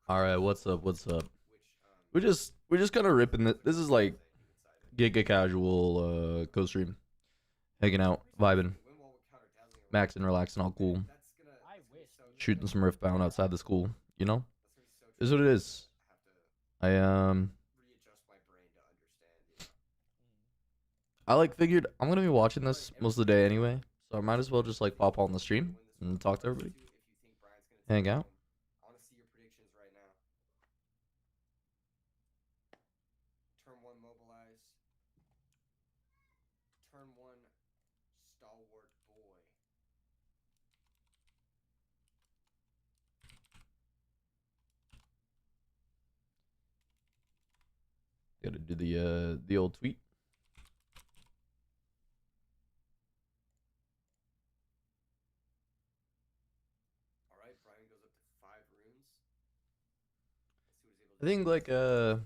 All right, what's up? What's up? We're just kind of ripping it. This is like giga casual co-stream, hanging out, vibing, maxing, relaxing, all cool, shooting some Riftbound outside the school. You know, is what it is. I I like figured I'm gonna be watching this most of the day anyway, so I might as well just like pop on the stream and talk to everybody, hang out. Gotta do the old tweet. I think like this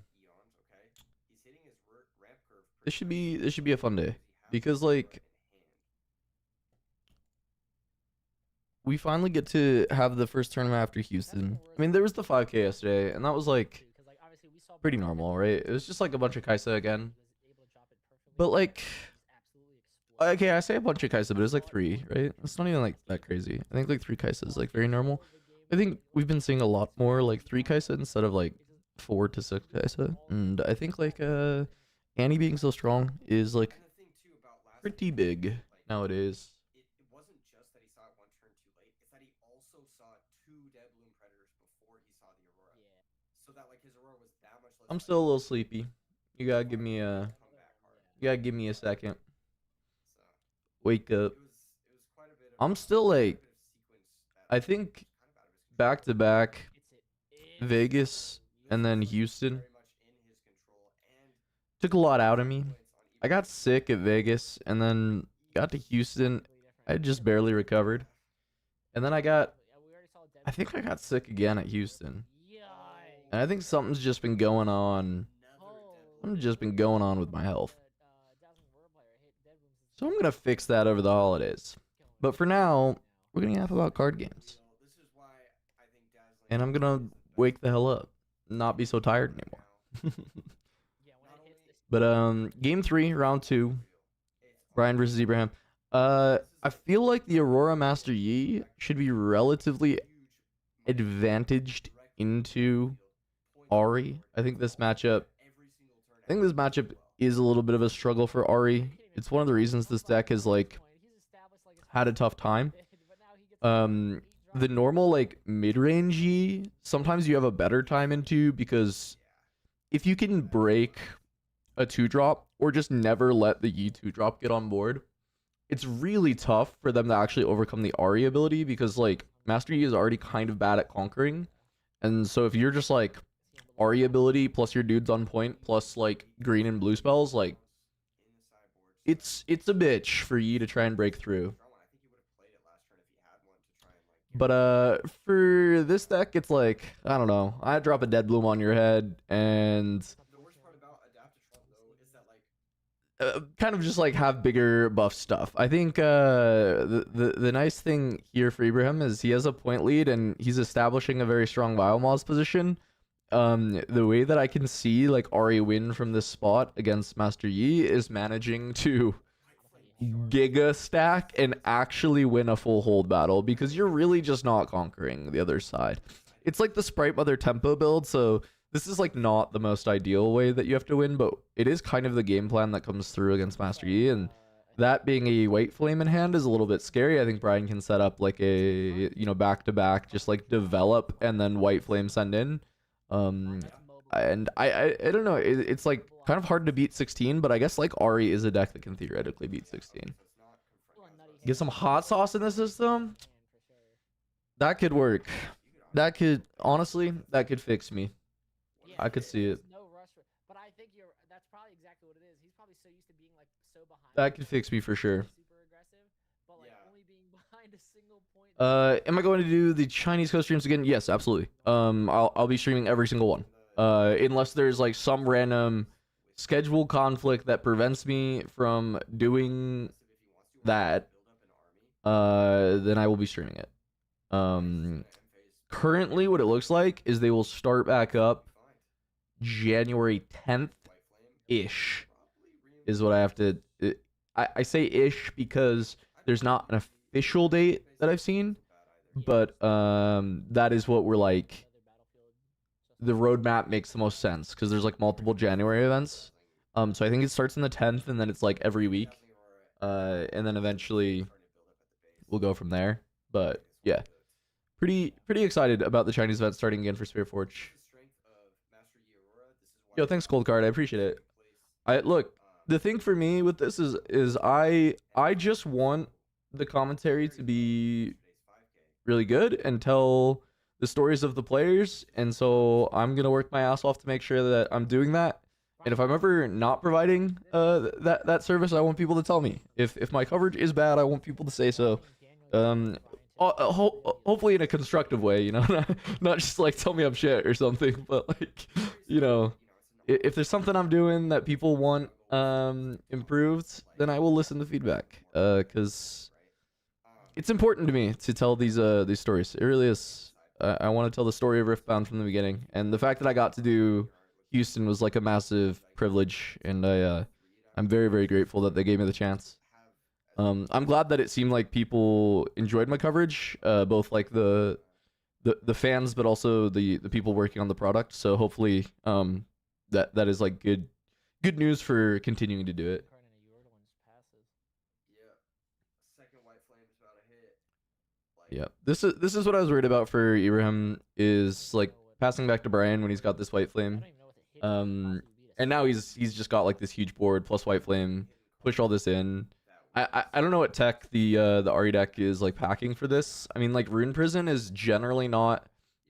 should be a fun day because like we finally get to have the first tournament after Houston. I mean, there was the 5K yesterday, and that was like pretty normal, right? It was just like a bunch of Kaisa again. But like, okay, I say a bunch of Kaisa, but it's like three, right? It's not even like that crazy. I think like three Kaisa is like very normal. I think we've been seeing a lot more like three Kaisa instead of like 4 to 6 Kaisa. And I think like Annie being so strong is like pretty big nowadays. I'm still a little sleepy. You gotta give me a second. Wake up. I'm still like I think back to back Vegas and then Houston took a lot out of me. I got sick at Vegas and then got to Houston. I just barely recovered. And then I think I got sick again at Houston. And I think something's just been going on. Something's just been going on with my health. So I'm going to fix that over the holidays. But for now, we're going to have about card games. And I'm going to wake the hell up. Not be so tired anymore. But game 3, round 2. Brian versus Ibrahim. I feel like the Aurora Master Yi should be relatively advantaged into Ari. I think this matchup is a little bit of a struggle for Ari. It's one of the reasons this deck has like had a tough time. The normal like mid-range Yi, sometimes you have a better time into because if you can break a 2-drop or just never let the Yi 2-drop get on board, it's really tough for them to actually overcome the Ari ability because like Master Yi is already kind of bad at conquering. And so if you're just like Ari ability plus your dude's on point plus like green and blue spells, like it's a bitch for Yi to try and break through. But for this deck, it's like, I don't know. I drop a Dead Bloom on your head and kind of just like have bigger buff stuff. I think the nice thing here for Ibrahim is he has a point lead and he's establishing a very strong Biomaz position. The way that I can see like Ari win from this spot against Master Yi is managing to giga stack and actually win a full hold battle because you're really just not conquering the other side. It's like the Sprite Mother tempo build, so this is like not the most ideal way that you have to win, but it is kind of the game plan that comes through against Master Yi, and that being a White Flame in hand is a little bit scary. I think Brian can set up like a, you know, back to back, just like develop and then White Flame send in. And I don't know, it's like kind of hard to beat 16, but I guess like Ari is a deck that can theoretically beat 16. Get some hot sauce in the system. That could work. That could, honestly, that could fix me. I could see it. That could fix me for sure. Am I going to do the Chinese co-streams again? Yes, absolutely. I'll be streaming every single one. Unless there's like some random schedule conflict that prevents me from doing that, then I will be streaming it. Currently, what it looks like is they will start back up January 10th ish, is what I have to. I say ish because there's not an official date that I've seen, but that is what we're like. The roadmap makes the most sense because there's like multiple January events. So I think it starts on the 10th and then it's like every week. And then eventually we'll go from there. But yeah, pretty excited about the Chinese event starting again for Spirit Forge. Yo, thanks, Cold Card. I appreciate it. I look, the thing for me with this is I just want the commentary to be really good and tell the stories of the players, and so I'm gonna work my ass off to make sure that I'm doing that. And if I'm ever not providing that service, I want people to tell me. If my coverage is bad, I want people to say so. Hopefully in a constructive way, you know, not just like tell me I'm shit or something, but like, you know, if there's something I'm doing that people want improved, then I will listen to feedback. Because it's important to me to tell these stories. It really is. I want to tell the story of Riftbound from the beginning, and the fact that I got to do Houston was like a massive privilege, and I'm very very grateful that they gave me the chance. I'm glad that it seemed like people enjoyed my coverage, both like the fans, but also the people working on the product. So hopefully, that is like good news for continuing to do it. Yeah, this is what I was worried about for Ibrahim, is like passing back to Brian when he's got this white flame. And now he's just got like this huge board plus white flame, push all this in. I don't know what tech the Ari deck is like packing for this. I mean, like Rune Prison is generally not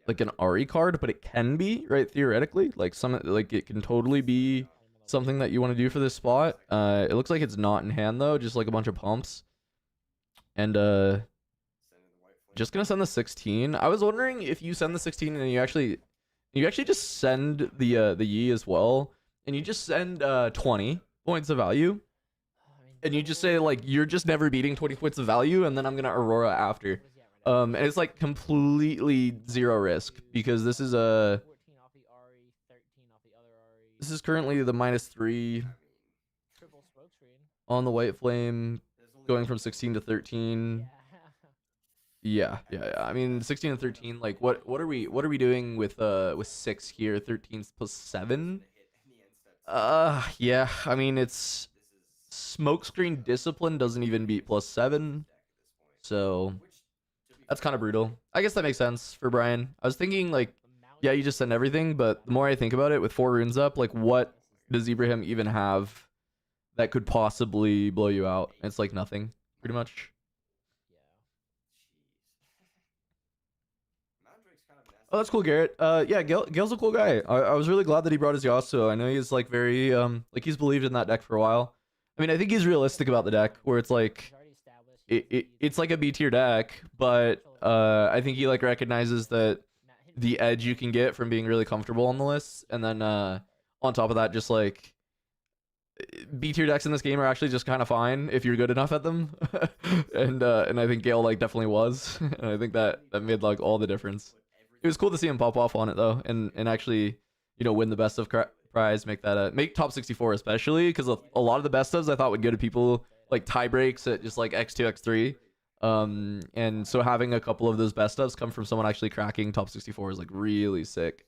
like an Ari card, but it can be, right, theoretically. Like it can totally be something that you want to do for this spot. It looks like it's not in hand though, just like a bunch of pumps. And just gonna send the 16. I was wondering if you send the 16 and you actually just send the Yi as well, and you just send 20 points of value, and you just say like you're just never beating 20 points of value, and then I'm gonna Aurora after. And it's like completely zero risk because this is currently the -3 on the white flame, going from 16 to 13. Yeah. I mean, 16 and 13. Like, what are we doing with 6 here? 13 plus 7. Yeah. I mean, it's Smokescreen Discipline doesn't even beat +7, so that's kind of brutal. I guess that makes sense for Brian. I was thinking like, yeah, you just send everything, but the more I think about it, with 4 runes up, like, what does Ibrahim even have that could possibly blow you out? It's like nothing, pretty much. Oh, that's cool, Garrett. Yeah, Gale's a cool guy. I was really glad that he brought his Yasuo. I know he's like very like he's believed in that deck for a while. I mean, I think he's realistic about the deck, where it's like it's like a B tier deck, but I think he like recognizes that the edge you can get from being really comfortable on the list, and then on top of that, just like B tier decks in this game are actually just kind of fine if you're good enough at them. And I think Gale like definitely was, and I think that made like all the difference. It was cool to see him pop off on it though, and actually, you know, win the best of prize, make that make top 64, especially because a lot of the best ofs I thought would go to people like tie breaks at just like X2 X3. And so having a couple of those best ofs come from someone actually cracking top 64 is like really sick.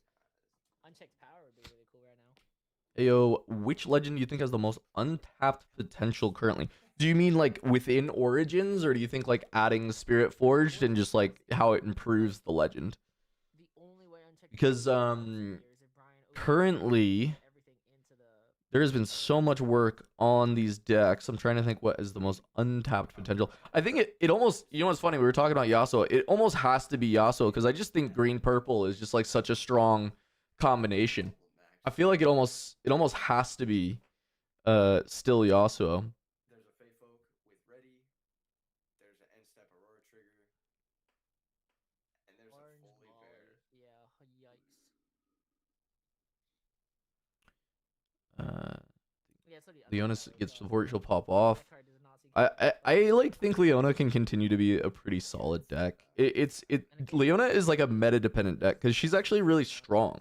Hey, yo, which legend do you think has the most untapped potential currently? Do you mean like within Origins, or do you think like adding Spirit Forged and just like how it improves the legend? Because currently there has been so much work on these decks. I'm trying to think what is the most untapped potential. I think it almost, you know what's funny, we were talking about Yasuo. It almost has to be Yasuo, because I just think green purple is just like such a strong combination. I feel like it almost has to be still Yasuo. Leonis gets support, she'll pop off. I like think Leona can continue to be a pretty solid deck. Leona is like a meta dependent deck because she's actually really strong.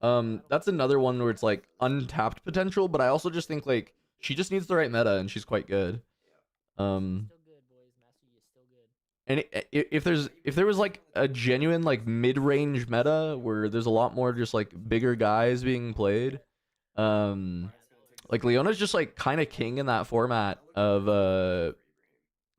That's another one where it's like untapped potential, but I also just think like she just needs the right meta and she's quite good. Um, and if there was like a genuine like mid range meta where there's a lot more just like bigger guys being played, like Leona's just like kind of king in that format of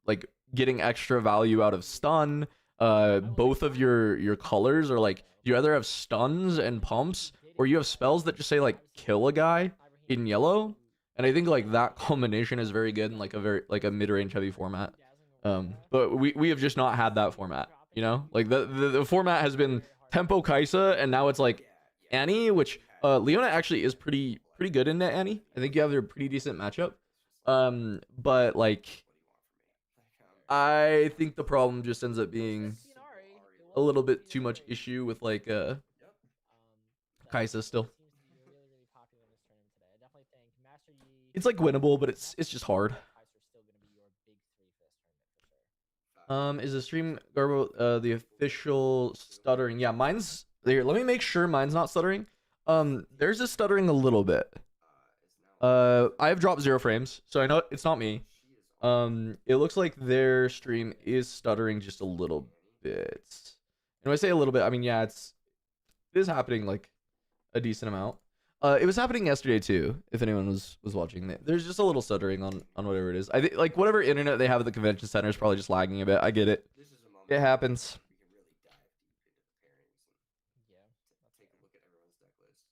like getting extra value out of stun. Both of your colors are like you either have stuns and pumps or you have spells that just say like kill a guy in yellow. And I think like that combination is very good in like a very like a mid-range heavy format. But we have just not had that format, you know? Like the format has been Tempo Kaisa and now it's like Annie, which Leona actually is pretty good in that Annie. I think you have a pretty decent matchup. But like I think the problem just ends up being a little bit too much issue with like Kaisa still. It's like winnable, but it's just hard. Is the stream Garbo the official stuttering? Yeah, mine's there. Let me make sure mine's not stuttering. There's a stuttering a little bit. I have dropped 0 frames, so I know it's not me. It looks like their stream is stuttering just a little bit. And when I say a little bit, I mean yeah, it is happening like a decent amount. It was happening yesterday too. If anyone was watching, there's just a little stuttering on whatever it is. I think like whatever internet they have at the convention center is probably just lagging a bit. I get it. It happens.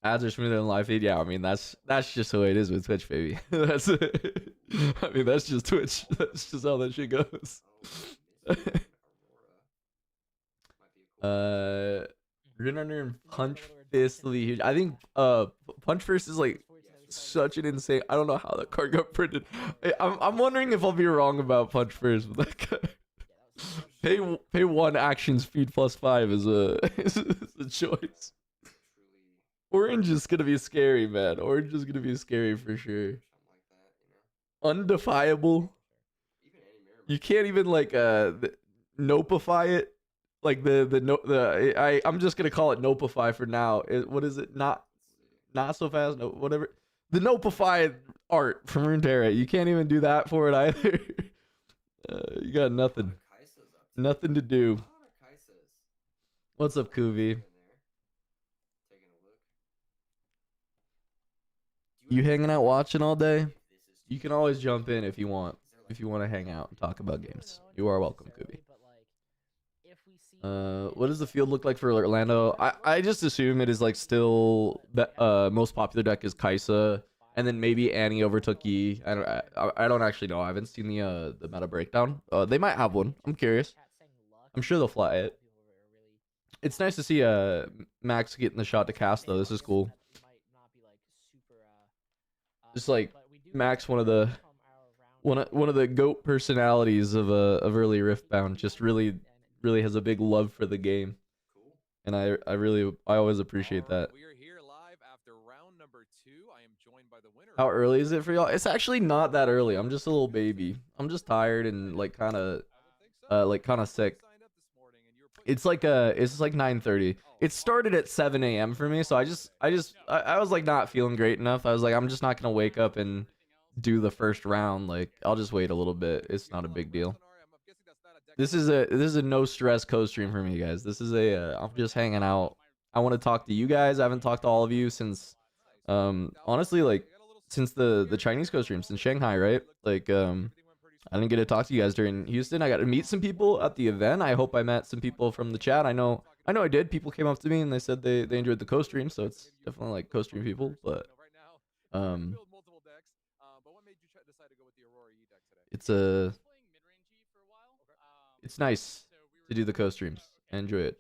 Ads are smoother than live feed. Yeah, I mean that's just the way it is with Twitch, baby. That's I mean that's just Twitch. That's just how that shit goes. Runner and Punch Fist will be huge. I think Punch Fist is like such an insane. I don't know how that card got printed. I'm wondering if I'll be wrong about Punch Fist with that card. Pay 1 action speed +5 is a choice. Orange is gonna be scary, man. Orange is gonna be scary for sure. Undefiable. You can't even like nopify it. Like I'm just gonna call it nopify for now. What is it? Not so fast. No, whatever. The nopify art from Runeterra. You can't even do that for it either. You got nothing. Nothing to do. What's up, Kuvi? You hanging out watching all day? You can always jump in if you want. If you want to hang out and talk about games, you are welcome, Kubi. What does the field look like for Orlando? I just assume it is like still most popular deck is Kaisa, and then maybe Annie overtook Yi. I don't actually know. I haven't seen the meta breakdown. They might have one. I'm curious. I'm sure they'll fly it. It's nice to see Max getting the shot to cast though. This is cool. Just like Max, one of the GOAT personalities of early Riftbound, just really has a big love for the game, and I always appreciate that. We are here live after round number 2. I am joined by the winner. How early is it for y'all? It's actually not that early. I'm just a little baby. I'm just tired and like kind of sick. It's like 9:30. It started at 7 a.m. for me, so I was like not feeling great enough. I was like, I'm just not gonna wake up and do the first round. Like I'll just wait a little bit. It's not a big deal. This is a no stress co-stream for me, guys. This is I'm just hanging out. I want to talk to you guys. I haven't talked to all of you since honestly like since the Chinese co-stream, since Shanghai, right? Like I didn't get to talk to you guys during Houston. I got to meet some people at the event. I hope I met some people from the chat. I know I did. People came up to me and they said they enjoyed the co-stream, so it's definitely like co-stream people, but it's nice to do the co-streams. I enjoy it.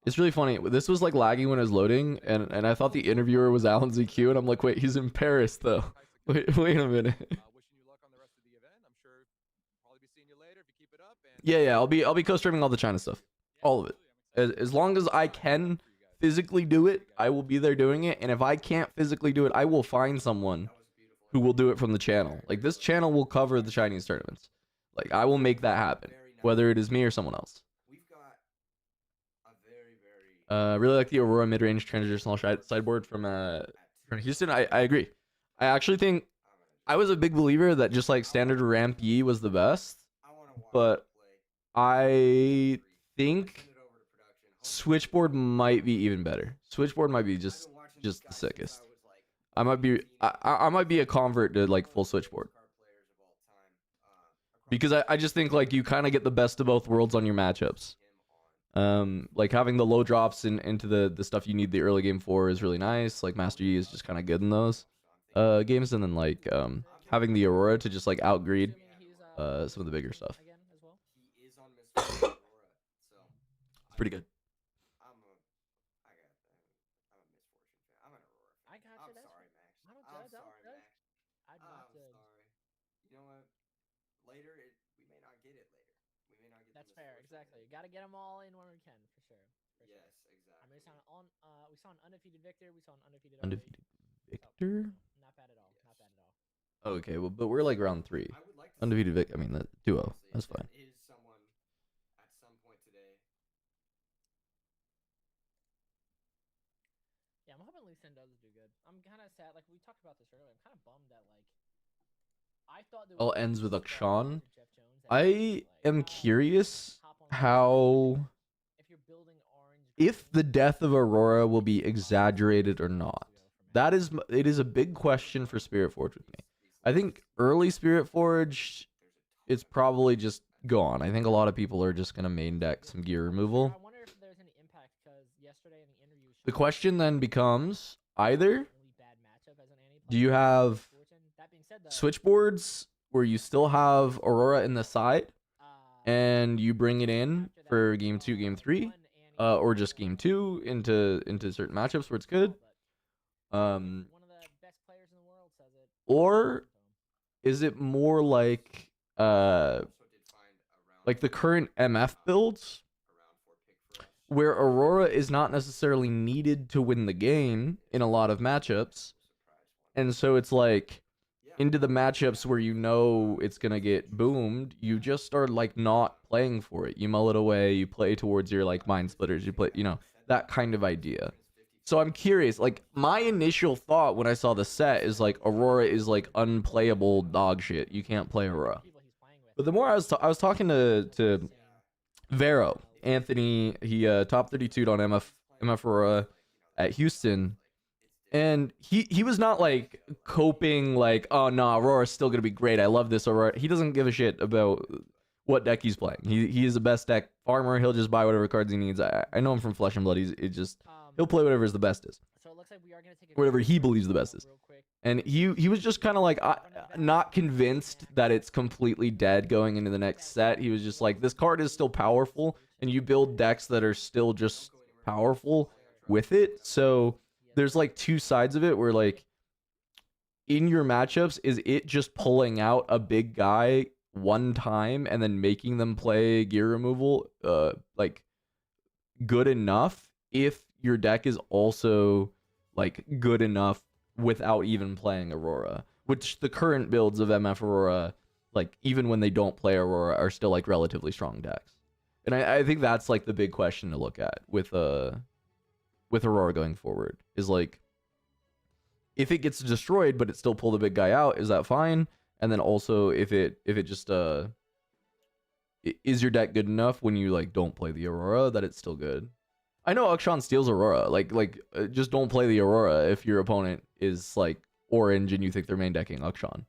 It's really funny. This was like lagging when it was loading, and I thought the interviewer was Alan ZQ, and I'm like, wait, he's in Paris though. Wait a minute. Yeah. I'll be co-streaming all the China stuff, all of it. As long as I can physically do it, I will be there doing it. And if I can't physically do it, I will find someone who will do it from the channel. Like this channel will cover the Chinese tournaments. Like I will make that happen, whether it is me or someone else. Really like the Aurora mid-range transitional sideboard from Houston. I agree. I actually think I was a big believer that just like standard ramp E was the best, but I think switchboard might be even better. Switchboard might be just the sickest. I might be a convert to like full switchboard. Because I just think like you kind of get the best of both worlds on your matchups. Like having the low drops into the stuff you need the early game for is really nice. Like Master Yi is just kind of good in those games, and then like having the Aurora to just like outgreed some of the bigger stuff. It's pretty good. I got you. I'm sorry, Max. I'm sorry. You know what? Later, we may not get it later. We may not get. That's fair. Exactly. You got to get them all in when we can, for sure. Yes, exactly. I mean, we saw an undefeated Victor. We saw an undefeated. Undefeated Victor. So, not bad at all. Not bad at all. Okay, well, but we're like round 3. Undefeated Vic. I mean, the duo. That's fine. Is someone at some point today? Yeah, I'm hoping Lee Sin does do good. I'm kind of sad. Like we talked about this earlier. I'm kind of bummed that like I thought there All was ends with Jeff Akshan. Jones I am curious hop on how if you're building orange. if the death of Aurora will be exaggerated or not. It is a big question for Spirit Forge with me. I think early Spirit Forge, it's probably just gone. I think a lot of people are just gonna main deck some gear removal. I wonder if there's any impact because yesterday in the interview. The question then becomes either Really bad matchup as an anti-player. do you have That being said, though, switchboards where you still have Aurora in the side uh, and you bring it in for game 2, game 3, or just game 2 into certain matchups where it's good. One of the best players in the world says it. Or is it more like the current MF builds where Aurora is not necessarily needed to win the game in a lot of matchups, and so it's like into the matchups where you know it's gonna get boomed, you just start like not playing for it. You mull it away, you play towards your like mind splitters, you play, that kind of idea. So I'm curious, like my initial thought when I saw the set is like Aurora is like unplayable dog shit. You can't play Aurora. But the more I was talking to Vero, Anthony, he top 32'd on MF Aurora at Houston, and he was not like coping like, oh no, Aurora's still gonna be great. I love this Aurora. He doesn't give a shit about what deck he's playing. He is the best deck farmer. He'll just buy whatever cards he needs. I know him from Flesh and Blood. He'll play whatever is the best is. So it looks like we are gonna take Whatever he believes the best is. And he was just kind of like not convinced that it's completely dead going into the next set. He was just like, this card is still powerful, and you build decks that are still just powerful with it. So there's like two sides of it where like in your matchups, is it just pulling out a big guy one time and then making them play gear removal like good enough if your deck is also like good enough without even playing Aurora, which the current builds of MF Aurora, like even when they don't play Aurora, are still like relatively strong decks. And I think that's like the big question to look at with Aurora going forward, is like if it gets destroyed but it still pull the big guy out, is that fine? And then also if it just is your deck good enough when you like don't play the Aurora that it's still good? I know Akshan steals Aurora. Just don't play the Aurora if your opponent is like orange and you think they're main decking Akshan.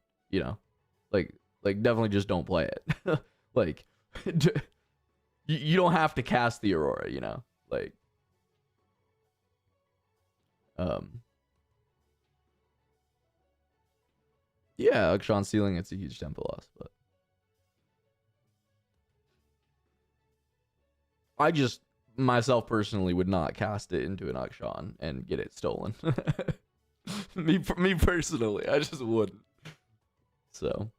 Like definitely just don't play it. Like you don't have to cast the Aurora. Yeah, Akshan stealing, it's a huge tempo loss, but I just myself personally would not cast it into an Akshan and get it stolen. me personally, I just wouldn't. So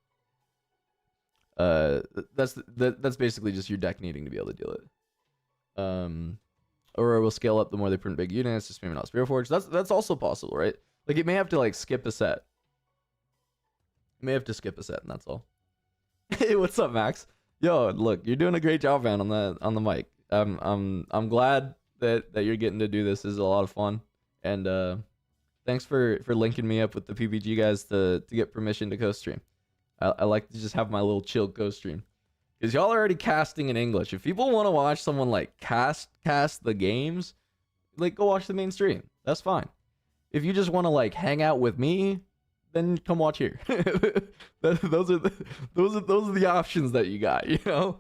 That's basically just your deck needing to be able to deal it. Or we'll scale up the more they print big units, just maybe not Spirit Forge. That's also possible, right? Like it may have to like skip a set. It may have to skip a set, and that's all. Hey, what's up, Max? Yo, look, you're doing a great job, man, on the mic. I'm glad that you're getting to do this. This is a lot of fun, and thanks for linking me up with the PPG guys to get permission to co-stream. I like to just have my little chill co-stream. Because y'all are already casting in English. If people want to watch someone like cast the games, like go watch the main stream. That's fine. If you just want to like hang out with me, then come watch here. those are the options that you got, you know?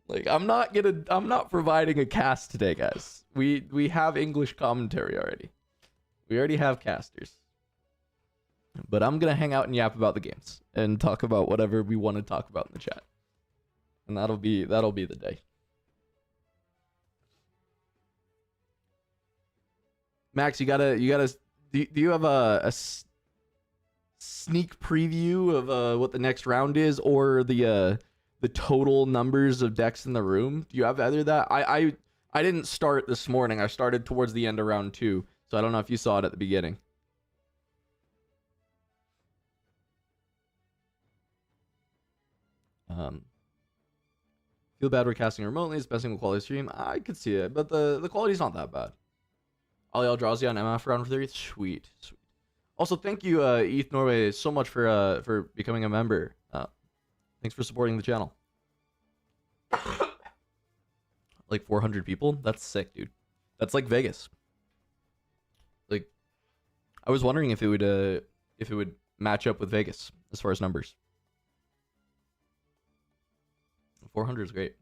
Like I'm not providing a cast today, guys. We have English commentary already. We already have casters. But I'm gonna hang out and yap about the games and talk about whatever we want to talk about in the chat. And that'll be the day. Max, you gotta do you have a sneak preview of what the next round is, or the total numbers of decks in the room? Do you have either of that? I didn't start this morning. I started towards the end of round 2, so I don't know if you saw it at the beginning. Feel bad we're casting remotely. It's best single quality stream. I could see it, but the quality's not that bad. Aliel draws you on MF round 3. Sweet. Also, thank you, ETH Norway, so much for becoming a member. Thanks for supporting the channel. Like 400 people. That's sick, dude. That's like Vegas. Like, I was wondering if it would match up with Vegas as far as numbers. 400 is great.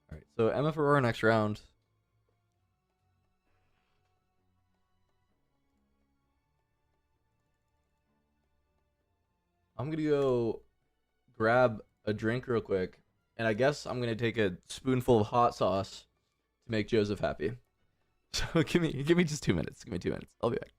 All right, so MF Aurora next round. I'm gonna go grab a drink real quick. And I guess I'm gonna take a spoonful of hot sauce to make Joseph happy. So give me just 2 minutes. Give me 2 minutes. I'll be back.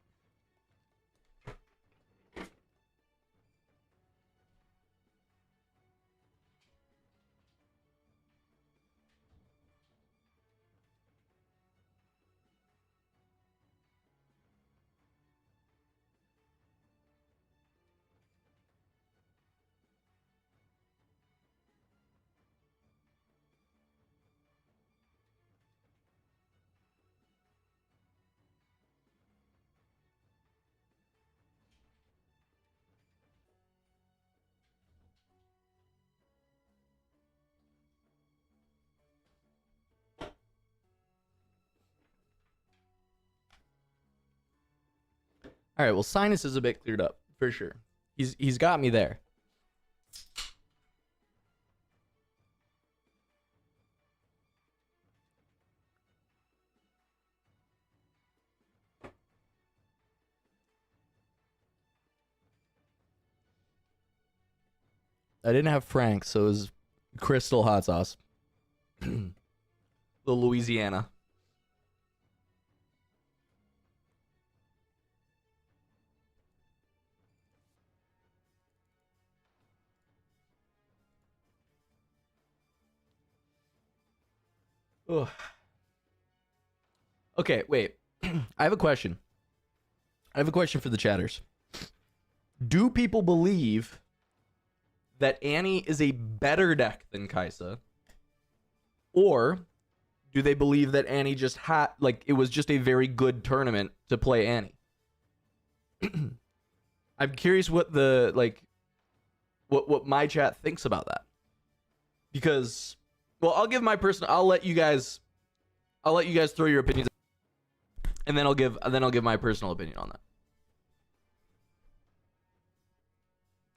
All right, well, sinus is a bit cleared up for sure. He's got me there. I didn't have Frank, so it was Crystal hot sauce. The Louisiana. Ugh. Okay, wait. I have a question. I have a question for the chatters. Do people believe that Annie is a better deck than Kaisa? Or do they believe that Annie just had, like, it was just a very good tournament to play Annie? I'm curious what the, like, what my chat thinks about that. Because, well, I'll let you guys throw your opinions, and then I'll give my personal opinion on that.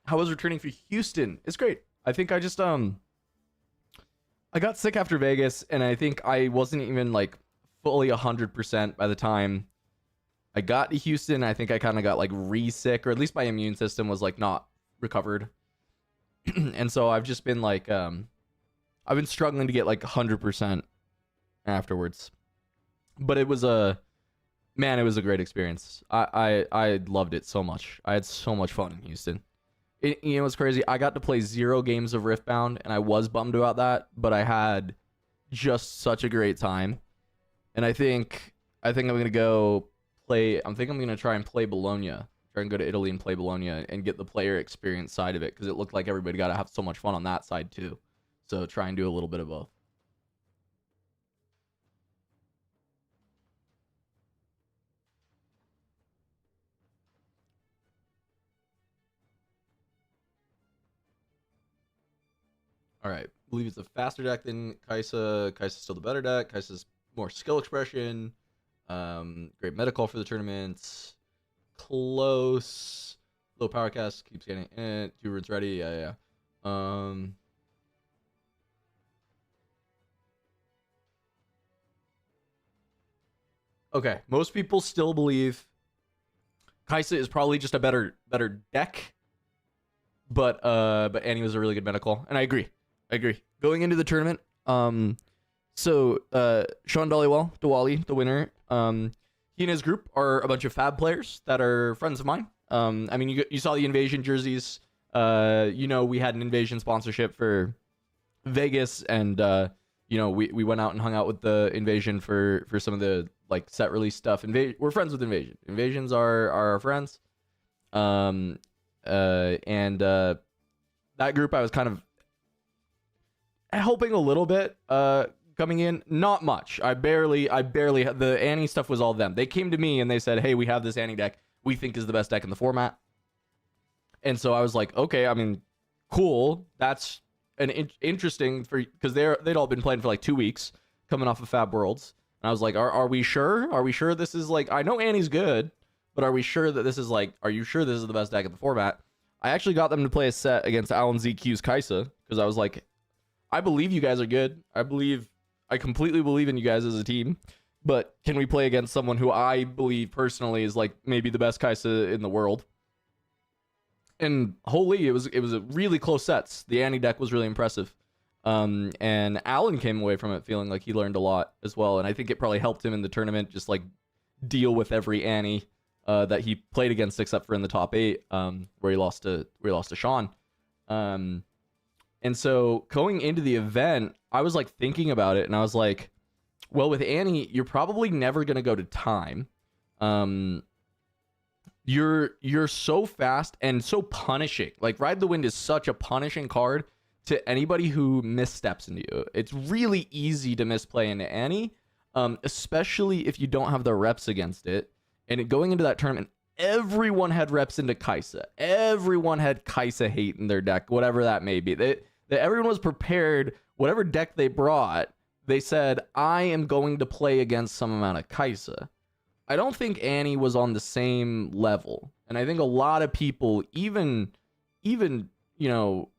How was returning for Houston? It's great. I think I just I got sick after Vegas, and I think I wasn't even like fully 100% by the time I got to Houston. I think I kind of got like re-sick, or at least my immune system was like not recovered. And so I've just been like I've been struggling to get like 100% afterwards. But it was a great experience. I loved it so much. I had so much fun in Houston. You know what's crazy? I got to play 0 games of Riftbound, and I was bummed about that, but I had just such a great time. And I think I'm gonna go play. I'm gonna try and play Bologna. Try and go to Italy and play Bologna and get the player experience side of it, because it looked like everybody got to have so much fun on that side too. So try and do a little bit of both. All right, I believe it's a faster deck than Kaisa. Kaisa's still the better deck. Kaisa's more skill expression. Great medical for the tournament. Close. Low power cast, keeps getting it. 2 runes ready. Yeah. Okay, most people still believe Kaisa is probably just a better deck, but Annie was a really good medical, and I agree. Going into the tournament, so Sean Diwali, the winner, he and his group are a bunch of Fab players that are friends of mine. I mean, you saw the Invasion jerseys. You know, we had an Invasion sponsorship for Vegas, and you know, we went out and hung out with the Invasion for some of the like set release stuff. We're friends with Invasion. Invasions are our friends. And that group, I was kind of helping a little bit coming in, not much. I barely the Annie stuff was all them. They came to me and they said, hey, we have this Annie deck we think is the best deck in the format. And so I was like, okay, I mean, cool. That's an interesting for, because they'd all been playing for like 2 weeks coming off of Fab Worlds. And I was like, are we sure? Are we sure this is like, I know Annie's good, but are we sure that this is like, are you sure this is the best deck in the format? I actually got them to play a set against Alan ZQ's Kaisa, because I was like, I believe you guys are good. I completely believe in you guys as a team, but can we play against someone who I believe personally is like maybe the best Kaisa in the world? And holy, it was a really close sets. The Annie deck was really impressive. And Alan came away from it feeling like he learned a lot as well. And I think it probably helped him in the tournament, just like deal with every Annie that he played against, except for in the top 8, where he lost to Sean. And so going into the event, I was like thinking about it, and I was like, well, with Annie, you're probably never gonna go to time. You're so fast and so punishing. Like, Ride the Wind is such a punishing card to anybody who missteps into you. It's really easy to misplay into Annie, especially if you don't have the reps against it. And going into that tournament, everyone had reps into Kaisa. Everyone had Kaisa hate in their deck, whatever that may be. Everyone was prepared. Whatever deck they brought, they said, I am going to play against some amount of Kaisa. I don't think Annie was on the same level. And I think a lot of people, even you know,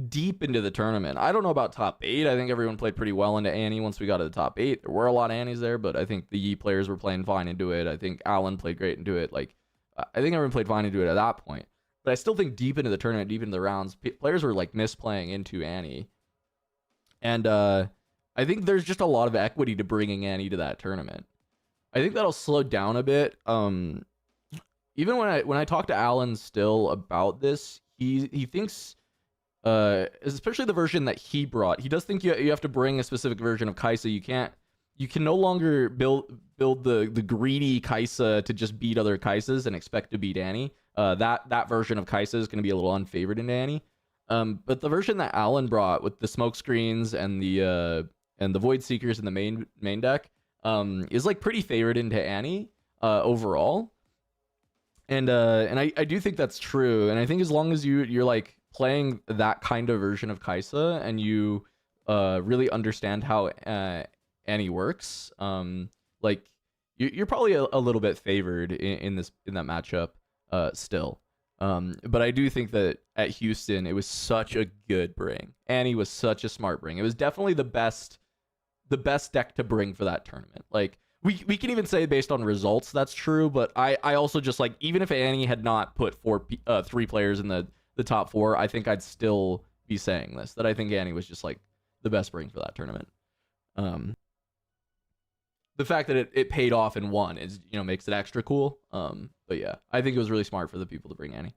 deep into the tournament, I don't know about top 8. I think everyone played pretty well into Annie once we got to the top 8. There were a lot of Annies there, but I think the Yi players were playing fine into it. I think Alan played great into it. Like, I think everyone played fine into it at that point. But I still think deep into the tournament, deep into the rounds, players were like misplaying into Annie. And I think there's just a lot of equity to bringing Annie to that tournament. I think that'll slow down a bit. Even when I talk to Alan still about this, he thinks, especially the version that he brought, he does think you have to bring a specific version of Kaisa. You can no longer build the greedy Kaisa to just beat other Kaisas and expect to beat Annie. That version of Kaisa is going to be a little unfavored into Annie. But the version that Alan brought with the smoke screens and the Void Seekers in the main deck is like pretty favored into Annie overall. And I do think that's true. And I think as long as you're like playing that kind of version of Kaisa and you really understand how Annie works, like you're probably a little bit favored in that matchup still. But I do think that at Houston, it was such a good bring. Annie was such a smart bring. It was definitely the best deck to bring for that tournament. Like, we can even say based on results that's true, but I also just like, even if Annie had not put 3 players in the top 4, I think I'd still be saying this, that I think Annie was just like the best bring for that tournament. The fact that it paid off and won is, you know, makes it extra cool. But yeah, I think it was really smart for the people to bring Annie.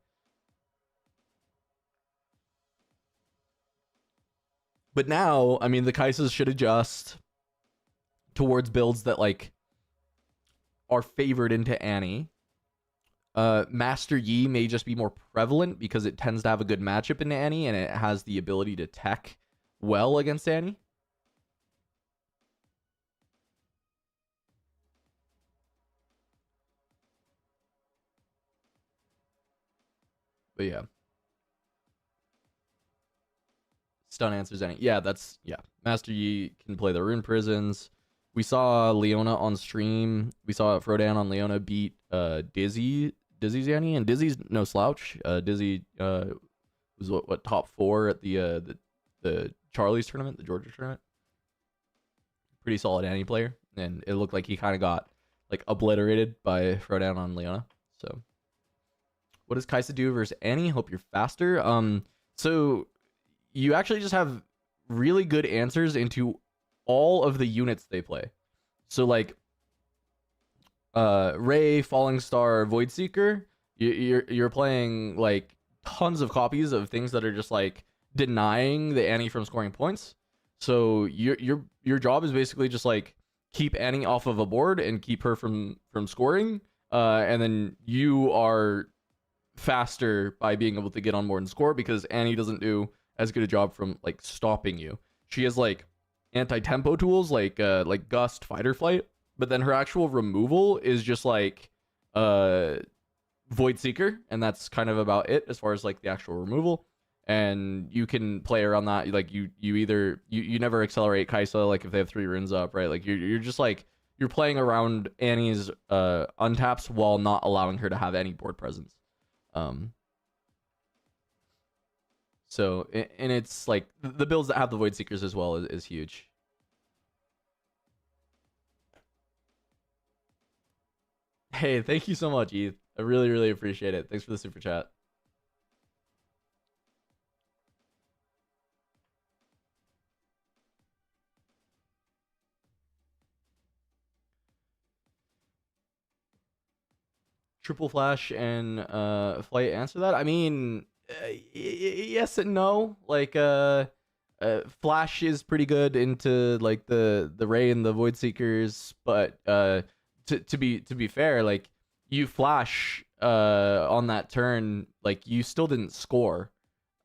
But now, I mean, the Kaisas should adjust towards builds that like are favored into Annie. Master Yi may just be more prevalent because it tends to have a good matchup into Annie and it has the ability to tech well against Annie. But yeah. Stun answers Annie. Yeah, that's, yeah. Master Yi can play the Rune Prisons. We saw Leona on stream. We saw Frodan on Leona beat Dizzy's Annie, and Dizzy's no slouch. Dizzy was what top 4 at the Charlie's tournament, the Georgia tournament. Pretty solid Annie player, and it looked like he kind of got like obliterated by Frodan on Leona. So, what does Kaisa do versus Annie? Hope you're faster. So you actually just have really good answers into all of the units they play. So like Ray, Falling Star, Void Seeker, you're playing like tons of copies of things that are just like denying the Annie from scoring points. So your job is basically just like keep Annie off of a board and keep her from scoring. And then you are faster by being able to get on board and score because Annie doesn't do as good a job from like stopping you. She has like anti-tempo tools like Gust, Fight or Flight, but then her actual removal is just like Void Seeker, and that's kind of about it as far as like the actual removal. And you can play around that. Like you never accelerate Kaisa like if they have 3 runes up, right? Like you're just like you're playing around Annie's untaps while not allowing her to have any board presence. So, and it's like the builds that have the Void Seekers as well is huge. Hey, thank you so much, Eth. I really, really appreciate it. Thanks for the super chat. Triple Flash and Flight answer that? I mean, yes and no. Like Flash is pretty good into like the Ray and the Void Seekers, but to be fair, like you flash on that turn, like you still didn't score.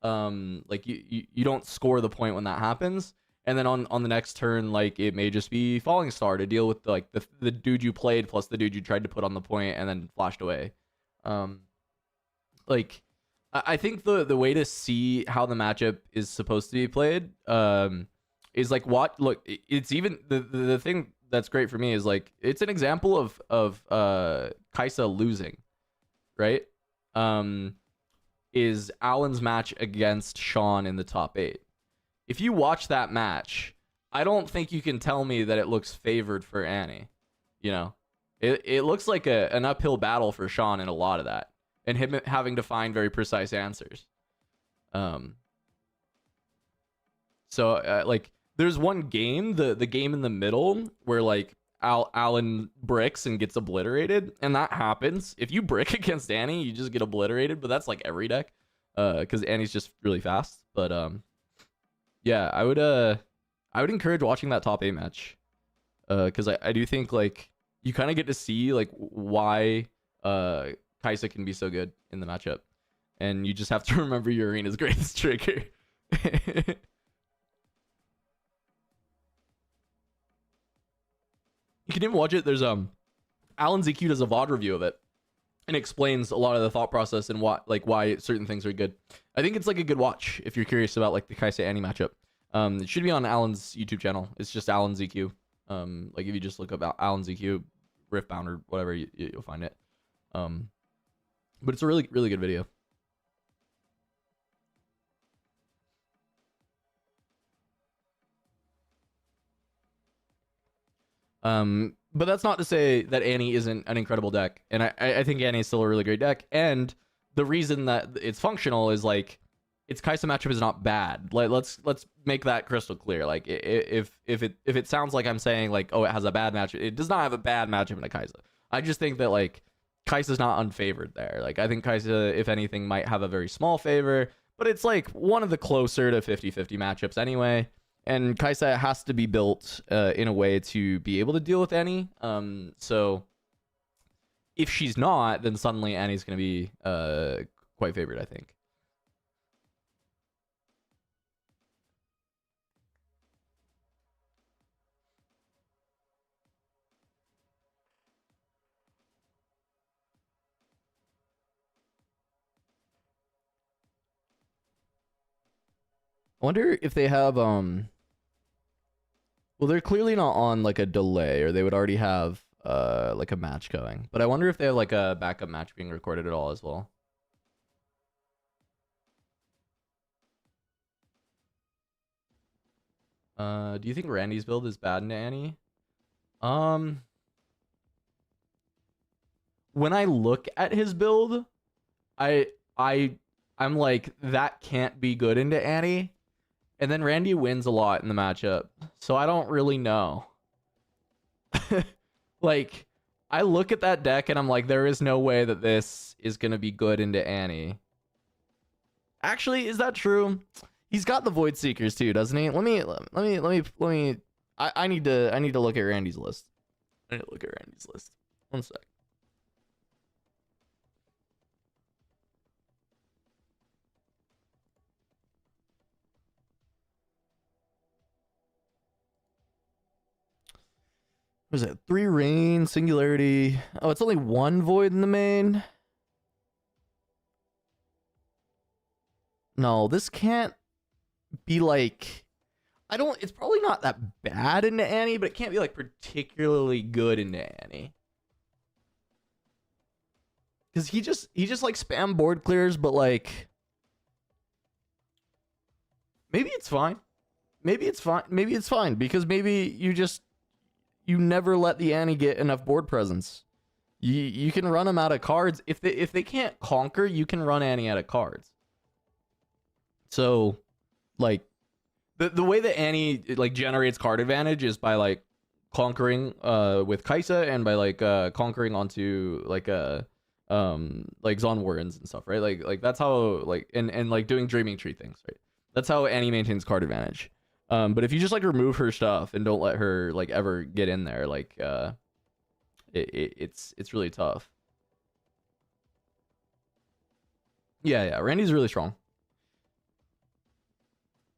Like you don't score the point when that happens. And then on the next turn, like it may just be Falling Star to deal with like the dude you played plus the dude you tried to put on the point and then flashed away. Like I think the way to see how the matchup is supposed to be played is like look, it's even the thing that's great for me is like it's an example of Kaisa losing, right? Is Alan's match against Sean in the top 8. If you watch that match, I don't think you can tell me that it looks favored for Annie. You know, it looks like an uphill battle for Sean in a lot of that, and him having to find very precise answers. So like there's one game, the game in the middle where like Alan bricks and gets obliterated, and that happens. If you brick against Annie, you just get obliterated, but that's like every deck, because Annie's just really fast. But yeah, I would encourage watching that top 8 match, because I do think like you kind of get to see like why Kaisa can be so good in the matchup, and you just have to remember your arena's greatest trigger. You can even watch it. There's Alan ZQ does a VOD review of it and explains a lot of the thought process and why certain things are good. I think it's like a good watch if you're curious about like the Kaisa Annie matchup. It should be on Alan's YouTube channel. It's just Alan ZQ. Like if you just look up Alan ZQ, Riftbound or whatever, you'll find it. But it's a really, really good video. But that's not to say that Annie isn't an incredible deck, and I think Annie is still a really great deck. And the reason that it's functional is like its Kaisa matchup is not bad. Like let's make that crystal clear. Like if it sounds like I'm saying like, oh, it has a bad matchup, it does not have a bad matchup in a Kaisa. I just think that like Kaisa's not unfavored there. Like I think Kaisa, if anything, might have a very small favor, but it's like one of the closer to 50-50 matchups anyway. And Kaisa has to be built in a way to be able to deal with Annie. So if she's not, then suddenly Annie's going to be quite favored, I think. I wonder if they have well, they're clearly not on like a delay, or they would already have like a match going. But I wonder if they have like a backup match being recorded at all as well. Do you think Randy's build is bad into Annie? When I look at his build, I'm like, that can't be good into Annie. And then Randy wins a lot in the matchup. So I don't really know. Like, I look at that deck and I'm like, there is no way that this is going to be good into Annie. Actually, is that true? He's got the Void Seekers too, doesn't he? Let me I need to look at Randy's list. I need to look at Randy's list. One sec. What is it? 3 rain, singularity. Oh, it's only 1 void in the main. No, this can't be like, it's probably not that bad into Annie, but it can't be like particularly good into Annie. Cause he just like spam board clears, but like maybe it's fine. Maybe it's fine because maybe you never let the Annie get enough board presence. You can run them out of cards. If they can't conquer, you can run Annie out of cards. So, like, the way that Annie like generates card advantage is by like conquering with Kaisa, and by like conquering onto like Zon Warrens and stuff, right? Like that's how like and like doing Dreaming Tree things, right? That's how Annie maintains card advantage. But if you just like remove her stuff and don't let her like ever get in there, like it's really tough. Yeah, Randy's really strong.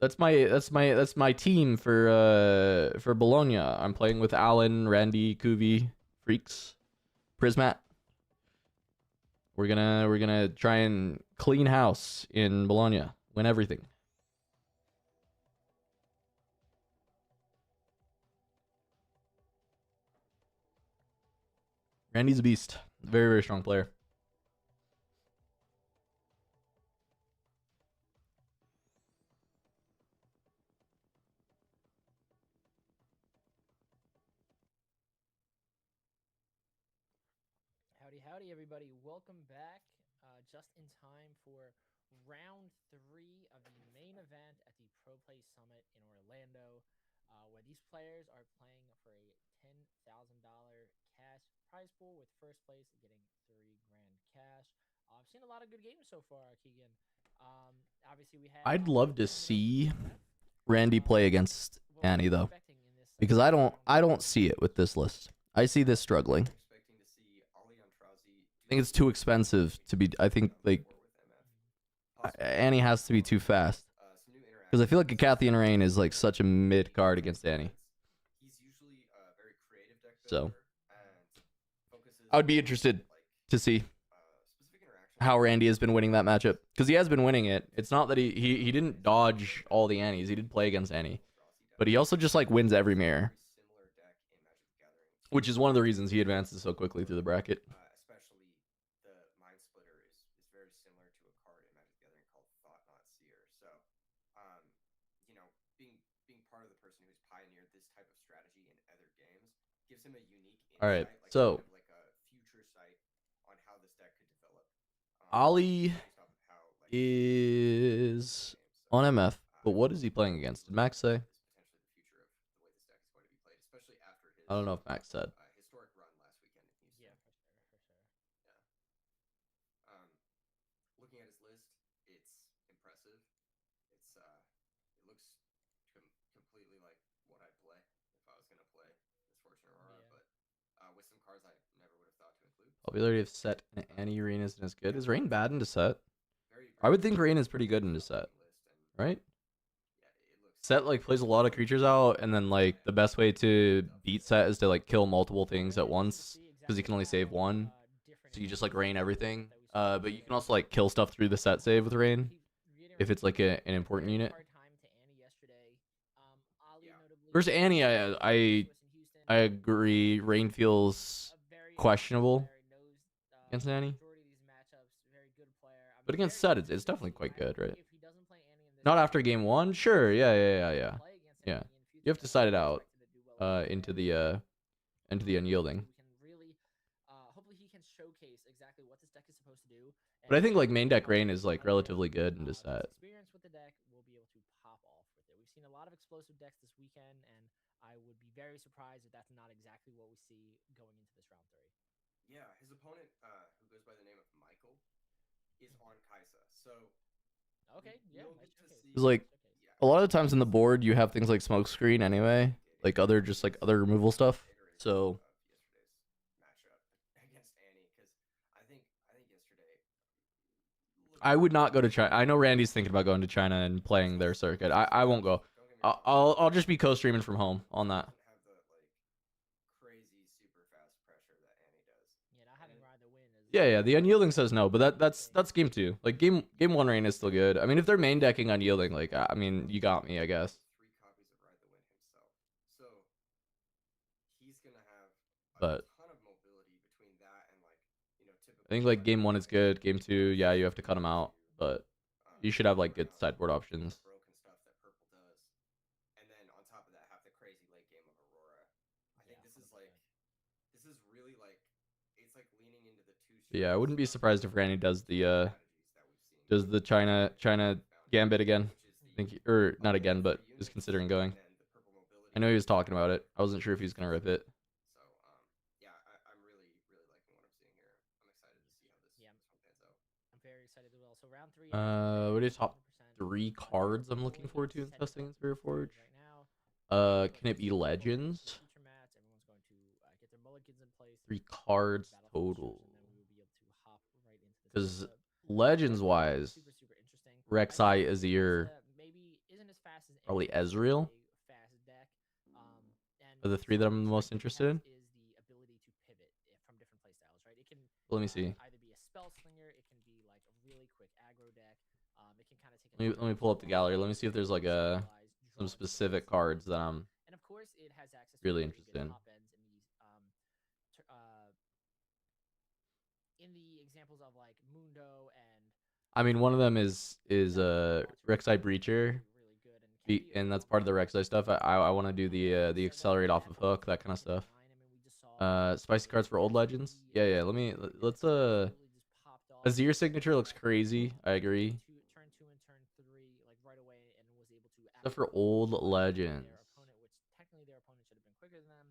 That's my team for Bologna. I'm playing with Alan, Randy, Kuvi, Freaks, Prismat. We're gonna try and clean house in Bologna, win everything. Randy's a beast. Very, very strong player. Howdy, everybody. Welcome back. Just in time for round 3 of the main event at the Pro Play Summit in Orlando, where these players are playing for a $10,000 cash prize pool, with first place getting $3,000 cash. I've seen a lot of good games so far, Keegan. Obviously, we had. I'd love to see Randy play against Annie though, because I don't see it with this list. I see this struggling. I think it's too expensive to be. I think like Annie has to be too fast, because I feel like Acathian Rain is like such a mid card against Annie. So I would be interested to see how Randy has been winning that matchup, because he has been winning it. It's not that he didn't dodge all the Annies. He did play against Annie, but he also just like wins every mirror, which is one of the reasons he advances so quickly through the bracket. All right, so Ali is is on MF, but what is he playing against? Did Max say? I don't know if Max said. Historic run last weekend in Houston. Yeah, for sure, for sure. Looking at his list, it's impressive. It looks completely like what I'd play if I was gonna play Misfortune Aurora, Yeah. but with some cards I never would have thought to include. Popularity of set and Annie Rain isn't as good. Is Rain bad into set? Very, I would think Rain is pretty good into set, right? Yeah, it looks Set like plays a lot of creatures out, and then like the best way to beat set is to like kill multiple things at once, because you can only save one. So you just like Rain everything. But you can also like kill stuff through the set save with Rain if it's like an important unit. Versus Annie, I agree. Rain feels questionable against Annie, but against set, it's definitely quite good, right? Not after game one, sure. Yeah. You have to side it out into the unyielding. Hopefully he can showcase exactly what this deck is supposed to do. But I think like main deck Rain is like relatively good into set. Experience with the deck will be able to pop off with it. We've seen a lot of explosive decks this weekend, and I would be very surprised if that's not exactly what we see going into this round 3. Yeah, his opponent, who goes by the name of Michael, is on Kaisa. So okay, yeah, nice showcase. It's like Nice showcase. a lot of times in the board you have things like smokescreen anyway, like other removal stuff. So yesterday's matchup against Annie, because I think yesterday. I would not go to China. I know Randy's thinking about going to China and playing their circuit. I won't go. I'll just be co-streaming from home on that. Doesn't have the crazy super fast pressure that Annie does. Yeah, not having Ride the Win is. Yeah. The unyielding says no, but that's game 2. Like game 1 Rain is still good. I mean, if they're main decking unyielding, like I mean, you got me, I guess. 3 copies of Ride the Win himself, so he's gonna have a But ton of mobility between that and typical. I think like game 1 is good. Game 2, yeah, you have to cut them out, but you should have like good sideboard options. Broken stuff that purple does, and then on top of that, have the crazy late game of Aurora. I think this is really it's like leaning into the two. But yeah, I wouldn't be surprised if Randy does the China Gambit again. I think or not again, but is considering going. I know he was talking about it. I wasn't sure if he was gonna rip it. So yeah, I'm really liking what I'm seeing here. I'm excited to see how this one pans out. I'm very excited as well. So round 3. What are the top 3 cards I'm looking forward to in testing in Spirit Forge? Right now. Can it be Legends? Feature mats. Everyone's going to get their mulligans in place. 3 cards Battle total. features, and then we will be able to hop right into this Because matchup. Legends wise, Super interesting. Rek'Sai, I think Azir, this, maybe isn't as fast as probably Ares, but Ezreal a fast deck. And are the 3 that I'm the most interested in. Is the ability to pivot from different playstyles, right? It can Let me see. either be a spell slinger, it can be like a really quick aggro deck. It can kind of take. Let me pull up the gallery. Let me see if there's like some specific cards that I'm And of course, it has access to really very interested good in. top ends in the examples of like Mundo and. I mean, one of them is Rek'Sai Breacher, and that's part of the Rek'Sai stuff. I want to do the accelerate off of hook, that kind of stuff. Spicy cards for old legends. Yeah. Let's Azir signature looks crazy. I agree. Turn 2 and turn 3 like right away, and was able to. Stuff for old legends. Their opponent, which technically their opponent should have been quicker than them.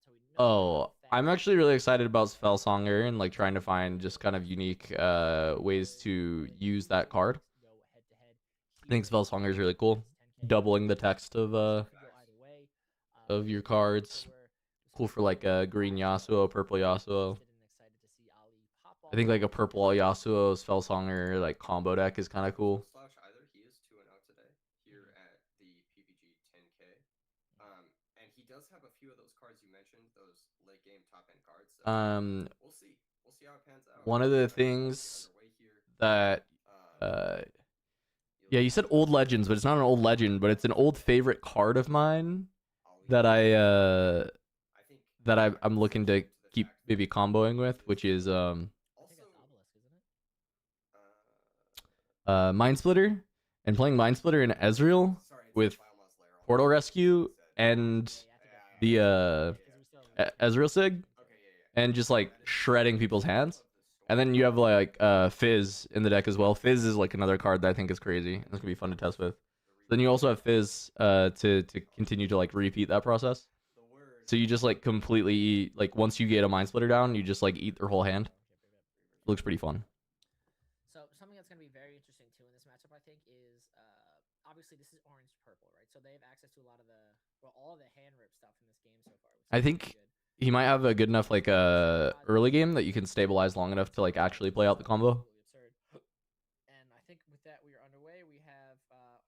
So we know Oh, I'm actually really excited about Spellsonger and like trying to find just kind of unique ways to use that card. I think Spellsonger is really cool. Doubling the text of your cards. Cool for like a green Yasuo, purple Yasuo. I think like a purple Yasuo Spellsonger like combo deck is kind of cool. Slouch either. He is 2-0 today here at the PPG 10K. And he does have a few of those cards you mentioned, those late game top end cards. So we'll see. We'll see how it pans out. One of the things that yeah, you said old legends, but it's not an old legend, but it's an old favorite card of mine that I'm looking to keep maybe comboing with, which is Mind Splitter, and playing Mind Splitter in Ezreal with Portal Rescue and the Ezreal Sig, and just like shredding people's hands. And then you have like Fizz in the deck as well. Fizz is like another card that I think is crazy. It's gonna be fun to test with. Then you also have Fizz to continue to like repeat that process. So you just like completely eat, like once you get a Mind Splitter down, you just like eat their whole hand. It looks pretty fun. So something that's going to be very interesting too in this matchup, I think, is obviously this is orange purple, right? So they have access to a lot of the all of the hand rip stuff in this game so far. I think he might have a good enough like early game that you can stabilize long enough to like actually play out the combo. Absurd. And I think with that we are underway. We have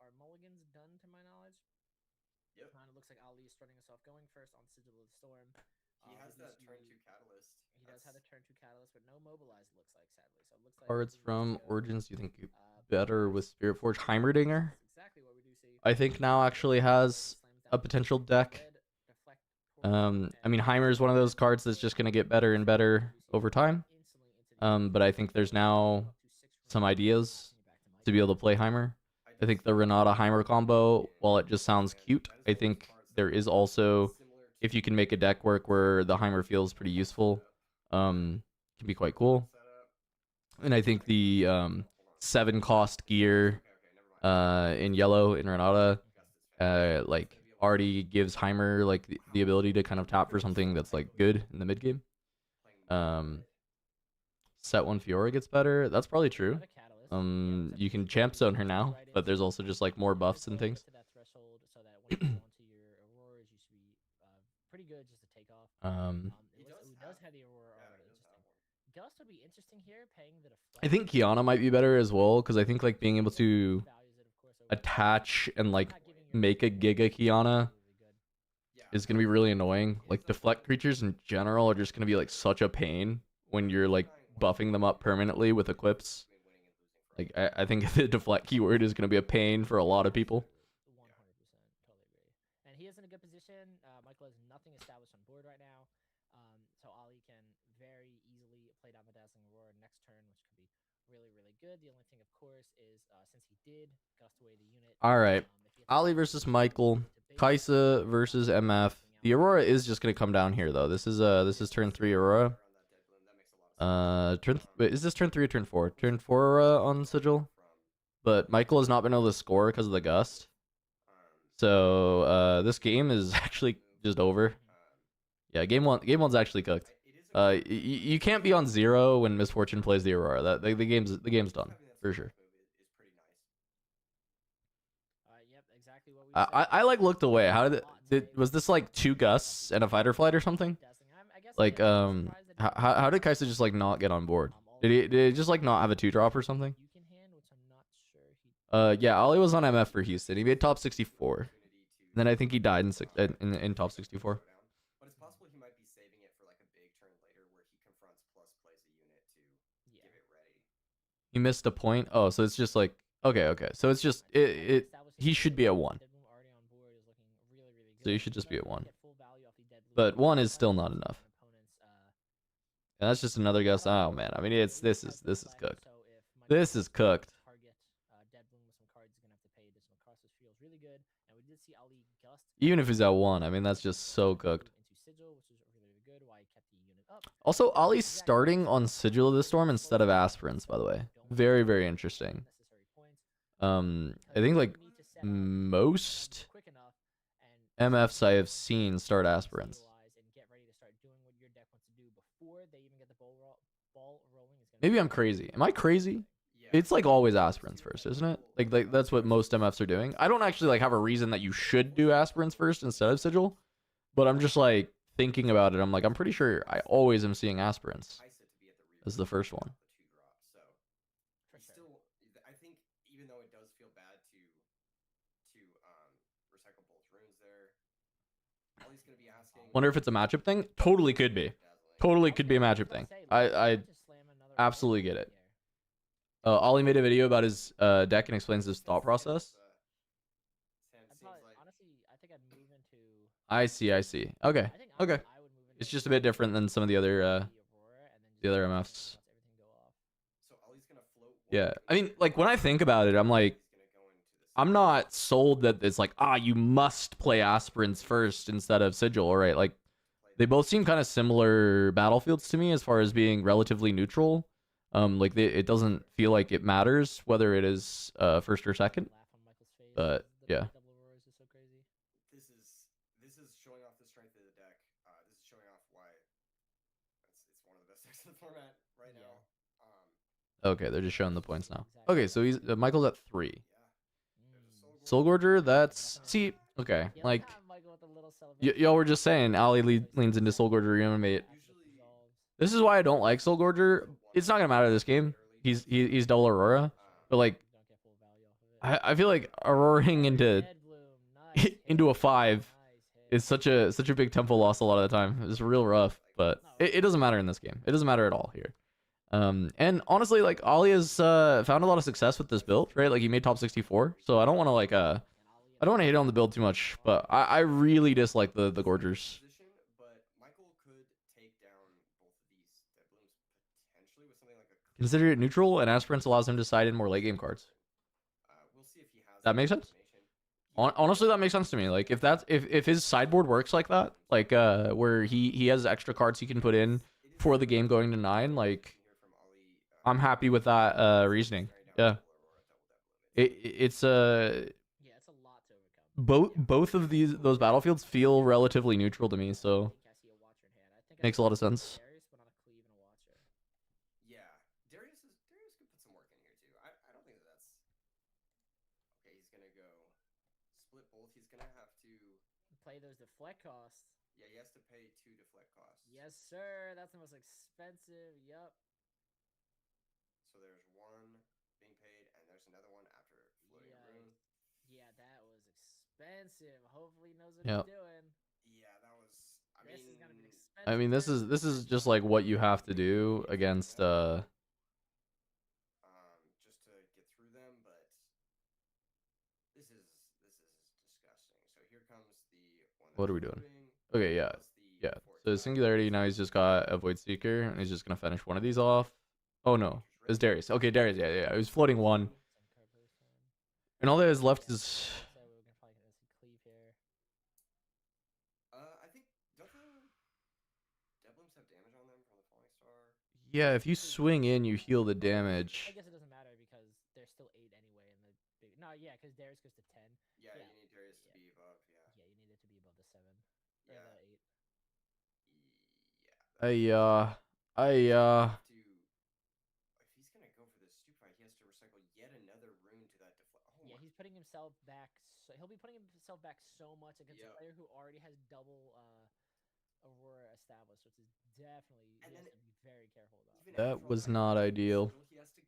our mulligans done to my knowledge. Yep. It looks like Ali is starting us off going first on Sigil of the Storm. He has that turn 2 catalyst. He does have the turn 2 catalyst, but no mobilize. It looks like, sadly. So it looks like Cards we from just go, Origins, you think better with Spirit Forge Heimerdinger? that's exactly what we do see. I think now actually has Slams a down potential red, deck. deflect towards I mean, Heimer is one of those cards that's just gonna get better and better over time. But I think there's now some ideas to be able to play Heimer. I think the Renata Heimer combo, while it just sounds cute, I think there is also, if you can make a deck work where the Heimer feels pretty useful, can be quite cool. And I think the 7 cost gear in yellow in Renata like already gives Heimer like the ability to kind of tap for something that's like good in the mid game. Set 1 Fiora gets better. That's probably true. You can champ zone her now, but there's also just like more buffs and things. Pretty good just to take off. He does have the Aurora already. Interesting. Gust would be interesting here, paying the deflect. I think Kiana might be better as well, because I think like being able to attach and like make a Giga Kiana is gonna be really annoying. Like deflect creatures in general are just gonna be like such a pain when you're like buffing them up permanently with equips. Like I think the deflect keyword is gonna be a pain for a lot of people. 100%, totally agree. And he is in a good position. Michael has nothing established on board right now, so Ali can very easily play down the Dazzling Aurora next turn, which could be really, really good. The only thing, of course, is since he did gust away the unit. All right, if he has Ali to versus Michael, Kaisa versus MF. The Aurora is just gonna come down here though. This is turn 3 Aurora. Is this turn 3 or turn 4? Turn 4 Aurora on Sigil. But Michael has not been able to score because of the gust. So this game is actually just over. Yeah, game one's actually cooked. You can't be on 0 when Misfortune plays the Aurora. The game's done for sure. Yep, exactly what we I like looked away. How was this like 2 gusts and a fighter flight or something? Like how did Kaisa just like not get on board? Did he just like not have a 2-drop or something? Yeah, Ali was on MF for Houston. He made top 64. Then I think he died in top 64. But it's possible he might be saving it for like a big turn later where he confronts plus plays a unit to give it ready. He missed a point. Oh, so it's just like okay. So it's just he should be at 1. So you should just be at 1. But 1 is still not enough. And that's just another guess. Oh man, I mean this is cooked. This is cooked. Even if he's at 1, I mean that's just so cooked. Also, Ali's starting on Sigil of the Storm instead of Aspirants, by the way. Very, very interesting. I think like most MFs I have seen start Aspirants. Maybe I'm crazy. Am I crazy? It's like always Aspirants first, isn't it? Like that's what most MFs are doing. I don't actually like have a reason that you should do Aspirants first instead of Sigil, but I'm just like thinking about it. I'm like, I'm pretty sure I always am seeing Aspirants as the first one. I think even though it does feel bad to recycle both runes there, Ali's gonna be asking. Wonder if it's a matchup thing. Totally could be. Totally could be a matchup thing. I absolutely get it. Ali made a video about his deck and explains his thought process. I see. Okay. It's just a bit different than some of the other MFs. Yeah, I mean, like when I think about it, I'm like, I'm not sold that it's like you must play Aspirants first instead of Sigil, right? Like they both seem kind of similar battlefields to me as far as being relatively neutral. Like it doesn't feel like it matters whether it is first or second. Laugh on Michael's face. But, The yeah. double auroras is so crazy. This is showing off the strength of the deck. This is showing off why it's one of the best decks in the format right Yeah. now. Okay, they're just showing the points now. Exactly. Okay, so he's Michael's at 3. Yeah. Mm. Soul Gorger, that's see. Okay, Yeah, like look at Michael with the little celebration. y'all were just saying, Ali leans into Soul Gorger reanimate. After it dissolves. This is why I don't like Soul Gorger. It's not gonna matter this game. He's double Aurora, but like Don't get full value off of it. I feel like Auroraing into Dead Bloom, nice into a hit, 5 nice hit. is such a big tempo loss a lot of the time. It's real rough, but it doesn't matter in this game. It doesn't matter at all here. And honestly, like Ali has found a lot of success with this build, right? Like he made top 64, so I don't want to like I don't want to hate on the build too much, but I really dislike the Gorgers. But Michael could take down both of these dead blooms potentially with something like a. Consider it neutral, and Aspirants allows him to side in more late game cards. We'll see if he has. That makes sense. Honestly, that makes sense to me. Like if his sideboard works like that, like where he has extra cards he can put in for the game going to 9, like I'm happy with that reasoning. Yeah. It's Yeah, it's a lot to overcome. both of those battlefields feel relatively neutral to me, so I see a watcher in hand. I think makes a lot of sense. Darius, but on a cleave and a watcher. Yeah, Darius could put some work in here too. I don't think that's okay. He's gonna go split both. He's gonna have to Play those deflect costs. Yeah, he has to pay 2 deflect costs. Yes, sir. That's the most expensive. Yup. So there's one being paid, and there's another one after floating a rune. Yeah, that was expensive. Hopefully he knows what Yep. he's doing. Yeah, that was. This is gonna be an expensive. I mean, this is just like what you have to do against just to get through them, but this is disgusting. So here comes the one. What are we doing? floating, Okay, yeah. plus the Yeah. force So back. Singularity, now he's just got a Void Seeker, and he's just gonna finish one of these off. Oh no, it's Darius. Okay, Darius, yeah. He was floating one. And all that is left is So we're gonna probably get this cleave here. I think don't the dead blooms have damage on them from the falling star? yeah, if you swing in, you heal the I damage. guess it doesn't matter because they're still 8 anyway in the big. No, yeah, because Darius goes to 10. Yeah, Yeah. you need Darius to be above. Yeah. Yeah, you need it to be above the 7 or Yeah. the 8. Yeah. I If he's gonna go for this stupefy, he has to recycle yet another rune to that deflect. Oh Yeah, my. he's putting himself back. He'll be putting himself back so much against Yep. a player who already has double Aurora established, which is definitely And he has then to be very careful about. Even That after all was that not ideal. He has to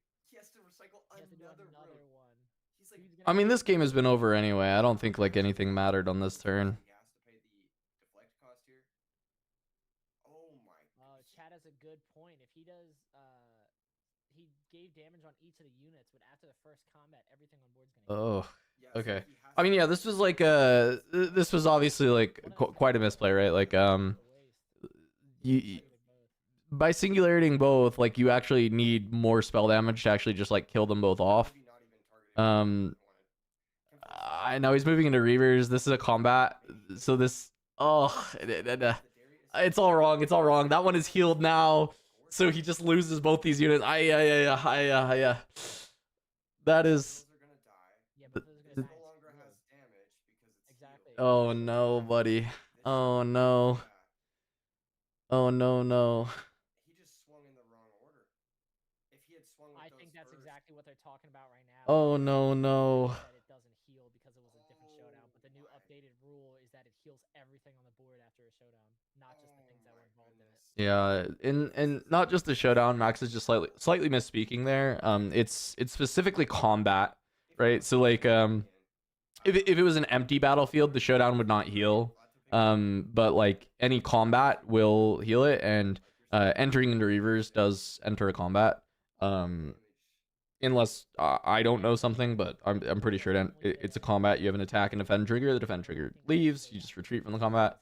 recycle He has to do another another rune. one. He's like. Dude's I gonna mean, do this game has been over anyway. I don't think like anything mattered on this turn. He has to pay the deflect cost here. Oh my. Chad has a good point. If he does, he gave damage on each of the units, but after the first combat, everything on board's gonna. Oh, Yeah, so okay. he has I mean, to yeah, pay this was the like deflect this was obviously like quite a misplay, right? Like you by singularitying both, like you actually need more spell damage to actually just like kill them both off. Maybe not even targeting. I know he's moving into Reavers. This is a combat, so this it's all wrong. It's all wrong. That one is healed now, so he just loses both these units. Yeah. That is. Yeah, The- but those are This gonna no die. longer has damage because it's Exactly. healed. Oh no, buddy. Oh no. Yeah. Oh no. He just swung in the wrong order. If he had swung with I those think that's first, exactly what they're talking about right now. Oh no. That it doesn't heal because it was a different showdown, but the new my. updated rule is that it heals everything on the board after a showdown, not just the things that were involved in it. Yeah, and not just the showdown. Max is just slightly misspeaking there. It's specifically combat, right? So like if it was an empty battlefield, the showdown would not heal. But like any combat will heal it, and entering into Reavers does enter a combat. Unless I don't know something, but I'm pretty sure it's a combat. You have an attack and defend trigger. The defend trigger leaves. You just retreat from the combat.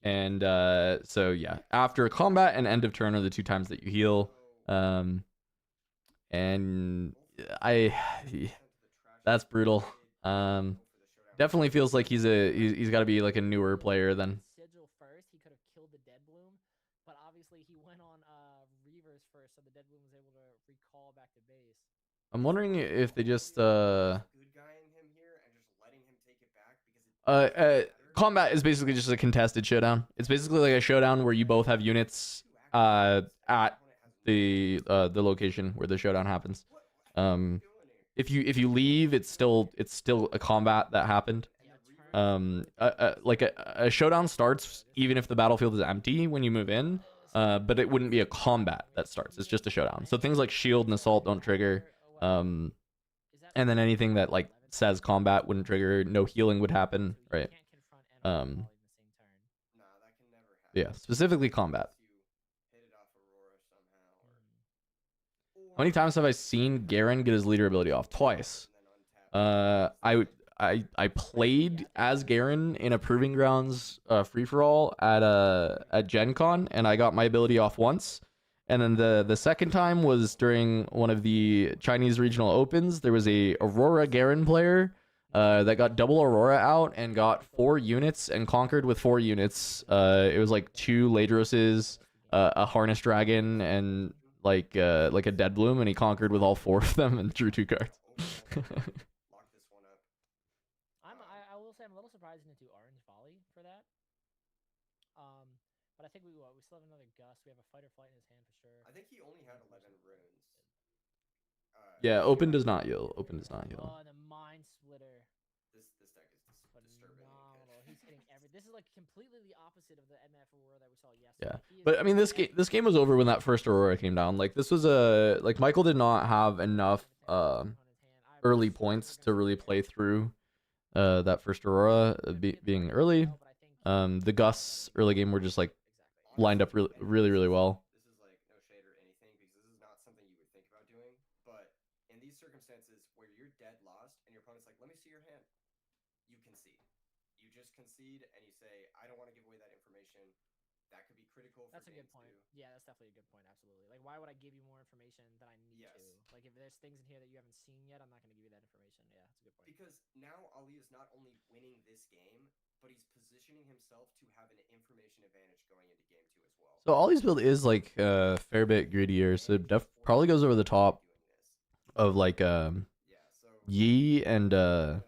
And so yeah, after a combat and end of turn are the 2 times that you heal. And that's brutal. Definitely feels like he's got to be like a newer player than. Sigil first, he could have killed the dead bloom, but obviously he went on Reavers first, so base. I'm wondering if they just Good guy in him here and just letting him take it back because it doesn't matter. combat is basically just a contested showdown. It's basically like a showdown where you both have units at the location where the showdown happens. If you leave, it's still a combat that happened. Like a showdown starts even if the battlefield is empty when you move in, but it wouldn't be a combat that starts. It's just a showdown. So things like shield and assault don't trigger. And then anything that like says combat wouldn't trigger. No healing would happen, right? Yeah, specifically combat. How many times have I seen Garen get his leader ability off? Twice. I played as Garen in a Proving Grounds free for all at Gen Con, and I got my ability off once. And then the second time was during one of the Chinese regional opens. There was a Aurora Garen player that got double Aurora out and got 4 units and conquered with 4 units. It was like 2 Ladroses, a Harness Dragon, and like a Dead Bloom, and he conquered with all 4 of them and drew 2 cards. I will say I'm a little surprised into Orange Volley for that. But I think we still have another Gust. We have a Fight or Flight in his hand for sure. I think he only had 11 runes. Yeah, open does not heal. Open does not heal. Oh, the Mind Splitter. This deck is disturbing. Phenomenal. He's hitting every. This is like completely the opposite of the MF Aurora that we saw yesterday. Yeah, He is but I mean, this game was over when that first Aurora came down. Like this was like Michael did not have enough early points to really play through that first Aurora being early. The Gus early game were just like lined up really well. This is like no shade or anything because this is not something you would think about doing. But in these circumstances where you're dead lost and your opponent's like, "Let me see your hand," you concede. You just concede and you say, "I don't want to give away that information." That could be critical. That's a good point. Yeah, that's definitely a good point. Absolutely. Like, why would I give you more information than I need to? Like, if there's things in here that you haven't seen yet, I'm not going to give you that information. Yeah, that's a good point. Because now Ali is not only winning this game, but he's positioning himself to have an information advantage going into game 2 as well. So Ollie's build is like a fair bit greedier, so it probably goes over the top of like Yi and other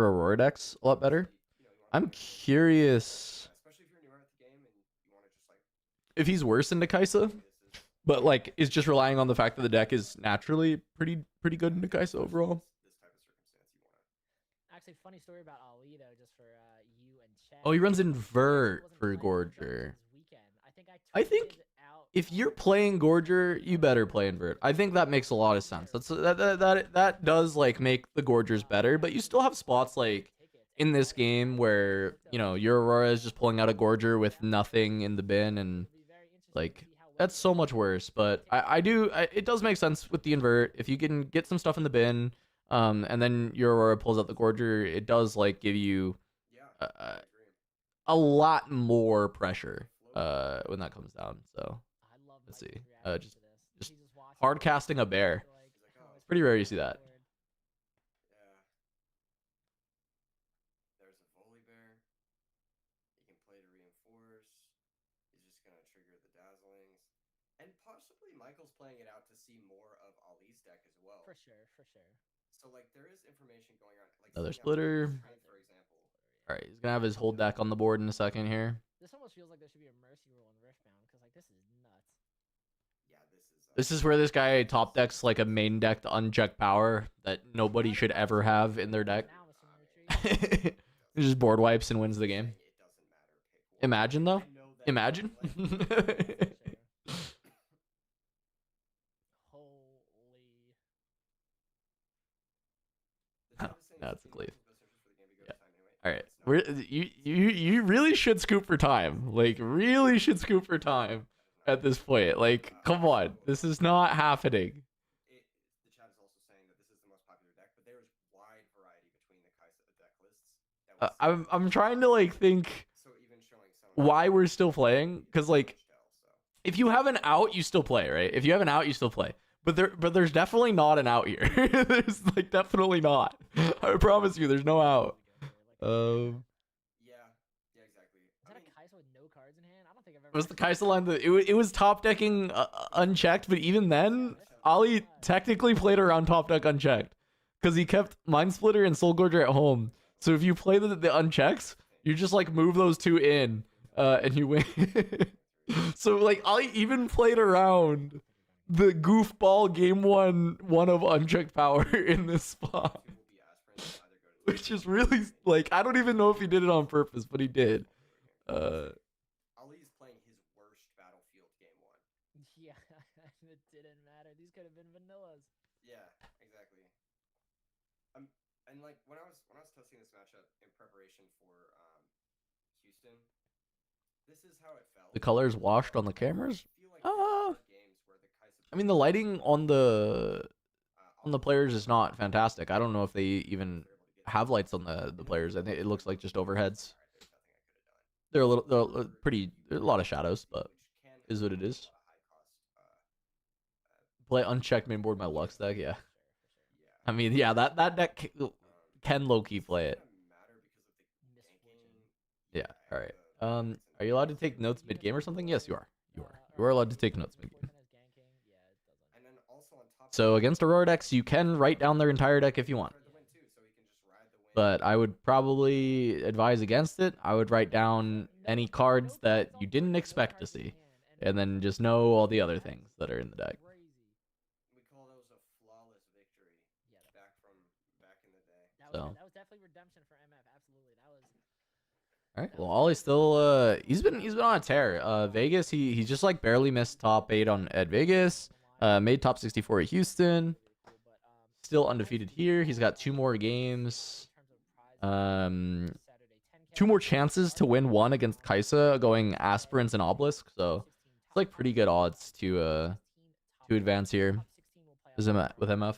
Aurora decks a lot better. I'm curious if he's worse than Nikaisa, but like is just relying on the fact that the deck is naturally pretty good in Nikaisa overall. Actually, funny story about Ali though, just for you and Chad. Oh, he runs invert for Gorger. I think if you're playing Gorger, you better play invert. I think that makes a lot of sense. That does like make the Gorgers better, but you still have spots like in this game where, you know, your Aurora is just pulling out a Gorger with nothing in the bin, and like that's so much worse. But it does make sense with the invert. If you can get some stuff in the bin, and then your Aurora pulls out the Gorger, it does like give you a lot more pressure when that comes down. So let's see, just hard casting a bear. It's pretty rare you see that. There's a volley bear. He can play to reinforce. He's just gonna trigger the dazzlings, and possibly Michael's playing it out to see more of Ali's deck as well. For sure. So like there is information going on. Like Another seeing how splitter. strength, for example. All right, he's gonna have his whole deck on the board in a second here. This almost feels like there should be a mercy rule in Riftbound because like this is nuts. Yeah, This is where this guy top decks like a main deck to uncheck power that nobody should ever have in their deck. Now with some retreat. He just board wipes and wins the game. It doesn't matter. Pick one. Imagine though. I know that Imagine. That's a cleave. Yeah. All right, you really should scoop for time. Like really should scoop for time at this point. Like come on, this is not happening. The chat is also saying that this is the most popular deck, but there is wide variety between the Kaisa deck lists. I'm trying to like think So even showing some why we're still playing, because like if you have an out, you still play, right? If you have an out, you still play. But there's definitely not an out here. There's like definitely not. I promise you, there's no out. Yeah, exactly. Is that a Kaisa with no cards in hand? I don't think I've ever. Was the Kaisa line it was top decking unchecked, but even then, Ollie technically played around top deck unchecked because he kept Mind Splitter and Soul Gorger at home. So if you play the unchecks, you just like move those two in, and you win. So like Ollie even played around the goofball game one of unchecked power in this spot, which is really like I don't even know if he did it on purpose, but he did. Ali's playing his worst Battlefield game 1. Yeah, it didn't matter. These could have been vanillas. Yeah, exactly. And like when I was testing this matchup in preparation for Houston, this is how it felt. The colors washed on the cameras. I feel like there are games where the Kai'Sa I mean, the lighting on the players is not fantastic. I don't know if they even have lights on the players. I think it looks like just overheads. They're a little pretty. There's a lot of shadows, but is what it is. Play unchecked mainboard my Lux deck. Yeah. I mean, yeah, that deck can low-key play it. Yeah. All right. Are you allowed to take notes mid-game or something? Yes, you are. You are. You are allowed to take notes mid-game. So against Aurora decks, you can write down their entire deck if you want. But I would probably advise against it. I would write down any cards that you didn't expect to see, and then just know all the other things that are in the deck. We call those a flawless victory. Yeah, back in the day. So. That was definitely redemption for MF. Absolutely, that was. All right. Well, Ollie's still he's been on a tear. Vegas, he just like barely missed top 8 at Vegas. Made top 64 at Houston. Still undefeated here. He's got 2 more games. 2 more chances to win one against Kai'Sa, going Aspirants and Obelisk. So it's like pretty good odds to advance here with MF.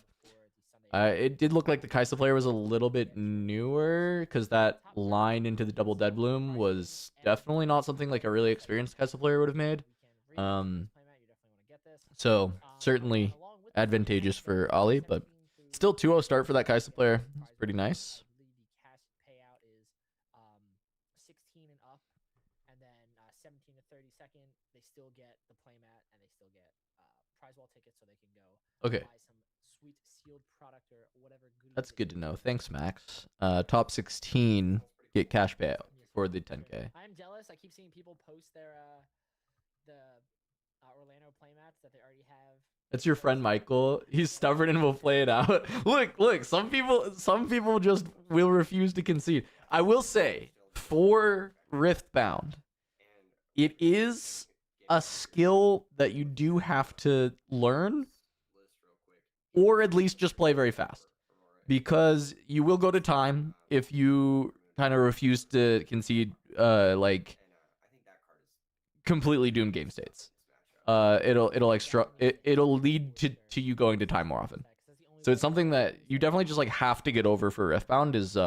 It did look like the Kai'Sa player was a little bit newer because that line into the double dead bloom was definitely not something like a really experienced Kai'Sa player would have made. So certainly advantageous for Ollie, but still 2-0 start for that Kai'Sa player. It's pretty nice. Payout is 16 and up, and then 17 to 32nd. They still get the playmat, and they still get prize wall tickets, so they can go Okay. buy some sweet sealed product or whatever. That's good to know. Thanks, Max. Top 16 get cash payout for the 10K. I'm jealous. I keep seeing people post their the Orlando playmats that they already have. That's your friend Michael. He's stubborn and will play it out. Look. Some people just will refuse to concede. I will say, for Riftbound, it is a skill that you do have to learn, or at least just play very fast, because you will go to time if you kind of refuse to concede, like completely doom game states. It'll lead to you going to time more often. So it's something that you definitely just like have to get over for Riftbound, is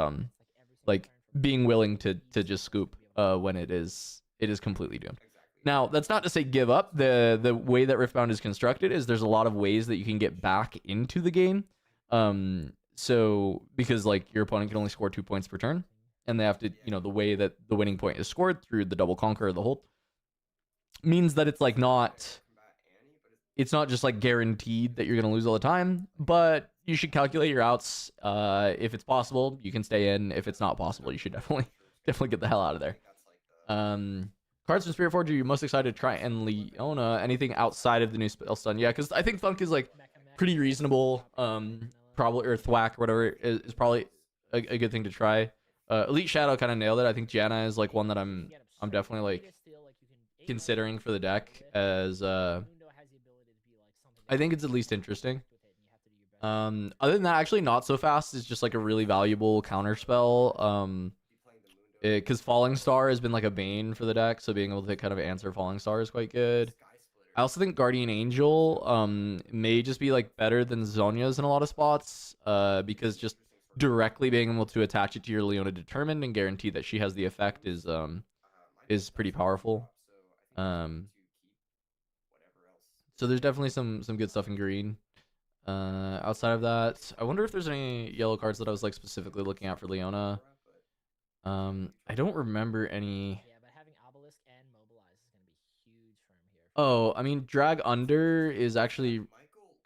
like being willing to just scoop when it is completely doomed. Now, that's not to say give up. The way that Riftbound is constructed is there's a lot of ways that you can get back into the game. So because like your opponent can only score 2 points per turn, and they have to, the way that the winning point is scored through the double conquer or the hold, means that it's not just like guaranteed that you're going to lose all the time, but you should calculate your outs. If it's possible, you can stay in. If it's not possible, you should definitely get the hell out of there. Cards from Spirit Forge, are you most excited to try and Leona? Anything outside of the new spell stun? Yeah, because I think Thunk is like pretty reasonable. Probably, or Thwack or whatever is probably a good thing to try. Elite Shadow kind of nailed it. I think Janna is like one that I'm definitely like considering for the deck, as I think it's at least interesting. Other than that, actually not so fast is just like a really valuable counter spell. Because Falling Star has been like a bane for the deck, so being able to kind of answer Falling Star is quite good. I also think Guardian Angel may just be like better than Zhonya's in a lot of spots, because just directly being able to attach it to your Leona Determined and guarantee that she has the effect is pretty powerful. So there's definitely some good stuff in green. Outside of that, I wonder if there's any yellow cards that I was like specifically looking at for Leona. I don't remember any. Yeah, but having Obelisk and Mobilize is going to be huge for him here. Oh, I mean, Drag Under is actually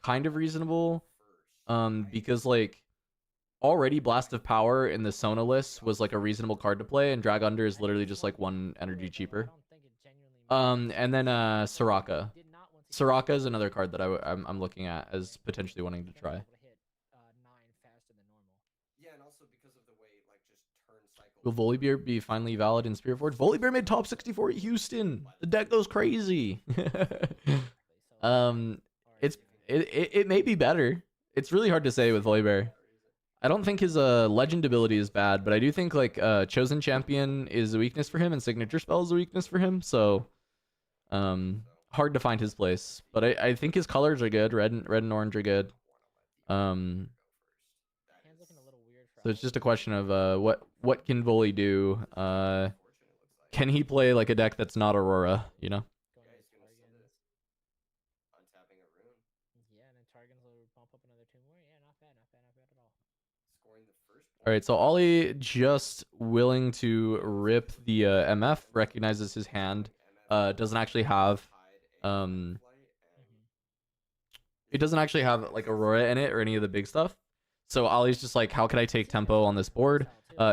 kind of reasonable. Because like already Blast of Power in the Sona list was like a reasonable card to play, and Drag Under is literally just like 1 energy cheaper. And then Soraka. Soraka is another card that I'm looking at as potentially wanting to try. Yeah, and also because of the way like just turn cycle. Will Volibear be finally valid in Spirit Forge? Volibear made top 64 at Houston. The deck goes crazy. It may be better. It's really hard to say with Volibear. I don't think his legend ability is bad, but I do think like Chosen Champion is a weakness for him, and Signature Spell is a weakness for him. So hard to find his place. But I think his colors are good. Red and orange are good. So it's just a question of what can Volley do? Can he play like a deck that's not Aurora? You know. Untapping a rune. Yeah, and then Targons will bump up another 2 more. Yeah, not bad at all. Scoring the first All right, so Ollie just willing to rip the MF, recognizes his hand. Doesn't actually have it doesn't actually have like Aurora in it or any of the big stuff. So Ollie's just like, how can I take tempo on this board?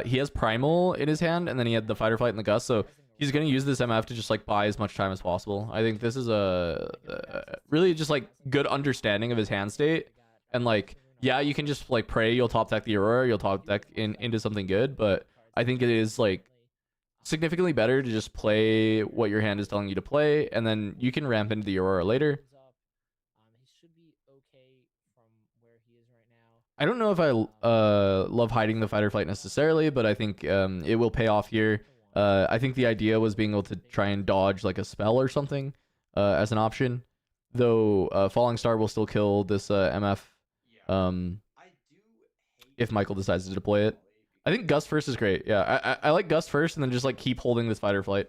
He has Primal in his hand, and then he had the Fight or Flight and the Gust. So he's gonna use this MF to just like buy as much time as possible. I think this is a really just like good understanding of his hand state, and like yeah, you can just like pray you'll top deck the Aurora, you'll top deck into something good, but I think it is like significantly better to just play what your hand is telling you to play, and then you can ramp into the Aurora later. He should be okay from where he is right now. I don't know if I love hiding the Fight or Flight necessarily, but I think it will pay off here. I think the idea was being able to try and dodge like a spell or something as an option, though Falling Star will still kill this MF if Michael decides to deploy it. I think Gust first is great. Yeah, I like Gust first, and then just like keep holding this Fight or Flight.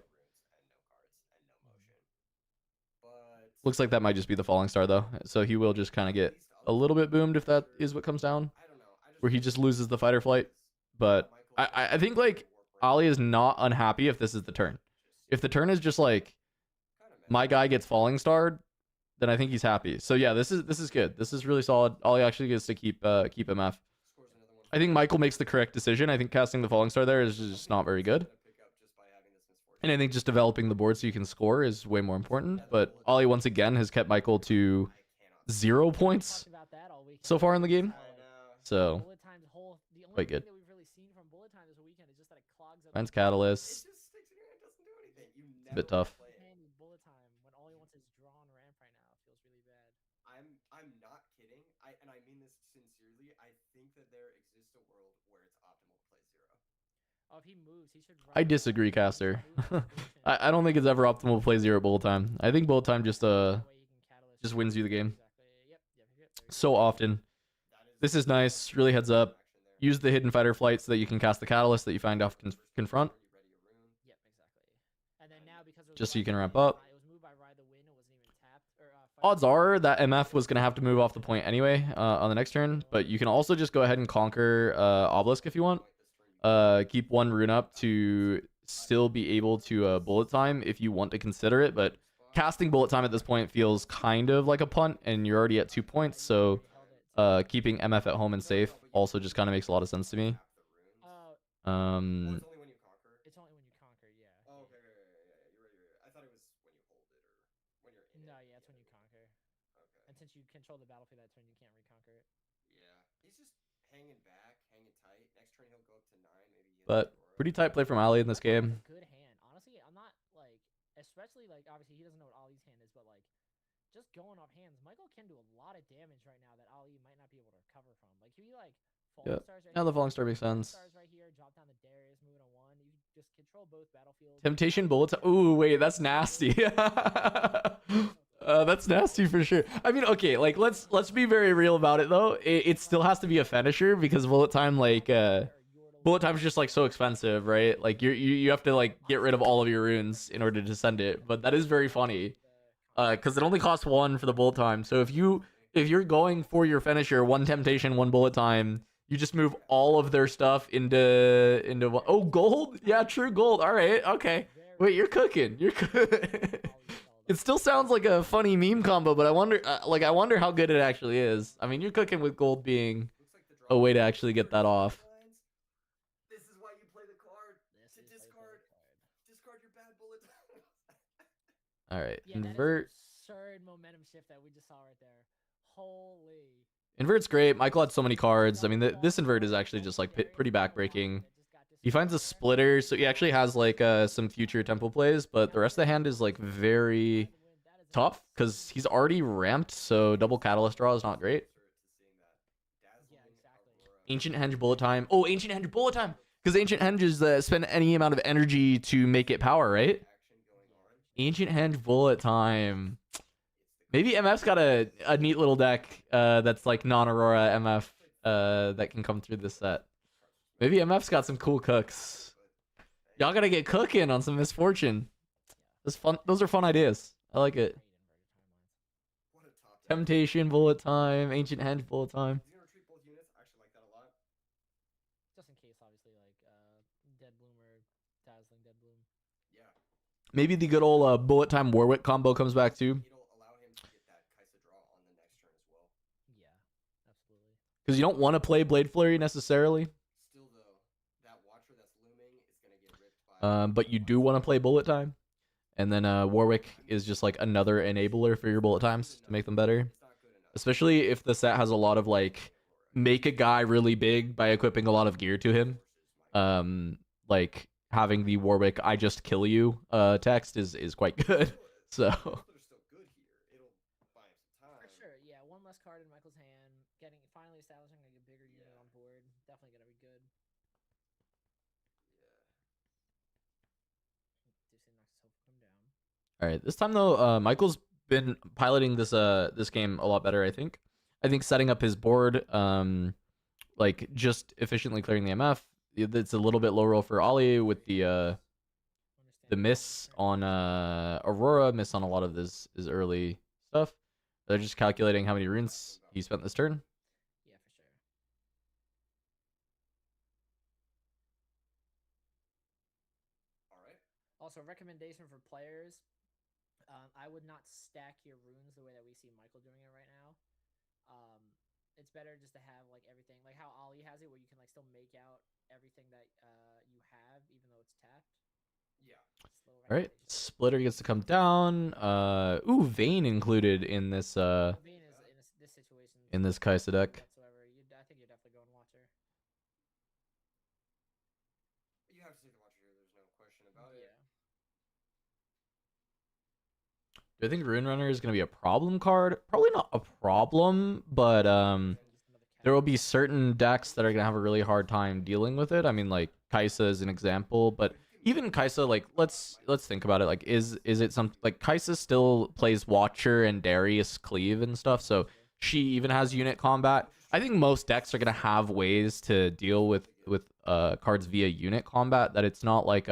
Looks like that might just be the Falling Star though, so he will just kind of get a little bit boomed if that is what comes down, where he just loses the Fight or Flight. But I think like Ollie is not unhappy if this is the turn. If the turn is just like my guy gets Falling Starred, then I think he's happy. So yeah, this is good. This is really solid. Ollie actually gets to keep MF. I think Michael makes the correct decision. I think casting the Falling Star there is just not very good. And I think just developing the board so you can score is way more important. But Ollie once again has kept Michael to 0 points so far in the game. So quite good. Finds Catalyst. It's a bit tough. I'm not kidding. And I mean this sincerely. I think that there exists a world where it's optimal to play 0. Oh, if he moves, he should I disagree, Caster. I don't think it's ever optimal to play 0 bullet time. I think bullet time just wins you the game so often. This is nice. Really heads up. Use the hidden Fight or Flight so that you can cast the Catalyst that you find off confront. Yep, exactly. And then now because Just so you can ramp up. it was moved by Ride the Wind, it wasn't even tapped. Odds are that MF was going to have to move off the point anyway on the next turn, but you can also just go ahead and conquer Obelisk if you want. Keep 1 rune up to still be able to bullet time if you want to consider it, but casting bullet time at this point feels kind of like a punt, and you're already at 2 points, so keeping MF at home and safe also just kind of makes a lot of sense to me. It's only when you conquer. It's only when you conquer, yeah. Oh, okay, yeah. You're right. I thought it was when you hold it or when you're in No, it. yeah, it's when you conquer. Okay. And since you control the battlefield that turn, you can't reconquer it. Yeah. He's just hanging back, hanging tight. Next turn he'll go up to 9, maybe. But pretty tight play from Ali in this game. Good hand. Honestly, I'm not like, especially like obviously he doesn't know what Ali's hand is, but like just going off hands, Michael can do a lot of damage right now that Ali might not be able to recover from. Like if you like Falling Stars right Now the here, Falling Star makes sense. Stars right here, drop down the Darius, move it on 1. You just control both battlefields. Temptation bullets. Ooh, wait, that's nasty. That's nasty for sure. I mean, okay, like let's be very real about it though. It still has to be a finisher because bullet time, like bullet time is just like so expensive, right? Like you have to like get rid of all of your runes in order to send it. But that is very funny, because it only costs 1 for the bullet time. So if you're going for your finisher, 1 temptation, 1 bullet time, you just move all of their stuff into one. Oh, gold? Yeah, true gold. All right, okay. Wait, you're cooking. You're cooking. It still sounds like a funny meme combo, but I wonder, I wonder how good it actually is. I mean, you're cooking with gold being a way to actually get that off. This is why you play the card. This To is how you play the discard. card. Discard your bad bullet. All right, Yeah, that is invert. an absurd momentum shift that we just saw right there. Holy. Invert's great. Michael had so many cards. I mean, this invert is actually just like pretty backbreaking. He finds a splitter, so he actually has like some future tempo plays, but the rest of the hand is like very tough because he's already ramped, so double catalyst draw is not great. Yeah, exactly. Ancient Henge bullet time. Oh, Ancient Henge bullet time! Because Ancient Henge is spend any amount of energy to make it power, right? Ancient Henge bullet time. Maybe MF's got a neat little deck that's like non-Aurora MF that can come through this set. Maybe MF's got some cool cooks. Y'all gotta get cooking on some misfortune. Those are fun ideas. I like it. Temptation bullet time, Ancient Henge bullet time. He's gonna retreat both units. I actually like that a lot. Just in case, obviously, like Dead Bloom or Dazzling Dead Bloom. Yeah. Maybe the good old bullet time Warwick combo comes back too. It'll allow him to get that Kaisa draw on the next turn as well. Yeah, absolutely. Because you don't want to play Blade Flurry necessarily. Still though, that Watcher that's looming is gonna get ripped by. But you do want to play bullet time. And then Warwick is just like another enabler for your bullet times to make them better. It's not good enough. Especially if the set has a lot of like make a guy really big by equipping a lot of gear to him. Like having the Warwick I just kill you text is quite good. So But they're still good here. It'll buy him some time. For sure, yeah. One less card in Michael's hand, finally establishing like a bigger unit on board. Definitely gonna be good. Disney knocks his hope come down. all right, this time though, Michael's been piloting this game a lot better. I think setting up his board, like just efficiently clearing the MF. It's a little bit low roll for Ollie with the miss on Aurora, miss on a lot of his early stuff. They're just calculating how many runes he spent this turn. Yeah, for sure. All right. Also, recommendation for players: I would not stack your runes the way that we see Michael doing it right now. It's better just to have like everything, like how Ollie has it, where you can like still make out everything that you have, even though it's tapped. Yeah. Slow All right, recommendation. Splitter gets to come down. Ooh, Vayne included in this Bean is in this situation. in this Kaisa deck. Whatsoever. I think you're definitely going Watcher. You have to take the Watcher here. There's no question about it. Yeah. Do I think Rune Runner is going to be a problem card? Probably not a problem, but there will be certain decks that are going to have a really hard time dealing with it. I mean, like Kaisa is an example, but even Kaisa, like let's think about it. Like, is it something like Kaisa still plays Watcher and Darius Cleave and stuff, so she even has unit combat. I think most decks are going to have ways to deal with cards via unit combat. That it's not like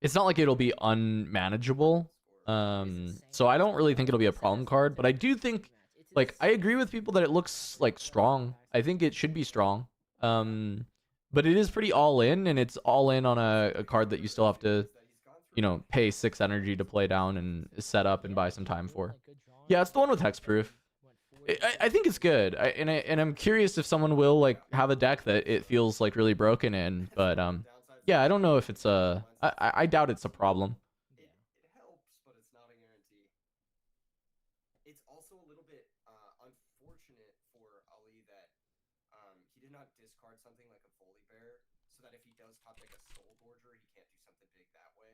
it'll be unmanageable. So I don't really think it'll be a problem card, but I do think, like, I agree with people that it looks like strong. I think it should be strong. But it is pretty all in, and it's all in on a card that you still have to, you know, pay 6 energy to play down and set up and buy some time for. Yeah, it's the one with hexproof. I think it's good. And I'm curious if someone will like have a deck that it feels like really broken in, but yeah, I don't know if it's I doubt it's a problem. It helps, but it's not a guarantee. It's also a little bit unfortunate for Ali that he did not discard something like a Foley Bear, so that if he does top like a Soul Gorger, he can't do something big that way.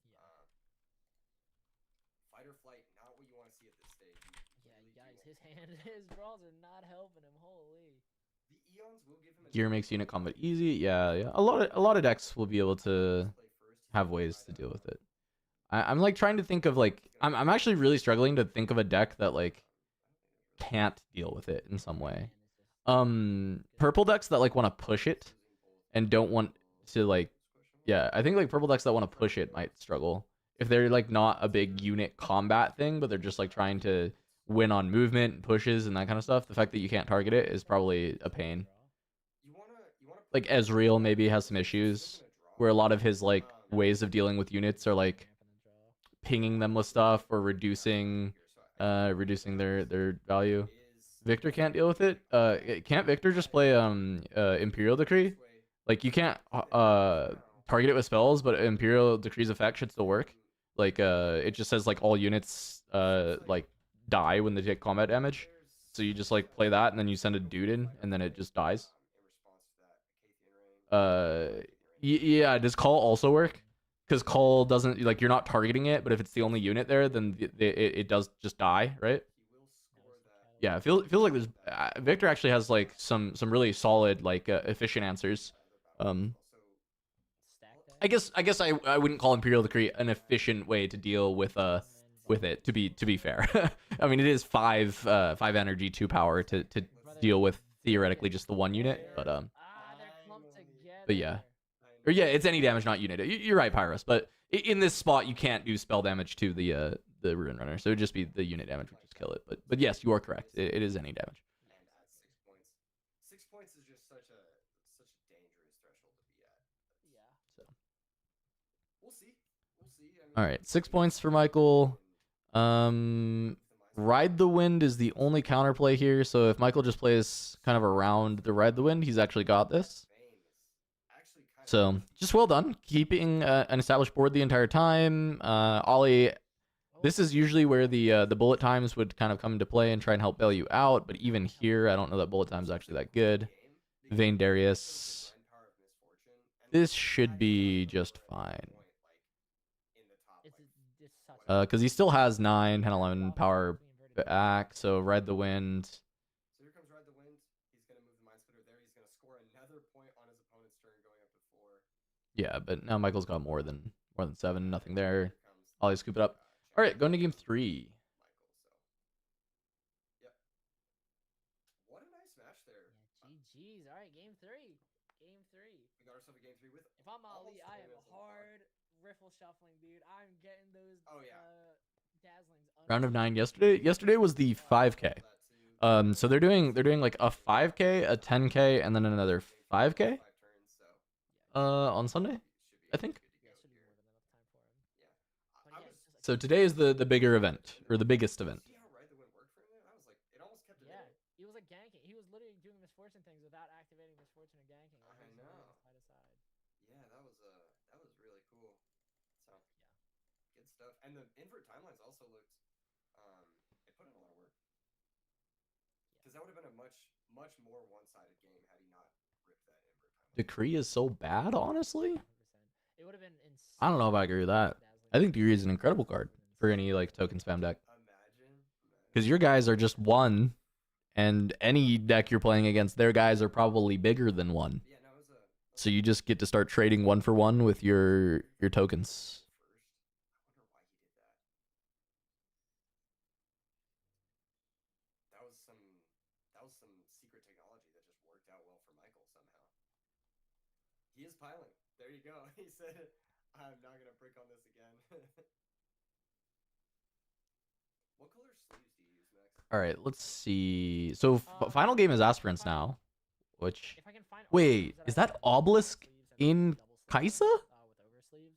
Yeah. Fight or flight, not what you want to see at this stage. Yeah, guys, his hand, his draws are not helping him. Holy. The Eons will give him a Gear makes unit combat easy. Yeah. A lot of decks will be able to have ways to deal with it. I'm like trying to think of like I'm actually really struggling to think of a deck that like can't deal with it in some way. Purple decks that like want to push it and don't want to like, yeah, I think like purple decks that want to push it might struggle if they're like not a big unit combat thing, but they're just like trying to win on movement and pushes and that kind of stuff. The fact that you can't target it is probably a pain. Like Ezreal maybe has some issues where a lot of his like ways of dealing with units are like pinging them with stuff or reducing their value. Victor can't deal with it. Can't Victor just play Imperial Decree? Like you can't target it with spells, but Imperial Decree's effect should still work. Like it just says like all units like die when they take combat damage. So you just like play that and then you send a dude in and then it just dies. Yeah, does call also work? Because call doesn't like you're not targeting it, but if it's the only unit there, then it does just die, right? Yeah, it feels like there's Victor actually has like some really solid like efficient answers. I guess I wouldn't call Imperial Decree an efficient way to deal with it. To be fair, I mean it is five energy, 2 power to deal with theoretically just the one unit, but they're clumped together. but yeah. Or yeah, it's any damage, not unit. You're right, Pyrus. But in this spot, you can't do spell damage to the Ruin Runner, so it would just be the unit damage would just kill it. But yes, you are correct. It is any damage. And at 6 points. 6 points is just such a dangerous threshold to be at. Yeah. So We'll see. I mean, all right, 6 points for Michael. Ride the Wind is the only counterplay here. So if Michael just plays kind of around the Ride the Wind, he's actually got this. So just well done, keeping an established board the entire time. Ollie, this is usually where the bullet times would kind of come into play and try and help bail you out. But even here, I don't know that bullet time is actually that good. Vain Darius, this should be just fine. Because he still has 9, 10, 11 power back. So Ride the Wind. So here comes Ride the Wind. He's going to move the Mind Splitter there. He's going to score another point on his opponent's turn, going up to 4. Yeah, but now Michael's got more than 7. Nothing there. Ollie, scoop it up. All right, going to game 3. Yep. What a nice match there. Yeah, GG's. All right, game 3. Game 3. We got ourselves a game 3 with. If I'm Ali, almost I the am wheels on the hard riffle shuffling, dude. I'm getting those. Oh, yeah. Dazzlings. Round of 9 yesterday. Yesterday was the 5K. So they're doing like a 5K, a 10K, and then another 5K. On Sunday, I think. So today is the bigger event, or the biggest event. See how Ride the Wind worked for him? That was like, it almost kept it Yeah, in. he was like ganking. He was literally doing misfortune things without activating misfortune and ganking. Like, I he was moving know. side to side. Yeah, that was really cool. So good stuff. And the invert timelines also looked it put in a lot of work. Because that would have been a much more one-sided game had he not ripped that invert timeline. Decree is so bad, honestly. 100%. It would have been insane. I don't know if I agree with that. I think Decree is an incredible card for any like token spam deck. Because your guys are just 1, and any deck you're playing against, their guys are probably bigger than 1. Yeah, no, it was So you just get to start trading 1 for 1 with your tokens. first. I wonder why he did that. That was some secret technology that just worked out well for Michael somehow. He is piling. There you go. He said, "I'm not gonna brick on this again." What color sleeves do you use, Max? All right, let's see. So final game is aspirants now, which If I can find wait, oversleeves is have that double obelisk sleeves and in double sleeves, Kaisa? with oversleeves.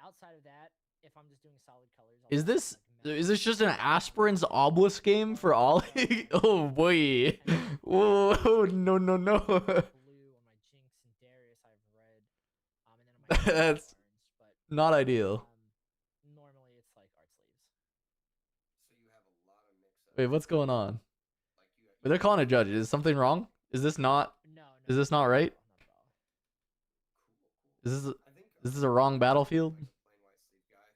Outside of that, if I'm just doing solid colors, I'll Is put, this like, is this just an aspirants obelisk game for Ollie? Oh boy. Whoa, no. blue on my Jinx and Darius. I have red. And then on my That's orange, but not ideal. normally it's like art sleeves. So you have a lot of mix-up. Wait, what's going on? Like Wait, they're calling a judge. Is something wrong? Is this not? No. Is this not right? Not at all. Cool. Is this I think is this a wrong battlefield? like a plain white sleeve guy.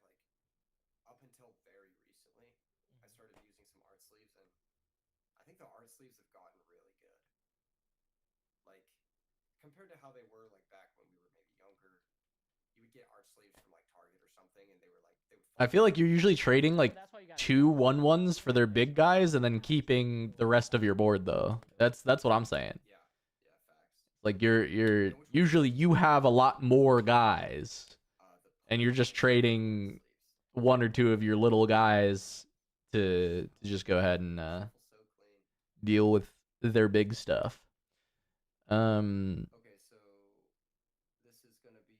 Like up until very recently, I started using some art sleeves, and I think the art sleeves have gotten really good. Like compared to how they were like back when we were maybe younger, you would get art sleeves from like Target or something, and they would. I feel like you're usually trading like That's why you got 2 1/1s for their big guys and then keeping the rest of your board though. That's what I'm saying. Yeah, facts. Like you're usually you have a lot more guys and you're just trading 1 or 2 of your little guys to just go ahead and So clean. deal with their big stuff. Okay, so this is gonna be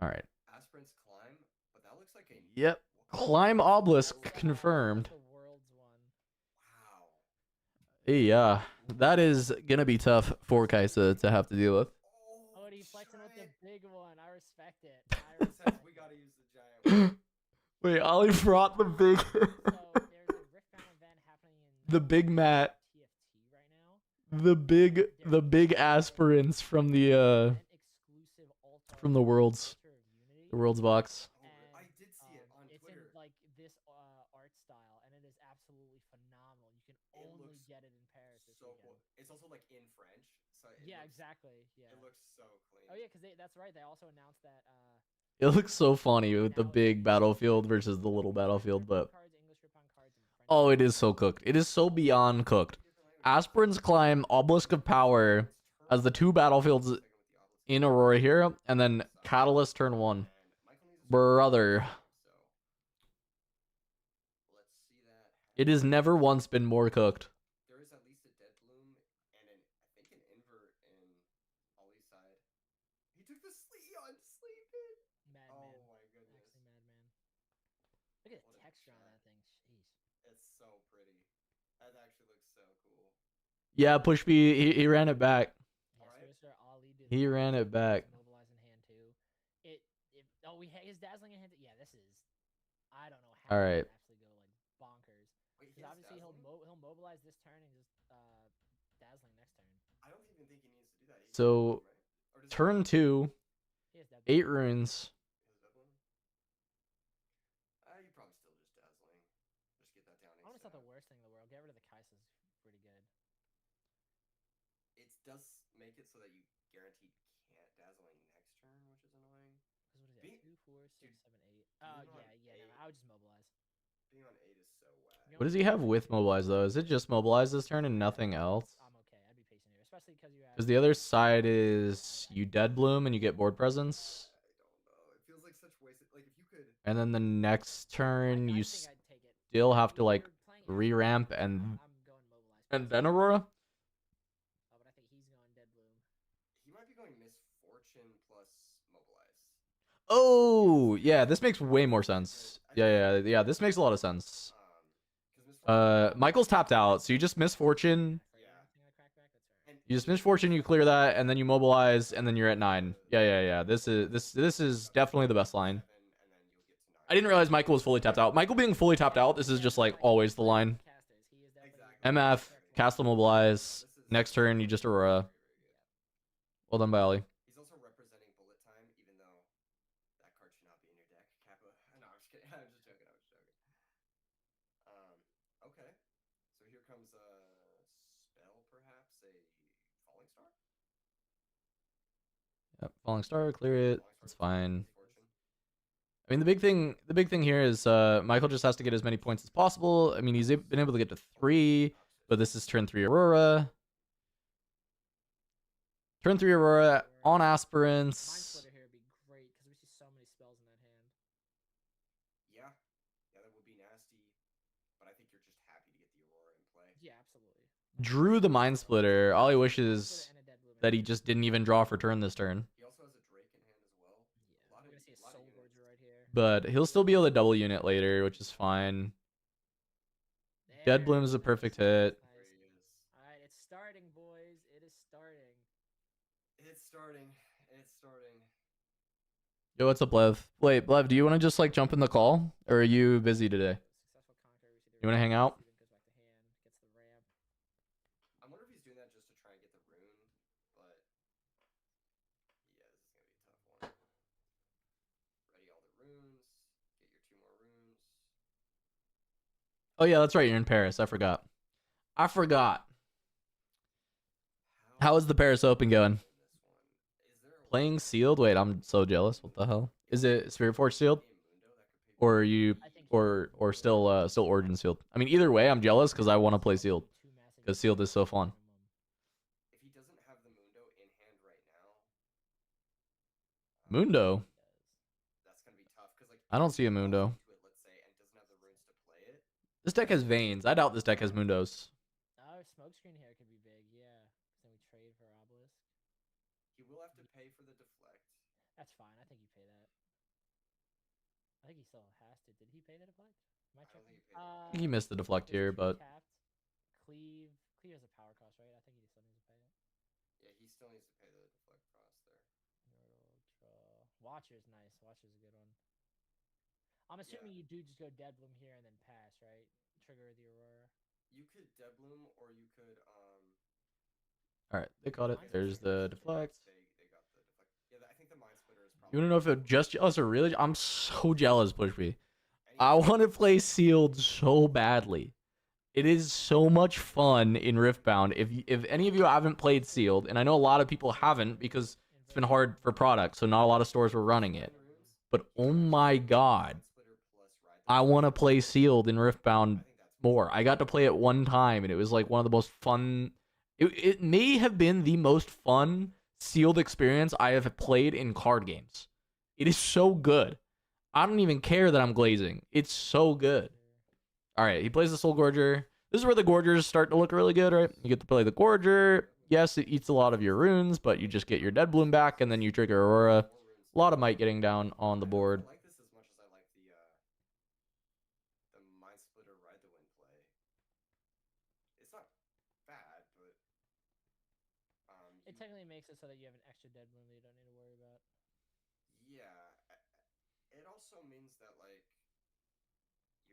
All right. Aspirant's Climb, but that looks like a Yep. what kind of- Climb obelisk That's the- confirmed. that's the world's one. Wow. Yeah, that is gonna be tough for Kaisa to have to deal with. Oh, and he flexing with the giant. big one. I respect it. It I says respect we it. gotta use the giant one. Wait, Ollie brought the big, So there's a Riftbound event happening in the big mat, TFT right now. the big aspirants from the Event exclusive altar from the world's altar of Unity. box. Oh, I did see it on It's Twitter. in like this art style, and it is absolutely phenomenal. You can It only looks get it in Paris this so cool. weekend. It's also like in French, so it Yeah, looks, exactly. Yeah. It looks so clean. Oh yeah, because that's right. They also announced that. It looks so funny with the Now big it's battlefield versus the little French battlefield, Rippon but cards, English Rippon cards, and French oh, it Rippon is so cards. cooked. It is so beyond cooked. Different languages. Aspirants Climb, Obelisk of Power as the two battlefields Second with the obelisk. in Aurora here, and then Catalyst turn 1. And Michael needs a Brother. so let's see that. It has never once been more cooked. There is at least a Dead Bloom and I think an invert in Ollie's side. He took the on sleeping. Madman. Oh my goodness. Actually, madman. Look at the What a texture on shot. that thing. Jeez. It's so pretty. That actually looks so cool. Yeah, Push B, he ran it back. Yeah, Alright. so Mr. Ali did. He ran it back. Mobilize in hand too. His dazzling in hand. Yeah, this is. I don't know how. Alright. He can actually go like bonkers. Wait, he Because has obviously dazzling? he'll mobilize this turn and just dazzling next turn. I don't even think he needs to do that. He can So, Dead Bloom, right? Or does he turn have 2, He has that. 8 runes. Dead Bloom? You probably still just dazzling. Just get that down. I honestly ASAP. not the worst thing in the world. Get rid of the Kaisa's pretty good. It does make it so that you guaranteed can't dazzling next turn, which is annoying. Because what is Being- that? 2, 4, 6, dude, 7, 8. being Oh on yeah. No, eight- I would just mobilize. Being on 8 is so whack. You What does he have with Mobilize, though? Is it just Mobilize this turn and nothing else? I'm okay. I'd be patient here, especially because you have. Because the other side is you Dead Bloom and you get board presence. I don't know. It feels like such wasted. Like if you could. And then the next turn, I you think I'd take it. still have to, If like, you're playing Aspirant, re-ramp I'm and going mobilize. and first. then Aurora? Oh, but I think he's going Dead Bloom. He might be going Misfortune plus Mobilize. Oh, yeah, this makes way more sense. Yeah, this makes a lot of sense. 'Cause Misfortune. Michael's tapped out, so you just Misfortune. Yeah. Anything I crack back, that's fair. And You just Misfortune, you clear that, and then you Mobilize, and then you're at 9. Yeah. This is definitely the best line. 7, and then you'll get to 9. I didn't realize Michael was fully tapped out. Michael being fully tapped out, this is just like always the line. Casters, he is definitely Exactly. MF, Castle Mobilize. This is Next turn, you just Aurora. very, very good. Well done by Ollie. He's also representing bullet time, even though that card should not be in your deck. Kappa. No, I'm just kidding. I'm just joking. Okay. So here comes a spell, perhaps a falling star. Yep, Falling Star, clear it. Falling That's Star, fine. Misfortune. I mean, the big thing here is Michael just has to get as many points as possible. I mean, he's been able to get to 3, but this is turn 3 Aurora. Turn 3 Aurora on Mind Aspirants. Splitter here would be great because we see so many spells in that hand. Yeah, that would be nasty. But I think you're just happy to get the Aurora in play. Yeah, absolutely. Drew the Mind Splitter. Ollie wishes Splitter and a Dead Bloom in that he hand. just didn't even draw for turn this turn. He also has a Drake in hand as well. Yeah, lot we're of- gonna see a lot of Soul units. Gorger right here. But he'll still be able to double unit later, which is fine. Dead There, Bloom is a nice, perfect nice, hit. nice. There he is. All right, it's starting, boys. It is starting. It's starting. It's starting. Yo, what's up, Lev? Wait, Lev, do you want to just like jump in the call, or are you busy today? Successful conquer. We see the You wanna ramp, hang out? Steven goes back to hand, gets the ramp. I wonder if he's doing that just to try and get the rune, but yeah, this is gonna be a tough one. Ready all the runes. Get your 2 more runes. Oh yeah, that's right. You're in Paris. I forgot. How is the Paris Open going? Playing sealed? Wait, I'm so jealous. What the hell? Is it Spirit Forge sealed, or are you, I think or still Origin sealed? I mean, either way, I'm jealous because I want to play sealed. Two massive 'Cause sealed is so fun. minimum. If he doesn't have the Mundo in hand right now, Mundo? that's gonna be tough. Cause like I don't if see a he falls Mundo. into it, let's say, and doesn't have the runes to play it. This deck has veins. I doubt this deck has Mundos. Oh, smokescreen here could be big, yeah. 'Cause then we trade for Obelisk. He will have to pay for the deflect. That's fine. I think you pay that. think he missed the deflect is here, but capped. Cleave has a power cost, right? I think he still needs to pay it. Yeah, he still needs to pay the deflect cost there. Nerdle, draw. Watcher's nice. Watcher's a good one. I'm assuming you do just go Dead Bloom here and then pass, right? Trigger the Aurora. You could Dead Bloom, or you could all right, they caught it. Mind There's Splitter. the deflect. They got the deflect. Yeah, I think the Mind Splitter is probably. You want to know if it just jealous or really? I'm so jealous, Push Me. And I he's- want to play sealed so badly. It is so much fun in Riftbound. If any of you haven't played sealed, and I know a lot of people haven't because it's been hard for product, so not a lot of stores were running it. But oh my god, Mind Splitter plus Ride the I Wind. want to play sealed in I Riftbound think that's more. I got to play it one time, and it was like one of the most fun. It may have been the most fun sealed experience I have played in card games. It is so good. I don't even care that I'm glazing. It's so good. All right, he plays the Soul Gorger. This is where the Gorgers start to look really good, right? You get to play the Gorger. Yes, it eats a lot of your runes, but you just get your Dead Bloom back, and then you trigger Aurora. A lot of might getting down on the board. I like this as much as I like the Mind Splitter Ride the Wind play. It's not bad, but It technically makes it so that you have an extra Dead Bloom that you don't need to worry about. yeah. It also means that like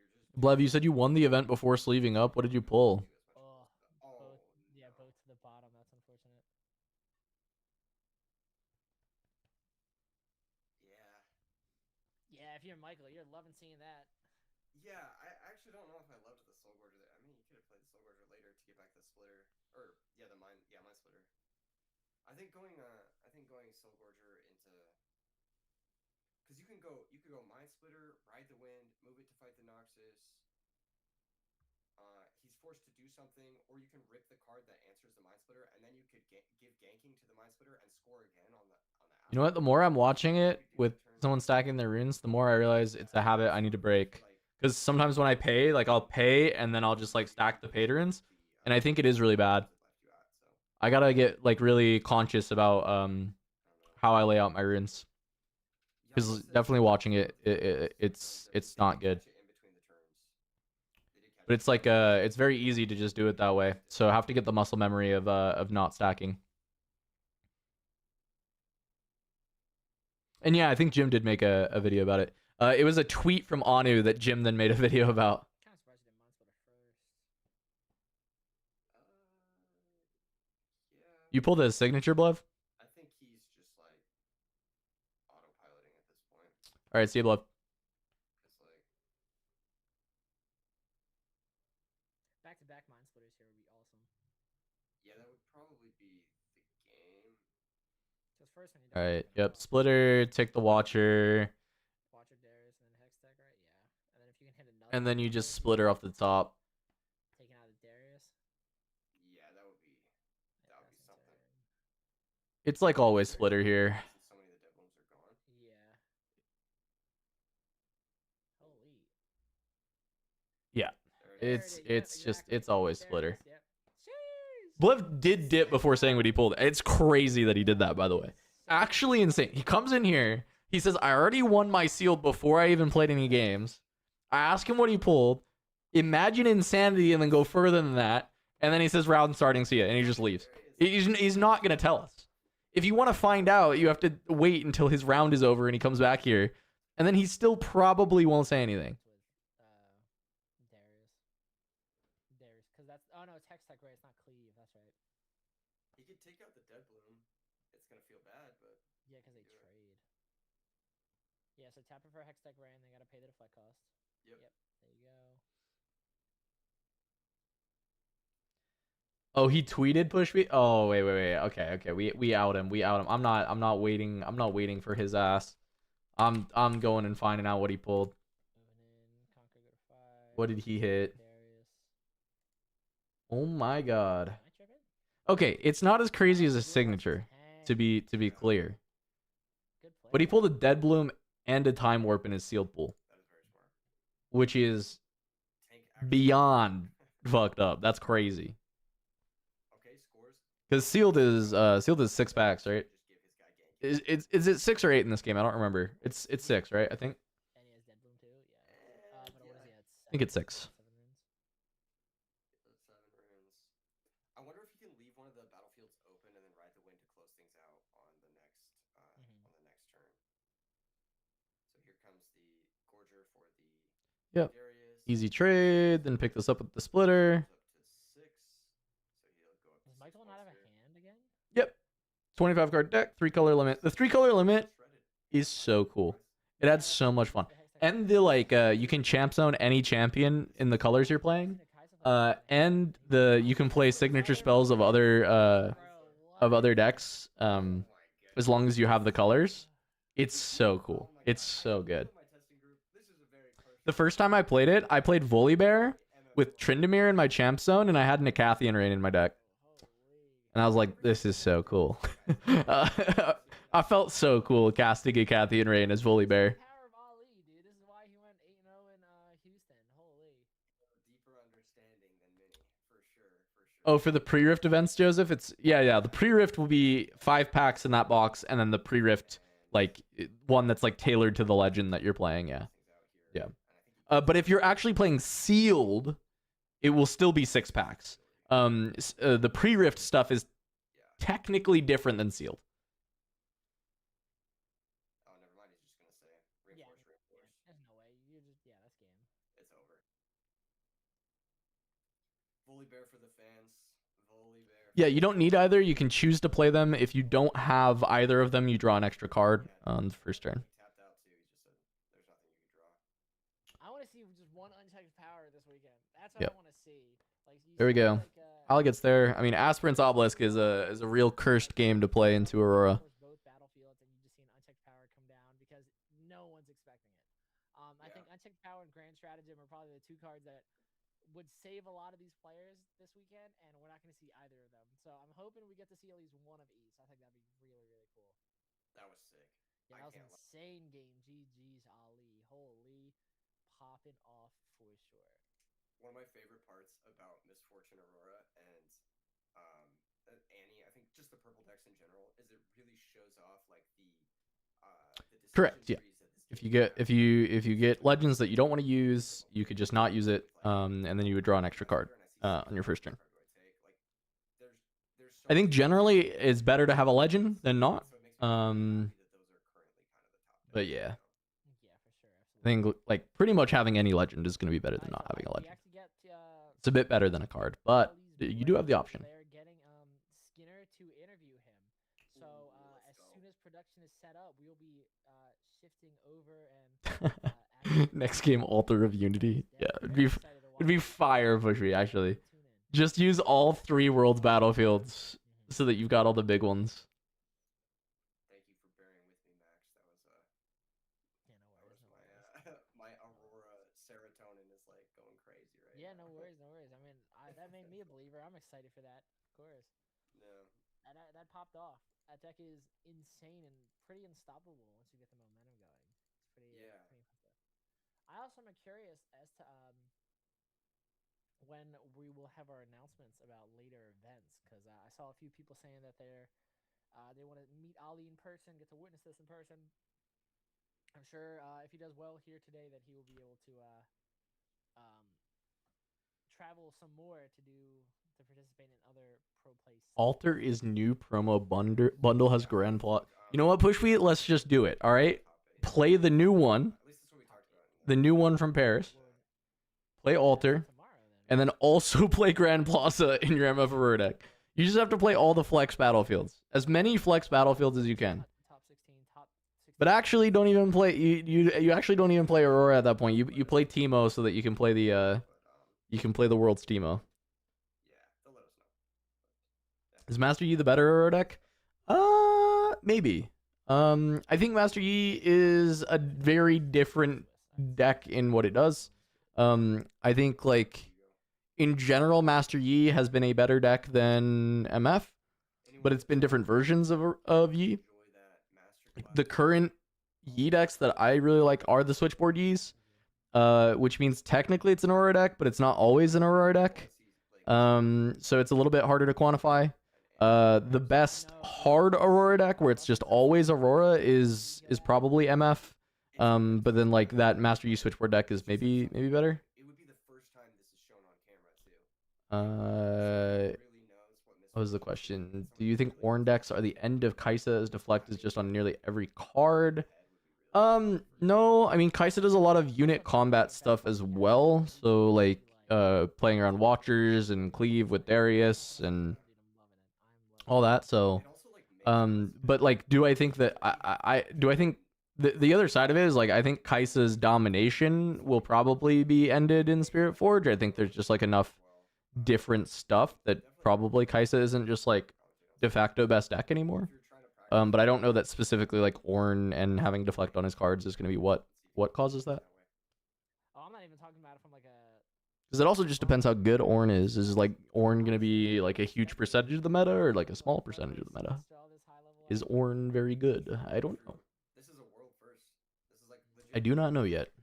you're just. Blev, you said you won the event before sleeving up. What did you pull? Oh, Both, yeah, no. both to the bottom. That's unfortunate. Yeah. Yeah, if you're Michael, you're loving seeing that. Yeah, I actually don't know if I loved the Soul Gorger there. I mean, you could have played the Soul Gorger later to get back the splitter, or Mind Splitter. I think going Soul Gorger into, because you could go Mind Splitter, Ride the Wind, move it to fight the Noxus. He's forced to do something, or you can rip the card that answers the Mind Splitter, and then you could give ganking to the Mind Splitter and score again on the. You know what? The more I'm watching it with someone stacking their runes, the more I realize it's a habit I need to break. Because sometimes when I pay, like I'll pay and then I'll just like stack the paid runes, and I think it is really bad. I gotta get like really conscious about how I lay out my runes. Because definitely watching it's not good. But it's like it's very easy to just do it that way. So I have to get the muscle memory of not stacking. And yeah, I think Jim did make a video about it. It was a tweet from Anu that Jim then made a video about. Kind of surprised you didn't Mind Splitter first. Yeah. You pulled a signature, Blev? I think he's just like autopiloting at this point. All right, see you, Blev. It's like Back-to-back Mind Splitters here would be awesome. yeah, that would probably be the game. Because first one you All right, definitely yep. want Splitter, take the Watcher, Watcher Darius and then Hex Tech, right? Yeah. And then if you can hit another. and then you one, just splitter off the top. taking out the Darius. Yeah, that would be Yeah, That would be passing something. It's like always splitter here. since so many of the dead blooms are gone. Yeah. Holy. Yeah, There it it's is. it's always splitter. Yep. Blev did dip before saying what he pulled. It's crazy that he did that, by the way. Actually insane. He comes in here. He says, I already won my sealed before I even played any games. I ask him what he pulled. Imagine insanity and then go further than that. And then he says, round starting, see ya. And he just leaves. He's not going to tell us. If you want to find out, you have to wait until his round is over and he comes back here. And then he still probably won't say anything. With Darius. Because that's. Oh no, it's Hex Tech, right? It's not Cleave. That's right. He could take out the dead bloom. It's gonna feel bad, but Yeah, because they do it. trade. Yeah, so tap it for Hex Tech Ray and they gotta pay the deflect cost. Yep. There you go. Oh, he tweeted push me. Oh, wait. Okay. We out him. I'm not waiting for his ass. I'm going and finding out what he pulled. Moving in. Conquer, go to 5. What did he hit? Darius. Oh my god. Can I trip it? Okay, it's not as crazy as a signature, to be clear. Good play. But he pulled a Dead Bloom and a Time Warp in his sealed pool, that is very smart. which is Tank actually. beyond fucked up. That's crazy. Okay, scores. Because sealed is 6 packs, right? Just give his guy ganking. Is it 6 or 8 in this game? I don't remember. It's 6, right? I think. And he has Dead Bloom too? Yeah. But what is he at? think it's 6. 7 runes. The 7 runes. I wonder if you can leave one of the battlefields open and then ride the wind to close things out on the next turn. So here comes the Gorger for the Yep. Darius. Easy trade, then pick this up with the splitter. Up to 6. So he'll go up to Does 6 Michael not have a points here. hand again? Yep. 25 card deck, 3 color limit. The 3 color limit Shredded. is so cool. It adds so much fun. And the like you can champ zone any champion in the colors you're playing. And you can play signature spells of other decks as long as you have the colors. It's so cool. It's so good. The first time I played it, I played Volibear with Tryndamere in my champ zone, and I had Nicathian Rain in my deck. And I was like, this is so cool. I felt so cool casting Nicathian Rain as Volibear. Power of Ali, dude. This is why he went 8-0 in Houston. Holy. Deeper understanding than many, for sure. Oh, for the pre-rift events, Joseph, it's yeah. The pre-rift will be 5 packs in that box, and then the pre-rift like one that's like tailored to the legend that you're playing. Yeah. But if you're actually playing sealed, it will still be 6 packs. The pre-rift stuff is technically different than sealed. Oh, never mind. He's just gonna say reinforce. There's no way. You just that's game. It's over. Volibear for the fans. Volibear. Yeah, you don't need either. You can choose to play them. If you don't have either of them, you draw an extra card on the first turn. He tapped out too. He just said there's nothing you can draw. I want to see just one unchecked power this weekend. That's what Yep. I want to see. Like, you There we see, go. like, Ali gets there. I mean, Aspirant's Obelisk is a real cursed game to play into Aurora. Both battlefields, and you just see an unchecked power come down because no one's expecting it. I think unchecked power and grand stratagem are probably the 2 cards that would save a lot of these players this weekend, and we're not going to see either of them. So I'm hoping we get to see at least one of each. I think that'd be really, really cool. That was sick. Yeah, I that was an can't lie. insane game. GG's Ali. Holy, popping off for sure. One of my favorite parts about Misfortune Aurora and Annie, I think just the purple decks in general, is it really shows off like the decision Correct, yeah. trees that this If game you get has. if you get legends that you don't want to use, you could just not use it, and then you would draw an extra card on your first turn. I think generally it's better to have a legend than not. But yeah, Yeah, for sure. I think like pretty much having any legend is going to be better than not having a legend. It's a bit better than a card, but you do have the option. They're getting Skinner to interview him. So as soon as production is set up, we'll be shifting over and Next game, Altar of Unity. Yeah, it'd be fire, Bushy. Actually, just use all 3 world battlefields so that you've got all the big ones. Thank you for bearing with me, Max. That was my Aurora serotonin is like going crazy right Yeah, now. no worries, no worries. I mean, that made me a believer. I'm excited for that, of course. No. That popped off. That deck is insane and pretty unstoppable once you get the momentum going. It's pretty impressive. I also am curious as to when we will have our announcements about later events, because I saw a few people saying that they want to meet Ali in person, get to witness this in person. I'm sure if he does well here today, that he will be able to travel some more to participate in other pro play. Altar is new promo bundle has grand plot. You know what, Pushweet? Let's just do it. All right, play the new one, At least that's what we talked about. the new one from Paris. Play Altar, and then also play Grand Plaza in your MF Aurora deck. You just have to play all the flex battlefields, as many flex battlefields as you can. Top 16, top 16. But actually, don't even play. You actually don't even play Aurora at that point. You play Teemo so that you can play the World's Teemo. Yeah, they'll let us know. Is Master Yi the better Aurora deck? Maybe. I think Master Yi is a very different deck in what it does. I think like in general, Master Yi has been a better deck than MF, but it's been different versions of Yi. The current Yi decks that I really like are the Switchboard Yis, which means technically it's an Aurora deck, but it's not always an Aurora deck. So it's a little bit harder to quantify. The best hard Aurora deck, where it's just always Aurora, is probably MF. But then like that Master Yi Switchboard deck is maybe better. It would be Really knows what What was the Misfortune is. question? Some Do you think really Orn good decks are the end of Kaisa as deflect is just on nearly every card? head would be really good for No, I mean Kaisa does a lot of unit combat stuff as well. So like playing around Watchers and Cleave with Darius and all that. So It also like makes but like do I think that I do I think the other side of it is like I think Kaisa's domination will probably be ended in Spirit Forge. I think there's just like enough different stuff that probably Kaisa isn't just like de facto best deck anymore. But I don't know that specifically like Ornn and having deflect on his cards is going to be what causes that. Oh, I'm not even talking about it from like a. Because it also just depends how good Ornn is. Is like Ornn going to be like a huge percentage of the meta or like a small percentage of the meta? Is Ornn very good? I don't know. This is a world first. This is like legit. I do not know yet.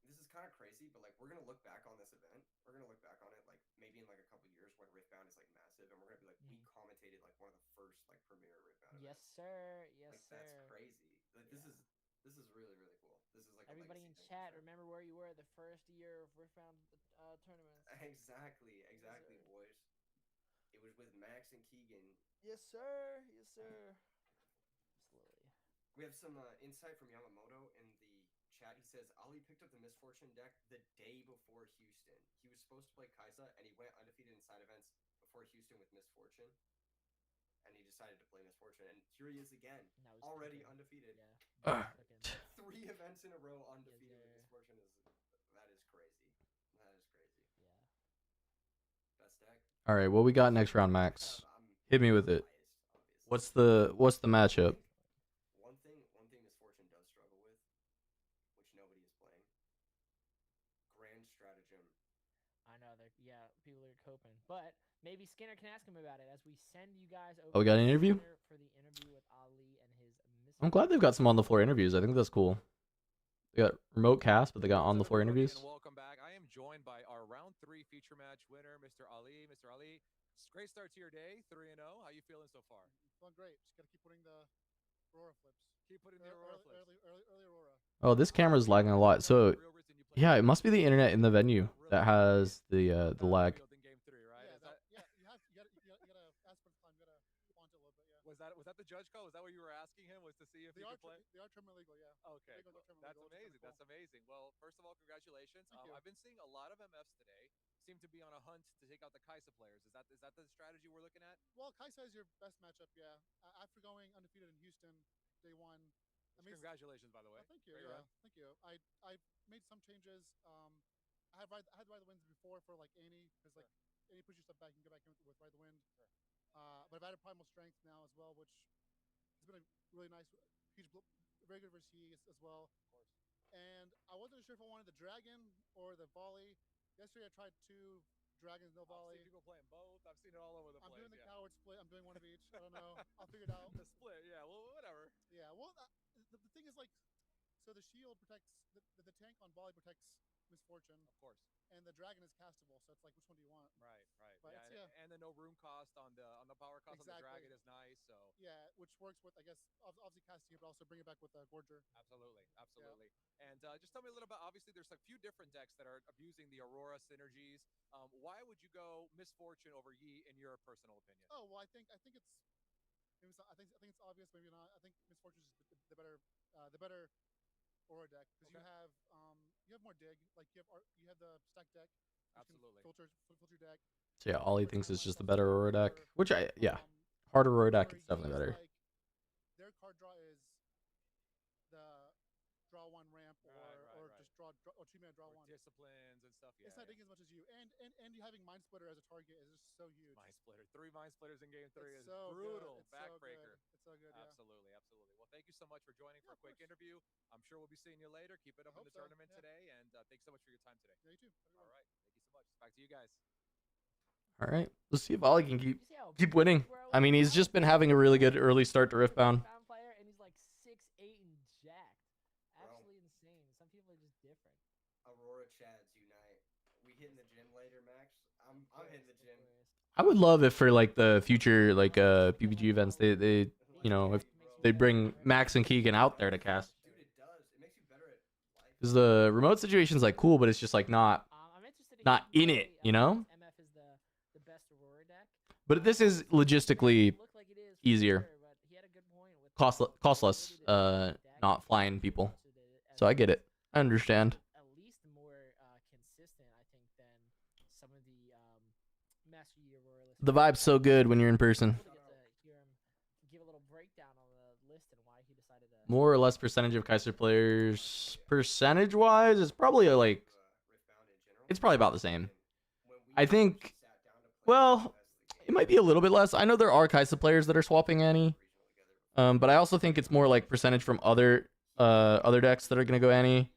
This is kind of crazy, but like we're gonna look back on this event. We're gonna look back on it like maybe in like a couple years when Riftbound is like massive, and we're gonna be like we commentated like one of the first like premier Riftbound Yes, events. sir. Yes, Like sir. that's crazy. Like this is really really cool. This is like Everybody in chat, remember where you were the first year of Riftbound tournaments. Exactly, boys. It was with Max and Keegan. Yes, sir. Yes, sir. Absolutely. We have some insight from Yamamoto in the chat. He says Ali picked up the Misfortune deck the day before Houston. He was supposed to play Kaisa, and he went undefeated in side events before Houston with Misfortune. And he decided to play Misfortune, and here he is again, already undefeated. Yeah. 3 events in a row undefeated with Misfortune that is crazy. That is crazy. Yeah. Best deck. All right, what we got next round, Max? Hit me with it. What's the matchup? One thing Misfortune does struggle with, which nobody is playing. Grand Stratagem. I know that. Yeah, people are coping, but maybe Skinner can ask him about it as we send you guys over. Oh, we got an interview? For the interview with Ali and his. I'm glad they've got some on the floor interviews. I think that's cool. They got remote cast, but they got on the floor interviews. Welcome back. I am joined by our round 3 feature match winner, Mr. Ali. Mr. Ali, great start to your day, 3-0. How you feeling so far? Feeling great. Just gotta keep putting the Aurora flips. Keep putting the Aurora flips. Early Aurora. Oh, this camera's lagging a lot. So yeah, it must be the internet in the venue that has the lag. Was that the judge call? Was that what you were asking him? Was to see if he could play? They are terminally legal, yeah. Okay, that's amazing. That's amazing. Well, first of all, congratulations. I've been seeing a lot of MFs today seem to be on a hunt to take out the Kaisa players. Is that the strategy we're looking at? Well, Kaisa is your best matchup, yeah. After going undefeated in Houston, day 1. Congratulations, by the way. Oh, thank you. Yeah, thank you. I made some changes. I had Ride the Winds before for like Annie, because like Annie puts your stuff back and go back in with Ride the Wind. But I've added Primal Strength now as well, which has been a really nice, very good versus he as well. Of course. And I wasn't sure if I wanted the Dragon or the Volley. Yesterday I tried 2 Dragons, no Volley. I've seen people playing both. I've seen it all over the place. I'm doing the coward split. I'm doing one of each. I don't know. I'll figure it out. The split, yeah. Well, whatever. Yeah. Well, the thing is like, so the shield protects the tank on Volley protects Misfortune. Of course. And the Dragon is castable, so it's like, which one do you want? Right. But yeah, and the no room cost on the power cost on the Dragon is nice. So yeah, which works with, I guess, obviously casting it, but also bring it back with the Gorger. Absolutely. Yeah. And just tell me a little about. Obviously, there's a few different decks that are abusing the Aurora synergies. Why would you go Misfortune over Yi in your personal opinion? Oh well, I think it's maybe I think it's obvious, maybe not. I think Misfortune is the better Aura deck, because you have more dig. Like you have the stack deck. Absolutely. Filter deck. So yeah, Ollie thinks it's just the better Aurora deck, which harder Aurora deck is definitely better. Like, their card draw is the draw 1 ramp or just draw 2-mana draw 1. Disciplines and stuff. Yeah, it's not digging as much as you, and you having Mind Splitter as a target is just so huge. Mind Splitter, 3 Mind Splitters in game 3 is so brutal. It's Backbreaker. It's so good. Absolutely. Well, thank you so much for joining for a quick interview. I'm sure we'll be seeing you later. Keep it up in the tournament today, and thanks so much for your time today. Yeah, you too. All right, thank you so much. Back to you guys. All right, let's see if Ollie can keep winning. I mean, he's just been having a really good early start to Riftbound. Player, and he's like 6'8" and jacked. Absolutely insane. Some people are just different. Aurora Chads unite. We hitting the gym later, Max? I'm hitting the gym. I would love if for like the future like PPG events they if they bring Max and Keegan out there to cast. Dude, it does. It makes you better at life. Because the remote situation's like cool, but it's just like not not in it, you know? MF is the best Aurora deck. But this is logistically Look like it is for easier. sure, but he had a good point with costless, the ability to deck not and flying as people. much of it as So I get it. I understand. at least more consistent, I think, than some of the Master Yi Aurora lists. The vibe's so good when you're in person. Cool to get to hear him give a little breakdown on the list and why he decided to. More or less percentage of Kaiser players, percentage wise, it's probably like it's probably about the same. I think, well, it might be a little bit less. I know there are Kaiser players that are swapping Annie, but I also think it's more like percentage from other decks that are gonna go Annie.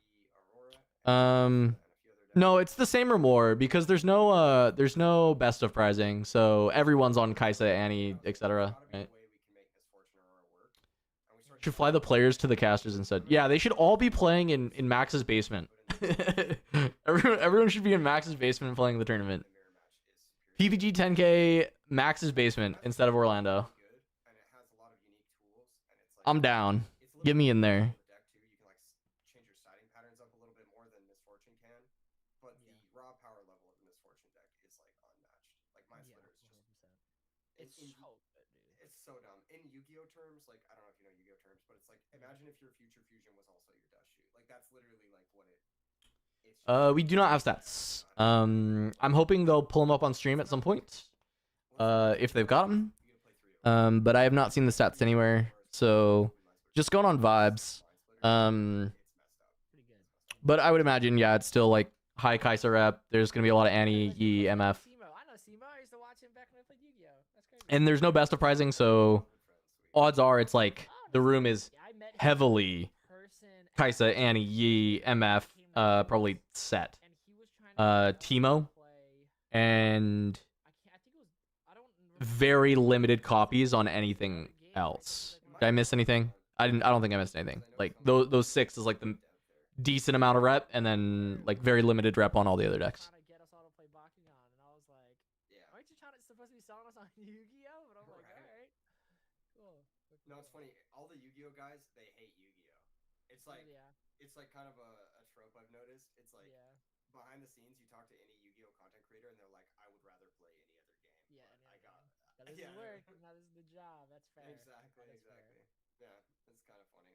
No, it's the same or more because there's no best of prizing, so everyone's on Kaisa, Annie, etc. Right? Should fly the players to the casters instead. Yeah, they should all be playing in Max's basement. everyone should be in Max's basement playing the tournament. PPG 10K Max's basement instead of Orlando. I'm down. Get me in there. It's so good, dude. It's so dumb. In Yu-Gi-Oh terms, like I don't know if you know Yu-Gi-Oh terms, but it's like imagine if your future fusion was also your dust shoot. Like that's literally like what it. It's We do not have stats. I'm hoping they'll pull them up on stream at some point. If they've got them. But I have not seen the stats anywhere. So just going on vibes. Pretty good. But I would imagine, yeah, it's still like high Kaiser rep. There's gonna be a lot of Annie, Yi, MF. I know Simo. I used to watch him back when I played Yu-Gi-Oh. That's crazy. And there's no best of prizing, so odds are it's like Oh, the room is yeah, I met him heavily in person at Kaisa, Annie, Yi, MF, probably set. and he was trying to Timo, play. and I think it was. I don't remember very limited copies on anything else. Did I miss anything? I don't think I missed anything. Like those 6 is like the decent amount of rep, and then like very limited rep on all the other decks. trying to get us all to play Bakugan, and I was like, aren't you supposed to be selling us on Yu-Gi-Oh? But I'm like, Right. all right, cool. No, it's funny. All the Yu-Gi-Oh guys, they hate Yu-Gi-Oh. It's like yeah, it's like kind of a trope I've noticed. It's like yeah, behind the scenes, you talk to any Yu-Gi-Oh content creator, and they're like, I would rather play any other game. yeah. But I got That is yeah. the work. Now this is the job. That's fair. Exactly, That is fair. exactly. Yeah, it's kind of funny.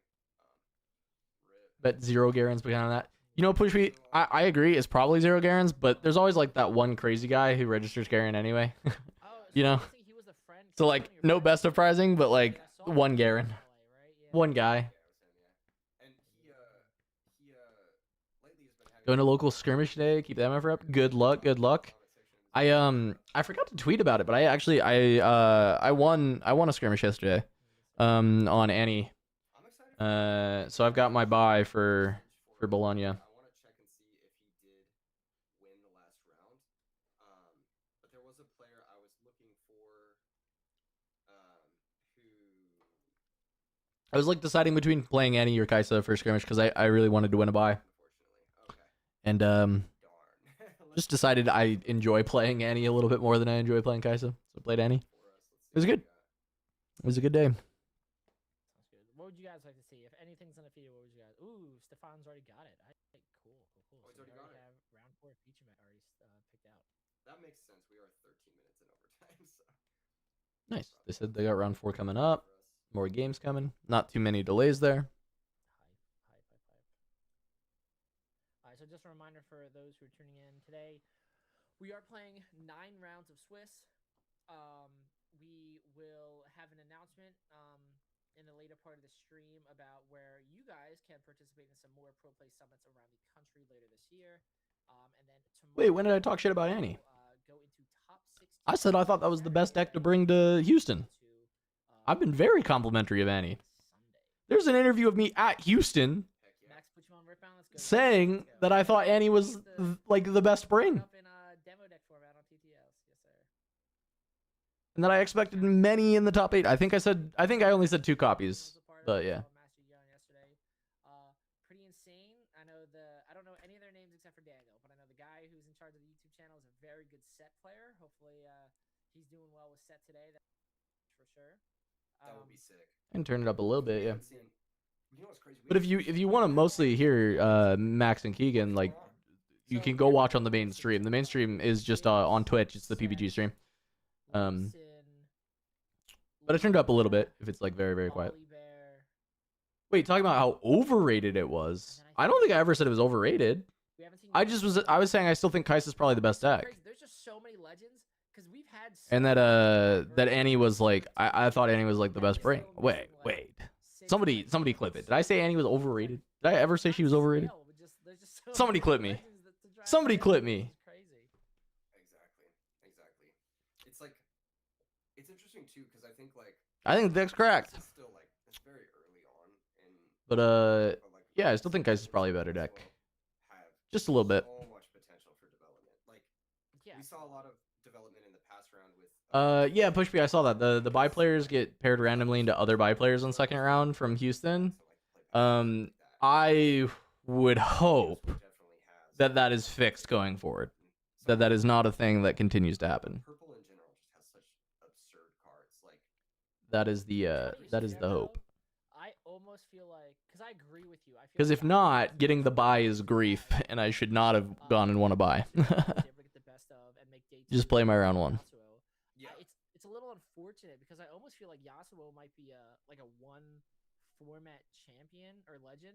Rip. Bet 0 Garens behind that. You know, Push Me, I agree, it's probably 0 Garens, but there's always like that one crazy guy who registers Garen anyway. Oh, You know? I think he was the friend. So like no best of prizing, but like I saw him one in Garen. LA, right? Yeah. One guy. Yeah, it was him, yeah. And he lately has been having Going to local skirmish today, keep the MF rep. Good luck, good luck. I forgot to tweet about it, but I won a skirmish yesterday. On Annie. I'm excited So I've got my buy for Bologna. I want to check and see if he did win the last round. But there was a player I was looking for who I was like deciding between playing Annie or Kaisa for skirmish because I really wanted to win a buy. unfortunately. Okay. And Darn. just decided I enjoy playing Annie a little bit more than I enjoy playing Kaisa. So I played Annie. It was good. It was a good day. Sounds good. What would you guys like to see? If anything's undefeated, what would you guys? Ooh, Stefan's already got it. Cool. Oh, So he's we already got it. have round 4 feature match already picked out. That makes sense. We are 13 minutes in overtime, so Nice. They said they got round 4 coming up. for us. More games coming. Not too many delays there. Hype. All right, so just a reminder for those who are tuning in today, we are playing 9 rounds of Swiss. We will have an announcement in the later part of the stream about where you guys can participate in some more pro play summits around the country later this year. And then tomorrow, Wait, when did I talk shit about Annie? Go into top 16. I said I thought that was the best deck to bring to Houston. I've been very complimentary of Annie. Sunday. There's an interview of me at Houston Heck yeah. Max, put you on Riftbound. Let's go. saying Let's go. that I thought Annie was like the best bring, Up in demo deck format on TTLs. Yes, sir. and that I expected many in the top 8. I think I only said 2 copies, Was a part of but it. yeah. Saw Master Young yesterday. Pretty insane. I don't know any of their names except for Daniel, but I know the guy who's in charge of the YouTube channel is a very good set player. Hopefully, he's doing well with set today. That's for sure. That would be sick. And turn it up a little bit, We yeah. haven't seen- you know what's crazy? We But if haven't you seen want to mostly hear Max and Keegan, like you So can go here we watch go, on the main Wilson. stream. The main So stream is just James, on Twitch. It's the PBG Seth, stream. Wilson, But I turned it up a little Luca, bit if it's like very, very quiet. Ollie Bear. Wait, talking about how overrated it was. And then I don't think I ever said it was overrated. We haven't seen I was saying I still think Kais is probably the best deck. Crazy. There's just so many legends because we've had. And so that many that diverse Annie was like legends. I thought Annie was like the best Annie's brain. still Wait, missing, like, wait. 6 Somebody legends. clip it. Did I say Annie was overrated? Did I ever say she was overrated? Scale, but there's just so Somebody many clip me. legends to try and Somebody get. clip me. It's crazy. Exactly. It's like, it's interesting too because I think like I think the deck's cracked. this is still like it's very early on in. But like, yeah, I still think Kais is probably a better as deck. well have Just a little bit. So much potential for development. Like Yeah. we saw a lot of development in the past round with. Yeah, Push B, I saw that. The buy players get paired randomly into other buy players in the second round from Houston. I would hope that is fixed going forward. That is not a thing that continues to happen. Purple in general just has such absurd cards. Like That is the hope. I almost feel like because I agree with you. I feel Because like if not, getting the buy is grief, and I should not have gone and won a buy. Just play my round one. yeah, It's a little unfortunate because I almost feel like Yasuo might be a one format champion or legend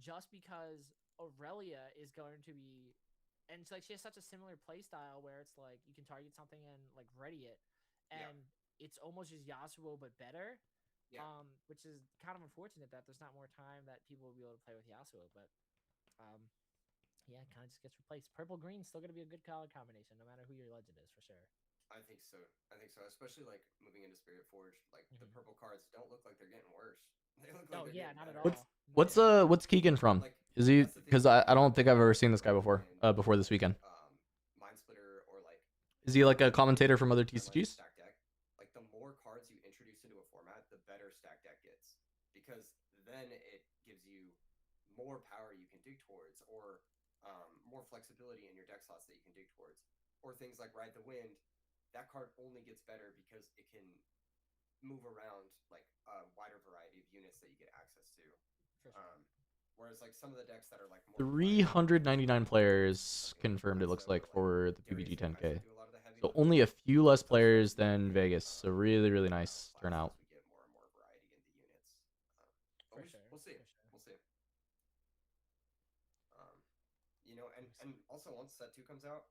just because Aurelia is going to be, and it's like she has such a similar play style where it's like you can target something and like ready it, and it's almost just Yasuo but better. Yeah. Which is kind of unfortunate that there's not more time that people will be able to play with Yasuo, but yeah, it kind of just gets replaced. Purple green's still gonna be a good color combination, no matter who your legend is, for sure. I think so. Especially like moving into Spirit Forge, like the purple cards don't look like they're getting worse. They look like they're not getting at better. all. What's Keegan from? Like, Is he? that's the thing Because with I don't think I've ever Purple seen this guy before. and, Before this weekend. Mind Splitter or like. Is he like a commentator from other or, like, TCGs? stack deck. Like the more cards you introduce into a format, the better stack deck gets, because then it gives you more power you can dig towards, or more flexibility in your deck slots that you can dig towards, or things like Ride the Wind. That card only gets better because it can move around like a wider variety of units that you get access to. For sure. Whereas like some of the decks that are like more 399 players confirmed. It looks like for the Darius PBG and 10K. Kaiser do a lot of the heavy So lifting. only a few less players than Vegas. So really, really nice turnout. We get more and more variety in the units. But For we- sure. We'll see. For sure. We'll see. You know, and also once set 2 comes out,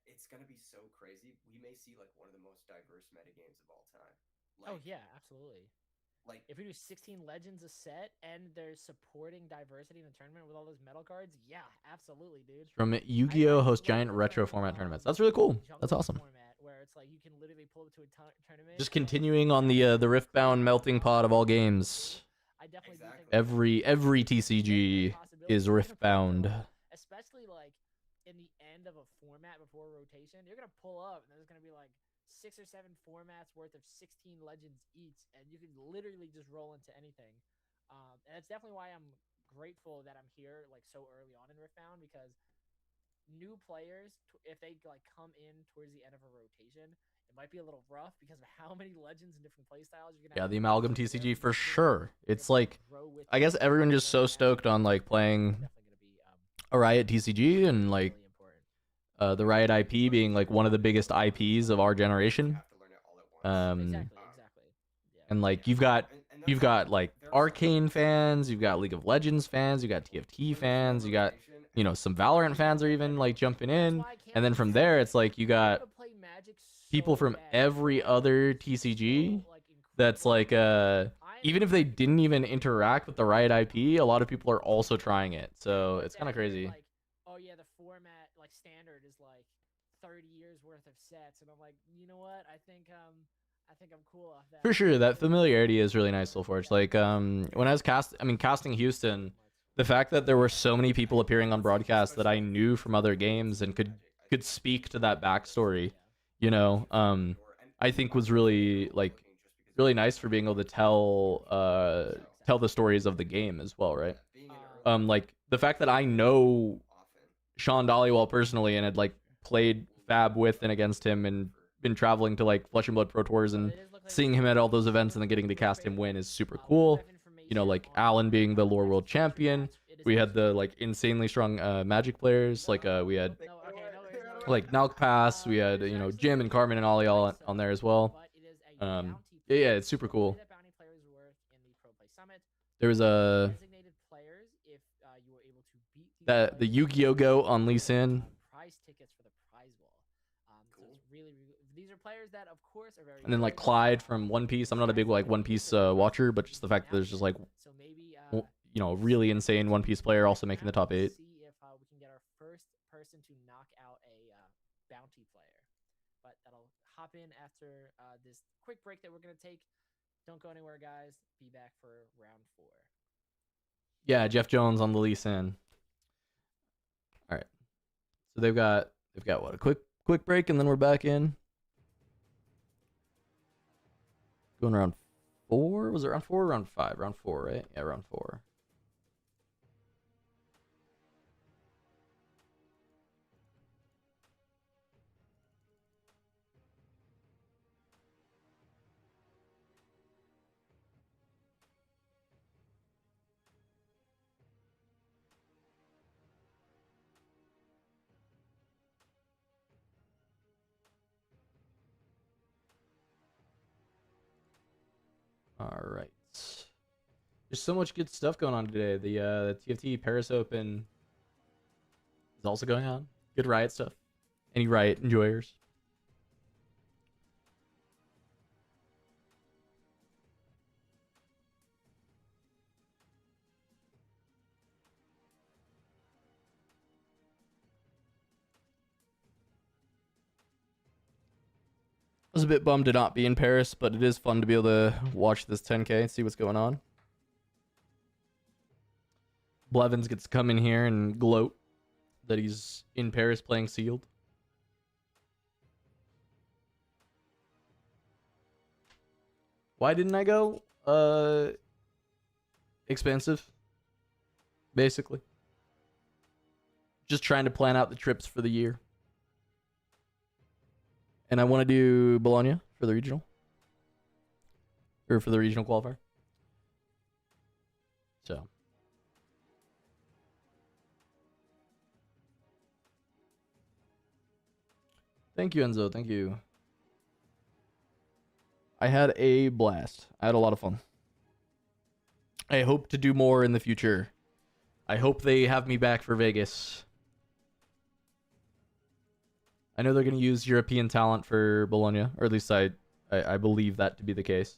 it's gonna be so crazy. We may see like one of the most diverse metagames of all time. Like, Oh yeah, absolutely. Like If we do 16 legends a set and there's supporting diversity in the tournament with all those metal cards, yeah, absolutely, dude. From Yu-Gi-Oh! I Host love giant the retro term, format tournaments. That's really cool. That's jungle awesome. Format where it's like you can literally pull it to a tournament. Just and continuing on the Riftbound melting pot of all games. I definitely do think Exactly. Every TCG is Riftbound. Especially like in the end of a format before rotation, you're gonna pull up and there's gonna be like 6 or 7 formats worth of 16 legends each, and you can literally just roll into anything. And that's definitely why I'm grateful that I'm here like so early on in Riftbound, because new players, if they like come in towards the end of a rotation, it might be a little rough because of how many legends and different playstyles you're gonna Yeah, have the to amalgam play with TCG every for beginning. sure. You're It's able to like, grow with I guess it. everyone just so stoked on like playing Definitely gonna be a Riot TCG and like really important. the Riot IP being like one of the biggest IPs of our generation. have to learn it all at once. Exactly. Yeah. And like you've got like there are some Arcane fans, you've got League of Legends fans, you got TFT fans, you got some Valorant fans are even like jumping in, and then from there it's like you got people from every other TCG that's like even if they didn't even interact with the Riot IP, a lot of people are also trying it. So it's kind of crazy. Like, oh yeah, the format like standard is like 30 years worth of sets, and I'm like, you know what? I think I'm cool off that. For sure, that familiarity is really nice, Soulforge. Like when I was casting Houston, the fact that there were so many people appearing on broadcast that I knew from other games and could speak to that backstory, I think was really really nice for being able to tell the stories of the game as well, right? Like the fact that I know Sean Dollywell personally and had like played Fab with and against him and been traveling to like Flesh and Blood Pro Tours and seeing him at all those events and then getting to cast him win is super cool. Like Alan being the lore world champion, We had the like insanely strong Magic players. Like we had No, okay, no worries, no worries. like Nalk Pass. We had Jim and Carmen and Ollie all on there as well. But it is a Yeah, bounty yeah, it's super So the way cool. that bounty players work in the Pro Play Summit, There was a designated players if you were able to beat these the players, Yu-Gi-Oh Go on Lee Sin. prize tickets for the prize wall. So it's really these are players that of course are very And then like good. Clyde from One Piece. I'm not a big like One Piece watcher, but just the fact that there's just like So maybe really insane One Piece player also making the top 8. See if we can get our first person to knock out a bounty player. But that'll hop in after this quick break that we're gonna take. Don't go anywhere, guys. Be back for round 4. Yeah, Jeff Jones on the Lee Sin. All right. So they've got what, a quick break, and then we're back in. Going round 4? Was it round 4 or round 5? Round 4, right? Yeah, round 4. All right. There's so much good stuff going on today. The TFT Paris Open is also going on. Good Riot stuff. Any Riot enjoyers? I was a bit bummed to not be in Paris, but it is fun to be able to watch this 10K and see what's going on. Blevins gets to come in here and gloat that he's in Paris playing sealed. Why didn't I go? Expensive. Basically. Just trying to plan out the trips for the year. And I want to do Bologna for the regional. Or for the regional qualifier. So. Thank you, Enzo. Thank you. I had a blast. I had a lot of fun. I hope to do more in the future. I hope they have me back for Vegas. I know they're going to use European talent for Bologna, or at least I believe that to be the case.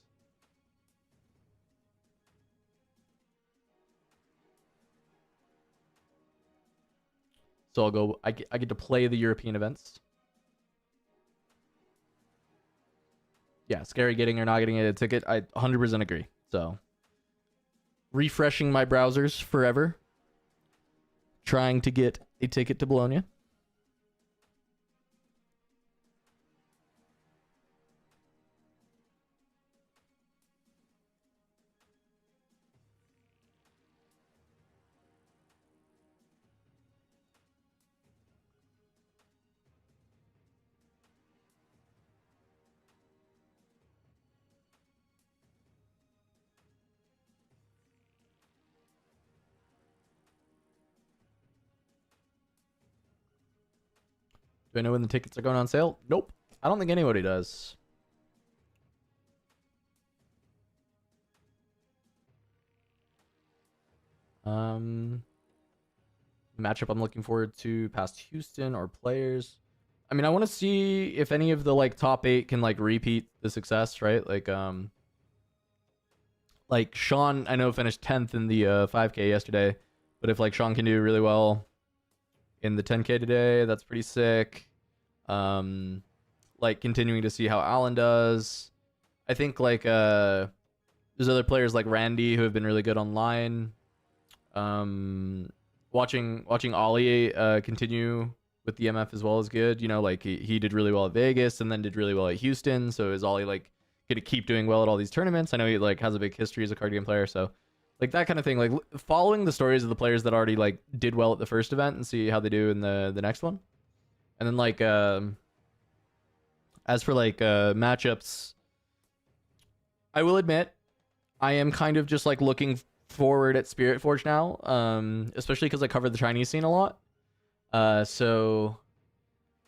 So I'll go. I get to play the European events. Yeah, scary getting or not getting a ticket. I 100% agree. So, refreshing my browsers forever. Trying to get a ticket to Bologna. Do I know when the tickets are going on sale? Nope. I don't think anybody does. Matchup I'm looking forward to past Houston or players. I mean, I want to see if any of the like top 8 can like repeat the success, right? Like Sean, I know finished 10th in the 5K yesterday, but if like Sean can do really well in the 10K today, that's pretty sick. Like continuing to see how Alan does. I think like there's other players like Randy who have been really good online. Watching Ollie continue with the MF as well is good. You know, like he did really well at Vegas and then did really well at Houston. So is Ollie like gonna keep doing well at all these tournaments? I know he like has a big history as a card game player, so like that kind of thing. Like following the stories of the players that already like did well at the first event and see how they do in the next one. And then like as for like matchups, I will admit I am kind of just like looking forward at Spirit Forge now, especially because I cover the Chinese scene a lot. So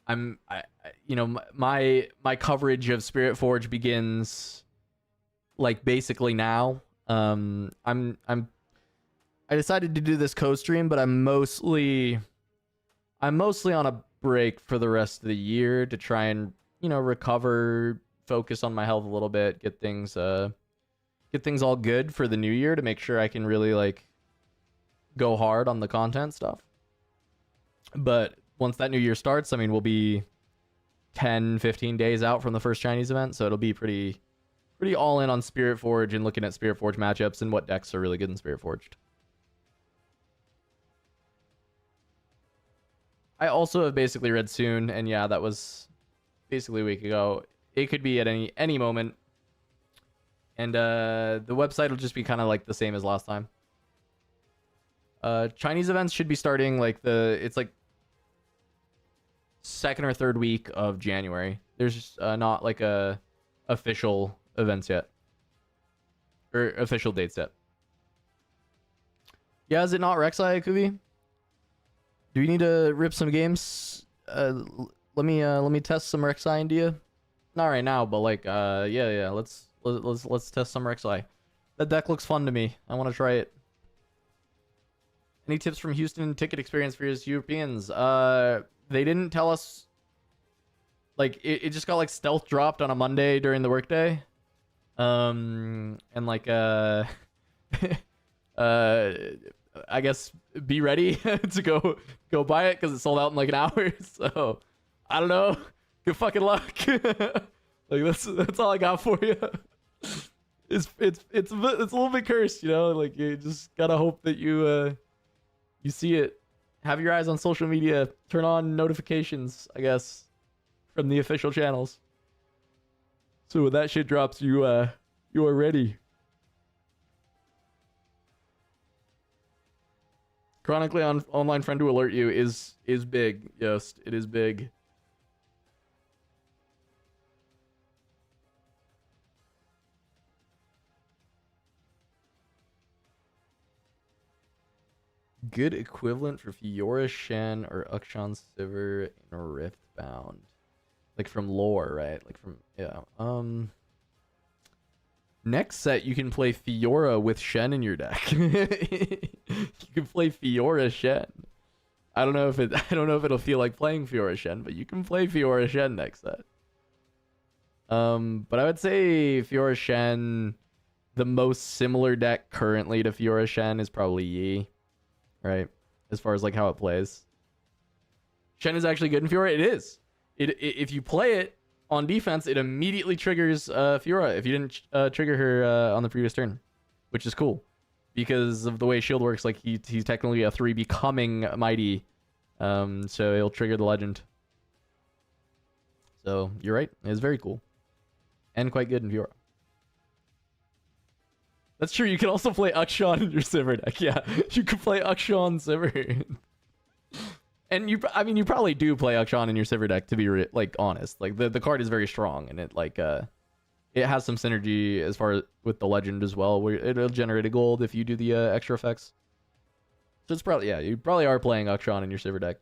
you know, my coverage of Spirit Forge begins like basically now. I decided to do this co-stream, but I'm mostly on a break for the rest of the year to try and, you know, recover, focus on my health a little bit, get things all good for the new year to make sure I can really like go hard on the content stuff. But once that new year starts, I mean, we'll be 10-15 days out from the first Chinese event, so it'll be pretty all in on Spirit Forge and looking at Spirit Forge matchups and what decks are really good in Spirit Forged. I also have basically read soon, and yeah, that was basically a week ago. It could be at any moment. And the website will just be kind of like the same as last time. Chinese events should be starting like it's like second or third week of January. There's not like a official events yet. Or official dates yet. Yeah, is it not Rek'Sai, Kuvi? Do we need to rip some games? Let me test some Rek'Sai into you. Not right now, but like yeah. Let's test some Rek'Sai. That deck looks fun to me. I want to try it. Any tips from Houston ticket experience for his Europeans? They didn't tell us. Like it just got like stealth dropped on a Monday during the workday. And like I guess be ready to go buy it because it sold out in like an hour. So I don't know. Good fucking luck. Like that's all I got for you. It's a little bit cursed, you know. Like you just gotta hope that you see it. Have your eyes on social media. Turn on notifications, I guess, from the official channels. So when that shit drops, you are ready. Chronically on online friend to alert you is big. Yes, it is big. Good equivalent for Fiora Shen or Ukshan Sivir in Riftbound. Like from lore, right? Like from yeah. Next set you can play Fiora with Shen in your deck. You can play Fiora Shen. I don't know if it'll feel like playing Fiora Shen, but you can play Fiora Shen next set. But I would say Fiora Shen, the most similar deck currently to Fiora Shen is probably Yi, right? As far as like how it plays. Shen is actually good in Fiora. It is. If you play it on defense, it immediately triggers Fiora if you didn't trigger her on the previous turn, which is cool because of the way shield works. Like he's technically a 3 becoming mighty, so it'll trigger the legend. So you're right, it's very cool and quite good in Fiora. That's true. You can also play Ukshan in your Sivir deck. Yeah, you can play Ukshan Sivir. And I mean, you probably do play Ukshan in your Sivir deck, to be like honest. Like the card is very strong, and it like it has some synergy as far as with the legend as well, where it'll generate a gold if you do the extra effects. So it's probably, yeah, you probably are playing Ukshan in your Sivir deck.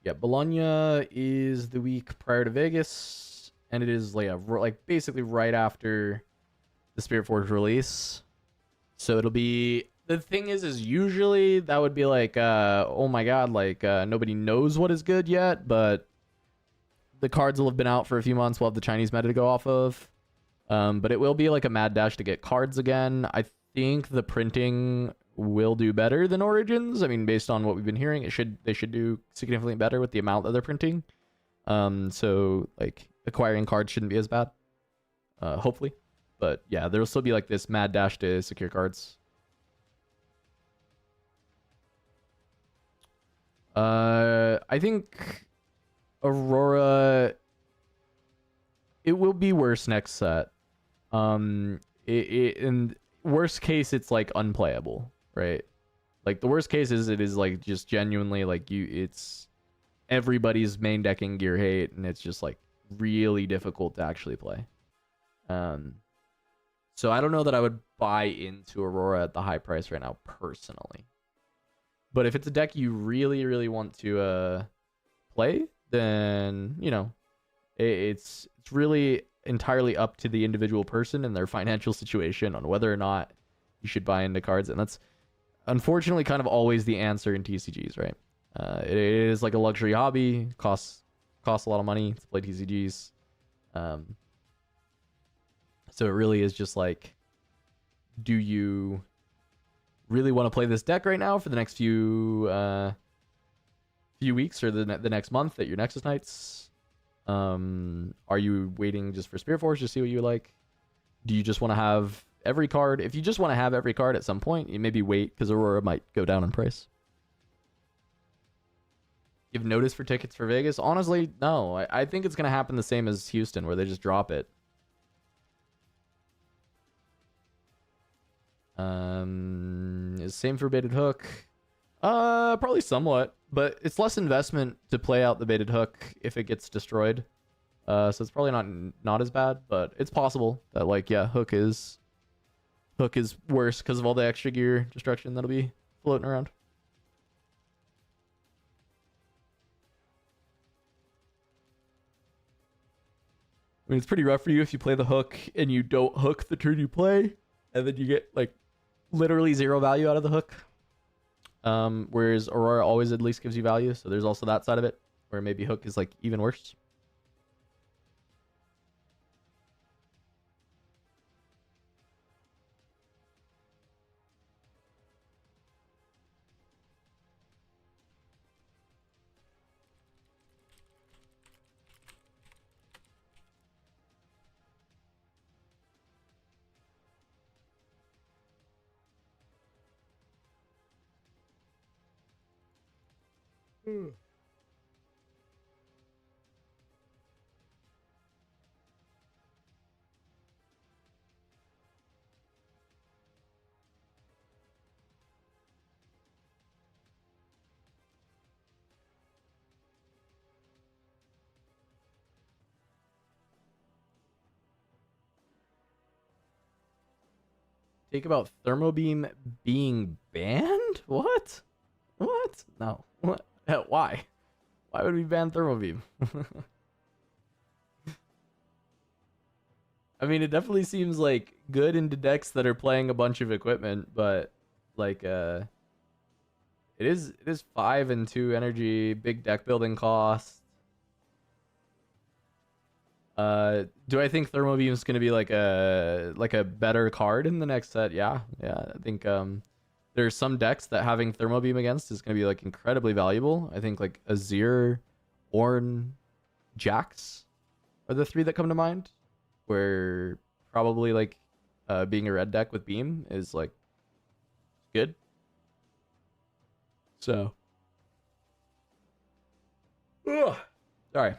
Yeah, Bologna is the week prior to Vegas, and it is like basically right after the Spirit Forge release. So it'll be, the thing is usually that would be like oh my god, like nobody knows what is good yet, but the cards will have been out for a few months. We'll have the Chinese meta to go off of. But it will be like a mad dash to get cards again. I think the printing will do better than Origins. I mean, based on what we've been hearing, they should do significantly better with the amount that they're printing. So like acquiring cards shouldn't be as bad. Hopefully. But yeah, there'll still be like this mad dash to secure cards. I think Aurora, it will be worse next set. In worst case, it's like unplayable, right? Like the worst case is it is like just genuinely like it's everybody's main decking gear hate, and it's just like really difficult to actually play. So I don't know that I would buy into Aurora at the high price right now personally. But if it's a deck you really, really want to play, then you know it's really entirely up to the individual person and their financial situation on whether or not you should buy into cards, and that's unfortunately kind of always the answer in TCGs, right? It is like a luxury hobby, costs a lot of money to play TCGs, so it really is just like, do you really want to play this deck right now for the next few weeks or the next month at your Nexus Nights? Are you waiting just for Spirit Force to see what you like? Do you just want to have every card? If you just want to have every card at some point, you maybe wait because Aurora might go down in price. Give notice for tickets for Vegas? Honestly, no. I think it's going to happen the same as Houston, where they just drop it. Is same for Baited Hook? Probably somewhat, but it's less investment to play out the Baited Hook if it gets destroyed. So it's probably not as bad, but it's possible that like yeah, Hook is worse because of all the extra gear destruction that'll be floating around. I mean, it's pretty rough for you if you play the Hook and you don't hook the turn you play, and then you get like literally zero value out of the Hook. Whereas Aurora always at least gives you value, so there's also that side of it where maybe Hook is like even worse. Take about Thermo Beam being banned? What? What? No. What? Why? Why would we ban Thermo Beam? I mean, it definitely seems like good into decks that are playing a bunch of equipment, but like it is 5 and 2 energy, big deck building cost. Do I think Thermo Beam is gonna be like a better card in the next set? Yeah. I think there's some decks that having Thermo Beam against is gonna be like incredibly valuable. I think like Azir, Ornn, Jax are the 3 that come to mind, where probably like being a red deck with Beam is like good. So, ugh. Sorry.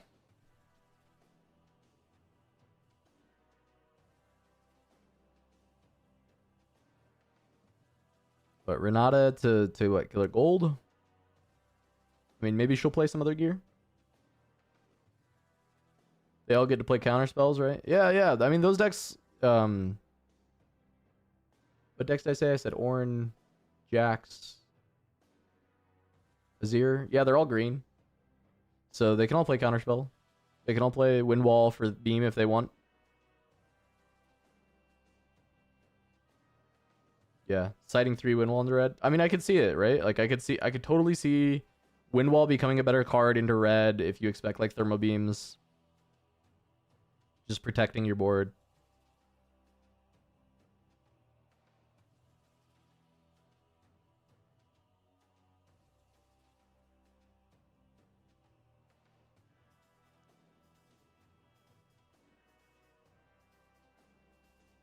But Renata to what, Killer Gold? I mean, maybe she'll play some other gear. They all get to play counter spells, right? Yeah. I mean, those decks. What decks did I say? I said Ornn, Jax, Azir. Yeah, they're all green. So they can all play counter spell. They can all play Wind Wall for Beam if they want. Yeah, citing 3 Wind Wall into red. I mean, I could see it, right? Like I could totally see Wind Wall becoming a better card into red if you expect like Thermo Beams. Just protecting your board.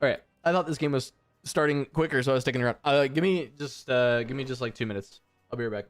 All right, I thought this game was starting quicker, so I was sticking around. Give me just like 2 minutes. I'll be right back.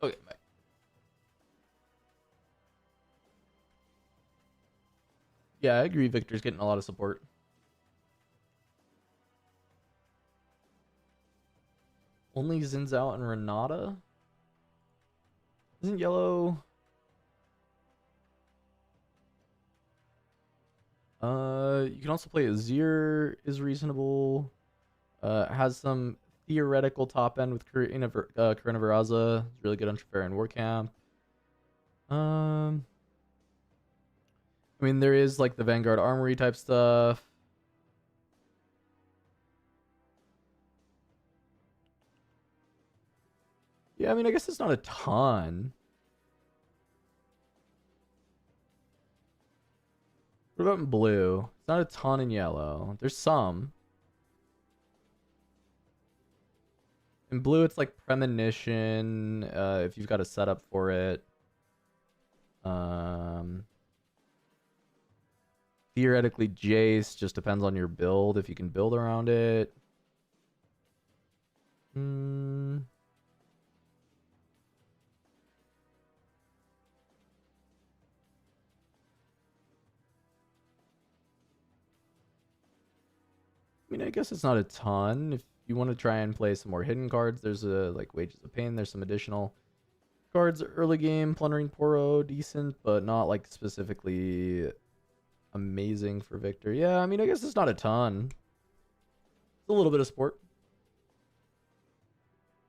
Okay, bye. Yeah, I agree. Victor's getting a lot of support. Only Zin's out and Renata? Isn't yellow? You can also play Azir is reasonable. Has some theoretical top end with Karina Veraza. It's really good on Fair and Warcamp. I mean, there is like the Vanguard Armory type stuff. Yeah, I mean, I guess it's not a ton. What about in blue? It's not a ton in yellow. There's some. In blue, it's like Premonition, if you've got a setup for it. Theoretically, Jace just depends on your build, if you can build around it. I mean, I guess it's not a ton. If you want to try and play some more hidden cards, there's a like Wages of Pain. There's some additional cards early game. Plundering Poro, decent, but not like specifically amazing for Victor. Yeah, I mean, I guess it's not a ton. It's a little bit of sport.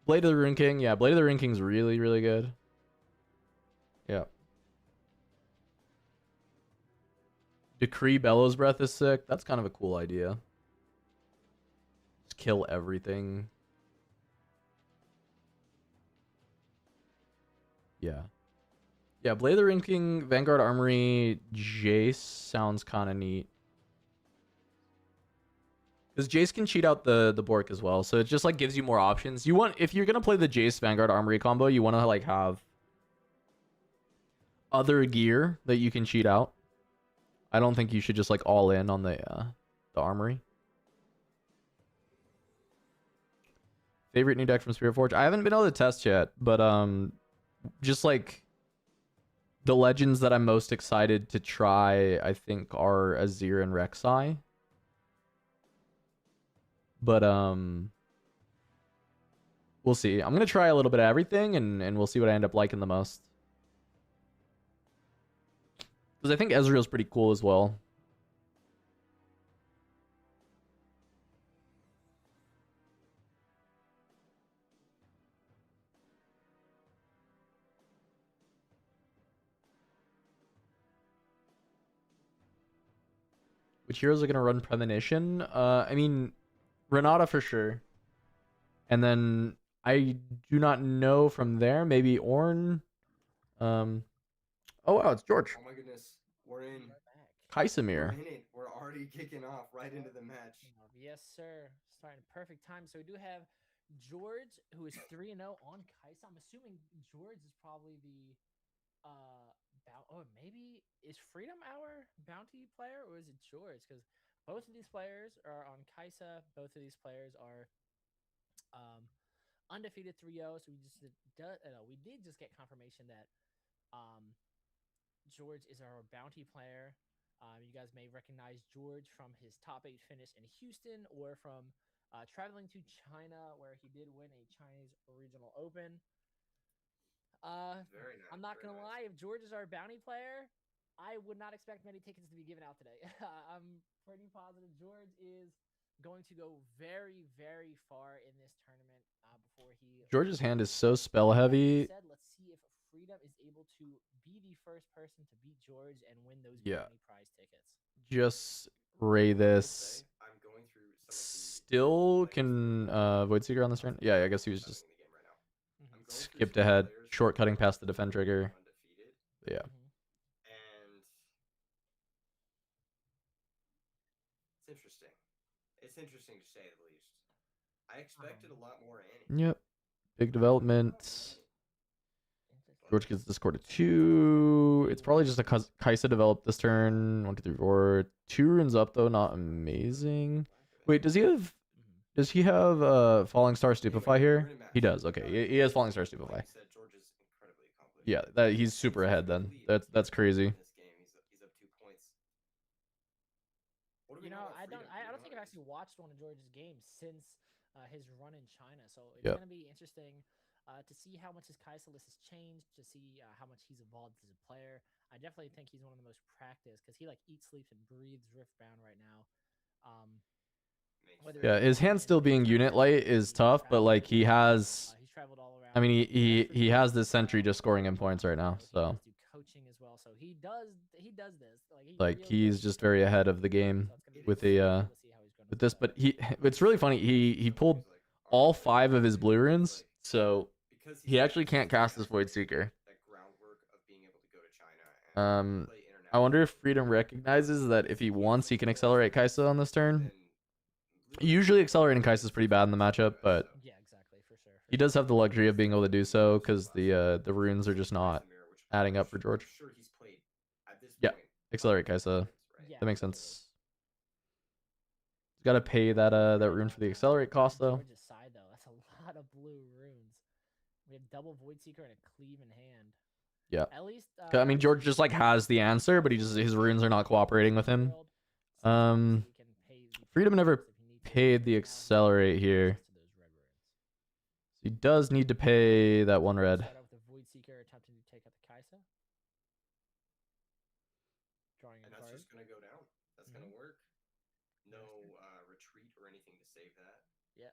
Blade of the Rune King. Yeah, Blade of the Rune King's really, really good. Yeah. Decree Bellows Breath is sick. That's kind of a cool idea. Just kill everything. Yeah. Yeah, Blade of the Rune King, Vanguard Armory, Jace sounds kind of neat. Because Jace can cheat out the Bork as well, so it just like gives you more options. You want, if you're gonna play the Jace Vanguard Armory combo, you want to like have other gear that you can cheat out. I don't think you should just like all in on the Armory. Favorite new deck from Spirit Forge? I haven't been able to test yet, but just like the legends that I'm most excited to try, I think, are Azir and Rek'Sai. But we'll see. I'm gonna try a little bit of everything, and we'll see what I end up liking the most. Because I think Ezreal's pretty cool as well. Which heroes are gonna run Premonition? I mean, Renata for sure. And then I do not know from there. Maybe Ornn. Oh wow, it's George. Oh my goodness, we're in. Right back. Kaisamir. We're in it. We're already kicking off right into the match. Yes, sir. Starting perfect time. So we do have George, who is 3-0 on Kaisa. I'm assuming George is probably the or maybe is Freedom our bounty player, or is it George? Because both of these players are on Kaisa. Both of these players are undefeated 3-0. So we did just get confirmation that George is our bounty player. You guys may recognize George from his top 8 finish in Houston, or from traveling to China, where he did win a Chinese regional open. Very nice. I'm not gonna lie, if George is our bounty player, I would not expect many tickets to be given out today. I'm pretty positive George is going to go very, very far in this tournament before he. George's hand is so spell heavy. Let's see if Freedom is able to be the first person to beat George and win those bounty prize tickets. Just ray this. I'm going through Still can Voidseeker on this turn? Yeah, I guess he was just skipped ahead, shortcutting past the defend trigger. Yeah. And it's interesting. It's interesting to say the least. I expected a lot more Annie. Yep. Big development. George gets the score to 2. It's probably just a Kaisa developed this turn. 1, 2, 3, 4. 2 runes up though, not amazing. Wait, does he have Falling Star Stupefy here? He does. Okay, he has Falling Star Stupefy. Like I said, George is Yeah, that he's super ahead then. That's crazy. In this game, he's up 2 points. What do we You know know, about I don't. Freedom? I Do we don't know think how I've he's- actually watched one of George's games since his run in China. So it's Yep. gonna be interesting to see how much his Kaisa list has changed, to see how much he's evolved as a player. I definitely think he's one of the most practiced because he like eats, sleeps, and breathes Riftbound right now. Makes Whether sense. Yeah, his hand still being unit light is tough, but like he has. he's traveled all around. I mean, He he has this sentry just scoring him points right now, He so does do coaching as well, so he does this. like really he's does just this. very ahead of the game So it's gonna be with super a cool to see how he's gonna with this. play. But it's really funny. He pulled all 5 of his blue runes, so Because he he's actually can't cast this Void Seeker. that groundwork of being able to go to China and play I wonder if internationally. Freedom recognizes that if he wants, he can accelerate Kaisa on this turn. Then Usually accelerating Kaisa is pretty bad in the matchup, but Yeah, exactly, for sure. he does have the luxury of being able to do so because the runes are just not adding up for George. I'm sure he's played at this Yeah, point, accelerate hundreds Kaisa. of times, right? Yeah, That makes absolutely. sense. He's got to pay that rune for the accelerate cost though. George's side though, that's a lot of blue runes. We have double Void Seeker and a cleave in hand. Yeah. At least. I mean, George just like has the answer, but his runes are not cooperating with him. Freedom never paid the accelerate here. He does need to pay that 1 red. Start out with the Void Seeker attempting to take out the Kaisa. Drawing And a that's card. just gonna go down. That's gonna work. No retreat or anything to save that. Yeah.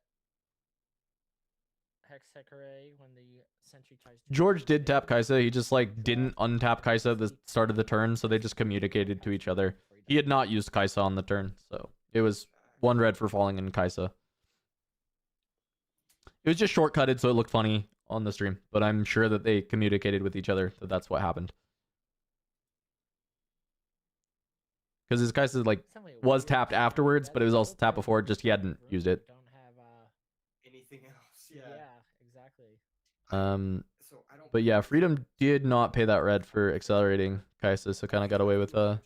Hex Hekare when the sentry tries to. George did tap Kaisa. He just like didn't untap Kaisa at the start of the turn, so they just communicated to each other. He had not used Kaisa on the turn, so it was 1 red for falling in Kaisa. It was just shortcutted, so it looked funny on the stream, but I'm sure that they communicated with each other that that's what happened. Because his Kaisa like was tapped afterwards, but it was also tapped before, just he hadn't used it. Don't have Anything else? Yeah. exactly. So I don't. But yeah, Freedom did not pay that red for accelerating Kaisa, so kind of got away with a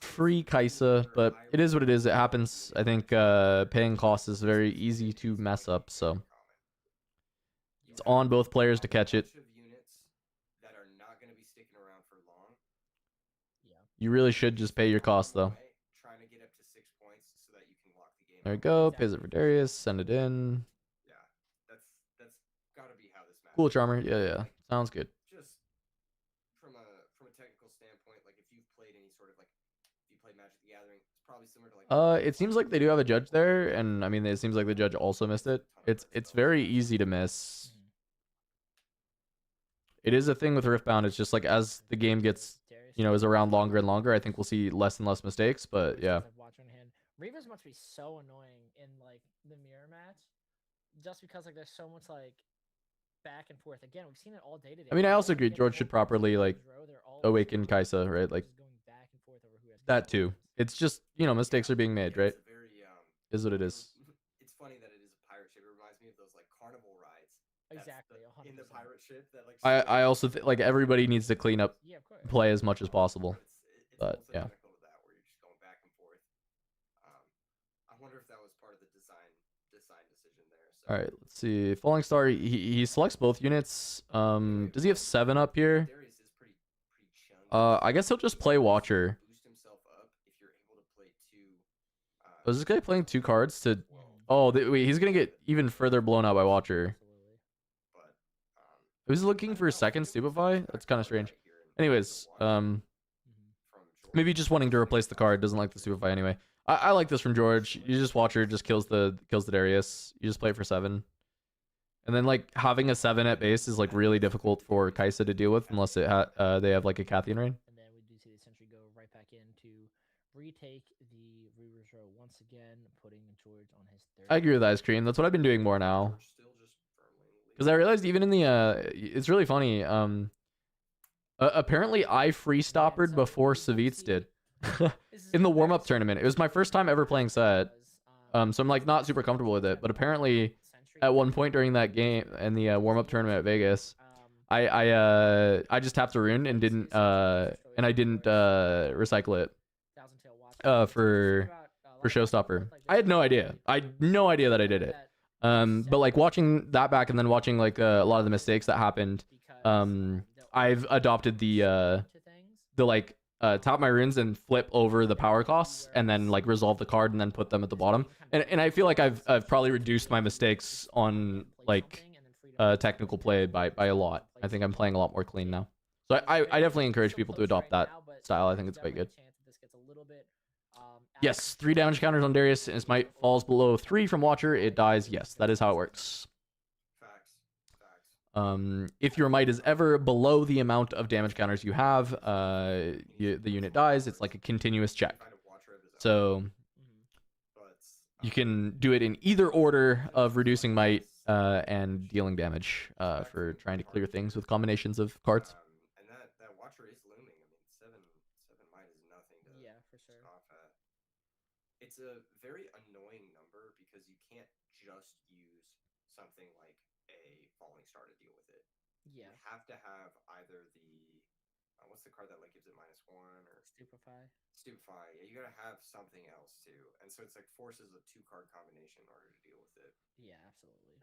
free Kaisa, but it is what it is. It happens. I think paying costs is very easy to mess up, so it's on both players to catch it. Units that are not going to be sticking around for long. Yeah. You really should just pay your cost though. Trying to get up to 6 points so that you can lock the game. There we go. Pays it for Darius. Send it in. Yeah, that's got to be how this match. Cool, Charmer. Yeah. Sounds good. Just from a technical standpoint, like if you've played any sort of like if you played Magic the Gathering, it's probably similar to like. It seems like they do have a judge there, and I mean, it seems like the judge also missed it. It's very easy to miss. It is a thing with Riftbound. It's just like as the game gets, is around longer and longer, I think we'll see less and less mistakes. But yeah. Reavers must be so annoying in like the mirror match, just because like there's so much like back and forth. Again, we've seen it all day today. I mean, I also agree. George should properly like awaken Kaisa, right? Like that too. It's just mistakes are being made, right? Is what it is. It's funny that it is a pirate ship. It reminds me of those like carnival rides. Exactly. In the pirate ship that like. I also think like everybody needs to clean up Yeah, of course. play as much as possible. It's But almost yeah. identical to that, where you're just going back and forth. I wonder if that was part of the design decision there. So. All right, let's see. Falling Star, he selects both units. Does he have 7 up here? Darius is pretty chunky. I guess he'll just play Watcher. Boost himself up if you're able to play 2. Oh, is this guy playing 2 cards to? Oh, wait, he's gonna get even further blown out by Watcher. But Was he looking for a second Stupefy? That's kind of strange. Anyways, maybe just wanting to replace the card. Doesn't like the Stupefy anyway. I like this from George. You just Watcher, just kills the Darius. You just play it for 7. And then like having a 7 at base is like really difficult for Kaisa to deal with unless they have like a Cathian Rain. And then we do see the sentry go right back in to retake the Reavers row once again, putting George on his 3rd. I agree with Ice Cream. That's what I've been doing more now. Because I realized even in the it's really funny. Apparently I free stoppered before Savitz did in the warm up tournament. It was my first time ever playing set. So I'm like not super comfortable with it. But apparently at one point during that game in the warm up tournament at Vegas, I just tapped a rune and didn't recycle it for Showstopper. I had no idea. I had no idea that I did it. But like watching that back and then watching like a lot of the mistakes that happened I've adopted the to things. like top my runes and flip over the power costs and then like resolve the card and then put them at the bottom. And I feel like I've probably reduced my mistakes on like technical play by a lot. I think I'm playing a lot more clean now. So I definitely encourage people to adopt that style. I think it's quite good. Yes, 3 damage counters on Darius, and his might falls below 3 from Watcher, it dies. Yes, that is how it works. If your might is ever below the amount of damage counters you have, the unit dies. It's like a continuous check. So you can do it in either order of reducing might and dealing damage for trying to clear things with combinations of cards. And that Watcher is looming. I mean, seven might is nothing to scoff at. It's a very annoying number because you can't just use something like a Falling Star to deal with it. Yeah. You have to have either the what's the card that like gives it -1 or Stupefy. Yeah, you gotta have something else too, and so it's like forces a 2-card combination in order to deal with it. Yeah, absolutely.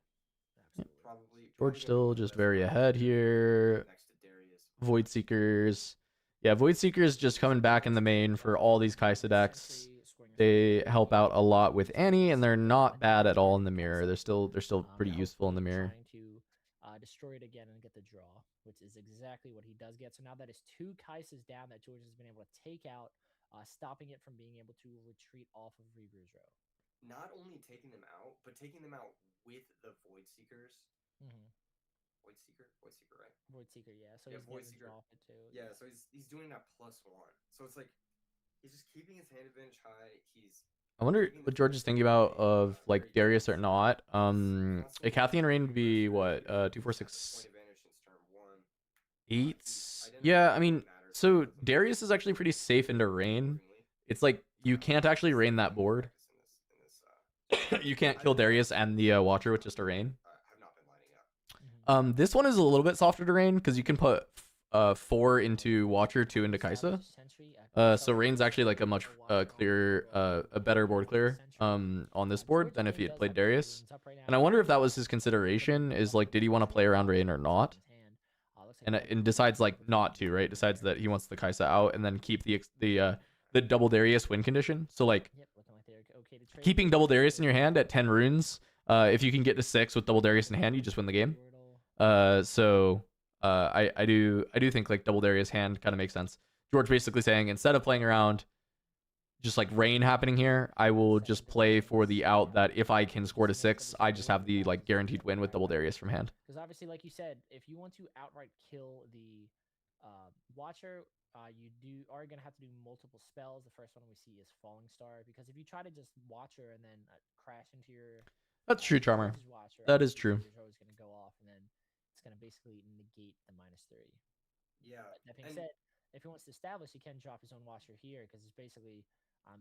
Probably George still just very ahead here. Next to Darius. Void Seekers. Yeah, Void Seekers just coming back in the main for all these Kaisa decks. They help out a lot with Annie, and they're not bad at all in the mirror. They're still pretty useful in the mirror. Trying to destroy it again and get the draw, which is exactly what he does get. So now that is 2 Kaisas down that George has been able to take out, stopping it from being able to retreat off of Reaver's Row. Not only taking them out, but taking them out with the Void Seekers. Void Seeker, right? Void Seeker, yeah. So yeah, he's Void getting Seeker. off it too. Yeah, so he's doing that +1. So it's like he's just keeping his hand advantage high. I wonder what George is thinking about of like Darius or not. A Cathian Rain would be what? 2, 4, 6, 8. Yeah, I mean, so Darius is actually pretty safe into Rain. It's like you can't actually Rain that board. You can't kill Darius and the Watcher with just a Rain. This one is a little bit softer to Rain because you can put 4 into Watcher, 2 into Kaisa. So Rain's actually like a much clearer, a better board clear on this board than if he had played Darius. And I wonder if that was his consideration, is like, did he want to play around Rain or not? And decides like not to, right? Decides that he wants the Kaisa out and then keep the double Darius win condition. So like keeping double Darius in your hand at 10 runes, if you can get to 6 with double Darius in hand, you just win the game. So I do think like double Darius hand kind of makes sense. George basically saying, instead of playing around just like Rain happening here, I will just play for the out that if I can score to 6, I just have the like guaranteed win with double Darius from hand. Because obviously, like you said, if you want to outright kill the Watcher, you are gonna have to do multiple spells. The first one we see is Falling Star, because if you try to just Watcher and then crash into your That's true, Charmer. Watcher, that is true. Your is gonna go off, and then it's gonna basically negate the -3. Yeah. But that being said, if he wants to establish, he can drop his own Watcher here, because it's basically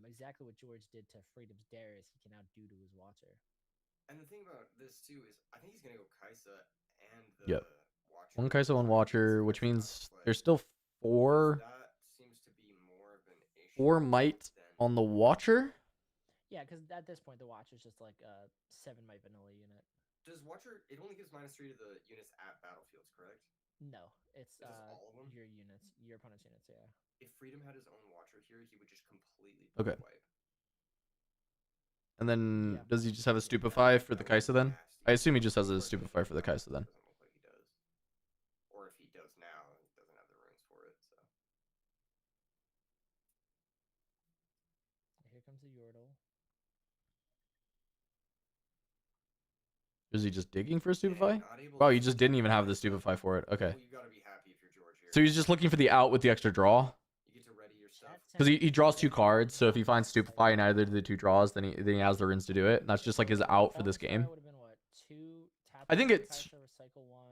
exactly what George did to Freedom's Darius. He can now do to his Watcher. And the thing about this too is, I think he's gonna go Kaisa and the Watcher. 1 Kaisa, 1 Watcher, which means there's still 4. That seems to be more of an issue. 4 might on the Watcher. Yeah, because at this point the Watcher's just like a 7 might vanilla unit. Does Watcher? It only gives -3 to the units at battlefields, correct? No, it's all of them? your units, your opponent's units. Yeah. If Freedom had his own Watcher here, he would just completely Okay. wipe. And then does he just have a Stupefy for the Kaisa then? I assume he just has a Stupefy for the Kaisa then. Doesn't look like he does. Or if he does now, he doesn't have the runes for it. So Here comes the Yordle. Is he just digging for a Stupefy? not able Wow, to you just didn't even have the Stupefy for it. Okay. Well, you gotta be happy if you're George here. So he's just looking for the out with the extra draw. You get to ready your stuff. Because he draws 2 cards, so if he finds Stupefy in either of the 2 draws, then he has the runes to do it. And that's just like his out for this game. I think it's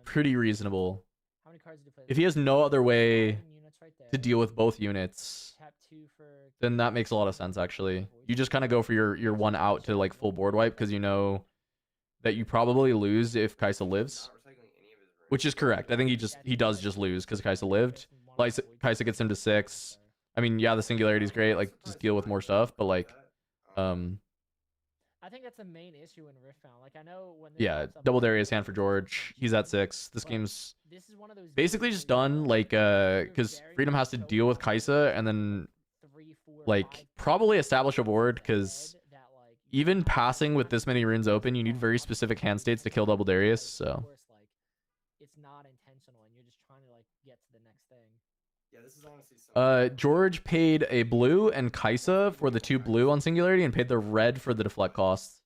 pretty reasonable. How many cards do you play? If he has no other way 9 units right there. to deal with both units, Tap 2 for then that makes a lot of sense actually. You just kind of go for your 1 out to like full board wipe, because you know that you probably lose if Kaisa lives. Not recycling any of his runes. Which is correct. I think he does just lose because Kaisa lived. Kaisa gets him to 6. I mean, yeah, the singularity is great. Like, just deal with more stuff. But like, I I think that's the main issue in Riftbound. Like I know when this Yeah, pops up, double I'm like, Darius oh, hand for this is just George. some He's at cheat. 6. This But game's this is one of those basically games just where you done, know like, you're because very Freedom much has to so deal with behind Kaisa and and then, 3, 4, like, 5 probably points establish a ward, ahead because that like you're even not passing with not this many runes open, you need far. very Obviously, specific hand you states to can kill double Darius, but so. of course, like it's not intentional, and you're just trying to like get to the next thing. Yeah, this is honestly some. George paid a blue and Kaisa for the 2 blue on Singularity and paid the red for the deflect cost.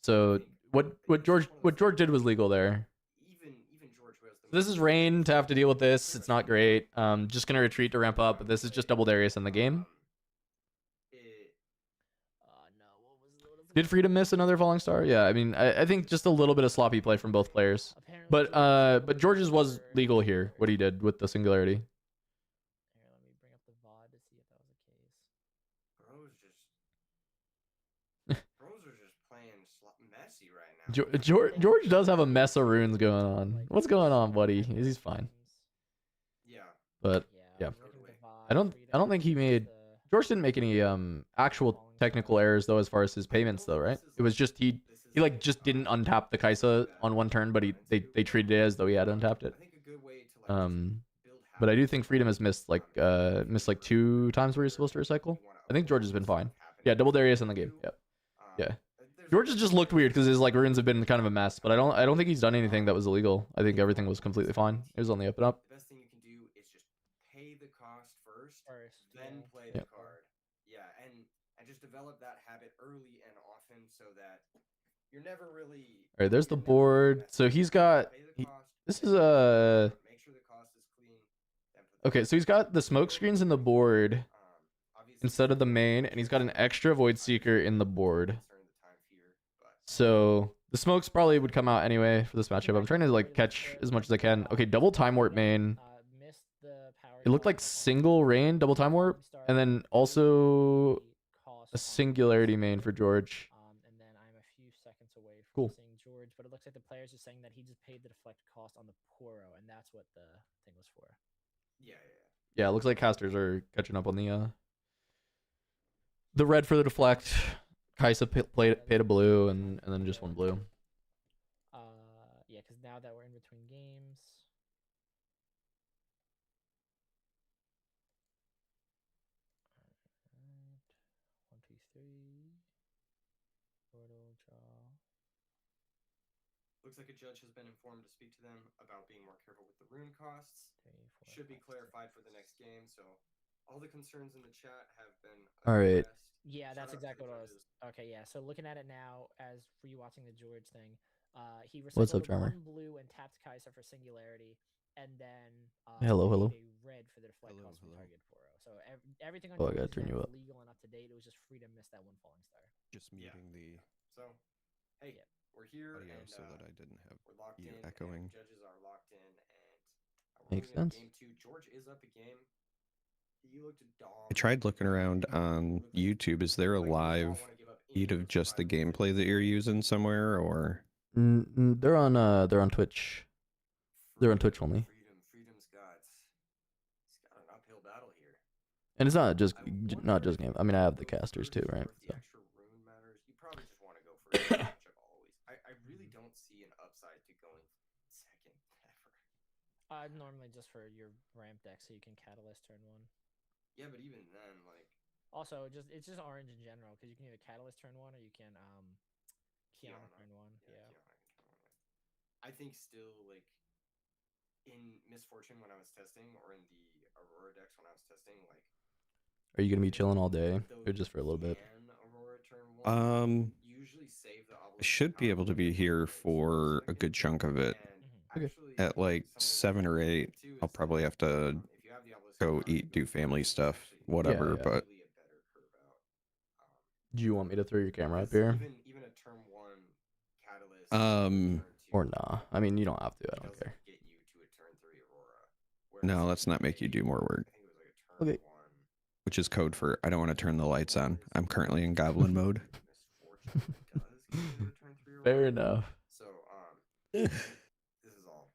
So what George did was legal there. Even George, who has the This is Rain to have to deal with this. It's not great. Just gonna retreat to ramp up, but this is just double Darius in the game. No, what was Did Freedom miss another falling star? Yeah, I mean, I think just a little bit of sloppy play from both players. Apparently, But George's was legal here, what he did with the Singularity. Here, let me bring up the VOD to see if that was the case. Bros are just playing messy right now. George does have a mess of runes going on. What's going on, buddy? He's fine. Yeah. But yeah, I don't think he made. George didn't make any actual technical errors though, as far as his payments though, right? It was just he like just didn't untap the Kaisa on one turn, but they treated it as though he had untapped it. I think a good way to like build But I do think Freedom has missed like 2 times where he's supposed to recycle. I think George has been fine. Yeah, double Darius in the game. Yep. Yeah. George has just looked weird because his like runes have been kind of a mess, but I don't think he's done anything that was illegal. I think everything was completely fine. It was on the up and up. The best thing you can do is just pay the cost first, then yeah. play Yep. the card. Yeah, and just develop that habit early and often so that you're never really. All right, there's the you're never board. messing So around. he's got. Pay the cost, This then is a. make sure the cost is clean. Then put the Okay, so he's got the smoke screens in the board obviously instead of the main, and he's got an extra Void Seeker in the board. So the smokes probably would come out anyway for this matchup. I'm trying to like catch as much as I can. Okay, double time warp main. Missed the power It looked like single rain, double time warp, and then also a singularity main for George. And then I'm a few seconds away from Cool. seeing George, but it looks like the players are saying that he just paid the deflect cost on the Poro, and that's what the thing was for. Yeah, it looks like casters are catching up on the red for the deflect. Kaisa paid a blue and then just one blue. Yeah, because now that we're in between games. Alright. 1, 2, 3. Portal draw. Looks like a judge has been informed to speak to them about being more careful with the rune costs. 3, 4, Should be 5, clarified 6. for the next game, so all the concerns in the chat have been All right. addressed. Yeah, Shout that's out to exactly the what I was. judges. Okay, yeah. So looking at it now, as rewatching the George thing, he What's up, recycled Drummer? 1 blue and tapped Kaisa for singularity, and then Hello, hello. paid a red for the deflect cost from target Poro. So everything on Oh, I gotta George's turn end you was up. legal and up to date. It was just Freedom missed that 1 falling star. Just Yeah. muting the So, hey, Yep. we're here audio and so that I didn't have we're locked you in. echoing. And judges are locked in, and we're Makes moving on to sense. Game 2. George is up a game. He looked I tried looking around on YouTube. Is there a live feed of just the gameplay that you're using somewhere, or They're on Twitch. They're on Twitch only. Freedom's got an uphill battle here. And it's not just game. I mean, I have the casters too, right? The So. extra rune matters. You probably just want to go for a matchup always. I really don't see an upside to going second ever. Normally just for your ramp deck, so you can catalyst turn 1. Yeah, but even then, like Also, it's just orange in general because you can either catalyst turn 1 or you can Kiana turn 1. Yeah. Kiana can turn 1. I think still like in Misfortune when I was testing, or in the Aurora decks when I was testing, like. Are you gonna be chilling all day, or just for a little bit? Aurora turn 1, usually save the I should be able to be here for a good chunk of it. Okay. At like 7 or 8, I'll probably have to go eat, do family stuff, whatever. Yeah. But Do you want me to throw your camera up here? Even a turn 1 catalyst. Or nah? I mean, you don't have to. I don't care. Get you to a turn 3 Aurora. no, let's not make you do more work. I think it was like a turn Okay. 1. Which is code for I don't want to turn the lights on. I'm currently in goblin mode. Misfortune does get you to a turn 3 Aurora. Fair enough. So this is all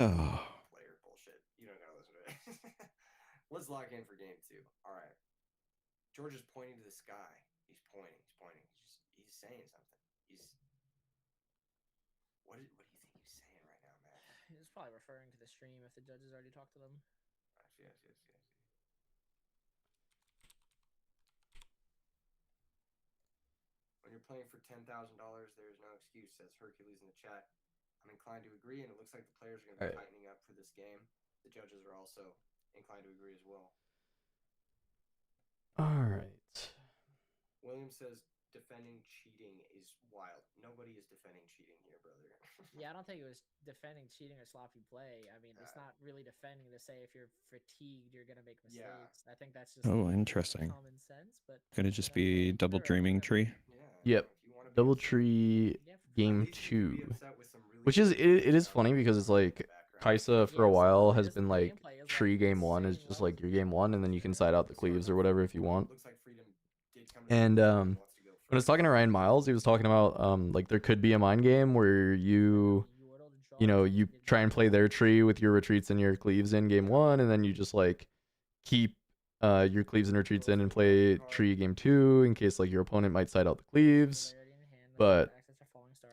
Oh, player bullshit. You don't gotta listen to it. Let's lock in for game 2. All right. George is pointing to the sky. He's pointing. he's saying something. What do you think he's saying right now, man? He's probably referring to the stream if the judges already talked to them. I see. When you're playing for $10,000, there's no excuse, says Hercules in the chat. I'm inclined to agree, and it looks like the players are going to be tightening up for this game. The judges are also inclined to agree as well. All right. William says defending cheating is wild. Nobody is defending cheating here, brother. Yeah, I don't think it was defending cheating or sloppy play. I mean, it's not really defending to say if you're fatigued, you're gonna make mistakes. I think that's just interesting. common sense. But Could it just be double dreaming tree? Yep. Double tree game 2, which is it is funny because it's like Kaisa for a while has been like tree game 1 is just like your game 1, and then you can side out the cleaves or whatever if you want. And when I was talking to Ryan Miles, he was talking about like there could be a mind game where you try and play their tree with your retreats and your cleaves in game 1, and then you just like keep your cleaves and retreats in and play tree game 2 in case like your opponent might side out the cleaves. But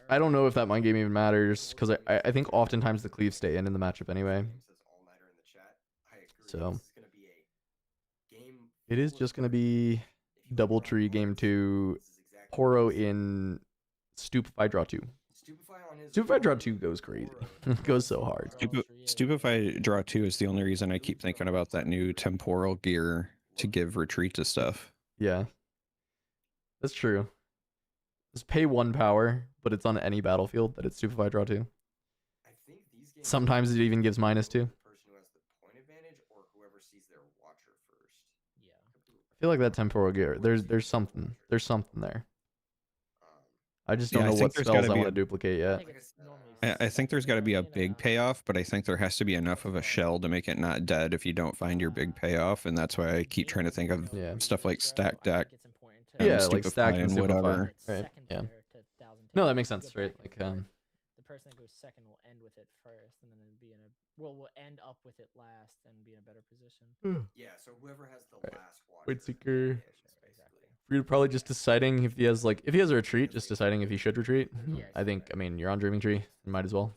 I don't know if that mind game even matters because I think oftentimes the cleaves stay in the matchup anyway. So it is just gonna be double tree game 2, Poro in Stupefy draw 2. Stupefy draw 2 goes crazy. It goes so hard. Stupefy draw 2 is the only reason I keep thinking about that new temporal gear to give retreat to stuff. Yeah, that's true. Just pay 1 power, but it's on any battlefield that it's Stupefy draw 2. Sometimes it even gives -2. I feel like that temporal gear. There's something there. I just don't know what spells I want to duplicate yet. I think there's got to be a big payoff, but I think there has to be enough of a shell to make it not dead if you don't find your big payoff, and that's why I keep trying to think of stuff like stack deck. Yeah, like stack and whatever. Right. Yeah. No, that makes sense, right? Like the person that goes second will end with it first, and then be in a will end up with it last and be in a better position. Yeah, so whoever has the last watch. Wait, Seeker. You're probably just deciding if he has a retreat, just deciding if he should retreat. I mean, you're on Dreaming Tree, you might as well.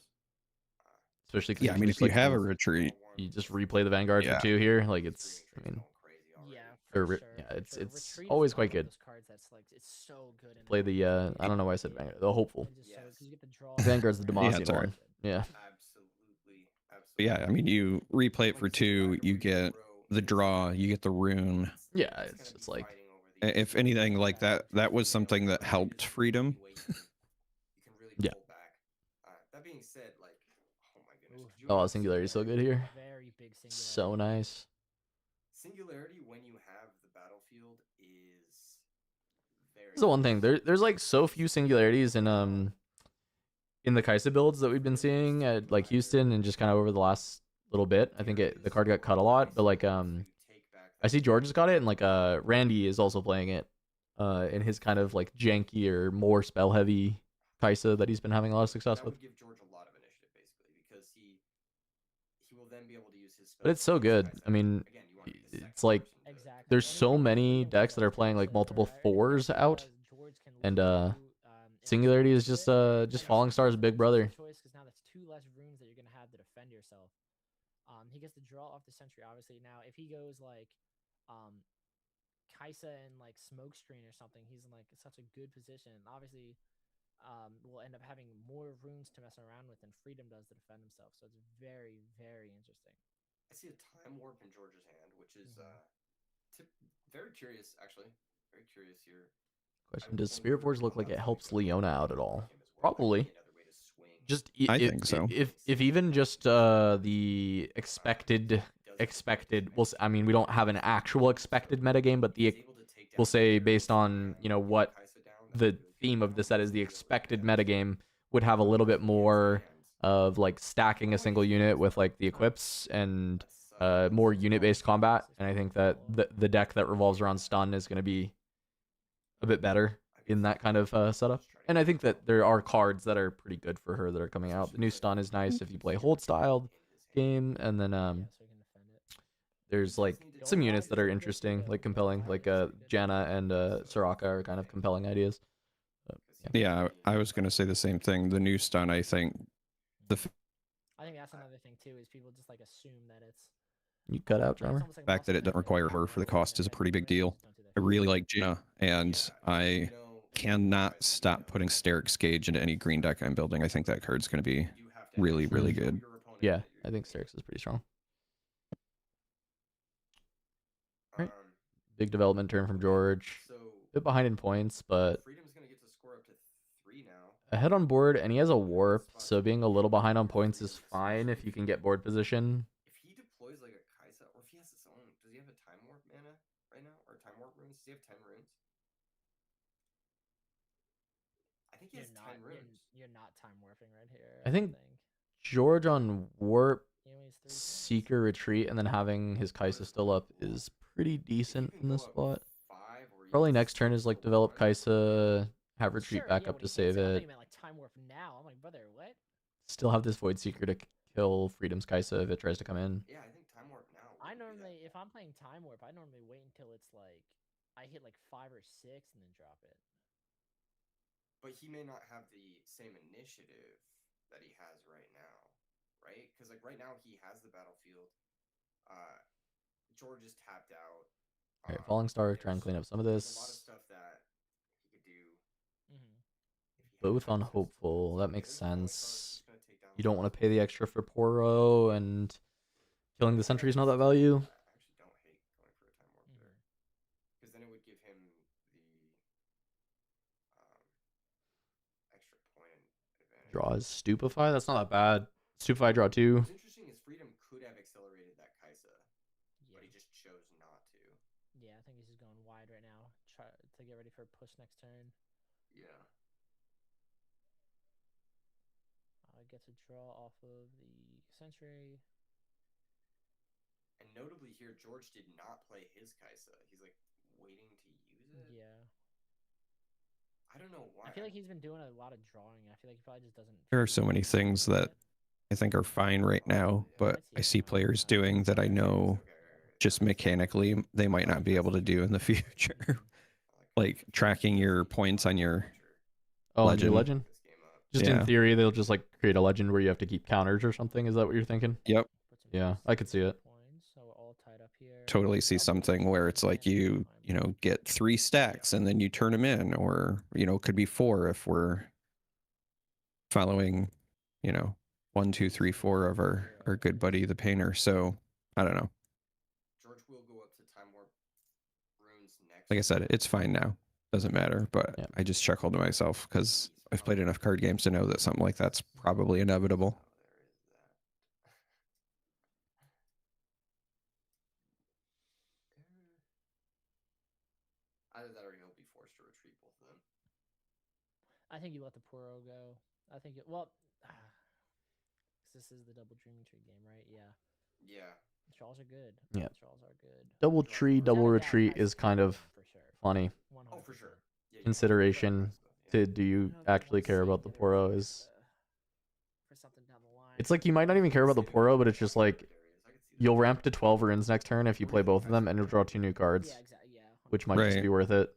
Especially because if you have a retreat, you just replay the Vanguard for 2 here. Like it's it's always quite good. It's so good. Play the I don't know why I said Vanguard, the hopeful. Vanguard's the Demacian one. Yeah. But yeah, I mean, you replay it for 2, you get the draw, you get the rune. Yeah, it's just like, if anything, like that was something that helped Freedom. Yeah. That being said, like, oh my goodness. Oh, Singularity is so good here. Very big Singularity. So nice. Singularity when you have the battlefield is very. That's the one thing. There's like so few singularities in the Kaisa builds that we've been seeing at like Houston and just kind of over the last little bit. I think the card got cut a lot, but like I see George has got it, and like Randy is also playing it in his kind of like janky or more spell heavy Kaisa that he's been having a lot of success with. Give George a lot of initiative basically because he will then be able to use his spells. But it's so good. I mean, it's like there's so many decks that are playing like multiple 4s out, and Singularity is just Falling Star's big brother. Choice because now that's 2 less runes that you're gonna have to defend yourself. He gets to draw off the sentry. Obviously, now if he goes like Kaisa and like Smokescreen or something, he's in like such a good position. Obviously, will end up having more runes to mess around with than Freedom does to defend himself. So it's very, very interesting. I see a time warp in George's hand, which is very curious, actually. Very curious here. Question: does Spirit Forge look like it helps Leona out at all? Probably. Just I think so. If even just the expected. Well, I mean, we don't have an actual expected metagame, but we'll say based on what the theme of the set is, the expected metagame would have a little bit more of like stacking a single unit with like the equips and more unit-based combat. And I think that the deck that revolves around stun is going to be a bit better in that kind of setup. And I think that there are cards that are pretty good for her that are coming out. The new stun is nice if you play hold styled game, and then there's like some units that are interesting, like compelling, like Janna and Soraka are kind of compelling ideas. Yeah, I was gonna say the same thing. The new stun, I think, the I think that's another thing too, is people just like assume that it's You cut out, like, it's drummer. almost like fact that muscle it doesn't memory. require Like, her for the you cost know, is a guys pretty in big the deal. range don't do that I shit. really like Gina, and Yeah, I you know, cannot stop putting Sterix Gauge into any green deck I'm building. I think that card's going to be you have to really, actually really show good. your opponent Yeah, that you're I think doing it. Sterix is pretty strong. Right. Um, Big development turn from George. so Bit behind in points, but Freedom's gonna get to score up to 3 now. ahead on board, and he has a warp, so being a little behind on points is fine if you can get board position. If he deploys like a Kaisa, or if he has his own, does he have a time warp mana right now, or time warp runes? Does he have 10 runes? I think he has 10 runes. You're not time warping right here. I think George on warp, Seeker Retreat, and then having his Kaisa still up is pretty decent in this spot. Probably next turn is like develop Kaisa, have retreat back up to save I thought it. you meant like time warp now. I'm like, brother, what? Still have this Void Seeker to kill Freedom's Kaisa if it tries to come in. Yeah, I think time warp now. I normally, if I'm playing time warp, I normally wait until it's like I hit like 5 or 6 and then drop it. But he may not have the same initiative that he has right now, right? Because like right now he has the battlefield. George is tapped out. All right, Falling Star, try and clean up some of There's a lot of this. stuff that he could do. Both on Hopeful, that makes sense. You don't want to pay the extra for Poro, and killing the sentry is not that value. I actually don't hate going for a time warp there, because then it would give him the extra point advantage. Draws Stupefy, that's not that bad. Stupefy draw 2. What's interesting is Freedom could have accelerated that Kaisa, but he just chose not to. Yeah, I think he's just going wide right now, try to get ready for a push next turn. Yeah. Gets a draw off of the Sentry. And notably here, George did not play his Kaisa. He's like waiting to use it. Yeah. I don't know why. I feel like he's been doing a lot of drawing. I feel like he probably just doesn't. There are so many things that I think are fine right now, but I see players doing that I know just mechanically they might not be able to do in the future. Like tracking your points on your legend. Just Yeah. in theory, they'll just like create a legend where you have to keep counters or something. Is that what you're thinking? Yep. Yeah, I could see it. So we're all tied up here. Totally see something where it's like you know, get 3 stacks and then you turn them in, or, you know, could be 4 if we're following, you know, 1, 2, 3, 4 of our good buddy, the painter. So I don't know. George will go up to time warp runes next. Like I said, it's fine now. Doesn't matter, but Yeah. I just chuckled to myself because I've played enough card games to know that something like that's probably inevitable. Either that or he'll be forced to retreat both of them. I think you let the Poro go. I think well, this is the double dreaming tree game, right? Yeah. Yeah. The Trolls are good. Yeah. The Trolls are good. Double tree, double retreat is kind of for sure. funny. 100%. Oh, for sure. Yeah, Consideration to do you actually care about the Poro is. For something down the line. It's like you might not even care about the Poro, but it's just like you'll ramp to 12 runes next turn if you play both of them, and you'll draw 2 new cards, Yeah, exactly. Yeah. which might just Right. be worth it.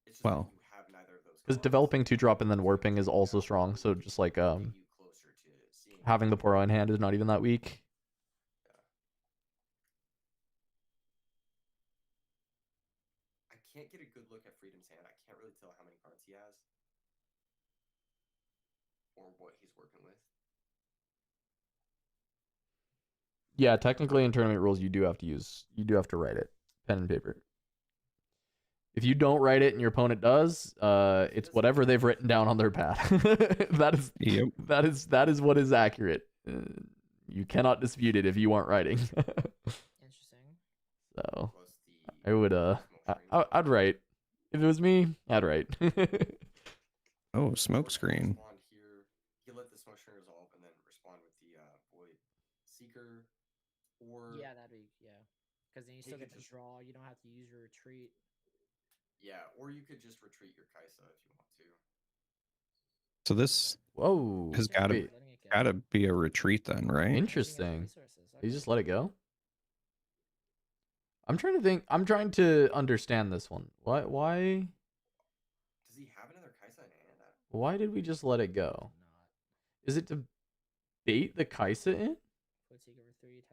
It's just Well. that you have neither of those Because cards. developing 2-drop and then warping is also strong, so just like Get you closer to seeing having the Poro in hand is not even that weak. I can't get a good look at Freedom's hand. I can't really tell how many cards he has or what he's working with. Yeah, technically in tournament rules you do have to write it, pen and paper. If you don't write it and your opponent does, it's whatever they've written down on their pad. Yep. That is what is accurate. You cannot dispute it if you aren't writing. Interesting. So Plus the I would I'd write. If it was me, I'd write. Oh, smoke screen. Respond here. He let the smoke screen resolve and then respond with the void seeker. Or Yeah, that'd be because then you still could get to just- draw. You don't have to use your retreat. yeah, or you could just retreat your Kaisa if you want to. So this Whoa. has Yeah, gotta wait, letting it go. gotta be a retreat then, right? Interesting. Resources. You Okay. just let it go? I'm trying to think. I'm trying to understand this one. Why? Why did we just let it go? Is it to bait the Kaisa in?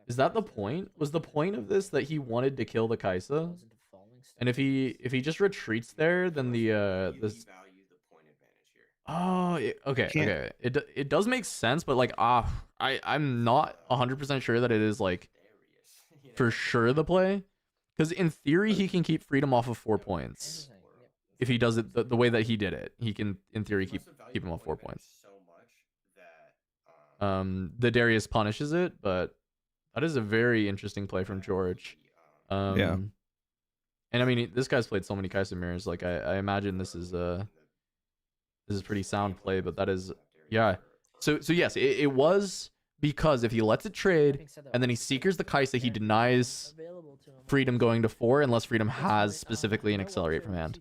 Is that the point? Was the point of this that he wanted to kill the Kaisa? And if he just retreats there, then the this. Devalue the point advantage here. Oh, okay, okay. It does make sense, but like I'm not 100% sure that it is like Darius, for sure the play, because in theory he can keep freedom off of 4 points if he does it the way that he did it. He can in theory keep him off 4 points. So much that The Darius punishes it, but that is a very interesting play from George. Yeah. And I mean, this guy's played so many Kaisa mirrors. Like I imagine this is pretty sound play, but that is yeah. So yes, it was because if he lets it trade and then he seekers the Kaisa, he denies freedom going to 4 unless freedom has specifically an accelerate from hand,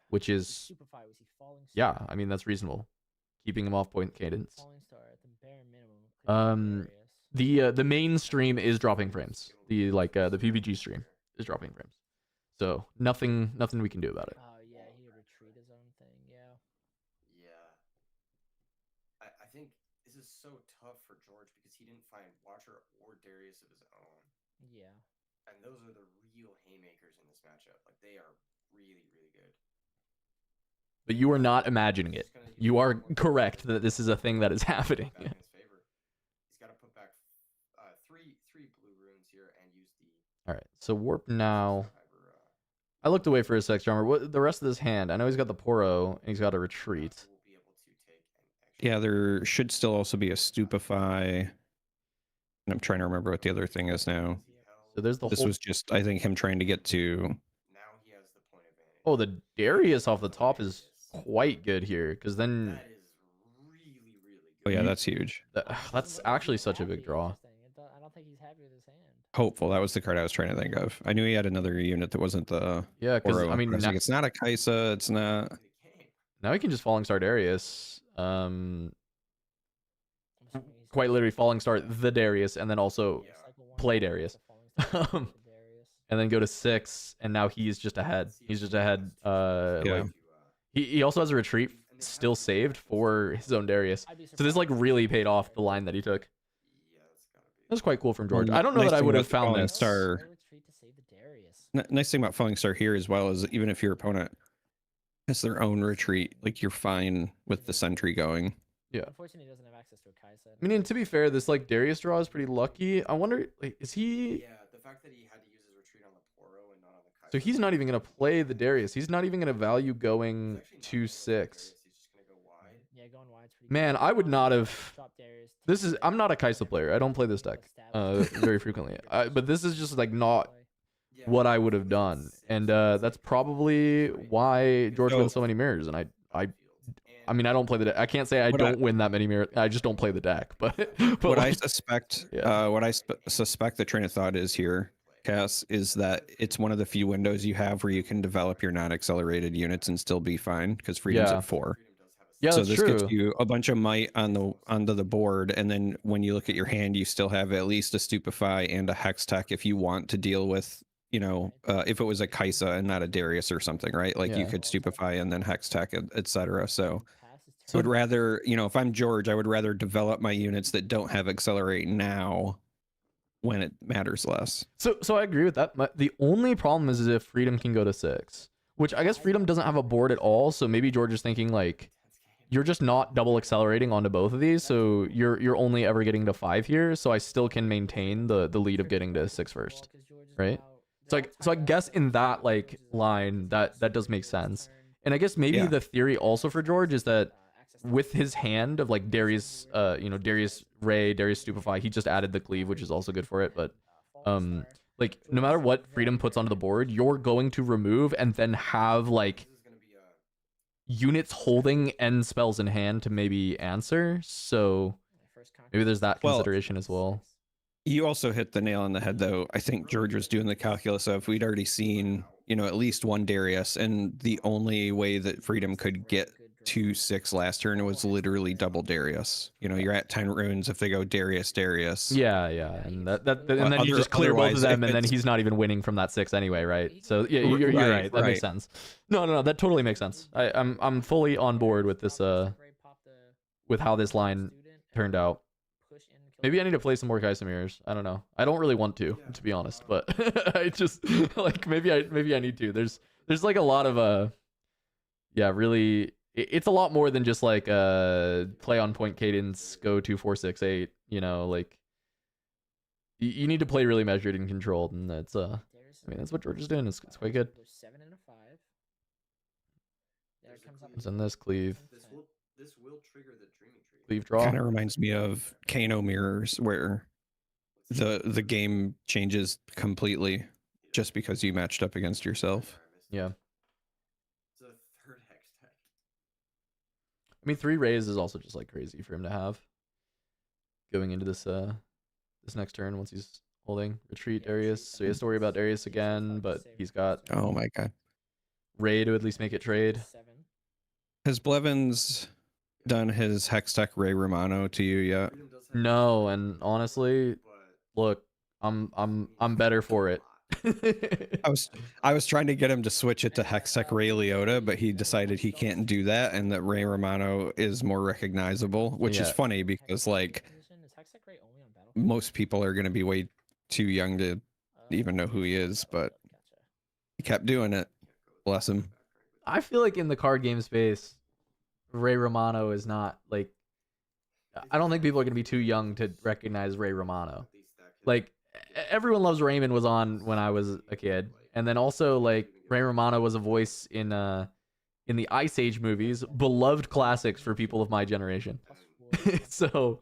which is yeah. I mean that's reasonable, keeping him off point cadence. The main stream is dropping frames. The PPG stream is dropping frames. So nothing we can do about it. Oh yeah, he would retreat his own thing. Yeah. Yeah. I think this is so tough for George because he didn't find Watcher or Darius of his own. Yeah. And those are the real haymakers in this matchup. Like they are really, really good. But you are not imagining it. You are correct that this is a thing that is happening. Back in his favor. He's got to put back three blue runes here and use the. All right, so warp now. I looked away for a sec, Drummer. What the rest of this hand? I know he's got the Poro and he's got a retreat. Yeah, there should still also be a Stupefy. And I'm trying to remember what the other thing is now. So there's the This whole. was just, I think, him trying to get to. Now he has the point advantage. Oh, the Darius off the top is quite good here, because then That is really, really Oh good. yeah, that's huge. that's actually such a big draw. I don't think he's happy with his hand. Hopeful. That was the card I was trying to think of. I knew he had another unit that wasn't the. Yeah, because Oro. I mean, was like, it's not a Kaisa. It's not. now he can just Falling Star Darius. Quite literally Falling Star the Darius, and then also play Darius. And then go to 6, and now he's just ahead. He's just ahead. Yeah. Like, he also has a retreat still saved for his own Darius. So this like really paid off the line that he took. That's quite cool from George. Well, I don't know nice that I thing would have about found Falling this. Star. Nice thing about Falling Star here as well is even if your opponent has their own retreat, like you're fine with the sentry going. Yeah. Unfortunately, he doesn't have access to a Kaisa. I mean, and to be fair, this like Darius draw is pretty lucky. I wonder, like, is he? Yeah, the fact that he had to use his retreat on the Poro and not on the Kaisa. So he's not even gonna play the Darius. He's not even gonna value going to 6. He's just gonna go wide. Yeah, going wide's pretty Man, good. I would not have. Drop Darius, This is. take I'm not a Darius, Kaisa player. I don't play this deck establish very frequently. But this is just like not play. Yeah, what I would have done, and that's probably why George wins so many mirrors. And I mean, I don't play the deck. I can't say I What don't win that many mirrors. I just don't play the deck. But What I like, suspect, Yeah. suspect the train of thought is here, Cass, is that it's one of the few windows you have where you can develop your non-accelerated units and still be fine because freedom's Yeah. at 4. yeah, So that's this true. gets you a bunch of might onto the board, and then when you look at your hand, you still have at least a Stupefy and a Hex Tech if you want to deal with, if it was a Kaisa and not a Darius or something, right? Like you Yeah. could Stupefy and then Hex Tech, etc. So Pass his I would turn. rather, if I'm George, I would rather develop my units that don't have Accelerate now when it matters less. So I agree with that. The only problem is if Freedom can go to 6, which I guess Freedom doesn't have a board at all. So maybe George is thinking like, you're just not double accelerating onto both of these, so you're only ever getting to 5 here. So I still can maintain the lead of getting to 6 first, right? So I guess in that like line that does make sense. And I guess maybe Yeah. the theory also for George is that with his hand of like Darius, Darius Ray, Darius Stupefy, he just added the cleave, which is also good for it. But like no matter what Freedom puts onto the board, you're going to remove and then have like This is gonna be a. units holding end spells in hand to maybe answer. So maybe there's that Well, consideration as well. You also hit the nail on the head, though. I think George was doing the calculus of we'd already seen, at least one Darius, and the only way that Freedom could get 2-6 last turn, it was literally double Darius. You know, you're at 10 runes. If they go Darius, Yeah, and and then you just clear both of otherwise, them, if and then it's- he's not even winning from that 6 anyway, right? So yeah, R- you're right, right. That makes right. sense. No, that totally makes sense. I'm fully on board with this with how this line turned out. Maybe I need to play some more Kaisamirs. I don't know. I don't really want to be honest, but I just like maybe I need to. There's like a lot of really it's a lot more than just like play on point cadence, go 2 4 6 8, you know, like you need to play really measured and controlled, and that's I mean that's what George is doing. It's quite good. There's 7 and a 5. There comes up. Send this cleave. This will trigger the dreaming tree. Cleave draw. kind of reminds me of Kano mirrors, where the game changes completely just because you matched up against yourself. Yeah. It's a third hex tech. I mean 3 rays is also just like crazy for him to have going into this this next turn once he's holding retreat Darius. So he has to worry about Darius again, but he's got Oh my god. Ray to at least make it trade. 7. Has Blevins done his Hextech Ray Romano to you yet? Freedom does have No, and honestly, but look, I'm better for it. I was trying to get him to switch it to Hextech Ray Leota, but he decided he can't do that, and that Ray Romano is more recognizable, which is Yeah. funny because like most people are going to be way too young to even know who he is, but he kept doing it. Bless him. I feel like in the card game space, Ray Romano is not like. I don't think people are gonna be too young to recognize Ray Romano. Like everyone loves Raymond was on when I was a kid, and then also like Ray Romano was a voice in the Ice Age movies, beloved classics for people of my generation. So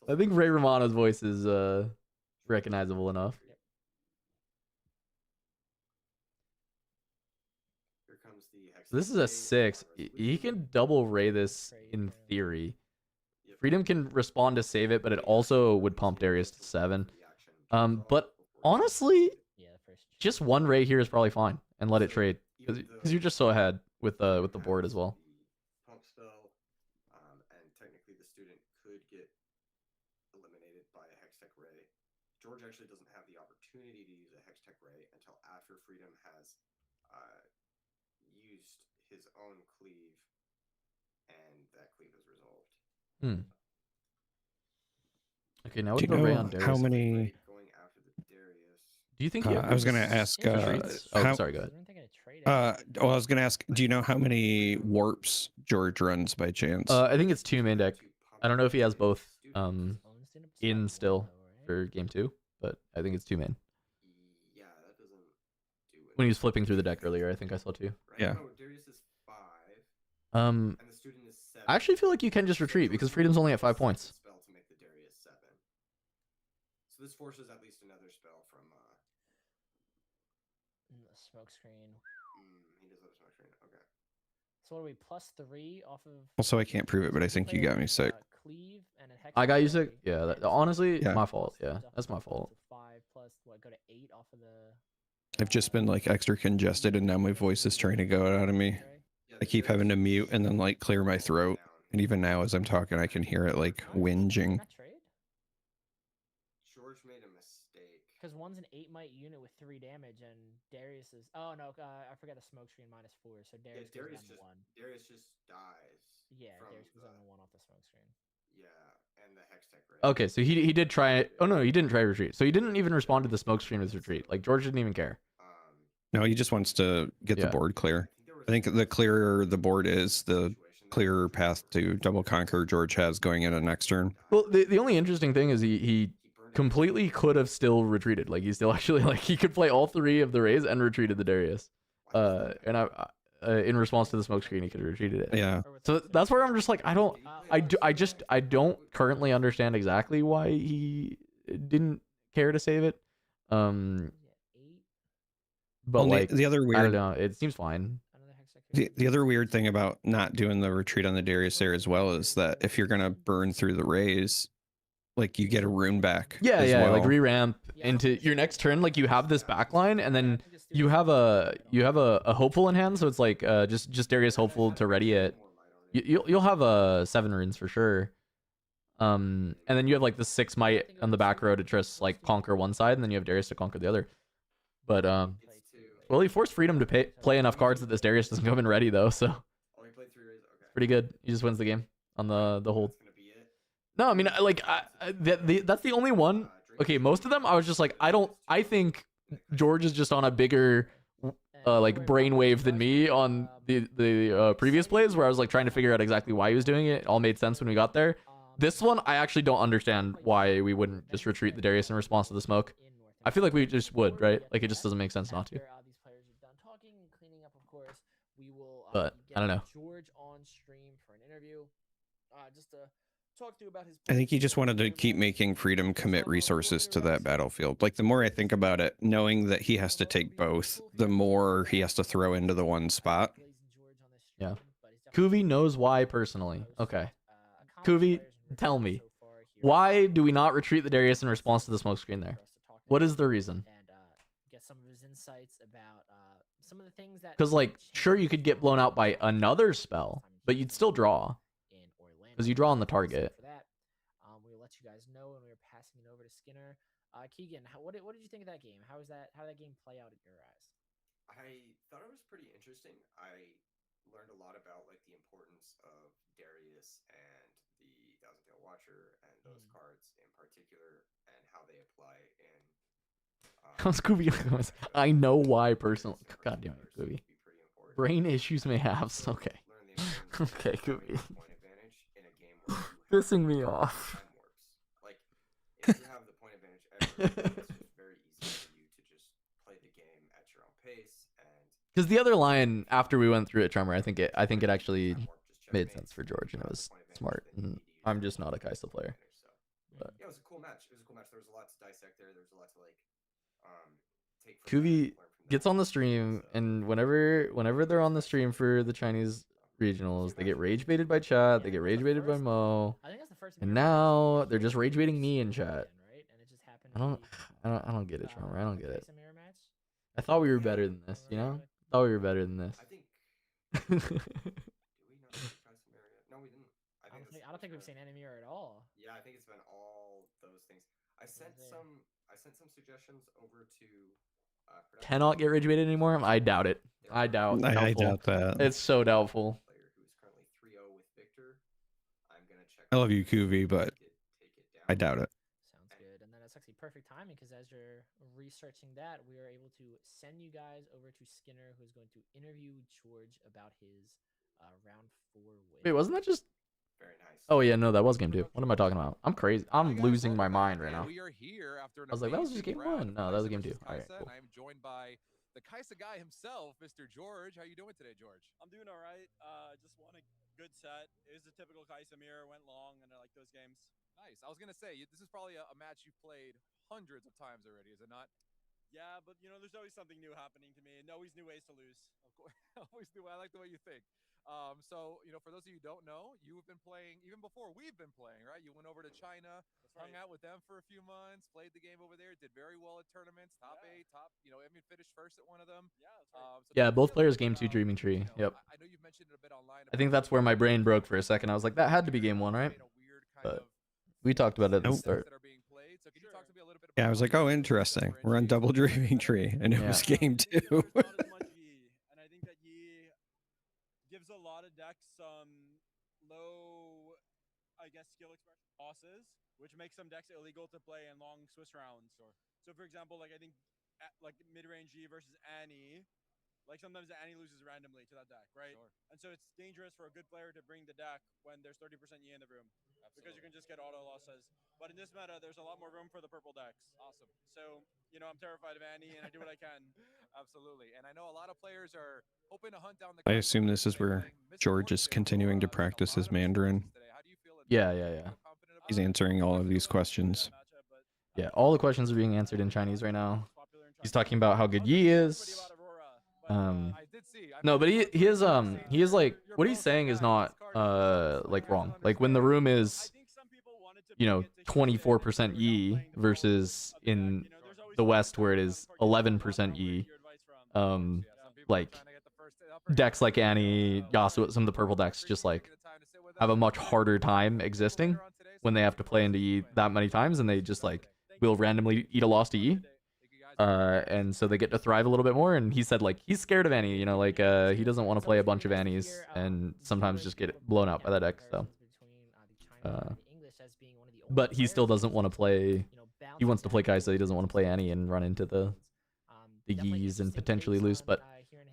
I think Ray Romano's voice is recognizable enough. Here comes the hex So this is tech a Ray, 6. He can double Ray this in theory. Freedom can respond to save it, but it also would pump Darius to 7. But honestly, just 1 Ray here is probably fine, and let it trade because you're just so ahead with the board as well. Pump spell, and technically the student could get eliminated by a Hextech Ray. George actually doesn't have the opportunity to use a Hextech Ray until after Freedom has used his own cleave, and that cleave is resolved. Okay, now Do with you the Ray know on Darius. how many? Going after the Darius. Do you think he I was gonna ask. retreats? Oh, how- sorry, go ahead. Well, I was gonna ask. Do you know how many warps George runs by chance? I think it's 2 main deck. I don't know if he has both in still for game 2, but I think it's 2 main. Yeah, that doesn't do it. When he was flipping through the deck earlier, I think I saw 2. Right Yeah. now, Darius is 5, Um, and the student is 7. I actually feel like you can just retreat because Freedom's only at 5 points. Spell to make the Darius 7. So this forces at least another spell from. Smoke screen. He does have a smoke screen. Okay. So what are we +3 off of? Also, I can't prove it, but I think you got me sick. Cleave and a hex I got you Ray. sick. Yeah, honestly, Yeah. my fault. Yeah, that's my fault. 5 plus what? Go to 8 off of the. I've just been like extra congested, and now my voice is trying to go out of me. Yeah, I keep having to mute and then like clear my throat, and even now as I'm talking, I can hear it like whinging. Not trade? George made a mistake. Because one's an 8 might unit with 3 damage, and Darius is. Oh no, I forgot a smoke screen -4, so Yeah, Darius goes down to 1. Darius just dies. Yeah, from Darius goes the- down to 1 off the smoke screen. Yeah, and the Hextech Ray. Okay, so he did try. Oh no, he didn't try retreat. So he didn't even respond to the smoke screen with retreat. Like George didn't even care. No, he just wants to get Yeah. the board clear. I think the clearer the board is, the clearer path to double conquer George has going into next turn. Well, the only interesting thing is he completely could have still retreated. Like he still actually like he could play all 3 of the Rays and retreated the Darius. And I in response to the smoke screen, he could have retreated it. Yeah. So that's where I'm just like I don't currently understand exactly why he didn't care to save it. But Well, like the other I don't weird, know, it seems fine. the other weird thing about not doing the retreat on the Darius there as well is that if you're gonna burn through the Rays, like you get a rune back. Yeah, as yeah, like well. re-ramp into your next turn. Like you have this backline, and then you have a hopeful in hand, so it's like just Darius hopeful to ready it, You'll have a 7 runes for sure. And then you have like the 6 might on the back row to just like conquer one side, and then you have Darius to conquer the other. But well, he forced Freedom to play enough cards that this Darius doesn't come in ready though, so Oh, he played 3 rays. Okay. pretty good. He just wins the game on the hold. That's gonna be it. No, I mean that's the only one. Okay, most of them I was just like I think George is just on a bigger like brainwave than me on the previous plays where I was like trying to figure out exactly why he was doing it. It all made sense when we got there. This one I actually don't understand why we wouldn't just retreat the Darius in response to the smoke. I feel like we just would, right? Like it just doesn't make sense not to. These players are done talking and cleaning up, of course. We will But I don't know. George on stream for an interview. Just to talk to you about his I think he just wanted to keep making Freedom commit resources to that battlefield. Like the more I think about it, knowing that he has to take both, the more he has to throw into the one spot. Yeah. Kuvi knows why personally. Okay. Kuvi, tell me, why do we not retreat the Darius in response to the smoke screen there? What is the reason? And get some of his insights about some of the things that. Because like, sure, you could get blown out by another spell, but you'd still draw. Because you draw on the target. For that, we'll let you guys know when we're passing it over to Skinner. Keegan, what did you think of that game? How did that game play out in your eyes? I thought it was pretty interesting. I learned a lot about like the importance of Darius and the Thousand Tail Watcher and those cards in particular and how they apply in. Scooby goes, I know why personally. God damn it, Scooby. Brain issues may have. Okay. Okay, Scooby. Pissing me off. Like, if you have the point advantage ever, it's just very easy for you to just play the game at your own pace. And because the other line after we went through it, Tremor, I think it actually made sense for George and it was smart. And I'm just not a Kaisa player. But yeah, it was a cool match. There was a lot to dissect there. There was a lot to like take. Kuvi gets on the stream, and whenever they're on the stream for the Chinese regionals, they get rage baited by chat, they get rage baited by Mo, and now they're just rage baiting me in chat. I don't get it, Tremor. I don't get it. I thought we were better than this, you know? I thought we were better than this. I think. Do we not see Casimir? No, we didn't. I don't think we've seen enemy mirror at all. Yeah, I think it's been all those things. I sent some suggestions over to. Cannot get rage baited anymore? I doubt it. I doubt that. It's so doubtful. Player who is currently 3-0 with Victor. I'm gonna check. I love you, Kuvi, but I doubt it. Sounds good. And then it's actually perfect timing because as you're researching that, we are able to send you guys over to Skinner, who's going to interview George about his round 4 win. Wait, wasn't that just? Very nice. Oh yeah, no, that was game 2. What am I talking about? I'm crazy. I'm losing my mind right now. We are here after an I was like, that was just game amazing 1. round No, that was of game 2. Kaisa All right, versus cool. Kaisa, and I'm joined by the Kaisa guy himself, Mr. George. How you doing today, George? I'm doing all right. Just won a good set. It was a typical Kaisa mirror. Went long, and I like those games. Nice. I was gonna say this is probably a match you played hundreds of times already, is it not? Yeah, but there's always something new happening to me, and always new ways to lose. Of course, always do. I like the way you think. So for those of you who don't know, you've been playing even before we've been playing, right? You went over to China, hung out with them for a few months, played the game over there, did very well at tournaments, top 8, finished first at one of them. Yeah, that's right. So Yeah, tell me both a players little game bit 2 Dreaming Tree. Yep. I know you've mentioned it a bit online. I think that's where my brain broke for a second. I was like, that had to be game 1, right? But we talked about it at the start. Yeah, I was like, oh, interesting. We're on double Dreaming Tree, and it was game 2. There's not as much Yi, and I think that Yi gives a lot of decks some low, I guess, skill expression losses, which makes some decks illegal to play in long Swiss rounds. So, for example, like I think, like mid-range Yi versus Annie, like sometimes Annie loses randomly to that deck, right? Sure. And so it's dangerous for a good player to bring the deck when there's 30% Yi in the room. Because you can just get auto losses. But in this meta, there's a lot more room for the purple decks. Awesome. So, I'm terrified of Annie, and I do what I can. Absolutely. And I know a lot of players are hoping to hunt down the. I assume this is where George is continuing to practice his Mandarin. Yeah. He's answering all of these questions. Yeah, all the questions are being answered in Chinese right now. He's talking about how good Yi is. No, but he is like, what he's saying is not like wrong. Like when the room is 24% Yi versus in the West where it is 11% Yi, like decks like Annie, Yasuo, some of the purple decks just like have a much harder time existing when they have to play into Yi that many times, and they just like will randomly eat a loss to Yi. And so they get to thrive a little bit more. And he said like he's scared of Annie, you know, like he doesn't want to play a bunch of Annies and sometimes just get blown out by that deck. So, but he still doesn't want to play. He wants to play Kaisa. He doesn't want to play Annie and run into the Yis and potentially lose. But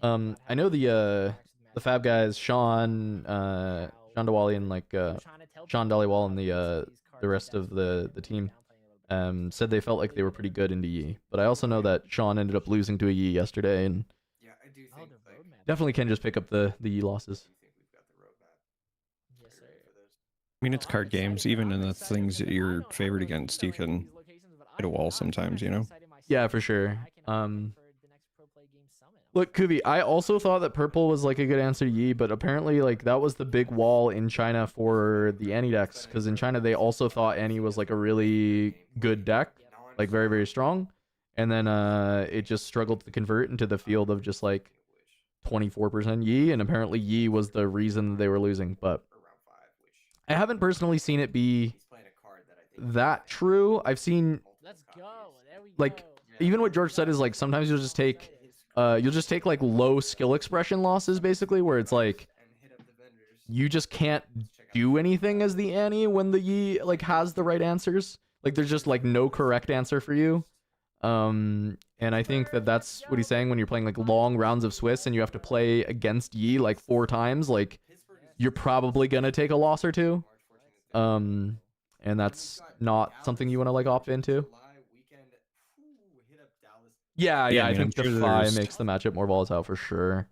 I know the Fab guys, Sean Dawali and like Sean Dhaliwal and the rest of the team said they felt like they were pretty good into Yi. But I also know that Sean ended up losing to a Yi yesterday, and Yeah, I do think like definitely can just pick up the Yi losses. I do think we've got the roadmap. Yes, Are you ready for this? I mean, it's card games. Even in the things that you're favored against, you can hit a wall sometimes, you know? Yeah, for sure. Look, Kubi, I also thought that purple was like a good answer to Yi, but apparently like that was the big wall in China for the Annie decks, because in China they also thought Annie was like a really good deck, like very, very strong. And then it just struggled to convert into the field of just like 24% Yi, and apparently Yi was the reason they were losing. But I haven't personally seen it be that true. I've seen Let's go. There we like go. even what George said is like sometimes you'll just take like low skill expression losses, basically, where it's like you just can't do anything as the Annie when the Yi like has the right answers. Like there's just like no correct answer for you. And I think that that's what he's saying when you're playing like long rounds of Swiss and you have to play against Yi like 4 times, like you're probably gonna take a loss or two. And that's not something you want to like opt into. Yeah, Yeah, I I mean, think I'm sure Defy there's- makes the matchup more volatile for sure.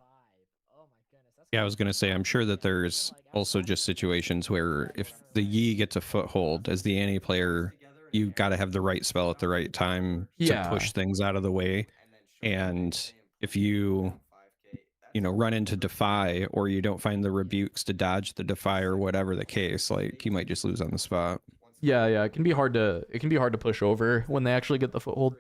Yeah, I was going to say, I'm sure that there's also just situations where if the Yi gets a foothold as the Annie player, you got to have the right spell at the right time to Yeah. push things out of the way. And if you run into Defy or you don't find the rebukes to dodge the Defy or whatever the case, like you might just lose on the spot. Yeah, it can be hard to push over when they actually get the foothold.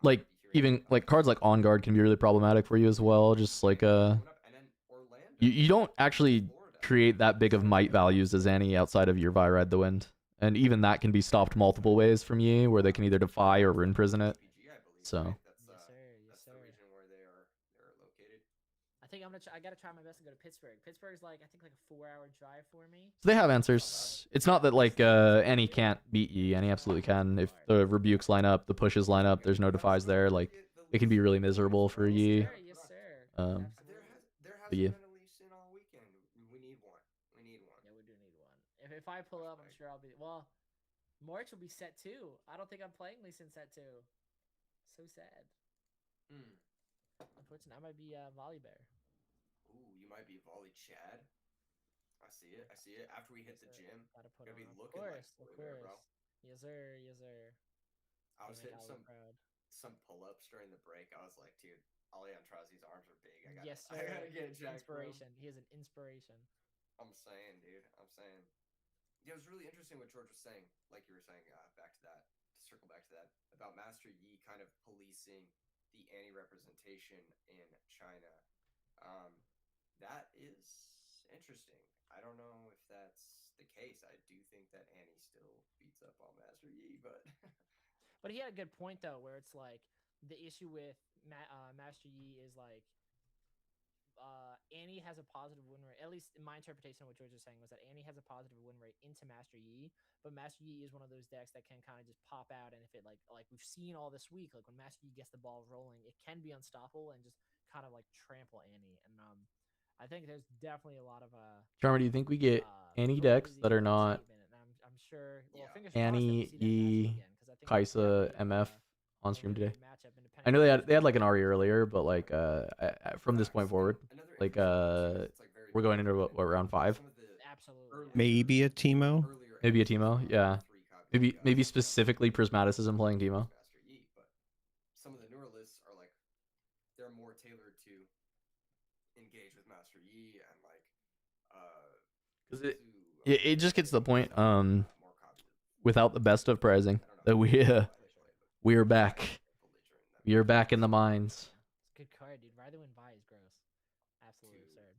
Like even like cards like On Guard can be really problematic for you as well. Just like you don't actually create that big of might values as Annie outside of your Vi Ride the Wind, and even that can be stopped multiple ways from Yi, where they can either defy or rune prison it. So Yes, sir. I think I gotta try my best to go to Pittsburgh. Pittsburgh's like I think like a 4-hour drive for me. they have answers. It's not that like Annie can't beat Yi. Annie absolutely can if the rebukes line up, the pushes line up. There's no defies there. Like it can be really miserable for Yi. Yes, sir. There hasn't But yeah. been a Lee Sin all weekend. We need one. We need one. Yeah, we do need one. If I pull up, I'm sure I'll be March will be set 2. I don't think I'm playing Lee Sin set 2. So sad. Unfortunately, I might be Volley Bear. Ooh, you might be Volley Chad. I see it. I see it. After we hit the gym, Gotta put gonna be on. looking like Of Volley Bear, bro. course. Yes, sir. Yes, sir. I was Make hitting Oliver some proud. pull-ups during the break. I was like, dude, Ali Antrazi's arms are big. Yes, I sir. gotta get jacked, bro. Inspiration. He is an inspiration. I'm saying, dude. I'm saying. Yeah, it was really interesting what George was saying. Like you were saying, back to that, to circle back to that, about Master Yi kind of policing the Annie representation in China. That is interesting. I don't know if that's the case. I do think that Annie still beats up on Master Yi, but But he had a good point though, where it's like the issue with Master Yi is like Annie has a positive win rate. At least in my interpretation of what George was saying was that Annie has a positive win rate into Master Yi, but Master Yi is one of those decks that can kind of just pop out, and if it like we've seen all this week, like when Master Yi gets the ball rolling, it can be unstoppable and just kind of like trample Annie. And I think there's definitely a lot of Charmer, do you think we get Annie decks that are not I'm sure. Well, Yeah. fingers crossed that Annie, we see that matchup Yi, again, 'cause I think Kaisa, it's definitely MF on a stream really today? good matchup, independent I know of they had who's like an playing. Ari earlier, but like from this point forward, another like interesting issue, it's like very we're going into different. what, round 5? Some of the Absolutely. earlier- Maybe a Teemo? earlier Maybe a entries Teemo, from yeah. 3 copy Maybe guys, specifically Prismaticism playing Teemo. Master Yi, but some of the newer lists are like they're more tailored to engage with Master Yi and like Because to, it just gets to the point more copy. without the best of pricing that we are back. We are back in the mines. good card, dude. Ride the Wind Vi is gross. Absolutely absurd.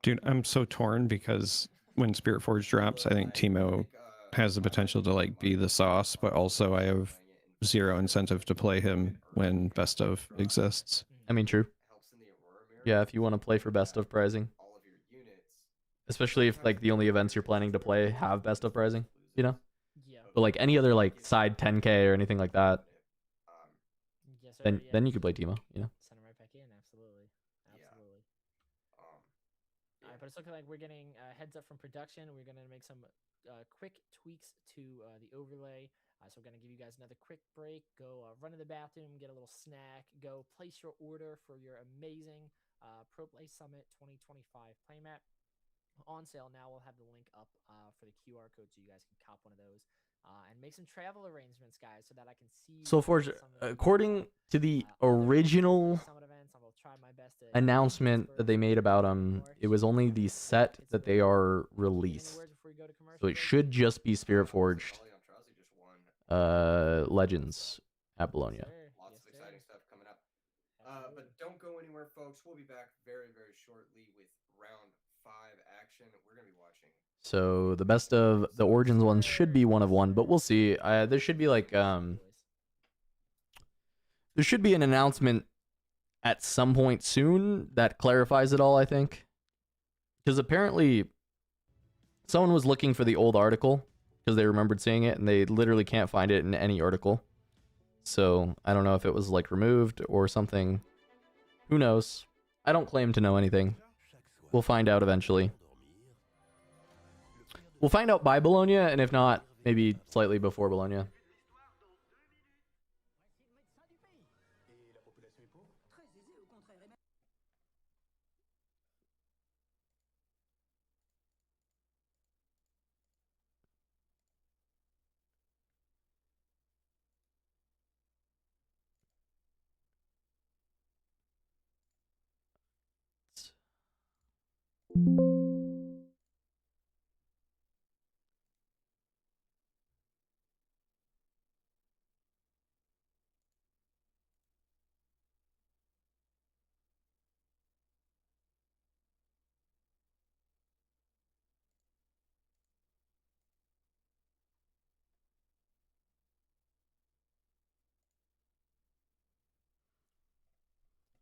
Dude, I'm so torn because when Spirit Forge drops, I think Teemo has the potential to like be the sauce, but also I have zero incentive to play him when best of exists. I mean, true. Yeah, if you want to play for best of pricing, especially if like the only events you're planning to play have best of pricing, you know. Yeah. But like any other like side 10K or anything like that, Yes, sir. then you could play Teemo, you know. Send him right back in. Absolutely. Absolutely. Um, All right, but it's looking like we're getting heads up from production. We're going to make some quick tweaks to the overlay. So we're going to give you guys another quick break. Go run to the bathroom, get a little snack. Go place your order for your amazing Pro Play Summit 2025 playmat. On sale now. We'll have the link up for the QR code so you guys can cop one of those. And make some travel arrangements, guys, so that I can see. So Forge, according to the original announcement that they made about it was only the set that they are released. So it should just be Spirit Forged Legends at Bologna. Lots of exciting stuff coming up. But don't go anywhere, folks. We'll be back very, very shortly with round 5 action. We're going to be watching. So the best of the Origins ones should be 1 of 1, but we'll see. There should be like there should be an announcement at some point soon that clarifies it all, I think. Because apparently someone was looking for the old article because they remembered seeing it and they literally can't find it in any article. So I don't know if it was like removed or something. Who knows? I don't claim to know anything. We'll find out eventually. We'll find out by Bologna, and if not, maybe slightly before Bologna.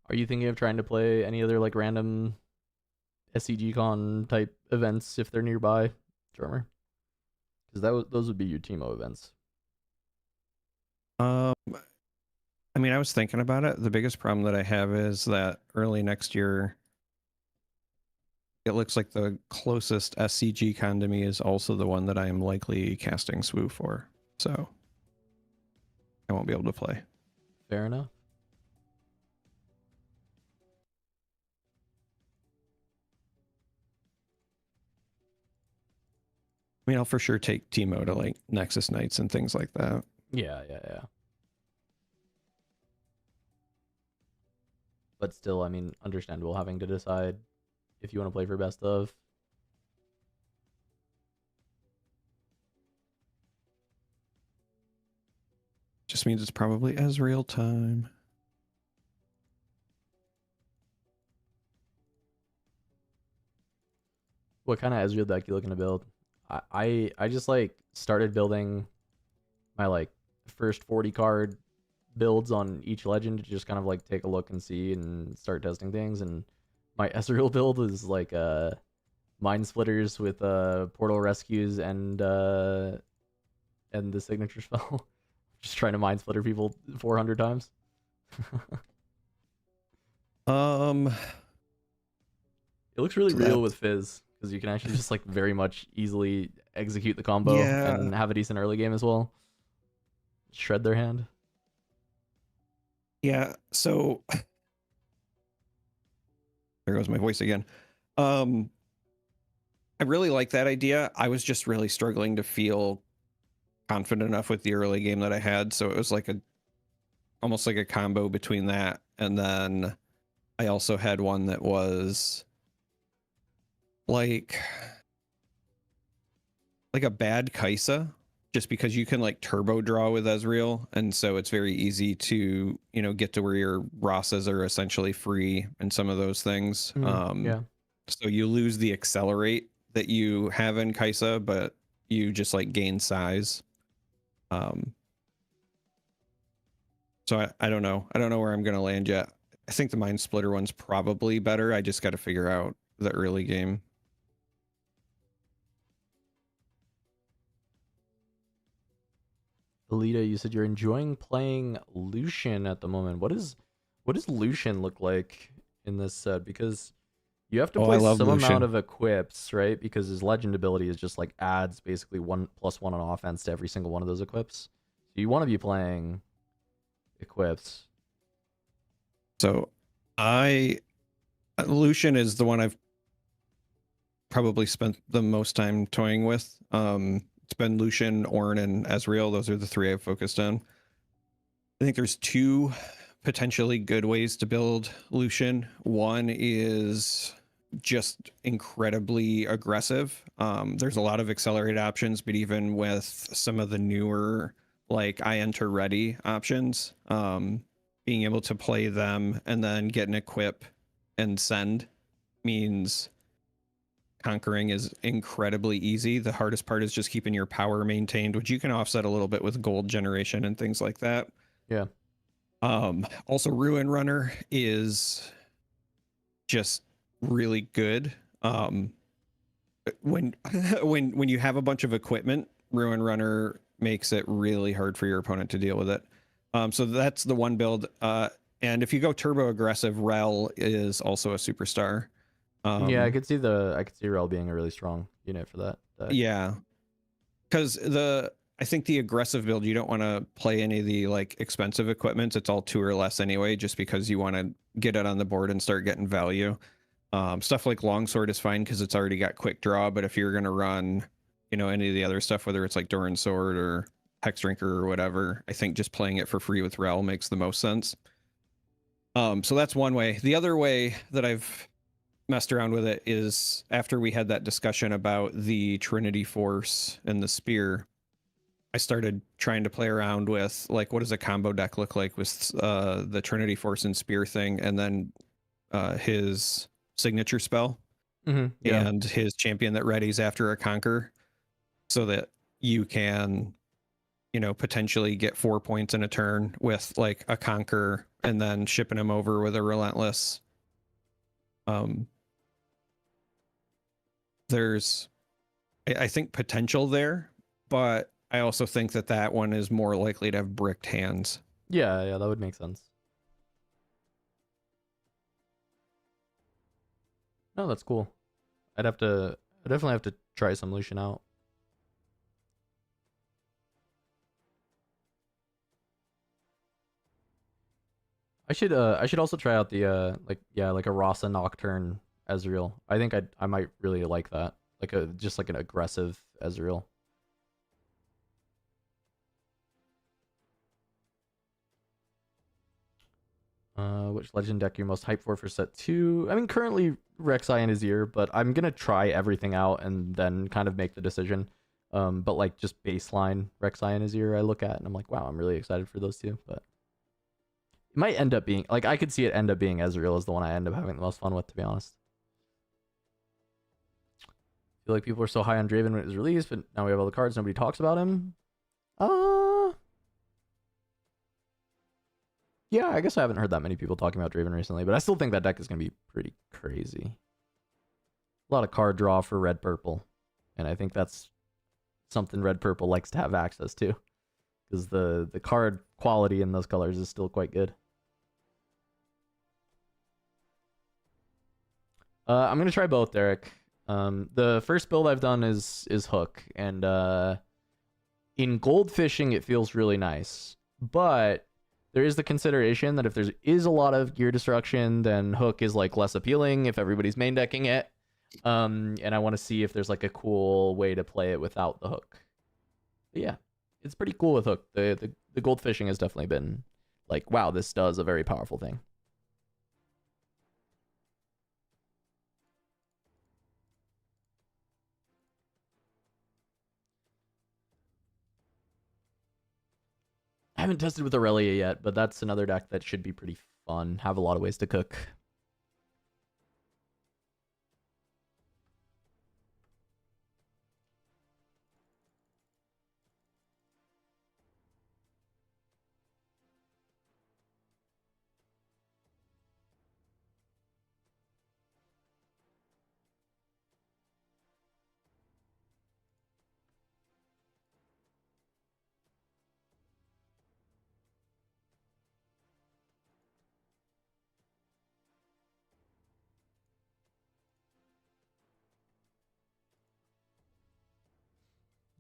Are you thinking of trying to play any other like random SCG Con type events if they're nearby, Drummer? Because those would be your Teemo events. I mean, I was thinking about it. The biggest problem that I have is that early next year, it looks like the closest SCG con to me is also the one that I am likely casting Swoo for. So I won't be able to play. Fair enough. I mean, I'll for sure take Teemo to like Nexus Nights and things like that. Yeah. But still, I mean, understandable having to decide if you want to play for best of. Just means it's probably Ezreal time. What kind of Ezreal deck you looking to build? I just like started building my like first 40 card builds on each legend to just kind of like take a look and see and start testing things. And my Ezreal build is like Mind Splitters with Portal Rescues and the signature spell. Just trying to Mind Splitter people 400 times. It It looks really real with Fizz because you can actually just like very much easily execute the combo and have a decent early game as well. Shred their hand. Yeah, so there goes my voice again. I really like that idea. I was just really struggling to feel confident enough with the early game that I had, so it was like almost like a combo between that and then I also had one that was like a bad Kaisa just because you can like turbo draw with Ezreal, and so it's very easy to, you know, get to where your Rosses are essentially free and some of those things. Yeah. So you lose the accelerate that you have in Kaisa, but you just like gain size. So I don't know. I don't know where I'm gonna land yet. I think the Mind Splitter one's probably better. I just got to figure out the early game. Alita, you said you're enjoying playing Lucian at the moment. What does Lucian look like in this set? Because you have to I play love some amount Lucian. of equips, right? Because his legend ability is just like adds basically 1+1 on offense to every single one of those equips. So you want to be playing equips. So Lucian is the one I've probably spent the most time toying with. It's been Lucian, Ornn, and Ezreal. Those are the three I've focused on. I think there's two potentially good ways to build Lucian. One is just incredibly aggressive. There's a lot of accelerated options, but even with some of the newer, like I enter ready options, being able to play them and then get an equip and send means conquering is incredibly easy. The hardest part is just keeping your power maintained, which you can offset a little bit with gold generation and things like that. Yeah. Also, Ruin Runner is just really good. When when you have a bunch of equipment, Ruin Runner makes it really hard for your opponent to deal with it. So that's the one build. And if you go turbo aggressive, Rel is also a superstar. Yeah, I could see Rel being a really strong unit for that deck. Yeah, because I think the aggressive build, you don't want to play any of the like expensive equipment. It's all 2 or less anyway, just because you want to get it on the board and start getting value. Stuff like Longsword is fine because it's already got quick draw, but if you're gonna run, you know, any of the other stuff, whether it's like Doran Sword or Hex Drinker or whatever, I think just playing it for free with Rel makes the most sense. So that's one way. The other way that I've messed around with it is after we had that discussion about the Trinity Force and the Spear, I started trying to play around with like, what does a combo deck look like with the Trinity Force and Spear thing, and then his signature spell Yeah. and his champion that readies after a conquer, so that you can, you know, potentially get 4 points in a turn with like a conquer and then shipping him over with a relentless. There's, I think, potential there, but I also think that that one is more likely to have bricked hands. Yeah, that would make sense. No, that's cool. I definitely have to try some Lucian out. I should also try out the like a Rasa Nocturne Ezreal. I think I might really like that. Like just like an aggressive Ezreal. Which legend deck you're most hyped for set 2? I mean, currently Rek'Sai and Azir, but I'm gonna try everything out and then kind of make the decision. But like just baseline Rek'Sai and Azir, I look at and I'm like, wow, I'm really excited for those two. But it might end up being like, I could see it end up being Ezreal as the one I end up having the most fun with, to be honest. I feel like people were so high on Draven when it was released, but now we have all the cards, nobody talks about him. Yeah, I guess I haven't heard that many people talking about Draven recently, but I still think that deck is going to be pretty crazy. A lot of card draw for red purple, and I think that's something red purple likes to have access to, because the card quality in those colors is still quite good. I'm gonna try both, Derek. The first build I've done is Hook, and in gold fishing it feels really nice, but there is the consideration that if there is a lot of gear destruction, then Hook is like less appealing if everybody's main decking it. And I want to see if there's like a cool way to play it without the Hook. But yeah, it's pretty cool with Hook. The gold fishing has definitely been like, wow, this does a very powerful thing. haven't tested with Aurelia yet, but that's another deck that should be pretty fun. Have a lot of ways to cook.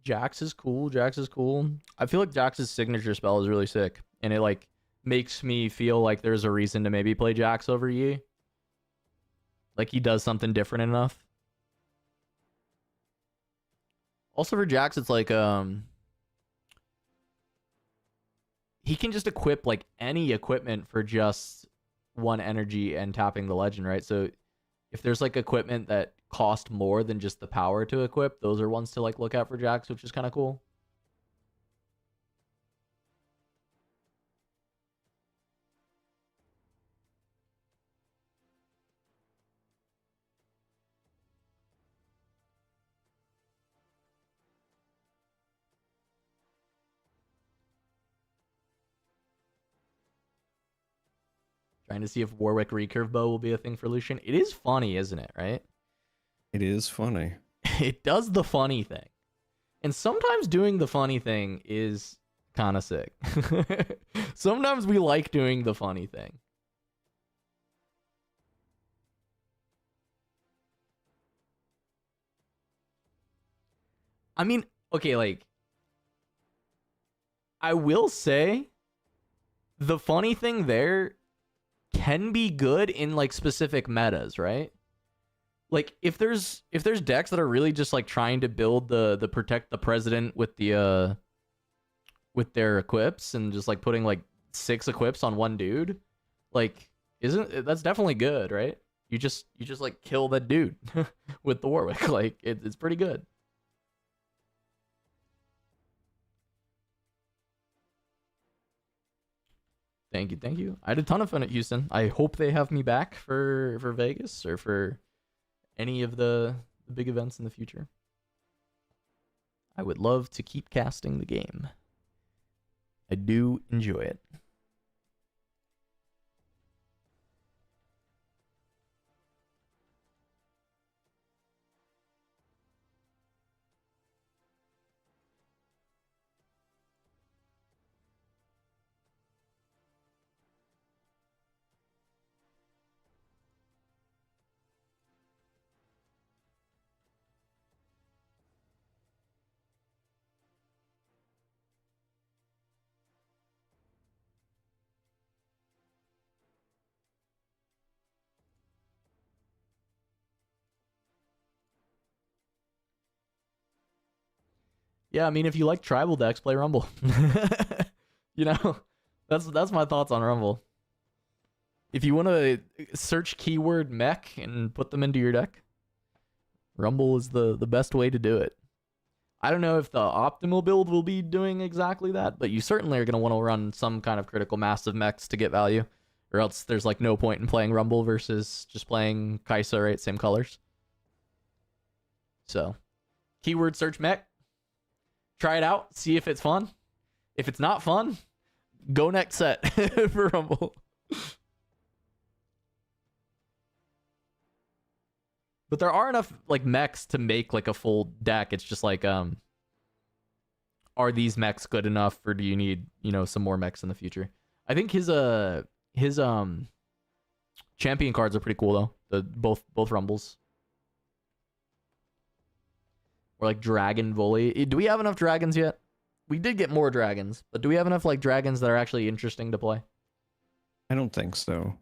Jax is cool. Jax is cool. I feel like Jax's signature spell is really sick, and it like makes me feel like there's a reason to maybe play Jax over Yi. Like he does something different enough. Also for Jax, it's like he can just equip like any equipment for just one energy and tapping the legend, right? So if there's like equipment that cost more than just the power to equip, those are ones to like look at for Jax, which is kind of cool. Trying to see if Warwick recurve bow will be a thing for Lucian. It is funny, isn't it, right? It is funny. It does the funny thing. And sometimes doing the funny thing is kind of sick. Sometimes we like doing the funny thing. I mean, okay, like, I will say the funny thing there can be good in like specific metas, right? Like if there's decks that are really just like trying to build the protect the president with the with their equips and just like putting like 6 equips on one dude, like that's definitely good, right? You just like kill that dude with the Warwick. Like it's pretty good. Thank you, thank you. I had a ton of fun at Houston. I hope they have me back for Vegas or for any of the big events in the future. I would love to keep casting the game. I do enjoy it. Yeah, I mean, if you like tribal decks, play Rumble. You know, that's my thoughts on Rumble. If you want to search keyword mech and put them into your deck, Rumble is the best way to do it. I don't know if the optimal build will be doing exactly that, but you certainly are going to want to run some kind of critical mass of mechs to get value, or else there's like no point in playing Rumble versus just playing Kaisa, right? Same colors. So, keyword search mech. Try it out, see if it's fun. If it's not fun, go next set for Rumble. But there are enough like mechs to make like a full deck. It's just like are these mechs good enough, or do you need, you know, some more mechs in the future? I think his champion cards are pretty cool though. Both Rumbles. Or like Dragon Volley. Do we have enough dragons yet? We did get more dragons, but do we have enough like dragons that are actually interesting to play? I don't think so.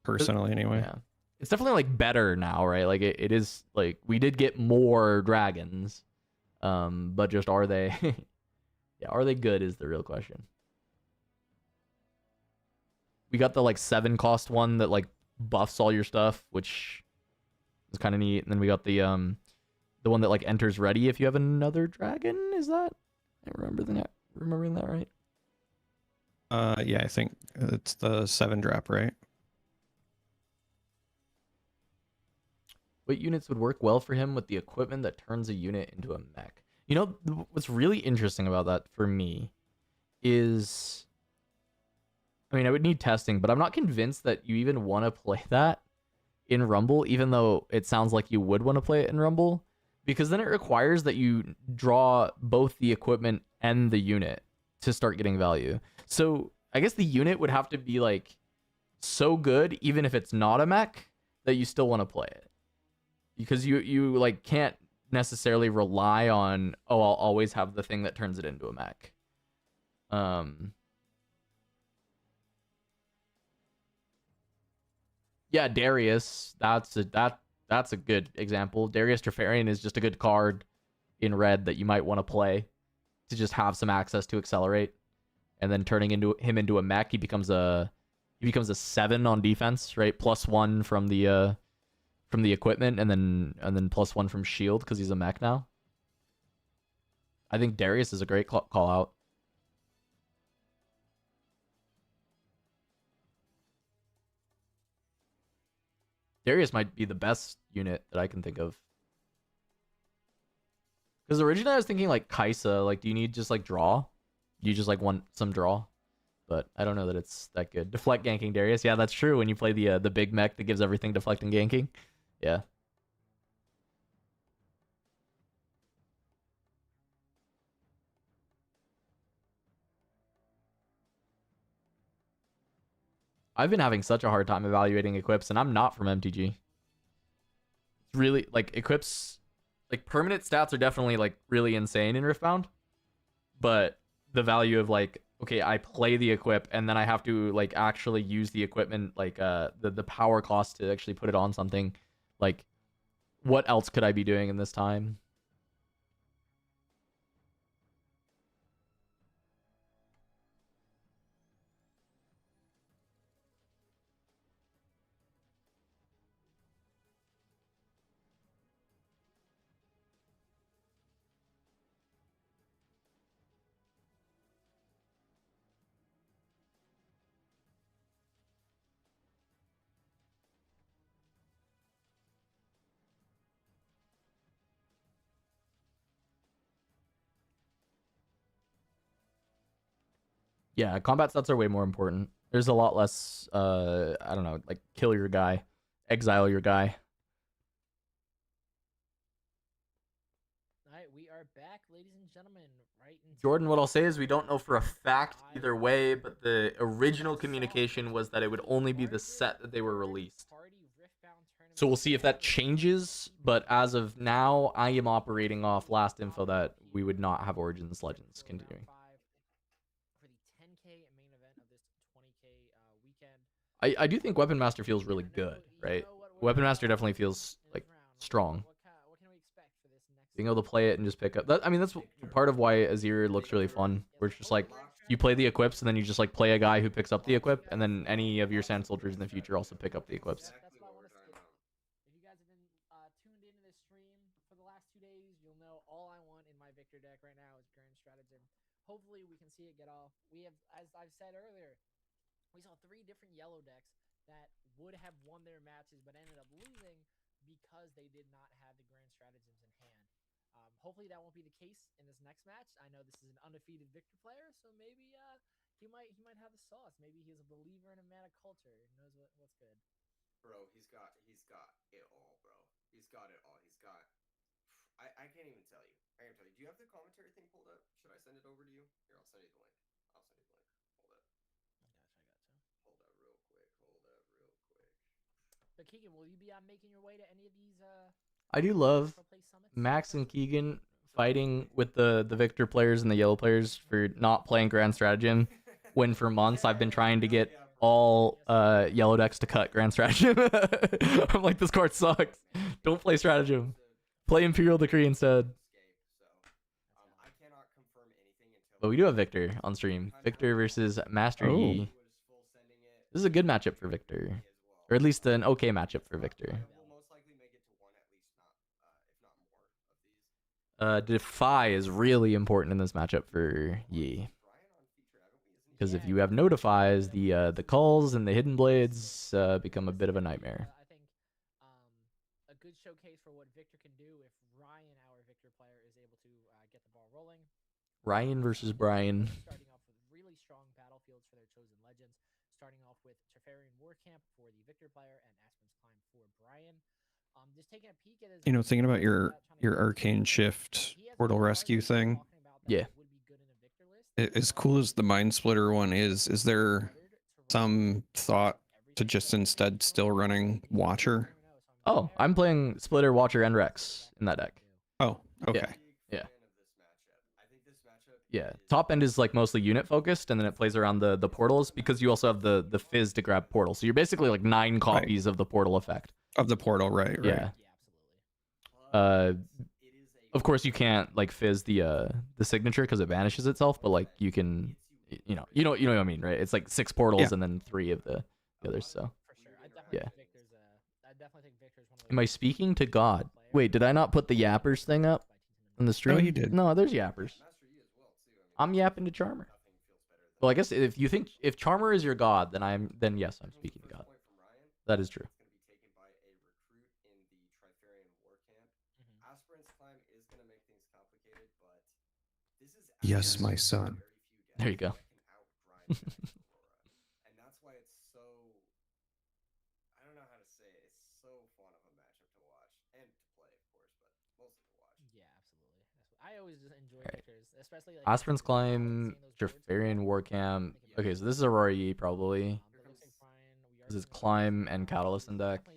Personally, anyway. Yeah. It's definitely like better now, right? Like it is like we did get more dragons. But just are they yeah, are they good is the real question. We got the like 7 cost one that like buffs all your stuff, which is kind of neat. And then we got the one that like enters ready if you have another dragon. Is that? I remembering that right? Yeah, I think it's the 7 drop, right? What units would work well for him with the equipment that turns a unit into a mech? You know, what's really interesting about that for me is, I mean, I would need testing, but I'm not convinced that you even want to play that in Rumble, even though it sounds like you would want to play it in Rumble, because then it requires that you draw both the equipment and the unit to start getting value. So I guess the unit would have to be like so good, even if it's not a mech, that you still want to play it, because you like can't necessarily rely on, oh, I'll always have the thing that turns it into a mech. Yeah, Darius, that's a good example. Darius Trefarian is just a good card in red that you might want to play to just have some access to accelerate, and then turning him into a mech, he becomes a 7 on defense, right? +1 from the equipment, and then +1 from shield because he's a mech now. I think Darius is a great call out. Darius might be the best unit that I can think of. Because originally I was thinking like Kaisa, like, do you need just like draw? You just like want some draw? But I don't know that it's that good. Deflect ganking Darius. Yeah, that's true. When you play the big mech that gives everything deflect and ganking. Yeah. I've been having such a hard time evaluating equips, and I'm not from MTG. It's really like equips, like permanent stats are definitely like really insane in Riftbound, but the value of like, okay, I play the equip and then I have to like actually use the equipment, like the power cost to actually put it on something, like what else could I be doing in this time? Yeah, combat stats are way more important. There's a lot less I don't know, like kill your guy, exile your guy. All right, we are back, ladies and gentlemen. Right into Jordan, what I'll say is we don't know for a fact either way, but the original communication was that it would only be the set that they were released. So we'll see if that changes, but as of now, I am operating off last info that we would not have Origins Legends continuing. For the 10K main event of this 20K weekend. I do think Weapon Master feels really good, right? Weapon Master definitely feels like strong. What can we expect for this next? Being able to play it and just pick up that, I mean, that's part of why Azir looks really fun. Where it's just like you play the equips and then you just like play a guy who picks up the equip, and then any of your Sand Soldiers in the future also pick up the equips. That's what I want to see. If you guys have been tuned into this stream for the last 2 days, you'll know all I want in my Victor deck right now is Grand Stratagem. Hopefully we can see it get off. We have, as I've said earlier, we saw 3 different yellow decks that would have won their matches but ended up losing because they did not have the Grand Stratagems in hand. Hopefully that won't be the case in this next match. I know this is an undefeated Victor player, so maybe he might have the sauce. Maybe he's a believer in a mana culture. He knows what's good. Bro, he's got it all, bro. He's got it all. He's got. I can't even tell you. I can't tell you. Do you have the commentary thing pulled up? Should I send it over to you? Here, I'll send you the link. I'll send you the link. Hold up. I gotcha. Hold up real quick. But Keegan, will you be making your way to any of these? I do love Max and Keegan fighting with the Victor players and the yellow players for not playing Grand Stratagem, when for months I've been trying to get all yellow decks to cut Grand Stratagem. I'm like, this card sucks. Don't play Stratagem. Play Imperial Decree instead. But we do have Victor on stream. Victor versus Master Yi. This is a good matchup for Victor. Or at least an okay matchup for Victor. Defy is really important in this matchup for Yi. Because if you have notifies, the culls and the hidden blades become a bit of a nightmare. I think a good showcase for what Victor can do if Ryan, our Victor player, is able to get the ball rolling. Ryan versus Brian. Starting off with really strong battlefields for their chosen legends. Starting off with Trefarian War Camp for the Victor player and Aspen's Climb for Brian. Just taking a peek at his, You know, thinking about your Arcane Shift Portal Rescue thing. Yeah. As cool as the Mind Splitter one is there some thought to just instead still running Watcher? Oh, I'm playing Splitter, Watcher, and Rex in that deck. Oh, okay. Yeah. Yeah. Top end is like mostly unit focused, and then it plays around the portals because you also have the fizz to grab portal. So you're basically like 9 copies of the portal effect. Of the portal, right? Yeah. Of course you can't like fizz the signature because it vanishes itself, but like you can, you know what I mean, right? It's like 6 portals and then 3 of the others. So yeah. Am I speaking to God? Wait, did I not put the yappers thing up on the stream? No, you did. No, there's yappers. I'm yapping to Charmer. Well, I guess if Charmer is your god, then yes, I'm speaking to God. That is true. Yes, my son. There you go. And that's why it's so, I don't know how to say it, it's so fun of a matchup to watch and to play, of course, but mostly to watch. Yeah, absolutely. I always just enjoy Victors, especially like Aspirant's Climb, Trefarian War Camp. Okay, so this is Aurora E probably. This is Climb and Catalyst in deck.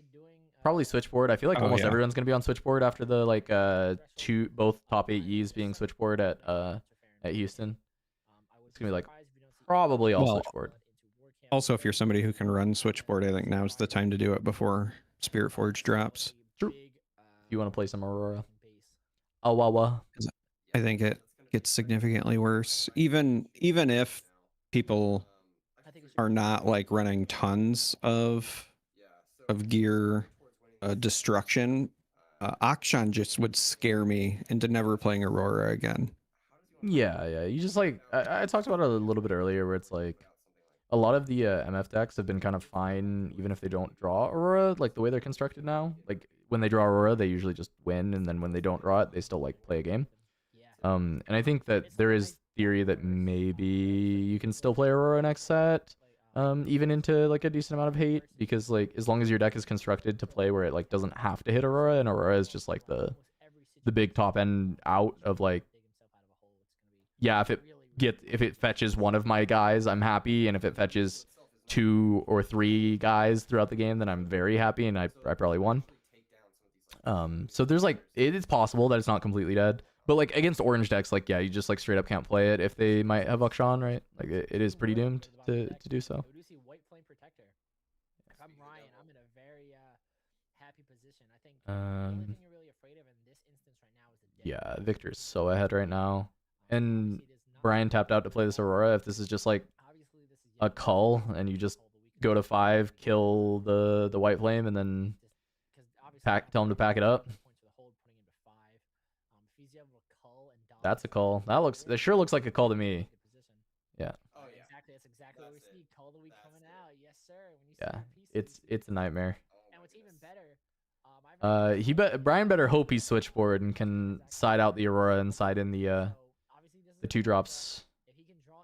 Probably Switchboard. I feel like almost everyone's gonna be on Switchboard after the like both top 8 E's being Switchboard at Houston. It's gonna be like probably all Switchboard. Also, if you're somebody who can run Switchboard, I think now's the time to do it before Spirit Forge drops. True. If you want to play some Aurora. Awawa. I think it gets significantly worse. Even if people are not like running tons of gear destruction, Akshan just would scare me into never playing Aurora again. Yeah. You just like I talked about it a little bit earlier, where it's like a lot of the MF decks have been kind of fine even if they don't draw Aurora, like the way they're constructed now. Like when they draw Aurora, they usually just win, and then when they don't draw it, they still like play a game. And I think that there is theory that maybe you can still play Aurora next set, even into like a decent amount of hate, because like as long as your deck is constructed to play where it like doesn't have to hit Aurora, and Aurora is just like the big top end out of like, yeah, if it fetches one of my guys, I'm happy, and if it fetches 2 or 3 guys throughout the game, then I'm very happy, and I probably won. So there's like, it is possible that it's not completely dead, but like against orange decks, like yeah, you just like straight up can't play it if they might have Akshan, right? Like it is pretty doomed to do so. We do see White Flame Protector. If I'm Ryan, I'm in a very happy position. I think the only thing you're really afraid of in this instance right now is the dead. Yeah, Victor's so ahead right now, and Brian tapped out to play this Aurora. If this is just like a cull and you just go to 5, kill the White Flame, and then tell him to pack it up. That's a call. That sure looks like a call to me. Yeah. Oh yeah. Exactly. That's exactly what we see. Call the week coming out. Yes, sir. When you Yeah. It's a nightmare. And what's even better, Brian better hope he's Switchboard and can side out the Aurora and side in the 2 drops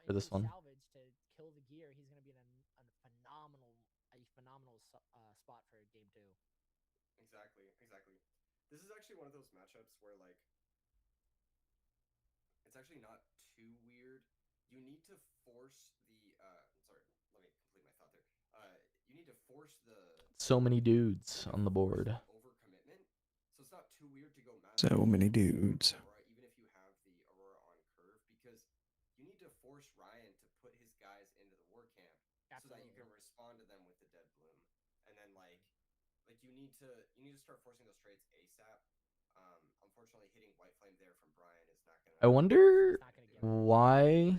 for this one. salvage to kill the gear, he's going to be in a phenomenal spot for game 2. Exactly. This is actually one of those matchups where like it's actually not too weird. You need to force the sorry, let me complete my thought there. You need to force the So many dudes on the board. overcommitment. So it's not too weird to go So many dudes. Aurora, even if you have the Aurora on curve, because you need to force Ryan to put his guys into the war camp so that you can respond to them with the dead bloom. And then like you need to start forcing those trades ASAP. Unfortunately, hitting White Flame there from Brian is not gonna. I wonder why.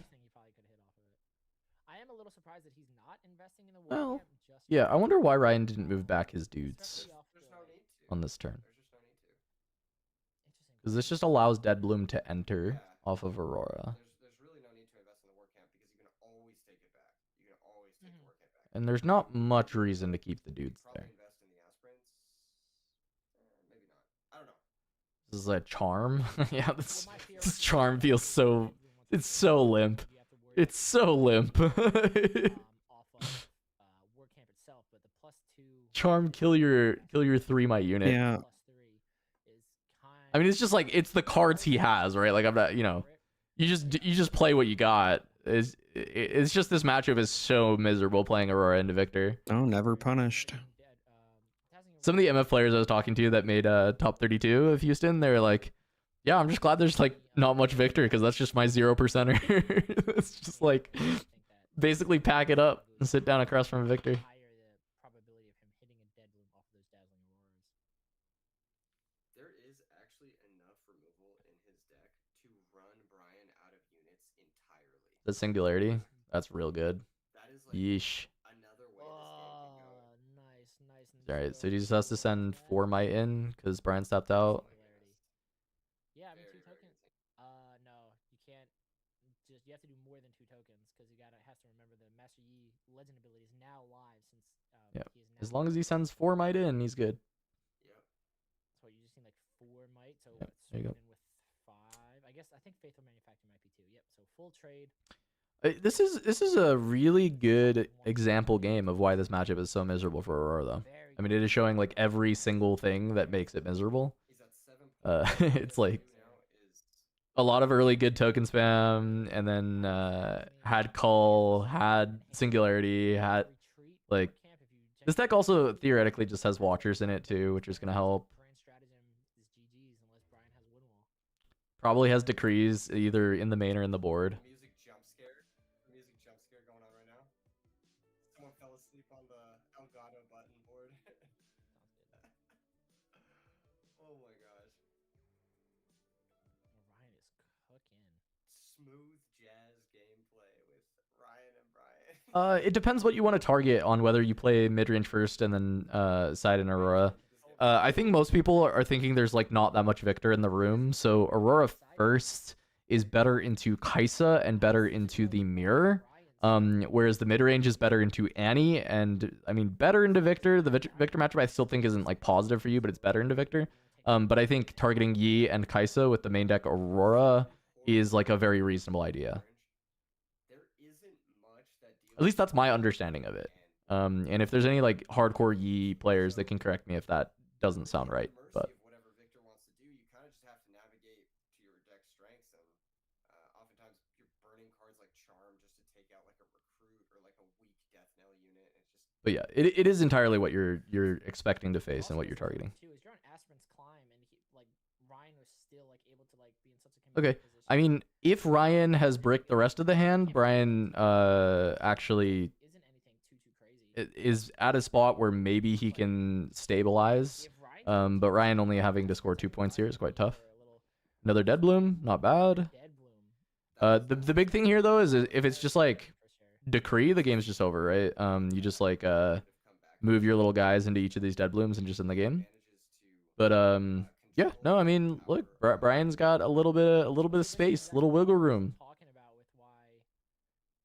I am a little surprised that he's not investing in the war Well, camp just yeah, I wonder why Ryan didn't move back his dudes There's no need to. on this turn. There's just no need to. Interesting. Because this just allows Dead Bloom to enter off of Aurora. There's really no need to invest in the war camp because you can always take it and there's not much reason to keep the dudes Probably there. invest in the aspirants. Maybe not. I don't know. This is a charm. Yeah, this Well, my fear this is charm that feels if so. Dead Bloom wants to It's go so down, limp. you have to worry It's so limp. off of WordCamp itself, but the +2 Charm kill your 3-might unit. Yeah. +3 is I mean, it's just like it's the cards he has, right? Like I'm not, you just play what you got. It's just this matchup is so miserable playing Aurora into Victor. Oh, never punished. Some of the MF players I was talking to that made top 32 of Houston, they're like, yeah, I'm just glad there's like not much Victor because that's just my 0%er. It's just like basically pack it up and sit down across from Victor. higher the probability of him hitting a Dead Bloom off of those dazzling auroras. There is actually enough removal in his deck to run Brian out of units entirely. The Singularity, that's real good. That is like Yeesh. another way this game can go. Nice. Alright, so he just has to send 4-might in because Brian stepped out. Yeah, I mean, Very, 2 very tokens. insane. No, you can't. You have to do more than 2 tokens because you has to remember the Master Yi legend ability is now live since Yeah, he is now. as long as he sends 4-might in, he's good. Yep. So you just need like 4 might. So Yep, what, there you swing go. in with 5. I think Faithful Manufacturer might be 2. Yep. So full trade. This is a really good example game of why this matchup is so miserable for Aurora, though. Very I mean, it is showing like every single thing that makes it miserable. He's at 7. It's like now is a lot of early good token spam, and then had Cull, had Singularity, had retreat like camp if you this deck also theoretically just has Watchers in it too, which is gonna help. Grand stratagem is GG's unless Brian has Windwall. Probably has Decrees either in the main or in the board. music jump scare. Music jump scare going on right now. Someone fell asleep on the Elgato button board. Oh my gosh. Ryan is cooking. Smooth jazz gameplay with Ryan and Brian. It depends what you want to target on whether you play mid range first and then side in Aurora. I think most people are thinking there's like not that much Victor in the room, so Aurora first is better into Kaisa and better into the Mirror, whereas the mid range is better into Annie, and I mean better into Victor. The Victor matchup I still think isn't like positive for you, but it's better into Victor. But I think targeting Yi and Kaisa with the main deck Aurora is like a very reasonable idea. There isn't much that At least that's my understanding of it. And if there's any like hardcore Yi players that can correct me if that doesn't sound right, but of whatever Victor wants to do, you kind of just have to navigate to your deck strengths, and oftentimes you're burning cards like Charm just to take out like a recruit or like a weak Death Knell unit. It's just but yeah, it is entirely what you're expecting to face and what you're targeting. Too is you're on Aspirant's Climb and Ryan was still like able to like be in such a commanding Okay, position. I mean, if Ryan has bricked the rest of the hand, Brian actually isn't anything too crazy. is at a spot where maybe he can stabilize. If Ryan But Ryan only having to score 2 points here is quite tough. for a little Another Dead Bloom, not bad. Dead Bloom. The big thing here though is if it's just like For sure. Decree, the game's just over, right? You just like move your little guys into each of these Dead Blooms and just in the game. But yeah, no, I mean, look, Brian's got a little bit of space, a little wiggle room. Talking about with why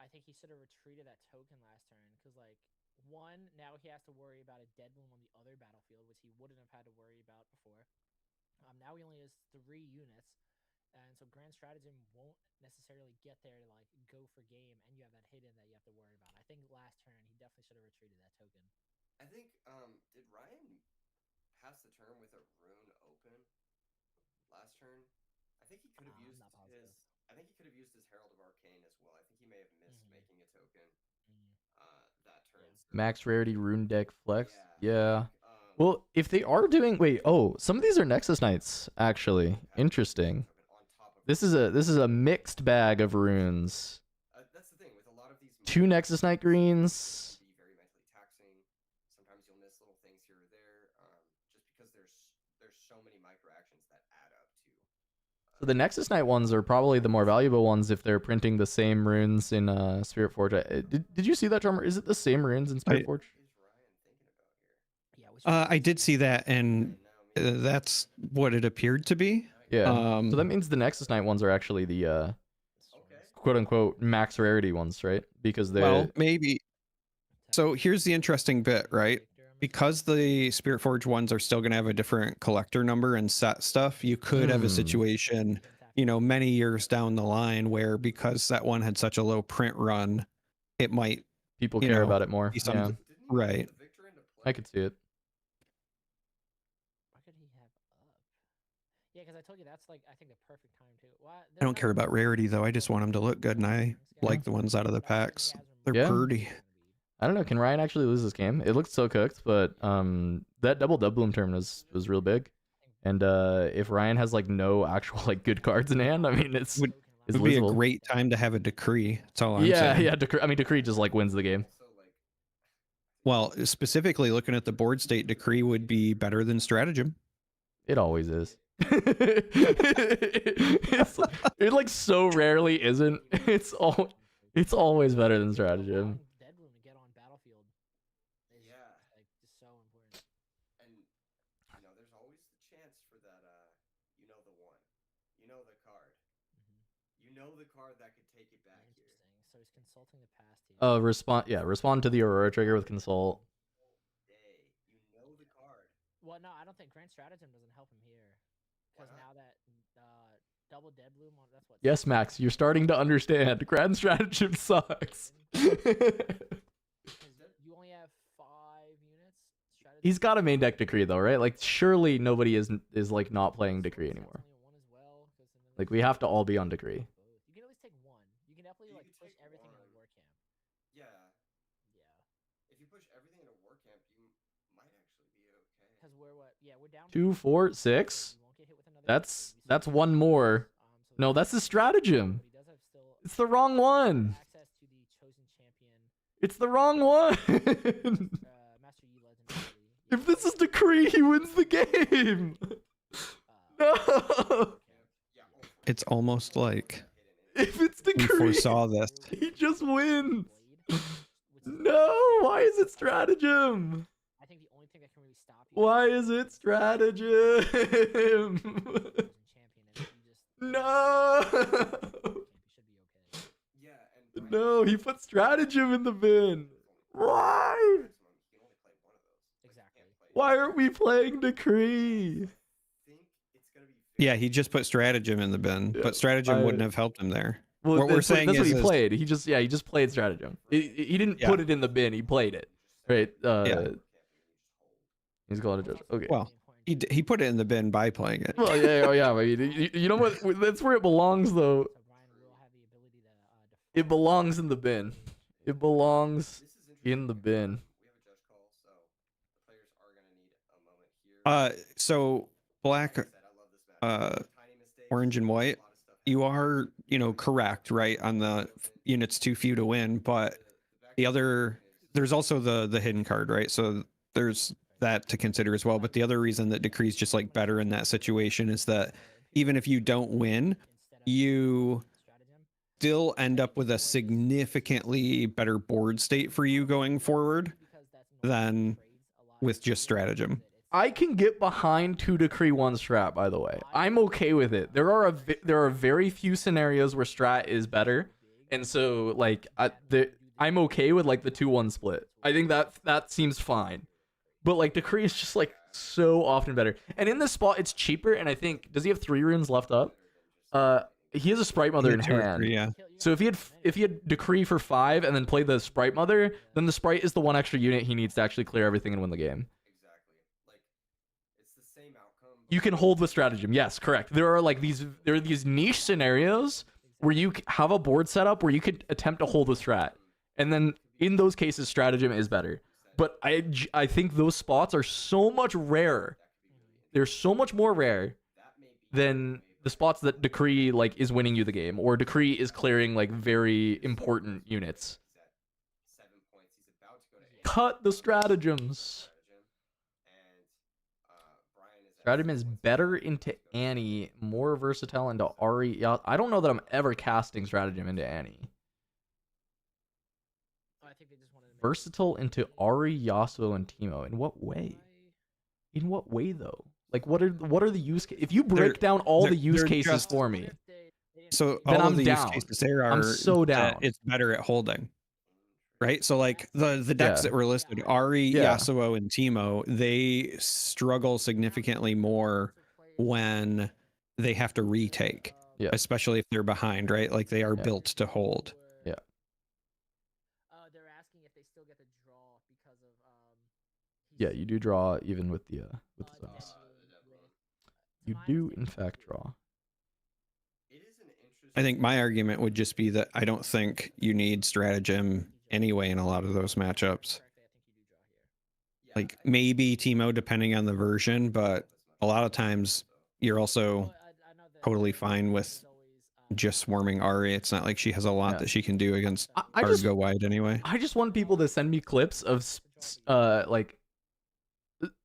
I think he should have retreated that token last turn because like one now he has to worry about a Dead Bloom on the other battlefield which he wouldn't have had to worry about before. Now he only has 3 units, and so Grand Stratagem won't necessarily get there to like go for game, and you have that hidden that you have to worry about. I think last turn he definitely should have retreated that token. I think did Ryan pass the turn with a rune open last turn? I think he could have used I'm not positive. I think he could have used his Herald of Arcane as well. I think he may have missed making a token that turn. So, Max rarity rune deck flex. yeah. Yeah. like, Well, if they are doing some of these are Nexus Knights actually. Interesting. on top of This is a mixed bag of runes. that's the thing with a lot of these 2 Nexus Knight greens. be very mentally taxing. Sometimes you'll miss little things here or there, just because there's so many micro actions that add up to. So the Nexus Knight ones are probably the more valuable ones if they're printing the same runes in Spirit Forge. Did you see that, Drummer? Is it the same runes in Spirit Forge? What is Ryan thinking about here? Yeah, which I did see that, and that's what it appeared to be. Yeah. So that means the Nexus Knight ones are actually the Okay. quote unquote max rarity ones, right? Because they're Well, maybe So here's the interesting bit, right? Because the Spirit Forge ones are still going to have a different collector number and set stuff, you could have a situation, you know, many years down the line where because that one had such a low print run, it might People you care know, about it more. be Yeah, something right. The Victor into play? I could see it. Why could he have up? Yeah, because I told you that's like I think the perfect time too. Why? I don't care about rarity though. I just want them to look good, and I like the ones out of the packs. They're Yeah. pretty. I don't know. Can Ryan actually lose this game? It looked so cooked, but that double bloom turn was real big. And if Ryan has like no actual like good cards in hand, I mean it's Would it's be a losable. great time to have a decree. That's all I'm Yeah, saying. yeah. I mean, Decree just like wins the game. Also, like, Well, specifically looking at the board state, decree would be better than stratagem. It always is. It like so rarely isn't. It's always better than stratagem. Dead room to get on battlefield. Is Yeah. like just so important. and you know, there's always the chance for that. You know the one, you know the card, you know the card that could take it back here. Interesting. So he's consulting the past here. Respond to the Aurora trigger with consult. Day, you know the card. Well, no, I don't think Grand Stratagem doesn't help him here. Why Because not? now that double dead bloom on that's what. Yes, Max, you're starting to understand. Grand stratagem sucks. You only have 5 units. Stratagem. He's got a main deck Decree though, right? Like surely nobody is like not playing Decree anymore. One as well, 'cause then Like we have to all be on Decree. both. You can at least take one. You can definitely You like can push take everything in one. a war camp. Yeah, Yeah. if you push everything in a war camp, you might actually be okay. Because we're what? Yeah, we're down. 2, 4, 6. You won't get hit with another That's decree. We that's still one have more. so No, that's the stratagem. But he does have still It's the wrong one. access to the chosen champion. It's the wrong one. Master Yi legendary. If this is Decree, he wins the game. No. Yeah, It's almost like If it's we Decree, foresaw this. he just wins. No, why is it stratagem? I think the only thing that can really stop you. Why is it stratagem? No. yeah, and Brian No, he put stratagem in the bin. Why? maximum, he can only play one of those. Exactly. Why aren't we playing Decree? Think it's gonna be Yeah, he just put stratagem in the bin, Yeah, but stratagem I- wouldn't have helped him there. Well, What we're saying that's what is- he played. He just played stratagem. He didn't Yeah. put it in the bin. He played it. Right. Yeah. He's going to judge. Okay. Well, He put it in the bin by playing it. Well, yeah, oh yeah. I mean, you know what? That's where it belongs, though. So Brian will have the ability to It belongs in the bin. It belongs This is in the bin. We have a judge call, so the players are gonna need a moment here. So black, Like I said, I love this match. Tiny mistakes, orange and white, a lot of stuff you happens. are, you know, correct, right, on the units too few to win, but the other, there's also the hidden card, right? So there's that to consider as well. But the other reason that Decree's just like better in that situation is that even if you don't win, you still end up with a significantly better board state for you going forward than with just stratagem. I can get behind 2 Decree 1 strat, by the way. I'm okay with it. There are very few scenarios where strat is better. And so like I'm okay with like the 2-1 split. I think that seems fine. But like Decree is just like so often better. And in this spot it's cheaper, and I think does he have 3 runes left up? He has a Sprite Mother in Two or hand. three, yeah. So if he had Decree for 5 and then play the Sprite Mother, then the Sprite is the one extra unit he needs to actually clear everything and win the game. Exactly. Like it's the same outcome. You can hold with stratagem. Yes, correct. There are these niche scenarios where you have a board setup where you could attempt to hold with strat, and then in those cases stratagem is better. But I think those spots are so much rarer. They're so much more rare than the spots that Decree like is winning you the game, or Decree is clearing like very important units. 7 points. He's about to go to 8. Cut the stratagems. And Brian is at Stratagem is 6 points. better into Annie, more versatile into Ari. Yeah, I don't know that I'm ever casting stratagem into Annie. I think they just wanted to make Versatile into Ari, Yasuo, and Teemo. In what way? In what way though? Like what are the use cases? If you break down all the use they're cases just- for me, So Then all I'm of the down. use cases there are I'm so that down. it's better at holding, right? So like the decks Yeah. that were listed, Ari, Yeah. Yasuo, and Teemo, they struggle significantly more when they have to retake, Yeah. especially if they're behind, right? Like they are Yeah. built to hold. Yeah. They're asking if they still get the draw because of Yeah, you do draw even with the zones. You do in fact draw. I think my argument would just be that I don't think you need stratagem anyway in a lot of those matchups. Like maybe Teemo depending on the version, but a lot of times you're also totally fine with just swarming Ari. It's not like she has a lot that she can do against I just go wide anyway. I just want people to send me clips of like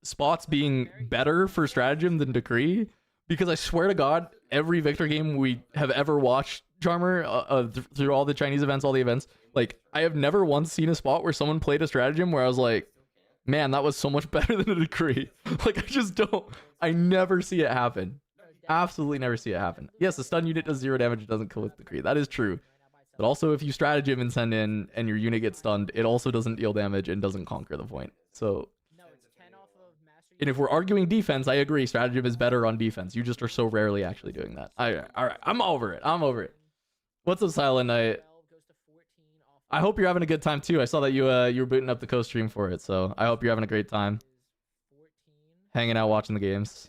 spots being better for stratagem than decree, because I swear to God, every Victor game we have ever watched, Charmer, through all the Chinese events, all the events, like I have never once seen a spot where someone played a stratagem where I was like, man, that was so much better than a decree. Like I just don't. I never see it happen. Absolutely never see it happen. Yes, the stun unit does 0 damage. It doesn't kill with decree. That is true. But also, if you stratagem and send in, and your unit gets stunned, it also doesn't deal damage and doesn't conquer the point. So, and if we're arguing defense, I agree. Stratagem is better on defense. You just are so rarely actually doing that. All right. I'm over it. I'm over it. What's up, Silent Knight? I hope you're having a good time too. I saw that you were booting up the co-stream for it, so I hope you're having a great time. Hanging out, watching the games.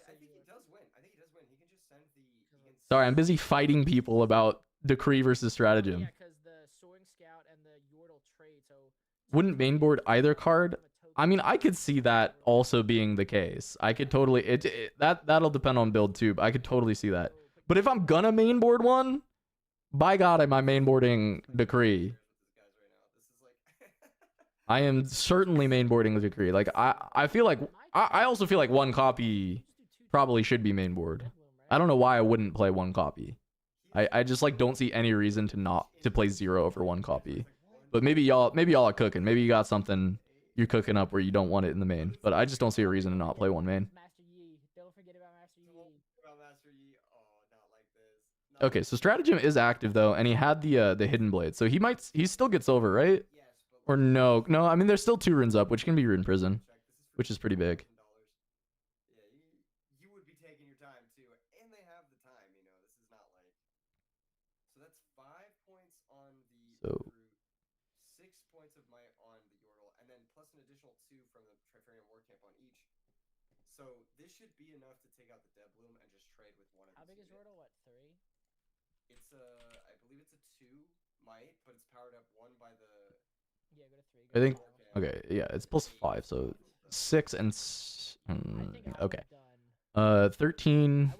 Sorry, I'm busy fighting people about decree versus stratagem. Wouldn't mainboard either card? I mean, I could see that also being the case. I could totally that'll depend on build too, but I could totally see that. But if I'm gonna mainboard one, by God, am I mainboarding decree? I am certainly mainboarding the decree. Like I feel like I also feel like one copy probably should be mainboard. I don't know why I wouldn't play one copy. I just like don't see any reason to play 0 over one copy. But maybe y'all are cooking. Maybe you got something you're cooking up where you don't want it in the main. But I just don't see a reason to not play one main. Okay, so stratagem is active though, and he had the hidden blade, so he still gets silver, right? Or no? I mean there's still 2 runes up, which can be rune prison, which is pretty big. So 6 points of might on the Yordle, and then plus an additional 2 from the Trifarian War Camp on each. So this should be enough to take out the Dead Bloom and just trade with one of these. How big is Yordle? What, 3? It's I believe it's a 2 might, but it's powered up 1 by the. Yeah, go to 3. I think. Okay, yeah, it's plus 5, so 6 and okay. 13,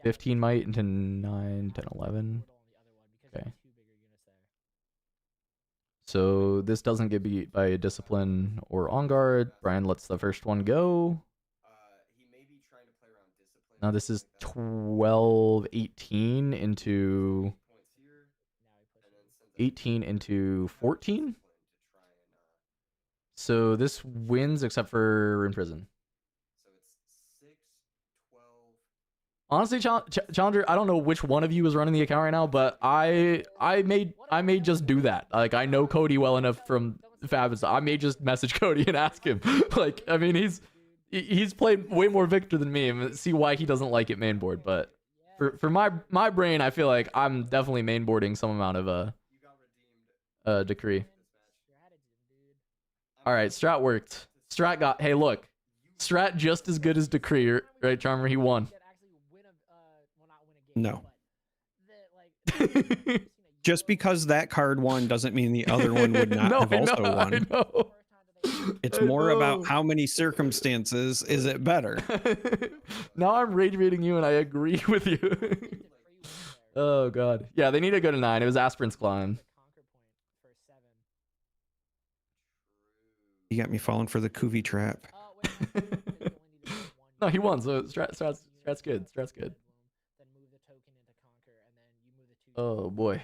15 might into 9, 10, 11. Okay. So this doesn't get beat by a discipline or on guard. Brian lets the first one go. He may be trying to play around discipline. Now this is 12, 18 into 18 into 14. So this wins except for in prison. So it's 6, 12. Honestly, Challenger, I don't know which one of you is running the account right now, but I may just do that. Like I know Cody well enough from Fab, so I may just message Cody and ask him. Like I mean he's played way more Victor than me, and see why he doesn't like it mainboard. But for my brain, I feel like I'm definitely mainboarding some amount of decree. All right, strat worked. Strat got. Hey, look, strat just as good as decree, right, Charmer? He won. No. Just because that card won doesn't mean the other one would not have also won. I know. It's more about how many circumstances is it better. Now I'm rage baiting you, and I agree with you. Oh god, yeah, they need to go to 9. It was Aspirant's Climb. You got me falling for the Kuvi trap. No, he won, so strat's good. Strat's good. Oh boy.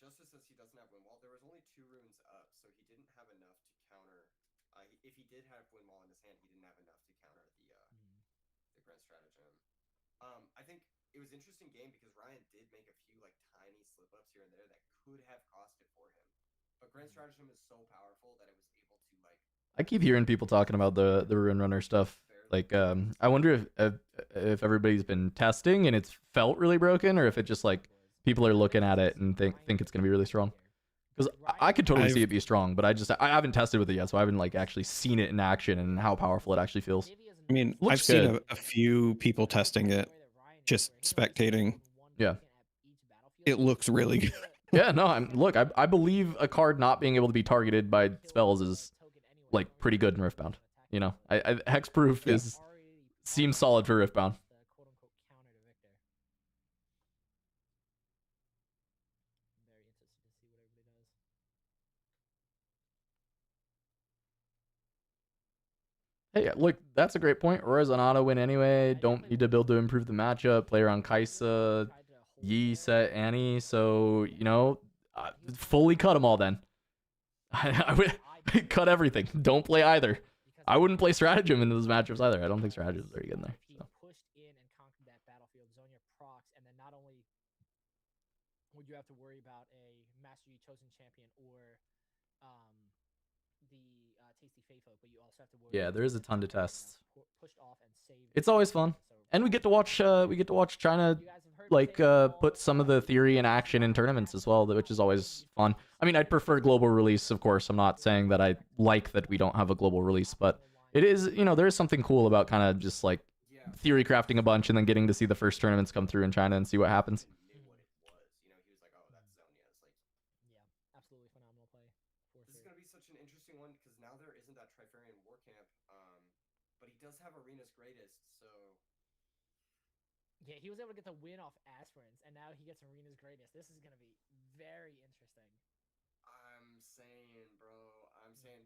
Justice says he doesn't have Windwall. There was only 2 runes up, so he didn't have enough to counter. If he did have Windwall in his hand, he didn't have enough to counter the Grand Stratagem. I think it was interesting game because Ryan did make a few like tiny slip ups here and there that could have cost it for him. But Grand Stratagem is so powerful that it was able to like. I keep hearing people talking about the Rune Runner stuff. Like, I wonder if everybody's been testing and it's felt really broken, or if it just like people are looking at it and think it's gonna be really strong. Because I could totally see it be strong, but I haven't tested with it yet, so I haven't like actually seen it in action and how powerful it actually feels. I mean, Looks I've seen good. a few people testing it, just spectating. Yeah. It looks really good. Yeah, no, I believe a card not being able to be targeted by spells is like pretty good in Riftbound. You know, hexproof seems solid for Riftbound. Hey, look, that's a great point. Aurora's on auto win anyway. Don't need to build to improve the matchup. Play around Kaisa, Yi, Set, Annie. So, you know, fully cut them all then. I would cut everything. Don't play either. I wouldn't play Stratagem in those matchups either. I don't think Stratagem is very good in there. So. Pushed in and conquered that battlefield. Zonia procs, and then not only would you have to worry about a Master Yi chosen champion or the Tasty Faithful, but you also have to worry. Yeah, there is a ton to test. Pushed off and saved. It's always fun, and we get to watch China like put some of the theory in action in tournaments as well, which is always fun. I mean, I'd prefer global release, of course. I'm not saying that I like that we don't have a global release, but it is, you know, there is something cool about kind of just like theory crafting a bunch and then getting to see the first tournaments come through in China and see what happens. Yeah, absolutely phenomenal play. This is gonna be such an interesting one because now there isn't that Trifarian War Camp, but he does have Arena's Greatest, so. Yeah, he was able to get the win off Aspirants, and now he gets Arena's Greatest. This is going to be very interesting. I'm saying, bro. I'm saying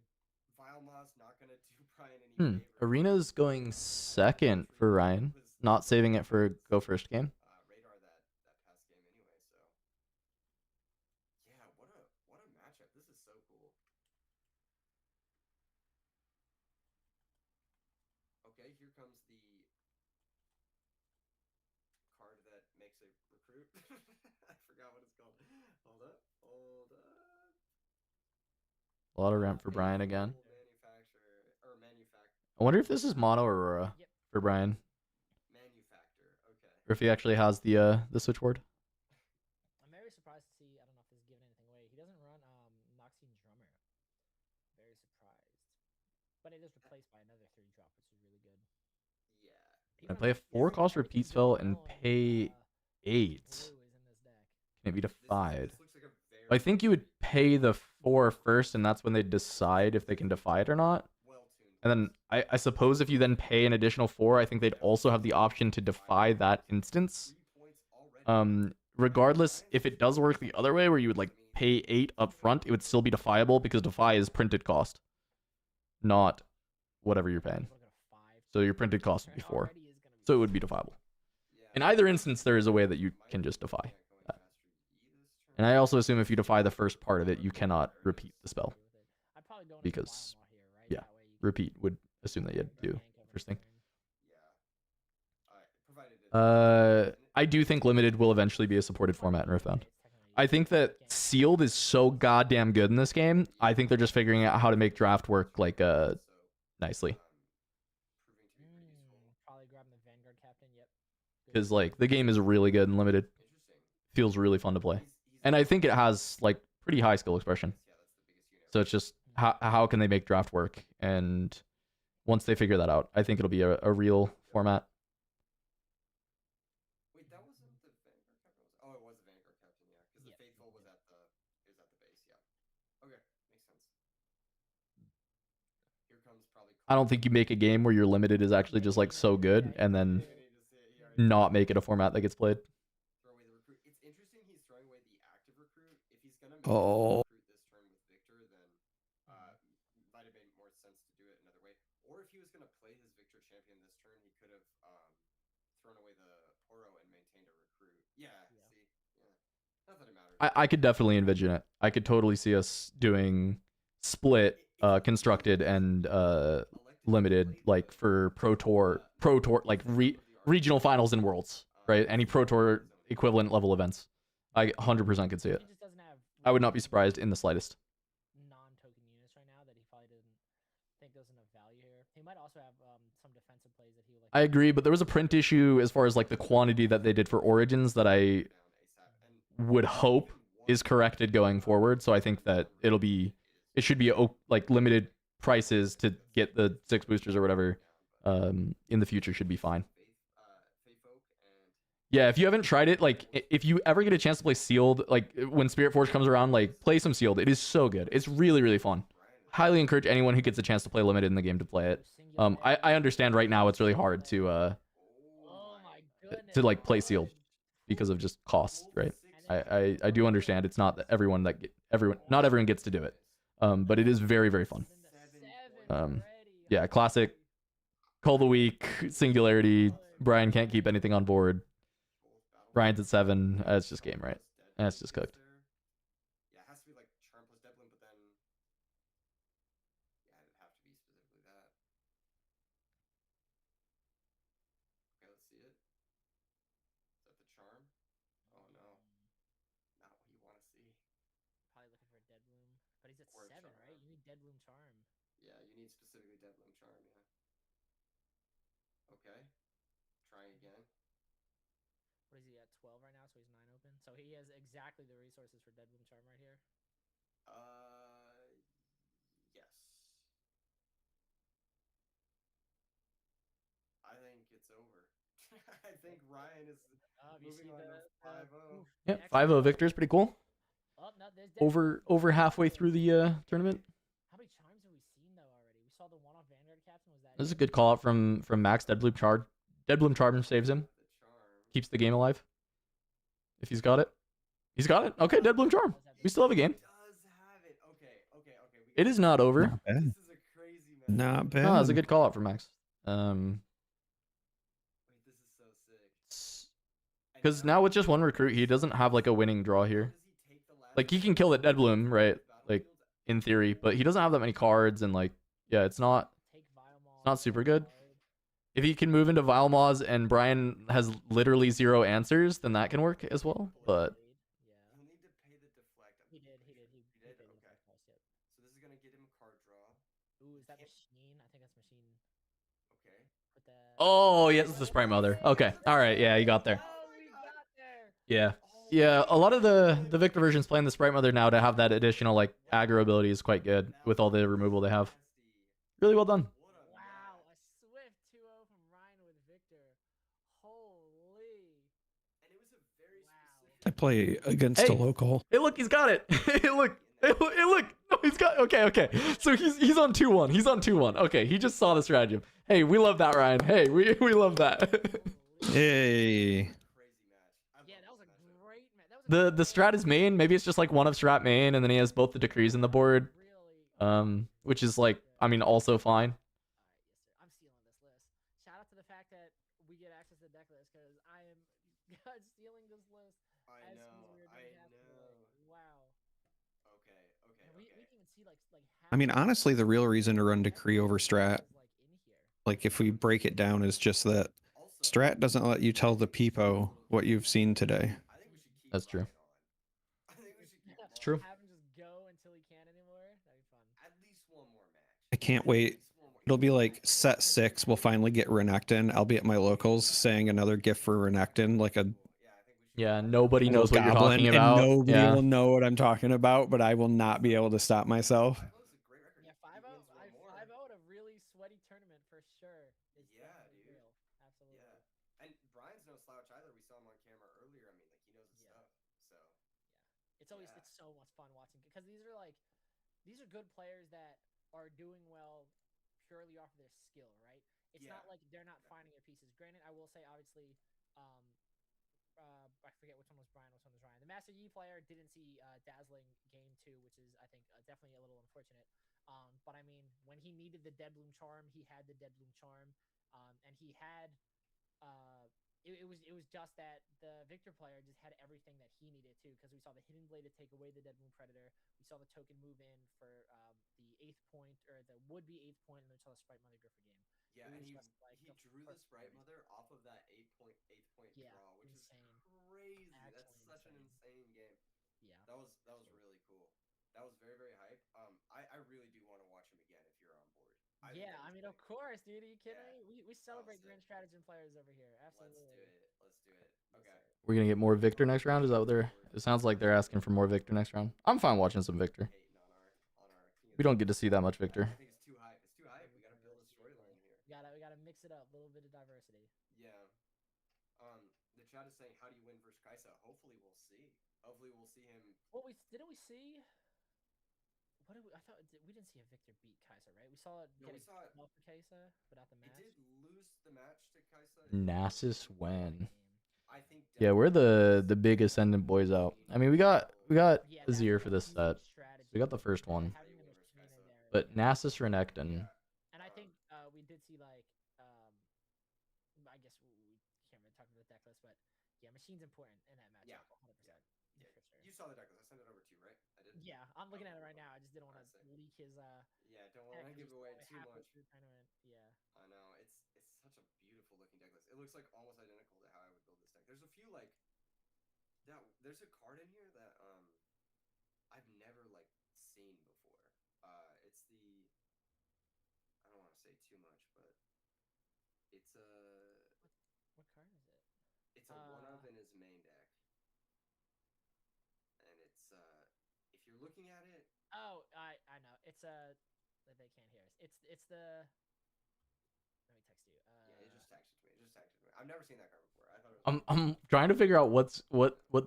Vilemon's not going to do Brian any favors. Arena's going second for Ryan, not saving it for go first game. Radar that past game anyway, so. Yeah, what a matchup. This is so cool. Okay, here comes the card that makes a recruit. I forgot what it's called. Hold up. A lot of ramp for Brian again. Manufacture. I wonder if this is mono Aurora for Brian, Manufacture. Okay. or if he actually has the switchboard. I'm very surprised to see. I don't know if this is giving anything away. He doesn't run Noxian Drummer. Very surprised, but it is replaced by another 3-drop, which is really good. Yeah. I play a 4-cost repeat spell and pay 8. Can it be defied? I think you would pay the 4 first, and that's when they decide if they can defy it or not. And then I suppose if you then pay an additional 4, I think they'd also have the option to defy that instance. Regardless, if it does work the other way, where you would like pay 8 up front, it would still be defiable because defy is printed cost, not whatever you're paying. So your printed cost would be 4. So it would be defiable. In either instance, there is a way that you can just defy that. And I also assume if you defy the first part of it, you cannot repeat the spell. Because, yeah, repeat would assume that you had to do the first thing. I do think limited will eventually be a supported format in Riftbound. I think that sealed is so goddamn good in this game. I think they're just figuring out how to make draft work like nicely. Because like the game is really good and limited. Feels really fun to play. And I think it has like pretty high skill expression. So it's just how can they make draft work? And once they figure that out, I think it'll be a real format. Wait, that wasn't the Vanguard captain? Oh, it was the Vanguard captain, yeah. Because the Faithful was at the base, yeah. Okay, makes sense. Here comes probably. I don't think you make a game where your limited is actually just like so good and then not make it a format that gets played. Throw away the recruit. It's interesting he's throwing away the active recruit. If he's gonna make recruit this turn with Victor, then might have made more sense to do it another way. Or if he was gonna play his Victor champion this turn, he could have thrown away the Poro and maintained a recruit. Yeah. See, yeah. Not that it matters. I could definitely envision it. I could totally see us doing split constructed and limited like for pro tour like regional finals and worlds, right? Any Pro Tour equivalent level events. I 100% could see it. He just doesn't have. I would not be surprised in the slightest. Non-token units right now that he probably doesn't think there's enough value here. He might also have some defensive plays that he would like. I agree, but there was a print issue as far as like the quantity that they did for Origins that I would hope is corrected going forward. So I think that it should be like limited prices to get the 6 boosters or whatever in the future should be fine. Yeah, if you haven't tried it, like if you ever get a chance to play Sealed, like when Spirit Forge comes around, like play some Sealed. It is so good. It's really, really fun. Highly encourage anyone who gets a chance to play Limited in the game to play it. I understand right now it's really hard to Oh my goodness. like play Sealed because of just costs, right? I do understand it's not that not everyone gets to do it. But it is very, very fun. Yeah, classic Call of the Week, Singularity, Brian can't keep anything on board. Brian's at 7. It's just game, right? And it's just cooked. Yeah, it has to be like Charm plus Devlin, but then yeah, it'd have to be specifically that. Okay, let's see it. Is that the Charm? Oh no, not what you want to see. Probably looking for a Deadbloom, but he's at Or a 7, Charm. right? You need Deadbloom Charm. Yeah, you need specifically Devlin Charm. Yeah. Okay, trying again. What is he at 12 right now? So he's 9 open. So he has exactly the resources for Deadbloom Charm right here. Yes. I think it's over. I think Ryan is You moving see on to oof, 5-0. Yeah, the 5-0 victor is pretty cool. Oh, no, there's Deadbloom. Over halfway through the tournament. How many charms have we seen though already? We saw the one off Vanguard Captain. Was that? This is a good call out from Max. Deadbloom Charm saves him. the Charm. Keeps the game alive. If he's got it. He's got it. Okay, Deadbloom Charm. We still have a game. Does have it. Okay. It is not over. Not bad. This is a crazy match. Not bad. No, that's a good call out for Max. Wait, this is so sick. And Because now with just one recruit, he doesn't have like a winning draw here. does he take the last Like he can kill that Deadbloom, right? Like in theory, but he doesn't have that many cards, and like yeah, it's not Take Vilemon, not super good. card. If he can move into Vilemaz and Brian has literally 0 answers, then that can work as well. But Yeah. He'll need to pay the deflect. He did. He did? paid the Okay. first price, yep. So this is gonna get him card draw. Ooh, is that Can't- machine? I think that's machine. Okay. Put that. oh yes, it's the Sprite Mother. Okay, all right, yeah, you got there. Oh, we got there. Yeah, yeah. A lot of the Victor versions playing the Sprite Mother now to have that additional like aggro ability is quite good with all the removal they have. Really well done. What a Wow, match. a swift 2-0 from Ryan with Victor. Holy. And it was a very specific. I play against Hey. a local. Hey, look, he's got it. Hey, look. Hey, look. No, he's got. Okay. So he's on 2-1. He's on 2-1. Okay, he just saw the stratagem. Hey, we love that, Ryan. Hey, we love that. Hey. Crazy match. I Yeah, that love was a this matchup. great match. That was a the strat is main. Maybe it's just like one of strat main, and then he has both the decrees in the board. really. Which is like, I mean, also fine. All right, yes, sir. I'm stealing this list. Shout out to the fact that we get access to the deck list because I am stealing this list I as know. soon as we were I doing half the way. know. Wow. Okay. And we can even see like I mean, half honestly, the real reason to run half decree over is, strat, like in here. like if we break it down, is just that Also, strat doesn't let you tell the peepo what you've seen today. I think we should keep That's true. Ryan on. I think we should keep him It's true. on. Have him just go until he can't anymore. That'd be fun. At least one more match. I can't wait. It'll be like set 6. We'll finally get Renekton. I'll be at my locals saying another gift for Renekton, like a Yeah, I think we should. Yeah, nobody little knows what you're goblin, talking about. and nobody Yeah. will know what I'm talking about, but I will not be able to stop myself. 5-0 is a great record. Yeah, He 5-0. wins one more. 5-0 at a really sweaty tournament for sure. It's Yeah, definitely dude. real. Absolutely. Yeah. And Brian's no slouch either. We saw him on camera earlier. I mean, like he knows his Yeah. stuff. So It's always Yeah. it's so much fun watching because these are good players that are doing well purely off of their skill, right? It's Yeah. not like they're not finding their pieces. Granted, I will say obviously, I forget which one was Brian, which one was Ryan. The Master Yi player didn't see dazzling game 2, which is I think definitely a little unfortunate. But I mean, when he needed the Deadbloom Charm, he had the Deadbloom Charm, and he had. It was just that the Victor player just had everything that he needed too, because we saw the Hidden Blade to take away the Deadbloom Predator. We saw the token move in for the 8th point or the would-be 8th point in the Sprite Mother Griffer game. Yeah, It and was he just, like, the drew the first Sprite point. Mother off of that eighth point Yeah, draw, which insane. is crazy. That's Actually such an insane. insane game. Yeah. That was really cool. That was very, very hype. I really do want to watch him again if you're on board. Yeah, I mean, of course, dude. Are you kidding me? We celebrate sick. Grand Stratagem players over here. Absolutely. Let's do it. Okay. We're gonna get more Victor next round. Is that what they're? It sounds like they're asking for more Victor next round. I'm fine watching some Victor. Hating on our We don't get to see that much Victor. I think it's too hype. It's too hype. We gotta build a storyline here. We gotta mix it up, a little bit of diversity. Yeah. The chat is saying, how do you win versus Kaisa? Hopefully we'll see. Hopefully we'll see him. Well, didn't we see? What did I thought we didn't see a Victor beat Kaisa, right? We saw it get off for Kaisa, but not the match. It did lose the match to Kaisa. Nasus when? I think. Yeah, we're the big Ascendant boys out. I mean, we got Azir for this set. We got the first one, but Nasus Renekton. And I think we did see, like, I guess we can't really talk about the deck list, but yeah, Machine's important in that matchup. Yeah. 100%. Yeah. For sure. You saw the deck list. I sent it over to you, right? I did. Yeah, I'm looking at it right now. I just didn't want to leak his. Yeah, don't want to give away too much. Yeah. I know it's such a beautiful looking deck list. It looks like almost identical to how I would build this deck. There's a few like that. There's a card in here that I've never like seen before. It's the. I don't want to say too much, but it's a. What card is it? It's a one of in his main deck, and it's if you're looking at it. Oh, I know. It's they can't hear us. It's the. Let me text you. Yeah, it just texted me. I've never seen that card before. I thought it was. I'm trying to figure out what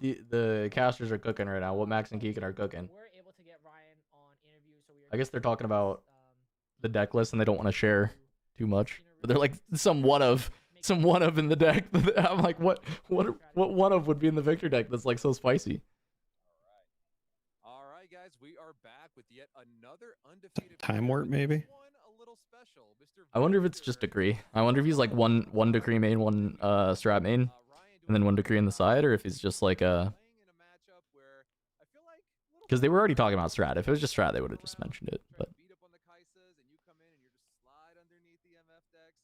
the casters are cooking right now. What Max and Keegan are cooking. We're able to get Ryan on interview, so I guess they're talking about the deck list and they don't want to share too much. But they're like some one of in the deck. I'm like, what one of would be in the Victor deck that's like so spicy? All right, guys, we are back with yet another undefeated Time warp, maybe? I wonder if it's just Decree. I wonder if he's like one Decree main, one Strat main, and then one Decree in the side, or if he's just like because they were already talking about Strat. If it was just Strat, they would have just mentioned it. But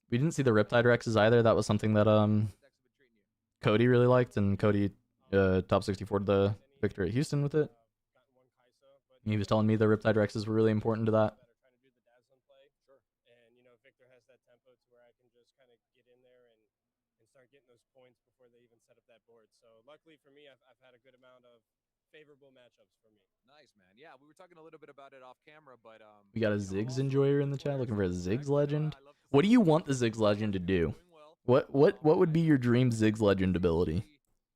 we didn't see the Riptide Rexes either. That was something that Cody really liked, and Cody top 64 to the Victor at Houston with it. He was telling me the Riptide Rexes were really important to that. And Victor has that tempo to where I can just kind of get in there and start getting those points before they even set up that board. So luckily for me, I've had a good amount of favorable matchups for me. Nice, man. Yeah, we were talking a little bit about it off camera, but we got a Ziggs enjoyer in the chat looking for a Ziggs legend. What do you want the Ziggs legend to do? What would be your dream Ziggs legend ability?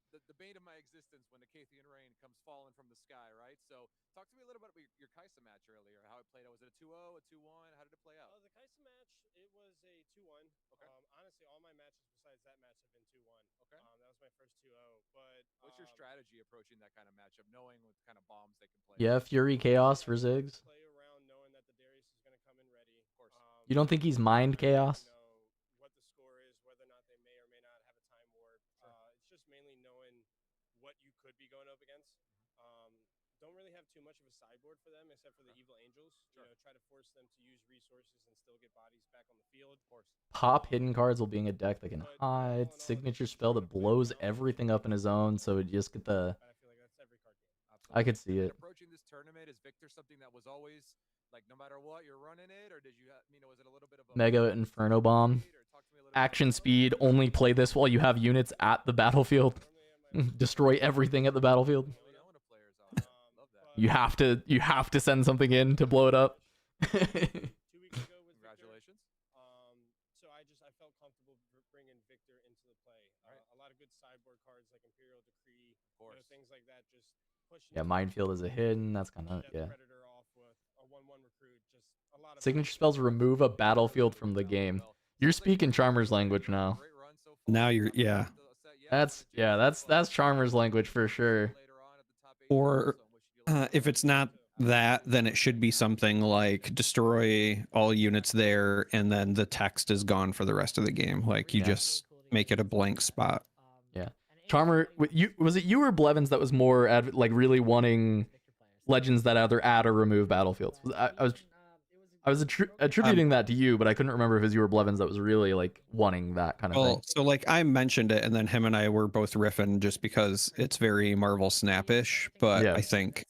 The bane of my existence when the Cathian rain comes falling from the sky, right? So talk to me a little bit about your Kaisa match earlier, how it played out. Was it a 2-0, a 2-1? How did it play out? The Kaisa match, it was a 2-1. Okay. Honestly, all my matches besides that match have been 2-1. Okay. That was my first 2-0. But what's your strategy approaching that kind of matchup, knowing what kind of bombs they can play? Yeah, Fury Chaos for Ziggs. Play around knowing that the Darius is going to come in ready. Of course. You don't think he's Mind Chaos? What the score is, whether or not they may or may not have a time warp. It's just mainly knowing what you could be going up against. Don't really have too much of a sideboard for them, except for the Evil Angels. Try to force them to use resources and still get bodies back on the field. Of course. Pop hidden cards while being a deck that can hide. Signature spell that blows everything up in his own, so it just get the. I feel like that's every card game. I could see it. Approaching this tournament, is Victor something that was always like no matter what you're running it, or did you was it a little bit of a Mega Inferno Bomb? Action speed. Only play this while you have units at the battlefield. Destroy everything at the battlefield. You have to send something in to blow it up. 2 weeks ago with Congratulations. Victor. So I felt comfortable bringing Victor into the play. A lot of good sideboard cards like Imperial Decree, things like that. Just pushing. Yeah, Minefield is a hidden. That's kind of yeah. Predator off with a 1/1 recruit. Just a lot of signature spells remove a battlefield from the game. You're speaking Charmer's language now. Now you're That's Charmer's language for sure. Or if it's not that, then it should be something like destroy all units there, and then the text is gone for the rest of the game. Like you just make it a blank spot. Yeah, Charmer. Was it you or Blevins that was more like really wanting legends that either add or remove battlefields? I was. I was attributing that to you, but I couldn't remember if it was you or Blevins that was really like wanting that kind of thing. Well, so like I mentioned it, and then him and I were both riffing just because it's very Marvel Snap-ish. But Yeah. I think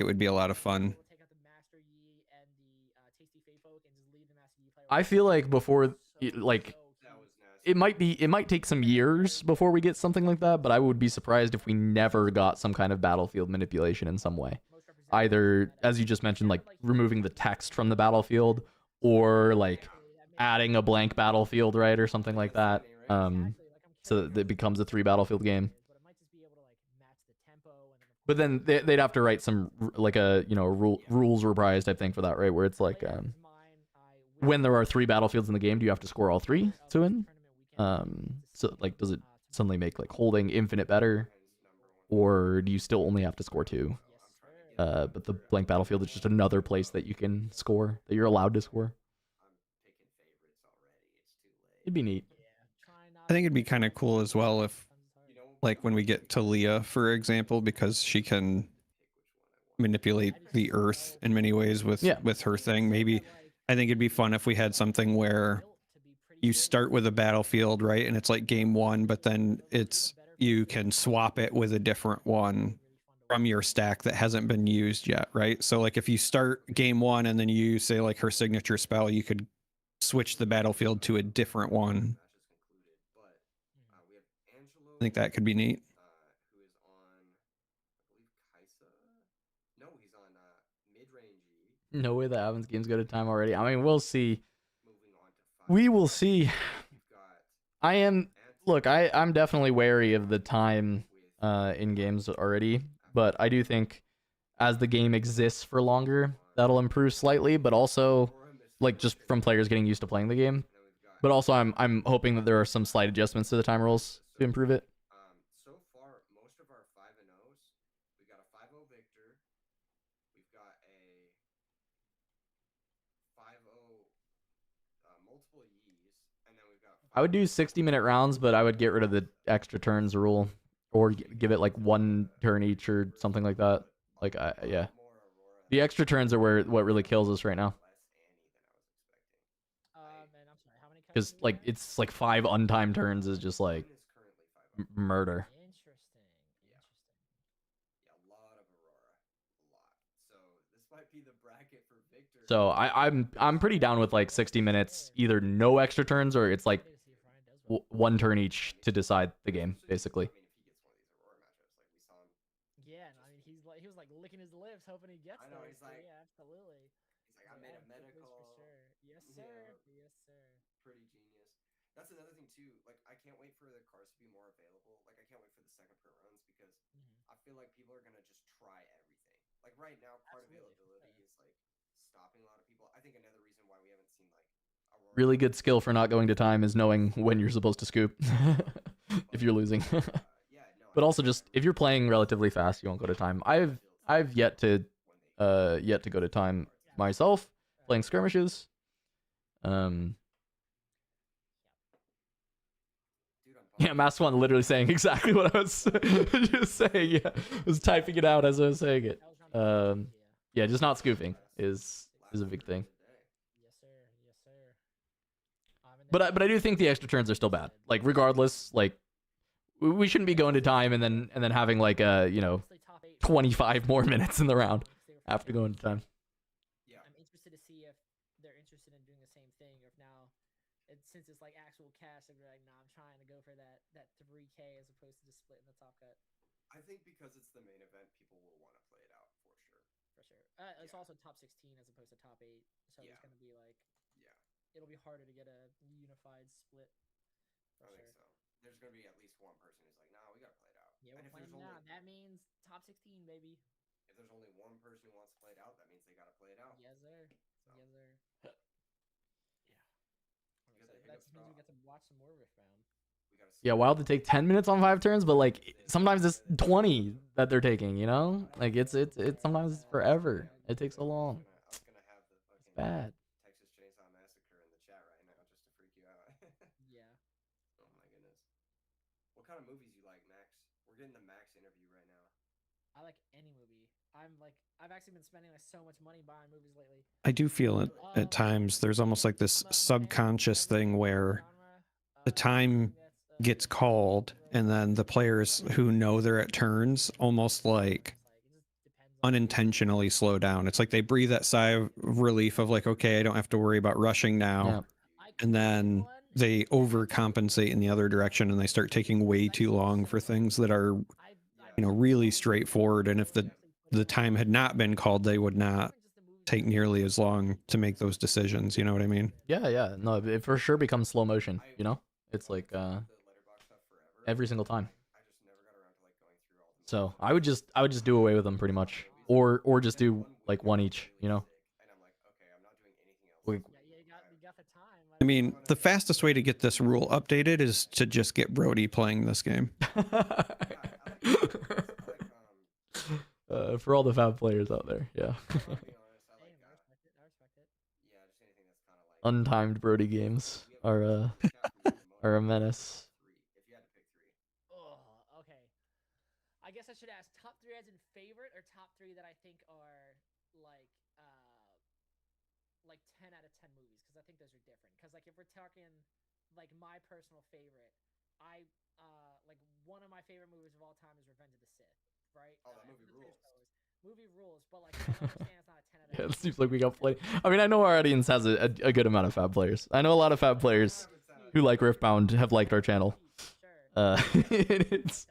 it would be a lot of fun. I feel like before, like, it might take some years before we get something like that, but I would be surprised if we never got some kind of battlefield manipulation in some way. Either, as you just mentioned, like removing the text from the battlefield, or like adding a blank battlefield, right, or something like that. So that it becomes a 3 battlefield game. But then they'd have to write some like a rules reprise type thing for that, right? Where it's like when there are 3 battlefields in the game, do you have to score all 3 to win? So like, does it suddenly make like holding infinite better, or do you still only have to score 2? But the blank battlefield is just another place that you can score, that you're allowed to score. It'd be neat. I think it'd be kind of cool as well if, like, when we get to Leah, for example, because she can manipulate the Earth in many ways with her thing. Maybe I think it'd be fun if we had something where you start with a battlefield, right, and it's like game 1, but then you can swap it with a different one from your stack that hasn't been used yet, right? So like if you start game 1 and then you say like her signature spell, you could switch the battlefield to a different one. I think that could be neat. Who is on, I believe, Kaisa? No, he's on mid-range. No way the Avens games go to time already. I mean, we'll see. We will see. I'm definitely wary of the time in games already, but I do think as the game exists for longer, that'll improve slightly, but also like just from players getting used to playing the game. But also I'm hoping that there are some slight adjustments to the time rules to improve it. So far, most of our 5-0s, we got a 5-0 Victor, we've got a 5-0 multiple Yees, and then we've got. I would do 60-minute rounds, but I would get rid of the extra turns rule, or give it like 1 turn each or something like that. Like yeah, the extra turns are what really kills us right now. Because like it's like 5 untimed turns is just like murder. Interesting. Yeah, a lot of Aurora, a lot. So this might be the bracket for Victor. So I'm pretty down with like 60 minutes, either no extra turns or it's like 1 turn each to decide the game, basically. I mean, if he gets one of these Aurora matchups, like we saw him. Yeah, and I mean he was like licking his lips, hoping he gets. I know, he's like, yeah, absolutely. He's like, I made a medical. For sure. Yes, sir. Yeah. Yes, sir. Pretty genius. That's another thing too. Like, I can't wait for the cars to be more available. Like, I can't wait for the second per runs because I feel like people are gonna just try everything. Like right now, card availability is like stopping a lot of people. I think another reason why we haven't seen like Aurora. Really good skill for not going to time is knowing when you're supposed to scoop if you're losing. But also just if you're playing relatively fast, you won't go to time. I've yet to go to time myself playing skirmishes. Yeah, Mass One literally saying exactly what I was just saying. Yeah, I was typing it out as I was saying it. Yeah, just not scooping is a big thing. Yes, sir. Yes, sir. But I do think the extra turns are still bad. Like regardless, like we shouldn't be going to time and then having like 25 more minutes in the round after going to time. Yeah. I'm interested to see if they're interested in doing the same thing, or if now, since it's like actual cash, they're like, nah, I'm trying to go for that 3K as opposed to just splitting the top cut. I think because it's the main event, people will want to play it out for sure. For sure. It's also top 16 as opposed to top 8, so it's gonna be like, it'll be harder to get a unified split. I think so. There's gonna be at least one person who's like, nah, we gotta play it out. Yeah, we're playing now. That means top 16, baby. If there's only one person who wants to play it out, that means they gotta play it out. Yes, sir. So. Yes, sir. That just means we get to watch some more Riftbound. Yeah, wild to take 10 minutes on 5 turns, but like sometimes it's 20 that they're taking, you know? Like it's sometimes it's forever. It takes so long. I was gonna have the fucking It's bad. Texas Chainsaw Massacre in the chat right now just to freak you out. Yeah. Oh my goodness. What kind of movies you like, Max? We're getting the Max interview right now. I like any movie. I've actually been spending like so much money buying movies lately. I do feel it at times. There's almost like this subconscious thing where the time gets called and then the players who know they're at turns almost like unintentionally slow down. It's like they breathe that sigh of relief of like, okay, I don't have to worry about rushing now. Yeah. And then they overcompensate in the other direction and they start taking way too long for things that are, you know, really straightforward. And if the time had not been called, they would not take nearly as long to make those decisions. You know what I mean? Yeah. No, it for sure becomes slow motion. You know, it's like every single time. So I would just do away with them pretty much, or just do like one each. You know. Like, I mean, the fastest way to get this rule updated is to just get Brody playing this game. for all the fab players out there, yeah. Untimed Brody games are a menace. Oh, okay. I guess I should ask top 3 as in favorite or top 3 that I think are like 10 out of 10 movies, because I think those are different. Because like if we're talking like my personal favorite, I like one of my favorite movies of all time is Revenge of the Sith, right? Oh, that movie rules. Movie rules, but like I understand it's not a 10 out of 10. Yeah, it seems like we got plenty. I mean, I know our audience has a good amount of fab players. I know a lot of fab players who like Riftbound have liked our channel. It's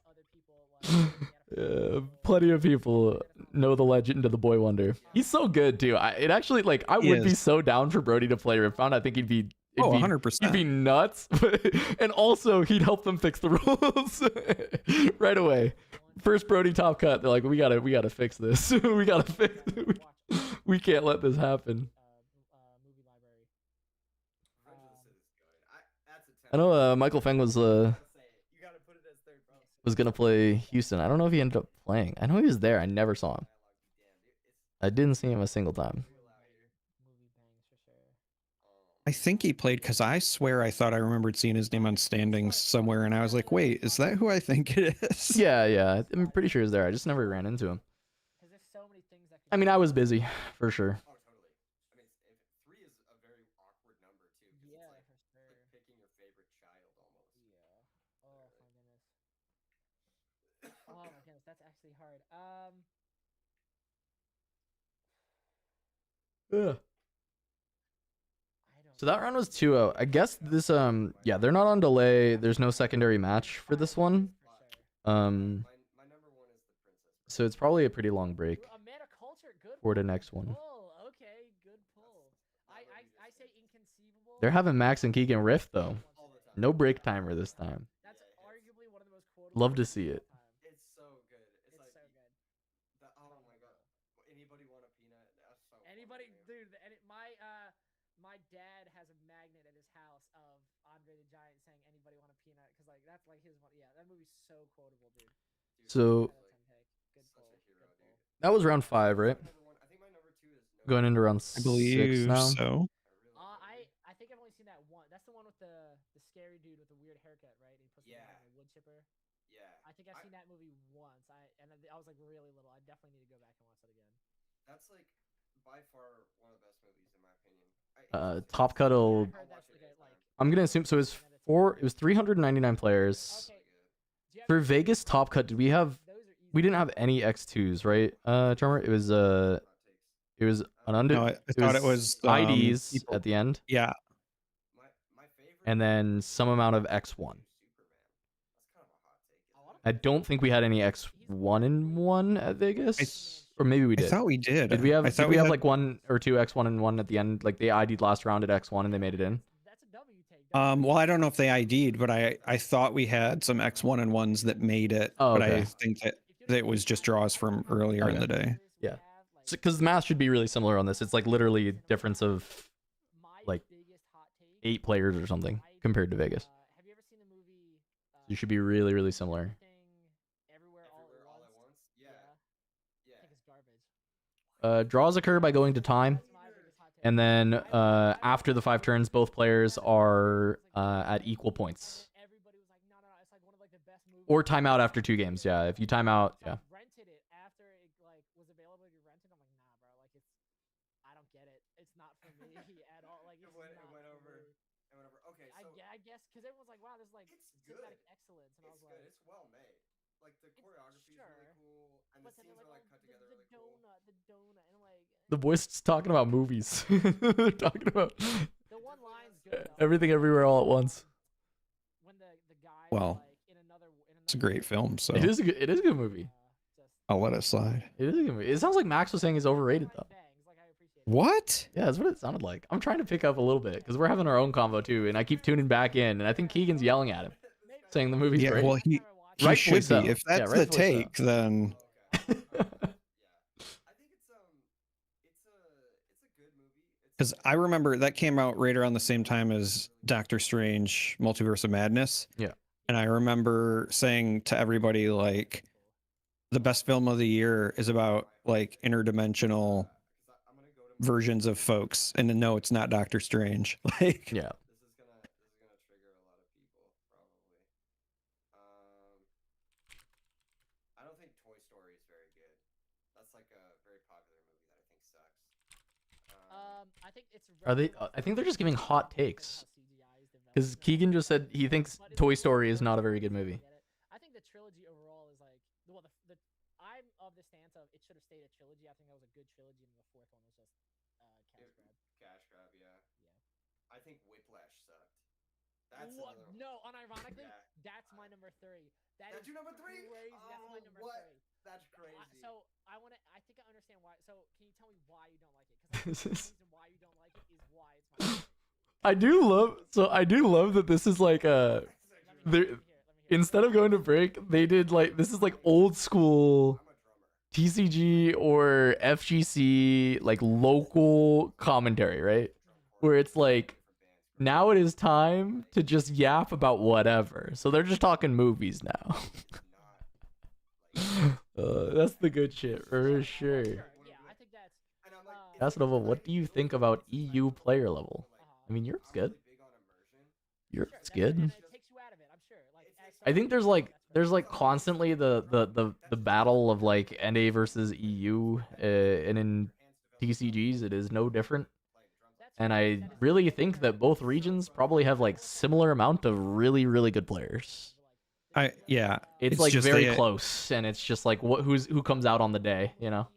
plenty of people know the legend of the Boy Wonder. He's so good too. It actually, like, I would be so down for Brody to play Riftbound. I think he'd be 100%. He'd be nuts, and also he'd help them fix the rules right away. First Brody top cut. They're like, we gotta fix this. we gotta fix. We can't let this happen. I know Michael Feng was gonna play Houston. I don't know if he ended up playing. I know he was there. I never saw him. I didn't see him a single time. I think he played because I swear I thought I remembered seeing his name on standings somewhere, and I was like, wait, is that who I think it is? Yeah. I'm pretty sure he was there. I just never ran into him. I mean, I was busy, for sure. Oh, totally. I mean, if 3 is a very awkward number, too. Yeah, it's like, for sure. like picking your favorite child, almost. Yeah. Oh, my goodness. Oh, my goodness. That's actually hard. Yeah. So that round was 2-0. I guess this yeah, they're not on delay. There's no secondary match for this one. My number 1 is the princess. So it's probably a pretty long break for the next one. Okay, good pull. I say inconceivable. They're having Max and Keegan rift though. No break timer this time. That's arguably one of the most quotable. Love to see it. It's so good. It's like, so good. Oh my god. Anybody want a peanut? That's so Anybody, funny. dude. My dad has a magnet at his house of Andre the Giant saying "Anybody want a peanut?" Because like that's like his one. Yeah, that movie's so quotable, dude. So Good pull. that was round 5, right? I think my number 2 is Going into round I believe 6 now. so. I think I've only seen that one. That's the one with the scary dude with the weird haircut, right? He puts him in a wood chipper. Yeah. I think I've seen that movie once. I was like really little. I definitely need to go back and watch that again. That's like by far one of the best movies in my opinion. Top cut will. I'm gonna assume so. It was 399 players. For Vegas top cut, did we have? We didn't have any X2s, right? Drummer. It was an under. No, I thought it was IDs people. at the end. Yeah. My favorite. And then some amount of X1. Superman. That's kind of a hot take. I don't think we had any X1 in 1 at Vegas. Or maybe we did. I thought we did. Did we have? I Did thought we have had- like 1 or 2 X1 and 1 at the end? Like they ID'd last round at X1 and they made it in. That's a W take. Well, I don't know if they ID'd, but I thought we had some X1 and 1s that made it. Oh, But okay. I think that it was just draws from earlier in the day. Yeah. Because the math should be really similar on this. It's like literally a difference of like 8 players or something compared to Vegas. Have you ever seen the movie? You should be really, really similar. Everywhere all at once. Yeah. I think it's garbage. Draws occur by going to time, and then after the 5 turns, both players are at equal points. Everybody was like, no, it's like one of like the best movies. Or timeout after 2 games. Yeah, if you time out, yeah. Rented it after Okay, so I guess because everyone's like, wow, this is like it's cinematic good. excellence, and I was It's like, good. It's well made. Like the choreography is really sure. cool, and the But then scenes they're are like, like oh, cut together the really cool. donut, and I'm like, The boys talking about movies. They're talking about the one line's good though. everything everywhere all at once. When the guy Well, like in another It's a great film, so It is a good movie. I'll let it slide. It is a good movie. It sounds like Max was saying he's overrated though. What? Yeah, that's what it sounded like. I'm trying to pick up a little bit because we're having our own convo too, and I keep tuning back in, and I think Keegan's yelling at him, saying the movie's Yeah, great. well, he Rightfully should be. so. If that's Yeah, the rightfully so. take, then Yeah, I think it's a good movie. because I remember that came out right around the same time as Doctor Strange: Multiverse of Madness. Yeah. And I remember saying to everybody, like, the best film of the year is about like interdimensional versions of folks, and no, it's not Doctor Strange. Like, Yeah. This is gonna trigger a lot of people probably. I don't think Toy Story is very good. That's like a very popular movie that I think sucks. I think it's. Are they? I think they're just giving hot takes. Because Keegan just said he thinks Toy Story is not a very good movie. I think the trilogy overall is like well, the I'm of the stance of it should have stayed a trilogy. I think that was a good trilogy, and the fourth one was just cash grab. Cash grab, yeah. Yeah. I think Whiplash sucked. That's What? another. No, unironically, Yeah. that's my number 3. That's your number 3? Crazy. That's my number what? 3. That's crazy. So I want to. I think I understand why. So can you tell me why you don't like it? Because the reason why you don't like it is why it's my favorite. I do love that this is like instead of going to break, they did like this is like old school I'm a drummer. TCG or FGC like local commentary, right? Where it's like now it is time to just yap about whatever. So they're just talking movies now. That's the good shit for sure. Yeah, I think that's. And I'm like, That's Nova. What do you think about EU player level? I mean, Europe's good. Europe's good. And it takes you out of it. I'm sure. Like I think there's like constantly the battle of like NA versus EU, and in TCGs it is no different. And I really think that both regions probably have like similar amount of really good players. yeah, It's like very close, and it's just like who comes out on the day, you know.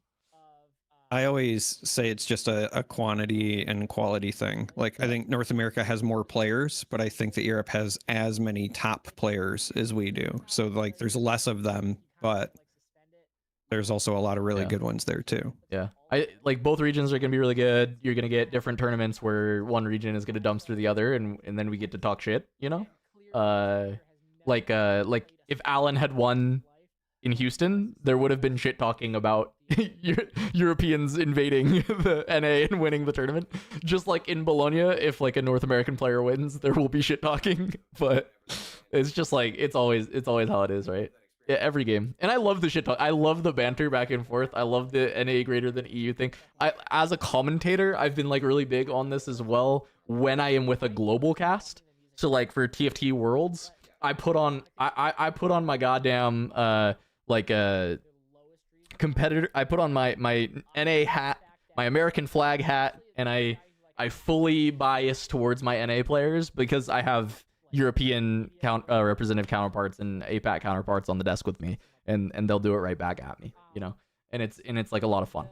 I always say it's just a quantity and quality thing. Like, I think North America has more players, but I think that Europe has as many top players as we do. So like there's less of them, but there's also a lot of really good ones there too. Yeah. I like both regions are gonna be really good. You're gonna get different tournaments where one region is gonna dumpster the other, and then we get to talk shit, you know? Like if Allen had won in Houston, there would have been shit talking about Europeans invading the NA and winning the tournament. Just like in Bologna, if like a North American player wins, there will be shit talking. But it's just like it's always how it is, right? Yeah, every game. And I love the shit talk. I love the banter back and forth. I love the NA greater than EU thing. As a commentator, I've been like really big on this as well when I am with a global cast. So like for TFT Worlds, I put on my goddamn like a competitor. I put on my NA hat, my American flag hat, and I fully bias towards my NA players because I have European representative counterparts and APAC counterparts on the desk with me, and they'll do it right back at me, you know. And it's like a lot of fun.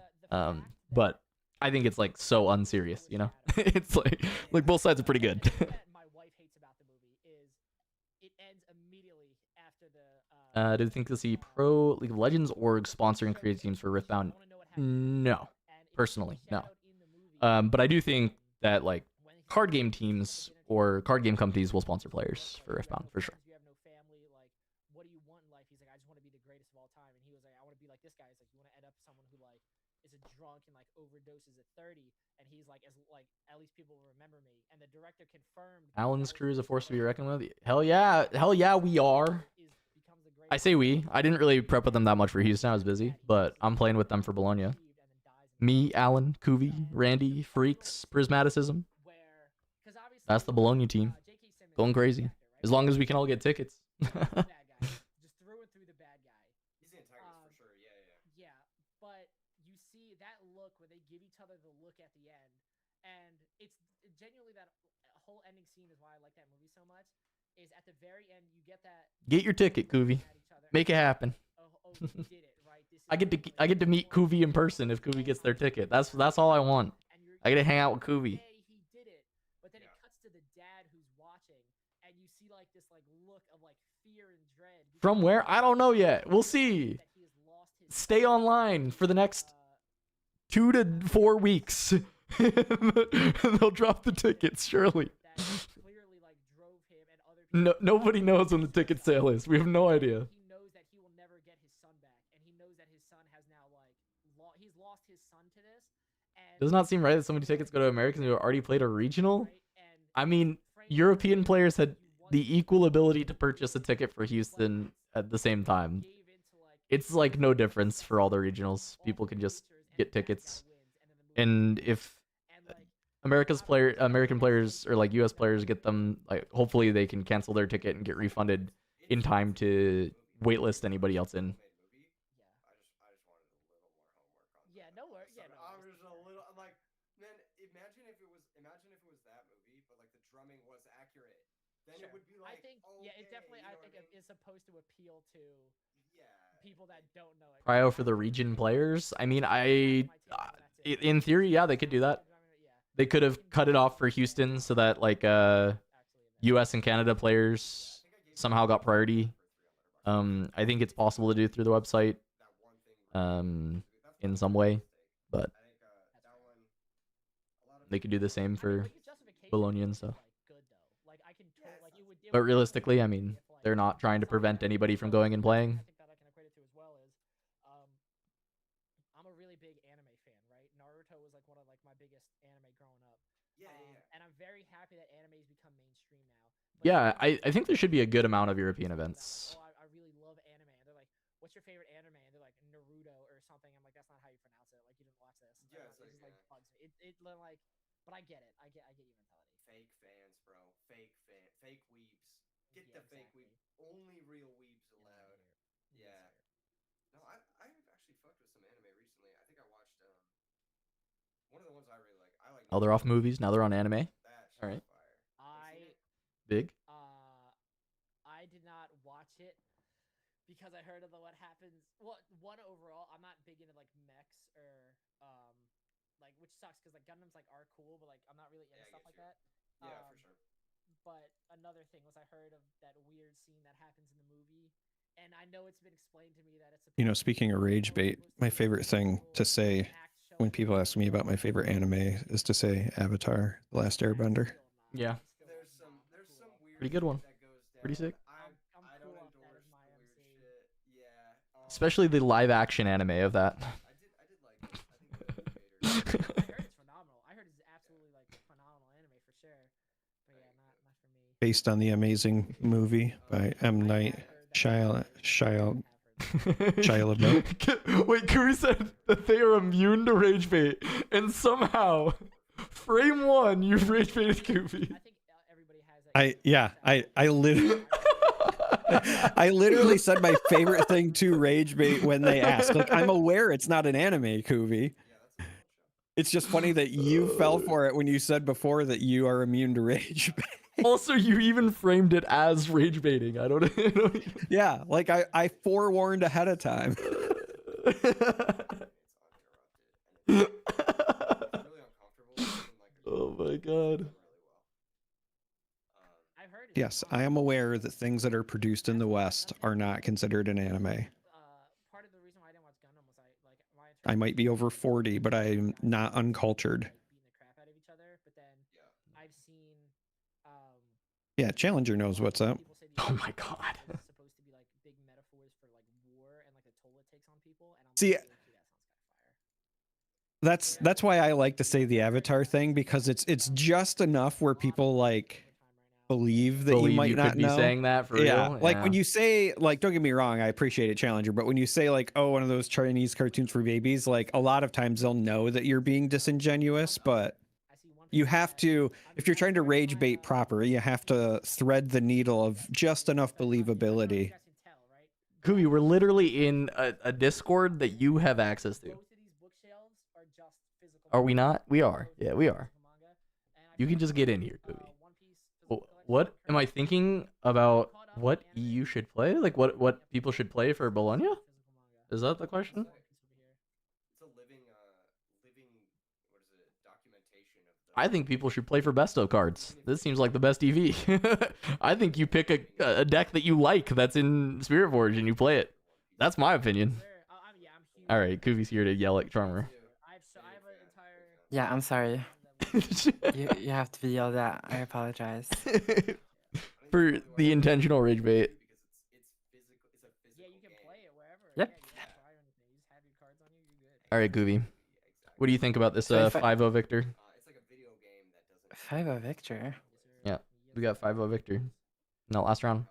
But I think it's like so unserious, you know. It's like both sides are pretty good. My wife hates about the movie is it ends immediately after the. Do you think to see Pro League of Legends org sponsoring creative teams for Riftbound? No, personally, no. But I do think that like card game teams or card game companies will sponsor players for Riftbound for sure. You have no family. Like, what do you want in life? He's like, I just want to be the greatest of all time. And he was like, I want to be like this guy. He's like, you want to end up someone who like is a drunk and like overdoses at 30. And he's like, at least people will remember me. And the director confirmed. Alan's crew is a force to be reckoned with. Hell yeah, we are. I say we. I didn't really prep with them that much for Houston. I was busy, but I'm playing with them for Bologna. Me, Alan, Kuvi, Randy, Freaks, Prismaticism. That's the Bologna team. Going crazy. As long as we can all get tickets. Just through and through the bad guy. He's the antagonist for sure. Yeah. Yeah, but you see that look where they give each other the look at the end, and it's genuinely that whole ending scene is why I like that movie so much. Is at the very end you get that. Get your ticket, Kuvi. Make it happen. Oh, you did it, right? This I get to meet Kuvi in person if Kuvi gets their ticket. That's all I want. I get to hang out with Kuvi. He did it, but then it cuts to the dad who's watching, and you see like this like look of like fear and dread. From where? I don't know yet. We'll see. Stay online for the next 2 to 4 weeks. They'll drop the tickets, surely. No, nobody knows when the ticket sale is. We have no idea. He knows that he will never get his son back, and he knows that his son has now like he's lost his son to this. And Does not seem right that so many tickets go to Americans who already played a regional. I mean, European players had the equal ability to purchase a ticket for Houston at the same time. It's like no difference for all the regionals. People can just get tickets, and if American players or like US players get them, like hopefully they can cancel their ticket and get refunded in time to waitlist anybody else in. Yeah, no worries. Yeah, no. I was just a little. I'm like, man, imagine if it was that movie, but like the drumming was accurate. Then it would be like. I think it definitely. I think it's supposed to appeal to people that don't know it. Cryo for the region players. I mean, in theory, yeah, they could do that. They could have cut it off for Houston so that like US and Canada players somehow got priority. I think it's possible to do through the website in some way, but they could do the same for Bologna and stuff. But realistically, I mean, they're not trying to prevent anybody from going and playing. I think that I can equate it to as well is I'm a really big anime fan, right? Naruto was like one of like my biggest anime growing up. And I'm very happy that anime has become mainstream now. But Yeah, I think there should be a good amount of European events. Oh, I really love anime. And they're like, what's your favorite anime? And they're like, Naruto or something. I'm like, that's not how you pronounce it. Like, you didn't watch this. Yeah, It just like bugs me. It like, but I get it. I get your mentality. Fake fans, bro. Fake weebs. Get the fake weeb. Only real weebs allowed. Yeah. No, I've actually fucked with some anime recently. I think I watched one of the ones I really like. I like. Oh, they're off movies now. They're on anime. All right. Big. I did not watch it because I heard of what happens. Well, one overall, I'm not big into like mechs or like, which sucks because like Gundams like are cool, but like I'm not really into stuff like that. Yeah, for sure. But another thing was I heard of that weird scene that happens in the movie, and I know it's been explained to me that it's. You know, speaking of rage bait, my favorite thing to say when people ask me about my favorite anime is to say Avatar: The Last Airbender. Yeah. There's some weird. Pretty good one. That goes down. Pretty sick. I don't endorse the weird shit. Yeah. Especially the live action anime of that. I did like it. I think the I heard it's phenomenal. I heard it's absolutely like phenomenal anime for sure. But yeah, not for me. Based on the amazing movie by M. Night Shyamalan. Wait, Kuri said that they are immune to rage bait, and somehow, frame one, you've rage baited Kubi. I think everybody has that. I literally. I literally said my favorite thing to rage bait when they ask. Like, I'm aware it's not an anime, Kuvi. It's just funny that you fell for it when you said before that you are immune to rage bait. Also, you even framed it as rage baiting. I don't know. Yeah, like I forewarned ahead of time. Oh my god. Yes, I am aware that things that are produced in the West are not considered an anime. Part of the reason why I didn't watch Gundam was I might be over 40, but I'm not uncultured. beating the crap out of each other. But then I've seen Yeah, Challenger knows what's up. people say Oh my god. it's supposed to be like big metaphors for like war and like the toll it takes on people. And I'm See, like, "Low-key, that sounds kind of fire." That's why I like to say the Avatar thing, because it's just enough where people like believe that you might not could be know. saying that for Yeah, real. like when you say, like, don't get me wrong, I appreciate it, Challenger, but when you say like, oh, one of those Chinese cartoons for babies, like a lot of times they'll know that you're being disingenuous, but you have to, if you're trying to rage bait proper, you have to thread the needle of just enough believability. Kubi, we're literally in a Discord that you have access to. Are we not? We are. Yeah, we are. You can just get in here, Kubi. What am I thinking about? What EU should play? Like what people should play for Bologna? Is that the question? It's a living, what is it, documentation of the. I think people should play for best of cards. This seems like the best EV. I think you pick a deck that you like that's in Spirit Forge and you play it. That's my opinion. All right, Kuvi's here to yell at Charmer. Yeah, I'm sorry. You have to be yelled at. I apologize. For the intentional rage bait. Because it's a physical Yeah, you can game. play it wherever. Yep. Yeah, you don't have to buy anything. You just have your cards on you. You're good. All right, Kuvi. What do you think about this So if I- 5-0 victor? It's like a video game that doesn't. 5-0 victor. Yeah, we got 5-0 victor. No, last round.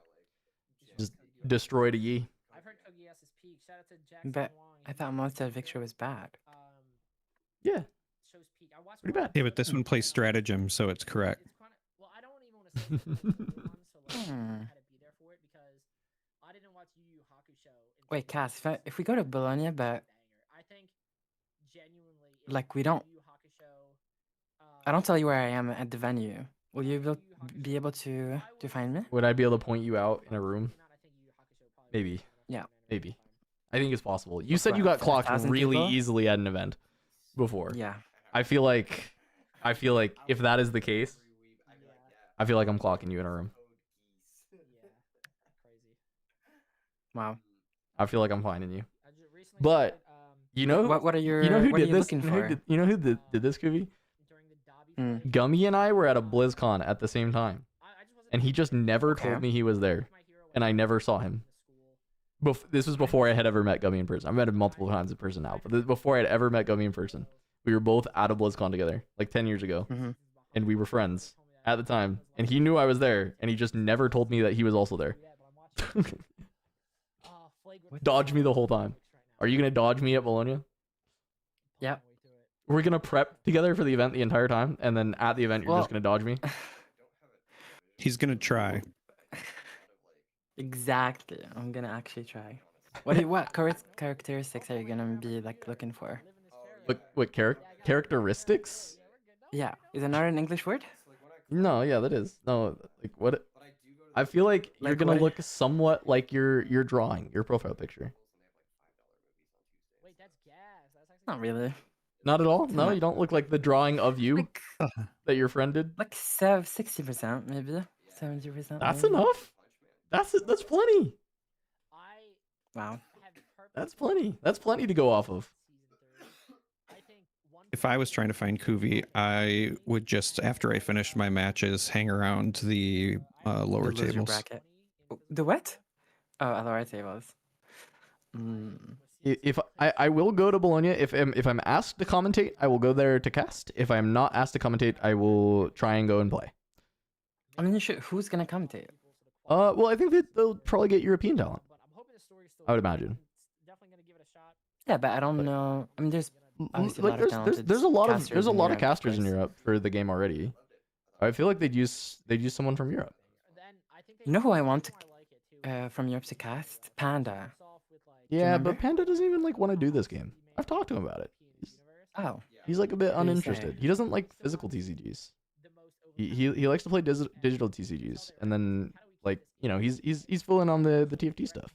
Just destroyed a Yi. I've heard Kogias's peak. Shout out to Jackson But Wong. I thought most of victor was bad. Yeah. Shows peak. I watched Pretty one bad. Yeah, but this one plays stratagem, so it's correct. It's kinda, well, I don't even want to say it's like the good one, so like I Hmm. had to be there for it because I didn't watch Yu Yu Hakusho. Wait, Cass, if we go to Bologna, but I think genuinely like we don't, Yu Yu Hakusho. I don't tell you where I am at the venue. Will you be able to find me? Would I be able to point you out in a room? Maybe. Yeah. Maybe. I think it's possible. You said What, you got clocked 5,000 really people? easily at an event before. Yeah. I feel like if that is the case, I feel like I'm clocking you in a room. Wow. I feel like I'm finding you. But you know What are your? you know who what are did you this? looking You know who for? did, you know who did this, Kuvi? Mm. Gummy and I were at a BlizzCon at the same time, and he just never Okay. told me he was there, and I never saw him. This was before I had ever met Gummy in person. I've met him multiple times in person now, but before I had ever met Gummy in person, we were both at a BlizzCon together, like 10 years ago, Mhm. and we were friends at the time, and he knew I was there, and he just never told me that he was also there. Dodge me the whole time. Are you gonna dodge me at Bologna? Yep. We're gonna prep together for the event the entire time, and then at the event you're just Well- gonna dodge me. He's gonna try. Exactly. I'm gonna actually try. What characteristics are you gonna be like looking for? What characteristics? Yeah. Is it not an English word? No, yeah, that is. No, like what? I feel like you're Like gonna what? look somewhat like your drawing, your profile picture. Wait, that's gas. That's actually Not really. Not at all. No, Not- you don't look like the drawing of you Like that your friend did. 60% maybe. 70%. That's maybe. enough. That's plenty. I Wow. have That's plenty. That's plenty to go off of. If I was trying to find Kuvi, I would just, after I finished my matches, hang around the lower The loser tables. bracket. The what? Oh, lower tables. Mm. If I will go to Bologna if I'm asked to commentate, I will go there to cast. If I'm not asked to commentate, I will try and go and play. I mean, who's gonna commentate? Well, I think that they'll probably get European talent. I would imagine. Yeah, but I don't know. I mean, there's obviously a lot of talented There's a lot of casters in Europe, of casters in course. Europe for the game already. I feel like they'd use someone from Europe. You know who I want to, from Europe to cast? Panda. Yeah, remember? but Panda doesn't even like want to do this game. I've talked to him about it. Oh. He's like a bit What do you say? uninterested. He doesn't like physical TCGs. He likes to play digital TCGs, and then like he's full in on the TFT stuff.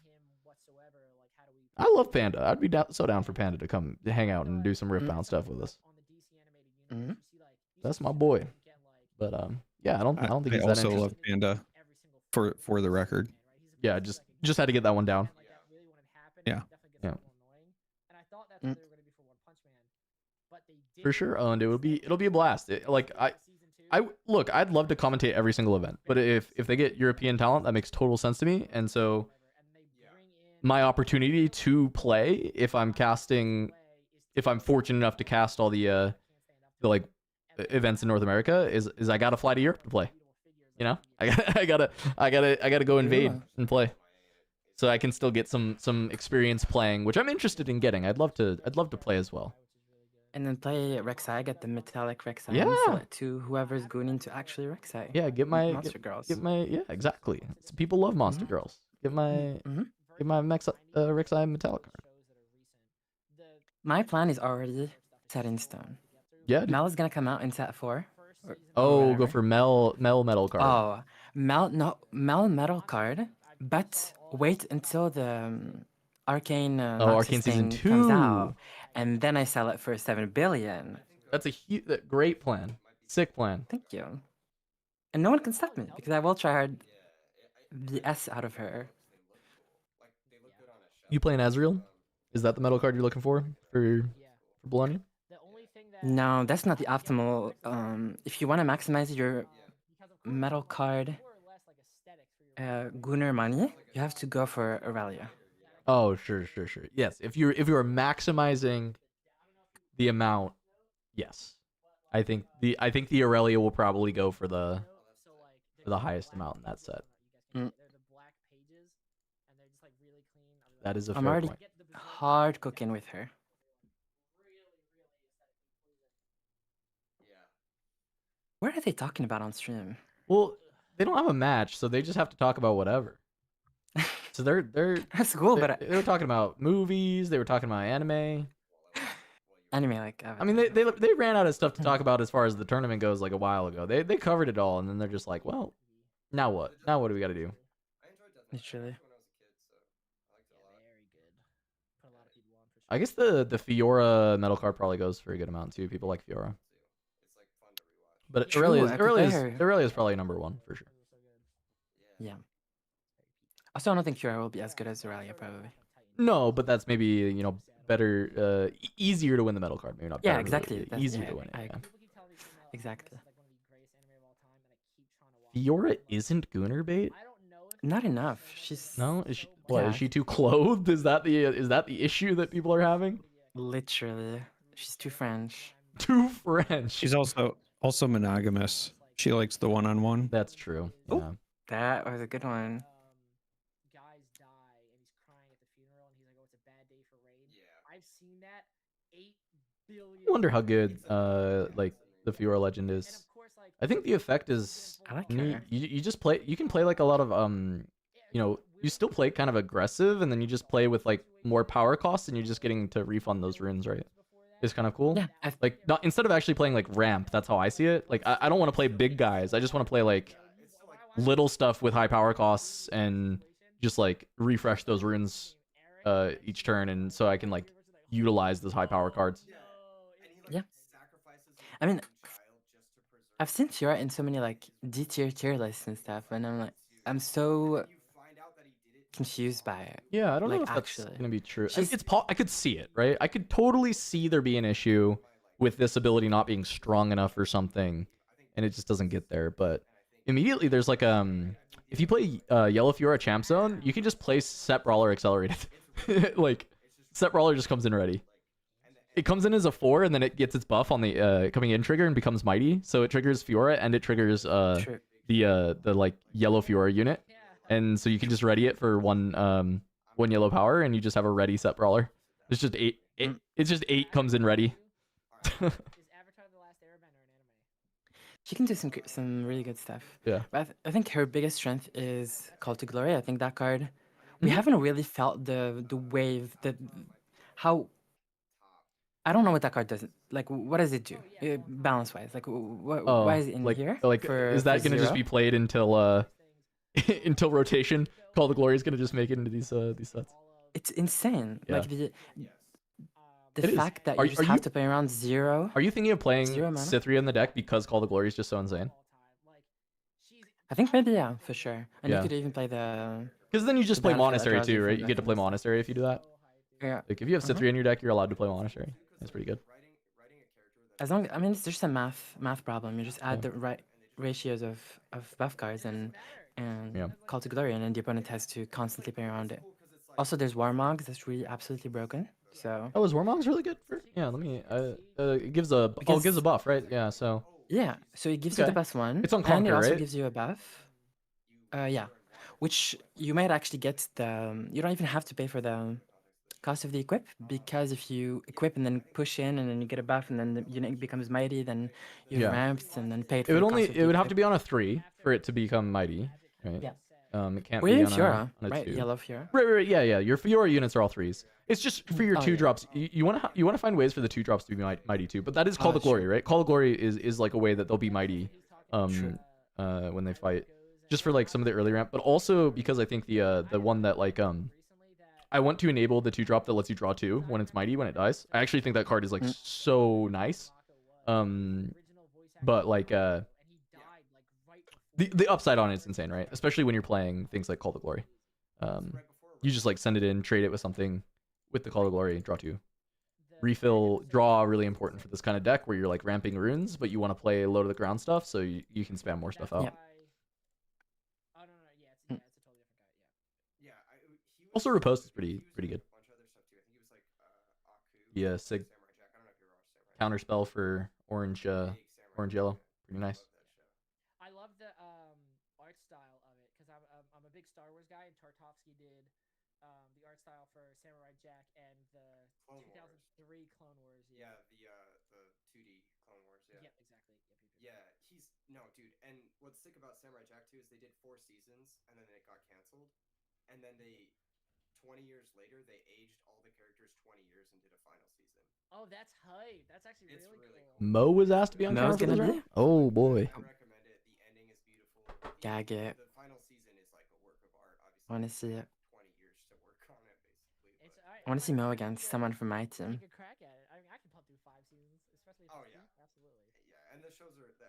I love Panda. I'd be so down for Panda to come to hang out and do some Riftbound stuff with us. Mhm. That's my boy. But yeah, I don't think I he's that also interested. love Panda, for the record. Yeah, just had to get that one down. Yeah. Yeah. Mm. For sure, and it'll be a blast. Look, I'd love to commentate every single event, but if they get European talent, that makes total sense to me. And so my opportunity to play, if I'm fortunate enough to cast all the like events in North America, is I gotta fly to Europe to play. You know, I gotta go invade Yeah. and play, so I can still get some experience playing, which I'm interested in getting. I'd love to play as well. And then play Rek'Sai, get the metallic Rek'Sai, Yeah. and sell it to whoever's going into actually Rek'Sai. Yeah, get my Monster Girls. yeah, exactly. People love Monster Mhm. Girls. Get my Mhm. Rek'Sai metallic card. My plan is already set in stone. Yeah. dude. Mel is gonna come out in set 4. Oh, go whatever. for Mel metal card. Oh, Metal card, but wait until the Arcane Arcane Noxus Season thing comes 2. out, and then I sell it for 7 billion. That's a great plan. Sick plan. Thank you. And no one can stop me because I will try hard the S out of her. You playing Azrael? Is that the metal card you're looking for Bologna? No, that's not the optimal. If you want to maximize your metal card Gunnar money, you have to go for Aurelia. Oh, sure. Yes, if you are maximizing the amount, yes. I think the Aurelia will probably go for the highest amount in that set. That is a fair I'm already point. hard cooking with her. What are they talking about on stream? Well, they don't have a match, so they just have to talk about whatever. So they're That's cool, but they were talking about movies. They were talking about anime. Anime, like I mean, they ran out of stuff to talk about as far as the tournament goes, like a while ago. They covered it all, and then they're just like, well, now what? Now what do we got to do? Literally. I guess the Fiora metal card probably goes for a good amount too. People like Fiora. But True, Aurelia is probably number one for sure. Yeah. Also, I don't think Fiora will be as good as Aurelia, probably. No, but that's maybe better, easier to win the metal card. Maybe not. Yeah, better, exactly. but easier to win it. Yeah. Exactly. Fiora isn't Gunnar bait. Not enough. She's No, is she? What is she too clothed? Is that the issue that people are having? Literally, she's too French. Too French. She's also monogamous. She likes the one-on-one. That's true. Oh. Yeah. That was a good one. Guys die and he's crying at the funeral and he's like, "Oh, it's a bad day for raid." Yeah. I've seen that 8 billion. I wonder how good like the Fiora legend is. I think the effect is I like neat. her. You just play. You can play like a lot of you still play kind of aggressive, and then you just play with like more power costs, and you're just getting to refund those runes, right? It's kind of cool. Yeah. Like not instead of actually playing like ramp. That's how I see it. Like I don't want to play big guys. I just want to play like little stuff with high power costs and just like refresh those runes each turn, and so I can like utilize those high power cards. Yeah. I mean, I've seen Fiora in so many like D tier lists and stuff, and I'm so confused by it. Yeah, I don't know Like, if that's actually. gonna be true. She's- I could see it, right? I could totally see there be an issue with this ability not being strong enough or something, and it just doesn't get there. But immediately there's like if you play Yellow Fiora Champ Zone, you can just play Set Brawler Accelerated. Like Set Brawler just comes in ready. It comes in as a 4, and then it gets its buff on the coming in trigger and becomes mighty. So it triggers Fiora and it triggers True. the like yellow Fiora unit, and so you can just ready it for one yellow power, and you just have a ready Set Brawler. It's just 8. It's just 8 comes in ready. She can do some really good stuff. Yeah. But I think her biggest strength is Call to Glory. I think that card. We Mhm. haven't really felt the wave, how. I don't know what that card does. Like, what does it do, balance wise? Like, why is it in here? Like, for, is that for gonna just zero? be played until until rotation? Call the Glory is gonna just make it into these sets. It's insane. Yeah. Like the It is. fact that Are- you just are have you- to play around 0. Are you thinking of playing Zero mana? Cythria in the deck because Call the Glory is just so insane? I think maybe yeah, for sure. And Yeah. you could even play the Because then you just The play benefit that Monastery draws you too, from right? You get to play mechanisms. Monastery if you do that. yeah. Like if you have Uh-huh. Cythria in your deck, you're allowed to play Monastery. That's pretty good. As long I mean it's just a math problem. You just add the right ratios of buff cards and Yeah. Call to Glory, and then the opponent has to constantly play around it. Also, there's Warmogs that's really absolutely broken. So Oh, is Warmog's really good for? Yeah, let me. It gives a Because- it gives a buff, right? Yeah. So yeah, so it gives you Okay. the +1. It's on and it Conquer, also right? gives you a buff. Yeah, which you might actually get you don't even have to pay for the cost of the equip, because if you equip and then push in and then you get a buff and then the unit becomes mighty, then you Yeah. ramped and then paid for it would the only cost of it the would have to equip. be on a 3 for it to become mighty, right? Yeah. It can't We're be in on Fiora, a right? 2. Yellow Fiora. Right. Yeah. Your Fiora units are all 3s. It's just for your Oh, 2 yeah. drops. You want to find ways for the 2 drops to be mighty too. But that is Call the True. Glory, right? Call the Glory is like a way that they'll be mighty True. when they fight. just for like some of the early ramp, but also because I think the one that like I want to enable the 2-drop that lets you draw 2 when it's mighty when it dies. I actually think that card is like so nice. But like the upside on it's insane, right? Especially when you're playing things like Call to Glory. You just like send it in, trade it with something with the Call to Glory, draw 2. Refill, draw, really important for this kind of deck where you're like ramping runes, but you want to play low to the ground stuff, so you can spam more stuff out. Yep. Oh no, yeah, it's a totally different guy. Yeah. Also, Riposte is pretty good. Yeah, Sig counterspell for orange yellow, pretty nice. I love the art style of it because I'm a big Star Wars guy, and Tarkovsky did the art style for Samurai Jack and the 2003 Clone Wars. Yeah, the 2D Clone Wars. Yeah. Yep, exactly. Yeah, he's no dude. And what's sick about Samurai Jack 2 is they did 4 seasons and then it got canceled, and then they 20 years later they aged all the characters 20 years and did a final season. Oh, that's hype. That's actually really cool. Mo was asked to be on Mo's camera for this gonna round? be? Oh boy. I recommend it. The ending is beautiful. Gag it. The final season is like a work of art. Obviously, Wanna see it. 20 years to work on it, basically. I want to see Mo against someone from my team. Take a crack at it. I mean, I can pump through 5 seasons, especially if Oh, it's yeah. deep. Absolutely. Yeah, and the episodes are great.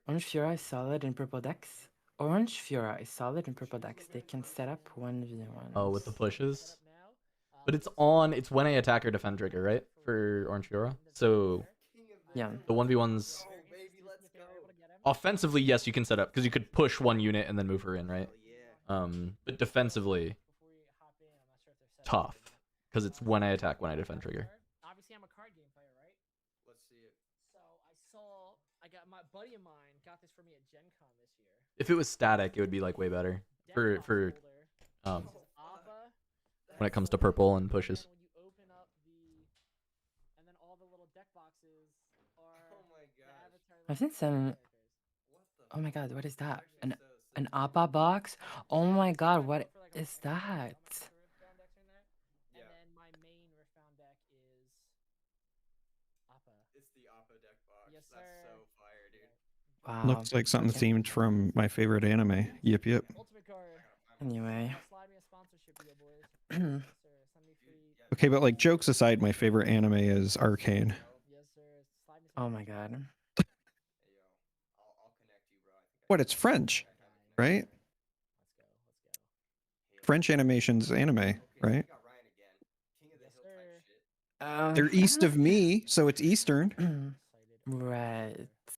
Orange Fiora is solid in purple decks. Orange Fiora is solid in purple decks. They can set up 1v1. Oh, with the pushes. Set up now. But it's when I attack or defend trigger, right? For Orange Fiora. So Yeah. the 1v1s Oh, baby, let's go. offensively, yes, you can set up because you could push one unit and then move her in, right? Yeah. But defensively, tough because it's when I attack, when I defend trigger. Obviously, I'm a card game player, right? Let's see it. So I got my buddy of mine got this for me at Gen Con this year. If it was static, it would be like way better for Folder. um This is Appa. when it comes to purple and pushes. And when you open up and then all the little deck boxes are Oh my the gosh. avatar I've seen some. characters. What the? Oh my god, what is that? Actually, An so an Appa box? Oh my god, what is that? Riftbound decks in there. Yeah. And then my main Riftbound deck is Appa. It's the Appa deck box. Yes, That's sir. so fire, dude. Wow. Looks like something Okay. themed from my favorite anime. Yep, yep. Ultimate card. Anyway. Slide me a sponsorship deal, boys. Yes, sir. Send me free. Okay, but like jokes aside, my favorite anime is Arcane. Yes, sir. Slide me Oh some my god. Hey, yo. I'll connect you, bro. I think What? It's French, right? Let's go. French animation's anime, Okay, so right? we got Ryan again. King of the Yes, Hill type sir. shit. They're east of me, so it's Eastern. Excited. Right. It was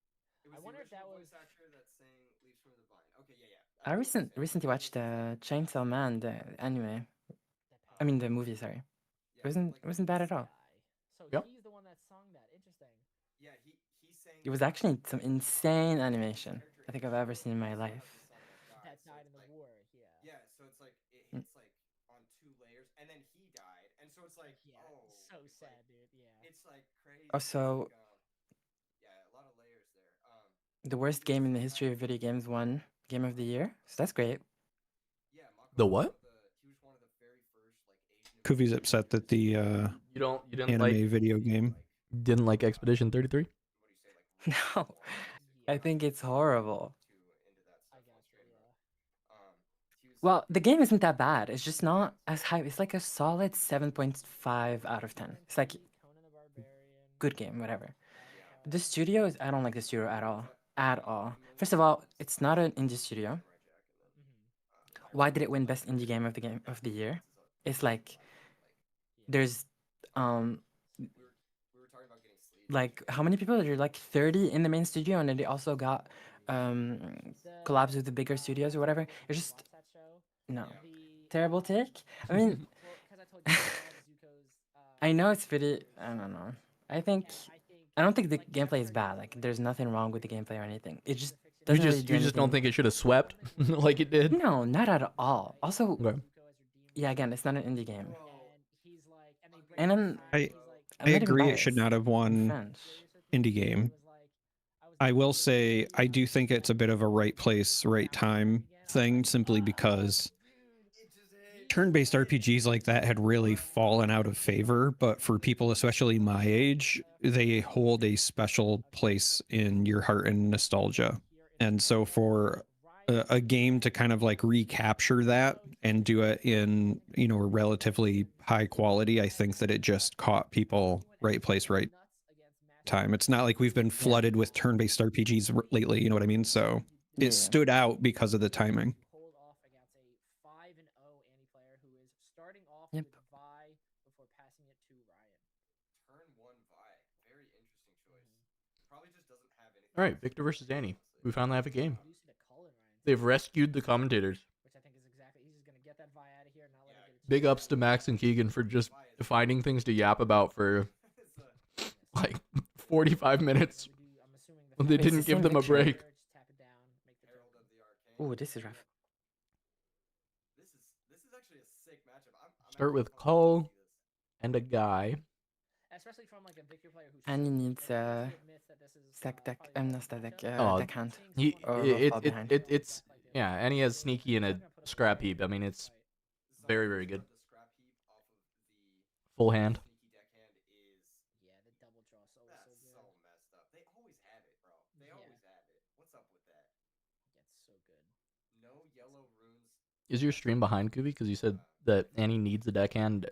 I the wonder if that original was- voice actor that sang Leaves from the Vine. Okay, yeah. I recently watched the Chainsaw Man, the anime. I mean the movie, sorry. Yeah, It wasn't bad at all. So Yep. he's the one that sung that. Interesting. Yeah, he sang. It was actually some insane animation I think I've ever seen in my life. That died in the war. Yeah. Yeah, so it's like it Mm. hits like on 2 layers, and then he died, and so it's like, Yeah. oh, So it's sad, like, dude. Yeah. it's like crazy. Also- yeah, a lot of layers there. The worst game in the history of video games won Game of the Year, so that's great. Yeah, Mako The was what? one of he was one of the very first like Asian. Kuvi's upset that the You didn't anime video game. like Expedition 33? What do you say, like? No, I think it's horrible. Into that I stuff got on you. stream, Yeah. bro. He was Well, the game isn't that bad. It's just not as high. It's like a solid 7.5 out of 10. It's like Conan the Barbarian. good game, whatever. The studio is. I don't like the studio at all. At all. First of all, it's not an indie studio. Why did it win Best Indie Game of the Year? It's like there's we were talking about getting sleep. like how many people? There are like 30 in the main studio, and then they also got collabs with the bigger studios or whatever. It's just Watch that show. no The terrible take. I mean, well, 'cause I told you Zuko's. I know it's pretty. I don't know. I think. I don't think the gameplay is bad. Like, there's nothing wrong with the gameplay or anything. It just doesn't really do You just don't anything- think it should have swept like it did? No, not at all. Also, Okay. yeah, again, it's not an indie game. And he's like, and they break And it then- down, I- he's like, I'm I not even agree it should biased. not have I'm won French. indie game. He was like, I will say I do think it's a bit of a right place, right time thing, simply because turn-based RPGs like that had really fallen out of favor, but for people especially my age, they hold a special place in your heart and nostalgia. And so for a game to kind of like recapture that and do it in, you know, a relatively high quality, I think that it just caught people right place, right time. It's not like we've been flooded with turn-based RPGs lately, you know what I mean? So it Yeah. stood out because of the timing. Pulled off against a 5-0 Annie player who is starting off Yep. with Vi before passing it to Ryan. Turn 1 Vi. Very interesting choice. Probably just doesn't have anything. All right, Victor versus Annie. We finally have a game. You see the Cullen Ryan. They've rescued the commentators. Which I think is exactly. He's just gonna get that Vi out of here and not let it get. Big ups to Max and Keegan for just finding things to yap about for like 45 minutes I'm assuming when they It's the didn't give same them a Victor. break. Tap it down, make the Herald jump. of the Arcane. Oh, this is rough. This is actually a sick matchup. I'm Start actually with pumped to Cole see this. and a guy. Especially from like a Victor player who's. And he needs admits that this is, stack deck. probably Not stack deck. Oh, Deckhand. He Or it, fall it, behind. it's yeah, and he has sneaky and a scrap heap. I mean, it's very, very good. The scrap heap off of the Full hand. sneaky deckhand is Yeah, the double draw is always that's so good. so messed up. They always have it, bro. They Yeah. always have it. What's up with that? Gets so good. No yellow runes. Is your stream behind, Kubi? Because you said that Annie needs a deckhand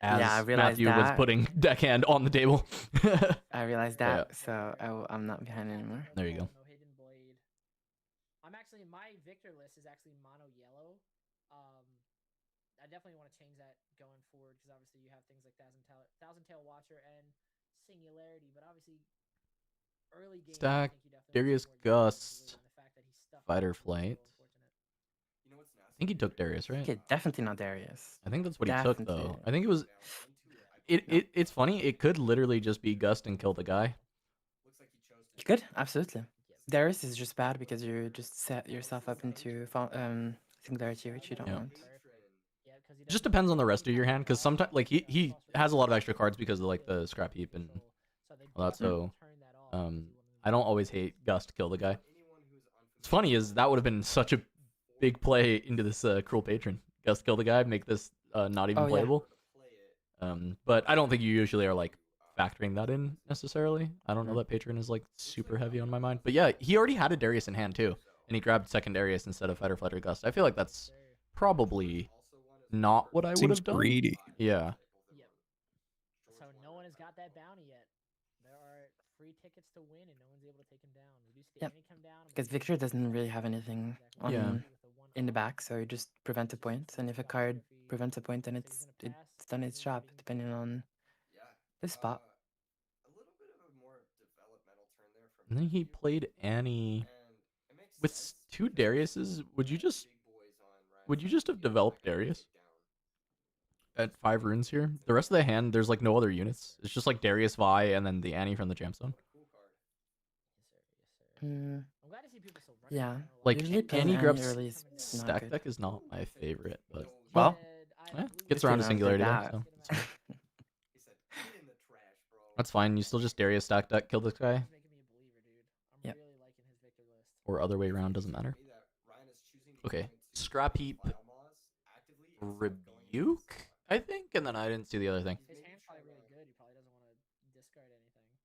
as Yeah, I realized Matthew was that. putting deckhand on the table. I realized Yeah. that, so I'm not behind anymore. There you go. No hidden blade. I'm actually my Victor list is actually mono yellow. I definitely want to change that going forward because obviously you have things like Thousand Tail Watcher and Singularity, but obviously early game. Stack, I think you definitely Darius need more Gust, blade, and the fact that he's stuck Fighter is a little Flight. unfortunate. You know what's nasty? I think he took Darius, right? Okay, definitely not Darius. I think that's what he took, though. Definitely. I think it was. It's funny. It could literally just be Gust and kill the guy. Looks like he chose to You could, absolutely. Darius is just bad because you just set yourself up into Singularity, which you don't Yeah. want. Yeah, 'cause he Just doesn't depends on the rest of your hand, because sometimes like he has a lot of extra cards because of like the scrap heap and all that. So I don't always hate Gust kill the guy. What's funny is that would have been such a big play into this Cruel Patron. Gust kill the guy, make this not even Oh, yeah. playable. But I don't think you usually are like factoring that in necessarily. I don't know that Patron is like super heavy on my mind. But yeah, he already had a Darius in hand too, and he grabbed second Darius instead of Fighter Flight or Gust. I feel like that's probably not what I would Seems have done. greedy. Yeah. Yep. So no one has got that bounty yet. There are free tickets to win, and no one's able to take him down. Reduce the Yep. Annie come down. Because Victor doesn't really have anything on Yeah. in the back, so you just prevent a point, and if a card prevents a point, then it's done its job, depending on the spot. A little bit of a more developmental turn there from And then he played Annie with two Dariuses. Would you just have developed Darius at 5 runes here? The rest of the hand, there's like no other units. It's just like Darius, Vi, and then the Annie from the Jam Zone. Mm, I'm glad to see people still running. yeah. Like Usually playing Annie Annie grabs early is not stack good. deck is not my favorite, but Well, gets around to Victor Singularity though, knows so that. He said, "Get in the trash, bro." that's fine. You still just Darius stack deck, kill this guy, He's making me a believer, dude. I'm Yep. really liking his Victor list. or other way around, doesn't matter. Okay, Scrap Heap, Rebuke, I think, and then I didn't see the other thing. His hand's probably really good. He probably doesn't want to discard anything.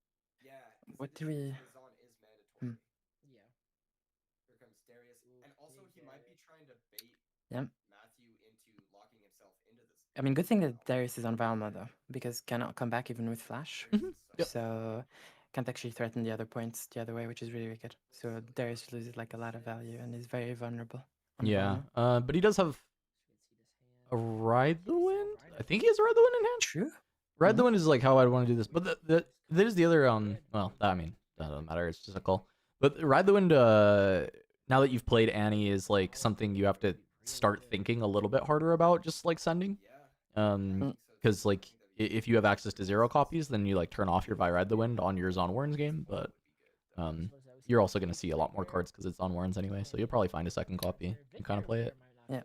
Yeah. 'cause What do addition we- to Zon is mandatory. Yeah. Here comes Darius, and also he might be trying to bait Yep. Matthew into locking himself into this. I mean, good thing that Darius is on Valma though, because cannot come back even with flash. Yep. So can't actually threaten the other points the other way, which is really, really good. So Darius loses like a lot of value and is very vulnerable. On Yeah, Valma. but he does have a Ride the Wind. I think he has a Ride the Wind in hand. True. Ride the Wind is like how I'd want to do this, but there's the other well, I mean that doesn't matter. It's just a call. But Ride the Wind, now that you've played Annie, is like something you have to start thinking a little bit harder about, just like sending. Because like if you have access to 0 copies, then you like turn off your Ride the Wind on your Zon Warrens game. But you're also gonna see a lot more cards because it's on Warrens anyway, so you'll probably find a second copy and kind of play it. Yeah.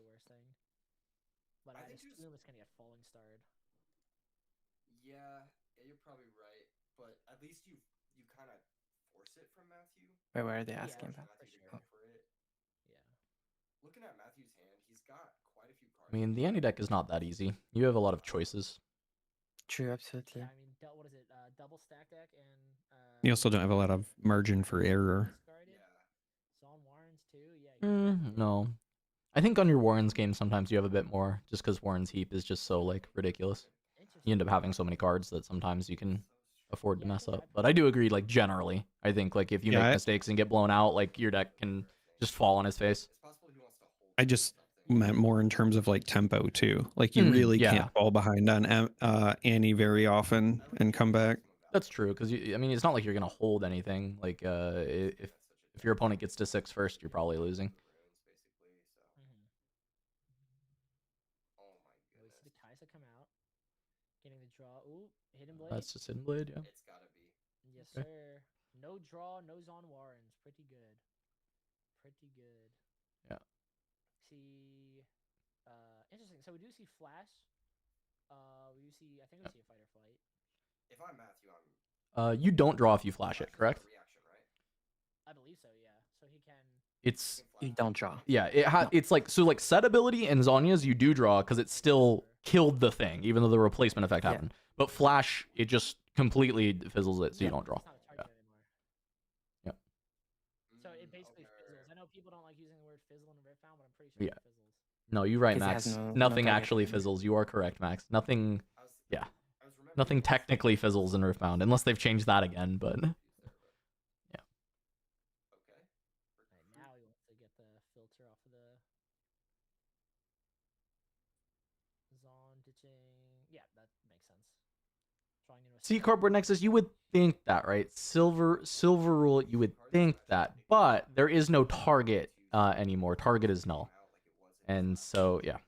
But I assume it's gonna get falling starred. Yeah, you're probably right, but at least you kind of force it from Matthew. Wait, where are they Yeah, asking Force about? Matthew to sure. go for it. Yeah. Looking at Matthew's hand, he's got quite a few cards. I mean, the Annie deck is not that easy. You have a lot of choices. True, absolutely. Yeah, I mean, what is it? Double stack deck and. You also don't have a lot of margin for error. Discarded. Yeah. Zon Warrens too. Yeah, No. I think on your Warren's game sometimes you have a bit more, just because Warren's heap is just so like ridiculous. You end up having so many cards that sometimes you can afford to mess up. But I do agree, like generally, I think like if you make mistakes and get blown out, like your deck can just fall on his face. I just meant more in terms of like tempo too. Like you really can't fall behind on Annie very often and come back. That's true, because I mean it's not like you're gonna hold anything. Like if your opponent gets to 6 first, you're probably losing. We see the Kaisa come out, getting the draw. Ooh, Hidden Blade. That's just Hidden Blade, yeah. It's gotta be. Yes, sir. No draw, no Zon Warrens. Pretty good. Pretty good. Yeah. See, interesting. So we do see Flash. We see. I think we see a Fight or Flight. If I'm Matthew, I'm. You don't draw if you flash it, correct? Reaction, right? I believe so. Yeah. So he can. It's You don't draw. yeah. It's like so like set ability and Zonya's you do draw because it still killed the thing even though the replacement effect happened. But Flash it just completely fizzles it so you don't draw. It's not a target anymore. Yep. So it basically fizzles. I know people don't like using the word fizzle in Riftbound, but I'm pretty sure Yeah. it fizzles. No, you're right, Because it has Max. no Nothing target actually anymore. fizzles. You are correct, Max. Nothing. Yeah. I was remembering Nothing technically fizzles in Riftbound unless they've changed that again. But Okay. Right, now he wants to get the filter off of the Zon ditching. Yeah, that makes sense. Trying into a see stun. cardboard Nexus, you would think that, right? Silver rule, you would think that, but there is no target anymore. Target is null, and so yeah,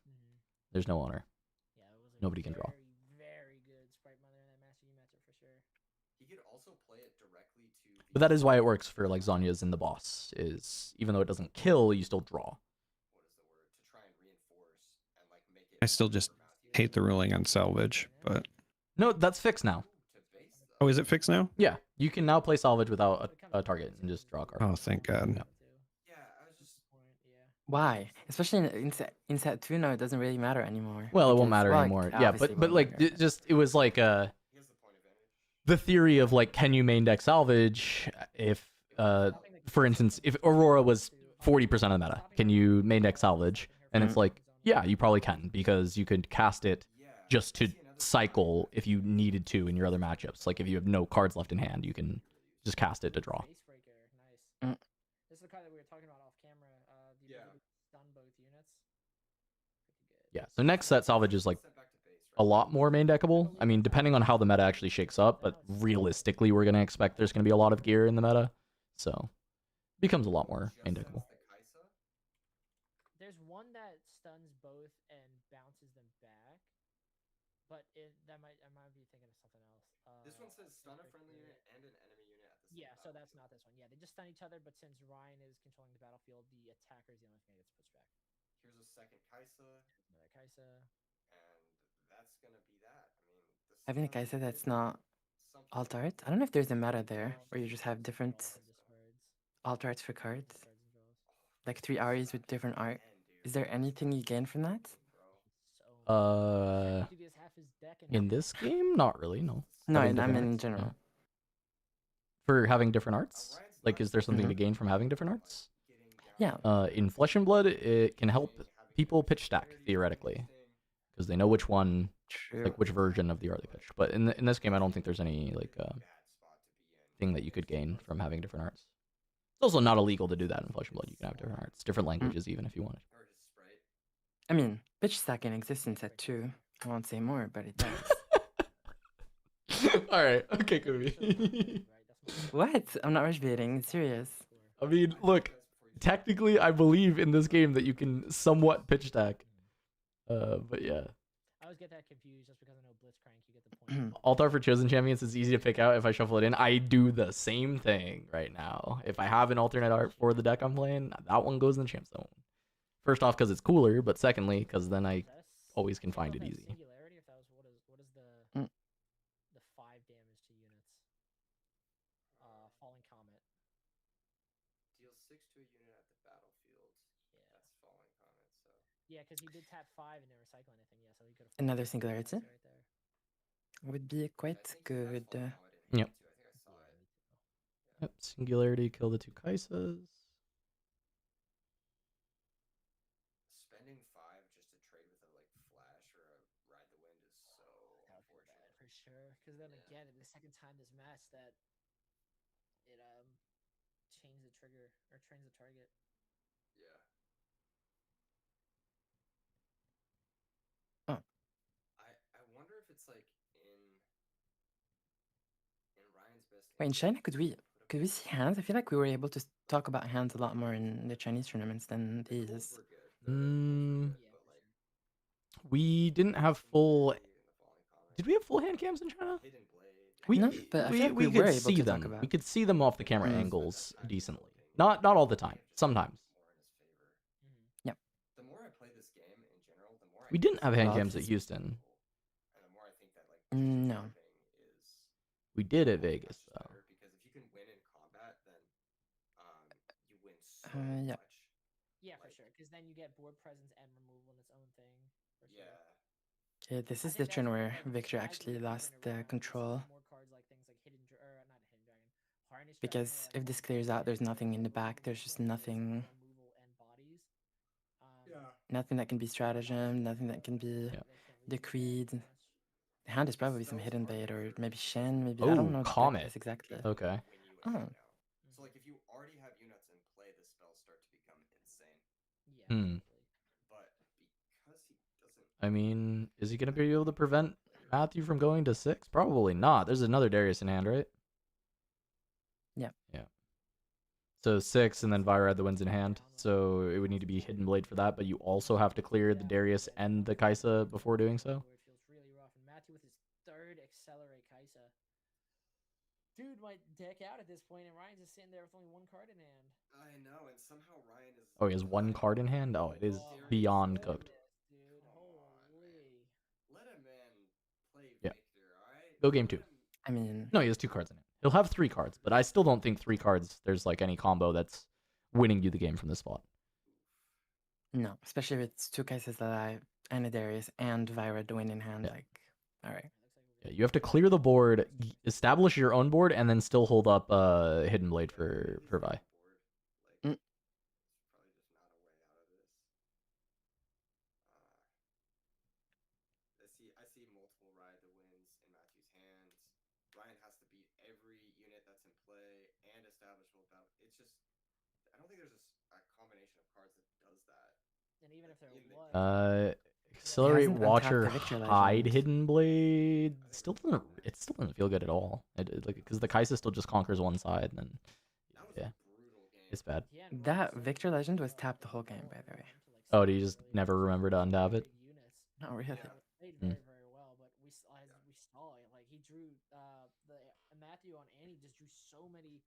there's no owner. Yeah, it was a Nobody can draw. Very good Sprite Mother in that Master Yi matchup for sure. He could also play it directly to. But that is why it works for like Zonya's in the boss. Is even though it doesn't kill, you still draw. What is the word? To try and reinforce and like make it. I still just hate the ruling on salvage, but No, that's fixed now. To base though. oh, is it fixed now? Yeah, you can now play salvage without a target and just draw a card. Oh, thank God. Yeah. Yeah, I was just. Yeah. Why? Especially in set 2 now, it doesn't really matter anymore. Well, it won't because- matter well, anymore. it Yeah, obviously but won't like matter. it was like He has the point advantage. the theory of like can you main deck salvage if for instance if Aurora was 40% of the meta, can you main deck salvage? And it's like yeah, you probably can because you could cast it Yeah. just to cycle if you needed to in your other matchups. Like if you have no cards left in hand, you can just cast it to draw. Base breaker, nice. Mm. This is the card that we were talking about off camera. The Yeah. ability to stun both units. Pretty good. Yeah. So next set salvage is like Set back to base, a right? lot more main deckable. I mean, depending on how the meta actually shakes up, but realistically, we're gonna expect there's gonna be a lot of gear in the meta, so it becomes a lot more main deckable. The Kaisa? There's one that stuns both and bounces them back, but I might be thinking of something else. This one says stun a friendly unit and an enemy unit at the same Yeah, so time. that's not this one. Yeah, they just stun each other, but since Ryan is controlling the battlefield, the attacker is the only thing that gets pushed back. Here's a second Kaisa, Another Kaisa. and that's gonna be that. I mean, the Having a stun Kaisa that's is not something alt art. I don't know if there's a meta there where you just have different Discards. alt arts for cards, Discards and draws. like 3 Aries with different art. dude. Is there anything you gain from that? So dude, he has half his deck In this game, not really. No. No, Having I mean different in arts, general. yeah. For having different arts, like, is there something to gain from having different arts? Yeah. In Flesh and Blood, it can help people pitch stack theoretically, because they know which one, True. like which version of the art they pitched. But in this game, I don't think there's any like thing that you could gain from having different arts. It's also not illegal to do that in Flesh and Blood. You can have different arts, different languages, even if you wanted. Or his sprite. I mean, pitch stacking exists in set 2. I won't say more, but it does. All right. Okay, Kubi. What? I'm not rush baiting. It's serious. I mean, look. Technically, I believe in this game that you can somewhat pitch stack. But yeah. I always get that confused just because I know Blitzcrank, you get the point. Altar for Chosen Champions is easy to pick out if I shuffle it in. I do the same thing right now. If I have an alternate art for the deck I'm playing, that one goes in the champ zone. First off, because it's cooler, but secondly, because then I always can find it easy. Singularity, if that was what is the Mm. the 5 damage to units? Falling Comet. Deals 6 to a unit at the battlefield. Yeah. That's falling comment, so. Yeah, because he did tap 5 and didn't recycle anything. Yeah, so he could have. Another singularity? Right there. Would be quite good. Yep. I think I saw it. Yeah, me too. Yep, Singularity, kill the 2 Kaisas. Yep. That's falling comment. So. Singularity, kill the 2 Kaisas. Yep. Singularity, kill the 2 Kaisas. Yep. Singularity, kill the 2 Kaisas. spending 5 just to trade with a like flash or a ride the wind is so That would be bad unfortunate. for sure. Because then Yeah. again, the second time this match that it changed the trigger or trains the target. Yeah. Oh. I wonder if it's like in Ryan's best Wait, in interest China, to could we see hands? I feel like we were able to talk about hands a lot more in the Chinese tournaments than the Colts these. were good. The Colts were good, Yeah, but for like sure. We didn't have Hidden full. Blade and the Falling Comet. Did we have full hand cams in China? Hidden Blade. We No, but I feel like we were could able see to talk them. about. We could see them off the camera Mm. angles Spent that time decently. developing Not all the the time. game just Sometimes. more in his favor. Yep. The more I play this game in general, the more I We think didn't have it's hand Well, cams at this- Houston. and the more I think that like just No. driving is We did at multi-matches Vegas though. better, because if you can win in combat, then you win so yeah. much. Yeah, for Like, sure. Because then you get board presence and removal in its own thing. For sure. Yeah. Okay, this I is the think that's turn why, where like, Victor as actually we've gone lost around, the we've seen control. more cards like things like Hidden Dragon, not Hidden Dragon, Harness Dragon, Because where, like, if this one clears card out, there's can nothing in the remove back. There's one just card, it's nothing, removal and bodies. Yeah. nothing that can be stratagem, nothing that can be Yeah. They can't really do that decreed. much. The hand is The probably some spells hidden are bait or perfect maybe for Shen. Maybe Oh, I don't know the deck Comet. list exactly. if Okay. they win you a Oh. showdown. So Mhm. like if you already have units in play, the spells start to become insane. Yeah, Hmm. exactly. But because he doesn't, I mean, is he gonna be able to prevent Matthew from going to 6? Probably not. There's another Darius in hand, right? Yeah. Yeah. So 6 and then Vira the wins in hand. So it would need to be Hidden Blade for that, but you also have to clear the Darius and the Kaisa before doing so. Where it feels really rough. And Matthew with his third Accelerate Kaisa. Dude might deck out at this point, and Ryan's just sitting there with only one card in hand. I know, and somehow Ryan is. Oh, he has one card in hand? Oh, it is Oh my beyond cooked. goodness, dude. Come on, Holy. man. Let a man play Yeah. Victor, all right? Go game Let 2. him- I mean, No, he has 2 cards in hand. He'll have 3 cards, but I still don't think 3 cards there's like any combo that's winning you the game from this spot. no, especially if it's two cases that I and a Darius and Vira to win in hand. Yeah. Like, all right. Yeah, you have to clear the board, establish your own board, and then still hold up Hidden Blade for Vi. Like, Mm. it's probably just not a way out of this. I see multiple ride the wins in Matthew's hands. Ryan has to beat every unit that's in play and establish full battle. It's just, I don't think there's a combination of cards that does that. And even if there In the was, Accelerate hasn't untapped Watcher, the Victor hide Legend. Hidden Blade. Still doesn't. It still doesn't feel good at all. Like because the Kaisa still just conquers one side, and then That was yeah, a brutal game. it's bad. yeah, and That Ryan's Victor so Legend was good tapped the at whole game, control by the way. him to, like, Oh, set do you up just really never big remember to units, untap it? big units. Not really. Yeah. Played Hmm. very, very well, but we saw it. Like he drew the Matthew on Annie just drew so many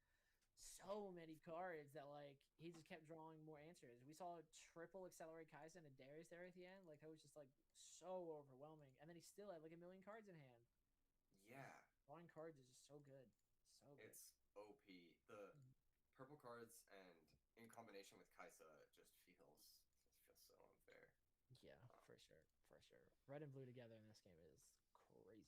cards that like he just kept drawing more answers. We saw a triple Accelerate Kaizen and a Darius there at the end. Like that was just like so overwhelming. And then he still had like a million cards in hand. Yeah, Drawing cards is just so good. So good. it's OP. The purple cards and in combination with Kaisa just feels so unfair. Yeah, for sure. For sure. Red and blue together in this game is crazy.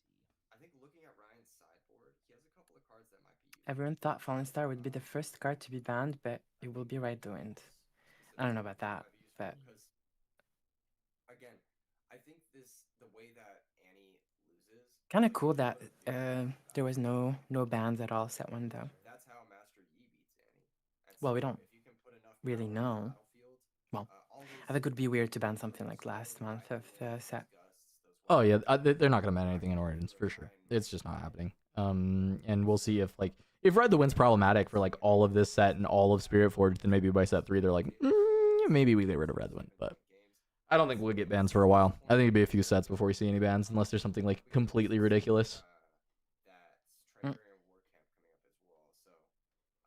I think looking at Ryan's sideboard, he has a couple of cards that might be useful. Everyone thought Fallen Star would be the first card to be banned, but it will be Ride the Wind. I don't know about that, but Because again, I think the way that Annie loses. kind of like, cool if you that go to previous there was battles, no bans at all set one though. That's how Master Yi beats Annie. And Well, we so don't if you can put enough really power on the know. battlefield, Well, always I think it would be weird to ban those something like last floating month ride of the the wind, set. those gusts, those Oh yeah, whatever, they're not gonna ban back anything in and Origins forth for with sure. Ryan It's just not Ryan. happening. And we'll see if Ride the Wind's problematic for like all of this set and all of Spirit Forge, then maybe by set 3 they're like, maybe we get rid of Ride the Wind. But I don't think we'll get bans for a while. I think it'll be a few sets before we see any bans, unless there's something like completely ridiculous. That's Trainer and War Camp coming up as well.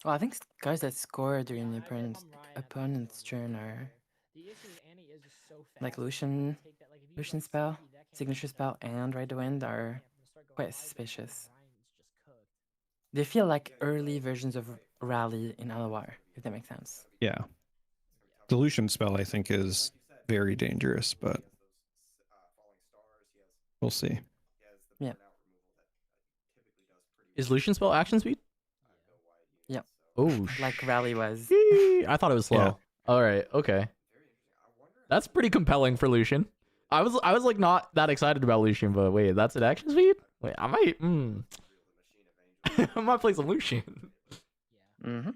So Well, I think cards that score during the Yeah, if I'm Ryan, I'd opponent's go turn for are sure. The issue is Annie is just so fast. like that you Lucian, wanna take that, like, if you use, Lucian like, spell, sneaky deckhand signature matchup, spell, and Ride the Wind War are Camp and start going quite live there, suspicious. Ryan's just cooked. They feel like early versions of Rally in LOR, if that makes sense. Yeah. Dilution spell, I think, is very dangerous, but we'll see. Yeah. Is Lucian spell action speed? Yeah. Oh, Like Rally was. I thought it was slow. Yeah. All right, okay. Very interesting. I wonder That's pretty compelling for Lucian. I was like not that excited about Lucian, but wait, that's an action speed? Wait, I might I might play some Lucian. Mm-hmm.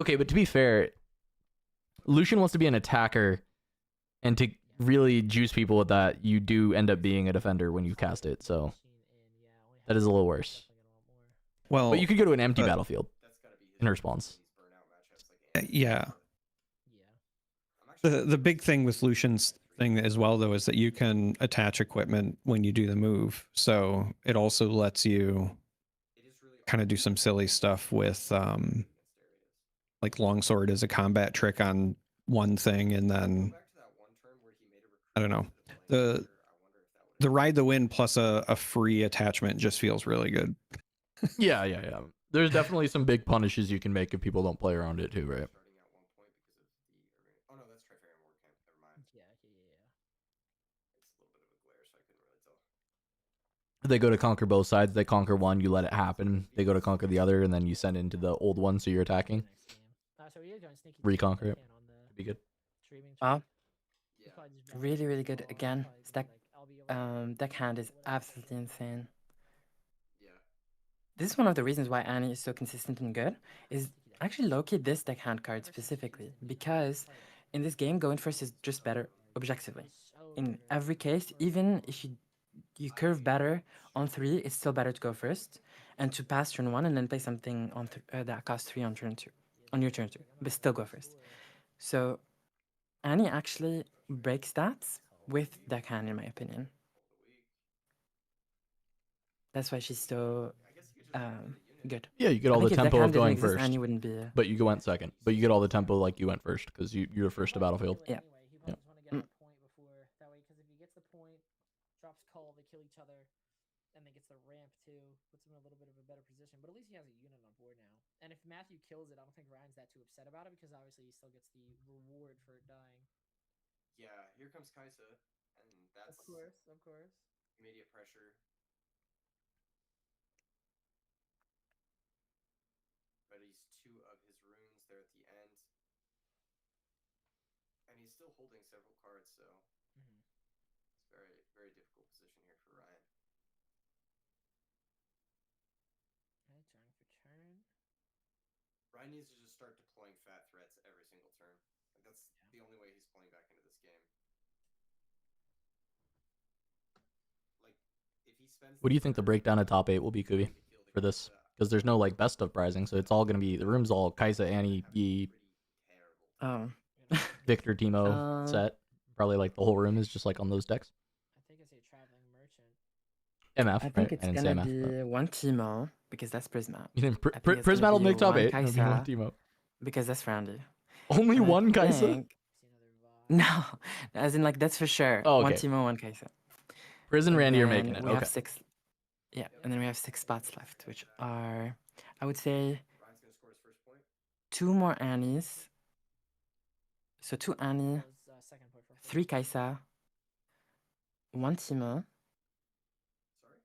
Okay, but to be fair, Lucian wants to be an attacker, and to really juice people with that, you do end up being a defender when you cast it, so that is a little worse. Well, But you could go to an empty battlefield in response. Yeah. The big thing with Lucian's thing as well, though, is that you can attach equipment when you do the move. So it also lets you kind of do some silly stuff with like longsword as a combat trick on one thing, and then I don't know. The ride the wind plus a free attachment just feels really good. Yeah. There's definitely some big punishes you can make if people don't play around it too, right? They go to conquer both sides. They conquer one, you let it happen. They go to conquer the other, and then you send into the old one, so you're attacking. Reconquer it. Could be good. Really, really good. Again, deckhand is absolutely insane. This is one of the reasons why Annie is so consistent and good, is actually low-key this deckhand card specifically, because in this game, going first is just better objectively. In every case, even if you curve better on 3, it's still better to go first, and to pass turn 1 and then play something on that costs 3 on turn 2, on your turn 2, but still go first. So Annie actually breaks stats with deckhand, in my opinion. That's why she's so good. Yeah, you get I all the think if tempo deckhand of didn't going exist, first, Annie wouldn't be. but you went second. But you get all the tempo like you went first because you're first to battlefield. Yeah. Yeah. That way, because if he gets the point, drops call, they kill each other, and then gets the ramp too, puts him in a little bit of a better position. But at least he has a unit on board now. And if Matthew kills it, I don't think Ryan's that too upset about it, because obviously he still gets the reward for it dying. Yeah, here comes Kaisa, and that's Of course. immediate pressure. But he's 2 of his runes there at the end, and he's still holding several cards, so it's very, very difficult position here for Ryan. Okay, turn for turn. Ryan needs to just start deploying fat threats every single turn. Like, that's the only way he's playing back into this game. Like, if he spends. What do you think the breakdown of top 8 will be, Kubi, for this? Because there's no like best of prizing, so it's all gonna be the room's all Kaisa, Annie, Yi, Victor, Timo set. Probably like the whole room is just like on those decks. I think it's a traveling merchant. MF, I think right? it's I didn't gonna say MF, be one Timo, because that's Prisma. You didn't I think it's gonna Prismatic will be make top one 8. It'll be one Kaisa. Timo. Because that's Randy. Only And I one Kaisa? think- No, as in like that's for sure. Oh, One okay. Timo, one Kaisa. Prison And Randy are then making it. We Okay. have 6. Yeah, and then we have 6 spots left, which are, I would say, Ryan's gonna score his first point. 2 more Annies. So 2 Annie, That was, second point for 3 Kaisa, 1 Timo, Sorry?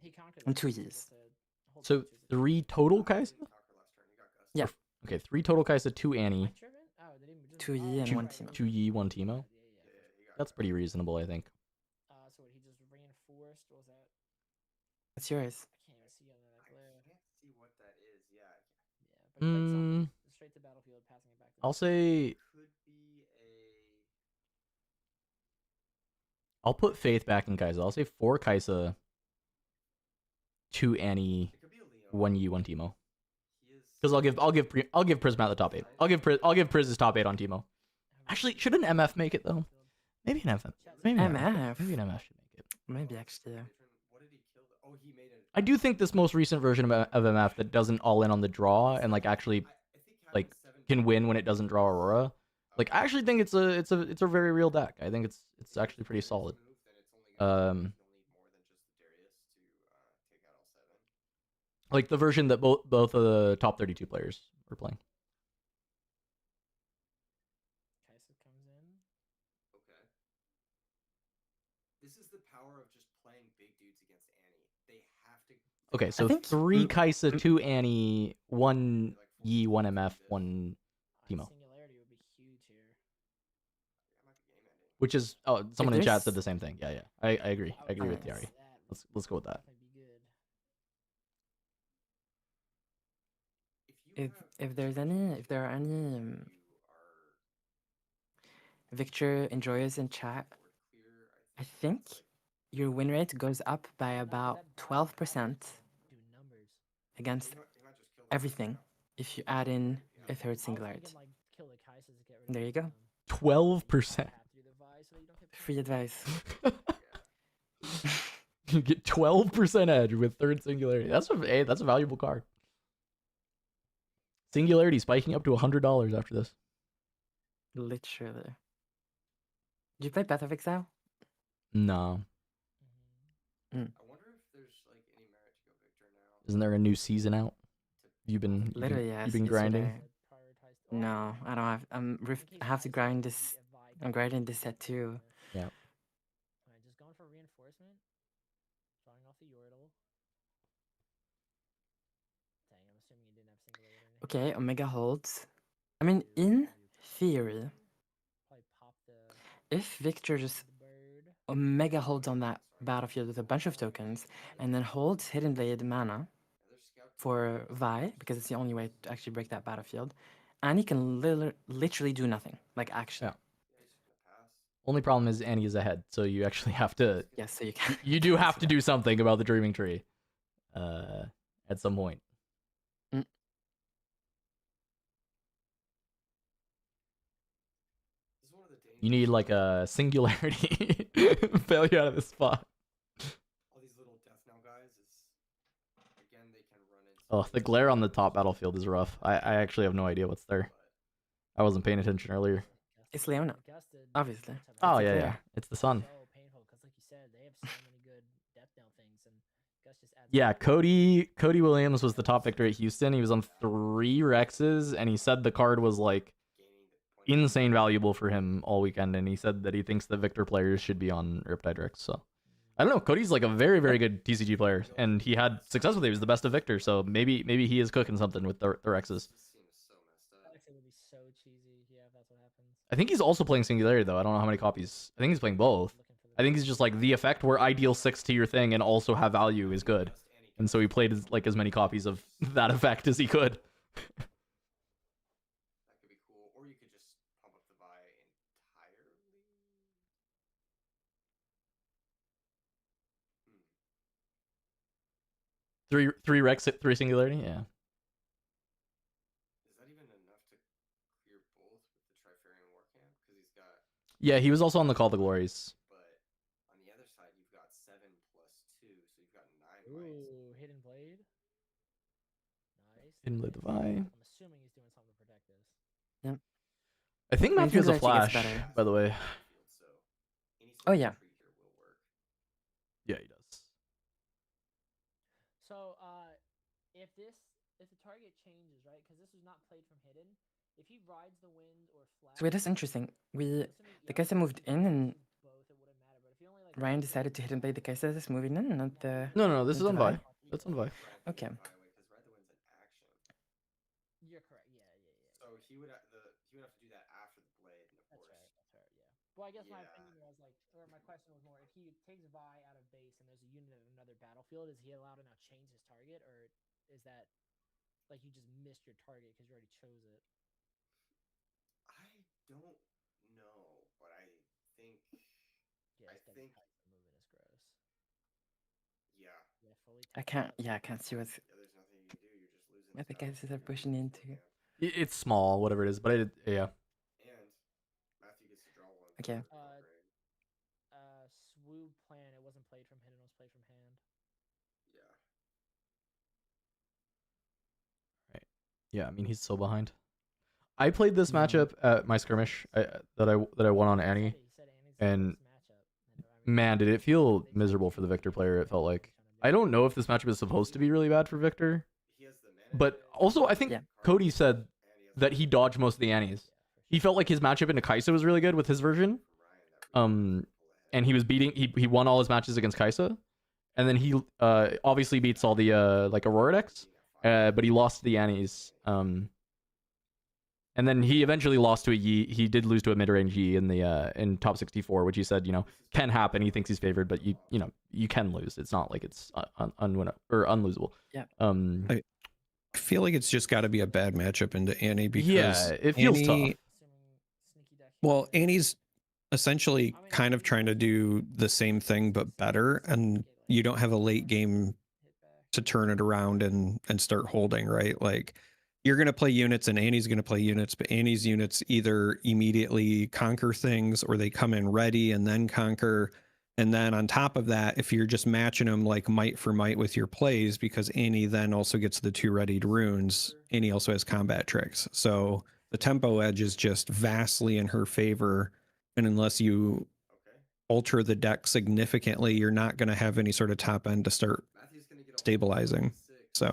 He conquered and the 2 first, Yis. so it's a whole So bunch of 3 total Kaisa? Conquer last turn. You got Gus. Yeah. Okay, 3 total Kaisa, 2 Am I Annie, tripping? Oh, they didn't just. 2 Yi and two, 1 Timo. 2 Yi, 1 Timo. Yeah, you got That's Gus. pretty reasonable, I think. So what, he just reinforced? What was that? What's yours? I can't even see under that I glare. can't see what that is. Yeah. Yeah, but he played something. Straight to battlefield, passing it back to I'll the say Could be a. I'll put Faith back in Kaisa. I'll say 4 Kaisa, 2 Annie, It could be a Leo. 1 Yi, 1 Timo. He is. Because I'll give Prisma the top 8. I'll give Priz's top 8 on Timo. Actually, should an MF make it though? Maybe an MF. Maybe an MF. Maybe an MF should make it. Maybe actually. What did he kill? Oh, he made it. I do think this most recent version of MF that doesn't all in on the draw and like actually I think having like 7 can win when it doesn't draw Aurora. Like I actually think it's a very real deck. I think it's actually pretty solid. move, then it's only gonna be- Um, you'll need more than just the Darius to take out all 7. Like the version that both of the top 32 players were playing. Kaisa comes in. Okay. This is the power of just playing big dudes against Annie. They have to. Okay, so think- 3 Kaisa, 2 Annie, 1 Yi, 1 MF, 1 Timo. Singularity would be huge here. That might be game ending. Which is someone in chat said there's- the same thing. Yeah. I agree. I agree with Nice. Yari. Let's go with that. Definitely be good. If there are any You are Victor enjoyers in chat, clear. I think your win rate goes up by about 12% Do numbers. against You might just kill them. everything if you add in a third I was singularity. thinking, like, kill the Kaisers to get rid There of you go. them. 12%. Have to do the Vi so that you don't get Free pinned. advice. You get 12% edge with third singularity. That's a valuable card. Singularity spiking up to $100 after this. Literally. Did you play Path of Exile? No. I wonder if there's like any merit to go Victor now. Isn't there a new season out? Literally, yes. You've been yesterday. grinding. Prioritized. No, I don't have. I have to grind this. I'm grinding this set too. Yeah. Alright, just going for reinforcement. Drawing off the Yordle. Dang, I'm assuming you didn't have singularity. in it. Okay, Omega holds. I mean, in theory, Probably pop the if Victor just bird. Omega holds on that battlefield with a bunch of tokens, and then holds Hidden Blade mana for Vi, because it's the only way to actually break that battlefield, and he can literally do nothing. Like, actually. Yeah. Only problem is Annie is ahead, so you actually have to. Yes, so you can. You do have to do something about the Dreaming Tree. At some point. You need like a singularity failure out of this spot. All these little death knell guys is again they can run into. Oh, the glare on the top battlefield is rough. I actually have no idea what's there. I wasn't paying attention earlier. It's Leona, obviously. Oh It's a yeah, glare. yeah. It's the sun. So painful because, like you said, they have so many good death knell things, and Gus just adds. Yeah, Cody Williams was the top victor at Houston. He was on 3 Rexes, and he said the card was like insane valuable for him all weekend. And he said that he thinks that Victor players should be on Riptide Rex. So I don't know. Cody's like a very, very good TCG player, and he had success with it. He was the best of Victor, so maybe he is cooking something with the Rexes. It would be so cheesy. Yeah, if that's what happens. I think he's also playing Singularity though. I don't know how many copies. I think he's playing both. I think he's just like the effect where I deal 6 to your thing and also have value is good, and so he played as many copies of that effect as he could. That could be cool, or you could just pump up the Vi entirely. Three Rex at 3 Singularity. Yeah. Is that even enough to clear both with the Trifarian War Camp? Because he's got. Yeah, he was also on the Call of the Glories. But on the other side, you've got 7 plus 2, so you've got 9 mites. Ooh, hidden blade. Nice. Hidden Blade the Vi. I'm assuming he's doing something to protect this. I think I Matthew think has a Singularity flash, gets better. by the way. So any Oh, sort of yeah. retreat here will work. Yeah, he does. So, if the target changes, right? Because this was not played from hidden. If he rides the wind or flash. So wait, that's interesting. The the Kaisa moved in, and both, it wouldn't matter. But if you only like Ryan decided to Hidden Blade the Kaisa. This moving in, not the. No, this is Not on the Vi. That's on Vi. Okay. Because Ride the Wind's an action. You're correct. Yeah. So he would have to do that after the blade, and of That's course. right. Yeah. Well, I guess my Yeah. opinion was like, or my question was more, if he takes Vi out of base and there's a unit at another battlefield, is he allowed to now change his target, or is that like you just missed your target because you already chose it? I don't know, but I think. Yeah, I it's think- movement is gross. Yeah. Yeah, fully. I can't. Yeah, I can't see what's. Yeah, there's nothing you can do. You're just losing. I think stuff. Kaisas are pushing into. It's small, whatever it is, but yeah. And Matthew gets to draw one. Okay. for the upgrade. Swoo plan. It wasn't played from hidden. It was played from hand. Yeah. Yeah, I mean he's so behind. I played this Yeah. matchup at my skirmish that I won on Annie. He said Annie's and the best matchup. And, I mean, Man, did it feel miserable for the Victor player? It felt like. I don't know if this matchup is supposed to be really bad for Victor, He has the mana. but also I think Yeah. Cody said and he has that he dodged most of the Annies. He felt like his matchup into Kaisa was really good with his version. And he was beating. He won all his matches against Kaisa, and then he obviously beats all the like Aurora decks, but he lost to the Annies. And And then he eventually lost to a Yi. He did lose to a mid-range Yi in the in top 64, which he said, can happen. He thinks he's favored, but you can lose. It's not like it's unlosable. Yeah. I feel like it's just got to be a bad matchup into Annie because yeah, it feels Annie, tough. well, Annie's essentially kind of trying to do the same thing but better, and you don't have a late game to turn it around and start holding, right? Like you're going to play units and Annie's going to play units, but Annie's units either immediately conquer things or they come in ready and then conquer. And then on top of that, if you're just matching them like might for might with your plays, because Annie then also gets the 2 readied runes, Annie also has combat tricks. So the tempo edge is just vastly in her favor. And unless you alter the deck significantly, you're not going to have any sort of top end to start stabilizing. So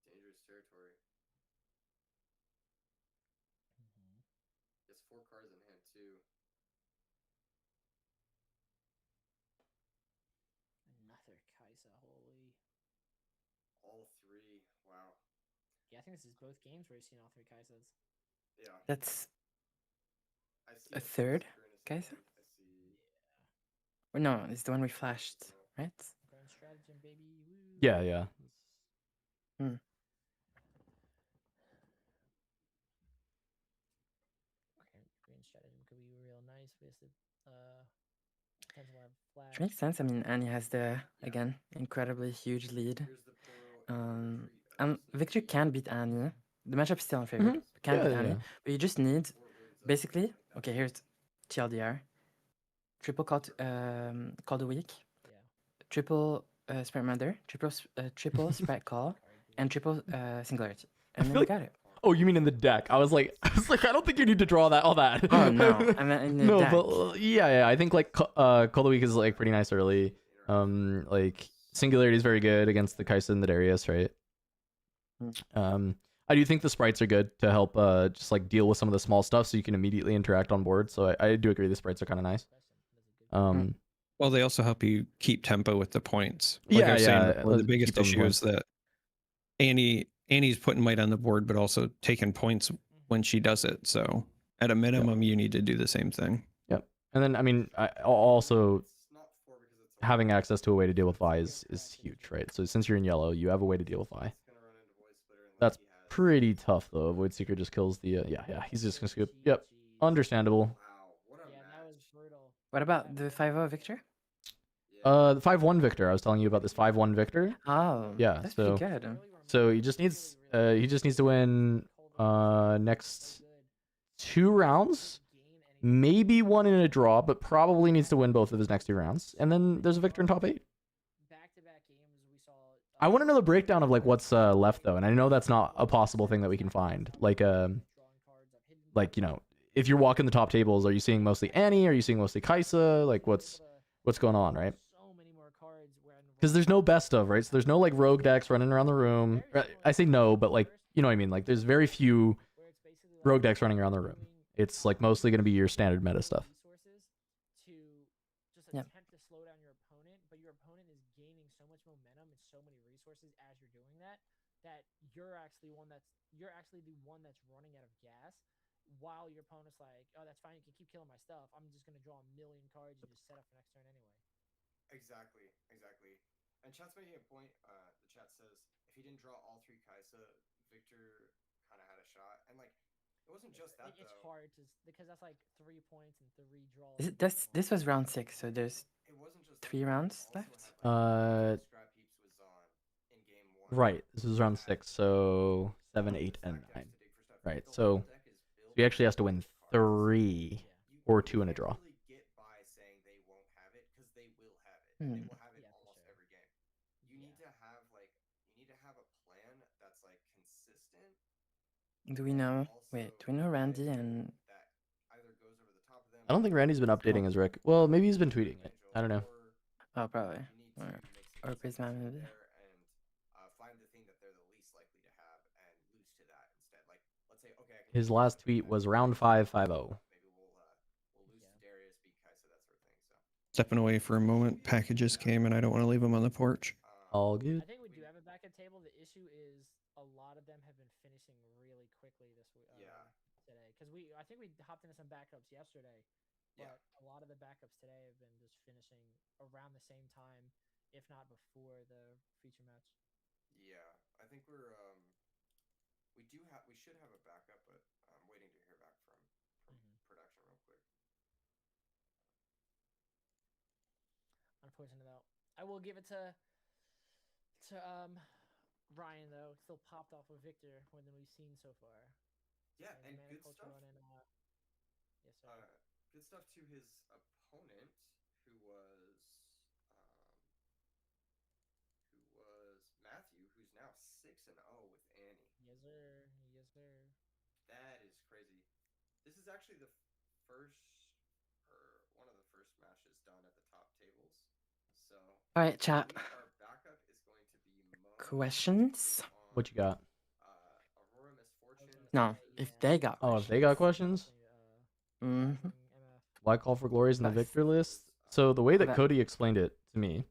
dangerous territory. Gets 4 cards in hand too. Another Kaisa, holy. All 3. Wow. Yeah, I think this is both games where you've seen all 3 Kaisas. Yeah. That's I see a third Kaisa? Or no, it's the one we flashed, right? Grand stratagem, baby. Woo. Yeah. Hmm. Green stratagem could be real nice with the depends on where flash. Which makes sense. I mean, Annie has the again incredibly huge lead. Victor can beat Annie. The matchup's still in favor. Can beat Annie, but you just need basically. Okay, here's TLDR. Triple call the week. Yeah. Triple sprite mother. Triple sprite call, and triple singularity. And then feel you like- got it. Oh, you mean in the deck? I was like, I don't think you need to draw all that. Oh no, I meant in the no, deck. but yeah. I think like Call the Week is like pretty nice early. Like Singularity is very good against the Kaisa and the Darius, right? I do think the sprites are good to help just like deal with some of the small stuff, so you can immediately interact on board. So I do agree the sprites are kind of nice. Well, they also help you keep tempo with the points. I was Yeah. saying before, the biggest issue is that Annie's putting might on the board, but also taking points when she does it. So at a minimum, you need to do the same thing. Yep. And then I mean, also having access to a way to deal with Vi is huge, right? So since you're in yellow, you have a way to deal with Vi. That's pretty tough though. Void Seeker just kills the yeah. He's just gonna scoop. Yep. Understandable. Yeah, that was brutal. What about the 5-0 Victor? The 5-1 Victor. I was telling you about this 5-1 Victor. Oh, Yeah, that's so- pretty good. So he just needs to win next 2 rounds, maybe 1 in a draw, but probably needs to win both of his next 2 rounds, and then there's a victor in top 8. Back-to-back games we saw. I want to know the breakdown of like what's left though, and I know that's not a possible thing that we can find. Like if you're walking the top tables, are you seeing mostly Annie? Are you seeing mostly Kaisa? Like what's going on, right? So many more cards when Because there's no best of, right? So there's no like rogue decks running around the room. I say no, but like you know what I mean. Like there's very few where it's basically rogue decks running around the room. It's like mostly going to be your standard meta stuff. Resources to just Yep. attempt to slow down your opponent, but your opponent is gaining so much momentum and so many resources as you're doing that you're actually the one that's running out of gas, while your opponent's like, oh, that's fine, you can keep killing my stuff. I'm just gonna draw a million cards and just set up for next turn anyway. Exactly. And chat's making a point. The chat says if he didn't draw all 3 Kaisa, Victor kind of had a shot. And like, it wasn't just that It's though. hard because that's like 3 points and 3 draws. This was round 6, so there's It wasn't just 3 rounds left. Scrap Heaps was on in game 1. Right. This is round 6, so 7, 8, and 9. Right. So he actually has to win 3 or 2 in a draw. Really get by saying they won't have it because they will have it. And they will have it Yeah, for almost sure. every game. You need to have a plan that's like consistent. Do we know? Also Wait, do we know Randy and that either goes over the top of them. I don't think Randy's been updating his rec. Well, maybe he's been tweeting it. I don't know. oh probably You need to or make some or decisions Prisma maybe. there and find the thing that they're the least likely to have and lose to that instead. Like, let's say, okay, I can His do last this, tweet but was then round 5, 5-0. maybe we'll lose to Darius, beat Kaisa, that sort of thing. So Stepping away for a moment, packages came and I don't want to leave them on the porch. All good. I think we do have it back at table. The issue is a lot of them have been finishing really quickly today. Because I think we hopped into some backups yesterday, but a lot of the backups today have been just finishing around the same time, if not before the feature match. Yeah, I think we should have a backup, but I'm waiting to hear back from production real quick. Unfortunate though. I will give it to Ryan though. Still popped off of Victor more than we've seen so far. Yeah, and good Culture stuff. Running, yes, sir. Good stuff to his opponent, who was Matthew, who's now 6-0 with Annie. Yes, sir. Yes, sir. That is crazy. This is actually the first, or one of the first matches done at the top tables. So, all right, chat. our backup is going to be Questions? What you got? Aurora Misfortune. No, if they got questions. Oh, if they got questions? Why call for glories in the victor list? So the way that Cody explained it to me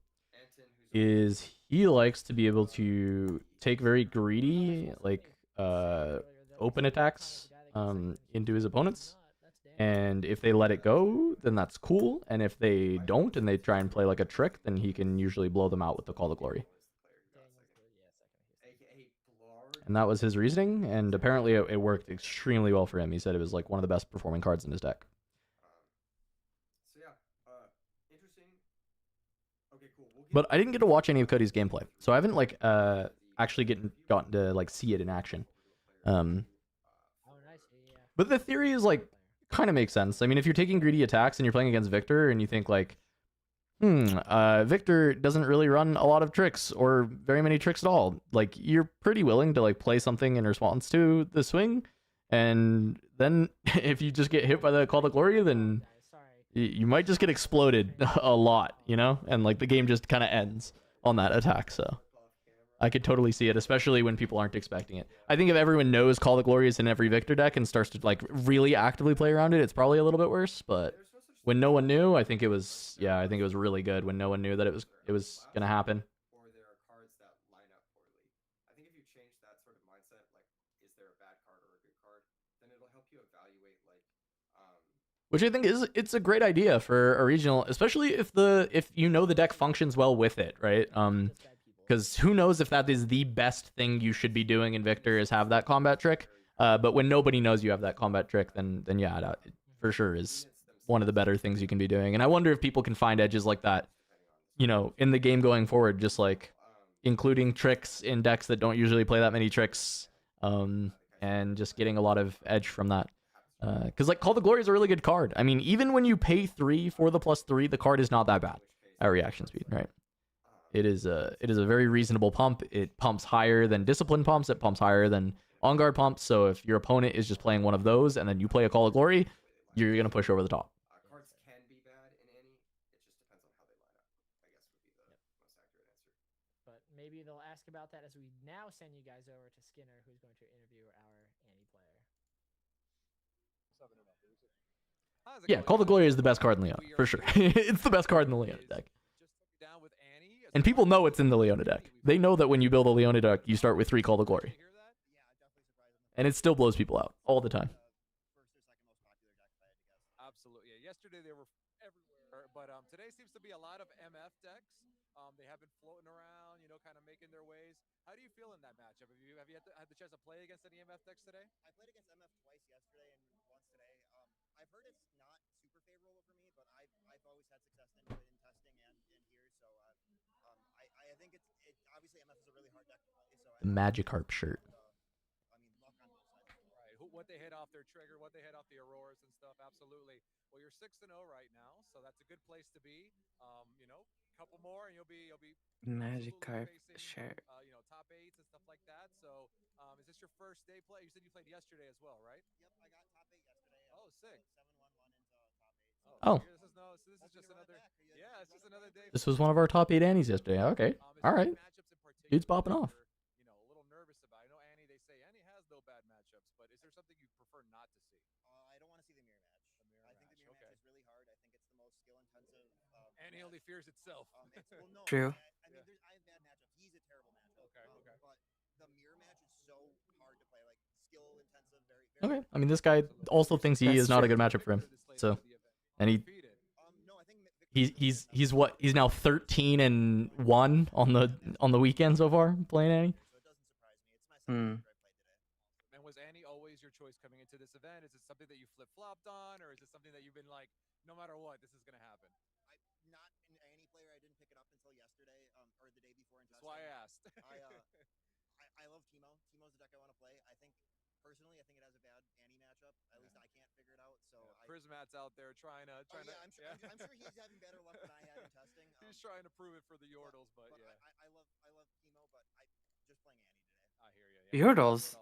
is he likes to be able to take very greedy, like open attacks into his opponents, and if they let it go, then that's cool, and if they don't and they try and play like a trick, then he can usually blow them out with the Call to Glory. And that was his reasoning, and apparently it worked extremely well for him. He said it was like one of the best performing cards in his deck. So yeah, interesting. Okay, cool. But I didn't get to watch any of Cody's gameplay, so I haven't like actually gotten to like see it in action. But the theory is like kind of makes sense. I mean, if you're taking greedy attacks and you're playing against Victor, and you think like, Victor doesn't really run a lot of tricks or very many tricks at all. Like, you're pretty willing to like play something in response to the swing, and then if you just get hit by the Call to Glory, then you might just get exploded a lot, you know, and like the game just kind of ends on that attack. So I could totally see it, especially when people aren't expecting it. I think if everyone knows Call the Glory is in every Victor deck and starts to like really actively play around it, it's probably a little bit worse. But when no one knew, I think it was really good when no one knew that it was gonna happen. Or there are cards that line up poorly. I think if you change that sort of mindset, like, is there a bad card or a good card, then it'll help you evaluate like. Which I think it's a great idea for a regional, especially if you know the deck functions well with it, right? Because who knows if that is the best thing you should be doing in Victor is have that combat trick. But when nobody knows you have that combat trick, then yeah, that for sure is one of the better things you can be doing. And I wonder if people can find edges like that, you know, in the game going forward, just like including tricks in decks that don't usually play that many tricks, and just getting a lot of edge from that. Because like Call the Glory is a really good card. I mean, even when you pay 3 for the +3, the card is not that bad at reaction speed, right? It is a very reasonable pump. It pumps higher than Discipline pumps. It pumps higher than On Guard pumps. So if your opponent is just playing one of those and then you play a Call of Glory, you're gonna push over the top. Cards can be bad in any. It just depends on how they line up, I guess, would be the most accurate answer. But maybe they'll ask about that as we now send you guys over to Skinner, who's going to interview our Annie player. Yeah, Call the Glory is the best card in Leona, for sure. It's the best card in the Leona deck. And people know it's in the Leona deck. They know that when you build a Leona deck, you start with 3 Call the Glory. And it still blows people out all the time. Absolutely. Yeah, yesterday they were everywhere, but today seems to be a lot of MF decks. They have been floating around, you know, kind of making their ways. How do you feel in that matchup? Have you had the chance to play against any MF decks today? I played against MF twice yesterday and once today. I've heard it's not super favorable for me, but I've always had success in testing and in here, so I think it's obviously MF is a really hard deck to play. So The Magikarp shirt. Luck on both sides. Right. What they hit off their trigger, what they hit off the Auroras and stuff. Absolutely. Well, you're 6-0 right now, so that's a good place to be. You know, a couple more and you'll be Magikarp facing, shirt. You know, top 8s and stuff like that. So, is this your first day play? You said you played yesterday as well, right? Yep, I got top 8 yesterday. Oh, sick. 7-1-1 into top 8. Oh. So this is just another. Yeah, it's just another day. This was one of our top 8 Annies yesterday. Okay. All right. Dude's popping off. You know, a little nervous about. I know Annie. They say Annie has no bad matchups, but is there something you prefer not to see? I don't want to see the mirror match. I think the mirror match is really hard. I think it's the most skill intensive. Annie only fears itself. Well, no, True. I mean, I have bad matchups. He's a terrible matchup. Okay. But the mirror match is so hard to play, like skill intensive, very. Okay. I mean, this guy also thinks he is not a good matchup for him. So, and No, I think he's what? He's now 13-1 on the weekend so far playing Annie. so it doesn't surprise me. It's my second character I played today. And was Annie always your choice coming into this event? Is it something that you flip flopped on, or is it something that you've been like, no matter what, this is gonna happen? Not an Annie player. I didn't pick it up until yesterday, or the day before in testing. That's why I asked. I love Teemo. Teemo's the deck I want to play. I think personally, I think it has a bad Annie matchup. At least I can't figure it out. So Prismat's out there trying to. Yeah, I'm sure he's having better luck than I had in testing. He's trying to prove it for the Yordles, but yeah. I love Teemo, but I just playing Annie today. I hear you. Yordles.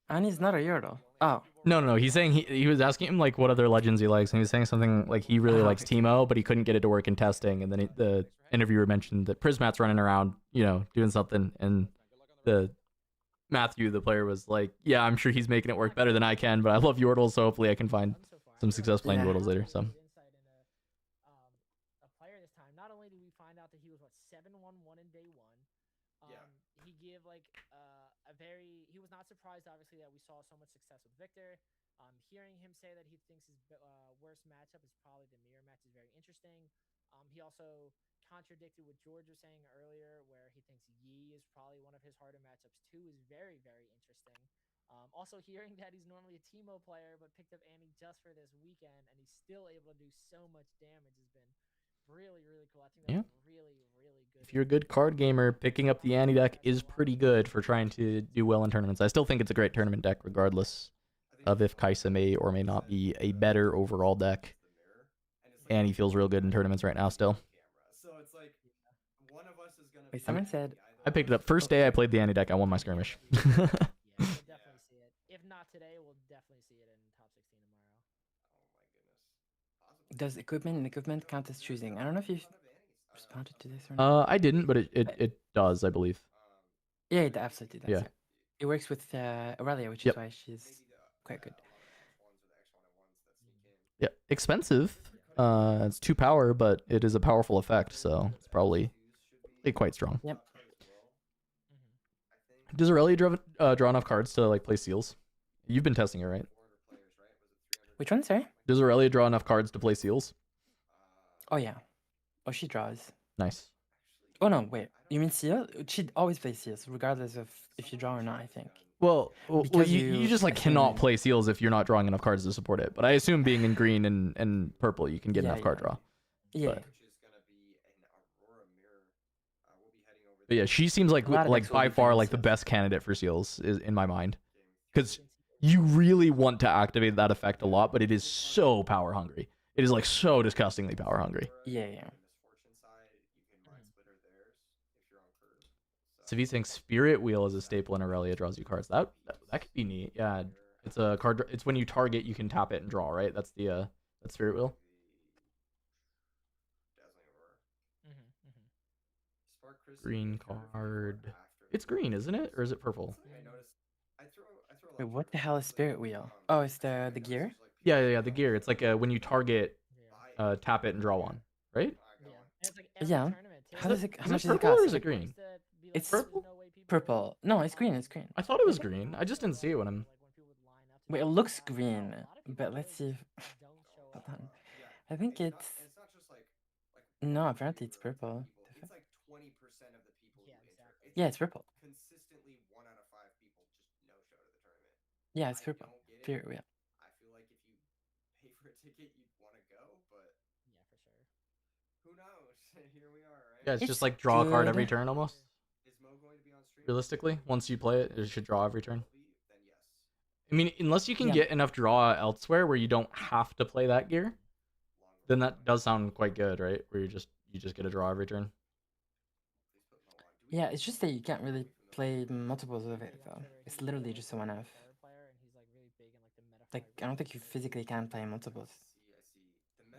Annie's not a Yordle. Oh. No. He's saying he was asking him like what other legends he likes, and he was saying something like he really likes Teemo, but he couldn't get it to work in testing. And then the interviewer mentioned that Prismat's running around, doing something, and the Matthew, the player, was like, "Yeah, I'm sure he's making it work better than I can, but I love Yordles, so hopefully I can find some success playing Yordles later." So. A player this time. Not only did we find out that he was 7-1-1 in day one. He gave he was not surprised obviously that we saw so much success with Victor. Hearing him say that he thinks his worst matchup is probably the mirror match is very interesting. He also contradicted what George was saying earlier, where he thinks Yi is probably one of his harder matchups too, is very, very interesting. Also hearing that he's normally a Teemo player but picked up Annie just for this weekend and he's still able to do so much damage has been really, really cool. I think that's really, really good. If you're a good card gamer, picking up the Annie deck is pretty good for trying to do well in tournaments. I still think it's a great tournament deck, regardless of if Kaisa may or may not be a better overall deck. Annie feels real good in tournaments right now still. Wait, someone said... I picked it up. First day I played the Annie deck, I won my skirmish. We'll definitely see it. If not today, we'll definitely see it in top 16 tomorrow. Does equipment count as choosing? I don't know if you've responded to this or not. I didn't, but it does, I believe. Yeah, it absolutely does. Yeah. It works with Aurelia, which is why she's quite good. Yeah, expensive. It's 2 power, but it is a powerful effect, so it's probably quite strong. Yep. Does Aurelia draw enough cards to play seals? You've been testing it, right? Which one, sorry? Does Aurelia draw enough cards to play seals? Oh yeah. Oh, she draws. Nice. Oh no, wait. You mean seal? She always plays seals, regardless of if you draw or not, I think. Well, Because you just cannot play seals if you're not drawing enough cards to support it. But I assume being in green and purple, you can get enough card draw. Yeah. But yeah, she seems like by far the best candidate for seals is in my mind, because you really want to activate that effect a lot, but it is so power hungry. It is so disgustingly power hungry. Yeah. Savi's saying Spirit Wheel is a staple in Aurelia draws you cards. That could be neat. Yeah, it's a card. It's when you target, you can tap it and draw. Right? That's the that's Spirit Wheel. Green card. It's green, isn't it? Or is it purple? Wait, what the hell is Spirit Wheel? Oh, it's the gear? Yeah. The gear. It's when you target, tap it and draw one. Right? Yeah. How much does it purple or cost? is it green? It's purple. No, it's green. It's green. I thought it was green. I just didn't see it when I'm. Wait, it looks green, but let's see. Hold on. I think it's. No, apparently it's purple. It's 20% of the people who enter. Yeah, it's purple. Consistently 1 out of 5 people just no-show to the tournament. Yeah, it's purple. Period. Yeah. I feel like if you pay for a ticket, you'd want to go, but who knows? Here we are, right? Yeah, it's just draw a card every good. turn almost. Is Mo going to be on stream? Realistically, once you play it, it should draw every turn. Then yes. I mean, unless you can get enough draw elsewhere where you don't have to play that gear, then that does sound quite good, right? Where you just get a draw every turn. Yeah, it's just that you can't really play multiples of it though. It's literally just a 1F. I don't think you physically can play multiples.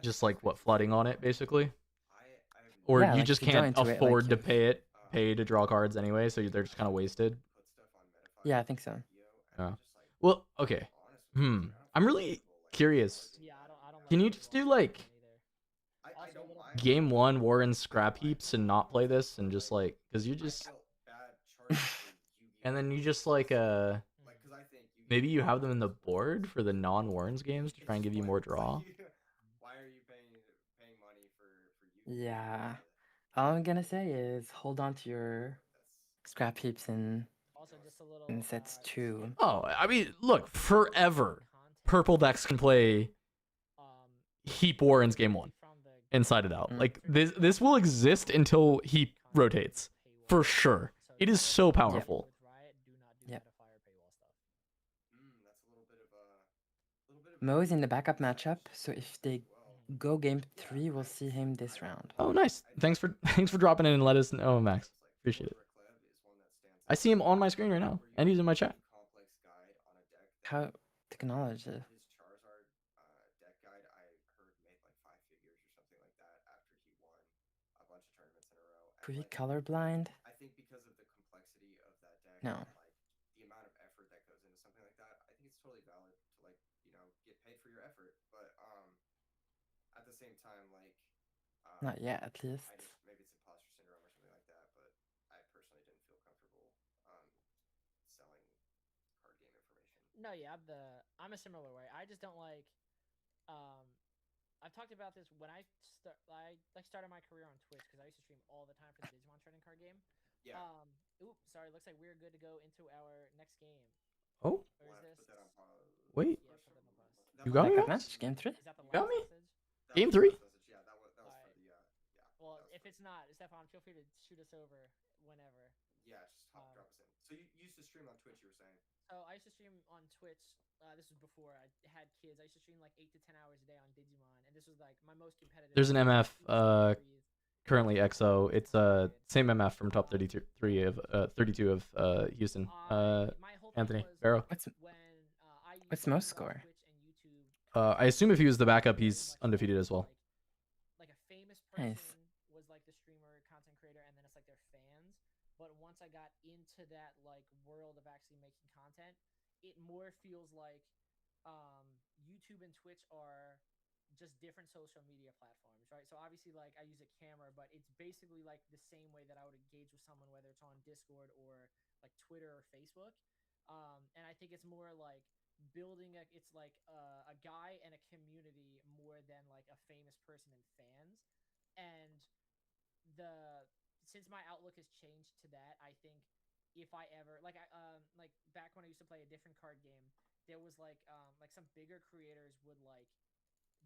Just what, flooding on it basically? Or Yeah, you if just you go can't into it, afford to pay to draw cards anyway, so they're just kind of wasted. Yeah, I think so. Yeah. Well, okay. I'm really curious. Can you just do game 1 War in scrap heaps and not play this and just because you just and then you just like because I think maybe you have them in the board for the non-Warrens games to try and give you more draw. Why are you paying money for Yeah. All I'm gonna say is hold on to your scrap heaps and Also, just a little sets too. Oh, I mean, look, forever, purple decks can play Heap Warrens game 1 inside it out. Like this will exist until he rotates for sure. It is so powerful. Yep. Mo's in the backup matchup, so if they go game 3, we'll see him this round. Oh, nice. Thanks for dropping in and let us know, Max. Appreciate it. I see him on my screen right now, and he's in my chat. How technology? His Charizard deck guide, I heard, made like 5 figures or something like that after he won a bunch of tournaments in a row. Pretty colorblind? I think because of the complexity of that deck, No. and, like the amount of effort that goes into something like that, I think it's totally valid to like get paid for your effort. But at the same time, like not yet, at least. Maybe it's imposter syndrome or something like that. But I personally didn't feel comfortable selling card game information. No, yeah, I'm a similar way. I just don't like. I've talked about this when I started my career on Twitch because I used to stream all the time for the Digimon trading card game. Yeah. Oops, sorry. Looks like we're good to go into our next game. Oh. Or is this? Wait. Yeah, put that on pause. You got me? Match game 3. Is that the You got last me? message? Game 3? Yeah, that was for the yeah. Well, if it's not, Stefan, feel free to shoot us over whenever. Yeah, just drop us in. So you used to stream on Twitch, you were saying? So I used to stream on Twitch. This was before I had kids. I used to stream like 8 to 10 hours a day on Digimon, and this was like my most competitive. There's an MF currently XO. It's same MF from top 32 of Houston. Anthony Barrow. What's most score? I assume if he was the backup, he's undefeated as well. Like a famous person Nice. was like the streamer, content creator, and then it's like their fans. But once I got into that like world of actually making content, it more feels like YouTube and Twitch are just different social media platforms, right? So obviously, like I use a camera, but it's basically like the same way that I would engage with someone, whether it's on Discord or like Twitter or Facebook. And I think it's more like building it's like a guy and a community more than like a famous person and fans. And since my outlook has changed to that, I think if I ever like back when I used to play a different card game, there was like some bigger creators would like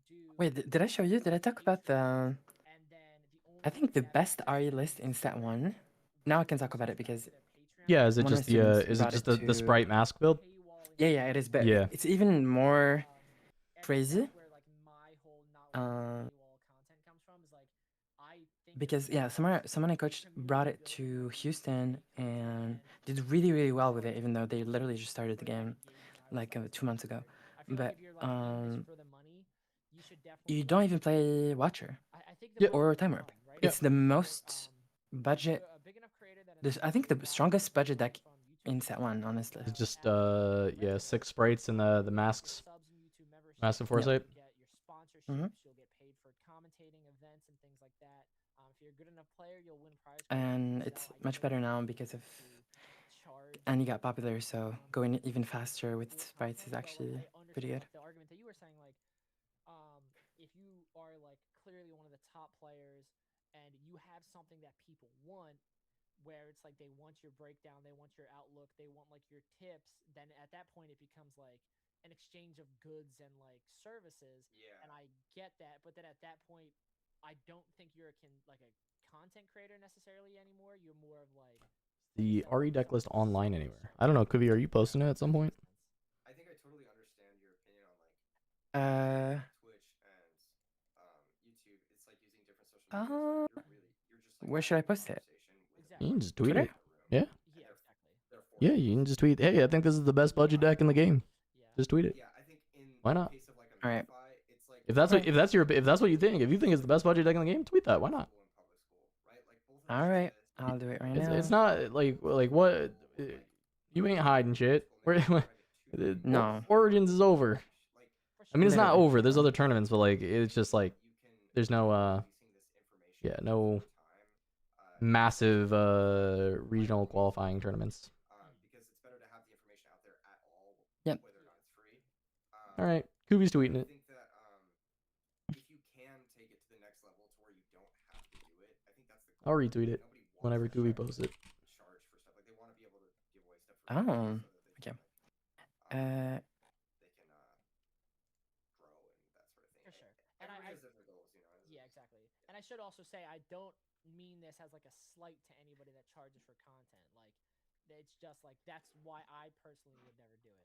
do. Wait, did I show you? Did I talk about the? I think the best RE list in Stat 1. Now I can talk about it because. Yeah, is it one of just my students brought it the to- sprite mask build? Yeah, it is. But Yeah. it's even more crazy. Because yeah, someone I coached brought it to Houston and did really, really well with it, even though they literally just started the game like 2 months ago. But you don't even play Watcher or Time Warp. It's the most budget. I think the strongest budget deck in Set 1, honestly. It's just 6 sprites and the masks. Mask of Foresight. Mhm. You'll get paid for commentating events and things like that. If you're a good enough player, you'll win prizes. And it's much better now because of Annie got popular, so going even faster with sprites is actually pretty good. The argument that you were saying, like, if you are like clearly one of the top players and you have something that people want, where it's like they want your breakdown, they want your outlook, they want like your tips, then at that point it becomes like an exchange of goods and like services. Yeah. And I get that, but then at that point, I don't think you're like a content creator necessarily anymore. You're more of like The RE deck list online anywhere. I don't know, Kuvi, are you posting it at some point? I think I totally understand your opinion on like Twitch and YouTube. It's like using different social media. You're just like Where should I post it? You can just tweet Twitter? it. Yeah. Yeah, exactly. Yeah, you can just tweet, hey, I think this is the best budget deck in the game. Just tweet it. Yeah, I think in Why not? the case of like a All right. Wi-Fi, it's like If that's what you think, if you think it's the best budget deck in the game, tweet that. Why not? All right, I'll do it right now. It's not like what you ain't hiding shit. No. Origins is over. I mean, it's not Literally. over. There's other tournaments, but like it's just like there's no no massive regional qualifying tournaments. Yep. whether or not it's free. All right, Kubi's tweeting I it. think that if you can take it to the next level to where you don't have to do it, I think that's the I'll goal. retweet it Nobody wants whenever to Kubi posts it. charge for stuff. Like they want to be able to give away stuff for free Oh, so that they okay. can they can grow and that sort of thing. For sure. And Everybody has different goals, you know. Yeah, exactly. And I should also say I don't mean this as like a slight to anybody that charges for content. Like it's just like that's why I personally would never do it.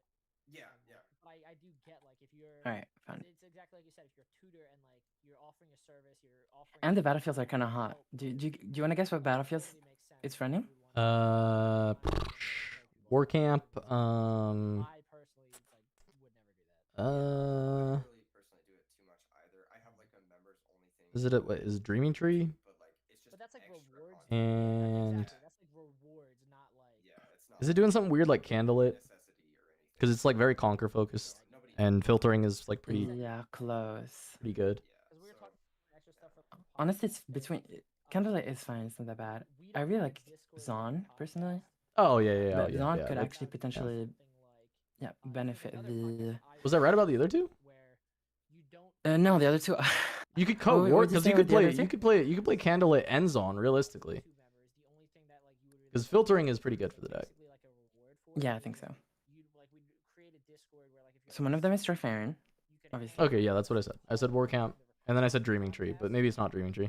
Yeah, yeah. But I do get like if you're All right, fine. it's exactly like you said, if you're a tutor and like you're offering a service, you're offering And the battlefields are kind of hot. Do you want to guess what battlefields it's running? War Camp. I personally like would never do that. I don't really personally do it too much either. I have like a members only thing. Is it Dreaming Tree? But like it's just But that's like extra rewards. content. And Exactly. That's like rewards, not like Yeah, it's not is it doing something weird like Candlelit? necessity or anything. Because it's like very Conquer focused, Nobody and filtering is like pretty Yeah, close. good. because we were talking about extra stuff for Honestly, it's between Candlelight is fine. It's not that bad. I really like Zon personally. Oh yeah. But yeah, Zon yeah. could like- actually potentially benefit the. Was I right about the other two? No, the other two. You could cut What War would you because say you with could the other play two? you could play Candlelit and Zon realistically. Because filtering is pretty good for the deck. Yeah, I think so. So one of them is Strifarin, obviously. Okay, yeah, that's what I said. I said War Camp, and then I said Dreaming Tree, but maybe it's not Dreaming Tree.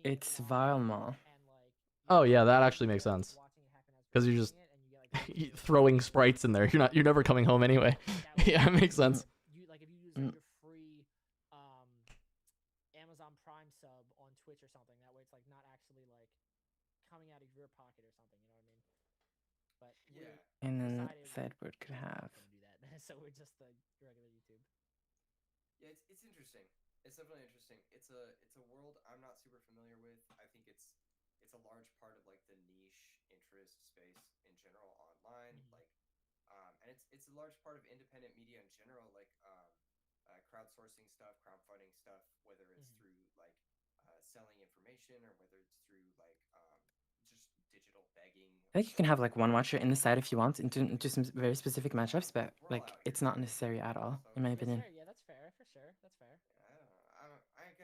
It's Vile Maw. Oh yeah, that actually makes sense. Because you're just throwing sprites in there. You're never coming home anyway. Yeah, it makes sense. If you use Mm. your free Amazon Prime sub on Twitch or something, that way it's like not actually like coming out of your pocket or something. You know what I mean? But Yeah. And then decided Sideboard could we're not have. gonna do that. So we're just the regular YouTube. Yeah, it's interesting. It's definitely interesting. It's a world I'm not super familiar with. I think it's a large part of like the niche interest space in general online. Like and it's a large part of independent media in general, like crowdsourcing stuff, crowdfunding stuff, whether it's through like selling information or whether it's through like just digital begging. I think you can have like one watcher in the side if you want into some very specific matchups, but like it's not necessary at all, in my opinion. Yeah, that's fair. For sure, that's fair. I ain't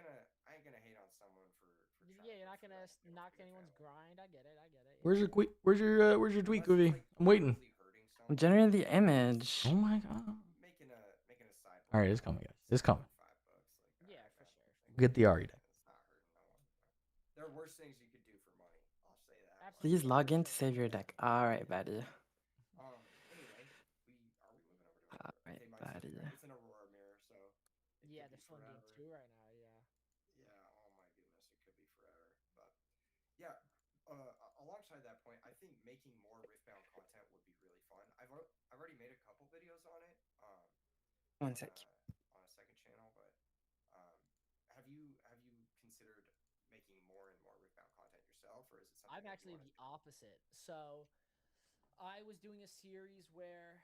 gonna hate on someone for Yeah, you're not gonna knock anyone's grind. I get it. Where's your tweet, Goofy? I'm waiting. I'm generating the image. Oh my god. Making a side. All right, it's coming, guys. It's coming. $5. Yeah, for sure. Get the Ari deck. It's not hurting no one. There are worse things you could do for money. I'll say that. Please log in to save your deck. All right, buddy. Anyway, are we moving over to All right, Okay, mine's buddy. It's an Aurora mirror, so it Yeah, could they're be still in game forever. 2 right now. Yeah. Yeah, oh my goodness, it could be forever. But yeah, alongside that point, I think making more Riftbound content would be really fun. I've already made a couple videos on it. One sec. On a second channel, but have you considered making more and more Riftbound content yourself, or is it something? I'm that you actually wanna the opposite. So I was doing a series where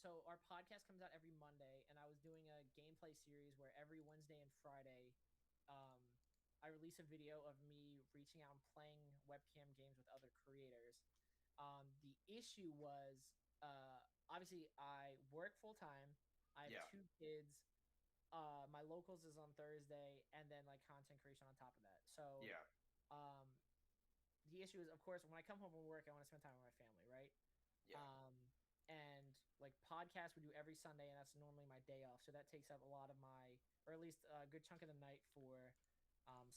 so our podcast comes out every Monday, and I was doing a gameplay series where every Wednesday and Friday I release a video of me reaching out and playing webcam games with other creators. The issue was obviously I work full time. I have Yeah. 2 kids. My locals is on Thursday, and then like content creation on top of that. So Yeah. the issue is, of course, when I come home from work, I want to spend time with my family, right? Yeah. And like podcasts we do every Sunday, and that's normally my day off. So that takes up a lot of my, or at least a good chunk of the night for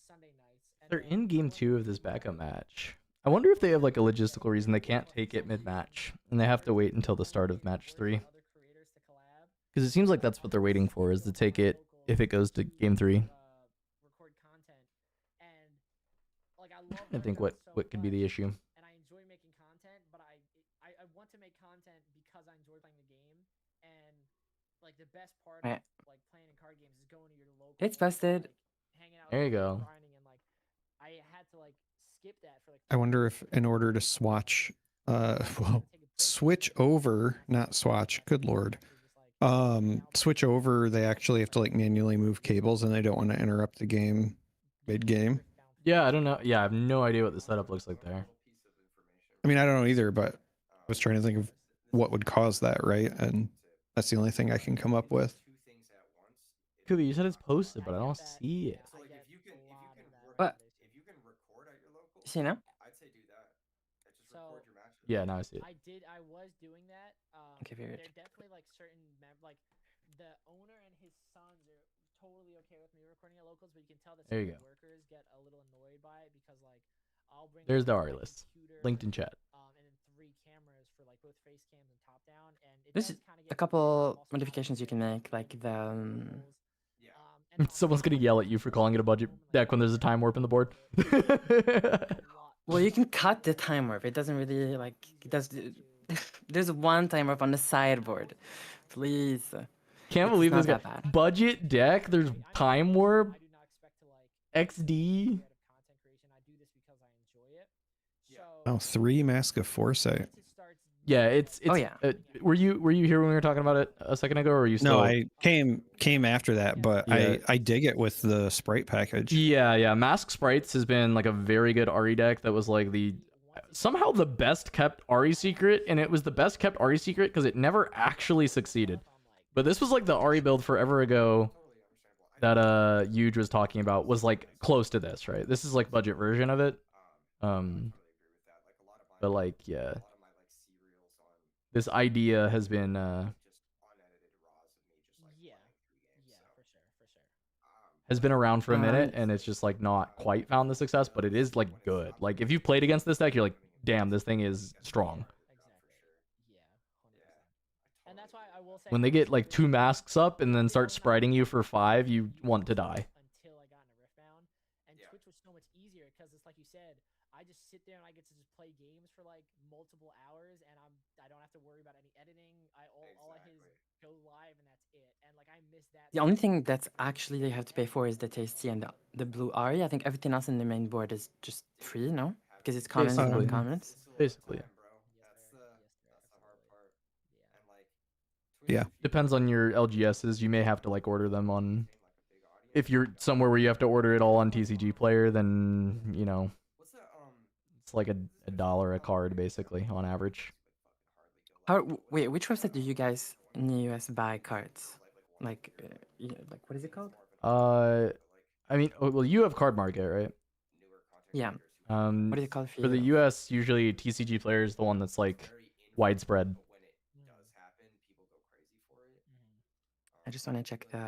Sunday nights. And They're then in game 2 of this backup match. I wonder if they have like a logistical reason they can't take it mid-match and they have to wait until the start of match 3. other creators to collab. Because it seems like that's what they're waiting for, is to take it if it goes to game 3. Record content, and like I love. I think Riftbound so what could be the much, issue. and I enjoy making content, but I want to make content because I enjoy playing the game, and like the best part Right. of like playing in card games is going to your local. It's busted. Like, hanging out. There you with people, go. Grinding, and like I had to like skip that for like. I wonder if in order to swatch, well, switch over, not swatch, good lord. Switch over, they actually have to like manually move cables and they don't want to interrupt the game mid-game. Yeah, I don't know. Yeah, I have no idea what the setup looks like there. I mean, I don't know either, but I was trying to think of what would cause that, right? And that's the only thing I can come up with. Kubi, you said it's posted, but I don't see it. So like if you can What? if you can record at your local, See now? I'd say do that. Just So, record your matches. Yeah, now I see it. I was doing that. Okay, weird. They're definitely like certain like the owner and his sons are totally okay with me recording at locals, but you can tell that There some you of the go. workers get a little annoyed by it because like I'll bring There's the up RE my list. computer, Linked in chat. and then 3 cameras for like both face cams and top down, and it There's does kind of a get couple weird. I'm also modifications you can make, like the locals. Yeah. And then on Someone's top gonna of yell that, at you for most calling it a people budget home, like, deck when there's a time warp in the board. a lot. well, you can cut the time warp. It doesn't really like it does. There's one time warp on the sideboard. Please. Can't It's believe not this guy. that bad. Budget deck, there's time warp, I do not expect to like XD. out of content creation. I do this because I enjoy it. So Oh, 3 Mask of Foresight. once it starts, Yeah, it's Oh, yeah. were you here when we were talking about it a second ago, or were you still? No, I came after that, but Yeah. I dig it with the sprite package. Yeah. Mask Sprites has been like a very good RE deck that was like somehow the best kept RE secret, and it was the best kept RE secret because it never actually succeeded. But this was like the RE build forever ago that Huge was talking about was like close to this, right? This is like budget version of it. But like yeah. This idea has been has been around for a minute, and it's just like not quite found the success, but it is like good. Like if you've played against this deck, you're like, damn, this thing is strong. And that's why I will say When they get like 2 masks up and then start spriting you for 5, you want to die. until I got into Riftbound, and Twitch was so much easier because it's like you said, I just sit there and I get to just play games for like multiple hours, and I don't have to worry about any editing. All I hit is go live, and that's it. And like I miss that. The only thing that's actually you have to pay for is the tasty and the blue Ari. I think everything else in the main board is just free, no? Because it's commons and Basically. uncommons. Basically. Yeah. Depends on your LGSs. You may have to like order them on. If you're somewhere where you have to order it all on TCG Player, then you know it's like a dollar a card basically on average. Wait, which website do you guys in the US buy cards? Like, like what is it called? I mean, well, you have Card Market, right? Yeah. What is it called for the you? US? Usually TCG Player is the one that's like widespread. I just want to check the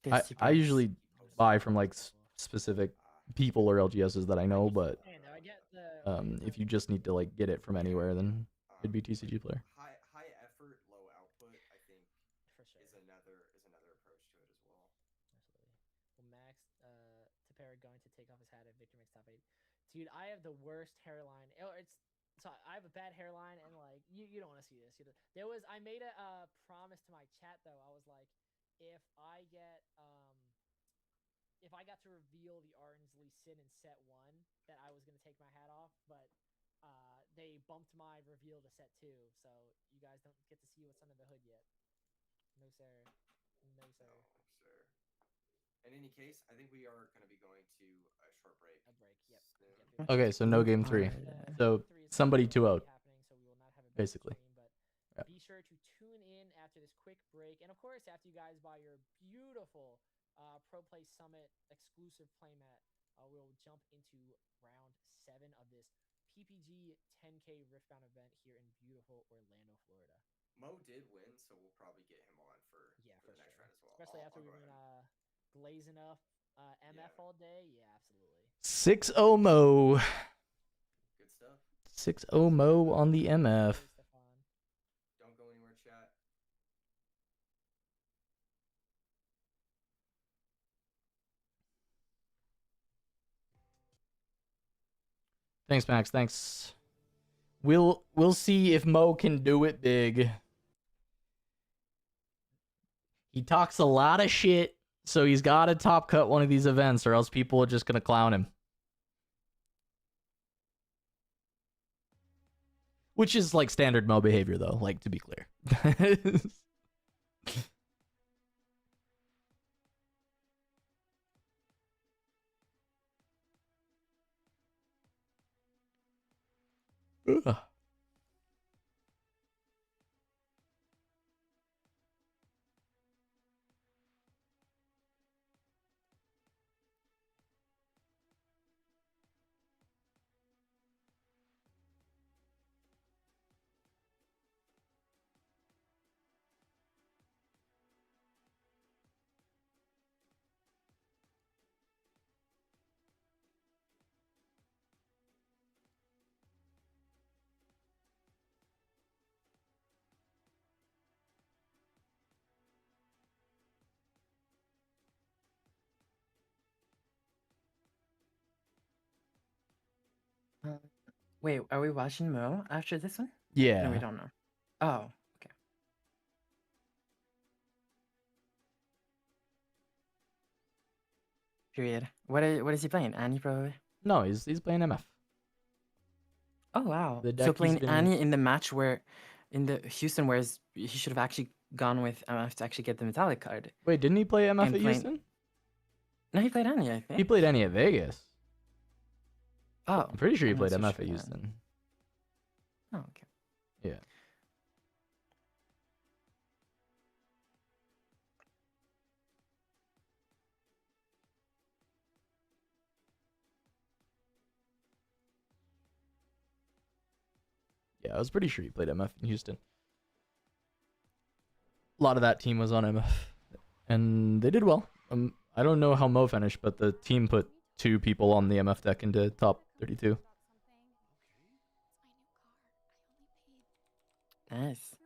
I tasty price. usually buy from like specific people or LGSs that I know, but if you just need to like get it from anywhere, then it'd be TCG Player. High effort, low output, I think is another approach to it as well. Well, Max Tapera going to take off his hat at Victor makes top 8. Dude, I have the worst hairline. So I have a bad hairline, and like you don't want to see this. I made a promise to my chat though. I was like, if I got to reveal the Ardensley Sin in set 1, that I was gonna take my hat off, but they bumped my reveal to set 2, so you guys don't get to see what's under the hood yet. No sir. No sir. In any case, I think we are going to be going to a short break. Yep. Okay, so no game 3. So somebody 2-0'd. Basically. But be sure to tune in after this quick break, and of course, after you guys buy your beautiful Pro Play Summit exclusive playmat, we'll jump into round 7 of this PPG 10K Riftbound event here in beautiful Orlando, Florida. Mo did win, so we'll probably get him on for the next round as well. Especially after we've been glazing up MF all day. Yeah, absolutely. 6-0 Mo. Good stuff. 6-0 Mo on the MF. Don't go anywhere, chat. Thanks, Max. Thanks. We'll see if Mo can do it big. He talks a lot of shit, so he's got to top cut one of these events, or else people are just gonna clown him. Which is like standard Mo behavior, though. Like, to be clear. Ugh. Wait, are we watching Mo after this one? Yeah. No, we don't know. Oh, okay. Period. What is he playing? Annie probably. No, he's playing MF. Oh wow. The deck So he's playing been- Annie in the match where, in the Houston, whereas he should have actually gone with MF to actually get the metallic card. Wait, didn't he play MF And at playing- Houston? No, he played Annie, I think. He played Annie at Vegas. Oh, I'm pretty sure he I'm played not so MF sure at then. Houston. Oh, okay. Yeah. Yeah, I was pretty sure he played MF in Houston. A lot of that team was on MF, and they did well. I don't know how Mo finished, but the team put 2 people on the MF deck into top 32. Nice.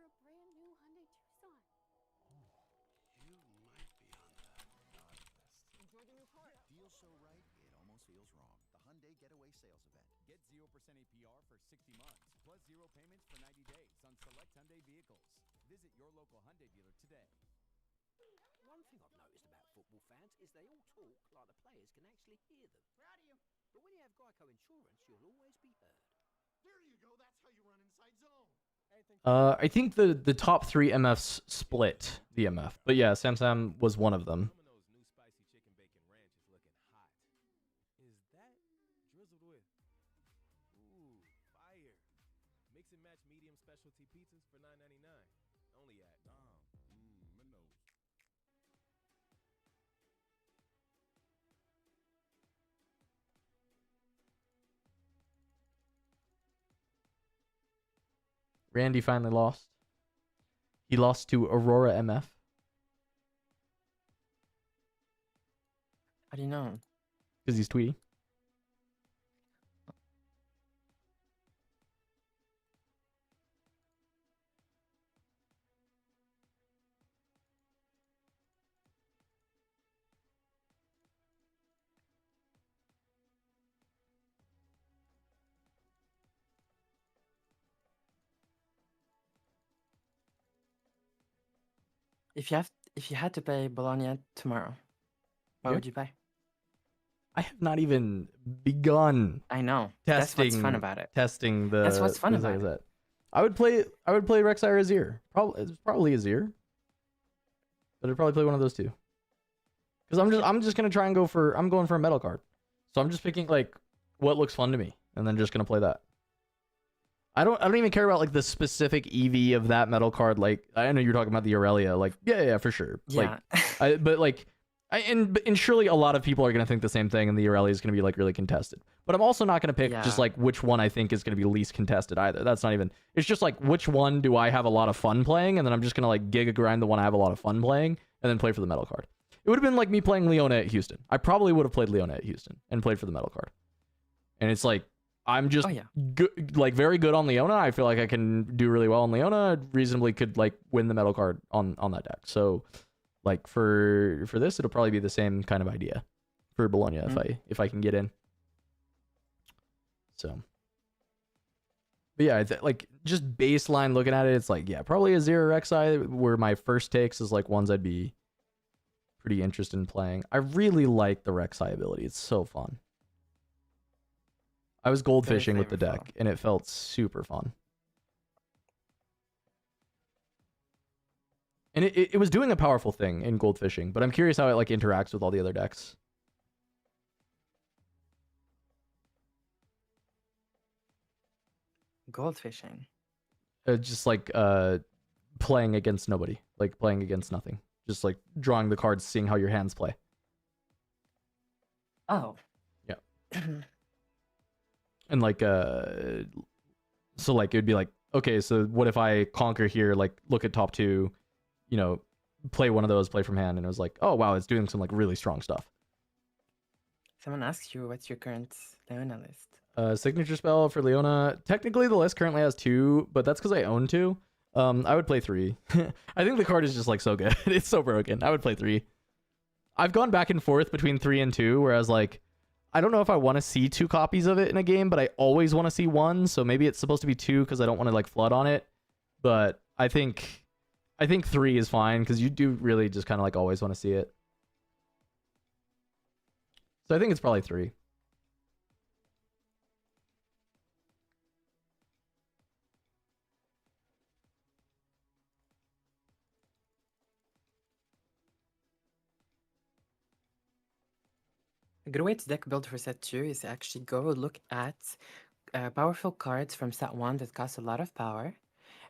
Deal so right, it almost feels wrong. The Hyundai Getaway Sales Event. Get 0% APR for 60 months, plus 0 payments for 90 days on select Hyundai vehicles. Visit your local Hyundai dealer today. One thing I've noticed about football fans is they all talk like the players can actually hear them. Proud of you. But when you have Geico Insurance, you'll always be heard. There you go. That's how you run inside zone. I think the top 3 MFs split the MF, but yeah, Sam was one of them. Some of those new spicy chicken bacon ranch is looking hot. Is that drizzled with? Ooh, fire. Mix and match medium specialty pizzas for $9.99. Only at Minnows. Randy finally lost. He lost to Aurora MF. How do you know? Because he's Tweety. If you had to play Bologna tomorrow, what Yeah. would you play? I have not even begun I know. testing. That's what's fun about it. Testing the. That's what's fun the about that. I would play Rek'Sai or Azir. Probably Azir. But I'd probably play one of those two. Because I'm just gonna try and I'm going for a metal card. So I'm just picking like what looks fun to me, and then just gonna play that. I don't even care about like the specific EV of that metal card. Like I know you're talking about the Aurelia. Like yeah, for sure. Yeah. And surely a lot of people are gonna think the same thing, and the Aurelia is gonna be like really contested. But I'm also not gonna pick just Yeah. like which one I think is gonna be least contested either. That's not even. It's just like which one do I have a lot of fun playing, and then I'm just gonna like giga grind the one I have a lot of fun playing, and then play for the metal card. It would have been like me playing Leona at Houston. I probably would have played Leona at Houston and played for the metal card. And it's like I'm just Oh, yeah. good, like very good on Leona. I feel like I can do really well on Leona. Reasonably could like win the metal card on that deck. So like for this, it'll probably be the same kind of idea for Bologna if I can get in. So, but yeah, like just baseline looking at it, it's like yeah, probably a Zero Rek'Sai were my first takes is like ones I'd be pretty interested in playing. I really like the Rek'Sai ability. It's so fun. I was gold Very fishing with the flavorful. deck, and it felt super fun. And it was doing a powerful thing in gold fishing, but I'm curious how it like interacts with all the other decks. Gold fishing. Just like playing against nobody, like playing against nothing. Just like drawing the cards, seeing how your hands play. Oh. Yeah. And like so like it would be like, okay, so what if I conquer here, like look at top 2, you know, play one of those, play from hand, and it was like, oh wow, it's doing some like really strong stuff. Someone asks you what's your current Leona list. Signature spell for Leona. Technically the list currently has 2, but that's because I own 2. I would play 3. I think the card is just like so good. It's so broken. I would play 3. I've gone back and forth between 3 and 2, whereas like I don't know if I want to see 2 copies of it in a game, but I always want to see 1. So maybe it's supposed to be 2 because I don't want to like flood on it. But I think 3 is fine because you do really just kind of like always want to see it. So I think it's probably 3. A good way to deck build for set 2 is to actually go look at powerful cards from set 1 that cost a lot of power,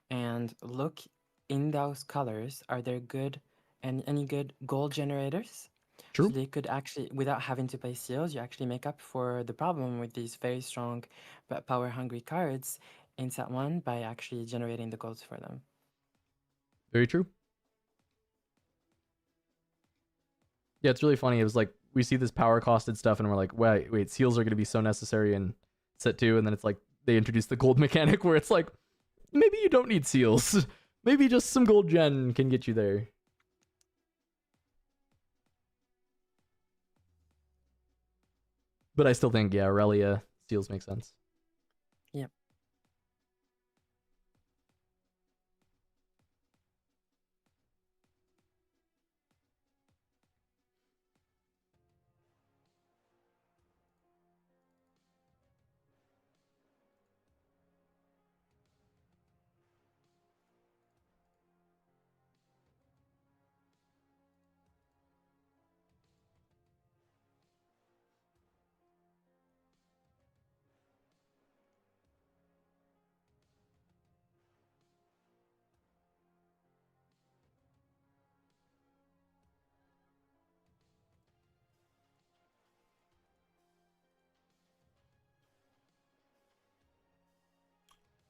and look in those colors, are there good and any good gold generators? True. So they could actually, without having to play seals, you actually make up for the problem with these very strong but power-hungry cards in set 1 by actually generating the golds for them. Very true. Yeah, it's really funny. It was like we see this power costed stuff and we're like, wait, seals are going to be so necessary in set 2, and then it's like they introduce the gold mechanic where it's like, maybe you don't need seals. Maybe just some gold gen can get you there. But I still think, yeah, Aurelia seals make sense. Yep.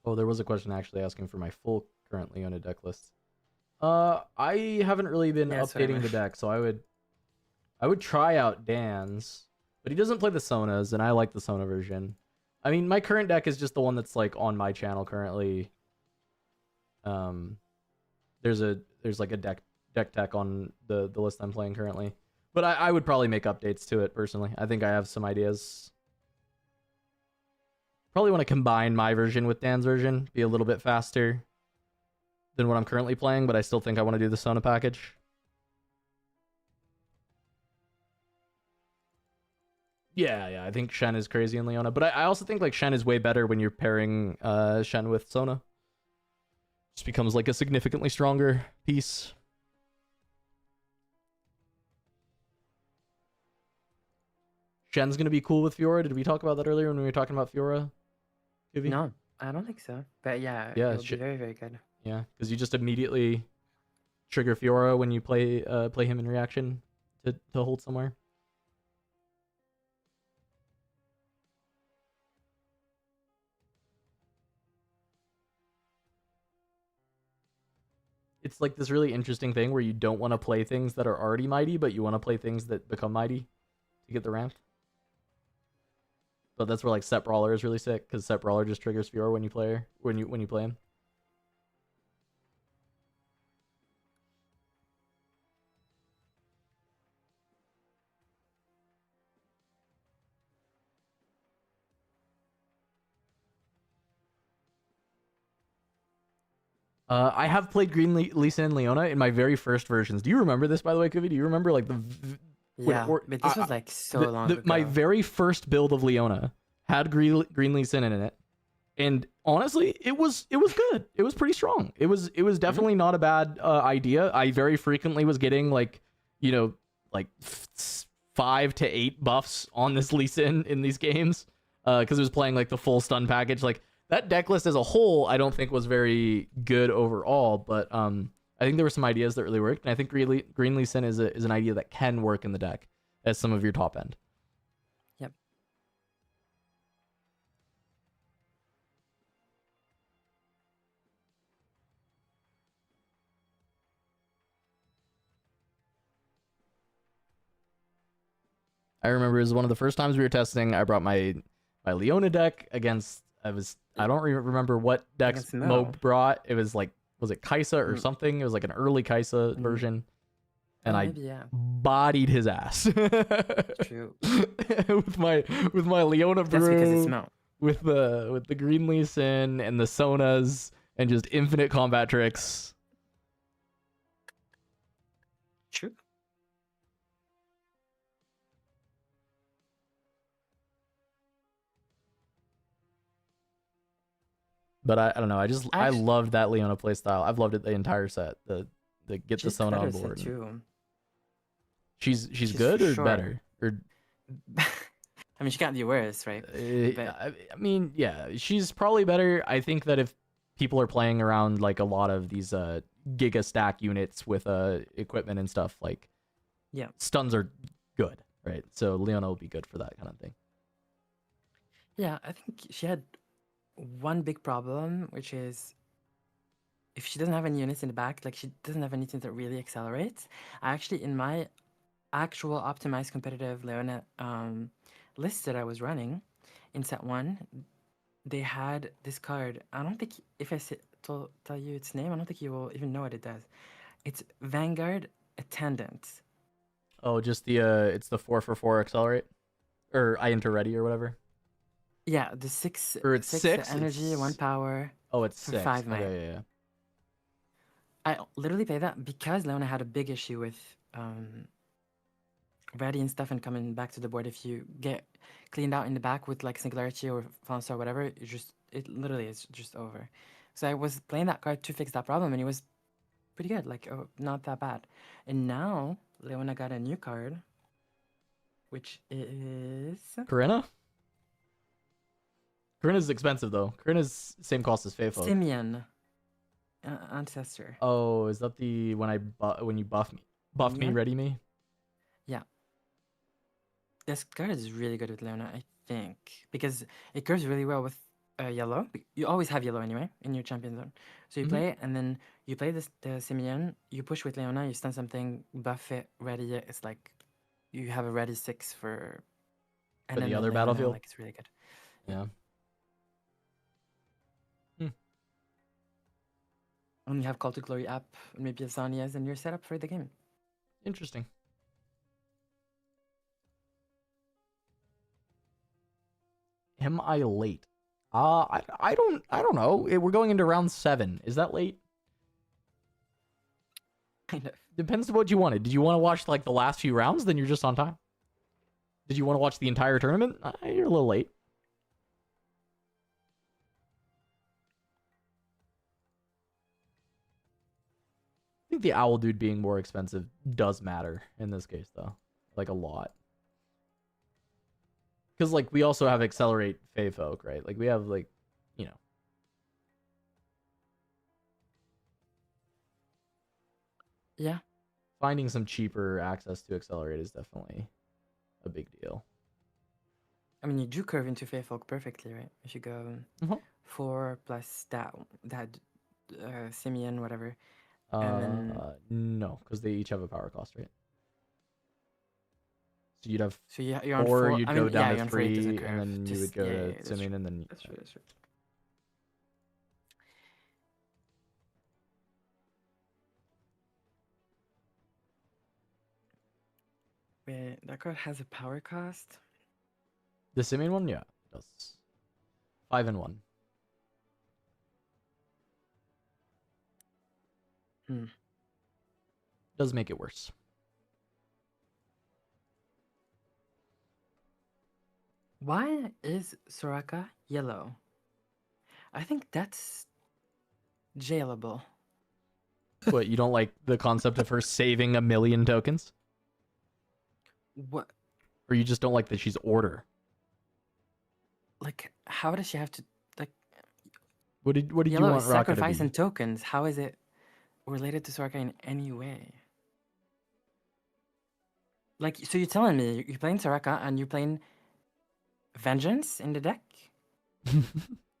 Oh, there was a question actually asking for my full current Leona deck list. I haven't really been updating the deck, so I would try out Dan's, but he doesn't play the Sonas, and I like the Sona version. I mean, my current deck is just the one that's like on my channel currently. There's like a deck tech on the list I'm playing currently, but I would probably make updates to it personally. I think I have some ideas. Probably want to combine my version with Dan's version, be a little bit faster than what I'm currently playing, but I still think I want to do the Sona package. Yeah, I think Shen is crazy in Leona, but I also think like Shen is way better when you're pairing Shen with Sona. Just becomes like a significantly stronger piece. Shen's gonna be cool with Fiora. Did we talk about that earlier when we were talking about Fiora? Kivi? No, I don't think so. But yeah, Yeah, it'll be very, very good. Yeah, because you just immediately trigger Fiora when you play him in reaction to hold somewhere. It's like this really interesting thing where you don't want to play things that are already mighty, but you want to play things that become mighty to get the ramp. But that's where like Set Brawler is really sick, because Set Brawler just triggers Fiora when you play him. I have played Green Lisa and Leona in my very first versions. Do you remember this, by the way, Kuvi? Do you remember like the? Yeah, but this was like so long ago. My very first build of Leona had Green Lisa in it, and honestly, it was good. It was pretty strong. It was definitely not a bad idea. I very frequently was getting like 5 to 8 buffs on this Lee Sin in these games because it was playing like the full stun package. Like that deck list as a whole, I don't think was very good overall, but I think there were some ideas that really worked, and I think Green Lee Sin is an idea that can work in the deck as some of your top end. Yep. I remember it was one of the first times we were testing. I brought my Leona deck against. I don't remember what decks Mo brought. It was like, was it Kaisa or something? It was like an early Kaisa version. and I maybe, yeah. bodied his ass. True. with my Leona That's because it's brew, Mount. with the green Lee Sin and the Sonas and just infinite combat tricks. True. But I don't know. I Actually, loved that Leona playstyle. I've loved it the entire set. The get the she's the Sona on better set board. too. She's She's good for or sure. better or. I mean, she can't be worse, right? But I mean, yeah, she's probably better. I think that if people are playing around like a lot of these giga stack units with equipment and stuff, like yeah, stuns are good, right? So Leona will be good for that kind of thing. yeah, I think she had one big problem, which is if she doesn't have any units in the back, like she doesn't have anything that really accelerates. Actually, in my actual optimized competitive Leona list that I was running in set 1, they had this card. I don't think if I tell you its name, I don't think you will even know what it does. It's Vanguard Attendant. Oh, just the it's the 4/4 accelerate, or I enter ready or whatever. Yeah, the 6 Or it's 6 energy, 1 power. Oh, it's for 6. 5 9. Okay, yeah. I literally played that because Leona had a big issue with ready and stuff and coming back to the board. If you get cleaned out in the back with like Singularity or Fallen Star or whatever, it literally is just over. So I was playing that card to fix that problem, and it was pretty good, like not that bad. And now Leona got a new card, which is Corinna? Corinna's expensive though. Corinna's same cost as Faithfolk. Simeon, Ancestor. Oh, is that the when you buffed me, ready me? Yeah. This card is really good with Leona, I think, because it goes really well with yellow. You always have yellow anyway in your champion zone. So you play it, and then you play the Simeon, you push with Leona, you stun something, buff it, ready it. It's like you have a ready 6 for For the other battlefield? Like, it's really good. Yeah. And you have Call to Glory app, maybe a Zanias, and you're set up for the game. Interesting. Am I late? I don't know. We're going into round 7. Is that late? Kind of. Depends on what you wanted. Did you want to watch like the last few rounds? Then you're just on time. Did you want to watch the entire tournament? You're a little late. I think the Owl Dude being more expensive does matter in this case, though. Like, a lot. Because, like, we also have Accelerate Fae Folk, right? Like, we have, like, you know. Yeah. Finding some cheaper access to Accelerate is definitely a big deal. I mean, you do curve into Fae Folk perfectly, right? If you go 4 plus that Simeon, whatever. And then no, because they each have a power cost, right? So you'd have you're on 4, 4. you'd I go mean, down yeah, to on 4, it 3, doesn't and curve. then you would go to Simeon, and then... That's true, that's true. Wait, that card has a power cost? The Simeon one? Yeah, it does. 5 and 1. Does make it worse. Why is Soraka yellow? I think that's jailable. What, you don't like the concept of her saving 1 million tokens? What? Or you just don't like that she's order? Like, how does she have to, like... What did you Yellow want is Raka to be? sacrifice and tokens. How is it related to Soraka in any way? Like, so you're telling me you're playing Soraka and you're playing Vengeance in the deck?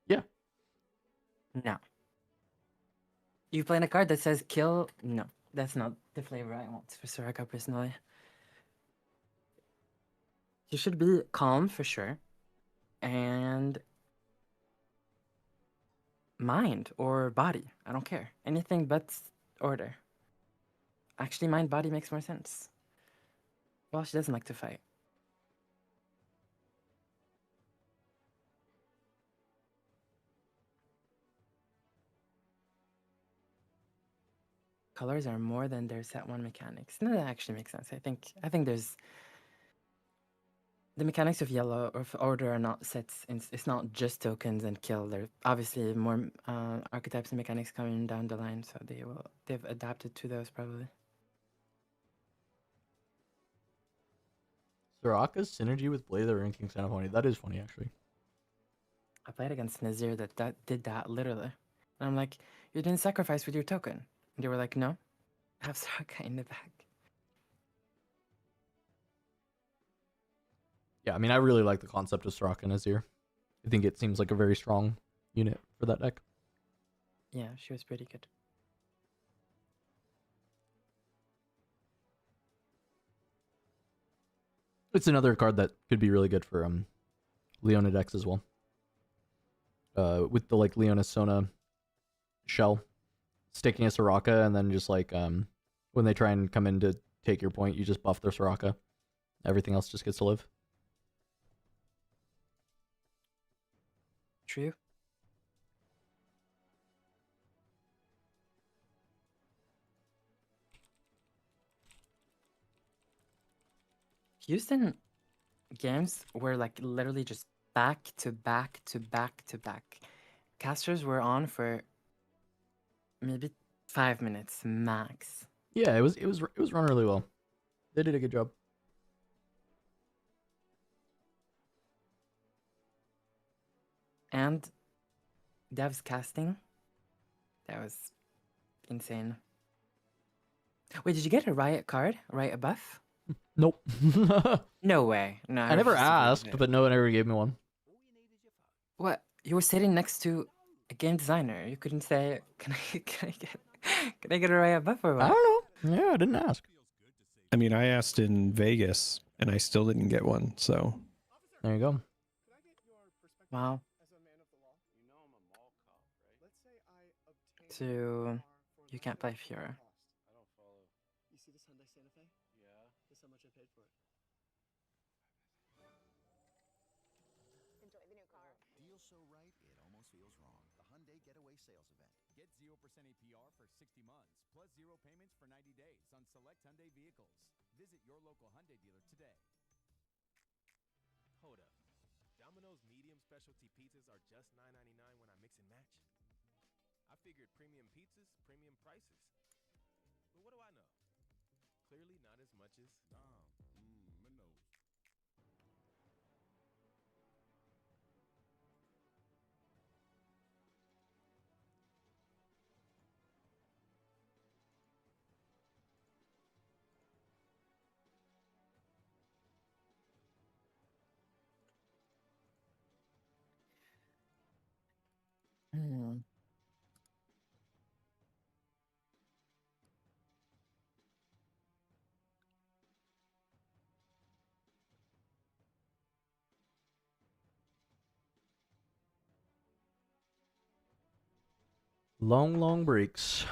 Yeah. No. You playing a card that says kill? No, that's not the flavor I want for Soraka personally. You should be calm for sure. And mind or body. I don't care. Anything but order. Actually, mind body makes more sense. Well, she doesn't like to fight. Colors are more than their set one mechanics. No, that actually makes sense. I think there's the mechanics of yellow or of order are not sets. It's not just tokens and kill. There's obviously more archetypes and mechanics coming down the line, so they've adapted to those probably. Soraka's synergy with Blade of the Ranking Sound Pony. That is funny, actually. I played against Nazir that did that literally, and I'm like, you didn't sacrifice with your token. And they were like, no, I have Soraka in the back. Yeah, I mean, I really like the concept of Soraka and Azir. I think it seems like a very strong unit for that deck. Yeah, she was pretty good. It's another card that could be really good for Leona decks as well. With the like Leona Sona shell, sticking a Soraka, and then just like when they try and come in to take your point, you just buff their Soraka. Everything else just gets to live. True. Houston games were like literally just back to back to back to back. Casters were on for maybe 5 minutes max. Yeah, it was run really well. They did a good job. And Dev's casting, that was insane. Wait, did you get a Riot card? Riot buff? Nope. No way. No, I never refuse to believe asked, it. but no one ever gave me one. What? You were sitting next to a game designer. You couldn't say, "Can I get a Riot buff or what?" I don't know. Yeah, I didn't ask. I mean, I asked in Vegas and I still didn't get one. So there you go. Wow. So you can't play Fiora. You see this Hyundai Santa Fe? Yeah. Guess how much I paid for it? Enjoy the new car. Deal so right, it almost feels wrong. The Hyundai Getaway Sales Event. Get 0% APR for 60 months, plus 0 payments for 90 days on select Hyundai vehicles. Visit your local Hyundai dealer today. Hold up. Domino's medium specialty pizzas are just $9.99 when I mix and match? I figured premium pizzas, premium prices. But what do I know? Clearly not as much as Dom. My nose. Long breaks.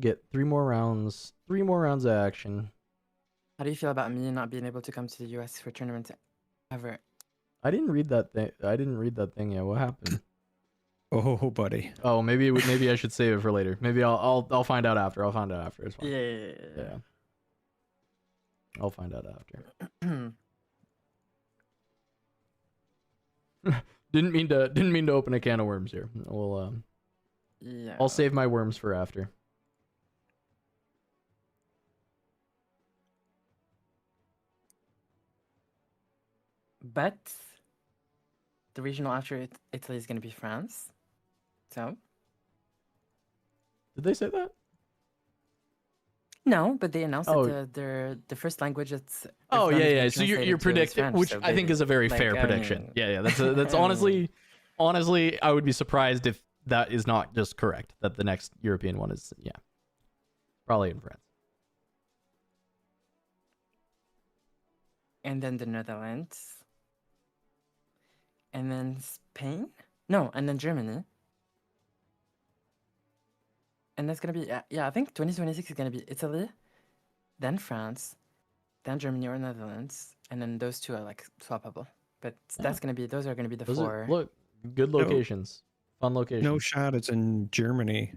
Get 3 more rounds. 3 more rounds of action. How do you feel about me not being able to come to the US for tournaments ever? I didn't read that thing. yet. What happened? oh, buddy. Oh, maybe I should save it for later. Maybe I'll find out after. I'll find out after. It's fine. Yeah. I'll find out after. Didn't mean to open a can of worms here. We'll Yeah. I'll save my worms for after. But the regional after Italy is going to be France. So Did they say that? no, but they announced Oh. that the first language that's Oh Riftbound is yeah. gonna So you're translate into is predicting, French, which so I think they- is a very like, fair I prediction. mean- Yeah. That's honestly, I would be surprised if that is not just correct. That the next European one is probably in France. And then the Netherlands. And then Spain? No, and then Germany. And that's gonna be I think 2026 is gonna be Italy, then France, then Germany or Netherlands, and then those two are like swappable. But Yeah. those are gonna be the Those four. are, look, good locations, fun locations. No shot it's in Germany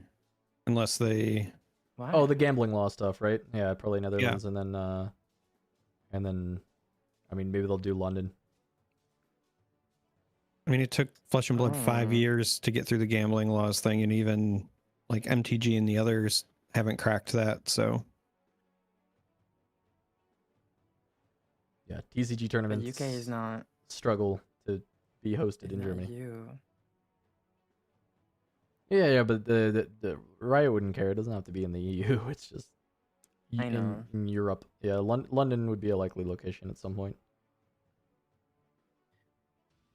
unless they. Why? Oh, the gambling law stuff, right? Yeah, probably Netherlands, and then I mean, maybe they'll do London. I mean, it took Flesh and Blood 5 Oh. years to get through the gambling laws thing, and even like MTG and the others haven't cracked that. So Yeah, TCG But tournaments UK is not struggle to be hosted is in not Germany. EU. Yeah, but the Riot wouldn't care. It doesn't have to be in the EU. It's just I know. in Europe. Yeah, London would be a likely location at some point.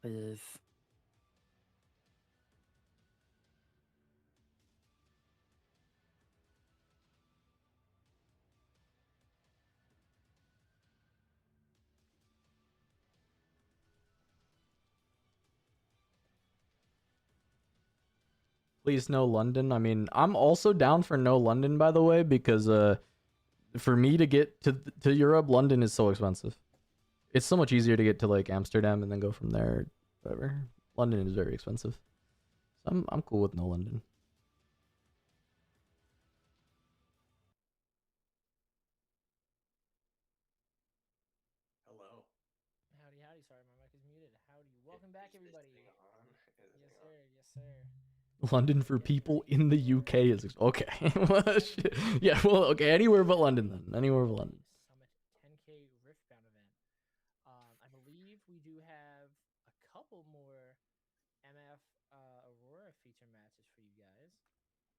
Please. Please, no London. I mean, I'm also down for no London, by the way, because for me to get to Europe, London is so expensive. It's so much easier to get to like Amsterdam and then go from there. Whatever. London is very expensive. So I'm cool with no London. Hello. Howdy, howdy. Sorry, my mic is muted. Howdy. Welcome back, everybody. Is this thing on? Is this Yes, thing on? sir. Yes, sir. London for people in the UK is okay. Yeah, well, okay, anywhere but London then. Anywhere but London. Summit 10K Riftbound event. I believe we do have a couple more MF Aurora feature matches for you guys.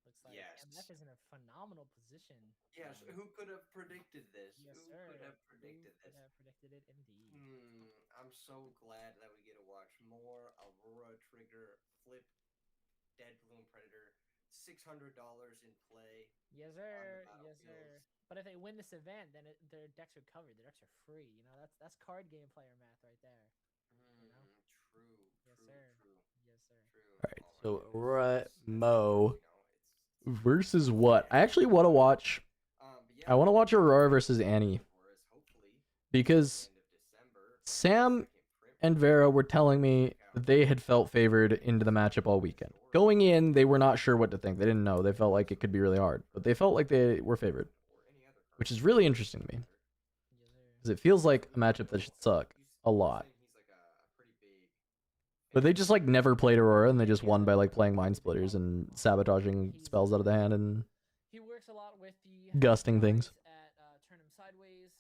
Looks like Yes. MF is in a phenomenal position. Yes. Who could have predicted this? Yes, Who sir. could have predicted Who could this? have predicted it indeed. I'm so glad that we get to watch more Aurora Trigger flip Dead Bloom Predator. $600 in play. Yes, sir. on the Yes, sir. battlefields. But if they win this event, then their decks are covered. Their decks are free. You know, that's card game player math right there. You know? True. Yes, True. sir. True. Yes, sir. True. All right, Oh my so goodness. Aurora That's- Mo it's versus what? I actually want to watch. but yeah, I want to watch Aurora versus Annie Aurora's hopefully because end of December. Sam and Vera were telling me that they had felt favored into the matchup all weekend. Going in, they were not sure what to think. They didn't know. They felt like it could be really hard, but they felt like they were favored, which is really interesting to me because it feels like a matchup that should suck a lot. But they just like never played Aurora and they just won by like playing Mind Splitters and sabotaging spells out of the hand and He works a lot with the gusting things. at Turn 'em Sideways.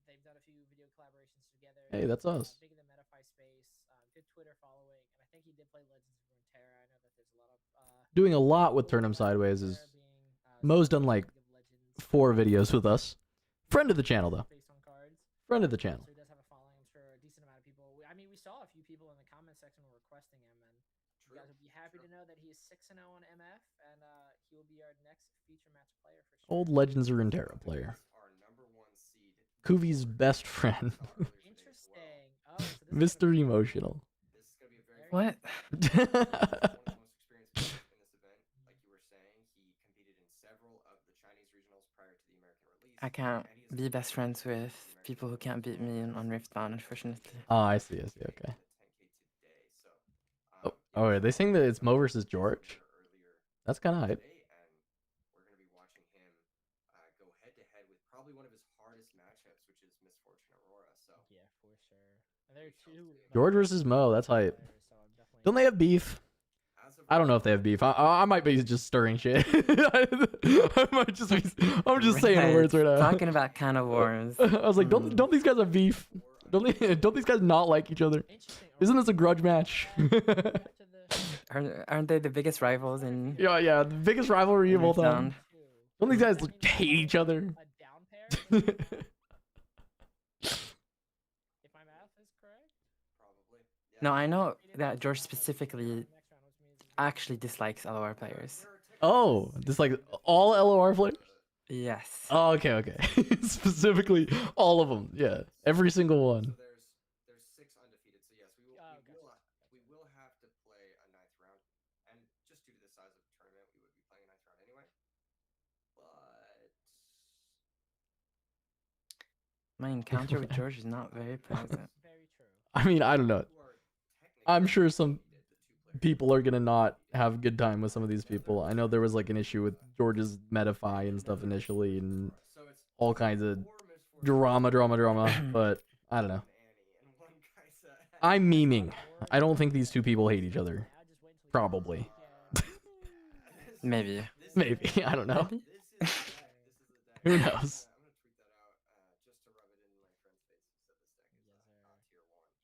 They've done a few video collaborations together. Hey, that's us. Big in the Metafy space. Good Twitter following, and I think he did play Legends of Runeterra. I know that there's a lot of Doing a lot with Turn 'em Sideways is Mo's done like 4 videos with us. Friend of the channel though. based on cards. Friend of the channel. So he does have a following. I'm sure a decent amount of people. I mean, we saw a few people in the comment section were requesting him, and you guys would be happy to know that he is 6-0 on MF, and he will be our next feature match player for sure. Old Legends of Runeterra player. Kuvi's best friend. Interesting. Oh, so this Mr. Emotional. This is gonna be a very What? one of the most experienced players in this event. Like you were saying, he competed in several of the Chinese regionals prior to the American release. I can't and he is be best friends with people who can't beat me on Riftbound, unfortunately. Oh, I see. Okay. the 10K today. So, Oh, are they saying that it's Mo versus George? That's kind of hype. today, and we're gonna be watching him go head to head with probably one of his hardest matchups, which is Misfortune Aurora. So yeah, for sure. And there are two. George versus Mo. That's hype. players, so I'm definitely. Don't they have beef? as of I don't know if they have beef. I might be just stirring shit. I might just be. I'm just saying Right, words right now. Talking about can of worms. I was like, don't these guys have beef? Don't these guys not like each other? Interesting. Isn't this a grudge match? Aren't they the biggest rivals in Yeah, the biggest rivalry of all time. Riftbound? Don't these guys hate each other? A down pair. If my math is correct. probably. No, I know that George specifically actually dislikes LOR players. Oh, just like all LOR players? Yes. Oh, okay. Specifically, all of them. Yeah, every single So one. there's 6 undefeated. So yes, we will have to play a 9th round, and just due to the size of the tournament, we would be playing a 9th round anyway. But My encounter with George is not very pleasant. Very true. I mean, I don't know. I'm sure some people are gonna not have a good time with some of these people. I know there was like an issue with George's Metafy and stuff initially, and all kinds of drama, but I don't know. I'm memeing. I don't think these two people hate each other. Probably. Maybe. Maybe. I don't know. Who knows?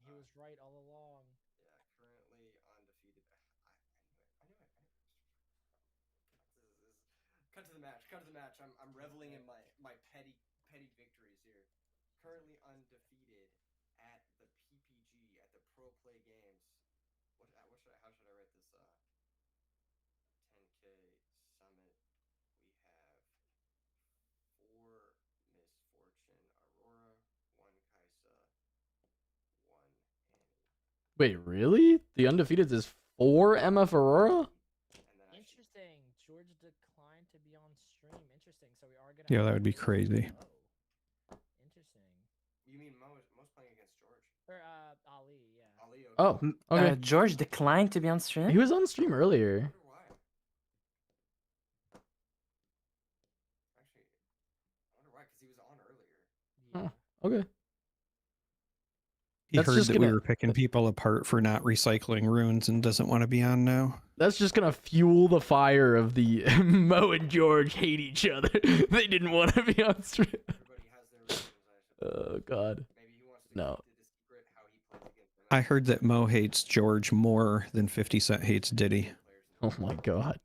He was right all along. Cut to the match. Cut to the match. I'm reveling in my petty victories here. Currently undefeated at the PPG at the Pro Play Games. How should I write this? 10K Summit. We have 4 Misfortune Aurora, 1 Kaisa, 1 Annie. Wait, really? The undefeated is 4 MF Aurora? Interesting. George declined to be on stream. Interesting. So we are gonna. Yeah, that would be crazy. Interesting. You mean Mo's playing against George? Or Ali, yeah. Ali. Okay. Oh, okay. George declined to be on stream? He was on stream earlier. Actually, I wonder why, because he was on earlier. Oh, okay. He That's heard just that we gonna- were picking people apart for not recycling runes and doesn't want to be on now. That's just gonna fuel the fire of the Mo and George hate each other. They didn't want to be on stream. Oh God. No. I heard that Mo hates George more than 50 Cent hates Diddy. Oh my God.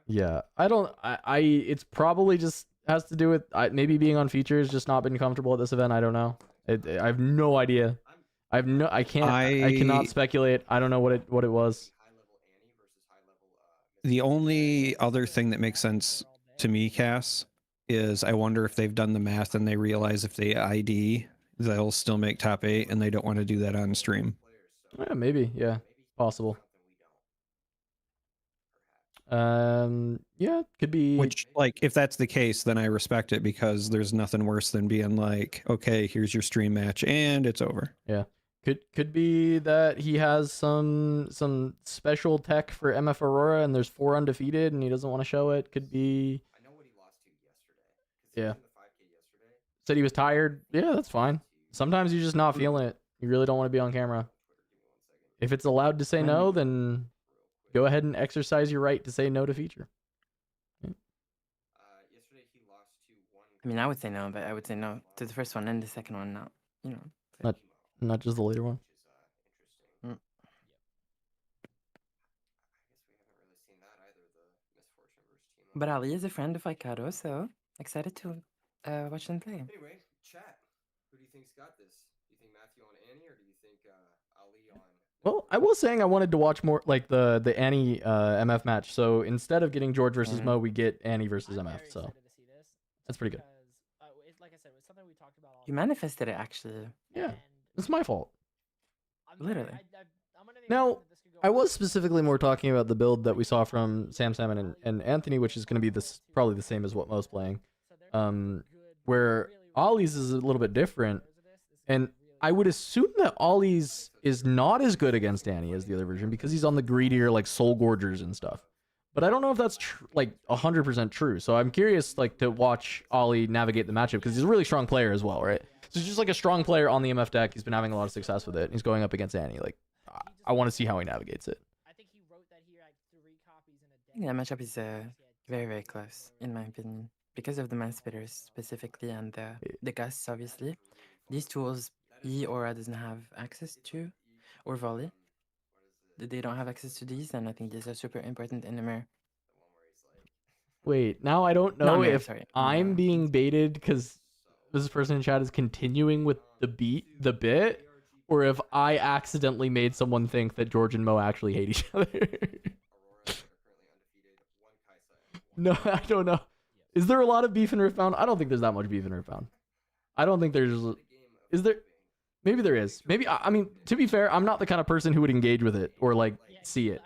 Yeah, I don't. I it's probably just has to do with maybe being on features, just not been comfortable at this event. I don't know. I have no idea. I cannot speculate. I don't know what it was. The only other thing that makes sense to me, Cass, is I wonder if they've done the math and they realize if they ID, they'll still make top 8, and they don't want to do that on stream. Yeah, maybe. Yeah, possible. Yeah, could be. Which, like, if that's the case, then I respect it, because there's nothing worse than being like, okay, here's your stream match and it's over. Yeah, could be that he has some special tech for MF Aurora and there's 4 undefeated and he doesn't want to show it. Could be. I know what he lost to yesterday. Yeah. He was in the 5K yesterday. Said he was tired. Yeah, that's fine. Sometimes you're just not feeling it. You really don't want to be on camera. If it's allowed to say no, then go ahead and exercise your right to say no to feature. Yesterday he lost to 1. I mean, I would say no, but I would say no to the first one and the second one, not, you know. Not just the later one. Mm. But Ali is a friend of Aikado, so excited to watch them play. Anyway, chat. Who do you think's got this? Do you think Matthew on Annie, or do you think Ali on? Well, I was saying I wanted to watch more like the Annie MF match. So instead of getting George versus Mo, we get Annie versus MF. So that's pretty good. Like I said, it's something we talked about. You manifested it, actually. Yeah, it's my fault. Literally. Now, I was specifically more talking about the build that we saw from Sam Salmon and Anthony, which is going to be probably the same as what Mo's playing. Where Ollie's is a little bit different, and I would assume that Ollie's is not as good against Annie as the other version because he's on the greedier like Soul Gorgers and stuff. But I don't know if that's like 100% true. So I'm curious like to watch Ollie navigate the matchup because he's a really strong player as well, right? So he's just like a strong player on the MF deck. He's been having a lot of success with it. He's going up against Annie. Like I want to see how he navigates it. I think he wrote that he had 3 copies in a I think that matchup is very, very close, in my opinion, because of the man spitters specifically and the gusts, obviously. These tools, Aura doesn't have access to, or Volley. They don't have access to these, and I think these are super important in the mirror. Wait, now I don't know Not mirror, if sorry. I'm being baited because this person in chat is continuing with the bit, or if I accidentally made someone think that George and Mo actually hate each other. No, I don't know. Is there a lot of beef in Riftbound? I don't think there's that much beef in Riftbound. I don't think there's... Is there... Maybe there is. Maybe, I mean, to be fair, I'm not the kind of person who would engage with it or, like, see it.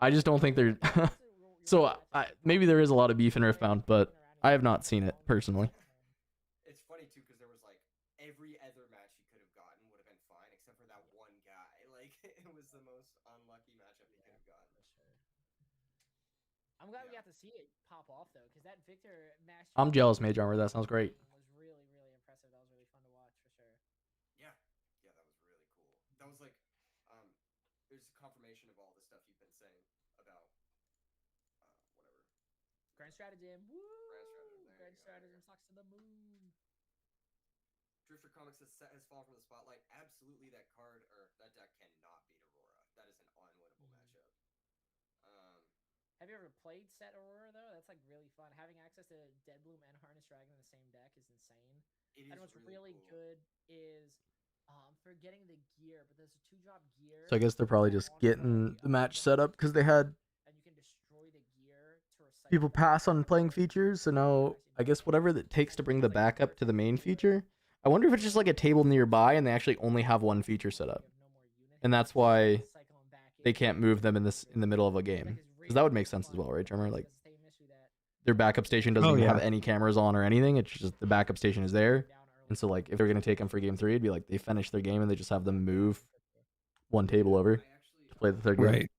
I just don't think there's... So, maybe there is a lot of beef in Riftbound, but I have not seen it, personally. It's funny every other match he could have gotten would have been fine, except for that one guy. Like, it was the most unlucky matchup he could have gotten. For sure. I'm glad we got to see it pop off though, because that Victor match. I'm jealous, Mage Armor. That sounds great. Was really, really impressive. That was really fun to watch for sure. Yeah, that was really cool. That was like, there's confirmation of all the stuff you've been saying about, whatever. Grand Stratagem. Woo! Grand Stratagem. Sucks to the moon. Drifter Comics has fallen from the spotlight. Absolutely, that card or that deck cannot beat Aurora. That is an unwinnable matchup. Have you ever played set Aurora though? That's like really fun. Having access to Deadbloom and Harness Dragon in the same deck is insane. And what's really cool. good is for getting the gear, but there's a 2-drop gear. So I guess they're probably just getting the match set up because they had and you can destroy the gear to recycle people pass on playing features. So now I guess whatever it takes to bring the backup to the main feature. I wonder if it's just like a table nearby and they actually only have one feature set up, and that's why they can't move them in the middle of a game. Because that would make sense as well, right, Drummer? Like their backup station doesn't even have any cameras on or anything. It's just the backup station is there, and so like if they're gonna take them for game 3, it'd be like they finish their game and they just have them move one table over to play the third game. Right.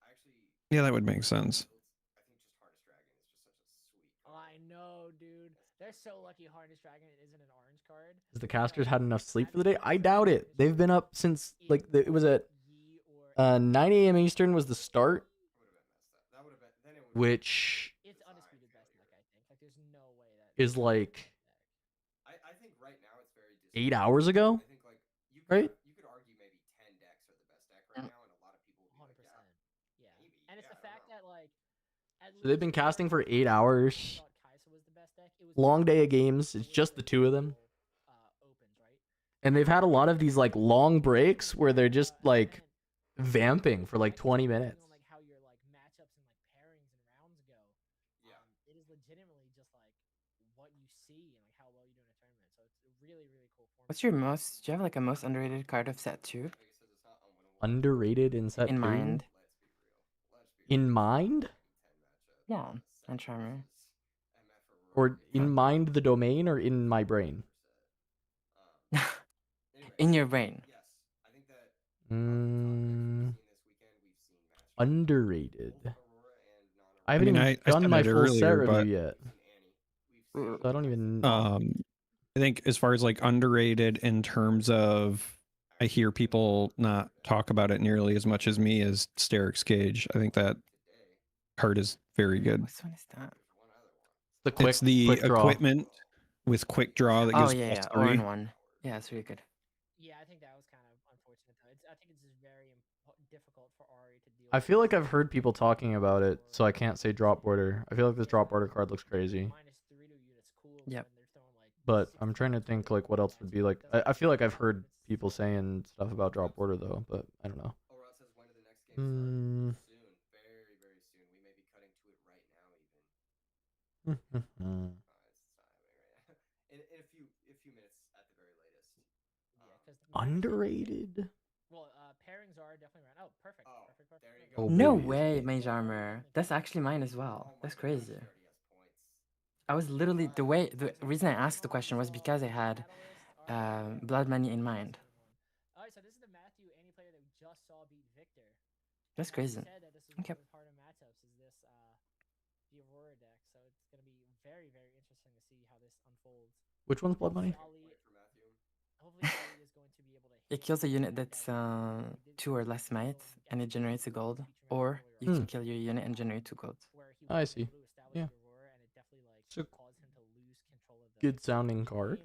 Yeah, that would make sense. I know, dude. They're so lucky Harness Dragon isn't an orange card. Has the casters had enough sleep for the day? I doubt it. They've been up since like it was at 9 a.m. Eastern was the start, which It's undisputed best deck, I think. Like there's no way that is like I think right now it's very 8 hours ago, I think like right? You could argue maybe 10 decks are the best deck right now, and a lot of people will be 100%. like, Yeah. maybe. And it's the fact that like So they've been casting for 8 hours. Long day of games. It's just the two of them. And they've had a lot of these like long breaks where they're just like vamping for like 20 minutes. Like how your like matchups and like pairings and rounds go. It is legitimately just like what you see and like how well you do in a tournament. So it's a really, really cool format. What's your most? Do you have like a most underrated card of set 2? Underrated in set 2? In mind. In mind? Yeah, and Charmer. Or in mind the domain or in my brain? In your brain. Underrated. I haven't even I done said my that full set earlier, review but yet. So I don't even... I think as far as like underrated in terms of, I hear people not talk about it nearly as much as me as Sterix Cage. I think that card is very good. Which one is that? It's the quick draw. equipment with quick draw that gives yeah, plus yeah. 3. 1/1. Yeah, it's really good. Yeah, I think that was kind of unfortunate though. I think it's just very difficult for Ari to deal I with. feel like I've heard people talking about it, so I can't say drop border. I feel like this drop border card looks crazy. Yep. But I'm trying to think like what else would be like. I feel like I've heard people saying stuff about drop border though, but I don't know. Soon, very, very soon. We may be cutting to it right now, even. In a few minutes at the very latest. Underrated? Well, pairings are definitely right. Oh, perfect. Perfect. There you go. Oh, No baby. way, Mage Armor. That's actually mine as well. That's crazy. I was literally the reason I asked the question was because I had Blood Money in mind. Alright, so this is the Matthew, any player that we just saw beat Victor. That's crazy. Said that this is Okay. one of the harder matchups is this the Aurora deck, so it's gonna be very, very interesting to see how this unfolds. Which one's Blood Money? Hopefully Ali is going to be able to It kills a unit that's 2 or less might, and it generates a gold. Or you can kill your unit and generate 2 gold. I see. Yeah. So Good sounding card.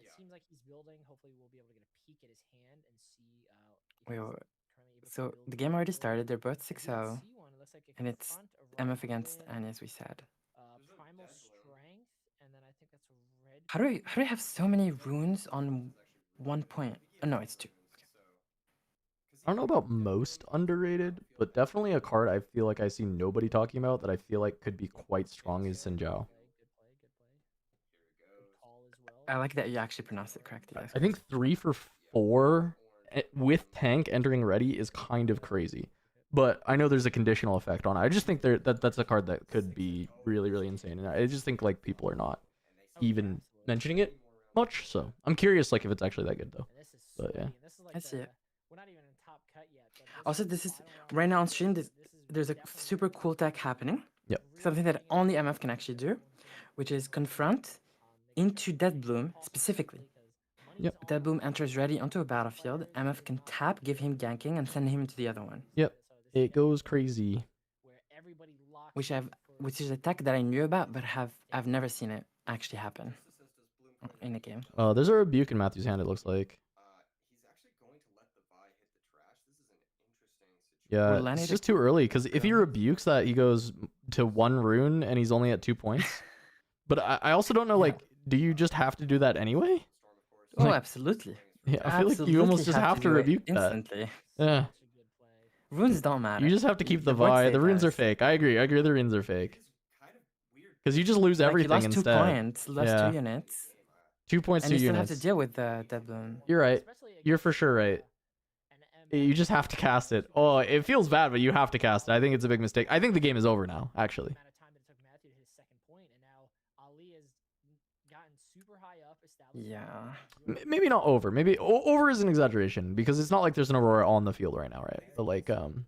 It seems like he's building. Hopefully, we'll be able to get a peek at his hand and see. Wait. So the game already started. They're both 6-0, and it's MF against Annie, as we said. Primal Strength, and then I think that's a red. How do I have so many runes on 1 point? Oh no, it's 2. I don't know about most underrated, but definitely a card I feel like I see nobody talking about that I feel like could be quite strong is Sinjao. I like that you actually pronounced it correctly. I think 3 for 4 with tank entering ready is kind of crazy. But I know there's a conditional effect on it. I just think that's a card that could be really, really insane. And I just think like people are not even mentioning it. much. So I'm curious, like if it's actually that good though. And this is But yeah. sweaty. This is like I see it. we're not even in top cut yet. But Also, this is final round right now on match, stream. this is There's a definitely super cool tech happening. Yep. Something that only MF can actually do, which is confront into Dead Bloom specifically. Yep. Dead Bloom enters ready onto a battlefield. MF can tap, give him ganking, and send him into the other one. Yep. It goes crazy. Which is a tech that I knew about, but I've never seen it actually happen in a game. Oh, there's a rebuke in Matthew's hand. It looks like. He's actually going to let the Vi hit the trash. This is an interesting situation. Yeah, Will Lenny it's the- just too early because if he rebukes that, he goes to 1 rune and he's only at 2 points. But I also don't know, Yeah. like, do you just have to do that anyway? Oh, Like, absolutely. Yeah, I feel like you almost just have to do it rebuke that. instantly. Yeah, Runes don't matter. you just have to keep the points Vi. they The runes are pass. fake. I agree. The runes are fake. Because you just lose Like, everything you lost instead. 2 points, lost Yeah. 2 units, 2 points, and 2 you still units. have to deal with the Dead Bloom. You're right. You're for sure right. You just have to cast it. Oh, it feels bad, but you have to cast it. I think it's a big mistake. I think the game is over now, actually. amount of time that it took Matthew to hit his second point, and now Ali has gotten super high up, established. Yeah. Maybe not over. Maybe over is an exaggeration because it's not like there's an Aurora on the field right now, right? But like, Pretty interesting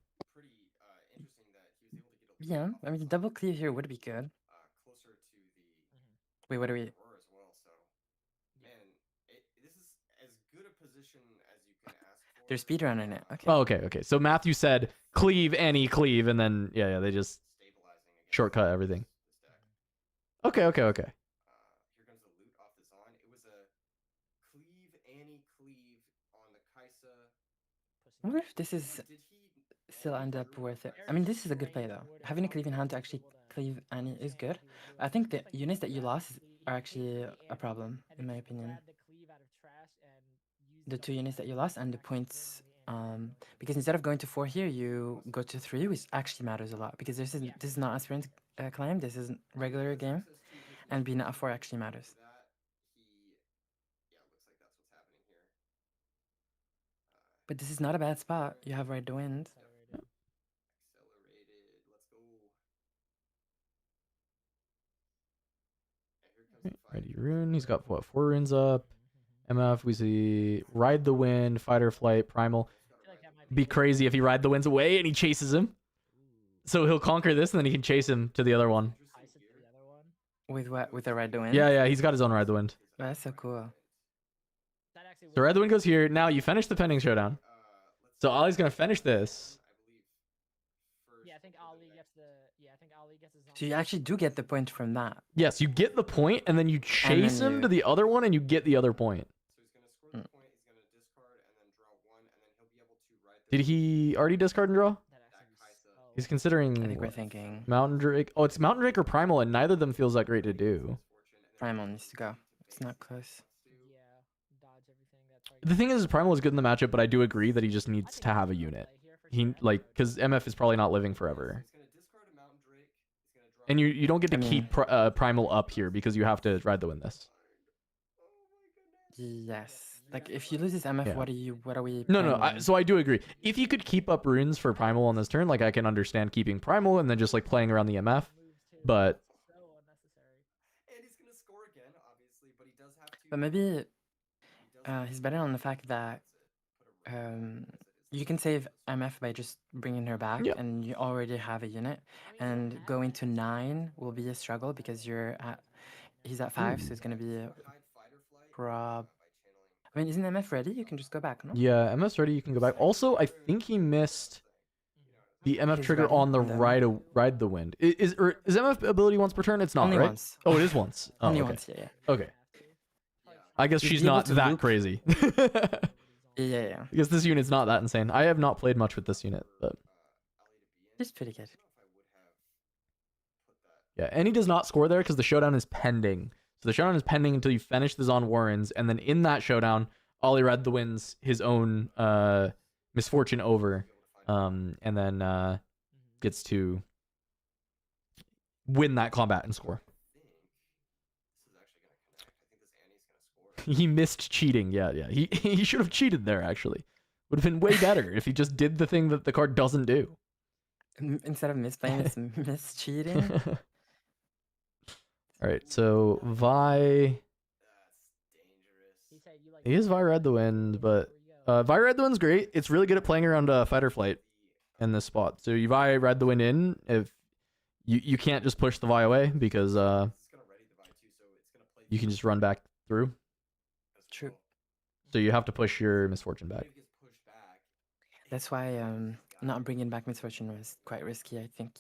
that he was able to get a Yeah, I mean, double cleave here would be good. closer to the Wait, what are we? Aurora as well. So, man, this is as good a position as you can ask for. They're speedrunning it. Okay. oh, okay. So Matthew said cleave, any cleave, and then yeah, they just Stabilizing against shortcut everything. this deck. Okay. Here comes the loot off the Zon. It was a cleave, cleave on the Kaisa. I wonder if this is Did he still end up worth it. I mean, this is a good play though. Having a cleave in hand to actually cleave Annie is good. I think the units that you lost are actually a problem, in my opinion. The 2 units that you lost and the points, because instead of going to 4 here, you go to 3, which actually matters a lot. Because this is not aspirant climb, this is regular game, and being at 4 actually matters. that he looks like that's what's happening here. But this is not a bad spot. You have Ride the Wind. Accelerated. Let's go. And here comes the fight. Ready rune. He's got what, 4 runes up. MF. We see ride the wind, fight or flight, primal. Be crazy if he ride the winds away and he chases him. So he'll conquer this and then he can chase him to the other one. With what? With the Ride the Wind? Yeah. He's got his own ride the wind. Oh, that's so cool. So ride the wind goes here. Now you finish the pending showdown. So Ollie's gonna finish this. Yeah, I think Ali gets the. Yeah, I think Ali gets his. So you actually do get the point from that. Yes, you get the point and then you chase him to the other one and you get the other point. So he's gonna score the point. He's gonna discard and then draw 1, and then he'll be able to ride the Did he already discard and draw? He's considering I think we're thinking Mountain Drake. Oh, it's Mountain Drake or Primal, and neither of them feels that great to do. Primal needs to go. It's not close. The thing is, Primal is good in the matchup, but I do agree that he just needs to have a unit. He because MF is probably not living forever. He's gonna discard a Mountain Drake. He's gonna draw And you don't get to keep Primal up here because you have to ride the wind this. Yes. Like if you lose this MF, Yeah. what are we? No, playing then? so I do agree. If you could keep up runes for Primal on this turn, like I can understand keeping Primal and then just like playing around the MF. But And he's gonna score again, obviously, but he does have to. But maybe he's betting on the fact that you can save MF by just bringing her back, Yeah. and you already have a unit. And going to 9 will be a struggle because he's at 5, so it's gonna be a prob. I mean, isn't MF ready? You can just go back, no? yeah, MF's ready. You can go back. Also, I think he missed the MF His trigger ready on the and then- ride the wind. Is MF ability once per turn? It's not, Only right? once. Oh, it is once. Oh, Only okay. once, yeah. Okay. I guess You'd she's be able not to that loop- crazy. Yeah. Because this unit's not that insane. I have not played much with this unit, but It's pretty good. yeah. And he does not score there because the showdown is pending. So the showdown is pending until you finish the Zon Warrens, and then in that showdown, Ollie Red the wins his own misfortune over, and then gets to win that combat and score. He missed cheating. Yeah. He should have cheated there. Actually, would have been way better if he just did the thing that the card doesn't do. Instead of misplaying, it's mischeating. All right, so Vi. He is Vi Ride the Wind, but Vi Ride the Wind's great. It's really good at playing around fight or flight in this spot. So you Vi Ride the Wind in if you can't just push the Vi away because you can just run back through. True. So you have to push your Misfortune back. That's why not bringing back Misfortune was quite risky, I think.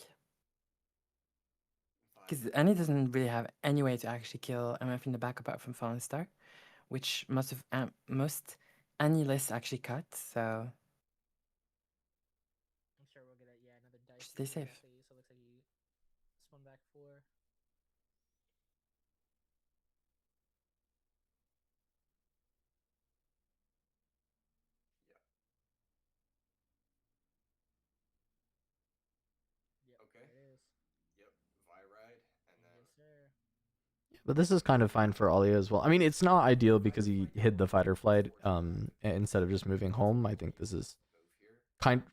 Because Annie doesn't really have any way to actually kill MF in the back apart from Fallen Star, which most Annie lists actually cut, so I'm sure we'll get another dice. stay safe. So it looks like he spun back 4. Okay. There it is. Yep. Vi Ride, and then. Yes, sir. But this is kind of fine for Alia as well. I mean, it's not ideal because he hid the fight or flight instead of just moving home. I think this is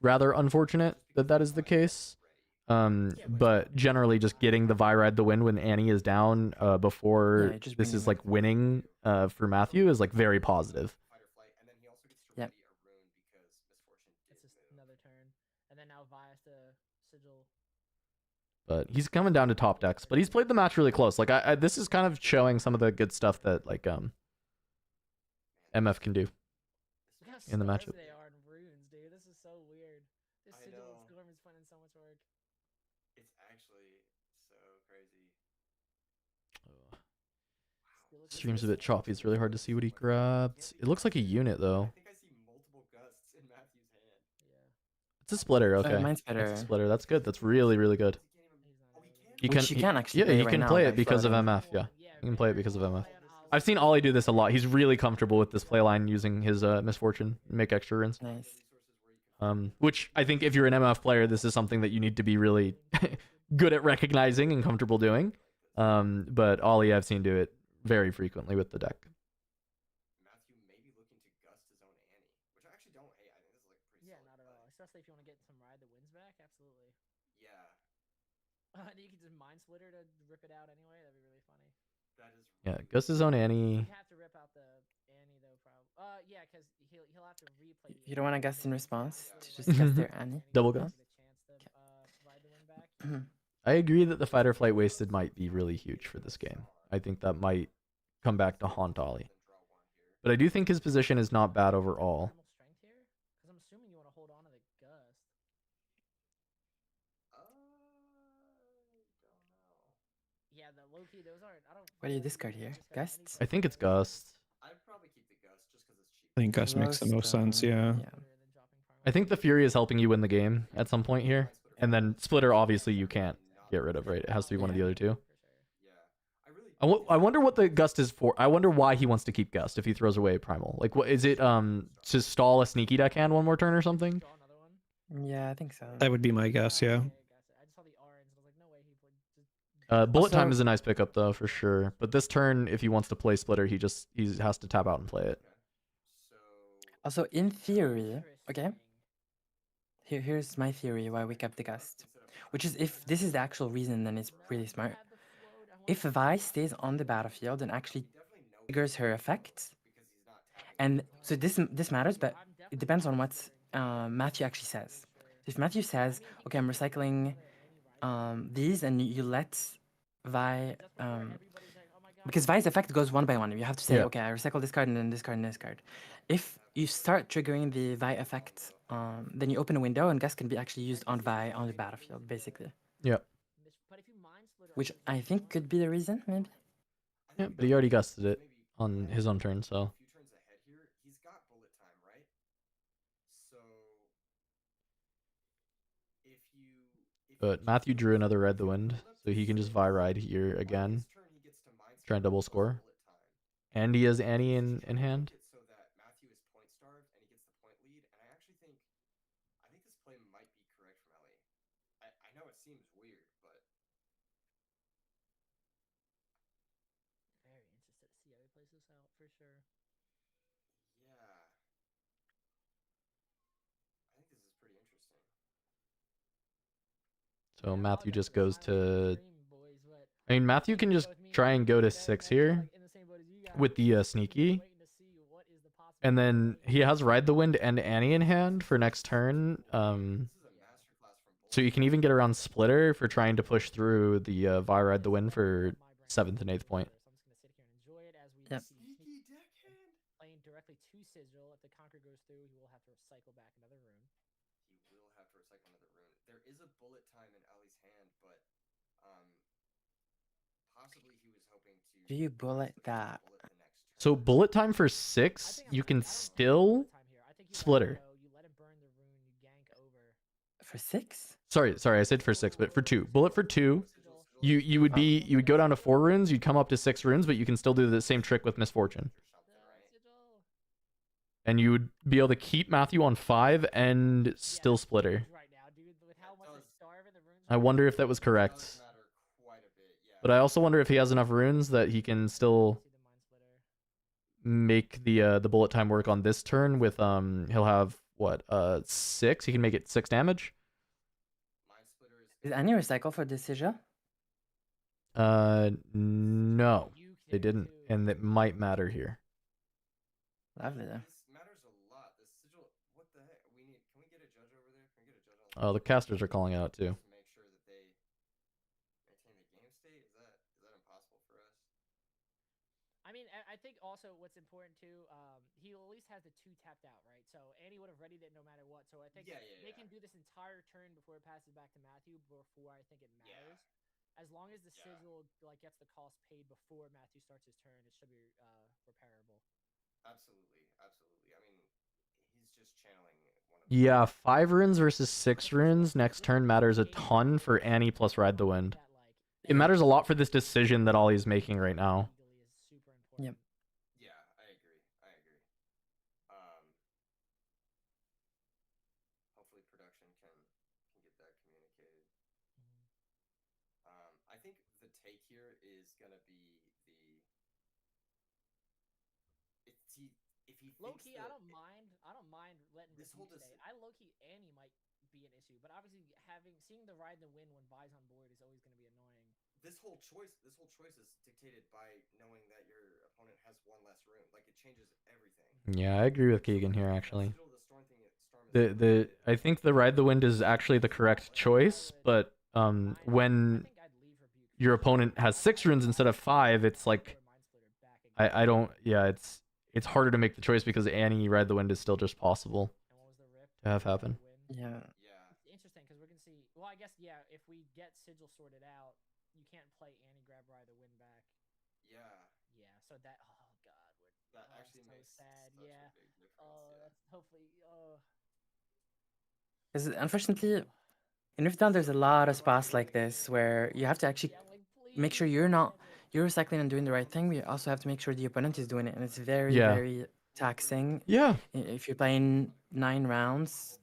rather unfortunate that is the case. But generally just getting the Vi Ride the Wind when Annie is down before this is like winning for Matthew is like very positive. Yep. It's just another turn. And then now Vi has to sigil. But he's coming down to top decks. But he's played the match really close. Like this is kind of showing some of the good stuff that like MF can do in the matchup. They are in runes, dude. This is so weird. This sigil and storm is putting in so much work. It's actually so crazy. Stream's a bit choppy. It's really hard to see what he grabbed. It looks like a unit though. I think I see multiple gusts in Matthew's hand. Yeah. It's a splitter. Okay, mine's better. It's a splitter. That's good. That's really really good. Which you can actually yeah, play he right can now play by it because of floating. MF. Yeah, you can play it because of MF. I've seen Ollie do this a lot. He's really comfortable with this play line using his Misfortune, make extra runes. Nice. Which I think if you're an MF player, this is something that you need to be really good at recognizing and comfortable doing. But Ollie I've seen do it very frequently with the deck. Matthew may be looking to gust his own Annie, which I actually don't hate. I think this is like pretty Yeah, solid not at all. Especially if you want to get some Ride the Winds back. Absolutely. Yeah, You can just Mind Splitter to rip it out anyway. That'd be really funny. that is. Yeah, Gus his own Annie. You have to rip out the Annie though, probably. Yeah, because he'll have to replay. You don't want to gust in response to just gust their Annie? Double gust. Ride the Wind back. I agree that the fight or flight wasted might be really huge for this game. I think that might come back to haunt Ollie. But I do think his position is not bad overall. Primal strength here, because I'm assuming you want to hold on to the gust. Yeah, the low key those aren't. I don't. What do you discard here? Gusts? I think it's Gust. I'd probably keep the gust just because it's cheap. I think Gus makes the most sense. Yeah. I think the Fury is helping you win the game at some point here. And then Splitter, obviously, you can't get rid of, right? It has to be one of the other two. I wonder what the Gust is for. I wonder why he wants to keep Gust if he throws away Primal. Like, what is it? To stall a sneaky deckhand one more turn or something? Yeah, I think so. That would be my guess. Yeah. Bullet Time Also- is a nice pickup though, for sure. But this turn, if he wants to play Splitter, he has to tap out and play it. Also, in theory, okay. Here's my theory why we kept the gust, which is if this is the actual reason, then it's really smart. If Vi stays on the battlefield and actually triggers her effect, and so this matters, but it depends on what Matthew actually says. If Matthew says, "Okay, I'm recycling these," and you let Vi, because Vi's effect goes one by one. You have to say, Yeah. "Okay, I recycle this card and then this card and this card." If you start triggering the Vi effect, then you open a window and Gus can be actually used on Vi on the battlefield, basically. Yeah. Which I think could be the reason, maybe. Yeah, but he already gusted it on his own turn, so. A few turns ahead here, he's got bullet time, right? So if But Matthew drew another Red the Wind, so he can just Vi Ride here again. Try and double score. And he has Annie in hand. so that Matthew is point starved and he gets the point lead, and I think this play might be correct from Ellie. I know it seems weird, but Very interested to see how he plays this out for sure. yeah. I think this is pretty interesting. So Matthew just goes to... I mean, Matthew can just try and go to 6 here with the sneaky. And then he has Ride the Wind and Annie in hand for next turn. So you can even get around Splitter for trying to push through the Vi Ride the Wind for 7th and 8th point. Yep. Playing directly to Sigil. If the Conquer goes through, he will have to recycle back another rune. He will have to recycle another rune. There is a bullet time in Ali's hand, but possibly he was hoping to. Do you bullet that? So bullet time for 6, you can still Splitter. For 6? Sorry, I said for 6, but for 2. Bullet for 2. You would go down to 4 runes, you'd come up to 6 runes, but you can still do the same trick with Misfortune. And you would be able to keep Matthew on 5 and still Splitter. I wonder if that was correct. But I also wonder if he has enough runes that he can still make the bullet time work on this turn with he'll have what 6. He can make it 6 damage. Did any recycle for this Sigil? No, they didn't, and it might matter here. Lovely though. Oh, the casters are calling out too. I mean, I think also what's important too, he at least has the 2 tapped out, right? So Annie would have readied it no matter what. So I think they can do this entire turn before it passes back to Matthew. Before I think it matters, as long as the Sigil like gets the cost paid before Matthew starts his turn, it should be repairable. Absolutely. I mean, he's just channeling one of. Yeah, 5 runes versus 6 runes next turn matters a ton for Annie plus Ride the Wind. It matters a lot for this decision that Ollie's making right now. Yep. Yeah, I agree. Hopefully production can get that communicated. I think the take here is gonna be if he low thinks key, I don't mind letting this whole stay. I low key Annie might be an issue, but obviously seeing the Ride the Wind when Vi's on board is always going to be annoying. This whole choice is dictated by knowing that your opponent has 1 less rune. Like it changes everything. Yeah, I agree with Keegan here actually. I think the Ride the Wind is actually the correct choice, but when your opponent has 6 runes instead of 5, it's like I don't it's harder to make the choice because Annie Ride the Wind is still just possible to have happen. Yeah. It's interesting because we're gonna see. Well, I guess if we get Sigil sorted out, you can't play Annie grab Ride the Wind back. Yeah. So that that actually so makes sad. Such a big difference. That's hopefully. Because unfortunately, in Riftbound, there's a lot of spots like this where you have to actually make sure you're recycling and doing the right thing. We also have to make sure the opponent is doing it, and it's very, very taxing. Yeah. If you're playing 9 rounds,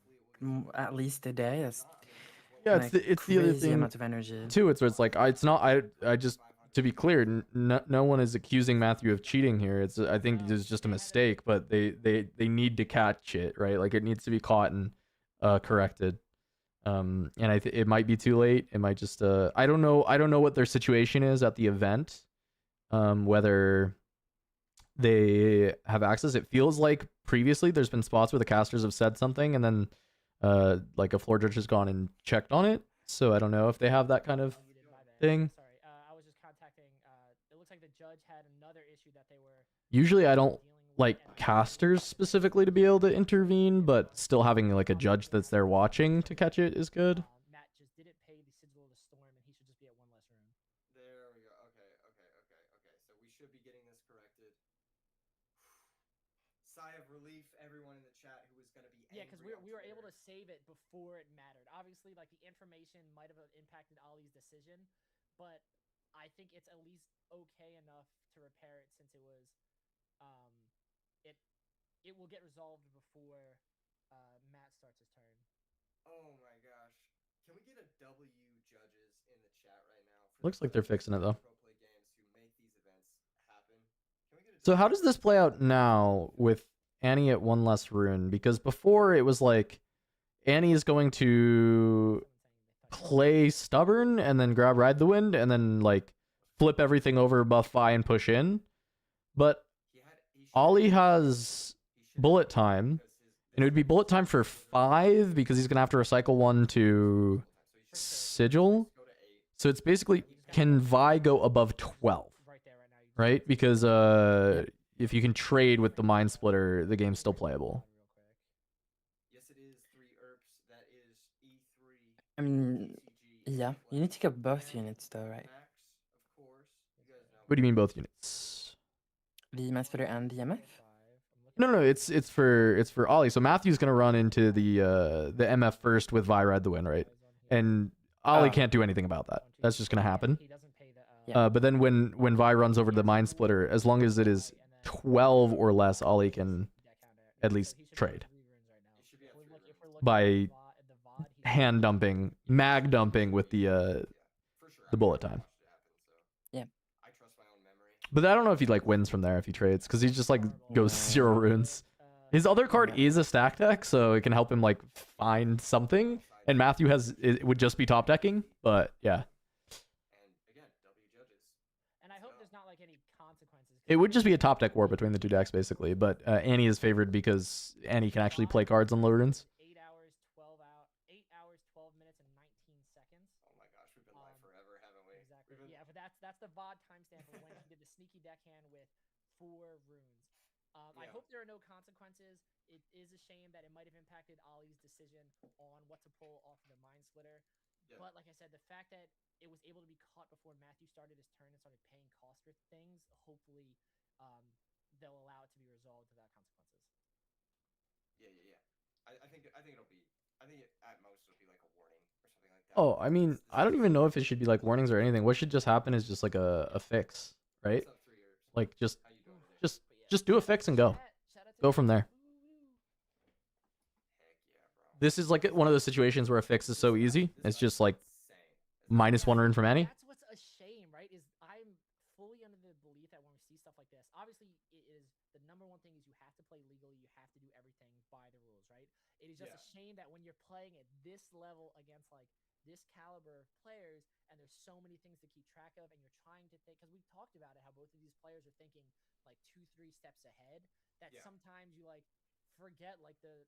at least a day, that's it's the other thing amount of energy too. It's like it's not. I just to be clear, no one is accusing Matthew of cheating here. I think it's just a mistake, but they need to catch it, right? Like it needs to be caught and corrected. And it might be too late. It might just I don't know what their situation is at the event. Whether they have access. It feels like previously there's been spots where the casters have said something and then like a floor judge has gone and checked on it. So I don't know if they have that kind of thing. Sorry, I was just contacting. It looks like the judge had another issue that they were. Usually I don't like casters specifically to be able to intervene, but still having like a judge that's there watching to catch it is good. Matt just didn't pay the Sigil of the Storm, and he should just be at 1 less rune. There we go. Okay. So we should be getting this corrected. Sigh of relief, everyone in the chat who was going to be angry. Yeah, because we were able to save it before it mattered. Obviously, like the information might have impacted Ollie's decision, but I think it's at least okay enough to repair it since it was, it will get resolved before Matt starts his turn. Oh my gosh. Can we get a W judges in the chat right now? Looks like they're fixing it though. Pro play games who make these events happen. Can we get a So how does this play out now with Annie at 1 less rune? Because before it was like Annie is going to play stubborn and then grab Ride the Wind and then like flip everything over, buff Vi and push in. But Ollie has bullet time, and it would be bullet time for 5 because he's gonna have to recycle 1 to sigil. So it's basically, can Vi go above 12? Right? Because if you can trade with the Mind Splitter, the game's still playable. Yes, it is 3 ERPs. That is E3. I mean, yeah, you need to get both units though, right? Max, of course. You guys know. What do you mean both units? The Mind Splitter and the MF? No, it's for Ollie. So Matthew's gonna run into the MF first with Vi ride the win, right? And Ollie can't do anything about that. That's just gonna happen. But then when Vi runs over to the Mind Splitter, as long as it is 12 or less, Ollie can at least trade by hand dumping, mag dumping with the bullet time. Yeah. But I don't know if he like wins from there if he trades, because he just like goes 0 runes. His other card is a stack deck, so it can help him like find something. And Matthew it would just be top decking, but yeah. And I hope there's not like any consequences. It would just be a top deck war between the 2 decks basically, but Annie is favored because Annie can actually play cards on low runes. 8 hours, 12 minutes, and 19 seconds. Oh my gosh, we've been live forever, haven't we? Exactly. Yeah, but that's the VOD timestamp of when he did the sneaky deckhand with 4 runes. I hope there are no consequences. It is a shame that it might have impacted Ollie's decision on what to pull off of the Mind Splitter. Yeah. But like I said, the fact that it was able to be caught before Matthew started his turn and started paying cost for things, hopefully they'll allow it to be resolved without consequences. Yeah. I think it'll be. I think at most it'll be like a warning or something like that. Oh, I mean, I don't even know if it should be like warnings or anything. What should just happen is just like a fix, right? Like just do a fix and go. Go from there. This is like one of those situations where a fix is so easy. It's just like -1 rune from Annie. That's what's a shame, right? Is I'm fully under the belief that when we see stuff like this, obviously it is the number one thing is you have to play legally, you have to do everything by the rules, right? It is just a shame that when you're playing at this level against like this caliber of players, and there's so many things to keep track of, and you're trying to think, because we've talked about it, how both of these players are thinking like 2-3 steps ahead, that sometimes you like forget like the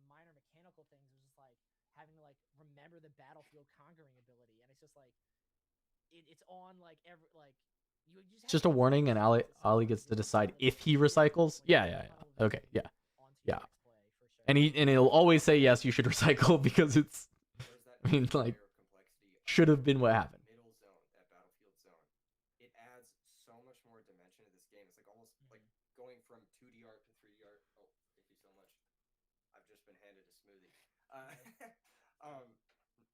minor mechanical things, which is like having to like remember the battlefield conquering ability, and it's just like it's on like every like you just Just a warning, and Ali gets to decide if he recycles. Yeah. Okay, yeah. And he'll always say yes, you should recycle because it's, I mean, like, should have been what happened. Middle zone, that battlefield zone, it adds so much more dimension to this game. It's like almost like going from 2D art to 3D art. Oh, thank you so much. I've just been handed a smoothie.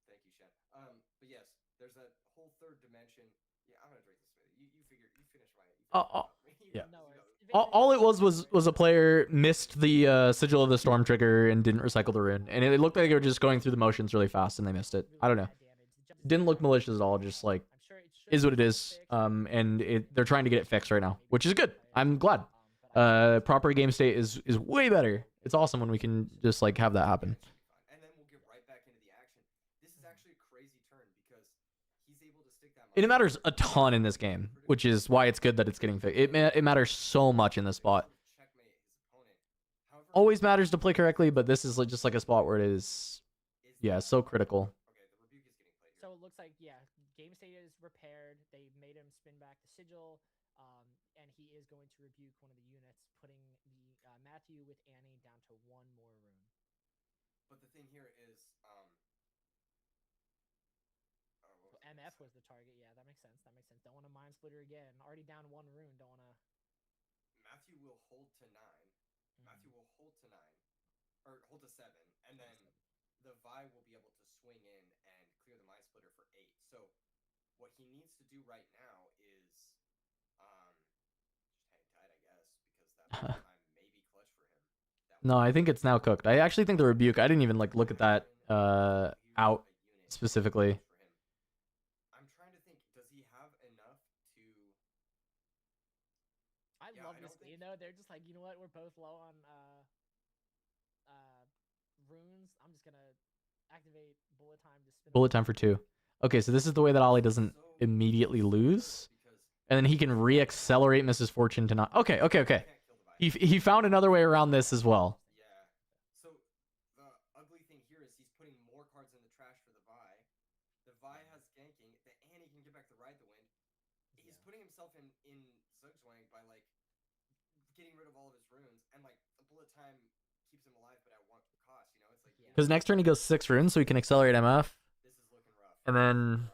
Thank you, Chef. But yes, there's that whole third dimension. Yeah, I'm gonna drink the smoothie. You finish my. Yeah. All it was a player missed the Sigil of the Storm trigger and didn't recycle the rune, and it looked like they were just going through the motions really fast and they missed it. I don't know. Didn't look malicious at all. Just like is what it is. And they're trying to get it fixed right now, which is good. I'm glad. Proper game state is way better. It's awesome when we can just like have that happen. And then we'll get right back into the action. This is actually a crazy turn because he's able to stick that. And it matters a ton in this game, which is why it's good that it's getting fixed. It matters so much in this spot. Always matters to play correctly, but this is like just like a spot where it is, so critical. So it looks like game state is repaired. They made him spin back the sigil, and he is going to rebuke one of the units, putting the Matthew with Annie down to 1 more rune. But the thing here is, MF was the target. Yeah, that makes sense. Don't want to Mind Splitter again. Already down 1 rune. Don't want to. Matthew will hold to 9. Matthew will hold to 9, or hold to 7, and then the Vi will be able to swing in and clear the Mind Splitter for 8. So what he needs to do right now is just hang tight, I guess, because that time may be clutch for him. No, I think it's now cooked. I actually think the rebuke. I didn't even like look at that out specifically. I'm trying to think. Does he have enough to? I love this game though. They're just like, you know what? We're both low on runes. I'm just gonna activate bullet time to spin. Bullet time for 2. Okay, so this is the way that Ollie doesn't immediately lose, and then he can re-accelerate Mrs. Fortune to not. Okay. He found another way around this as well. Yeah. So the ugly thing here is he's putting more cards in the trash for the Vi. The Vi has ganking, and he can get back to Ride the Wind. He's putting himself in Zugzwang by like getting rid of all of his runes, and like the bullet time keeps him alive, but at what cost? You know, it's like Because next turn he goes 6 runes, so he can accelerate MF. This is looking rough. And then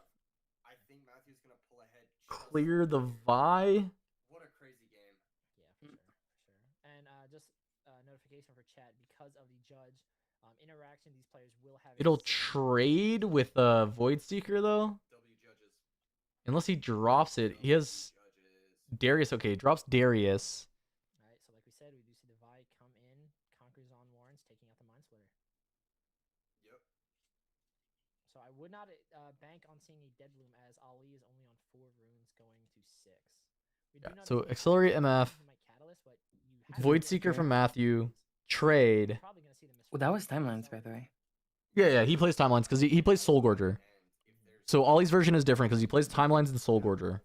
I think Matthew's gonna pull ahead. Clear the Vi. What a crazy game. Yeah, for sure. And just notification for chat, because of the judge interaction, these players will have. It'll trade with a Void Seeker though. W judges. Unless he drops it. He has Darius. Okay, drops Darius. All right, so like we said, we do see the Vi come in, conquers on Warrens, taking out the Mind Splitter. Yep. So I would not bank on seeing a Deadloom, as Ali is only on 4 runes going to 6. We do Yeah, not so see accelerate MF. Catalyst, but you have Void to Seeker get from Matthew. Trade. Well, that was timelines, by the way. Yeah, he plays timelines because he plays Soul Gorger. So Ollie's version is different because he plays timelines and Soul Gorger.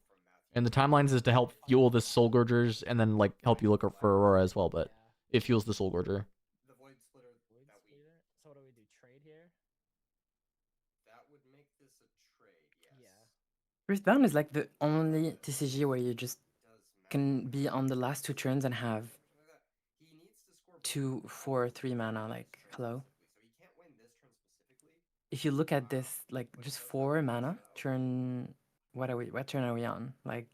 And the timelines is to help fuel the Soul Gorgers and then like help you look for Aurora as well, but it fuels the Soul Gorger. The Void Splitter that we. So what do we do? Trade here? That would make this a trade. Yes. Yeah. Riftbound is like the only TCG where you just can be on the last 2 turns and have 2, 4, 3 mana. Like, hello. So he can't win this turn specifically. If you look at this, like just 4 mana, turn. What turn are we on? Like,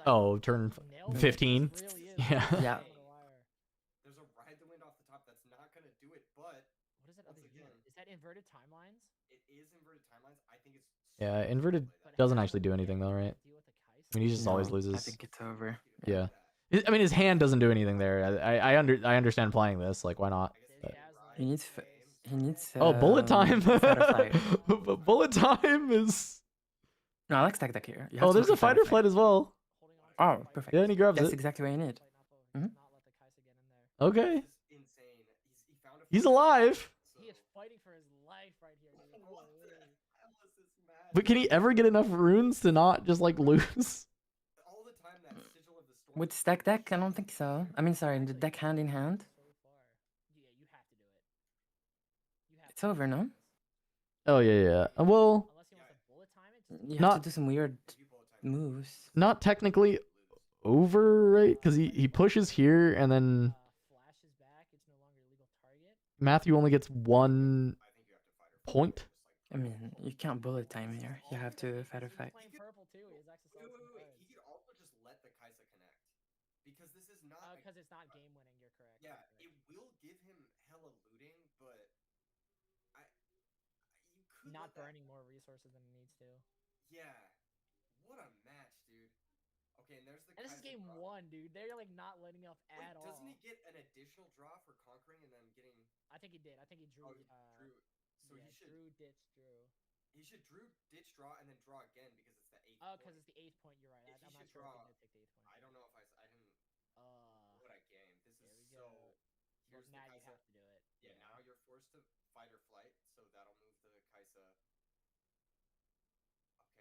oh, turn 15. Yeah. Yeah. There's a Ride the Wind off the top that's not gonna do it, but what is that other unit? Is that inverted timelines? It is inverted timelines. I think it's Yeah, inverted doesn't actually do anything though, right? I mean, he just always loses. I think it's over. Yeah. I mean, his hand doesn't do anything there. I understand playing this. Like, why not? But... He needs. oh, bullet time. Fight. But bullet time is. No, I like stack deck here. Oh, there's a fighter flight as well. Oh, perfect. Yeah, and he grabs That's it. exactly what you need. Okay. He's alive. He is fighting for his life right here. But can he ever get enough runes to not just like lose? With stack deck, I don't think so. I mean, sorry, the deck hand in hand. It's over, no? Oh yeah. Well, you have not to do some weird moves. Not technically over, right? Because he pushes here and then Matthew only gets 1 point. I mean, you can't bullet time here. You have to fighter fight. Wait. He could also just let the Kaisa connect, because this is not. Because it's not game winning. You're correct. Yeah, it will give him hella looting, but you could not burning more resources than it needs to. Yeah, what a match, dude. Okay, and there's the. And this is game draw. 1, dude. They're like not letting up at all. Doesn't he get an additional draw for conquering and then getting? I think he did. I think he drew. Drew. So yeah, he should ditch. He should ditch, draw, and then draw again because it's the 8th. Oh, because it's the 8th point. You're right. I'm not sure if he's gonna take the 8th point. I don't know if I didn't. What a game! This is so. Well, now you have to do it. Yeah, now you're forced to fight or flight, so that'll move the Kaisa.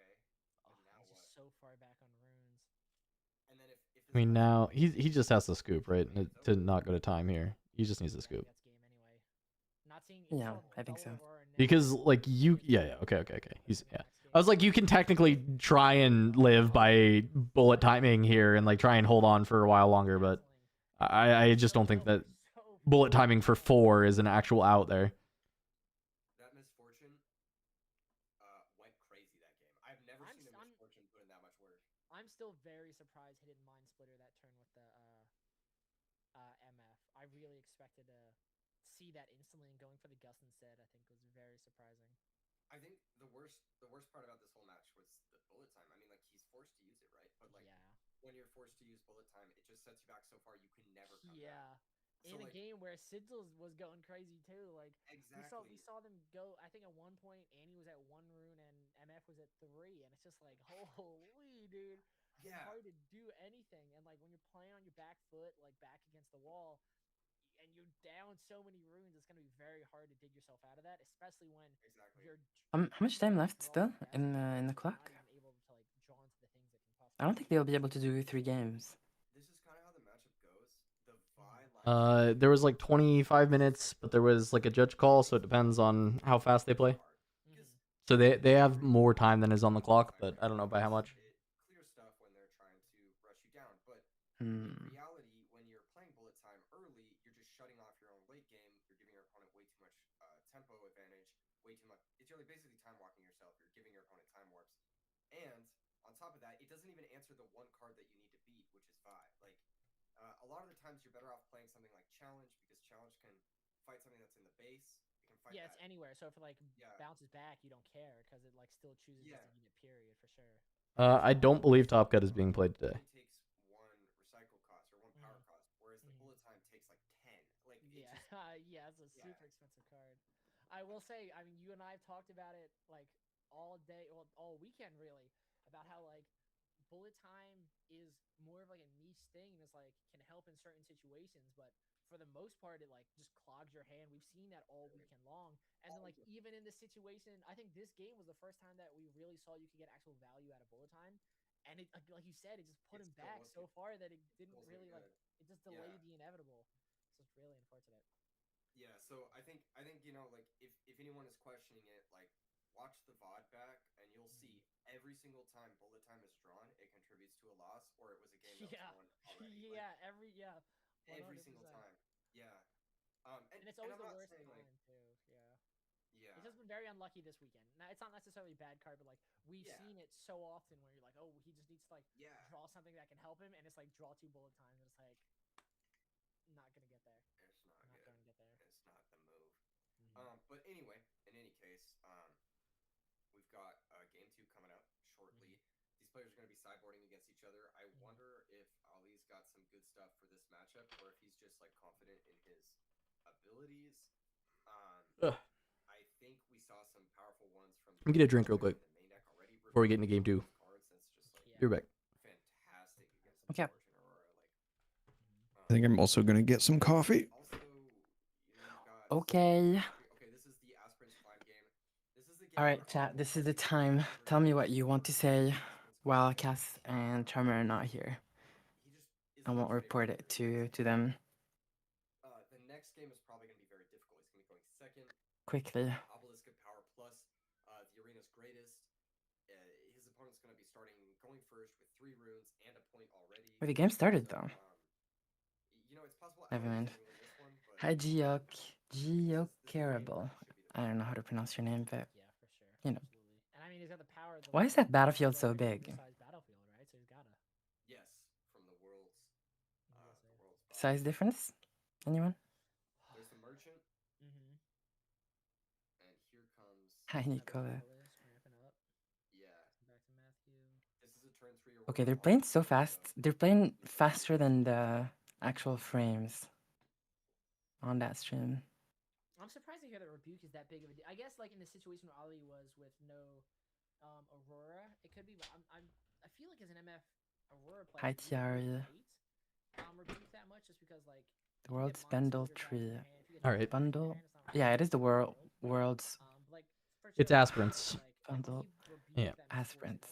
Okay. Oh, now he's just so far back on runes. And then if I mean, now he just has to scoop, right? To not go to time here. He just needs to scoop. Yeah, I think so. Because like okay. He's I was like, you can technically try and live by bullet timing here and like try and hold on for a while longer, but I just don't think that bullet timing for 4 is an actual out there. That Misfortune went crazy that game. I've never seen a Misfortune put in that much work. I'm still very surprised he didn't Mind Splitter that turn with the MF. I really expected to see that instantly, and going for the Gus instead, I think was very surprising. I think the worst part about this whole match was the bullet time. I mean, like, he's forced to use it, right? But like, when you're forced to use bullet time, it just sets you back so far you can never come back. In a game where Sigils was going crazy too, like exactly. we saw them go. I think at one point Annie was at 1 rune and MF was at 3, and it's just like, holy dude, it's hard to do anything. And like when you're playing on your back foot, like back against the wall, and you're down so many runes, it's gonna be very hard to dig yourself out of that, especially when you're. How much time left still in the clock? I don't think they'll be able to do 3 games. This is kind of how the matchup goes. The Vi There was like 25 minutes, but there was like a judge call, so it depends on how fast they play. So they have more time than is on the clock, but I don't know by how much. It clears stuff when they're trying to rush you down. But Hmm. in reality, when you're playing bullet time early, you're just shutting off your own late game. You're giving your opponent way too much tempo advantage, way too much. It's really basically time walking yourself. You're giving your opponent time warps. And on top of that, it doesn't even answer the one card that you need to beat, which is Vibe. Like, a lot of the times you're better off playing something like Challenge, because Challenge can fight something that's in the base. It can fight Yeah, it's anywhere. So if it like Yeah. bounces back, you don't care because it like still chooses Yeah. just a unit. Period, for sure. I don't believe Top Cut is being played today. It takes one recycle cost or one power cost, whereas the bullet time takes like 10. Like, it Yeah, just, yeah, it's a super expensive card. I will say, I mean, you and I have talked about it like all day, well, all weekend really, about how like bullet time is more of like a niche thing and it's like can help in certain situations, but for the most part it like just clogs your hand. We've seen that all weekend long. And then like even in this situation, I think this game was the first time that we really saw you could get actual value out of bullet time. And it like you said, it just put him back so far that it didn't really like it just delayed the inevitable. So it's really unfortunate. Yeah, so I think you know, like, if anyone is questioning it, like, watch the VOD back and you'll see every single time bullet time is drawn, it contributes to a loss, or it was a game that was won already. Yeah, Like, every 100%. single time. Yeah. And it's always I'm the not worst saying, time like, too. Yeah. yeah. He's just been very unlucky this weekend. Now it's not necessarily a bad card, but like we've seen it so often where you're like, oh, he just needs to like draw something that can help him, and it's like draw 2 bullet times, and it's like not gonna get there. It's not Not good. going to get there. It's not the move. But anyway, in any case, we've got game 2 coming up shortly. These players are going to be sideboarding against each other. I wonder if Ali's got some good stuff for this matchup, or if he's just like confident in his abilities. I think we saw some powerful ones from. Let me get a drink real quick before we get into game 2. Be right back. Fantastic against Okay. I think I'm also gonna get some coffee. Okay. Okay, this is the Aspirants Climb game. This is the game. All right, chat. This is the time. Tell me what you want to say while Cass and Charmer are not here. I won't report it to them. The next game is probably going to be very difficult. He's going to be going second. Quickly. Obelisk of Power plus the arena's greatest. His opponent's going to be going first with 3 runes and a point already. Wait, the game started though. You know, it's possible. Never mind. Hi, Geok. Geocarable. I don't know how to pronounce your name, but you know. And I mean, he's got the power. Why is that battlefield so big? Battlefield, right? So he's gotta. Yes, from the world's. Size difference? Anyone? There's the merchant. And here comes. Hi, Nicola. Yeah. Back to Matthew. This is a turn 3. Okay, they're playing so fast. They're playing faster than the actual frames on that stream. I'm surprised to hear that Rebuke is that big of a deal. I guess like in the situation where Ali was with no Aurora, it could be. But I feel like as an MF Aurora player, Hi, Tiari. Rebuke that much just because like The world's bundle tree. All right. Bundle. Yeah, it is the world's. It's Aspirants. Bundle. Yeah. Aspirants.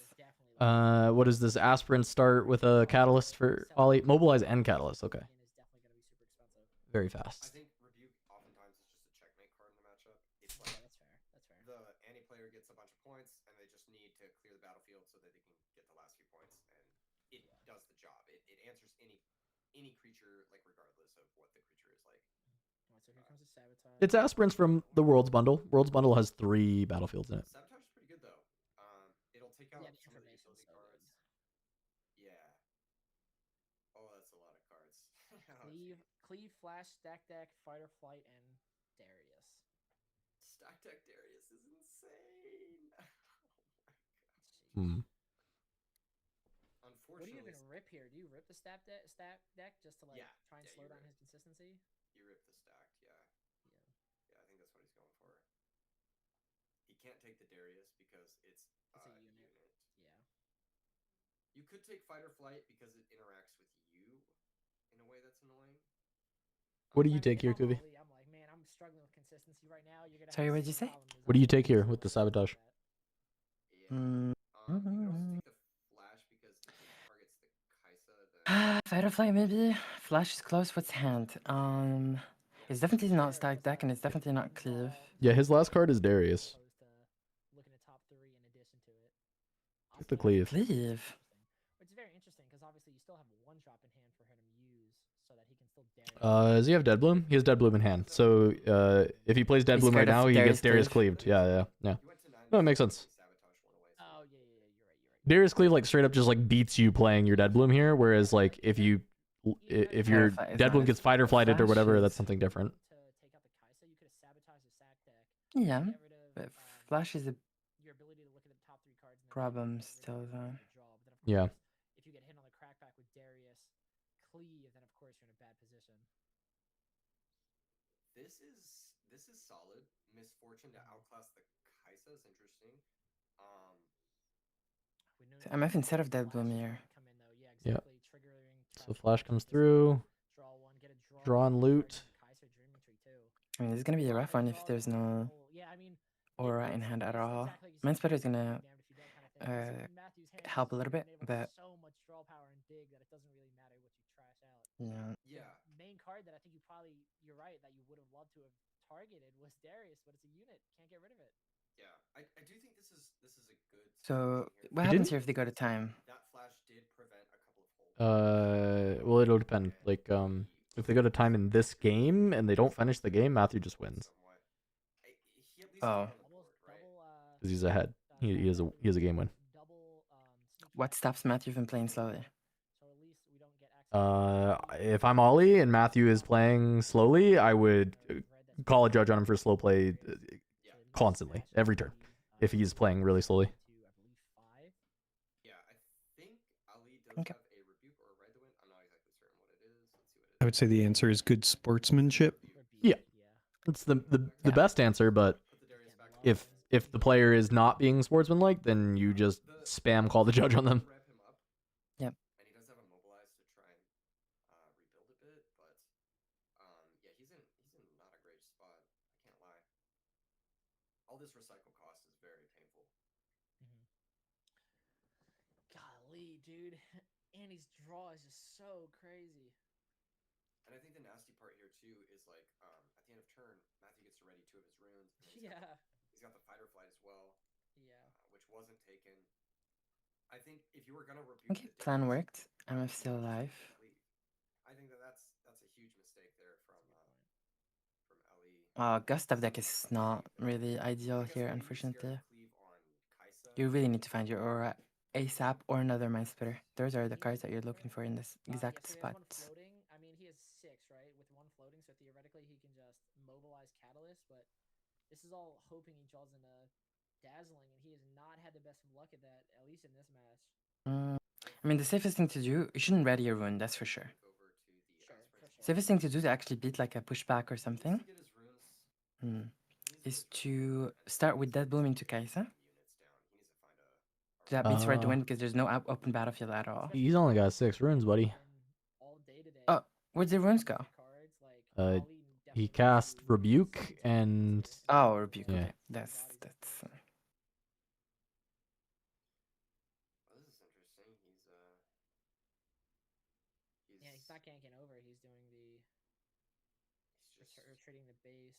What is this? Aspirant start with a catalyst for Ollie? Mobilize and catalyst. Okay. Very fast. I think Rebuke oftentimes is just a checkmate card in the matchup. It's like that's fair. That's fair. The anti-player gets a bunch of points, and they just need to clear the battlefield so that they can get the last few points, and it does the job. It answers any creature, like regardless of what the creature is like. Alright, so here comes a Sabotage. It's Aspirants from the World's Bundle. World's Bundle has 3 battlefields in it. Sabotage is pretty good though. It'll take out some of the utility cards. Yeah. Oh, that's a lot of cards. Cleave, Flash, Stack Deck, Fighter Flight, and Darius. Stack Deck Darius is insane. Oh my god. What do you even rip here? Do you rip the stack deck just to like try and slow down his consistency? You rip the stacked, yeah. Yeah, I think that's what he's going for. He can't take the Darius because it's a unit. Yeah. You could take Fight or Flight because it interacts with you in a way that's annoying. What do you take here, Kuvi? I'm like, man, I'm struggling with consistency right now. You're gonna. Sorry, what did you say? What do you take here with the Sabotage? Yeah. You can also take the Flash because it targets the Kaisa. Firefly maybe. Flash is close. What's hand? It's definitely not stack deck, and it's definitely not cleave. Yeah, his last card is Darius. Looking at top 3 in addition to it. Pick the cleave. Cleave. Which is very interesting because obviously you still have one drop in hand for him to use so that he can still dare. Does he have Dead Bloom? He has Dead Bloom in hand. So if he plays Dead He's Bloom right scared of now, he gets Darius Darius cleaved. Yeah. No, it makes sense. Oh yeah, you're right. Darius cleave like straight up just like beats you playing your Dead Bloom here, whereas like if your Terrify is Dead not Bloom as gets fight or flighted or whatever, Flash that's is- something different. To take out the Kaisa, you could have sabotaged the sack deck. Yeah, Get rid of, but Flash is a your ability to look at the top 3 cards. And then problem get rid of still your though. ability to draw. But then, of Yeah. course, if you get hit on the crackback with Darius, cleave, then of course you're in a bad position. This is solid. Misfortune to outclass the Kaisa is interesting. MF instead of Dead Bloom here. Yeah. So Flash comes through. Draw and loot. I mean, this is gonna be a rough one if there's no aura in hand at all. Mind Splitter is gonna help a little bit, but so much draw power and dig that it doesn't really matter what you trash out. yeah. The main card that I think you're right, that you would have loved to have targeted was Darius, but it's a unit. Can't get rid of it. Yeah, I do think this is a good. So what He happens didn't- here if they go to time? That flash did prevent a couple of holes. Well, it'll depend. Like, if they go to time in this game and they don't finish the game, Matthew just wins Oh, because he's ahead. He has a game win. what stops Matthew from playing slowly? If I'm Ollie and Matthew is playing slowly, I would call a judge on him for slow play constantly, every turn, if he's playing really slowly. Yeah, I think Ali does Okay. have a rebuke or a ride the wind. I'm not exactly certain what it is. Let's see what it I would say the answer is good sportsmanship. Yeah, it's the best answer. But if the player is not being sportsmanlike, then you just spam call the judge on them. Rep him up. Yep. And he does have a mobilize to try and rebuild a bit, but yeah, he's in not a great spot. I can't lie. All this recycle cost is very painful. Golly, dude. Andy's draw is just so crazy. And I think the nasty part here too is like at the end of turn, Matthew gets to ready 2 of his runes. And he's got the fight or flight as well. Yeah. Which wasn't taken. I think if you were gonna rebuke Okay, the plan Darius, worked. MF still alive. I think that's a huge mistake there from Ali. Gustav deck is not really ideal here, unfortunately. Cleave on Kaisa. You really need to find your aura ASAP or another Mind Splitter. Those are the cards that you're looking for in this exact So he has spot. one floating. I mean, he has 6, right? With one floating, so theoretically he can just mobilize Catalyst, but this is all hoping he draws in a dazzling, and he has not had the best of luck at that, at least in this match. I mean, the safest thing to do, you shouldn't ready your rune, that's for sure. Sure. Safest thing to do to actually beat like a pushback or something is to start with Dead Bloom into Kaisa. That beats Red the Wind because there's no open battlefield at all. He's only got 6 runes, buddy. Oh, where'd the runes go? He cast Rebuke and Oh, Rebuke. Yeah. Okay. That's Oh, this is interesting. Yeah, he's not ganking over. He's doing the retreating the base.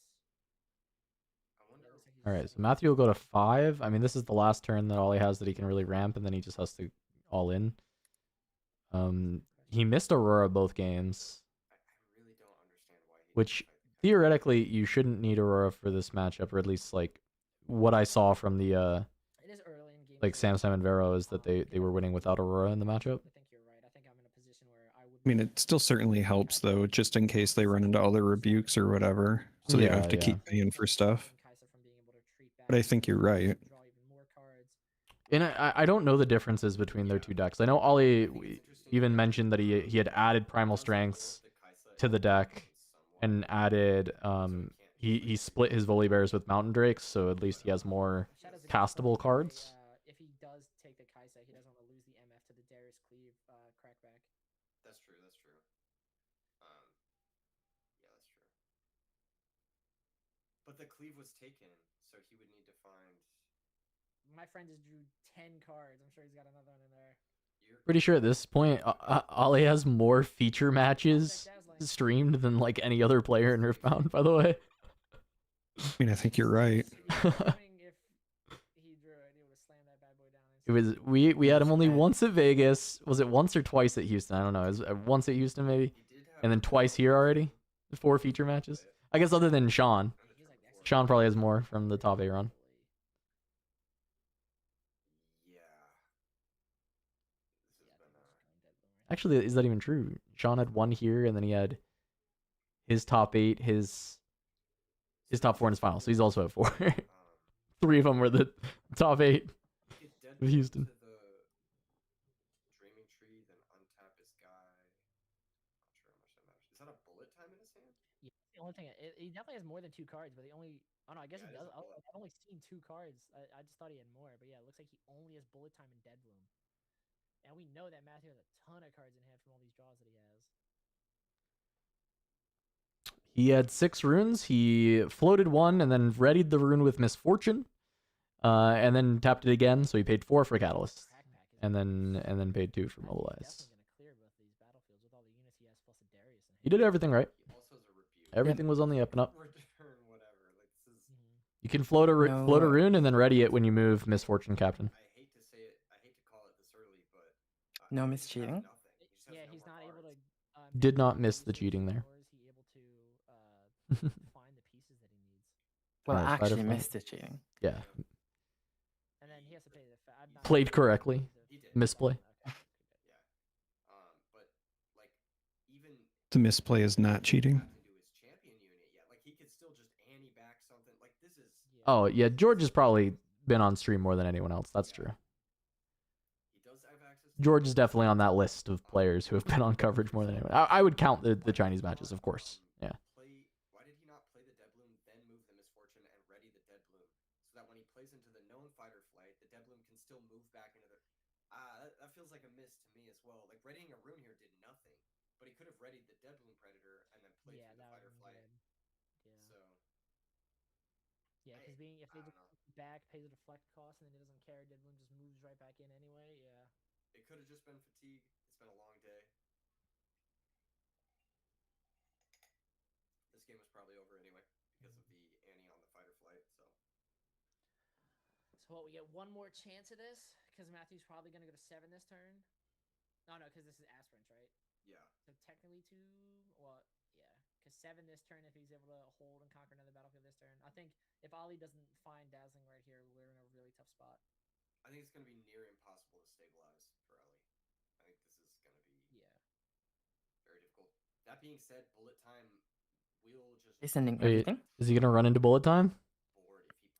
I wonder. All right, so Matthew will go to 5. I mean, this is the last turn that Ollie has that he can really ramp, and then he just has to all in. He missed Aurora both games, I really don't understand why he. which theoretically you shouldn't need Aurora for this matchup, or at least like what I saw from the It is early in game. like Sam and Vero is that they were winning without Aurora in the matchup. I think you're right. I think I'm in a position where I would. I mean, it still certainly helps though, just in case they run into other rebukes or whatever, so they don't have to keep paying for stuff. But I think you're right. And I don't know the differences between their two decks. I know Ollie even mentioned that he had added Primal Strengths to the deck and added he split his Volibears with Mountain Drakes, so at least he has more castable cards. If he does take the Kaisa, he doesn't want to lose the MF to the Darius Cleave crackback. That's true. Yeah, that's true. But the cleave was taken, so he would need to find. My friend just drew 10 cards. I'm sure he's got another one in there. Pretty sure at this point, Ollie has more feature matches streamed than like any other player in Riftbound. By the way. I mean, I think you're right. It was we had him only once at Vegas. Was it once or twice at Houston? I don't know. It was once at Houston maybe, and then twice here already. 4 feature matches. I guess other than Sean. Sean probably has more from the top 8 run. Actually, is that even true? Sean had 1 here, and then he had his top 8, his top 4 in his final. So he's also at 4. 3 of them were the top 8 of Houston. Dreaming Tree, then untap his guy. Not sure how much that matters. Is that a bullet time in his hand? Yeah, that's the only thing. He definitely has more than 2 cards, but he only. Oh no, I guess he does. I've only seen 2 cards. I just thought he had more, but yeah, it looks like he only has bullet time and dead bloom. And we know that Matthew has a ton of cards in hand from all these draws that he has. He had 6 runes. He floated 1 and then readied the rune with Misfortune, and then tapped it again. So he paid 4 for Catalyst, and then paid 2 for Mobilize. He did everything right. Everything was on the up and up. You can float a rune and then ready it when you move Misfortune Captain. I hate to say it. I hate to call it this early, but no miss cheating. Yeah, he's not able to. Did not miss the cheating there. Find the pieces that he needs. Well, Alright, actually missed the cheating. Yeah. And then he has to pay the. Played correctly. Misplay. But like even The misplay is not cheating. like he could still just Annie back something. Like this is. Oh yeah, George has probably been on stream more than anyone else. That's true. George is definitely on that list of players who have been on coverage more than anyone. I would count the Chinese matches, of course. Yeah. Why did he not play the dead bloom, then move the Misfortune and ready the dead bloom, so that when he plays into the known fighter flight, the dead bloom can still move back into the. That feels like a miss to me as well. Like readying a rune here did nothing, but he could have readied the dead bloom predator and then played through the fighter flight. Yeah. So. Yeah, because if they just back, pay the deflect cost, and then he doesn't care, dead bloom just moves right back in anyway. Yeah. It could have just been fatigue. It's been a long day. This game was probably over anyway because of the Annie on the fighter flight. So what? We get one more chance at this because Matthew's probably gonna go to 7 this turn. No, because this is aspirants, right? Yeah. So technically 2. Well, yeah, because 7 this turn if he's able to hold and conquer another battlefield this turn. I think if Ali doesn't find Dazzling right here, we're in a really tough spot. I think it's going to be near impossible to stabilize for Ali. I think this is going to be very difficult. That being said, bullet time will just. He's sending Wait, everything. is he gonna run into bullet time?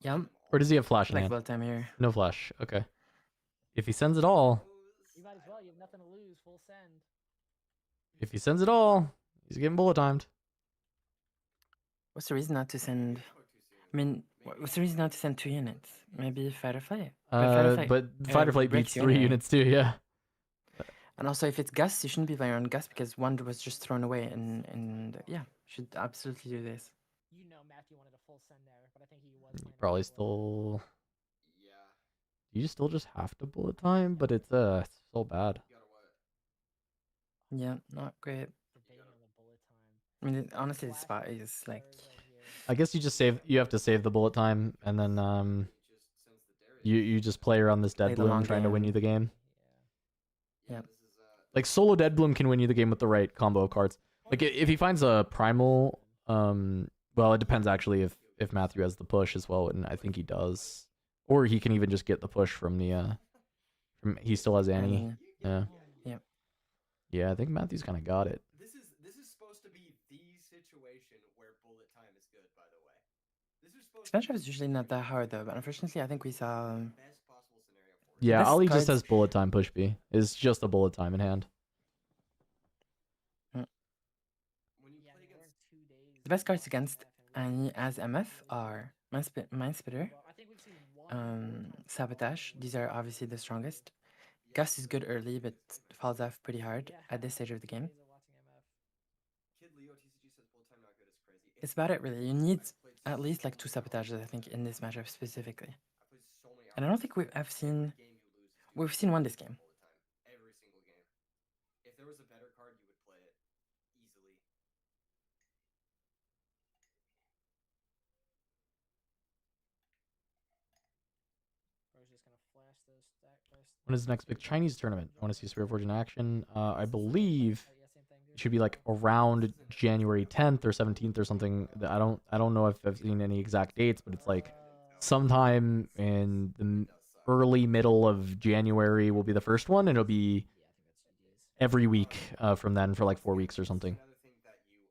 Yeah. Or does he have flash in Like hand? bullet time here. No flash. Okay. If he sends it all. You might as well. You have nothing to lose. Full send. If he sends it all, he's getting bullet timed. What's the reason not to send? I mean, what's the reason not to send 2 units? Maybe fighter flight. But fighter flight beats 3 units too. Yeah. And also, if it's Gus, you shouldn't be playing on Gus because 1 was just thrown away, and yeah, should absolutely do this. You know, Matthew wanted a full send there, but I think he was. Probably still. Yeah. You still just have to bullet time, but it's so bad. Yeah, not great. I mean, honestly, the spot is like. I guess you just save. You have to save the bullet time, and then you just play around this dead Play the bloom long trying to win game. you the game. Yeah. Like solo dead bloom can win you the game with the right combo of cards. Like if he finds a primal, well, it depends actually if Matthew has the push as well, and I think he does, or he can even just get the push from the he still has Annie. Yeah. Yep. Yeah, I think Matthew's kind of got it. This is supposed to be the situation where bullet time is good. By the way, this is supposed. This matchup is usually not that hard though, but unfortunately, I think we saw. Yeah, best Ali just cards- has bullet time push B. It's just a bullet time in hand. The best cards against Annie as MF are Mind Splitter, Sabotage. These are obviously the strongest. Gus is good early, but falls off pretty hard at this stage of the game. It's about it, really. You need at least like 2 Sabotages, I think, in this matchup specifically. And I don't think we've seen 1 this game. When is the next big Chinese tournament? I want to see Spirit Forge in action. I believe it should be like around January 10th or 17th or something. I don't know if I've seen any exact dates, but it's like sometime in the early middle of January will be the first one, and it'll be every week from then for like 4 weeks or something. Another thing that you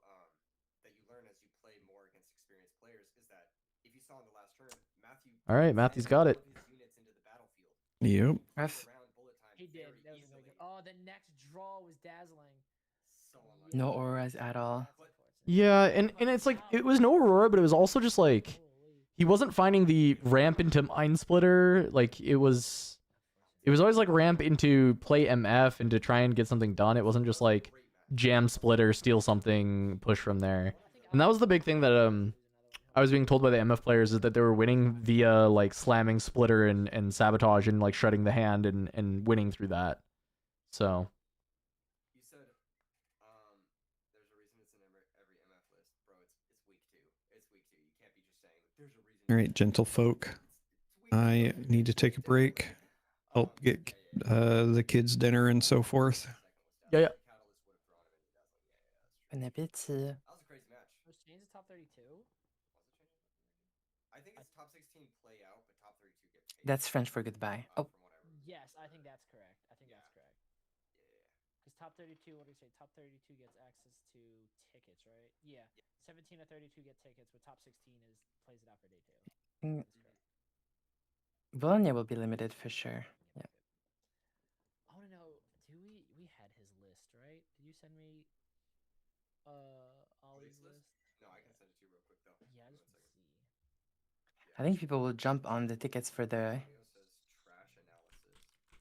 learn as you play more against experienced players is that if you saw in the last turn, Matthew. All right, Matthew's got it. His units into the battlefield. Yep. Around bullet time He did. That was really good. Oh, the next draw was dazzling. So unlucky. No auras at all. Yeah, and it's like it was no Aurora, but it was also just like he wasn't finding the ramp into Mind Splitter. Like it was always like ramp into play MF and to try and get something done. It wasn't just like jam Splitter, steal something, push from there. And that was the big thing that I was being told by the MF players is that they were winning via like slamming Splitter and sabotage and like shredding the hand and winning through that. So You said there's a reason it's in every MF list, bro. It's week 2. It's week 2. You can't be just saying there's a reason. All right, gentlefolk. I need to take a break. Help get the kids dinner and so forth. yeah. Bon appétit. That was a crazy match. Was change the top 32? I think it's top 16 play out, but top 32 get paid. That's French for goodbye. Oh, Yes, I think that's correct. That's correct. Because top 32, what do you say? Top 32 gets access to tickets, right? Yeah. 17 to 32 get tickets, but top 16 plays it out for day 2. Mm. Bologna will be limited for sure. Yeah. I want to know, we had his list, right? Did you send me Ollie's list? No, I can send it to you real quick though. Yeah, I just want to see. I think people will jump on the tickets for the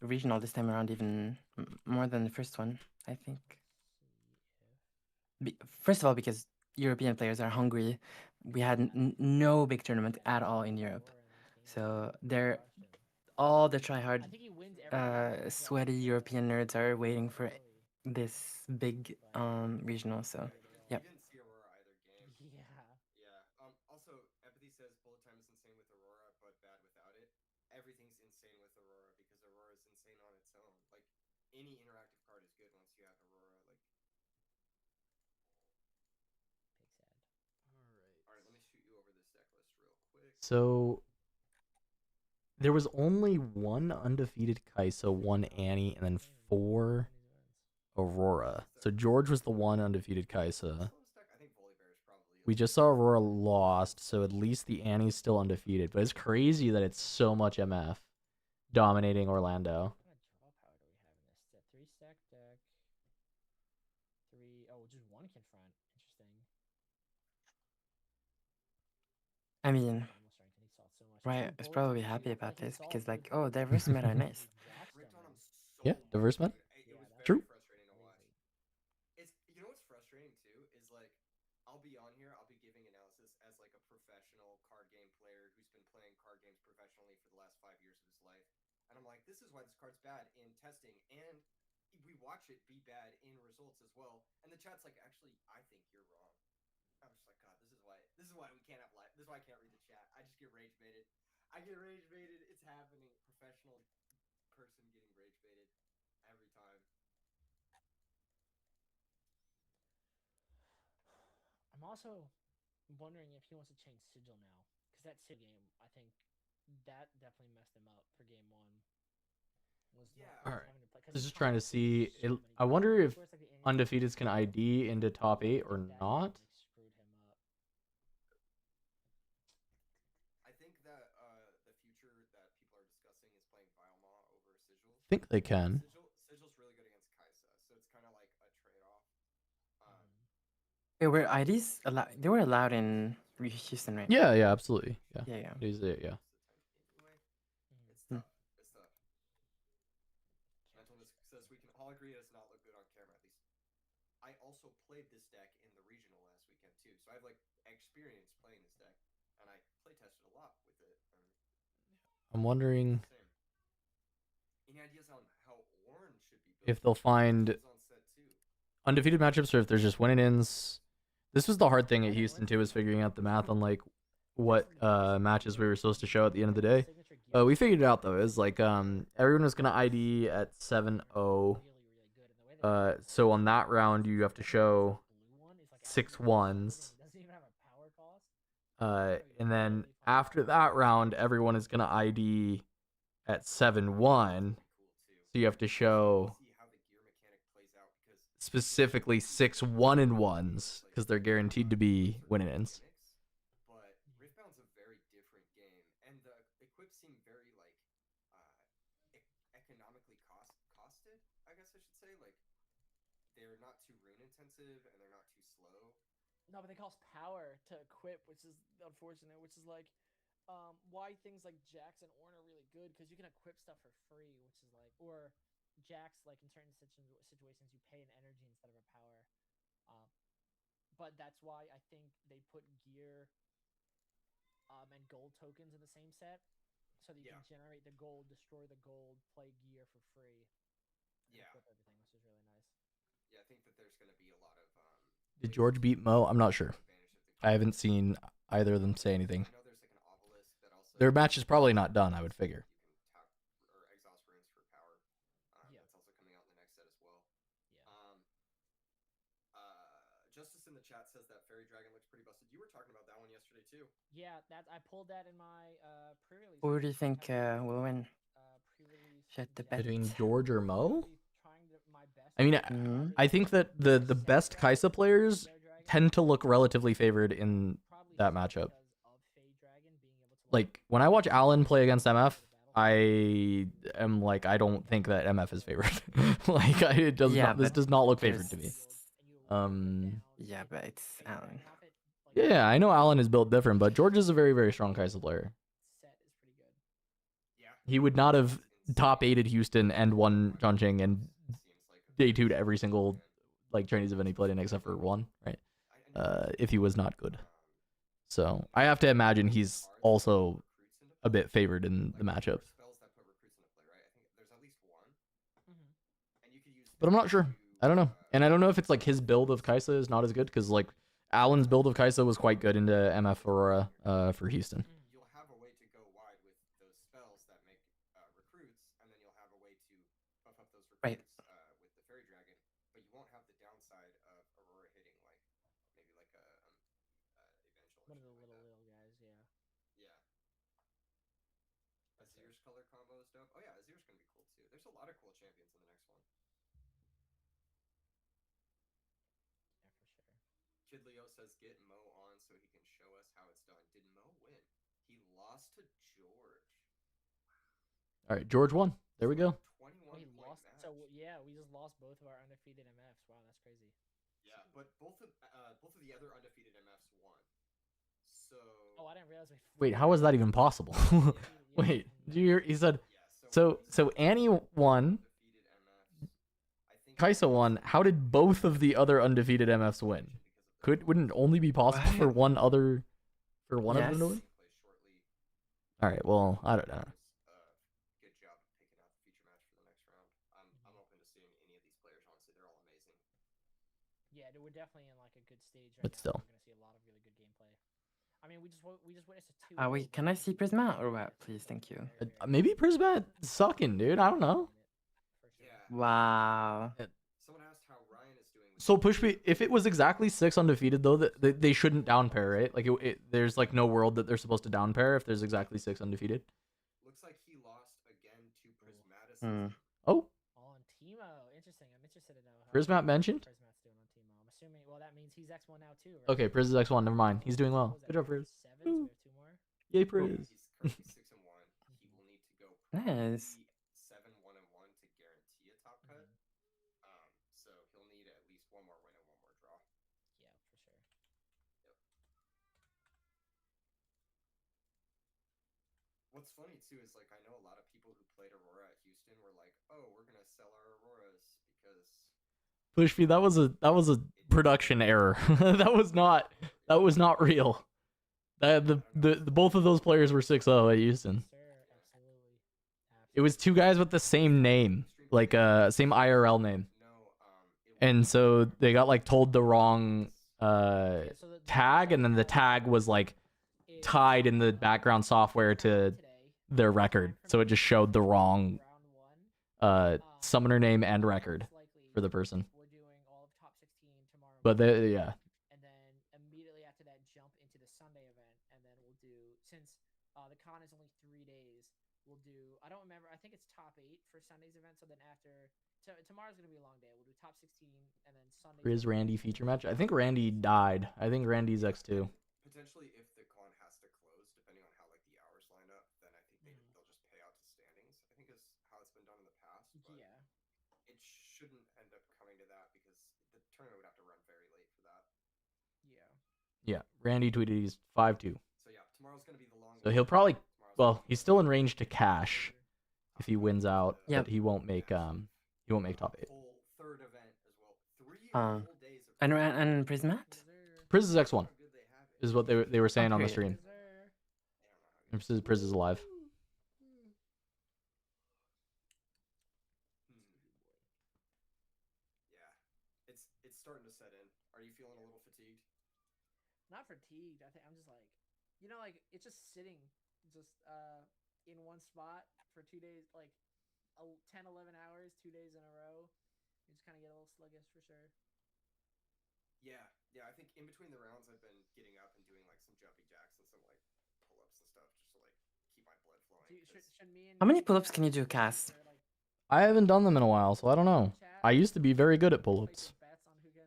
regional this time around even more than the first one, I think. First of all, because European players are hungry. We had no big tournament at all in Europe. So they're all the tryhard, sweaty European nerds are waiting for this big regional. So, yep. You didn't see Aurora either game. Yeah. Also, Empathy says bullet time is insane with Aurora, but bad without it. Everything's insane with Aurora because Aurora is insane on its own. Like any interactive card is good once you have Aurora. Like. All right, let me shoot you over this deck list real quick. So there was only one undefeated Kaisa, one Annie, and then 4 Aurora. So George was the one undefeated Kaisa. We just saw Aurora lost, so at least the Annie's still undefeated. But it's crazy that it's so much MF dominating Orlando. What kind of draw power do we have in this? It's a 3-stack deck. 3. Oh, just 1 confront. Interesting. I mean, Riot is probably happy about this because, like, oh, diverse meta are nice. Yeah, diverse meta. True. It's you know what's frustrating too is like I'll be on here, I'll be giving analysis as like a professional card game player who's been playing card games professionally for the last 5 years of his life, and I'm like, this is why this card's bad in testing, and we watch it be bad in results as well, and the chat's like, actually, I think you're wrong. I'm just like, God, this is why we can't have live. This is why I can't read the chat. I just get rage baited. It's happening. Professional person getting rage baited every time. I'm also wondering if he wants to change Sigil now, because that Sigil game, I think that definitely messed him up for game 1. All right. Just trying to see. I wonder if undefeateds can ID into top 8 or not. I think that the future that people are discussing is playing Vialma over Sigil. I think they can. Sigil's really good against Kaisa, so it's kind of like a trade-off. Were IDs allowed? They were allowed in Houston, right? Yeah, absolutely. Yeah. Yeah. It's tough. Mentalness says we can all agree it does not look good on camera, at least. I also played this deck in the regional last weekend too, so I have like experience playing this deck, and I play tested a lot with it. I'm wondering any ideas on how Orange should be built? if they'll find undefeated matchups or if there's just win and ins. This was the hard thing at Houston too, is figuring out the math on like what matches we were supposed to show at the end of the day. We figured it out though. It was like everyone was gonna ID at 7-0. So on that round you have to show 6 1s. And then after that round, everyone is gonna ID at 7-1. So you have to show specifically 6 1-1s because they're guaranteed to be win-ins. But Riftbound's a very different game, and the equips seem very like economically costed. I guess I should say, like they're not too rune intensive and they're not too slow. No, but they cost power to equip, which is unfortunate. Which is like, why things like Jax and Ornn are really good because you can equip stuff for free, which is like, or Jax like in certain situations you pay an energy instead of a power. But that's why I think they put gear and gold tokens in the same set, so that you can generate the gold, destroy the gold, play gear for free, and equip everything, which is really nice. Yeah, I think that there's going to be a lot of. Did George beat Mo? I'm not sure. I haven't seen either of them say anything. Their match is probably not done, I would figure. You can tap or exhaust runes for power. That's also coming out in the next set as well. Justice in the chat says that Fairy Dragon looks pretty busted. You were talking about that one yesterday too. Yeah, I pulled that in my pre-release. Who do you think will win? Shit, the bet. Between George or Mo? I mean, I think that the best Kaisa players tend to look relatively favored in that matchup. Like, when I watch Alan play against MF, I am like, I don't think that MF is favored. Like, this does not look favored to me. Yeah, but it's Alan. Yeah, I know Alan is built different, but George is a very, very strong Kaisa player. He would not have top 8'd Houston and won Chongqing and day 2'd every single like Chinese event he played in except for one, right? If he was not good. So I have to imagine he's also a bit favored in the matchup. But I'm not sure. I don't know. And I don't know if it's like his build of Kaisa is not as good, because like Alan's build of Kaisa was quite good into MF Aurora for Houston. You'll have a way to go wide with those spells that make recruits, and then you'll have a way to buff up those recruits with the Fairy Dragon, but you won't have the downside of Aurora hitting like maybe like a Eventual. One of the little guys, yeah. Yeah. Azir's color combo is dope. Oh yeah, Azir's gonna be cool too. There's a lot of cool champions in the next one. Kid Leo says get Mo on so he can show us how it's done. Did Mo win? He lost to George. All right, George won. There we go. 21 he lost. match. So yeah, we just lost both of our undefeated MFs. Wow, that's crazy. Yeah, but both of the other undefeated MFs won. So. Oh, I didn't realize we. Wait, how was that even possible? Wait, did you hear? He said. So Annie won. Kaisa won. How did both of the other undefeated MFs win? Wouldn't it only be possible for one of them to win? All right. Well, I don't know. Good job picking out the feature match for the next round. I'm open to seeing any of these players. Honestly, they're all amazing. Yeah, we're definitely in like a good stage right But now. still. We're gonna see a lot of really good gameplay. I mean, we just witnessed a 2. Wait, can I see Prisma or what? Please, thank you. Maybe Prisma sucking, dude. I don't know. Wow. Someone asked how Ryan is doing. So Pushby, if it was exactly 6 undefeated though, they shouldn't down pair, right? Like there's like no world that they're supposed to down pair if there's exactly 6 undefeated. Looks like he lost again to Prismatis. Oh. On Teemo, interesting. I'm interested to know how Prismat mentioned. Prismat's doing on Teemo. I'm assuming. Well, that means he's X1 now too, right? Okay, Priz is X1. Never mind. He's doing well. Good job, Priz. 7, so we have 2 more. Yay, Priz. He's currently 6-1. He will need to go Nice. 7-1-1 to guarantee a top cut. So he'll need at least one more win and one more draw. Yeah, for sure. Yep. What's funny too is like I know a lot of people who played Aurora at Houston were like, "Oh, we're gonna sell our Auroras because." Pushby, that was a production error. that was not real. The both of those players were 6-0 at Houston. Sir, absolutely. It was 2 guys with the same name, like same IRL name, and so they got like told the wrong tag, and then the tag was like tied in the background software to their record, so it just showed the wrong summoner name and record for the person. We're doing all of top 16 tomorrow. But they, yeah, And then immediately after that, jump into the Sunday event, and then we'll do, since the con is only 3 days, we'll do, I don't remember, I think it's top 8 for Sunday's event. So then after, tomorrow's gonna be a long day. We'll do top 16, and then Sunday. is Randy feature match. I think Randy died. I think Randy's X2. Potentially, if the con has to close, depending on how like the hours line up, then I think they'll just pay out to standings. I think is how it's been done in the past. But Yeah. it shouldn't end up coming to that because the tournament would have to run very late for that. Yeah. Yeah, Randy tweeted he's 5-2. So yeah, tomorrow's gonna be the long. So he'll probably, well, he's still in range to cash if he wins out, Yep. but he won't make top 8. Whole third event as well. 3 whole days of. And Prismat? Priz is X1, is what they were saying on the Okay. stream. Priz is alive. Yeah, it's starting to set in. Are you feeling a little fatigued? Not fatigued. I think I'm just like, like it's just sitting, just in one spot for 2 days, like 10, 11 hours, 2 days in a row. You just kind of get a little sluggish for sure. Yeah. I think in between the rounds, I've been getting up and doing like some jumping jacks and some like pull-ups and stuff, just to like keep my blood flowing. How many pull-ups can you do, Cass? I haven't done them in a while, so I don't know. I used to be very good at pull-ups.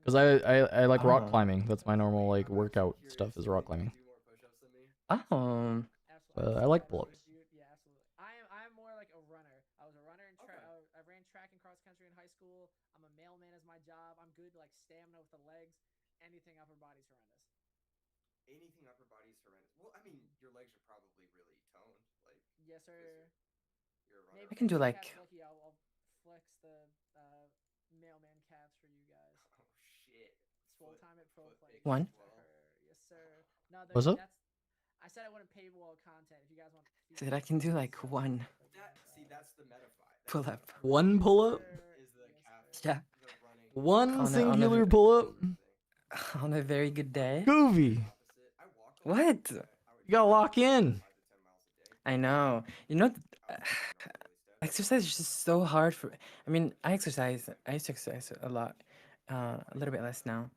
Because I like rock climbing. That's my normal like workout stuff is rock climbing. Oh. I like pull-ups. Yeah, absolutely. I'm more like a runner. I was a runner and I ran track and cross country in high school. I'm a mailman as my job. I'm good like stamina with the legs. Anything upper body's horrendous. Anything upper body's horrendous. Well, I mean, your legs are probably really toned. Like yes, sir. You're a runner. Maybe I can do like. Lucky, I'll flex the mailman calves for you guys. Oh shit! Full time at Pro Play. One. Yes, sir. No, what's up? I said I wouldn't paywall content. If you guys want. Said I can do like one. That's the metafy. Pull up. One pull-up? Is the calf. Yeah. One On a singular pull-up? On a very good day. Goofy. What? You gotta lock in. I know. Exercise is just so hard for. I mean, I exercise. I used to exercise a lot, a little bit less now,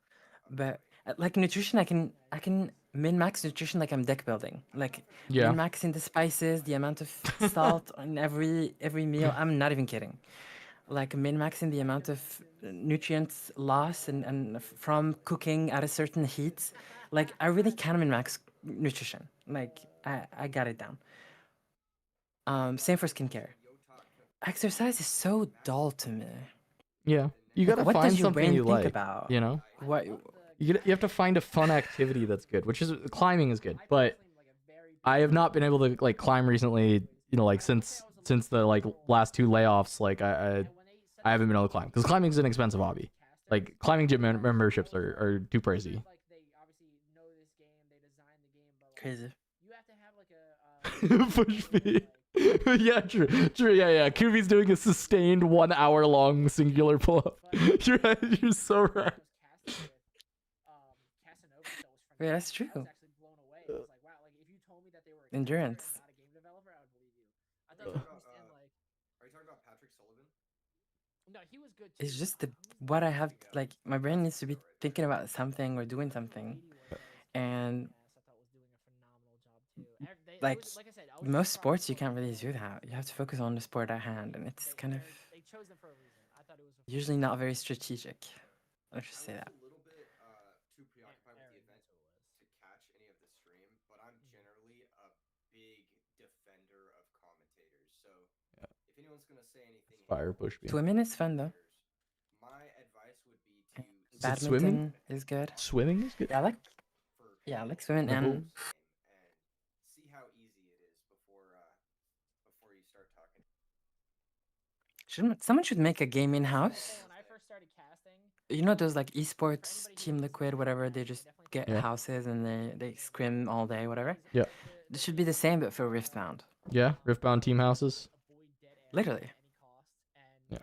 but like nutrition, I can min-max nutrition like I'm deck building. Like min-maxing the spices, the amount of salt on every meal. I'm not even kidding. Like min-maxing the amount of nutrients loss and from cooking at a certain heat. Like I really can min-max nutrition. Like I got it down. Same for skincare. Exercise is so dull to me. Yeah, you gotta what find does your something brain you think like. about? You know, What? you have to find a fun activity that's good, which is climbing is good. But I have not been able to like climb recently. Like since the like last 2 layoffs, like I haven't been able to climb because climbing's an expensive hobby. Like climbing gym memberships are too pricey. Crazy. Push me. Yeah, true. Yeah. Kubi's doing a sustained 1 hour long singular pull-up. You're so right. Yeah, that's true. Endurance. Are you talking about Patrick Sullivan? No, he was good. It's just what I have. Like my brain needs to be thinking about something or doing something, and like most sports, you can't really do that. You have to focus on the sport at hand, and it's kind of usually not very strategic. Let's just say that. I'm a little bit too preoccupied with the event to catch any of the stream, but I'm generally a big defender of commentators. So if anyone's gonna say anything, Fire push me. Swimming is fun though. my advice would be to Badminton is good. Swimming is good. Yeah, I like swimming and. see how easy it is before you start talking. Someone should make a game in house. When I first started casting, You know those like esports, Team Liquid, whatever. They just get houses and they scrim all day, whatever. Yeah. This should be the same, but for Riftbound. Yeah, Riftbound team houses. Literally. Yeah.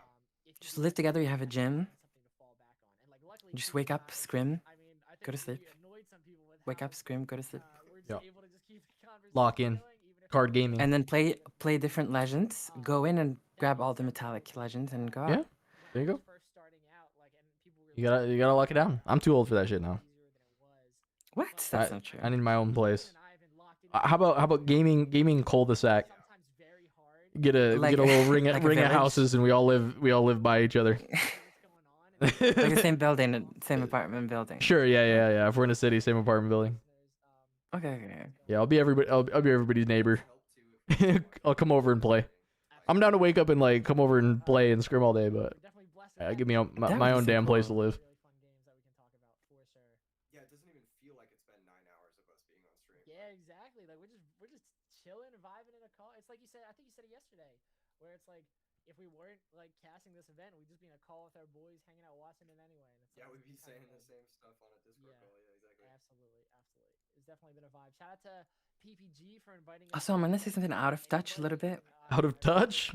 Just live together. You have a gym. Just wake up, scrim, go to sleep. Wake up, scrim, go to sleep. Yeah. Lock in. card gaming. and then play different legends. Go in and grab all the metallic legends and go Yeah, out. there you go. First starting out, like, and people were You gotta lock it down. I'm too old for that shit now. What? That's not true. I need my own place. How about gaming cul-de-sac? Get a Like- little ring like a ring of village? houses, and we all live by each other. Like the same building, same apartment building. Sure, yeah. If we're in a city, same apartment building. Okay. Yeah, I'll be everybody's neighbor. I'll come over and play. I'm down to wake up and like come over and play and scrim all day, but yeah, give me my own damn place to live. Yeah, it doesn't even feel like it's been 9 hours of us being on stream. Yeah, exactly. Like we're just chilling, vibing in a call. It's like you said. I think you said it yesterday, where it's like if we weren't like casting this event, we'd just be in a call with our boys, hanging out, watching it anyway. And it's Yeah, like, we'd be it's kinda saying the fun. same stuff on a Discord call. Yeah, exactly. Absolutely. It's definitely been a vibe. Shout out to PPG for inviting us. Also, I'm gonna say something out of touch a little bit. Out of touch?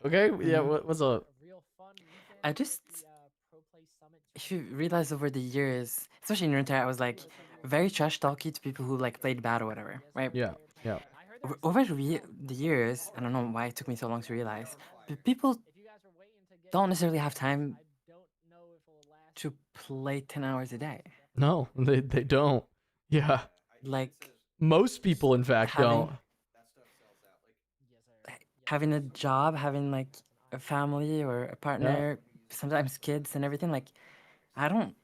Okay, yeah. What's up? I just, if you realize over the years, especially in Runeterra, I was like very trash talky to people who like played bad or whatever, right? Yeah. Over the years, I don't know why it took me so long to realize, but people don't necessarily have time to play 10 hours a day. No, they don't. Yeah. Like Most people, in fact, don't. having a job, having like a family or a partner, sometimes kids and everything. Like, I don't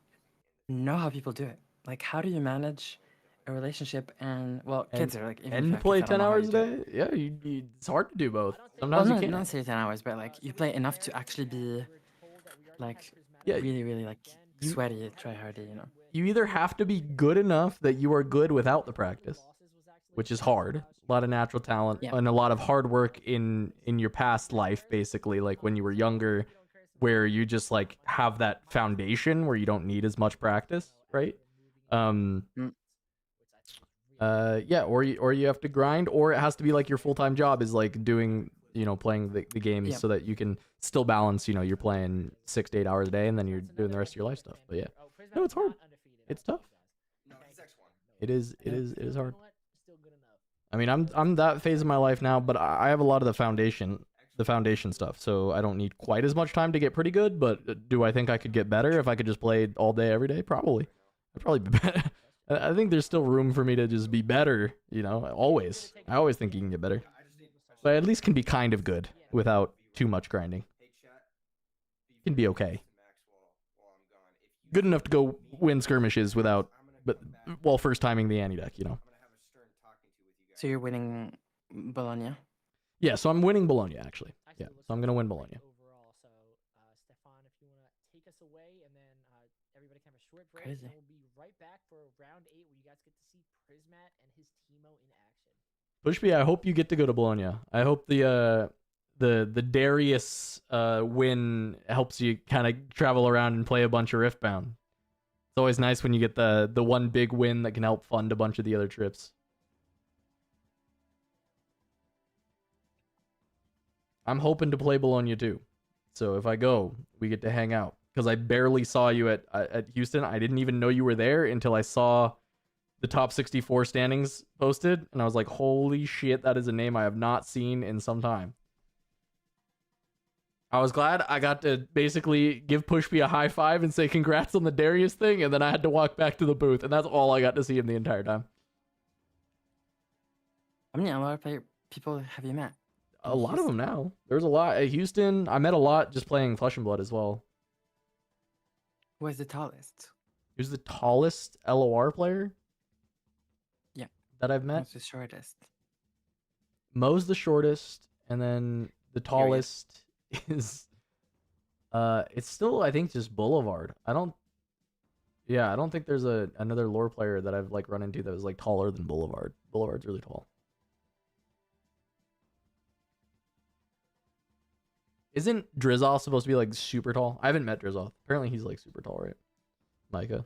know how people do it. Like, how do you manage a relationship and kids are like even And if you have play kids, I don't 10 know how hours a you do it. day? Yeah, it's hard to do both. Well, Sometimes no, you can't. not necessarily 10 hours, but like you play enough to actually be like Yeah, really, really like sweaty, try hardy, you know. You either have to be good enough that you are good without the practice, which is hard. A lot of natural talent and a lot of hard work in your past life, basically, like when you were younger, where you just like have that foundation where you don't need as much practice, right? Yeah, or you have to grind, or it has to be like your full-time job is like doing, playing the games so that you can still balance, you're playing 6 to 8 hours a day and then you're doing the rest of your life stuff. But yeah, no, it's hard. It's tough. It is hard. I mean, I'm that phase of my life now, but I have a lot of the foundation stuff, so I don't need quite as much time to get pretty good. But do I think I could get better if I could just play all day every day? Probably. I'd probably be better. I think there's still room for me to just be better, always. I always think you can get better. But I at least can be kind of good without too much grinding. You can be okay. Good enough to go win skirmishes while first timing the anti-deck, So you're winning Bologna? Yeah, so I'm winning Bologna, actually. Yeah, so I'm going to win Bologna. Overall, so Stefan, if you want to take us away, and then everybody can have a short break, Crazy. and we'll be right back for round 8, where you guys get to see Prismat and his Teemo in action. Pushby, I hope you get to go to Bologna. I hope the Darius win helps you kind of travel around and play a bunch of Riftbound. It's always nice when you get the one big win that can help fund a bunch of the other trips. I'm hoping to play Bologna too. So if I go, we get to hang out. Because I barely saw you at Houston. I didn't even know you were there until I saw the top 64 standings posted. And I was like, holy shit, that is a name I have not seen in some time. I was glad I got to basically give Pushby a high five and say congrats on the Darius thing. And then I had to walk back to the booth. And that's all I got to see him the entire time. I mean, a lot of people have you met? A lot of them now. There's a lot. At Houston, I met a lot just playing Flesh and Blood as well. Who is the tallest? Who's the tallest LOR player? Yeah. That I've met? Who's the shortest? Mo's the shortest, and then the tallest is it's still, I think, just Boulevard. I don't think there's another lore player that I've like run into that was like taller than Boulevard. Boulevard's really tall. Isn't Drizzoff supposed to be like super tall? I haven't met Drizzoff. Apparently he's like super tall, right? Micah.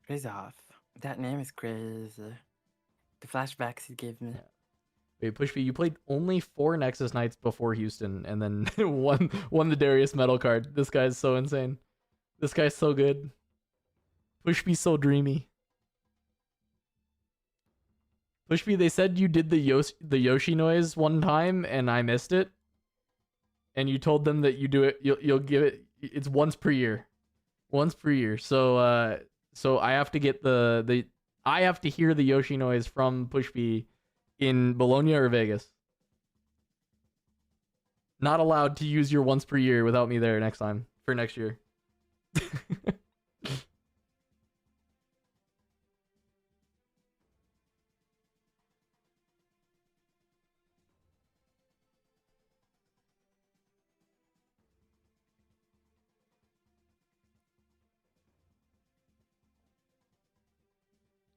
Drizzoff. That name is crazy. The flashbacks he gave me. Yeah. Wait, Pushby, you played only 4 Nexus Knights before Houston and then won the Darius medal card. This guy's so insane. This guy's so good. Pushby's so dreamy. Pushby, they said you did the Yoshi noise one time and I missed it. And you told them that you do it. You'll give it. It's once per year. Once per year. So so I have to get I have to hear the Yoshi noise from Pushby in Bologna or Vegas. Not allowed to use your once per year without me there next time for next year.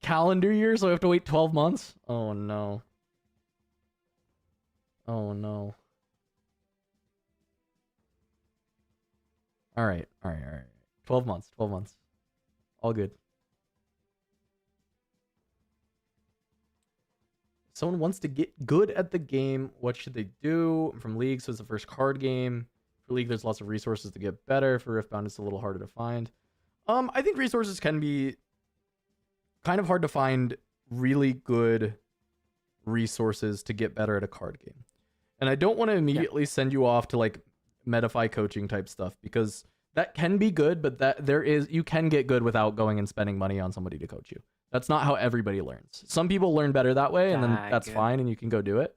Calendar year, so I have to wait 12 months? Oh no. Oh no. All right. 12 months. All good. Someone wants to get good at the game. What should they do? From League, so it's the first card game. For League, there's lots of resources to get better. For Riftbound, it's a little harder to find. I think resources can be kind of hard to find really good resources to get better at a card game. And I don't want to immediately send you off to like Metafy coaching type stuff, because that can be good, but you can get good without going and spending money on somebody to coach you. That's not how everybody learns. Some people learn better that way, and then that's fine, and you can go do it.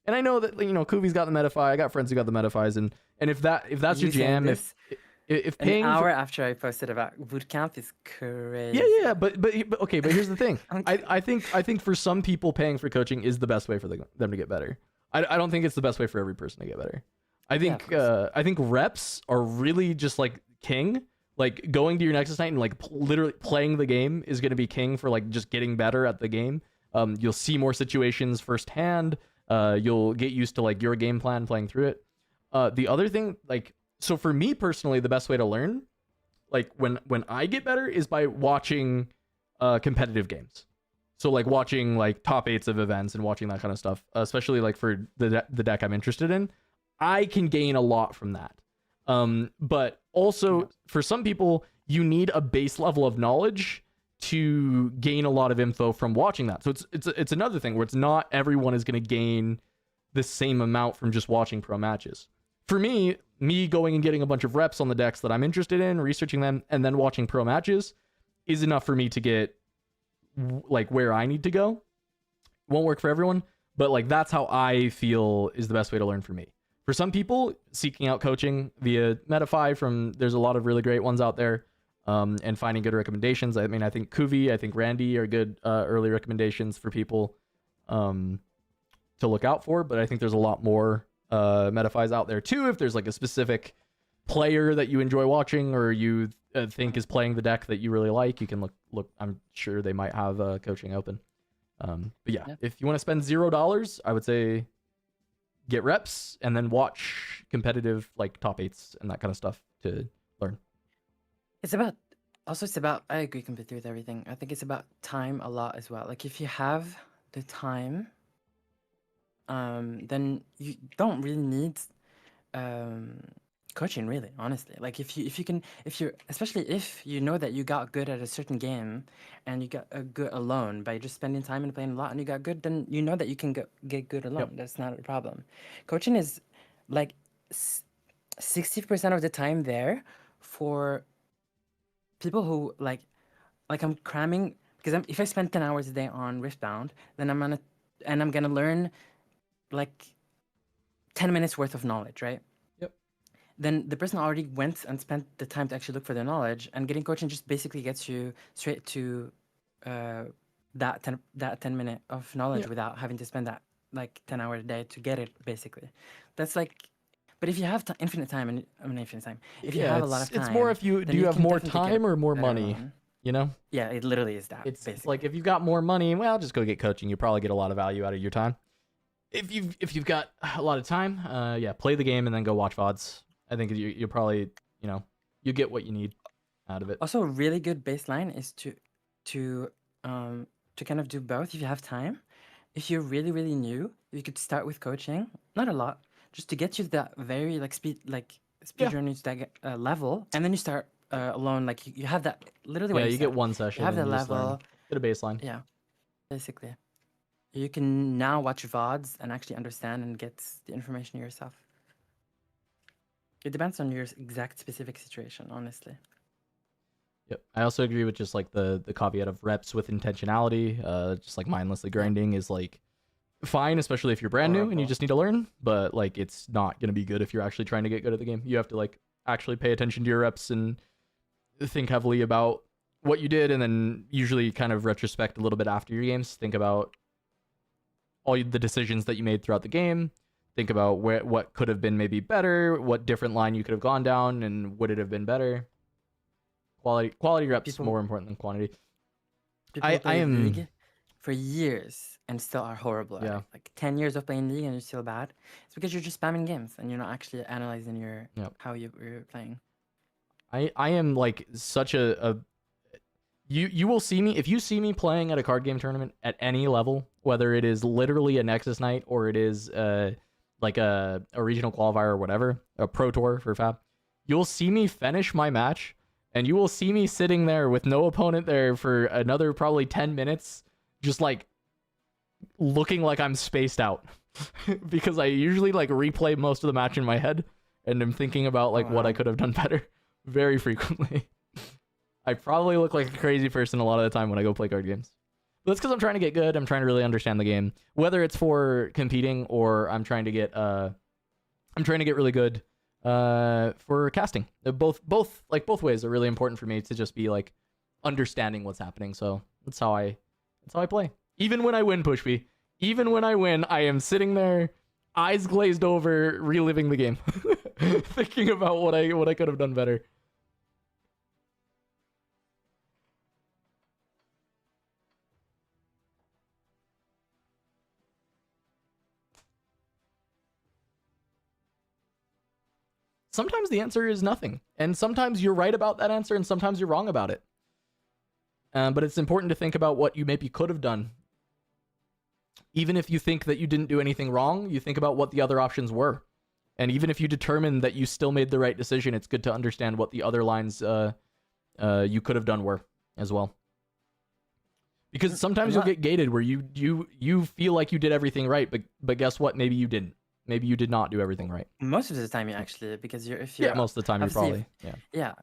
And I know that Kuvi's got the Metafy. I got friends who got the Metafys, and if that's your jam, if paying an hour after I posted about bootcamp is crazy. Yeah, but okay, but here's the thing. I think for some people, paying for coaching is the best way for them to get better. I don't think it's the best way for every person to get better. I think reps are really just like king. Like going to your Nexus night and like literally playing the game is going to be king for like just getting better at the game. You'll see more situations firsthand. You'll get used to like your game plan playing through it. The other thing, like, so for me personally, the best way to learn, like when I get better, is by watching competitive games. So like watching like top 8s of events and watching that kind of stuff, especially like for the deck I'm interested in. I can gain a lot from that. But also for some people, you need a base level of knowledge to gain a lot of info from watching that. So it's another thing where it's not everyone is going to gain the same amount from just watching pro matches. For me going and getting a bunch of reps on the decks that I'm interested in, researching them, and then watching pro matches is enough for me to get like where I need to go. Won't work for everyone, but like that's how I feel is the best way to learn for me. For some people, seeking out coaching via Metafy, there's a lot of really great ones out there, and finding good recommendations. I mean, I think Kuvi, I think Randy are good early recommendations for people to look out for, but I think there's a lot more Metafys out there too. If there's like a specific player that you enjoy watching or you think is playing the deck that you really like, you can look. I'm sure they might have coaching open. But yeah, if you want to spend $0, I would say get reps and then watch competitive like top 8s and that kind of stuff to learn. It's about I agree completely with everything. I think it's about time a lot as well. Like if you have the time, then you don't really need coaching, really, honestly. Like if you're especially if you know that you got good at a certain game and you got a good alone by just spending time and playing a lot and you got good, then you know that you can get good alone. That's not a problem. Coaching is like 60% of the time there for people who like I'm cramming, because if I spend 10 hours a day on Riftbound, then I'm gonna learn like 10 minutes worth of knowledge, right? Then the person already went and spent the time to actually look for their knowledge, and getting coaching just basically gets you straight to that 10 minute of knowledge without having to spend that like 10 hours a day to get it, basically. That's like, but if you have infinite time, if you have a lot of time, it's more if do you have more time or more money, you know? Yeah, it literally is that. It's like if you've got more money, well, just go get coaching. You probably get a lot of value out of your time. If you've got a lot of time, play the game and then go watch VODs. I think you'll probably, you get what you need out of it. Also, a really good baseline is to kind of do both if you have time. If you're really, really new, you could start with coaching, not a lot, just to get you to that very speed journey to that level, and then you start alone. Like you have that literally. Yeah, you get one session. You have that level. Get a baseline. Yeah, basically. you can now watch VODs and actually understand and get the information yourself. It depends on your exact specific situation, honestly. Yep. I also agree with just like the caveat of reps with intentionality. Just like mindlessly grinding is like fine, especially if you're brand new and you Horrible. just need to learn. But like it's not gonna be good if you're actually trying to get good at the game. You have to like actually pay attention to your reps and think heavily about what you did, and then usually kind of retrospect a little bit after your games. Think about all the decisions that you made throughout the game. Think about what could have been maybe better, what different line you could have gone down, and would it have been better. Quality reps People- more important than quantity. People I play am League for years and still are horrible at Yeah. it. Like 10 years of playing League and you're still bad. It's because you're just spamming games and you're not actually analyzing your Yep. how you're playing. I am like such a you will see me if you see me playing at a card game tournament at any level, whether it is literally a Nexus night or it is like a regional qualifier or whatever, a pro tour for Fab. You'll see me finish my match and you will see me sitting there with no opponent there for another probably 10 minutes, just like looking like I'm spaced out because I usually like replay most of the match in my head and I'm thinking about like what I could have done better very frequently. I probably look like a crazy person a lot of the time when I go play card games. But that's because I'm trying to get good. I'm trying to really understand the game, whether it's for competing or I'm trying to get really good for casting. Both ways are really important for me to just be like understanding what's happening. So that's how I play. Even when I win, Pushby. Even when I win, I am sitting there, eyes glazed over, reliving the game, thinking about what I could have done better. Sometimes the answer is nothing, and sometimes you're right about that answer, and sometimes you're wrong about it. But it's important to think about what you maybe could have done. Even if you think that you didn't do anything wrong, you think about what the other options were. And even if you determine that you still made the right decision, it's good to understand what the other lines you could have done were as well. Because sometimes you'll get gated where you feel like you did everything right, but guess what? Maybe you didn't. Maybe you did not do everything right. Most of the time, you actually, because most of the time you're obviously probably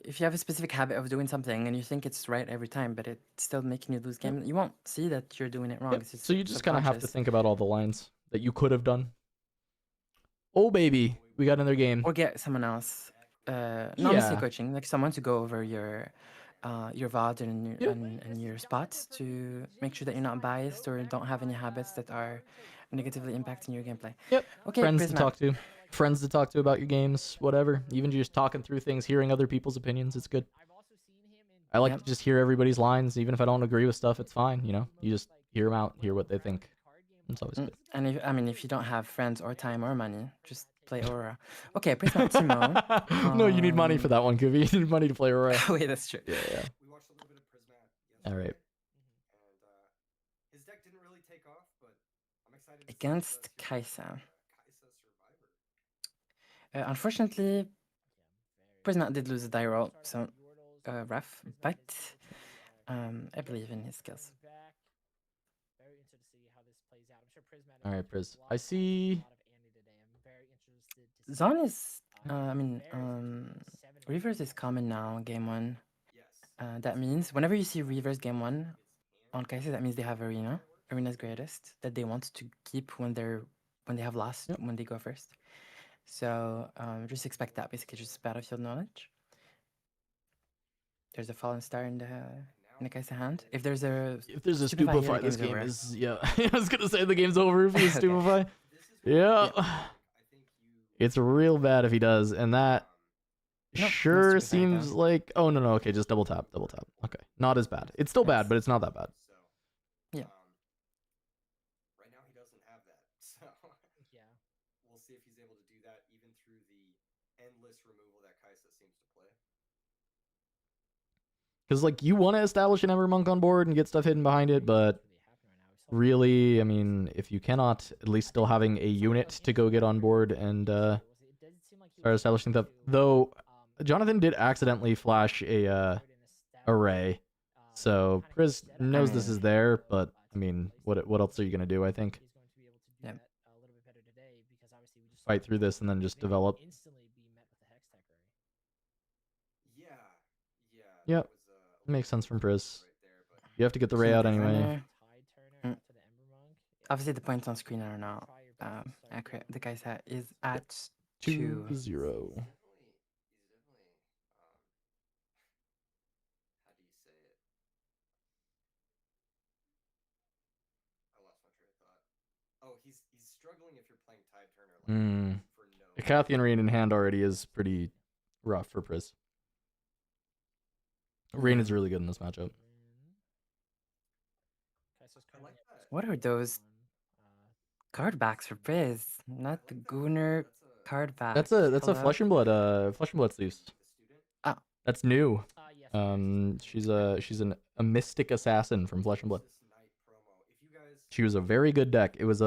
if you have a specific habit of doing something and you think it's right every time, but it's still making you lose game, you won't see that you're doing it wrong. It's So you just kind of have to subconscious. think about all the lines that you could have done. Oh baby, we got another game. Or get someone else, not necessarily coaching, like someone to go over your VOD and your spots to make sure that you're not biased or don't have any habits that are negatively impacting your gameplay. Yep. Okay, Friends Prisma. to talk to. Friends to talk to about your games, whatever. Even just talking through things, hearing other people's opinions, it's good. I like to just hear everybody's lines, even if I don't agree with stuff, it's fine, you know? You just hear them out, hear what they think. It's always good. And if you don't have friends or time or money, just play Aurora. Okay, Prisma Timo. No, you need money for that one, Kuvi. You need money to play Aurora. Wait, that's true. Yeah. We watched a little bit of Prisma yesterday. All right. And his deck didn't really take off, but I'm excited to see Against if Kaisa. Kaisa Survivor. Unfortunately, Prisma did lose a die roll, so rough, but I believe in his skills. All right, Priz. I see. Zon is, reverse is common now, game 1. That means whenever you see reverse game 1 on Kaisa, that means they have Arena's greatest, that they want to keep when they have lost, when they go first. So just expect that, basically just battlefield knowledge. There's a fallen star in the Kaisa hand. If there's a stupefy, this game is I was gonna say the game's over if you stupefy. Yeah. It's real bad if he does, and that sure seems like no, okay, just double tap. Okay. Not as bad. It's still bad, but it's not that bad. Yeah. Right now he doesn't have that. So we'll see if he's able to do that even through the endless removal that Kaisa seems to play. Because like you want to establish an Ember Monk on board and get stuff hidden behind it, but really, I mean, if you cannot, at least still having a unit to go get on board and start establishing stuff. Though Jonathan did accidentally flash a array, so Priz knows this is there, but I mean, what else are you gonna do? I think He's going to be able to do Yep. that a little bit better today because obviously we just fight saw through this and then just Vic develop. instantly be met with the hex tech ray. Yep, That was makes sense from Priz. right there, but You have to get the King Ray out Turner. anyway. Tide turner Mm. out to the Ember Monk. Obviously, the points on screen are not Try your best to start accurate. doing The guy's hat is it. at 2. 2-0. he's definitely how do you say it? I lost my train of thought. Oh, he's struggling if you're playing Tide Turner like for no. A Cathian Rain in hand already is pretty rough for Priz. Rain is really good in this matchup. I like that. What are those card backs for Priz? Not the Gooner card back. That's a Hello? Flesh and Blood sleeves. Oh. That's new. Yes. She's a mystic assassin from Flesh and Blood. This night promo. If you guys She was a very good deck. It was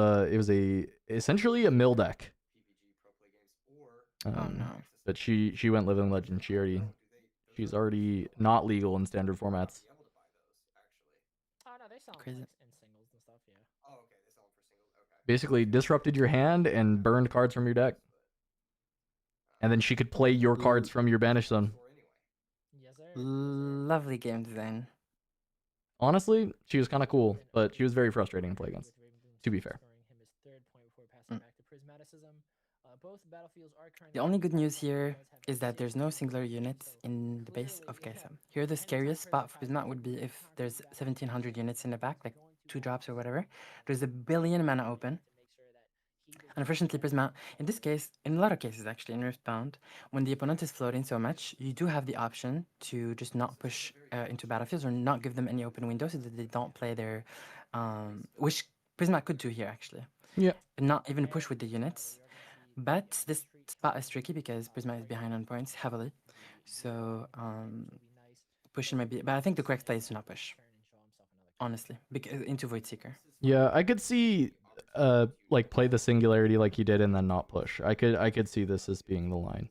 essentially a mill deck. PPG Pro Play games or Oh, no. But she went Living Legend. She's already not legal in standard formats. be able to buy those actually. Oh no, they sell Crazy. them in singles and stuff. Yeah. Oh, okay, they sell them for singles. Okay. Basically disrupted your hand and burned cards from your deck. And then she could play your cards from your banish zone. Or anyway. Yes, sir. Lovely game design. Honestly, she was kind of cool, but she was very frustrating to play against. To be fair. Scoring him his third point before passing back to Prismaticism. Both battlefields are currently The only good news here is that there's no singular units in the base of Kaisa. Here, the scariest spot for Prismat would be if there's 1700 units in the back, like 2 drops or whatever. There's a billion mana open. Unfortunately, Prisma, in this case, in a lot of cases actually, in Riftbound, when the opponent is floating so much, you do have the option to just not push into battlefields or not give them any open windows so that they don't play their, which Prisma could do here actually. Yeah. And not even push with the units. But this spot is tricky because Prisma is behind on points heavily. So pushing might be, but I think the correct play is to not push. Honestly, because into Void Seeker. Yeah, I could see like play the singularity like you did and then not push. I could see this as being the line.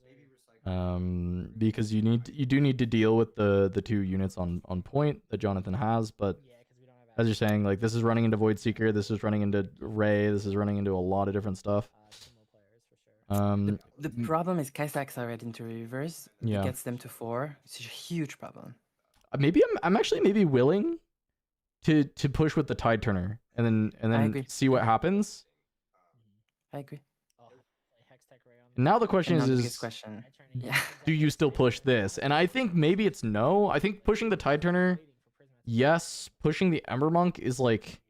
Because you do need to deal with the 2 units on point that Jonathan has, but as you're saying, like this is running into Void Seeker, this is running into Ray, this is running into a lot of different stuff. The problem is Kaisa accelerate into reverse. Yeah. It gets them to 4. It's a huge problem. Maybe I'm actually maybe willing to push with the Tide Turner and I then agree. see what happens. I agree. And now the question And now the is biggest question. Yeah. do you still push this? And I think maybe it's no. I think pushing the Tide Turner, yes. Pushing the Ember Monk is like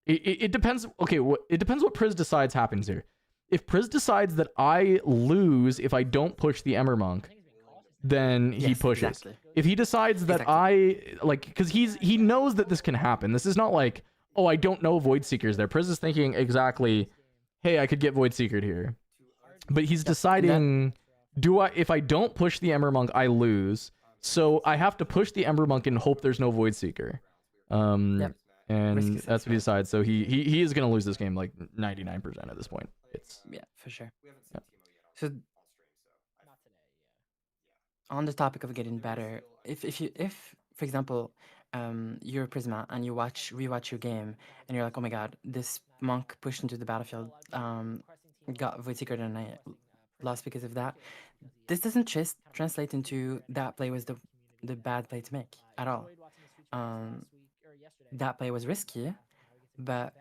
it depends. Okay, it depends what Priz decides happens here. If Priz decides that I lose if I don't push the Ember Monk, then he Yes, pushes. exactly. If he decides that Exactly. I like, because he knows that this can happen. This is not like, oh, I don't know Void Seeker's there. Priz is thinking exactly, hey, I could get Void Seekered here. But he's deciding, if I don't push the Ember Monk, I lose. So I have to push the Ember Monk and hope there's no Void Seeker. Yep. And Risky that's what he decides. So he is gonna lose this game like 99% at this point. It's Yeah, for sure. We haven't seen Yeah. Timo yet So on stream, so Not today. on the topic of getting better, if for example, you're a Prisma and you rewatch your game and you're like, oh my god, this monk pushed into the battlefield, got Void Seeker and I lost because of that. This doesn't just translate into that play was the bad play to make at all. That play was risky, but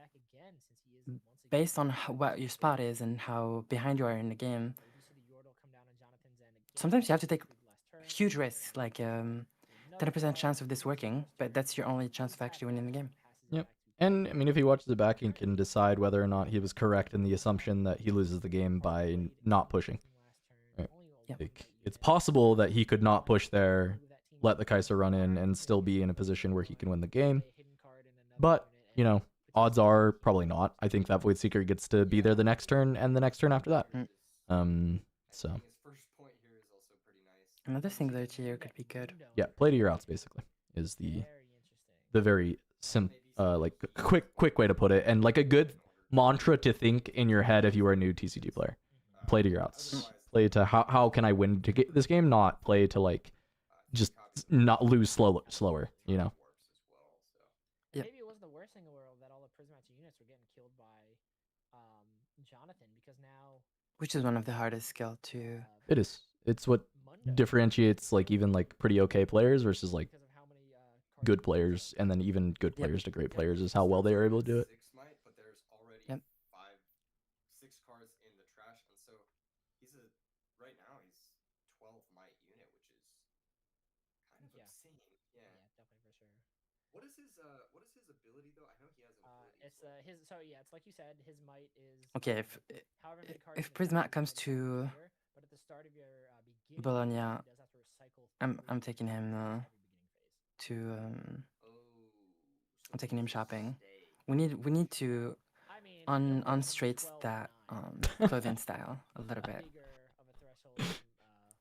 based on what your spot is and how behind you are in the game, sometimes you have to take huge risks, like 10% chance of this working, but that's your only chance of actually winning the game. Yep. And I mean, if he watches it back, he can decide whether or not he was correct in the assumption that he loses the game by not pushing. Right. Yeah. Like, it's possible that he could not push there, let the Kaiser run in, and still be in a position where he can win the game. But, you know, odds are probably not. I think that Void Seeker gets to be there the next turn and the next turn after that. So his first point here is also pretty nice. Another singularity here could be good. yeah, play to your outs basically is the very like quick way to put it, and like a good mantra to think in your head if you are a new TCG player. Play to your outs. Play to how can I win to get this game, not play to like just not lose slower, you know. Yep. depressing a little that all the Prismatic units were getting killed by Jonathan, because now Which is one of the hardest skill to. It is. It's what differentiates like even like pretty okay players versus like good players, and then even good players to great players is how well they are able to do it. 6 might, but there's already Yep. 6 cards in the trash, and so he's right now he's 12 might unit, which is kind of obscene. Yeah. Yeah, definitely for sure. What is his ability though? I know he has an ability. It's his, so yeah, it's like you said, his might is Okay, however many cards if in the Prismat deck comes that to appear, but at the start of your beginning Bologna, phase, he does have to recycle I'm 3 taking him every beginning phase. I'm taking him shopping. We need to I mean, unstraight that clothing style a little bit. Bigger of a threshold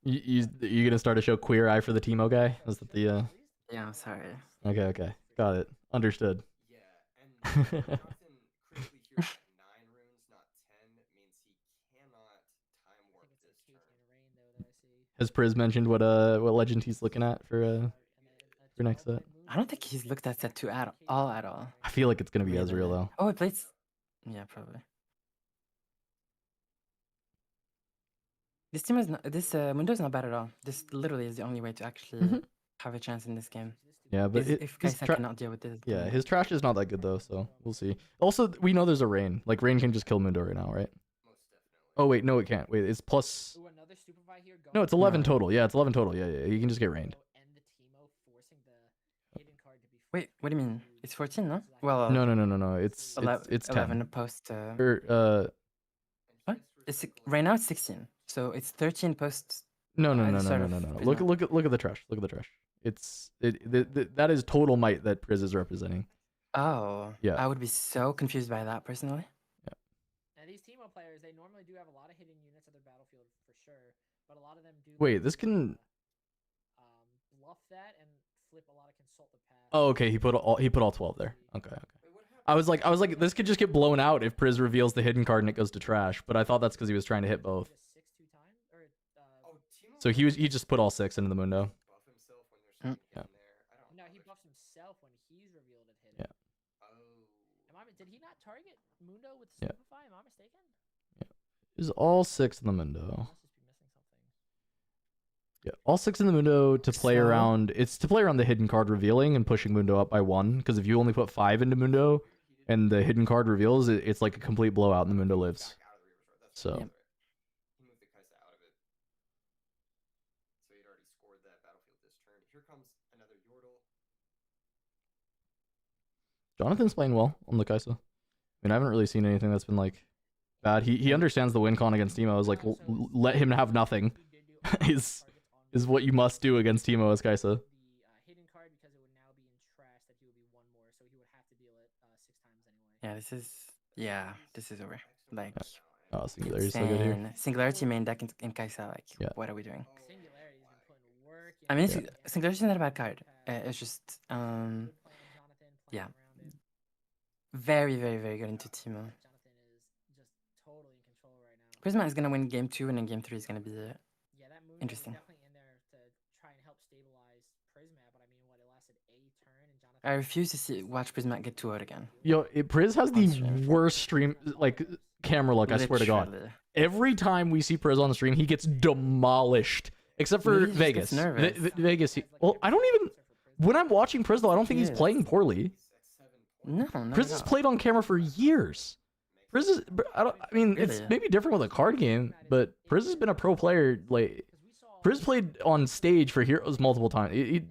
than, You gonna start a show Queer Eye for the Timo guy? Is that the Yeah, I'm sorry. Okay, got it, understood. Yeah, and Jonathan critically here at 9 runes, not 10, means he cannot time warp this turn. Has Priz mentioned what legend he's looking at for next set? I don't think he's looked at set 2 at all. I feel like it's gonna be Ezreal though. Oh, it plays. Yeah, probably. This team is not. This Mundo is not bad at all. This literally is the only way to actually have a chance in this game. Yeah, but if Kaisa cannot deal with this. Yeah, his trash is not that good though, so we'll see. Also, we know there's a Rain. Like Rain can just kill Mundo right now, right? Oh wait, no, it can't. Wait, it's plus. Ooh, another Stupefy here No, it's 11 total. Yeah, it's 11 total. Yeah, you can just get rained. Wait, what do you mean? It's 14, no? Well, No. It's 11 10. post. Or what? It's right now it's 16. So it's 13 post. No. Look at the trash. Look at the trash. That is total might that Priz is representing. Oh. Yeah. I would be so confused by that personally. Yeah. And these Teemo players, they normally do have a lot of hidden units at their battlefield for sure, but a lot of them do. Wait, this can. Bluff that and flip a lot of consult the path. Oh, okay. He put all 12 there. Okay. I was like, this could just get blown out if Priz reveals the hidden card and it goes to trash. But I thought that's because he was trying to hit both. So he just put all 6 into the Mundo. Mm. Yeah. No, he buffs himself when he's revealed it hidden. Yeah. Did he not target Mundo with Yeah. Stupefy? Am I mistaken? Is all 6 in the Mundo. Yeah, all 6 in the Mundo to play around. It's to play around the hidden card revealing and pushing Mundo up by 1. Because if you only put 5 into Mundo, and the hidden card reveals, it's like a complete blowout, and the Mundo lives. So. Yep. He moved the Kaisa out of it, so he'd already scored that battlefield this turn. Here comes another Yordle. Jonathan's playing well on the Kaisa. I mean, I haven't really seen anything that's been like bad. He understands the win con against Teemo. I was like, let him have nothing. is what you must do against Teemo as Kaisa. Hidden card because it would now be in trash that he would be 1 more, so he would have to deal it 6 times anyway. Yeah, this is over. Like. Oh, Singularity's so good here. Singularity main deck in Kaisa. Like, yeah. What are we doing? Singularity's been putting work in. I mean, Singularity's not a bad card. It's just yeah. Very, very, very good into Teemo. Jonathan is just totally in control right now. Prisma is gonna win game 2, and then game 3 is gonna be interesting. Definitely in there to try and help stabilize Prisma, but I mean, what, it lasted a turn, and Jonathan. I refuse to watch Prisma get 2-0 again. Yo, Priz has the worst stream camera luck. I swear to God. Every time we see Priz on the stream, he gets demolished. Except for Vegas. Vegas. Well, I don't even. When I'm watching Priz though, I don't think he's playing poorly. No. Priz has played on camera for years. Priz is. I mean, it's maybe different with a card game, but Priz has been a pro player. Like, Priz played on stage for Heroes multiple times.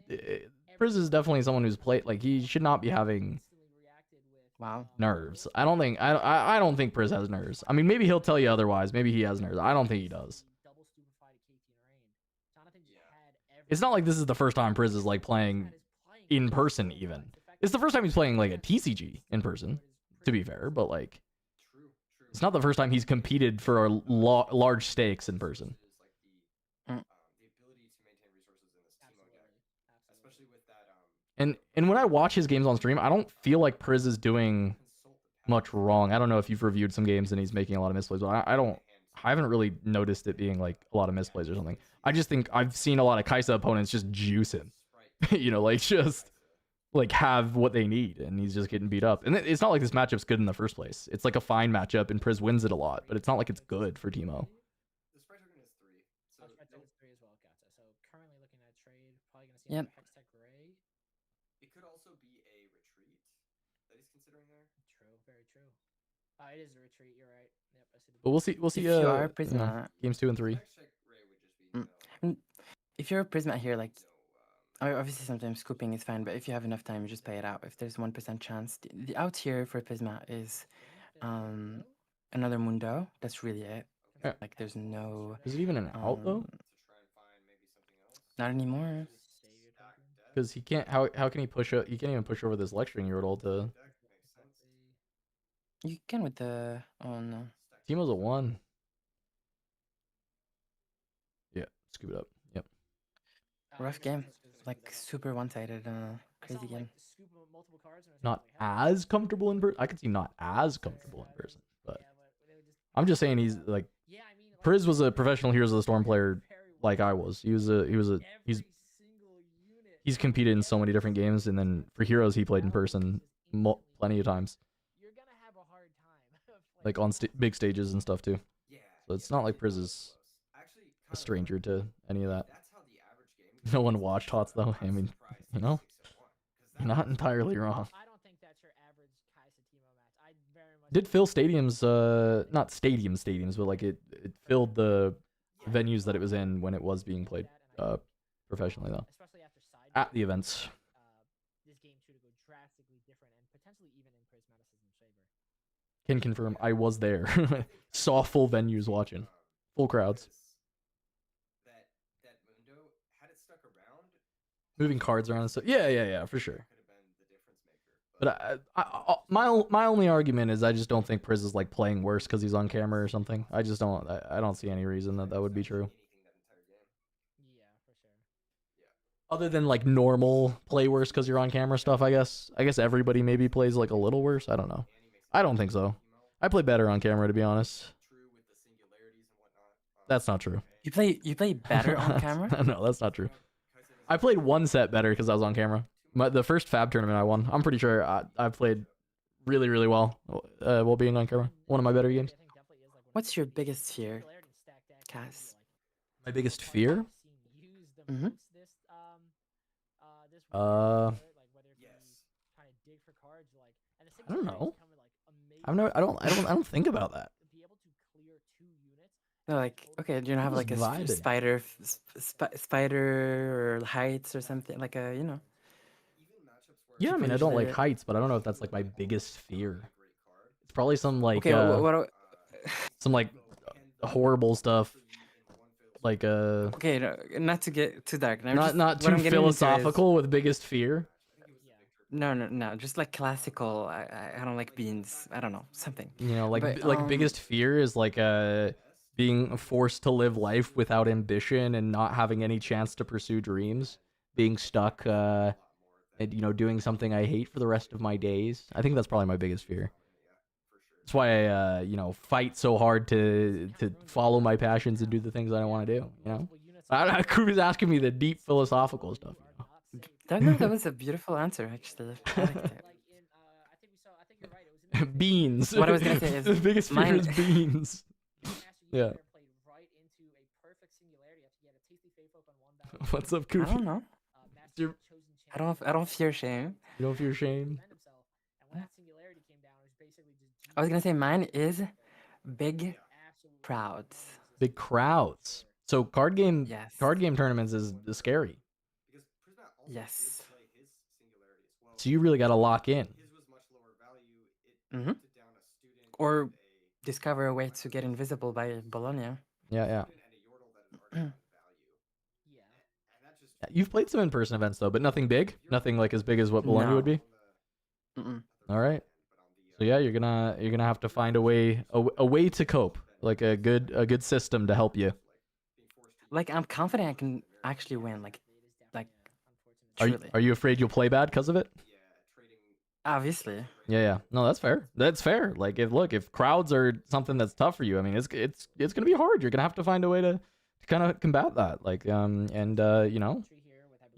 Priz is definitely someone who's played. Like, he should not be having. Wow. Nerves. I don't think Priz has nerves. I mean, maybe he'll tell you otherwise. Maybe he has nerves. I don't think he does. It's not like this is the first time Priz is like playing in person even. It's the first time he's playing like a TCG in person, to be fair, but like it's not the first time he's competed for a large stakes in person. And when I watch his games on stream, I don't feel like Priz is doing much wrong. I don't know if you've reviewed some games and he's making a lot of misplays, but I haven't really noticed it being like a lot of misplays or something. I just think I've seen a lot of Kaisa opponents just juice him. You know, like just like have what they need, and he's just getting beat up. And it's not like this matchup's good in the first place. It's like a fine matchup, and Priz wins it a lot, but it's not like it's good for Teemo. The sprite token is 3. So Oh, sprite token's 3 as well. Gotcha. So currently looking at trade, probably gonna see Yep. Hextech Ray. it could also be a retreat that he's considering there. True, very true. It is a retreat. You're right. Yep, I see the. But we'll see. We'll see. If you are You know, Prisma, games 2 and 3. Next check Ray would just be if you're a Prisma here, like obviously sometimes scooping is fine, but if you have enough time, you just play it out. If there's 1% chance, the out here for Prisma is another Mundo. That's really it. Yeah. Like there's no. Is it even an out though? to try and find maybe something else. Not anymore. Because he can't. How can he push up? He can't even push over this lecturing Yordle to. Deck makes sense. You can with the. Oh no. Teemo's a 1. Yeah, scoop it up. Yep. Rough game. Like super one-sided. Crazy game. Not as comfortable in person. I could see not as comfortable in person, but I'm just saying he's like. Priz was a professional Heroes of the Storm player, like I was. He's competed in so many different games, and then for Heroes he played in person plenty of times. You're gonna have a hard time. Like on big stages and stuff too. Yeah. So it's not like Priz is Actually, a stranger to any of that. that's how the average game. No one watched HOTS though. I mean, you know, you're not entirely wrong. I don't think that's your average Kai'Sa Teemo match. I very much Did fill stadiums, not stadiums, but like it filled the venues that it was in when it was being played professionally though. especially after side At the events. this game too to go drastically different and potentially even in Prismaticism's favor. Can confirm I was there. Saw full venues watching. Full crowds. That Mundo, had it stuck around, Moving cards around and stuff. Yeah, for sure. could have been the difference maker. But my only argument is I just don't think Priz is like playing worse because he's on camera or something. I just don't. I don't see any reason that would be true. Anything that entire game. Yeah, for sure. Other than like normal play worse because you're on camera stuff, I guess. I guess everybody maybe plays like a little worse. I don't know. I don't think so. I play better on camera to be honest. True with the singularities and whatnot. That's not true. You play better on camera? No, that's not true. I played one set better because I was on camera. The first Fab tournament I won, I'm pretty sure I played really, really well while being on camera. One of my better games. What's your biggest fear, Cass? My biggest fear? Mm-hmm. I don't know. I don't think about that. No, like okay, do you have like a vibing. spider or heights or something like a Yeah, I mean, I don't like Layer. heights, but I don't know if that's like my biggest fear. It's probably some like Okay, some like horrible stuff, like okay, no, not to get too dark. not what too I'm getting into is- philosophical with biggest fear. No, just like classical. I don't like beans. I don't know something. You know, like But, biggest fear is like being forced to live life without ambition and not having any chance to pursue dreams, being stuck and doing something I hate for the rest of my days. I think that's probably my biggest fear. That's why I fight so hard to follow my passions and do the things that I want to do. You know, Kuba's asking me the deep philosophical stuff. No, that was a beautiful answer actually. I liked it. Beans. What I was gonna say is the biggest fear is beans. Yeah. What's up, I Kuba? don't know. I don't fear shame. You don't fear shame? I was gonna say mine is big crowds. Big crowds. So card game Yes. tournaments is scary. Because Prisma also Yes. did play his singularity as well. So you really got to lock in. His was much lower value. It Mhm. hunted down a student Or and a discover a way to get invisible by Bologna. Yeah. student and a Yordle that is already of value. Yeah. And that just You've played some in-person events though, but nothing big. Nothing like as big as what Bologna No. would be. Mm-mm. All right. So yeah, you're gonna have to find a way to cope, like a good system to help you. Like I'm confident I can actually win. Like Are truly. you afraid you'll play bad because of it? Obviously. Yeah. No, that's fair. That's fair. Like if crowds are something that's tough for you, I mean, it's gonna be hard. You're gonna have to find a way to kind of combat that. Like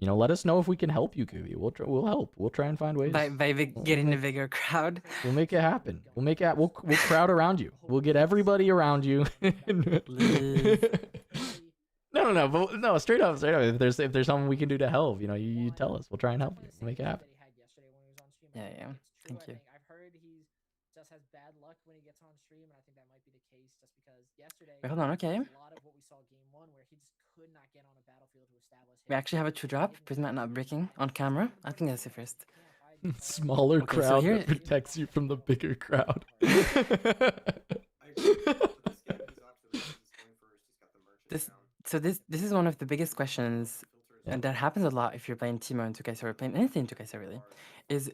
you know, let us know if we can help you, Kubi. We'll help. We'll try and find ways. By getting a bigger crowd. We'll make it happen. We'll make it. We'll crowd around you. We'll get everybody around you. No. But no, straight up. If there's something we can do to help, you know, you tell us. We'll try and help you. We'll make it happen. Yeah. Thank you. I've heard he just has bad luck when he gets on stream, and I think that might be the case just because yesterday. Wait, hold on. Okay. A lot of what we saw game 1 where he just could not get on a battlefield to establish. We actually have a 2-drop. Prismat not breaking on camera. I think that's the first. Smaller Okay, so crowd here- that protects you from the bigger crowd. This is one of the biggest questions, and that happens a lot if you're playing Teemo and 2K or playing anything 2K really. Is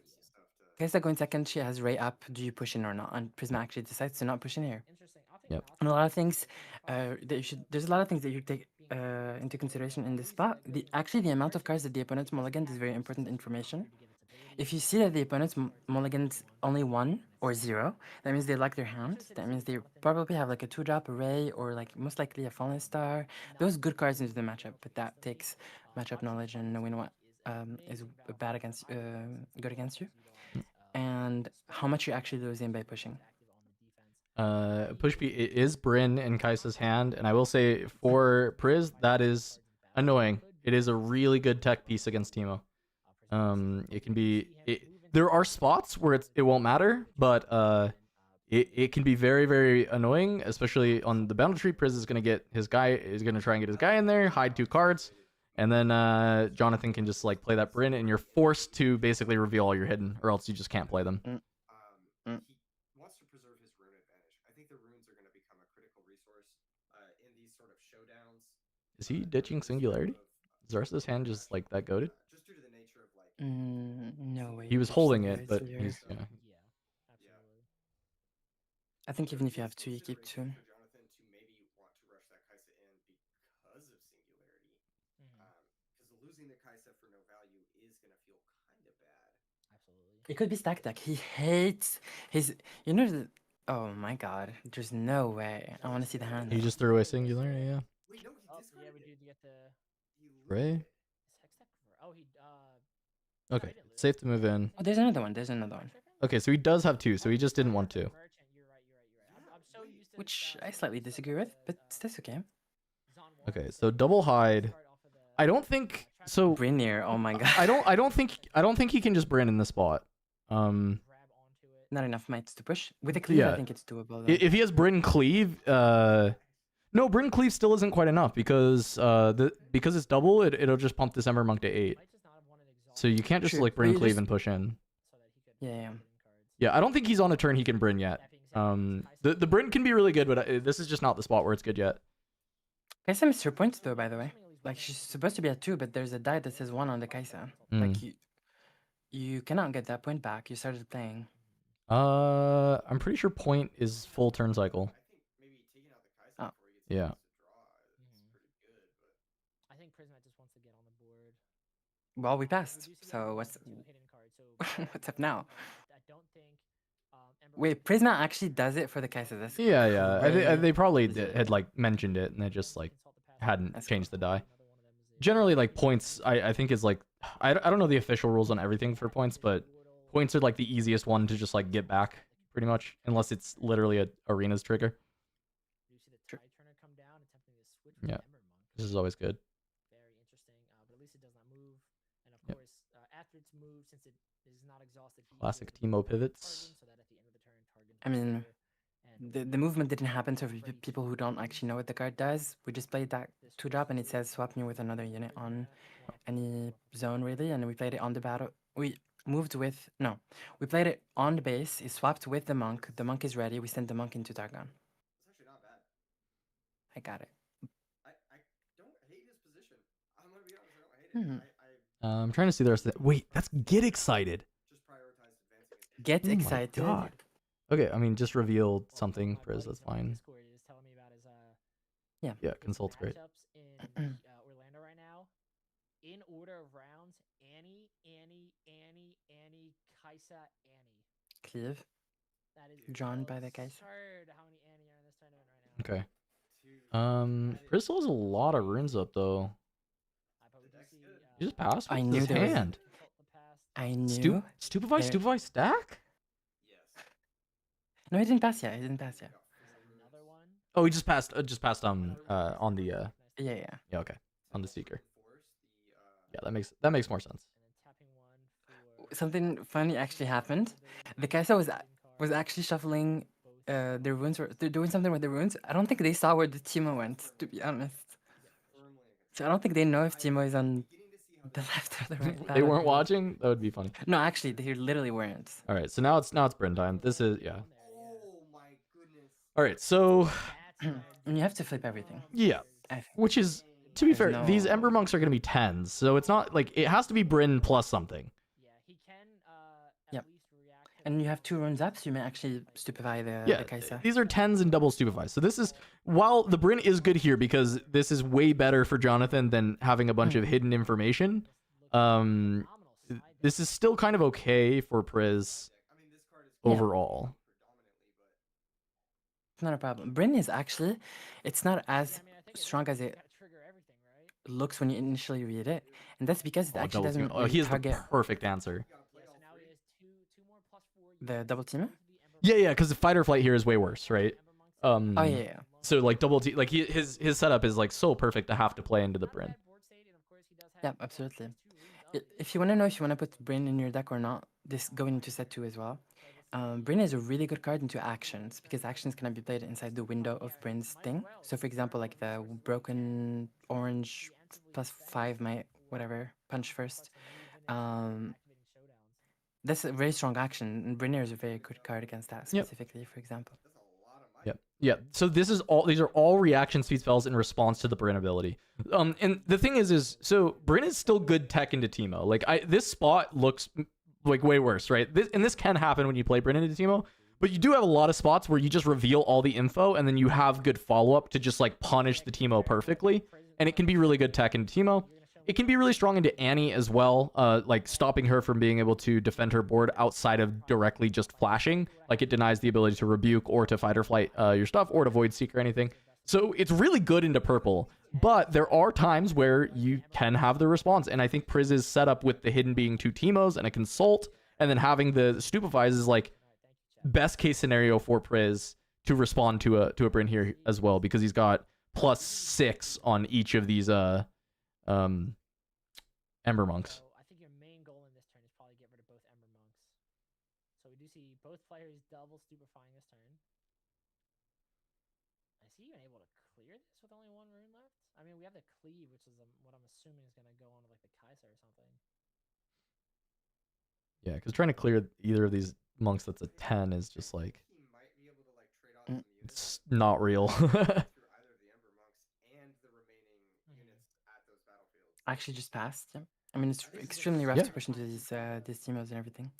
Kaisa going second? She has Ray up. Do you push in or not? And Prisma actually decides to not push in here. Yep. And a lot of things, there's a lot of things that you take into consideration in this spot. Actually, the amount of cards that the opponent's mulliganed is very important information. If you see that the opponent's mulligans only 1 or 0, that means they like their hand. That means they probably have like a 2-drop array or like most likely a fallen star. Those good cards into the matchup, but that takes matchup knowledge and knowing what is bad against good against you, and how much you're actually losing by pushing. Push B is Bryn in Kaisa's hand, and I will say for Priz, that is annoying. It is a really good tech piece against Teemo. It can be. There are spots where it won't matter, but it can be very, very annoying, especially on the boundary tree. Priz is gonna get his guy. Is gonna try and get his guy in there, hide 2 cards, and then Jonathan can just like play that Bryn, and you're forced to basically reveal all your hidden, or else you just can't play them. He wants to preserve his rune advantage. I think the runes are going to become a critical resource in these sort of showdowns. Is he ditching Singularity? Is Zarsa's hand just like that goated? Just due to the nature of like. No way. He was holding it, but he's yeah. I think even if you have 2, you keep 2. Jonathan to maybe want to rush that Kaisa in because of Singularity, because losing the Kaisa for no value is going to feel kind of bad. It could be stack deck. He hates his. You know the. Oh my god. There's no way. I want to see the hand. He just threw away Singularity, yeah. Wait, no, he discarded we do get the. Ray? Oh, he. Okay, it's safe to move in. Oh, there's another one. There's another one. Okay, so he does have 2, so he just didn't want to. Which I slightly disagree with, but that's okay. Okay, so double hide. I don't think so. Brynir, oh my god. I don't think he can just Bryn in this spot. Not enough mites to push. With a cleave, Yeah. I think it's doable. Though. If he has Bryn cleave, no, Bryn cleave still isn't quite enough because because it's double, it'll just pump December Monk to 8. So you can't just True, like but Bryn you cleave just- and push in. Yeah. Yeah, I don't think he's on a turn he can Bryn yet. The Bryn can be really good, but this is just not the spot where it's good yet. Kaisa missed her points though, by the way. Like she's supposed to be at 2, but there's a die that says 1 on the Kaisa. Like you cannot get that point back. You started playing. I'm pretty sure point is full turn cycle. Oh. Yeah. I think Prisma just wants to get on the board. Well, we passed. So what's what's up now? I don't think. Wait, Prisma actually does it for the Kaisa. That's Yeah. They probably crazy. had like mentioned it and they just like hadn't That's changed the die. Generally, like points, I think is like I don't know the official rules on everything for points, but points are like the easiest one to just like get back pretty much, unless it's literally a arena's trigger. Yeah, this is always good. Very interesting, but at least it does not move. And of course, after it's moved, since it is not exhausted, Classic Teemo pivots. so that at the end of the turn, target. I mean, the movement didn't happen to people who don't actually know what the card does. We just played that 2-drop and it says swap me with another unit on any zone really, and we played it on the battle. We moved with we played it on the base. It swapped with the monk. The monk is ready. We sent the monk into Targon. It's actually not bad. I got it. I don't hate his position. I'm gonna be honest, I don't hate it. I'm trying to see the rest of it. Wait, that's get excited. Just prioritize advancing his Get Oh my excited. God. Okay, I mean just revealed something, Priz. That's fine. Yeah, consult's great. Matchups in Orlando right now, in order of rounds: Annie, Kaisa, Annie. Cleave. That is Drawn by the Kaisa. absurd how many Annie are in this tournament right now. Okay. Priz still has a lot of runes up though. But we do see You just passed. I What's knew his there was. hand? I knew. Stupefy stack? No, he didn't pass yet. He didn't pass yet. Oh, he just passed on the Yeah. yeah, okay, on the seeker. Yeah, that makes more sense. Something funny actually happened. The Kaisa was actually shuffling their runes, or they're doing something with the runes. I don't think they saw where the Timo went, to be honest. So I don't think they know if Timo is on the left or the right. They weren't watching? That would be funny. No, actually, they literally weren't. All right, so now it's Bryn time. This is yeah. Oh my goodness. All right, so And you have to flip everything. yeah, I think. which is, to be fair, no- these Ember Monks are going to be 10s, so it's not like it has to be Bryn plus something. Yeah, he can Yep. at least react. And you have 2 runes up, so you may actually stupefy the Yeah, Kaisa. these are 10s and double stupefy. So this is, while the Bryn is good here because this is way better for Jonathan than having a bunch of hidden information, this is still kind of okay for Priz overall. It's not a problem. Bryn is actually, it's not as strong as it looks when you initially read it, and that's because it actually doesn't really he has the target perfect answer. the double teamer. Yeah, because the fight or flight here is way worse, right? Oh yeah. So like double T, like his setup is like so perfect to have to play into the Bryn. Yeah, absolutely. If you want to know if you want to put Bryn in your deck or not, this going into set 2 as well. Bryn is a really good card into actions because actions can be played inside the window of Bryn's thing. So for example, like the broken orange +5 my whatever punch first. That's a very strong action, and Brynir is a very good card against that specifically, for example. Yeah. So these are all reaction speed spells in response to the Bryn ability. And the thing is so Bryn is still good tech into Teemo. Like this spot looks like way worse, right? This can happen when you play Bryn into Teemo, but you do have a lot of spots where you just reveal all the info and then you have good follow-up to just like punish the Teemo perfectly. And it can be really good tech into Teemo. It can be really strong into Annie as well, like stopping her from being able to defend her board outside of directly just flashing. Like it denies the ability to rebuke or to fight or flight your stuff or to void seek or anything. So it's really good into purple, but there are times where you can have the response. And I think Priz is set up with the hidden being 2 Teemos and a consult, and then having the stupefies is like best case scenario for Priz to respond to a Bryn here as well, because he's got +6 on each of these Ember Monks. So I think your main goal in this turn is probably get rid of both Ember Monks. So we do see both players double stupefying this turn. Is he even able to clear this with only 1 rune left? I mean, we have the cleave, which is what I'm assuming is going to go on with like the Kaiser or something. Yeah, because trying to clear either of these monks that's a 10 is just like, it's not real. I actually just passed. Yeah. I mean, it's extremely rough to push into these Teemos and everything.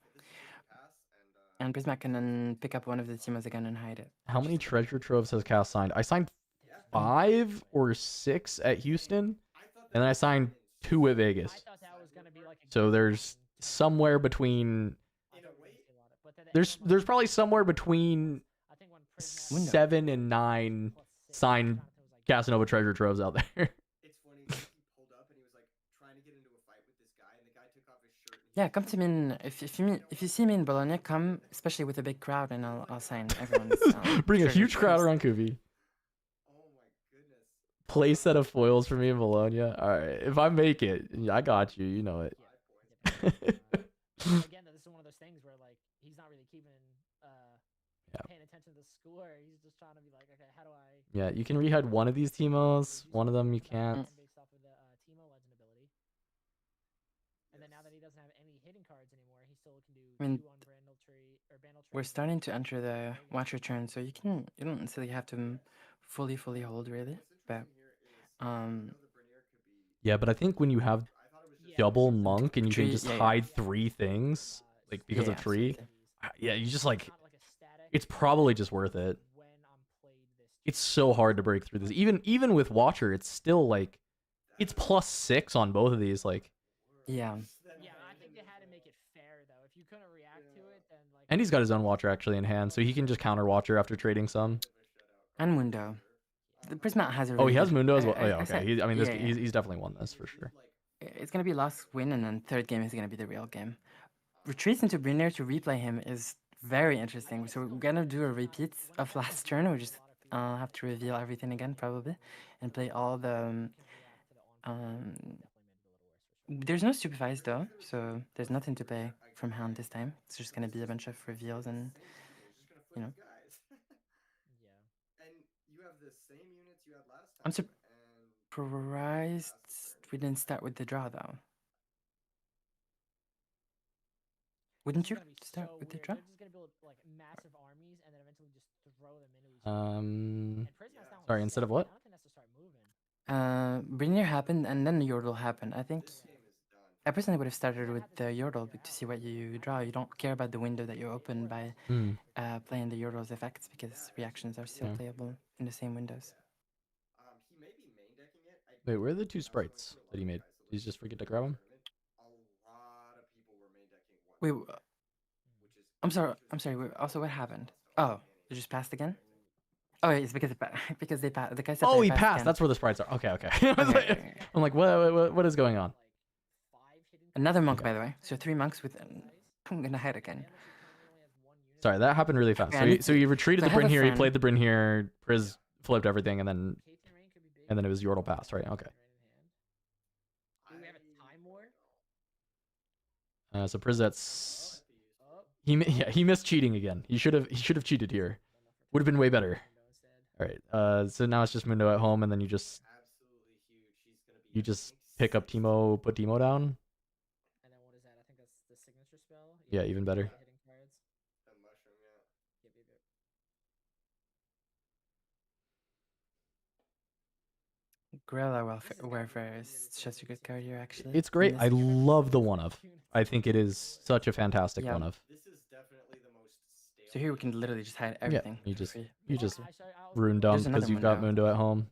And Prismac can then pick up one of the Teemos again and hide it. How many treasure troves has Cass signed? I signed 5 or 6 at Houston, and then I signed 2 at Vegas. So there's somewhere between there's probably somewhere between 7 and 9 signed Casanova treasure troves out there. Yeah, come to me if you see me in Bologna, come, especially with a big crowd, and I'll sign everyone's. Bring a treasure huge crowd troves. around Kuvi. Play set of foils for me in Bologna. All right, if I make it, I got you. You know it. Again, this is one of those things where like he's not really keeping paying attention to the score. He's just trying to be like, okay, how do I? Yeah, you can rehide one of these Teemos. One of them you can't. Based off of the Teemo Legend ability. And then now that he doesn't have any hidden cards anymore, he still can do I mean, 2 on Brandle Tree or Bandle Tree. We're starting to enter the Watcher turn, so you don't necessarily have to fully hold really, but Yeah, but I think when you have double monk and you can Tree, just yeah. hide 3 things, like because Yeah, of tree, absolutely. yeah, you just like, it's probably just worth it. It's so hard to break through this. Even with Watcher, it's still like, it's +6 on both of these. Like, Yeah. Yeah, I think they had to make it fair though. If you couldn't react to it, then like. and he's got his own Watcher actually in hand, so he can just counter Watcher after trading some. And Mundo. The Prismat has a. Oh, Really he has good- Mundo as well. I- Oh, yeah, I okay. said- I mean, this, yeah, yeah. he's definitely won this for sure. it's gonna be last win, and then third game is gonna be the real game. Retreats into Brynir to replay him is very interesting. So we're gonna do a repeat of last turn. We just have to reveal everything again probably, and play all the. There's no Supervise though, so there's nothing to play from hand this time. It's just gonna be a bunch of reveals and you know. And you have the same units you had last time. I'm surprised we didn't start with the draw though. Wouldn't you start with the draw? They're just gonna build like massive armies and then eventually just throw them into each other. And Prisma's down Sorry, instead of what? Jonathan has to start moving. Brynir happened and then the Yordle happened. I think I personally would have started with the Yordle to see what you draw. You don't care about the window that you open by playing the Yordle's effects because reactions are still playable in the same windows. He may be main decking it. Wait, where are the two sprites that he made? Did he just forget to grab them? A lot of people were main decking one. Wait, I'm sorry. Wait, also, what happened? Oh, you just passed again? Oh, it's because because they passed. The guy said He passed. That's where the sprites are. Okay. I'm like, what is going on? Another monk, by the way. So 3 monks with. I'm gonna hide again. Sorry, that happened really fast. So he retreated the Bryn here. He played the Bryn here. Priz flipped everything, and then it was Yordle pass, right? Okay. So Priz, that's he missed cheating again. He should have cheated here. Would have been way better. All right. So now it's just Mundo at home, and then you just pick up Teemo, put Teemo down. And then what is that? I think that's the signature spell. Yeah, even better. Hitting cards. The mushroom, yeah. Guerrilla Warfare is just a good card here, actually. It's great. I love the one of. I think it is such a fantastic one of. This is definitely the most stale. So here we can literally just hide everything. Yeah, you just rune dump because you've got Mundo at home.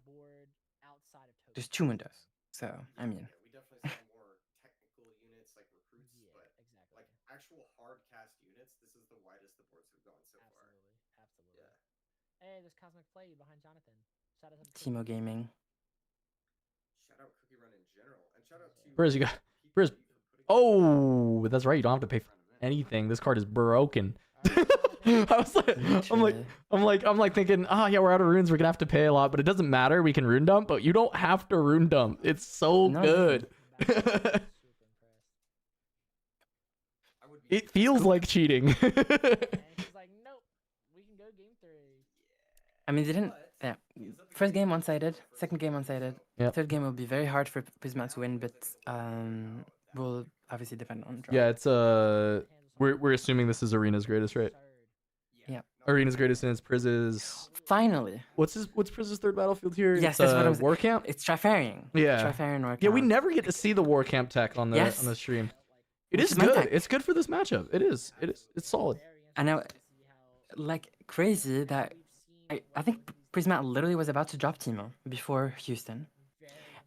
There's 2 windows, so I mean. We definitely saw more technical units like recruits, but like actual hard cast units, this is the widest the boards have gone so far. Absolutely. Yeah. Hey, there's Cosmic Play behind Jonathan. Shout out to Teemo Gaming. Shout out Cookie Run in general, and shout out to Priz, you got Priz. Oh, that's right. You don't have to pay for anything. This card is broken. I'm like thinking, yeah, we're out of runes. We're gonna have to pay a lot, but it doesn't matter. We can rune dump, but you don't have to rune dump. It's so good. It feels like cheating. And he's like, nope, we can go game 3. I mean, they didn't. Yeah. First game one-sided. Second game one-sided. Yep. Third game will be very hard for Prisma to win, but will obviously depend on draw. Yeah, it's we're assuming this is Arena's greatest, right? Yeah. Arena's greatest and it's Priz's. Finally. What's Priz's third battlefield here? Yes, it's, that's what I was. War Camp. It's Trifaring. Yeah. Trifaring War Camp. Yeah, we never get to see the War Camp tech on the on the stream. It is good. It's good for this matchup. It is. It's solid. I know, like crazy that I think Prisma literally was about to drop Teemo before Houston,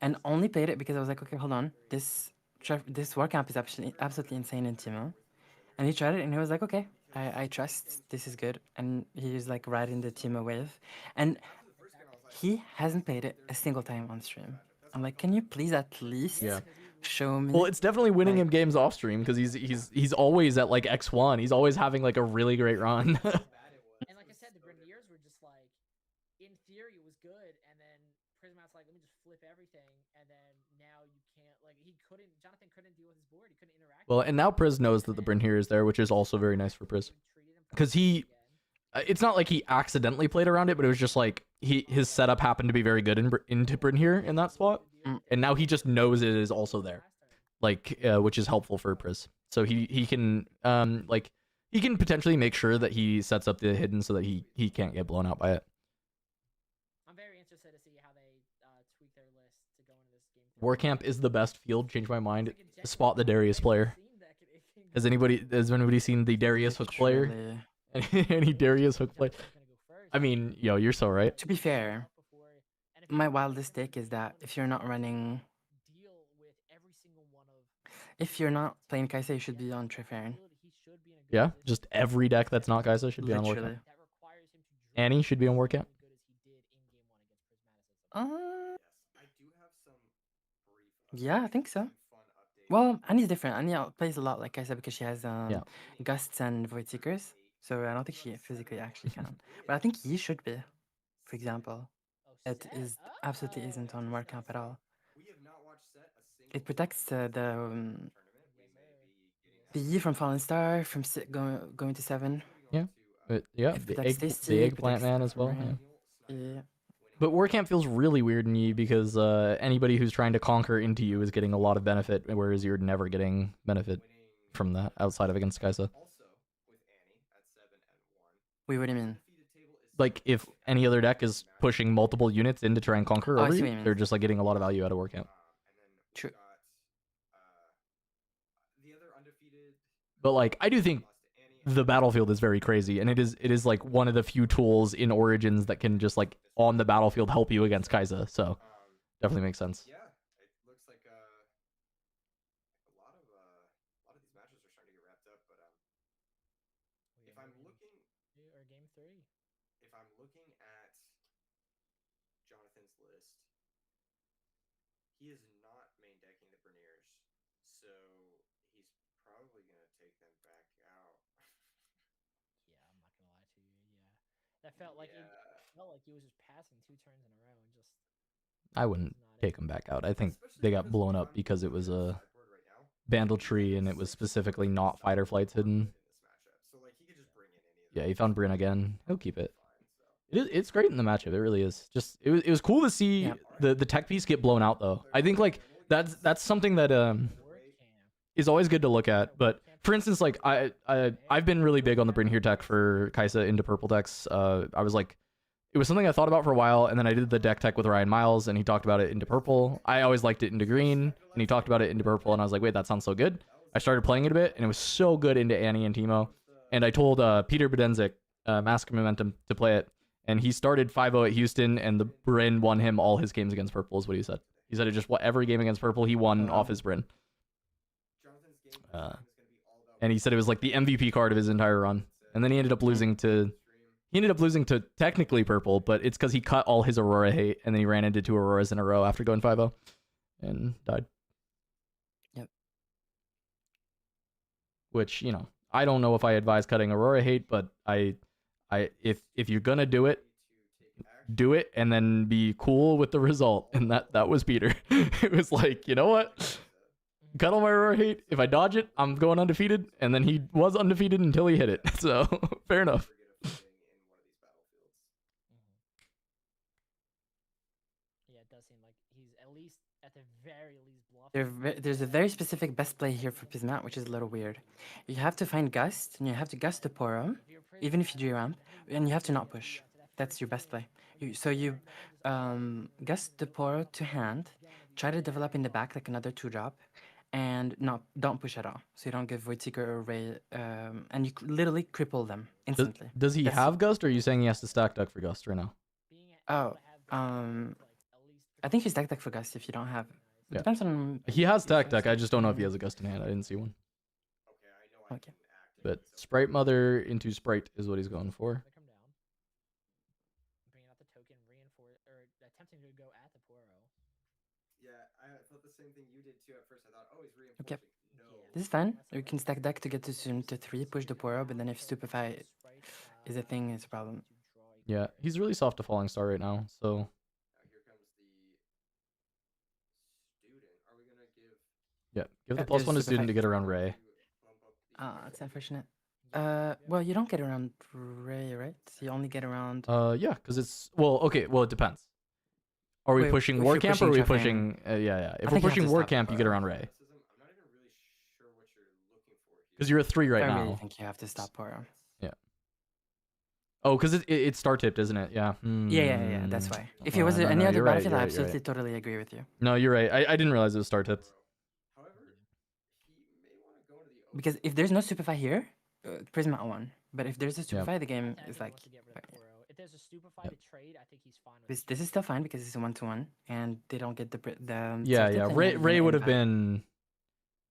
and only played it because I was like, okay, hold on, this War Camp is absolutely insane in Teemo, and he tried it and he was like, okay, I trust this is good, and he was like riding the Teemo wave, and he hasn't played it a single time on stream. I'm like, can you please at least show me? Well, it's definitely winning him games off stream because he's always at like X1. He's always having like a really great run. And like I said, the Grenadiers were just like, in theory, it was good, and then Prismat's like, let me just flip everything, and then now you can't, like, Jonathan couldn't deal with his board, he couldn't interact. Well, and now Priz knows that the Bryn here is there, which is also very nice for Priz. Because it's not like he accidentally played around it, but it was just like, his setup happened to be very good into Bryn here in that spot, and now he just knows it is also there, like, which is helpful for Priz. So he can, he can potentially make sure that he sets up the hidden so that he can't get blown out by it. I'm very interested to see how they tweak their list to go into this game. War Camp is the best field. Change my mind. Spot the Darius player. Has anybody seen the Darius Hook player? Any Darius Hook player? I mean, you're so right. To be fair, my wildest take is that if you're not running, if you're not playing Kaisa, you should be on Trifaring. Yeah, just every deck that's not Kaisa should be on War Camp. Annie should be on War Camp. Yeah, I think so. Well, Annie's different. Annie plays a lot, like I said, because she has Yeah. gusts and void seekers. So I don't think she physically actually can. But I think Yi should be, for example. It is absolutely isn't on Warcamp at all. It protects the Yi from Fallen Star from going to 7. Yeah. Yeah. It The protects the Stacy, it eggplant protects man stuff as from well. her. Yeah. Yeah. But Warcamp feels really weird in Yi because anybody who's trying to conquer into you is getting a lot of benefit, whereas you're never getting benefit from that outside of against Kaisa. Wait, what do you mean? Like if any other deck is pushing multiple units in to try and conquer Oh, I over see you, what you mean. they're just like getting a lot of value out of Warcamp. True. But like I do think the battlefield is very crazy, and it is like one of the few tools in Origins that can just like on the battlefield help you against Kaisa. So definitely makes sense. Yeah, it looks like a lot of these matches are starting to get wrapped up. But if I'm looking, or game 3. If I'm looking at Jonathan's list, he is not main decking the Berniers, so he's probably gonna take them back out. Yeah, I'm not gonna lie to you. Yeah, that felt like it felt like he was just passing 2 turns in a row and just. I wouldn't take them back out. I think they got blown up because it was a Bandle Tree and it was specifically not fighter flights hidden. Yeah, he found Bryn again. He'll keep it. It's great in the matchup. It really is. Just it was cool to see the tech piece get blown out though. I think like that's something that is always good to look at. But for instance, like I've been really big on the Bryn here tech for Kaisa into purple decks. I was like, it was something I thought about for a while, and then I did the deck tech with Ryan Miles, and he talked about it into purple. I always liked it into green, and he talked about it into purple, and I was like, wait, that sounds so good. I started playing it a bit, and it was so good into Annie and Teemo. And I told Peter Bedenzik, Mask of Momentum, to play it, and he started 5-0 at Houston, and the Bryn won him all his games against purple, is what he said. He said it just every game against purple, he won off his Bryn. And he said it was like the MVP card of his entire run. And then he ended up losing to... He ended up losing to technically purple, but it's because he cut all his Aurora hate, and then he ran into 2 Auroras in a row after going 5-0 and died. Yep. Which, you know, I don't know if I advise cutting Aurora hate, but if you're gonna do it and then be cool with the result. And that was Peter. It was like, you know what? Cut all my Aurora hate. If I dodge it, I'm going undefeated. And then he was undefeated until he hit it. So fair enough. At the very least bluff. There's a very specific best play here for Pismat, which is a little weird. You have to find Gust, and you have to Gust the Poro, even if you G-Ramp, and you have to not push. That's your best play. You Gust the Poro to hand, try to develop in the back like another 2-drop, and don't push at all. So you don't give Void Seeker or Ray, and you literally cripple them instantly. Does he have Gust, or are you saying he has to stack deck for Gust right now? Oh, I think he's deck for Gust if you don't have. It depends on. He has deck. I just don't know if he has a Gust in hand. I didn't see one. Okay. But Sprite Mother into Sprite is what he's going for. Bringing out the token, attempting to go at the Poro. Yeah, I thought the same thing you did too at first. I thought, oh, he's reinforcing. Okay. This is fine. You can stack deck to get to 3, push the Poro, but then if Stupefy is a thing, it's a problem. Yeah, he's really soft to Falling Star right now, so. Yeah, give the +1 to student to get around Ray. It's unfortunate. Well, you don't get around Ray, right? You only get around. Yeah, because it's okay. Well, it depends. Are we pushing Warcamp or are we pushing? Yeah. If we're pushing Warcamp, you get around Ray. Because you're a 3 right now. I really think you have to stop Poro. Yeah. Oh, because it's star tipped, isn't it? Yeah. Yeah. That's why. If it was any other battlefield, I absolutely totally agree with you. No, you're right. I didn't realize it was star tipped. Because if there's no Stupefy here, Prisma won. But if there's a Stupefy, the game is like. If there's a Stupefy to trade, I think he's fine with this is still fine because it's a 1-to-1, and they don't get the Yeah. Ray would have been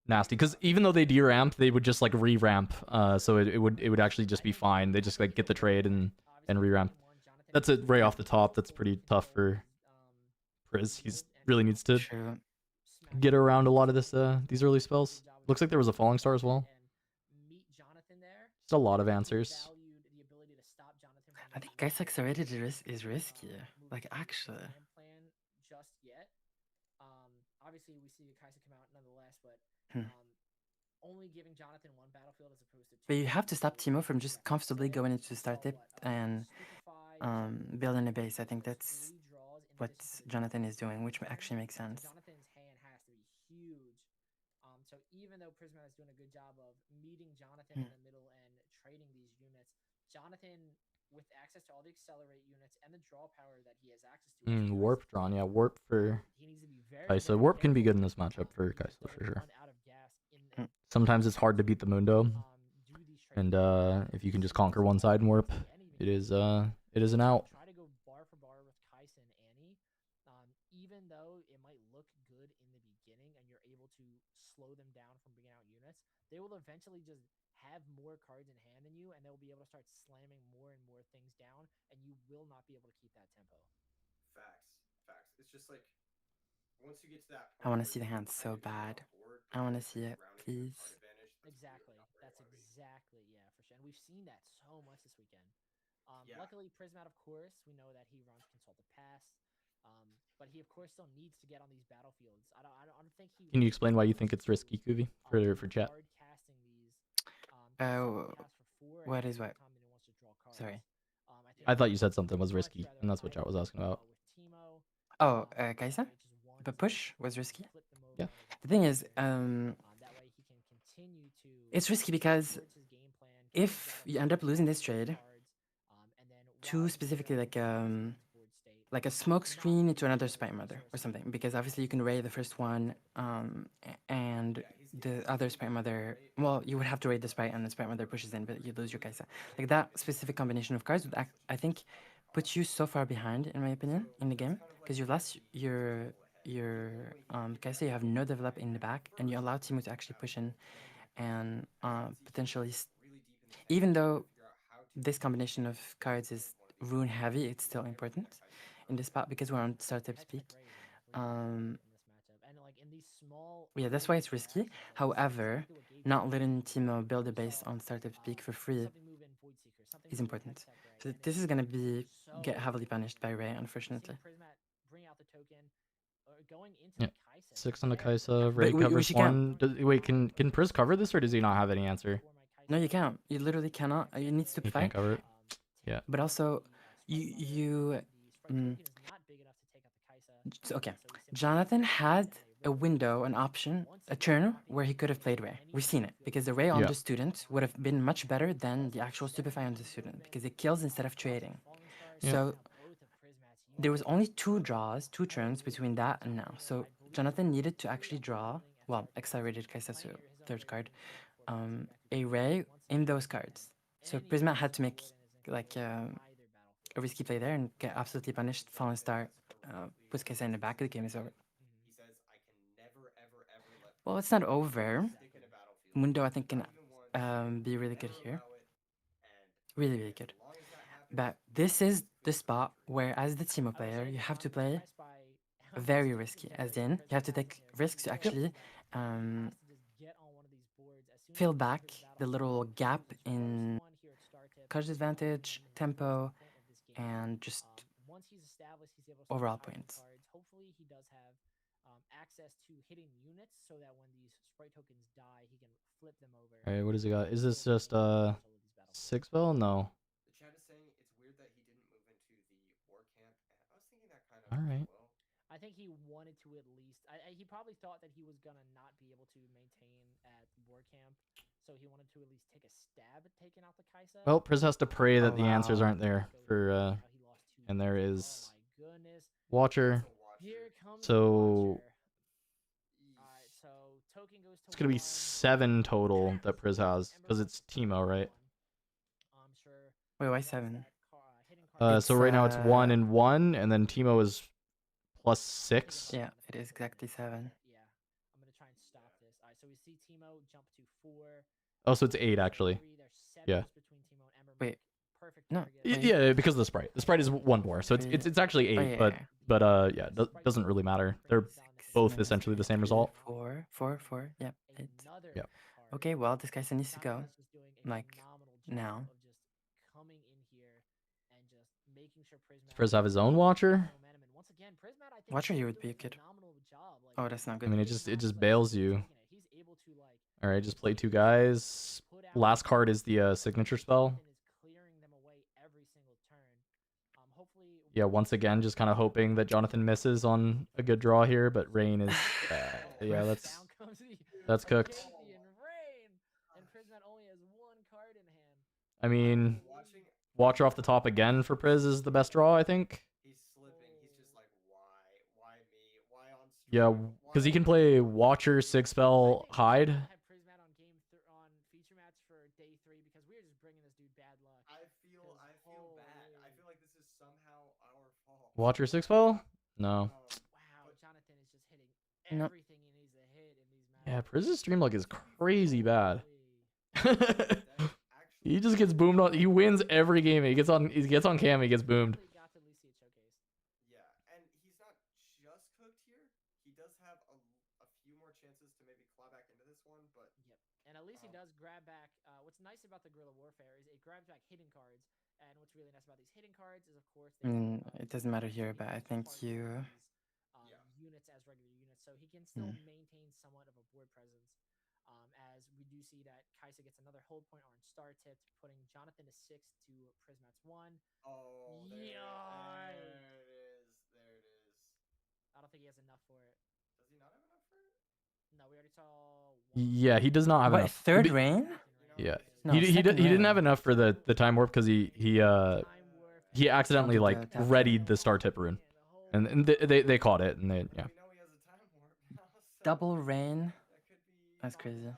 nasty because even though they deramp, they would just like re-ramp. So it would actually just be fine. They just like get the trade and re-ramp. That's a Ray off the top. That's pretty tough for Priz. He's really needs to get around a lot of this these early spells. Looks like there was a falling star as well. Just a lot of answers. I think Geist Accelerated is risky. Like, actually. Obviously, we see Kaisa come out nonetheless, but only giving Jonathan one battlefield as opposed to two. But you have to stop Timo from just comfortably going into start tip and building a base. I think that's what Jonathan is doing, which actually makes sense. Jonathan's hand has to be huge. So even though Prisma is doing a good job of meeting Jonathan in the middle and trading these units, Jonathan, with access to all the accelerate units and the draw power that he has access to. Warp drawn, yeah, warp for Kaisa. Warp can be good in this matchup for Kaisa for sure. Sometimes it's hard to beat the Mundo, and if you can just conquer one side and warp, it is an out. Try to go bar for bar with Kaisa and Annie, even though it might look good in the beginning and you're able to slow them down from bringing out units, they will eventually just have more cards in hand than you, and they'll be able to start slamming more and more things down, and you will not be able to keep that tempo. Facts. It's just like once you get to that point, I want to see the hand so bad. I want to see it, please. Exactly. That's exactly, yeah, for sure. And we've seen that so much this weekend. Luckily, Prismat, of course, we know that he runs Consult the Past, but he, of course, still needs to get on these battlefields. I don't think he... Can you explain why you think it's risky, Kuvi, for chat? What is what? Sorry. I thought you said something was risky, and that's what chat was asking about. Oh, Kaisa? The push was risky? Yeah. The thing is, it's risky because if you end up losing this trade, to specifically like a smoke screen into another Spite Mother or something, because obviously you can raid the first one, and the other Spite Mother, well, you would have to raid the Spite and the Spite Mother pushes in, but you lose your Kaisa. Like that specific combination of cards would, I think, put you so far behind, in my opinion, in the game, because you lost your Kaisa, you have no develop in the back, and you allow Timo to actually push in and potentially, even though this combination of cards is rune heavy, it's still important in this spot because we're on startup speak. Yeah, that's why it's risky. However, not letting Timo build a base on startup speak for free is important. So this is gonna get heavily punished by Ray, unfortunately. Yeah. 6 on the Kaisa, Ray covers 1. Wait, can Priz cover this, or does he not have any answer? No, you can't. You literally cannot. You need to fight. He can't cover it. Yeah. But also, okay. Jonathan had a window, an option, a turn where he could have played Ray. We've seen it because the Ray on the student would have been much better than the actual Stupefy on the student because it kills instead of trading. Yeah. So there was only 2 turns between that and now. So Jonathan needed to actually draw, well, accelerated Kaisetsu, third card, a Ray in those cards. So Prisma had to make like a risky play there and get absolutely punished. Fallen Star puts Kaisa in the back. The game is over. Well, it's not over. Mundo, I think, can be really good here. Really, really good. But this is the spot where, as the Timo player, you have to play very risky. As in, you have to take risks to actually fill back the little gap in card advantage, tempo, and just overall points. Hopefully, he does have access to hitting units so that when these sprite tokens die, he can flip them over. Alright, what does he got? Is this just 6 bell? No. The chat is saying it's weird that he didn't move into the war camp. I was thinking that kind of. Alright. I think he wanted to at least. He probably thought that he was gonna not be able to maintain at war camp, so he wanted to at least take a stab at taking out the Kaisa. Well, Priz has to pray that the answers aren't there for and there is Watcher. So it's gonna be 7 total that Priz has because it's Timo, right? Wait, why 7? So right now it's 1 and 1, and then Timo is +6. Yeah, it is exactly 7. Yeah, I'm gonna try and stop this. All right, so we see Timo jump to 4. Oh, so it's 8 actually. Yeah. Wait. No. Yeah, because of the sprite. The sprite is 1 more, so it's actually 8, but yeah, doesn't really matter. They're both minus essentially the same 3, result. 4, 4, 4. Yep. It's Another Yep. card. okay. Well, this guy needs to go. Jonathan is just doing a Like phenomenal job now. of just coming in here and just making sure Prismat Does Priz have his own Watcher? momentum. And once again, Prismat, I think, Watcher is here would doing be a good. phenomenal job. Like, Oh, that's not I good. mean, it he is just not, like, bails you. taking it. He's able to, like, All right, just play 2 guys. Last card is the signature spell. Jonathan is clearing them away every single turn. Hopefully, Yeah, once again, just kind of hoping that Jonathan misses on a good draw here, but Rain is, yeah, down comes the that's cooked. Acadian Rain, and Prismat only has 1 card in hand. I mean, Watcher off the top again for Priz is the best draw, I think. He's slipping. He's just like, why me? Why on stream? Yeah, because he can play Watcher, Sig Spell, Hide. Have Prismat on on feature mats for day 3 because we are just bringing this dude bad luck. I feel bad. I feel like this is somehow our fault. Watcher, Sig Spell? No. Wow, Jonathan is just hitting No. everything he needs to hit in these matches. Yeah, Priz's stream luck is crazy bad. He just gets boomed on. He wins every game. He gets on cam. He gets boomed. Got to at least see it showcased. Yeah, and he's not just cooked here. He does have a few more chances to maybe claw back into this one, but Yep, and at least he does grab back. What's nice about the Guerrilla Warfare is it grabs back hidden cards, and what's really nice about these hidden cards is, of course, It doesn't matter here, but I think you. units as regular units, so he can still maintain somewhat of a board presence. As we do see that Kaisa gets another hold point on star tipped, putting Jonathan to 6 to Prismat's 1. oh, there it is. I don't think he has enough for it. Does he not have enough for it? No, we already saw 1. Yeah, he does not have What, enough. third Be- Rain? Yeah, No, he second didn't Rain. have enough for the time warp because he accidentally Something like to tap readied the star tip rune, and they caught it, and they We know he has a time warp now, so Double Rain. that could be. That's crazy.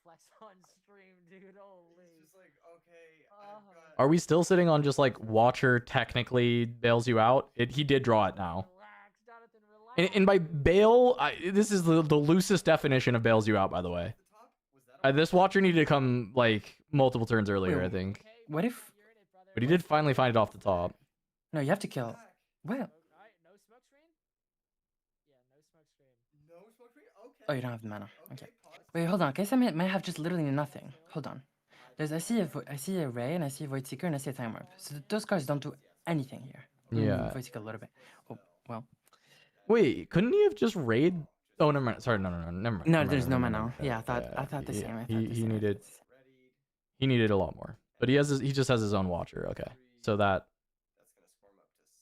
Flex on stream, dude. Holy. He's just like, okay, I've got. Are we still sitting on just like Watcher technically bails you out? He did draw it now. Relax, Jonathan, relax. And by bail, this is the loosest definition of bails you out, by the way. The top? Was that This Watcher needed to come like multiple turns earlier, I think. Okay, What if? you're in it, brother. But he did finally find it off the top. No, you have to kill. Well, Alright, no smoke screen? Yeah, no smoke screen. no smoke screen? Okay. oh, you don't have the mana. Okay. pause. Wait, hold on. Guess I might have just literally nothing. Hold on. I see a Ray, and I see a Void Seeker, and I see a Time Warp. So those cards don't do anything here. Yeah. Void Seeker a little bit. Oh, well. Wait, couldn't he have just raid? Oh, never mind. Sorry, no, never mind. No, never there's mind, no never mana. mind. Yeah, I thought the Yeah, same. I thought he the same. he needed a lot more, but he just has his own Watcher. Okay, so that That's gonna score him up to 7.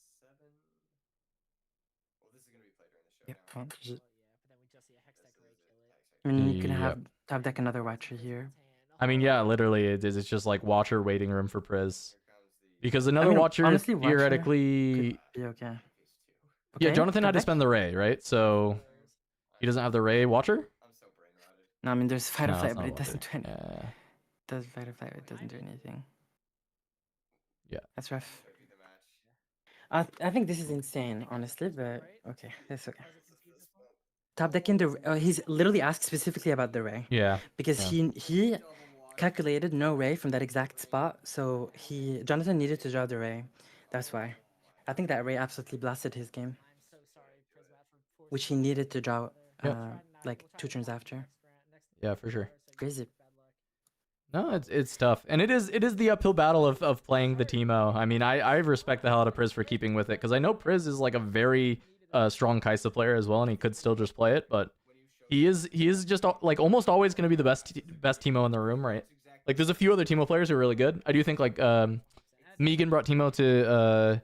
Well, this is gonna be played during the show. Yep. now. Well, just- But then we just see a Hex Deck Ray kill it. I mean, you can Yep. have top deck another Watcher here. I mean, yeah, literally, it is. It's just like Watcher waiting room for Priz. Here comes the. Because another mean, Watcher honestly, Watcher theoretically. Could be okay. Yeah, Okay, Jonathan top had to deck? spend the Ray, right? So he doesn't have the Ray Watcher? I'm so brain rotted. No, I mean, there's Fight or No, Flight, it's but not it doesn't do Watcher. anything. Yeah. Does Fight or Flight, it doesn't do anything. Yeah. That's rough. Should be the match. I think this is insane, honestly, but okay, that's okay. Top deck in the he's literally asked specifically about the Ray Yeah. because Yeah. he calculated no Ray from that exact spot, so Jonathan needed to draw the Ray. That's why. I think that Ray absolutely blasted his game, I'm so sorry, Prismat, for forcing which he needed to draw Yep. like 2 turns after. Yeah, for sure. Crazy. No, it's tough, and it is the uphill battle of playing the Teemo. I mean, I respect the hell out of Priz for keeping with it because I know Priz is like a very strong Kaisa player as well, and he could still just play it, but he is just like almost always going to be the best Teemo in the room, right? Like there's a few other Teemo players who are really good. I do think like Megan brought Teemo to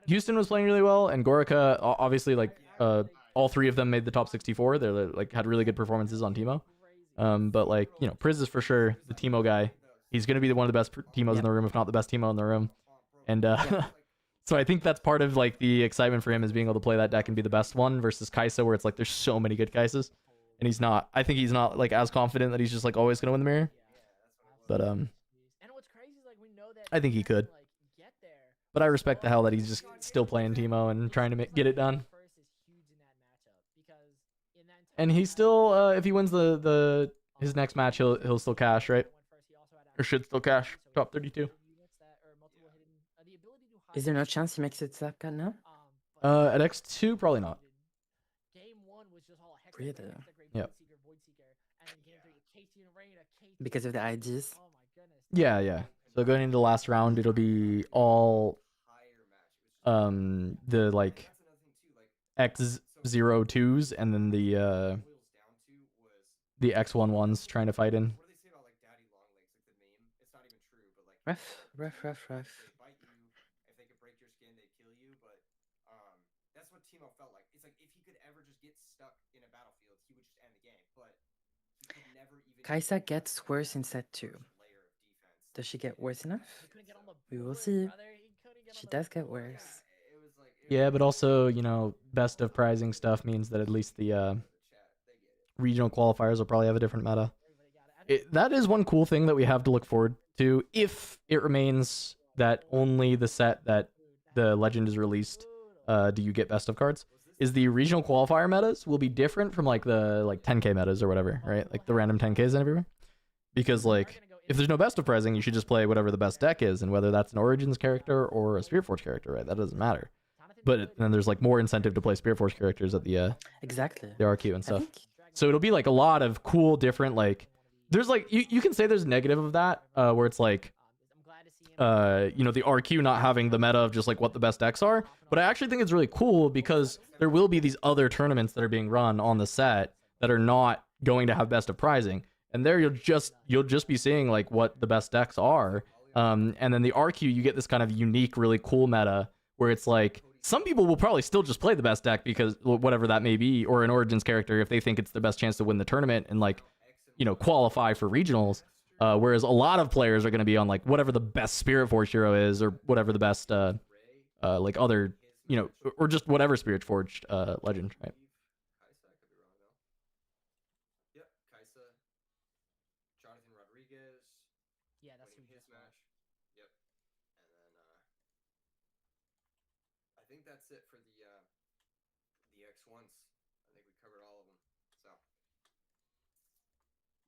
Houston was playing really well, and Gorica obviously like all 3 of them made the top 64. They're like had really good performances on Teemo. But like, you know, Priz is for sure the Teemo guy. He's going to be one of the best Teemos in the room, if not the best Teemo in the room. And so I think that's part of like the excitement for him is being able to play that deck and be the best one versus Kaisa, where it's like there's so many good Kaisas, and I think he's not like as confident that he's just like always going to win the mirror. But And what's crazy is like we know that I think he could. like get there. But I respect the hell that he's just still playing Teemo and trying to get it done. First is huge in that matchup because in that And he still, if he wins his next match, he'll still cash, right? Or should still cash top 32. Is there no chance he makes it Zapka now? At X2, probably not. Really? Yep. Because of the IDs? Oh my goodness. Yeah, yeah. So going into the last round, it'll be all the like X02s and then the X11s trying to fight in. What do they say about like daddy long legs, like the meme? It's not even true, but like Rough. they bite you. If they could break your skin, they kill you. But that's what Timo felt like. It's like if he could ever just get stuck in a battlefield, he would just end the game. But he could never even. Kaisa gets worse in set 2. Does she get worse enough? We will see. She does get worse. Yeah, but also, you know, best of prizing stuff means that at least the regional qualifiers will probably have a different meta. That is one cool thing that we have to look forward to if it remains that only the set that the legend is released do you get best of cards. Is the regional qualifier metas will be different from like the 10k metas or whatever, right? Like the random 10ks and everywhere. Because like if there's no best of prizing, you should just play whatever the best deck is, and whether that's an Origins character or a Spiritforge character, right? That doesn't matter. But then there's like more incentive to play Spiritforge characters at the exactly the RQ and stuff. So it'll be like a lot of cool different like there's like you can say there's negative of that where it's like you know, the RQ not having the meta of just like what the best decks are, but I actually think it's really cool because there will be these other tournaments that are being run on the set that are not going to have best of prizing, and there you'll just be seeing like what the best decks are, and then the RQ you get this kind of unique really cool meta where it's like some people will probably still just play the best deck because whatever that may be, or an Origins character if they think it's the best chance to win the tournament and like, you know, qualify for regionals. Whereas a lot of players are going to be on like whatever the best Spiritforge hero is, or whatever the best like other, you know, or just whatever Spiritforged legend, right? Kaisa, I could be wrong though. Yep, Kaisa, Jonathan Rodriguez. Yeah, that's who winning his just won. match. Yep, and then I think that's it for the X1s. I think we covered all of them. So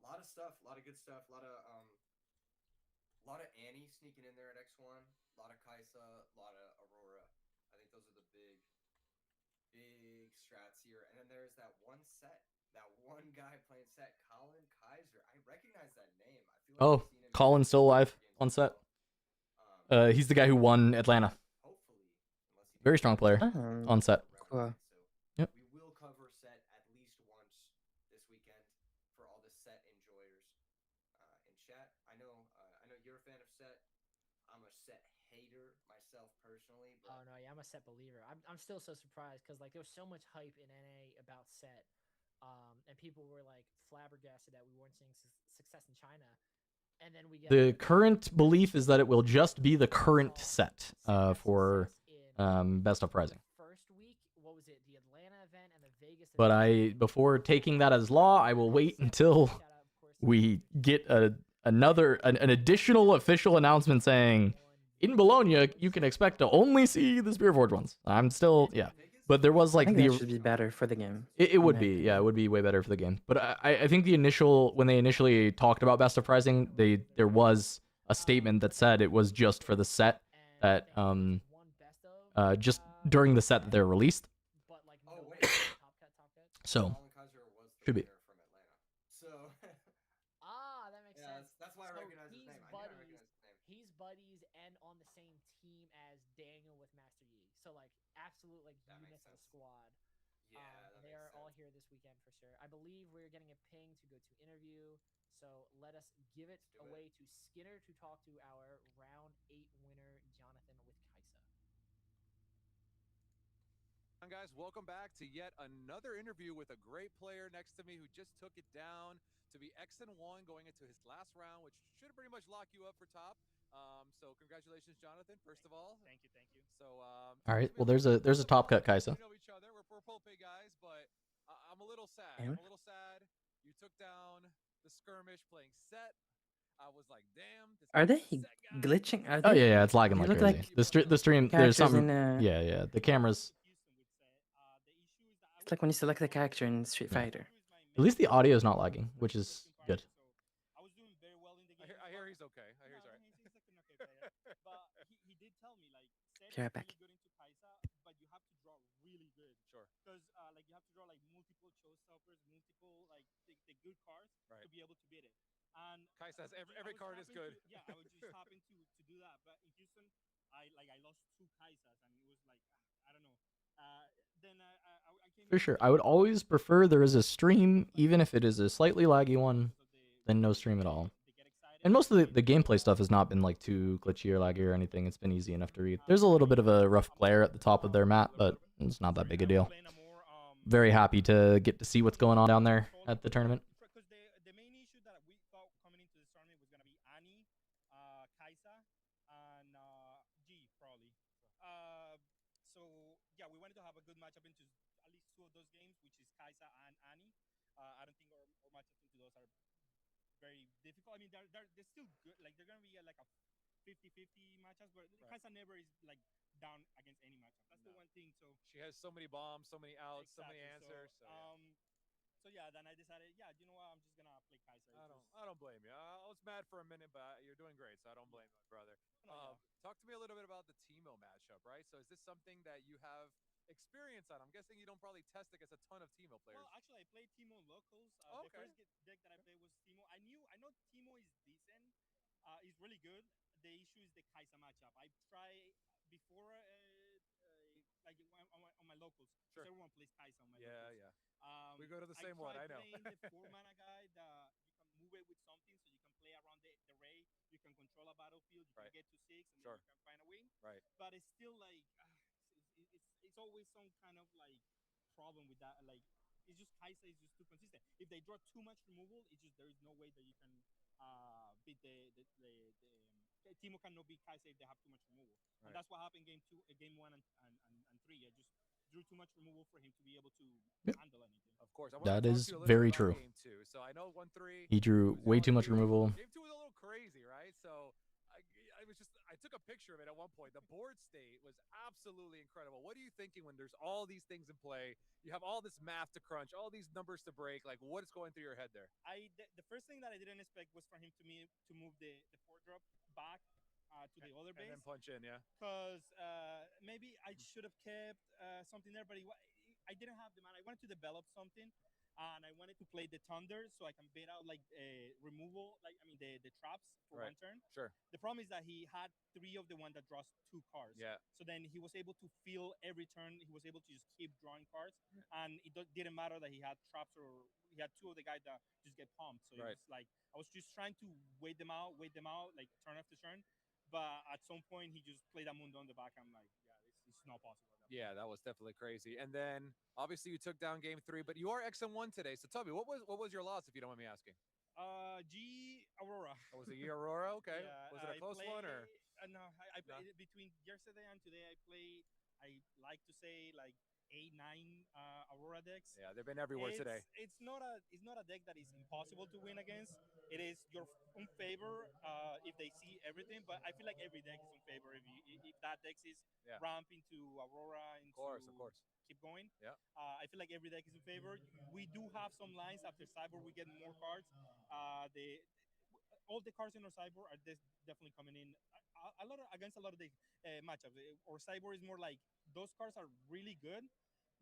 a lot of stuff, a lot of good stuff, a lot of Annie sneaking in there at X1, a lot of Kaisa, a lot of Aurora. I think those are the big strats here. And then there's that one set, that one guy playing set, Colin Kaiser. I recognize that name. I feel like I've seen him Colin's still alive on set. He's the guy who won Atlanta. Very strong player on set. Cool. Yep. We will cover set at least once this weekend for all the set enjoyers in chat. I know you're a fan of set. I'm a set hater myself personally. But oh no, yeah, I'm a set believer. I'm still so surprised because like there was so much hype in NA about set, and people were like flabbergasted that we weren't seeing success in China, and then we get The current belief is that it will just be the current set for best of prizing. First week, what was it? The Atlanta event and the Vegas event. But before taking that as law, I will wait until we get an additional official announcement saying in Bologna you can expect to only see the Spiritforge ones. I'm still but there was like I think that should be better for the game. It would be, yeah, it would be way better for the game. But I think when they initially talked about best of prizing, there was a statement that said it was just for the set that just during the set that they're released. So should be. from Atlanta. So that makes sense. That's why I recognize his name. I knew I recognized his name. He's buddies and on the same team as Daniel with Master Yi. So like absolute like units of the squad. They are all here this weekend for sure. I believe we're getting a ping to go to interview. So let us give it away to Skinner to talk to our round 8 winner, Jonathan with Kaisa. Guys, welcome back to yet another interview with a great player next to me who just took it down to be X1 going into his last round, which should pretty much lock you up for top. So congratulations, Jonathan, first of all. Thank you. So All right, well there's a top cut, Kaisa. We know each other. We're Pope guys, but I'm a little sad. I'm a little sad. You took down the skirmish playing set. I was like, damn. Are they glitching? Are they, Oh yeah, it's lagging like crazy. The stream, there's something. Yeah, the cameras. It's like when you select the character in Street Fighter. At least the audio is not lagging, which is good. I hear he's okay. I hear he's alright. But he did tell me like, Be right back. good into Kaisa, but you have to draw really good. Sure. Because like you have to draw like multiple showstoppers good cards Right. to be able to beat it. And Kai says I every was card is happen good. To, yeah, I was just happen to do that. But in Houston, I lost two Kaisas, and it was like I don't know. Then I came For into sure. the I would game always prefer there is a stream, even if it is a slightly laggy one, than no stream at all. And most of the gameplay stuff has not been like too glitchy or laggy or anything. It's been easy enough to read. There's a little bit of a rough glare at the top of their map, but it's not that big a deal. Very happy to get to see what's going on down there at the tournament. Because the main issue that we thought coming into this tournament was going to be Annie, Kaisa, and G probably. So yeah, we wanted to have a good matchup into at least two of those games, which is Kaisa and Annie. I don't think our matchups into those are very difficult. I mean, they're still good. Like they're going to be like a 50-50 matchups, but Kaisa never is like down against any matchup. That's the one thing. So she has so many bombs, so many outs, so many exactly. answers. So yeah, then I decided, yeah, you know what? I'm just gonna play Kaisa. I don't blame you. I was mad for a minute, but you're doing great, so I don't blame you, brother. Talk to me a little bit about the Teemo matchup, right? So is this something that you have experience on? I'm guessing you don't probably test against a ton of Teemo players. Well, actually, I played Teemo locals. The first deck that I played was Teemo. I know Teemo is decent. He's really good. The issue is the Kaisa matchup. I try before, like on my locals. Sure. Everyone plays Kaisa on my locals. Yeah. We go to the same one. I know. Playing the 4-mana guy that you can move it with something, so you can play around the ray. You can control a battlefield. You can get to 6, and then you can find a win. Right. But it's still like it's always some kind of like problem with that. Like it's just Kaisa is just too consistent. If they draw too much removal, it's just there is no way that you can beat the Teemo cannot beat Kaisa if they have too much removal. Right. And that's what happened game 1 and 3. I just drew too much removal for him to be able to handle anything. Of course. That is very true. Game 2. So I know 1-3. He drew way too much removal. Game 2 was a little crazy, right? So I took a picture of it at one point. The board state was absolutely incredible. What are you thinking when there's all these things in play? You have all this math to crunch, all these numbers to break. Like, what is going through your head there? The first thing that I didn't expect was for him to move the 4-drop back to the other base. And then punch in, yeah. Because maybe I should have kept something there, but I didn't have the mana. I wanted to develop something, and I wanted to play the Thunder so I can bait out like removal, like the traps for one turn. Sure. The problem is that he had 3 of the one that draws 2 cards. Yeah. So then he was able to fill every turn. He was able to just keep drawing cards, and it didn't matter that he had traps or he had 2 of the guys that just get pumped. So it was like I was just trying to wait them out, like turn after turn. But at some point, he just played a Mundo on the back. I'm like, yeah, it's not possible. Yeah, that was definitely crazy. And then obviously you took down game 3, but you are X1 today. So tell me, what was your loss, if you don't mind me asking? G Aurora. Oh, was it G Aurora? Okay. Yeah, was it a close one or? No, I played between yesterday and today. I like to say like 8-9 Aurora decks. Yeah, they've been everywhere today. It's not a deck that is impossible to win against. It is your own favor if they see everything, but I feel like every deck is in favor if that deck is ramp into Aurora and of course keep going. Yeah. I feel like every deck is in favor. We do have some lines after Cyborg. We get more cards. All the cards in our Cyborg are definitely coming in against a lot of the matchups. Or Cyborg is more like those cards are really good,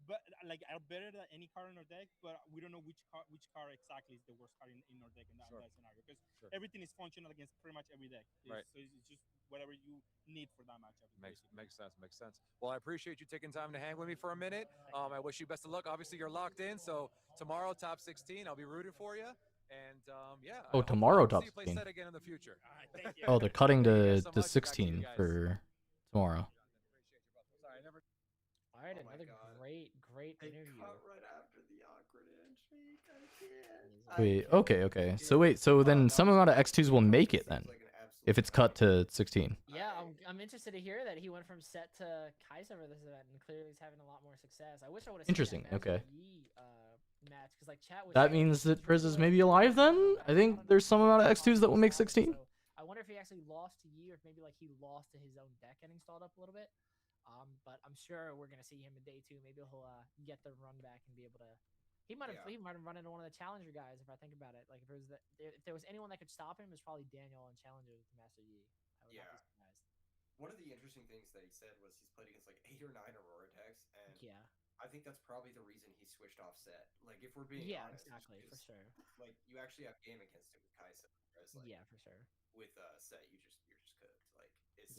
but like are better than any card in our deck. But we don't know which card exactly is the worst card in our deck in that scenario, because everything is functional against pretty much every deck. So it's just whatever you need for that matchup. Makes sense. Well, I appreciate you taking time to hang with me for a minute. I wish you best of luck. Obviously, you're locked in, so tomorrow top 16, I'll be rooting for you. And yeah. Oh, tomorrow top 16. See you play set again in the future. Thank you. Oh, they're cutting to 16 for tomorrow. All right, another great interview. Cut right after the awkward handshake. I can't. Wait, okay. So then some amount of X2s will make it then, if it's cut to 16. Yeah, I'm interested to hear that he went from set to Kaisa for this event, and clearly he's having a lot more success. I wish I would have. Interesting. Okay. Match, because like chat was. That means that Priz is maybe alive then. I think there's some amount of X2s that will make 16. So I wonder if he actually lost to Yi, or if maybe like he lost to his own deck getting stalled up a little bit. But I'm sure we're gonna see him in day 2. Maybe he'll get the run back and be able to. He might have run into one of the challenger guys if I think about it. Like if there was anyone that could stop him, it was probably Daniel on challenger with Master Yi. I would not be surprised. One of the interesting things that he said was he's played against like 8 or 9 Aurora decks, and I think that's probably the reason he switched off set. Like, if we're being honest, exactly, for sure. Like, you actually have game against him with Kaisa, whereas like Yeah, for sure. with set, you're just cooked. Like, it's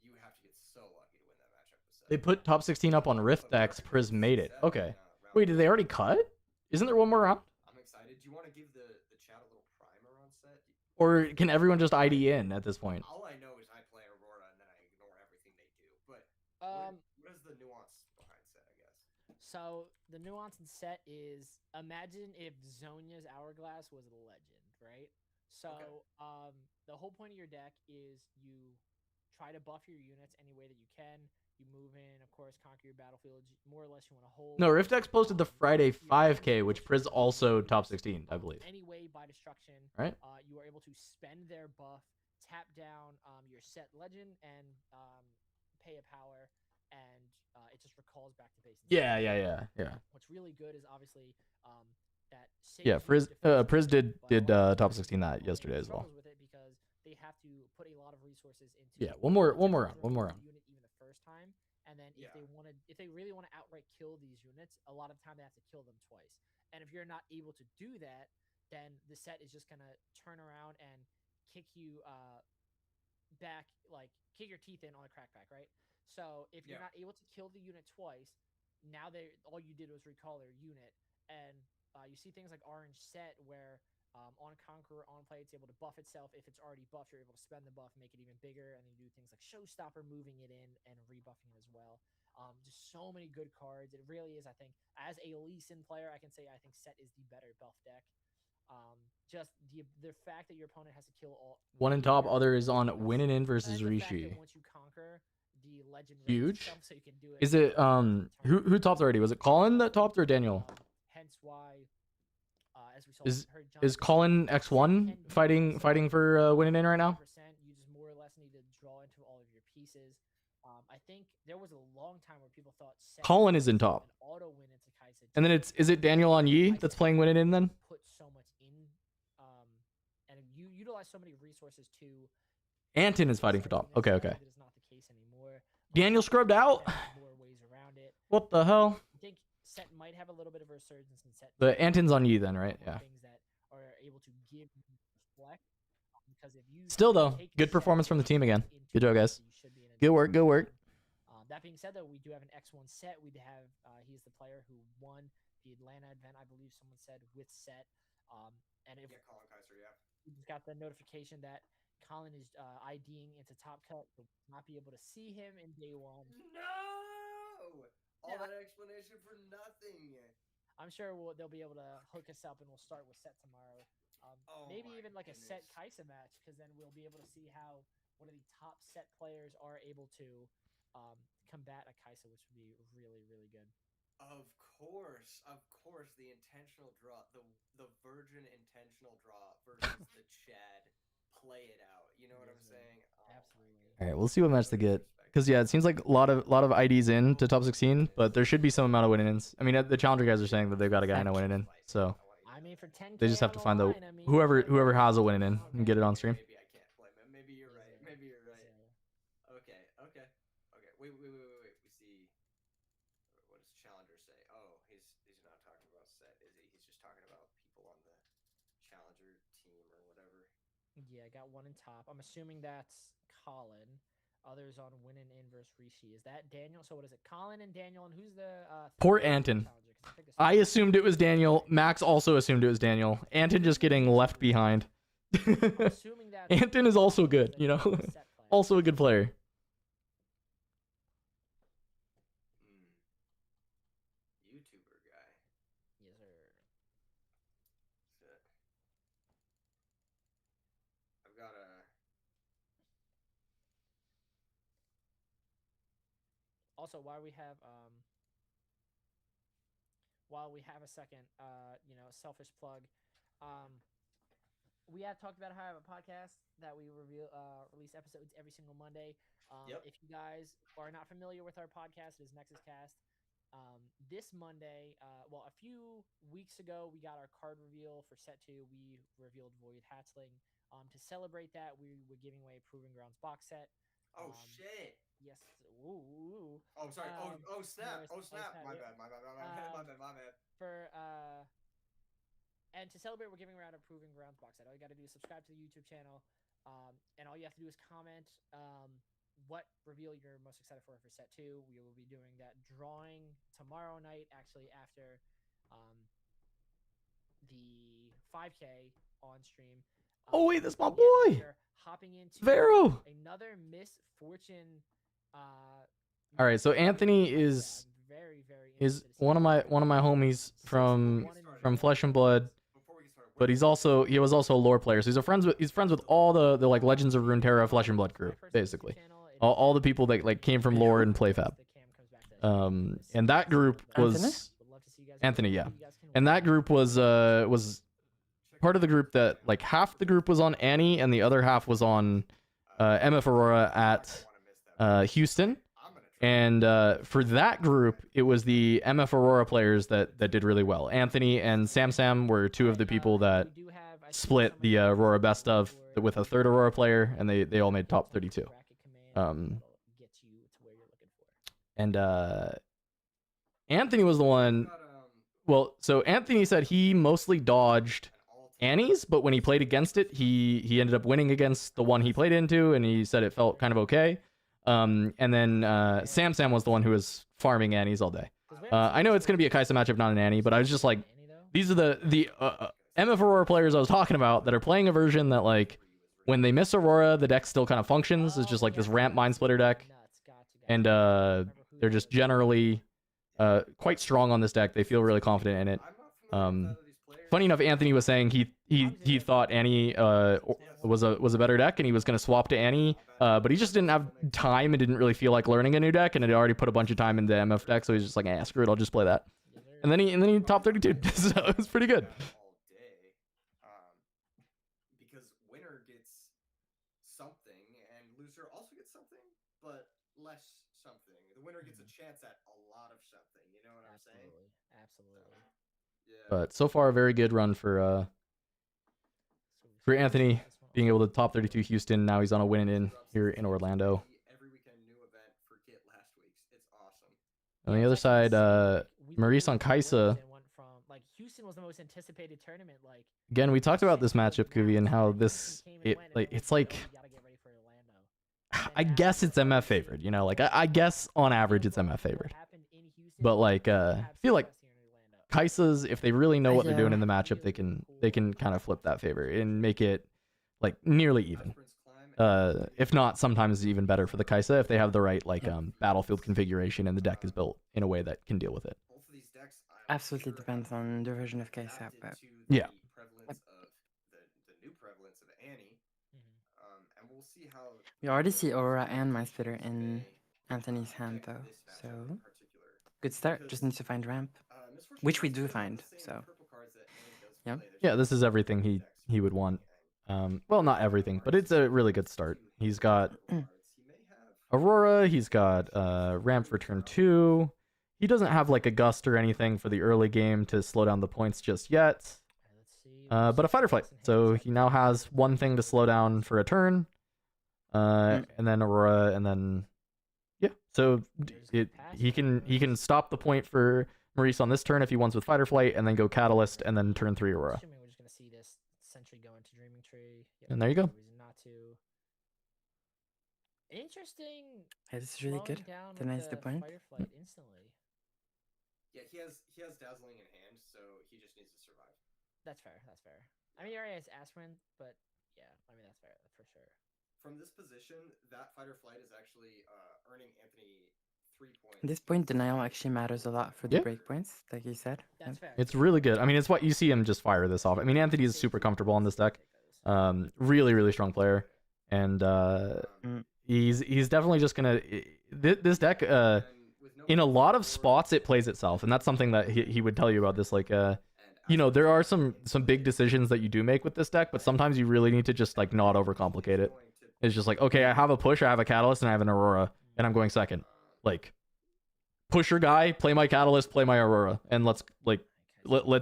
you have to get so lucky to win that matchup with set. They put top 16 up on Riftx. Priz made it. Okay. Wait, did they already cut? Isn't there one more round? I'm excited. Do you want to give the chat a little primer on set? Or can everyone just ID in at this point? All I know is I play Aurora and then I ignore everything they do. But what is the nuance behind set, I guess? So the nuance in set is, imagine if Zonya's Hourglass was a legend, right? So the whole point of your deck is you try to buff your units any way that you can. You move in, of course, conquer your battlefield. More or less, you want to hold. No, Riftx posted the Friday 5K, which Priz also top 16, I believe. Any way by destruction, right? You are able to spend their buff, tap down your set legend, and pay a power, and it just recalls back to base. Yeah. What's really good is obviously that. Yeah, Priz did top 16 that yesterday as well. With it because they have to put a lot of resources into. Yeah, one more round. Unit even the first time, and then if they really want to outright kill these units, a lot of time they have to kill them twice. And if you're not able to do that, then the set is just gonna turn around and kick you back, like kick your teeth in on a crackback, right? So if you're not able to kill the unit twice, now all you did was recall their unit, and you see things like Orange Set where on Conqueror, on play, it's able to buff itself. If it's already buffed, you're able to spend the buff, make it even bigger, and then do things like Showstopper, moving it in and rebuffing it as well. Just so many good cards. It really is, I think, as a Lee Sin player, I can say I think Set is the better buff deck. Just the fact that your opponent has to kill all one in top, other is on winning in versus Rishi. Once you conquer the legend, huge. So you can do it. Is it who topped already? Was it Colin that topped or Daniel? Hence why, as we saw, is Colin X1 fighting for winning in right now? You just more or less need to draw into all of your pieces. I think there was a long time where people thought Colin is in top. Auto win into Kaisa, and then is it Daniel on Yi that's playing winning in then? Put so much in, and you utilize so many resources to. Anton is fighting for top. Okay. That is not the case anymore. Daniel scrubbed out. More ways around it. What the hell? I think Set might have a little bit of a resurgence in Set. The Anton's on Yi then, right? Yeah. Things that are able to give reflect. Because if you still though, good performance from the team again. Good job, guys. Good work. That being said, though, we do have an X1 Set. We have he's the player who won the Atlanta event, I believe someone said, with Set. And if Colin Kaiser, we just got the notification that Colin is IDing into Top Cut, so we'll not be able to see him in day one. No! All that explanation for nothing. I'm sure they'll be able to hook us up, and we'll start with Set tomorrow. Maybe even like a Set Kaisa match, because then we'll be able to see how one of the top Set players are able to combat a Kaisa, which would be really, really good. Of course, the intentional draw, the virgin intentional draw versus the Chad play it out. You know what I'm saying? Absolutely. All right, we'll see what match they get. Because it seems like a lot of IDs in to top 16, but there should be some amount of winning ins. I mean, the challenger guys are saying that they've got a guy in a winning in, so I mean, for 10K they just have to find whoever has a winning in and get it on stream. Maybe I can't play him. Maybe you're right. Okay. Wait. We see. What does Challenger say? Oh, he's not talking about Set, is he? He's just talking about people on the Challenger team or whatever. Yeah, I got one in top. I'm assuming that's Colin. Others on winning in versus Rishi. Is that Daniel? So what is it? Colin and Daniel, and who's the poor Anton? I assumed it was Daniel. Max also assumed it was Daniel. Anton just getting left behind. Anton is also good, also a good player. YouTuber guy. Yes, sir. Shit. I've got a. Also, while we have a second, selfish plug. We have talked about how I have a podcast that we release episodes every single Monday. If you guys are not familiar with our podcast, it is Nexus Cast. This Monday, a few weeks ago, we got our card reveal for Set 2. We revealed Void Hatchling. To celebrate that, we were giving away a Proving Grounds box set. Oh shit. Yes. Ooh. Oh sorry. Oh snap. no worries. Oh snap. Snap, My yep. bad. My bad. My bad. My bad. For and to celebrate, we're giving around a Proving Grounds box set. All you got to do is subscribe to the YouTube channel, and all you have to do is comment what reveal you're most excited for set 2. We will be doing that drawing tomorrow night, actually after the 5K on stream. Oh wait, that's my Again, boy, we are hopping into Vero. another Misfortune. All right, so Anthony is one of my homies from Flesh and Blood, but he was also a lore player. So he's friends with all the like Legends of Runeterra Flesh and Blood crew, basically. All the people that like came from lore and PlayFab. And that group was Anthony, yeah. And that group was part of the group that like half the group was on Annie and the other half was on MF Aurora at Houston. And for that group, it was the MF Aurora players that did really well. Anthony and Sam were two of the people that split the Aurora best of with a third Aurora player, and they all made top 32. And Anthony was the one. Well, so Anthony said he mostly dodged Annie's, but when he played against it, he ended up winning against the one he played into, and he said it felt kind of okay. And then Sam was the one who was farming Annie's all day. I know it's going to be a Kaisa matchup, not an Annie, but I was just like, these are the MF Aurora players I was talking about that are playing a version that, like, when they miss Aurora, the deck still kind of functions. It's just like this ramp Mind Splitter deck. And they're just generally quite strong on this deck. They feel really confident in it. Funny enough, Anthony was saying he thought Annie was a better deck, and he was going to swap to Annie, but he just didn't have time and didn't really feel like learning a new deck, and had already put a bunch of time into MF deck, so he's just like, screw it, I'll just play that. And then he top 32, so it was pretty good. Because winner gets something, and loser also gets something, but less something. The winner gets a chance at a lot of something. You know what I'm saying? Absolutely. Yeah. But so far, a very good run for Anthony, being able to top 32 Houston. Now he's on a win in here in Orlando. Every weekend new event. Forget last week's. It's awesome. On the other side, Maurice on Kaisa. Houston was the most anticipated tournament. Like again, we talked about this matchup, Kuvi, and how it's like I guess it's MF favored, you know, like I guess on average it's MF favored. But like I feel like Kaisa's, if they really know what they're doing in the matchup, they can kind of flip that favor and make it like nearly even. If not, sometimes even better for the Kaisa if they have the right like battlefield configuration and the deck is built in a way that can deal with it. Absolutely depends on the version of Kaisa, but yeah. The new prevalence of Annie, and we'll see how. We already see Aurora and Mind Splitter in Anthony's hand, though, so good start. Just needs to find ramp, which we do find. So yeah, this is everything he would want. Well, not everything, but it's a really good start. He's got Aurora. He's got ramp for turn 2. He doesn't have like a gust or anything for the early game to slow down the points just yet. But a fighter flight. So he now has one thing to slow down for a turn. And then Aurora, and then yeah. So he can stop the point for Maurice on this turn if he wants with fighter flight, and then go Catalyst, and then turn 3 Aurora. We're just gonna see this Sentry go into Dreaming Tree. And there you go. Not to. Interesting. Hey, this is really good. Denies the point. Fighter flight instantly. Yeah, he has dazzling in hand, so he just needs to survive. That's fair. I mean, he already has Aswin, but yeah, I mean that's fair for sure. From this position, that fighter flight is actually earning Anthony 3 points. At this point, denial actually matters a lot for the breakpoints, like you said. That's fair. It's really good. I mean, it's what you see him just fire this off. I mean, Anthony is super comfortable on this deck. Really, really strong player, and he's definitely just gonna this deck. In a lot of spots, it plays itself, and that's something that he would tell you about this. Like, you know, there are some big decisions that you do make with this deck, but sometimes you really need to just like not overcomplicate it. It's just like, okay, I have a push, I have a Catalyst, and I have an Aurora, and I'm going second. Like, push your guy, play my Catalyst, play my Aurora, and let's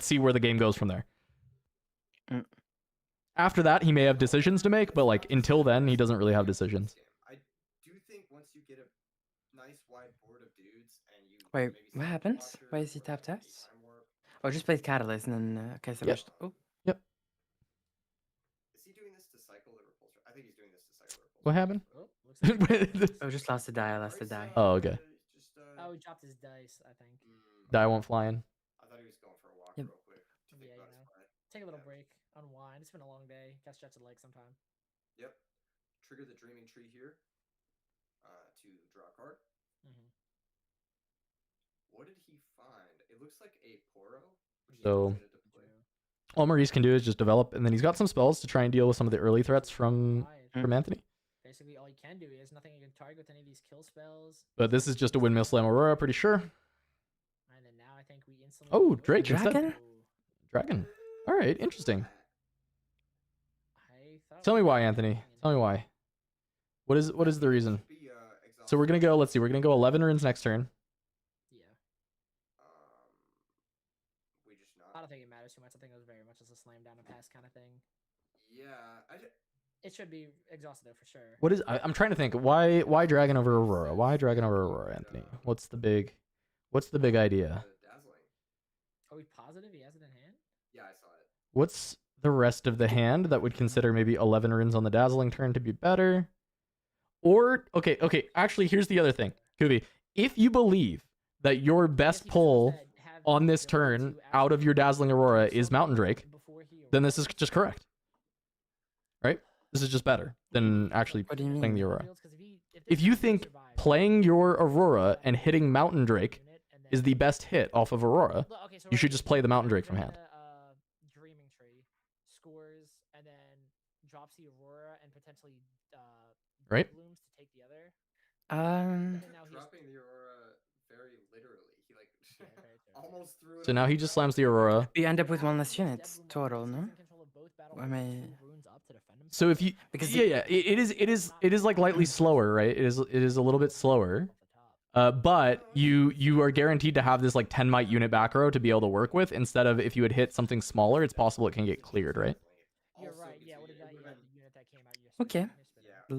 see where the game goes from there. After that, he may have decisions to make, but like until then, he doesn't really have decisions. Wait, what happened? Why is he tapped out? Oh, just played Catalyst and then Kaisa Yep. rushed. Oh, Yep. Is he doing this to cycle the repulsor? I think he's doing this to cycle the repulsor. What happened? Oh, looks like oh, just lost a die. I lost a die. Oh, okay. Oh, he dropped his dice, I think. Die won't fly in. I thought he was going for a walk Yep. real quick to think Yeah, about you know. his play. Take a little break, unwind. It's been a long day. Got stretch a leg sometime. Yep. Trigger the Dreaming Tree here to draw a card. What did he find? It looks like a Poro, which he's So- decided to play. All Maurice can do is just develop, and then he's got some spells to try and deal with some of the early threats from Anthony. Basically, all he can do is nothing he can target with any of these kill spells. But this is just a Windmill Slam Aurora, pretty sure. And then now I think we instantly. Oh, Drake instead. Dragon? Dragon. All right, interesting. I thought Tell me we why, were Anthony. playing Tell me why. What is the reason? So we're gonna go. Let's see. We're gonna go 11 runes next turn. Yeah. We just I not. don't think it matters too much. I think it was very much just a slam down and pass kind of thing. Yeah, It should be exhausted though for sure. What is? I'm trying to think. Why Dragon over Aurora? Why Dragon over Aurora, Anthony? What's the big idea? Dazzling. Are we positive he has it in hand? Yeah, I saw it. What's the rest of the hand that would consider maybe 11 runes on the Dazzling turn to be better? Or okay. Actually, here's the other thing, Kubi. If you believe that your best pull on this turn out of your Dazzling Aurora is Mountain Drake, then this is just correct. Right? This is just better than actually What do you playing mean? the Aurora. If you think playing your Aurora and hitting Mountain Drake is the best hit off of Aurora, Look, okay, so you right should here, just play the Mountain Drake from we're hand. gonna, Dreaming Tree scores and then drops the Aurora and potentially Right? blooms to take the other. Um, And then now he's Dropping the Aurora very literally. He like very true. almost threw it. So now on he the just ground. slams the Aurora. you end up with one less Dead unit Bloom total, also no? takes in control of both I mean, runes up to defend himself. So if you Because yeah, it is like lightly slower, right? It is a little bit slower. But you are guaranteed to have this like 10 might unit back row to be able to work with, instead of if you had hit something smaller, it's possible it can get cleared, right? You're Also, right. Yeah, what because did that? it Yeah, would've the unit that came out. Your Okay. Yeah.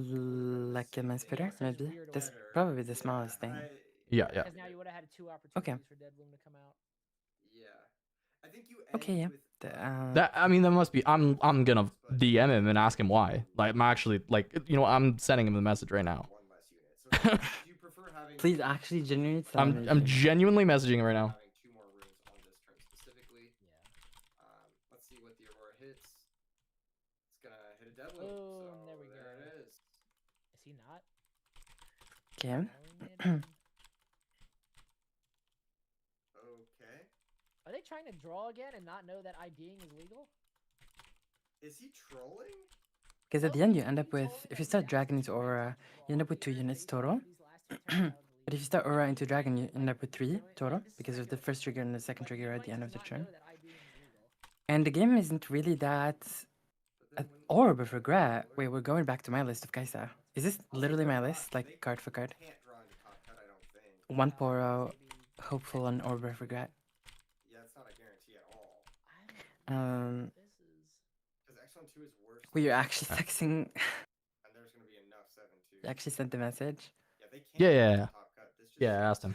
like a spitter, That's such maybe. weird This order. probably the smallest thing. Yeah. Because now you would have had two opportunities for Dead Bloom to come out. Yeah. I think you Okay, end yeah. with That I mean that must be I'm gonna DM him and ask him why. Like I'm actually like I'm sending him the message right now. one less unit. So do you prefer having Please actually genuinely tell me. I'm genuinely messaging him right now. having 2 more runes on this turn specifically? Yeah. Let's see what the Aurora hits. It's gonna hit a Devil. Boom, So there we there go. it is. Is he not? Okay. Throwing it in? Okay. Are they trying to draw again and not know that IDing is legal? Is he trolling? Because at the end you end up with, if you start Dragon into Aura, you end up with 2 units total. But if you start Aura into Dragon, you end up with 3 total, because of the first trigger and the second trigger at the end of the turn. And the game isn't really that orb of regret. Wait, we're going back to my list of Kaisa. Is this literally my list, like card for card? Can't draw into top cut, I don't think. 1 Poro, Hopeful, and Orb of Regret. Yeah, it's not a guarantee at all. Because X1 2 is worse. Were you actually texting? And there's gonna be enough 7-2. You actually sent the message? Yeah, they can't Yeah. draw top cut. This just Yeah, I asked him.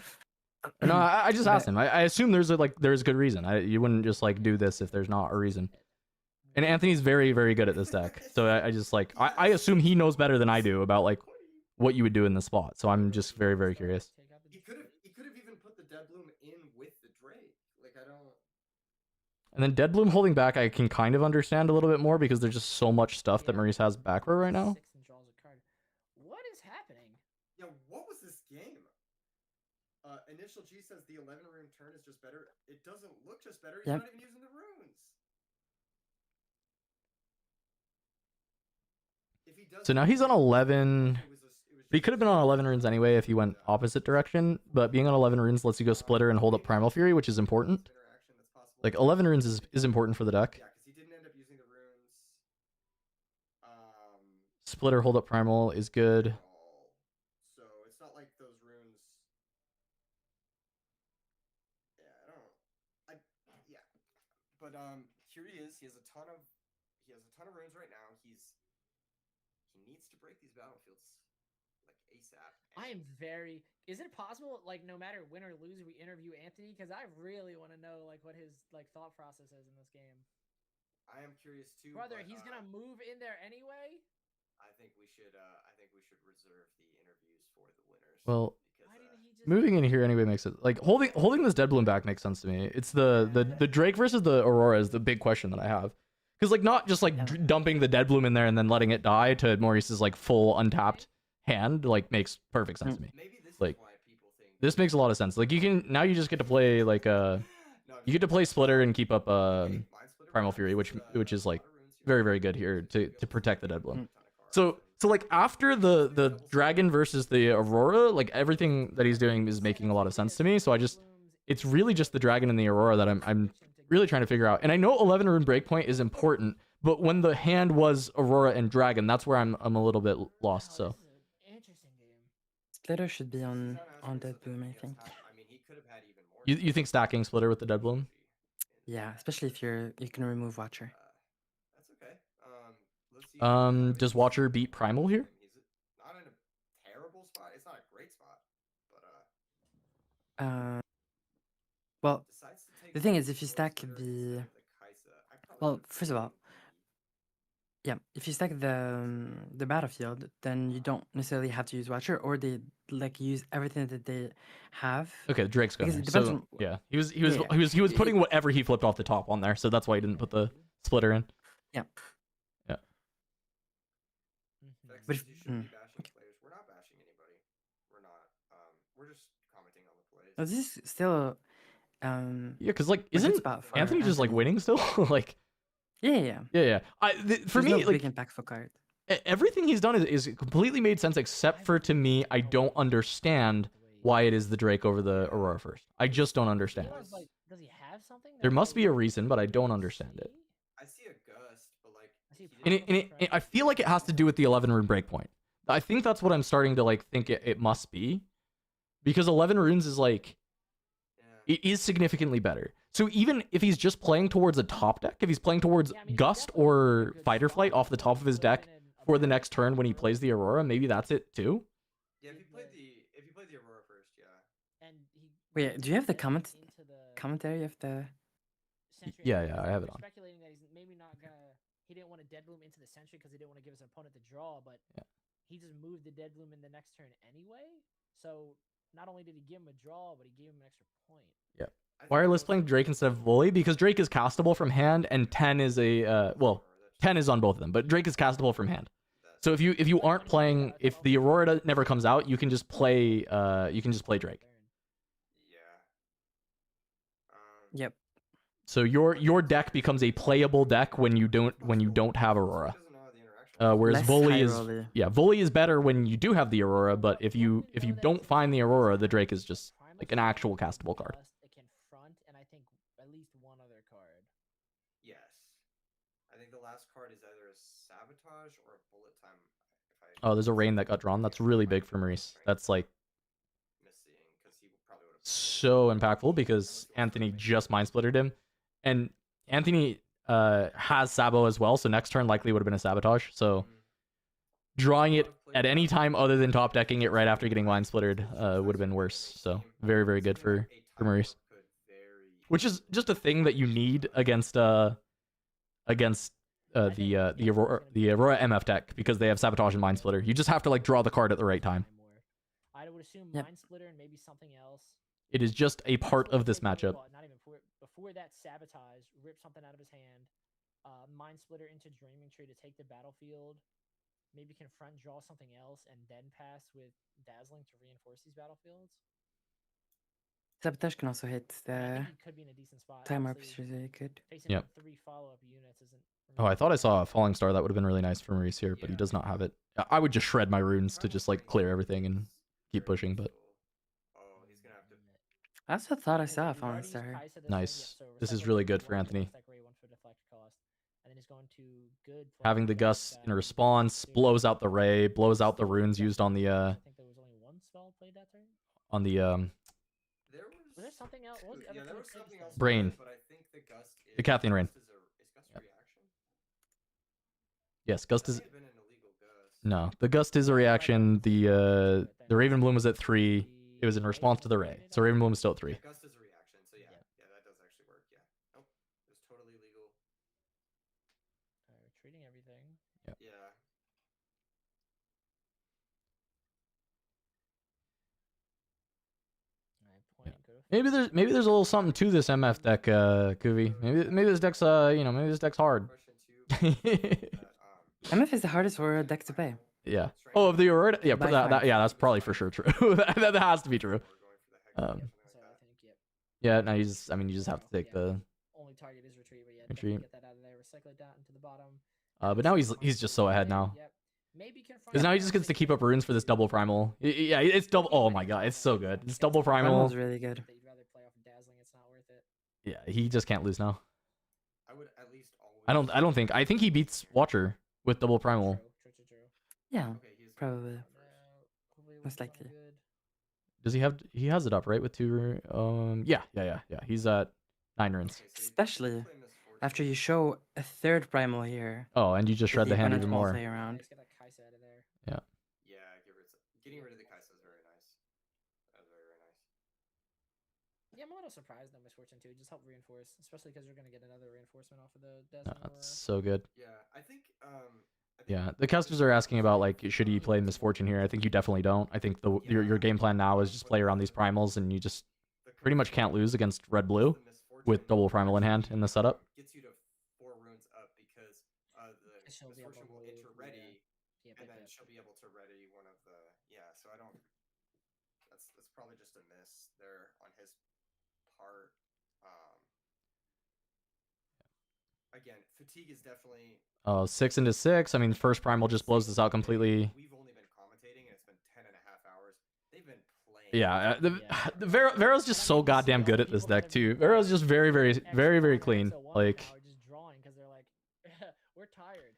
No, I just asked him. I assume there's there's good reason. You wouldn't just like do this if there's not a reason. And Anthony's very, very good at this deck. So I just like I assume he knows better than I do about like what you would do in this spot. So I'm just very, very curious. He could have even put the Dead Bloom in with the Drake. Like I don't. And then Dead Bloom holding back, I can kind of understand a little bit more because there's just so much stuff that Maurice has back row right now. What is happening? Yeah, what was this game? Initial G says the 11 rune turn is just better. It doesn't look just better. He's Yep. not even using the runes. If he does So now he's on 11. But he could have been on 11 runes anyway if he went opposite direction. But being on 11 runes lets you go Splitter and hold up Primal Fury, which is important. Like 11 runes is important for the deck. Yeah, because he didn't end up using the runes. Splitter, hold up Primal is good. So it's not like those runes. Yeah, I don't. Yeah, but here he is. He has a ton of runes right now. He needs to break these battlefields. like ASAP. I am very. Is it possible, like, no matter win or lose, we interview Anthony? Because I really want to know, like, what his thought process is in this game. I am curious too. Brother, but, he's gonna move in there anyway. I think we should. I think we should reserve the interviews for the winners. Well, because, moving in here anyway makes it like holding this dead bloom back makes sense to me. It's the Drake versus the Aurora is the big question that I have. Because like not just like dumping the dead bloom in there and then letting it die to Maurice's like full untapped hand like makes perfect sense to me. Like this makes a lot of sense. Like you just get to play like you get to play Splitter and keep up Primal Fury, which is like very, very good here to protect the dead bloom. So like after the dragon versus the Aurora, like everything that he's doing is making a lot of sense to me. So it's really just the dragon and the Aurora that I'm really trying to figure out. And I know 11 rune breakpoint is important, but when the hand was Aurora and dragon, that's where I'm a little bit lost. So Splitter should be on dead bloom, I think. You think stacking Splitter with the dead bloom? Yeah, especially if you can remove Watcher. That's okay. Does Watcher beat Primal here? He's not in a terrible spot. It's not a great spot, but well, the thing is, if you stack the, well, first of all, yeah, if you stack the battlefield, then you don't necessarily have to use Watcher, or they like use everything that they have. Okay, Drake's going there. Depends So on, yeah, he was putting whatever he flipped off the top on there, so that's why he didn't put the Splitter in. Yeah. Yeah. But if, We're not bashing anybody. We're not. We're just commenting on the plays. this is still Yeah, because like a good isn't spot for Anthony just like winning still? Like yeah. yeah. For There's me, no like big impactful card. everything he's done is completely made sense, except for to me, I don't understand why it is the Drake over the Aurora first. I just don't understand. Like, does he have something? There must be a reason, but I don't understand it. I see a gust, but like. And I feel like it has to do with the 11 rune breakpoint. I think that's what I'm starting to like think it must be, because 11 runes is like it is significantly better. So even if he's just playing towards a top deck, if he's playing towards Gust or Fight or Flight off the top of his deck for the next turn when he plays the Aurora, maybe that's it too. Yeah, if you played the Aurora first, yeah. And he Wait, do you have the commentary of the? Yeah, I have it on. Speculating that he's maybe not gonna. He didn't want to dead bloom into the Sentry because he didn't want to give his opponent the draw, but he just moved the dead bloom in the next turn anyway. So not only did he give him a draw, but he gave him an extra point. Yeah. Wireless playing Drake instead of Volley because Drake is castable from hand and 10 is a 10 is on both of them, but Drake is castable from hand. So if you aren't playing, if the Aurora never comes out, you can just play Drake. Yep. So your deck becomes a playable deck when you don't have Aurora. Whereas Less Volley high is roller. Volley is better when you do have the Aurora, but if you don't find the Aurora, the Drake is just like an actual castable card. It can front, and I think at least one other card. Yes. I think the last card is either a sabotage or a bullet time. Oh, there's a rain that got drawn. That's really big for Maurice. That's like so impactful because Anthony just mind splittered him, and Anthony has Sabo as well. So next turn likely would have been a sabotage. So drawing it at any time other than top decking it right after getting mind splittered would have been worse. So very, very good for Maurice, which is just a thing that you need against the Aurora MF deck because they have sabotage and mind splitter. You just have to like draw the card at the right time. I would assume mind splitter and maybe something else. It is just a part of this matchup. Not even before that sabotage, rip something out of his hand, mind splitter into Dreaming Tree to take the battlefield, maybe confront, draw something else, and then pass with Dazzling to reinforce these battlefields. Sabotage can also hit I the think he could be in a decent spot. timer up Obviously, is really good. facing Yep. 3 follow-up units isn't. Oh, I thought I saw a Falling Star. That would have been really nice for Maurice here, but he does not have it. I would just shred my runes to just like clear everything and keep pushing, but I also thought I saw a Falling Star. nice. This is really good for Anthony. And then he's going to good. Having the Gus in response blows out the Ray, blows out the runes used on the I think there was only one spell played that turn. on the Was there something else? What was the other there thing was that something played else. this Brain. But I think the gust is The Kathleen Rain. Is gust a reaction? Yes, Gust is. Been an illegal gust. No, the gust is a reaction. The Raven Bloom was at 3. It was in response to the Ray. So Raven Bloom is still at 3. Yeah, gust is a reaction. So yeah, that does actually work. Yeah. Nope. It was totally legal. Treating everything. Yeah. Maybe there's a little something to this MF deck, Kuvi. Maybe this deck's maybe this deck's hard. MF is the hardest Aurora deck to play. Yeah. Oh, of the Aurora? Yeah, By that, far. yeah, that's probably for sure true. that has to be true. Yeah, no, you just have to take the only target is retreat, but yeah, retreat. get that out of there, recycle it down into the bottom. But now he's just so ahead now. Yep. Maybe Because now he just gets to keep up runes for this double primal. Yeah, it's double. Oh my god, it's so good. It's double primal. Primal's really good. You'd rather play off of dazzling, it's not worth it. Yeah, he just can't lose now. I would at least always. I think he beats Watcher with double primal. True. Yeah, probably. Most likely. Does he have? He has it up right with 2. Yeah. He's at 9 runes. Especially after you show a 3rd primal here. Oh, and you just shred the hand even more. Play around. Yeah. Yeah, getting rid of the Kaisa is very nice. That was very nice. Yeah, I'm a little surprised that Misfortune 2 just helped reinforce, especially because you're going to get another reinforcement off of the dazzling. That's so good. Yeah, I think Yeah, the casters are asking about like should he play Misfortune here? I think you definitely don't. I think your game plan now is just play around these primals, and you just pretty much can't lose against red blue with double primal in hand in the setup. Gets you to 4 runes up because the Misfortune will enter ready, and then she'll be able to ready one of the So I don't. That's probably just a miss there on his part. Again, fatigue is definitely. 6 into 6. I mean, first primal just blows this out completely. We've only been commentating, and it's been 10.5 hours. They've been playing. Yeah, the Vera's just so goddamn good at this deck too. Vera's just very clean. Like, we're tired.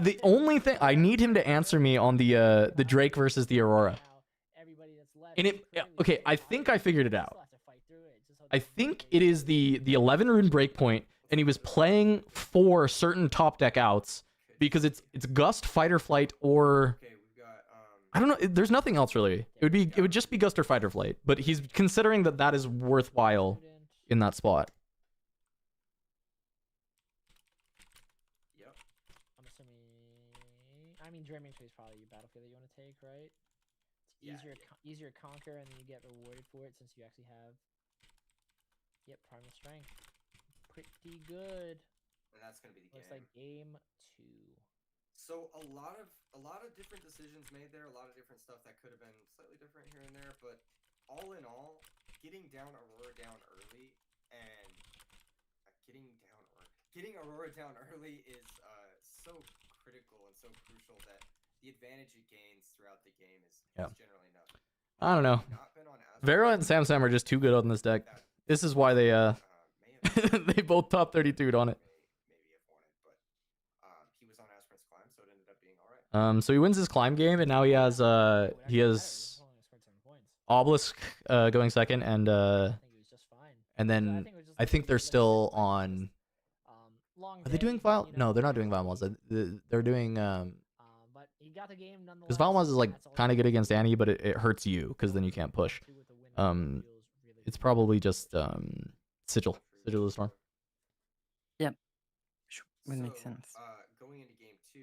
the only thing I need him to answer me on the Drake versus the Aurora. And okay, I think I figured it out. I think it is the 11 rune breakpoint, and he was playing for certain top deck outs because it's Gust, Fight or Flight, or I don't know. There's nothing else really. It would just be Gust or Fight or Flight, but he's considering that is worthwhile in that spot. Yep. I'm assuming. I mean, Dreaming Tree is probably your battlefield that you want to take, right? It's easier conquer, and then you get rewarded for it since you actually have. Yep, primal strength. Pretty good. And that's gonna be the game. Looks like game 2. So a lot of different decisions made there, a lot of different stuff that could have been slightly different here and there, but all in all, getting down Aurora down early and getting Aurora down early is so critical and so crucial that the advantage it gains throughout the game is generally enough. I don't know. Vera and Sam are just too good on this deck. This is why they they both top 32'd on it. Maybe have won it, but he was on Aspirant's Climb, so it ended up being all right. So he wins his climb game, and now he has Obelisk going second, and then I think they're still on. Are they doing Vile? No, they're not doing Valmaz. They're doing But he got the game nonetheless. because Valmaz is like kind of good against Annie, but it hurts you because then you can't push. It's probably just Sigil of the Storm. Yep, would make sense. Going into game 2,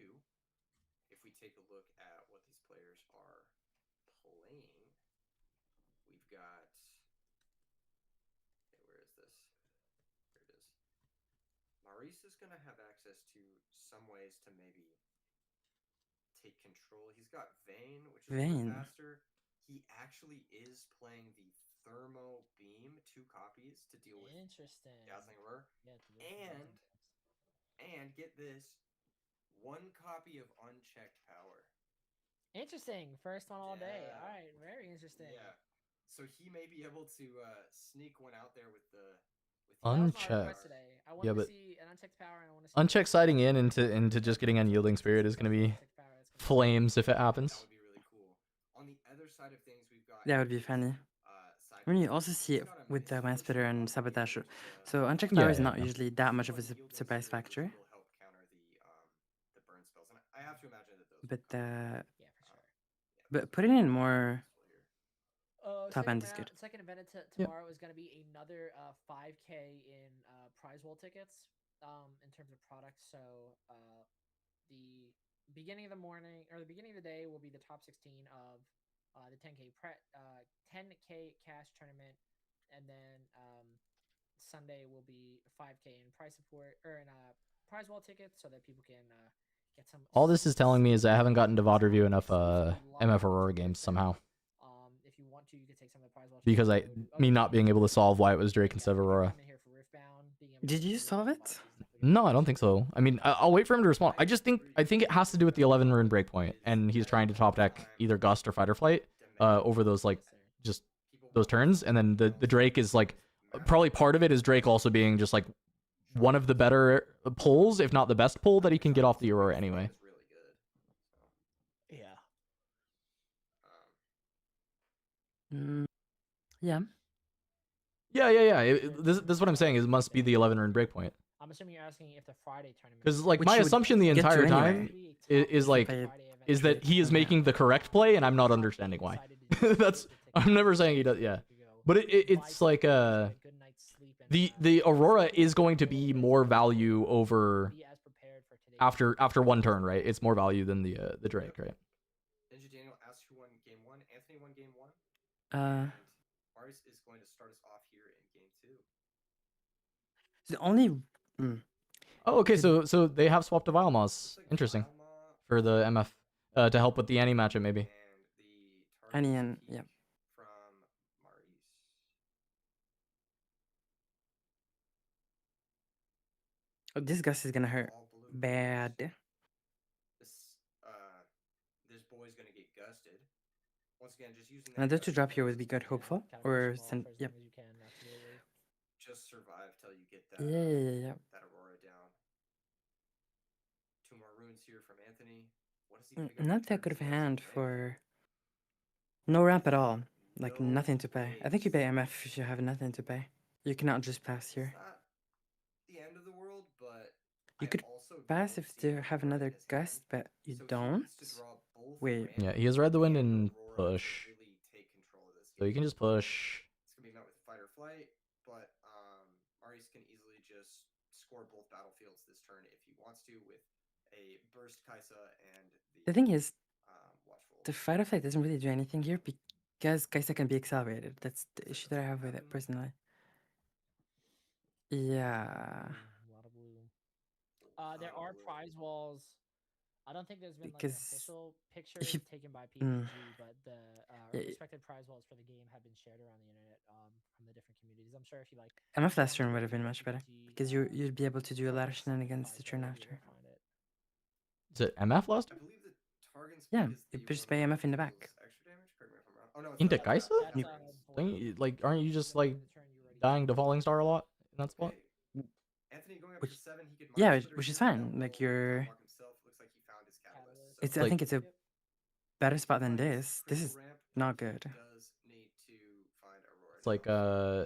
if we take a look at what these players are playing, we've got. Okay, where is this? Here it is. Maurice is going to have access to some ways to maybe take control. He's got Vayne, which is a bit faster. He actually is playing the Thermo Beam, 2 copies to deal with Dazzling Aurora. And get this, 1 copy of Unchecked Power. Interesting. First one all day. All right, very interesting. Yeah. So he may be able to sneak one out there with the Unchecked. I want to see an Unchecked Power, and I want to see Unchecked siding into just getting Unyielding Spirit is going to be flames if it happens. That would be really cool. On the other side of things, we've got. That would be funny. I mean, you also see it with the Mind Splitter and Sabotage. So Unchecked Power is not usually that much of a surprise factor. but Yeah, for sure. but putting in more top Second end is good. Second event tomorrow is going to be another 5K in prize wall tickets. In terms of products, so the beginning of the morning or the beginning of the day will be the top 16 of the 10K cash tournament, and then Sunday will be 5K in prize support or in prize wall tickets, so that people can get some. All this is telling me is I haven't gotten to VOD review enough MF Aurora games somehow. If you want to, you can take some of the prize wall Because me not being able to solve why it was Drake instead of Aurora. Did you solve it? No, I don't think so. I mean, I'll wait for him to respond. I think it has to do with the 11 rune breakpoint, and he's trying to top deck either Gust or Fight or Flight over those like just those turns, and then the Drake is like probably part of it is Drake also being just like one of the better pulls, if not the best pull that he can get off the Aurora anyway. Yeah. Yeah. Yeah. This is what I'm saying. Is it must be the 11 rune breakpoint. I'm assuming you're asking if the Friday tournament. Because like my assumption the entire time is like is that he is making the correct play, and I'm not understanding why. I'm never saying he does. Yeah, but it's like the Aurora is going to be more value over after one turn, right? It's more value than the Drake, right? Ninja Daniel asked who won game 1. Anthony won game 1. Marius is going to start us off here in game 2. The only. Oh, okay. So they have swapped to Vialmaz. Interesting. For the MF to help with the Annie matchup, maybe. Annie and yeah. Oh, this Gust is gonna hurt bad. This boy's gonna get gusted. Once again, just using that. Another to drop here would be good, hopeful. Or send. Yep. Just survive till you get that. Yeah. That Aurora down. 2 more runes here from Anthony. What is he? Not that good of a hand for. No ramp at all. Like nothing to pay. I think you pay MF if you have nothing to pay. You cannot just pass here. Not the end of the world, but you could pass if you have another Gust, but you don't. Wait. Yeah, he has Read the Wind and push. So you can just push. It's gonna be met with Fight or Flight, but Marius can easily just score both battlefields this turn if he wants to with a burst Kaisa and the thing is, the Fight or Flight doesn't really do anything here because Kaisa can be accelerated. That's the issue that I have with it personally. Yeah. A lot of blue. There are prize walls. I don't think there's been like an official picture taken by PPG, but the respected prize walls for the game have been shared around the internet from the different communities. I'm sure if you like. MF last turn would have been much better because you'd be able to do a lot of shenanigans the turn after. Is it MF last? Yeah, you just pay MF in the back. Into Kaisa? Like, aren't you just like dying to Falling Star a lot in that spot? Yeah, which is fine. Like you're. I think it's a better spot than this. This is not good. It's like yeah.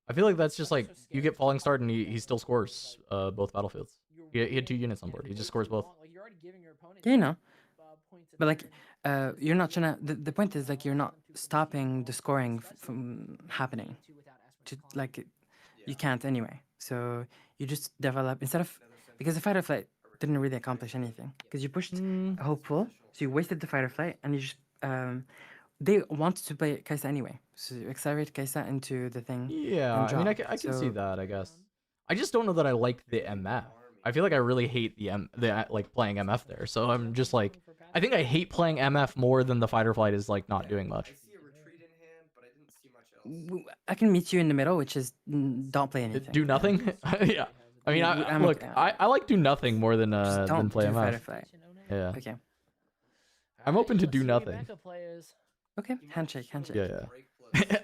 I feel like that's just like you get Falling Star and he still scores both battlefields. He had 2 units on board. He just scores both. Yeah, you know. But like you're not trying to the point is like you're not stopping the scoring from happening. Like you can't anyway. So you just develop instead of because the Fight or Flight didn't really accomplish anything because you pushed a hopeful, so you wasted the Fight or Flight, and you just they wanted to play Kaisa anyway, so you accelerate Kaisa into the thing. Yeah, I mean I can see that. I guess I just don't know that I like the MF. I feel like I really hate the like playing MF there. So I'm just like I think I hate playing MF more than the Fight or Flight is like not doing much. I can meet you in the middle, which is don't play anything. Do nothing. Yeah. I mean, I like do nothing more than play MF. Yeah. Okay. I'm open to do nothing. Okay, handshake. Yeah.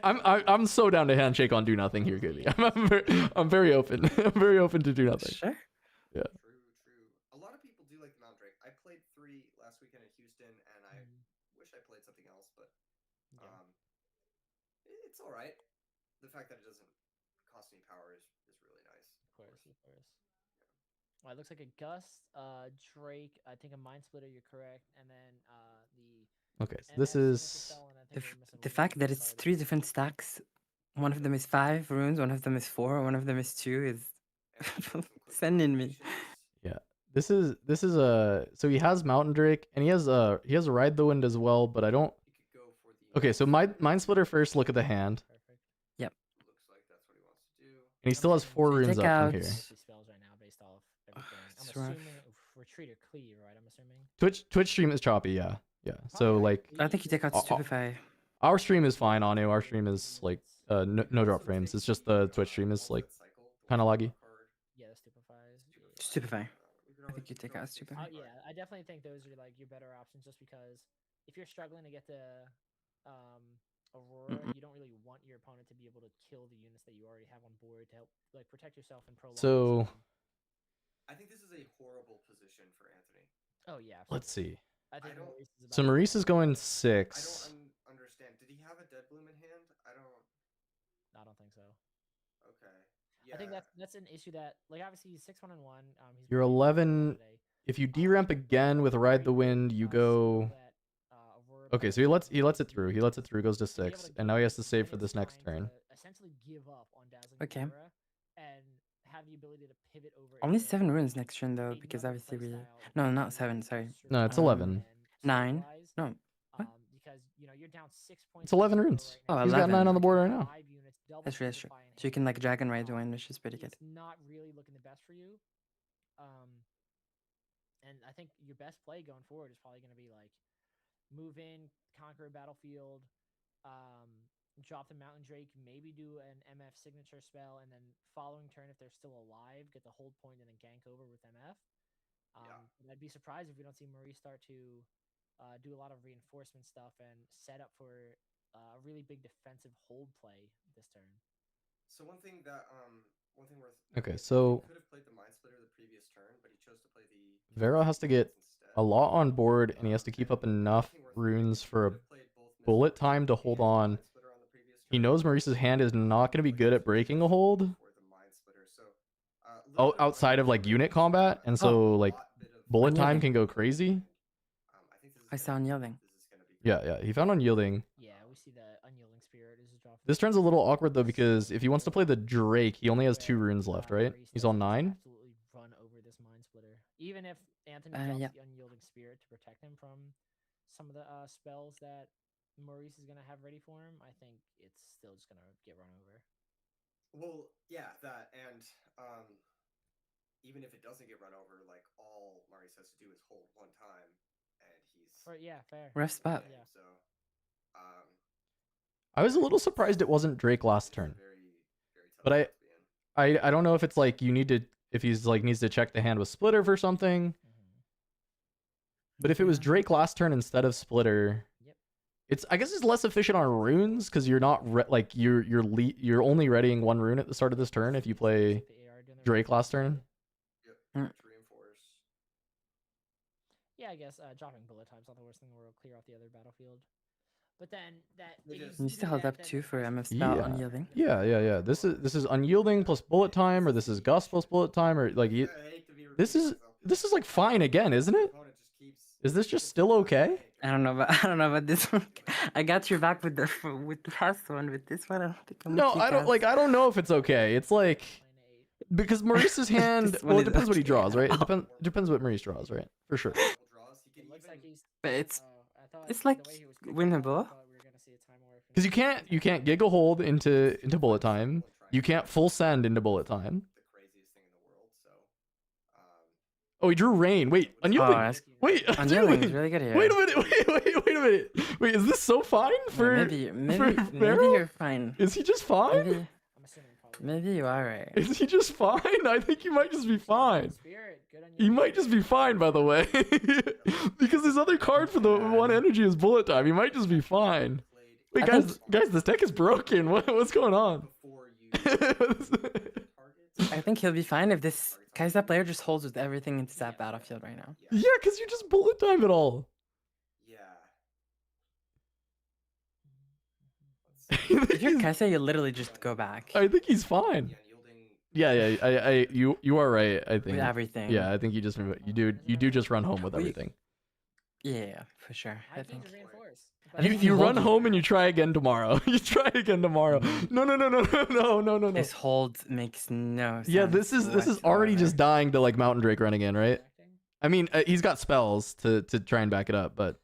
I'm so down to handshake on do nothing here, Gibby. I'm very open. I'm very open to do nothing. Sure. Yeah. True. A lot of people do like the Mount Drake. I played 3 last weekend in Houston, and I wish I played something else, but it's all right. The fact that it doesn't cost any power is really nice. Of course. Well, it looks like a Gust, Drake, I think a Mind Splitter, you're correct, and then the Okay, so MF this signature is spell, and I The, think f- we're missing the one more fact that Gust it's card. 3 different stacks, one of them is 5 runes, one of them is 4, one of them is 2 is sending me. yeah. This is a so he has Mountain Drake and he has a Ride the Wind as well, but I don't. Okay, so Mind Splitter first. Look at the hand. Perfect. Yep. Looks like that's what he wants to do. And he still has 4 So you runes take up from out- here. Spells right now based off everything. I'm it's rough. assuming Retreat or Cleave, right? I'm assuming. Twitch stream is choppy, yeah. So like I think you take out Stupefy. our stream is fine on it. Our stream is like no drop frames. It's just the Twitch stream is like kind of laggy. Yeah, the Stupefies. Stupefy. I think you take out Stupefy. Yeah, I definitely think those are like your better options, just because if you're struggling to get to Aurora, you don't really want your opponent to be able to kill the units that you already have on board to help like protect yourself and prolong. So I think this is a horrible position for Anthony. Oh yeah. let's see. I think So Maurice is going I 6. don't understand. Did he have a Dead Bloom in hand? I don't think so. Okay. I think that's an issue that, like, obviously he's 6-1 and 1. He's You're been playing really well 11. today. If you deramp again with Ride the Wind, you go. Okay, so he lets it through. He lets it through. Goes to 6, and now he has to save for this next turn. Essentially give up on Dazzling Okay. Aurora and have the ability to pivot over. Only into 7 runes next turn though, because another obviously we. playstyle No, that not you 7. Sorry. No, it's survive 11. and 9. stabilize, No. What? Because you're down 6 points. It's 11 to zero runes. right now. Oh, He's got 11. 9 on the board right now. 5 units, double That's true. That's true. Stupefy in So you hand. can like Dragon Ride the Wind, which is pretty good. It's not really looking the best for you. And I think your best play going forward is probably going to be like move in, conquer a battlefield, drop the Mountain Drake, maybe do an MF signature spell, and then following turn, if they're still alive, get the hold point and then gank over with MF. And I'd be surprised if we don't see Maurice start to do a lot of reinforcement stuff and set up for a really big defensive hold play this turn. So one thing worth. Okay, so He could have played the Mind Splitter the previous turn, but he chose to play the. Vero has to get a lot on board, and he has to keep up enough runes for a bullet time to hold on. He knows Maurice's hand is not going to be good at breaking a hold. Outside of like unit combat, and so like bullet time can go crazy. I saw Unyielding. Yeah, he found Unyielding. Yeah, we see the Unyielding Spirit is a drop. This turn's a little awkward though, because if he wants to play the Drake, he only has 2 runes left, right? He's on 9. Absolutely run over this Mind Splitter. Even if Anthony drops yeah. the Unyielding Spirit to protect him from some of the spells that Maurice is going to have ready for him, I think it's still just going to get run over. Well, yeah, that, and even if it doesn't get run over, like all Maurice has to do is hold one time, and he's yeah, fair. Rough spot. Yeah. So, I was a little surprised it wasn't Drake last turn, but I don't know if it's like you need to, if he's like needs to check the hand with Splitter for something. But if it was Drake last turn instead of Splitter, I guess it's less efficient on runes because you're not like you're only readying 1 rune at the start of this turn if you play Drake last turn. Yeah, I guess dropping bullet time's not the worst thing in the world. Clear off the other battlefield. But then that You still held up 2 for MF spell Unyielding. Yeah. This is Unyielding plus bullet time, or this is Gust plus bullet time, or like this is like fine again, isn't it? Is this just still okay? I don't know about this one. I got your back with the last one. With this one, I don't think I'm. No, I don't know if it's okay. It's like because Maurice's hand. Well, it depends what he draws, right? It depends what Maurice draws, right? For sure. But it's like winnable. Because you can't giggle hold into bullet time. You can't full send into bullet time. Oh, he drew rain. Wait, Unyielding. Wait, Unyielding is really good here. Wait a minute. Wait a minute. Wait, is this so fine for? Maybe Vero? you're fine. Is he just fine? Maybe you are right. Is he just fine? I think he might just be fine. He might just be fine, by the way, because his other card for the 1 energy is bullet time. He might just be fine. Wait, guys, this deck is broken. What's going on? I think he'll be fine if this Kaiser player just holds with everything into that battlefield right now. Yeah, because you just bullet time it all. If you're Kaiser, you literally just go back. I think he's fine. Yeah. You are right. I think with everything. Yeah, I think you do just run home with We- everything. Yeah, for sure. I Might think. need to reinforce. I think if You you run hold- home and you try again tomorrow. You try again tomorrow. No. This hold makes no sense. Yeah, this is already whatsoever. just dying to like Mountain Drake run again, right? I mean, he's got spells to try and back it up, but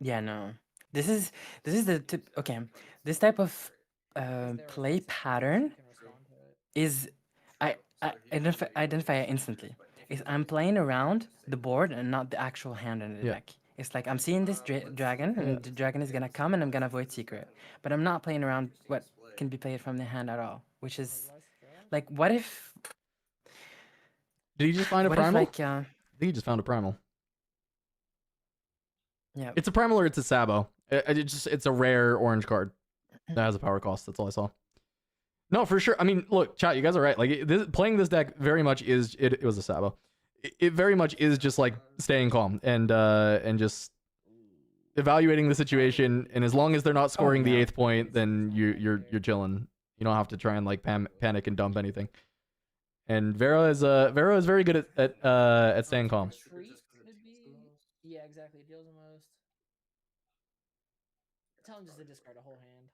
Yeah, no. This is the tip. Okay, this type of play pattern is I identify it instantly. Is I'm playing around the board and not the actual hand in the Yeah. deck. It's like I'm seeing this dragon, and the dragon is gonna come, and I'm gonna avoid secret. But I'm not playing around what can be played from the hand at all. Which is like, what if? Did he just find a What if, primal? like, I think he just found a primal. Yeah. It's a primal or it's a Sabo. It's a rare orange card that has a power cost. That's all I saw. No, for sure. I mean, look, chat, you guys are right. Like playing this deck very much is it was a Sabo. It very much is just like staying calm and just evaluating the situation. And as long as they're not scoring the 8th point, then you're chilling. You don't have to try and like panic and dump anything. And Vera is very good at staying calm. Yeah, exactly. It deals the most. Tell him just to discard a whole hand.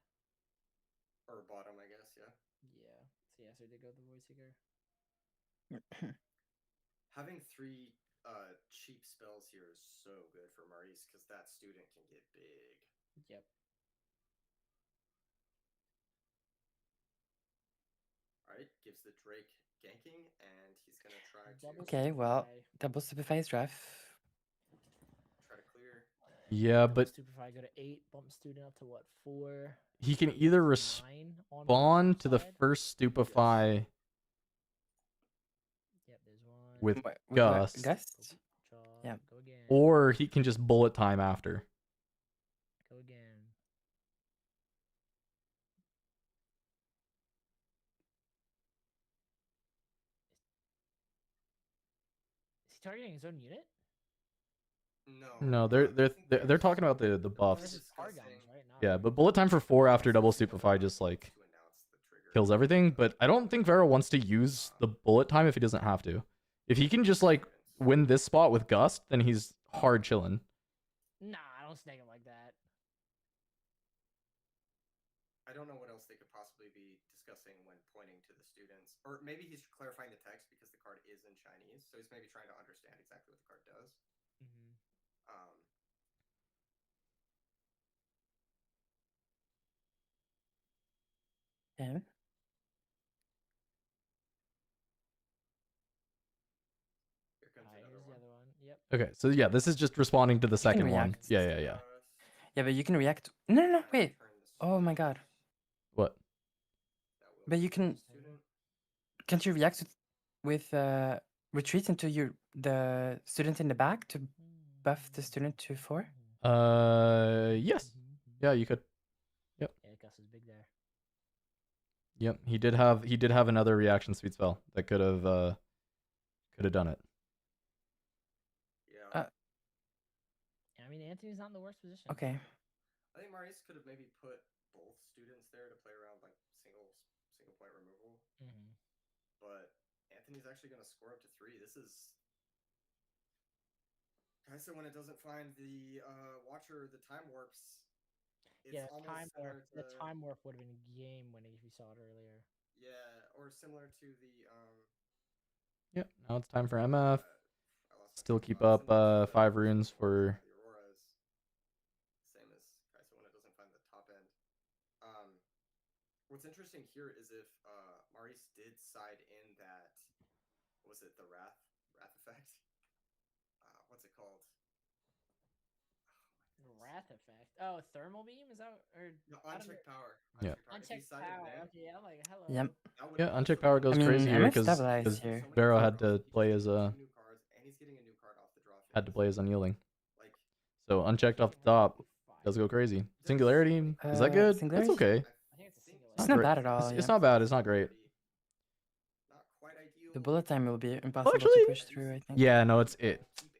Or bottom, I guess, yeah. Yeah. So yeah, so they go with the Void Seeker. Having 3 cheap spells here is so good for Maurice because that student can get big. Yep. Alright, gives the Drake ganking, and he's gonna try to Okay, well, double stupefy is rough. try to clear. Yeah, but Stupefy go to 8, bump student up to what, 4? he can either respond to the first stupefy with What, Gust, Gust? Yeah. Go again. or he can just bullet time after. Go again. Is he targeting his own unit? No, they're talking about the buffs. This is Argons, right? Not Yeah, but bullet time for 4 after double stupefy just like kills everything. But I don't think Vero wants to use the bullet time if he doesn't have to. If he can just like win this spot with Gust, then he's hard chilling. Nah, I don't snake him like that. I don't know what else they could possibly be discussing when pointing to the students. Or maybe he's clarifying the text because the card is in Chinese, so he's maybe trying to understand exactly what the card does. Yeah. Here's the other one. Yep. Okay, so yeah, this is just responding to the second one. react. Yeah. Yeah, but you can react. No, wait. Oh my god. What? But you can. Can't you react with retreat into the student in the back to buff the student to 4? Yes. Yeah, you could. Yep. Yeah, Gus is big there. Yep. He did have another reaction speed spell that could have done it. Yeah. I mean, Anthony's not in the worst position. Okay. I think Maurice could have maybe put both students there to play around like single point removal. But Anthony's actually going to score up to 3. This is Kaisa when it doesn't find the Watcher, the time warps. It's Yeah, almost similar to the time warp would have been game winning if you saw it earlier. Yeah, or similar to the Yep. Now it's time for MF. Still keep up 5 runes for. the Auroras. Same as Kaisa when it doesn't find the top end. What's interesting here is if Maurice did side in that, what was it, the Wrath effect? What's it called? Wrath effect. Oh, thermal beam? Is that or No, unchecked power. Yeah. Unchecked power. Okay, I'm like, hello. Yep. Yeah, unchecked power goes I mean, crazy here MF because stabilized here. Vero had to play as and he's getting a new card off the draw phase. had to play as unyielding. Like, So unchecked off the top does go crazy. Singularity, is that good? It's Singularity? okay. I think it's a single. It's not great. bad at all. It's yeah. not bad. It's not great. not quite ideal. The bullet time will be impossible actually- to push through, I think. Yeah, no, it's it. Keep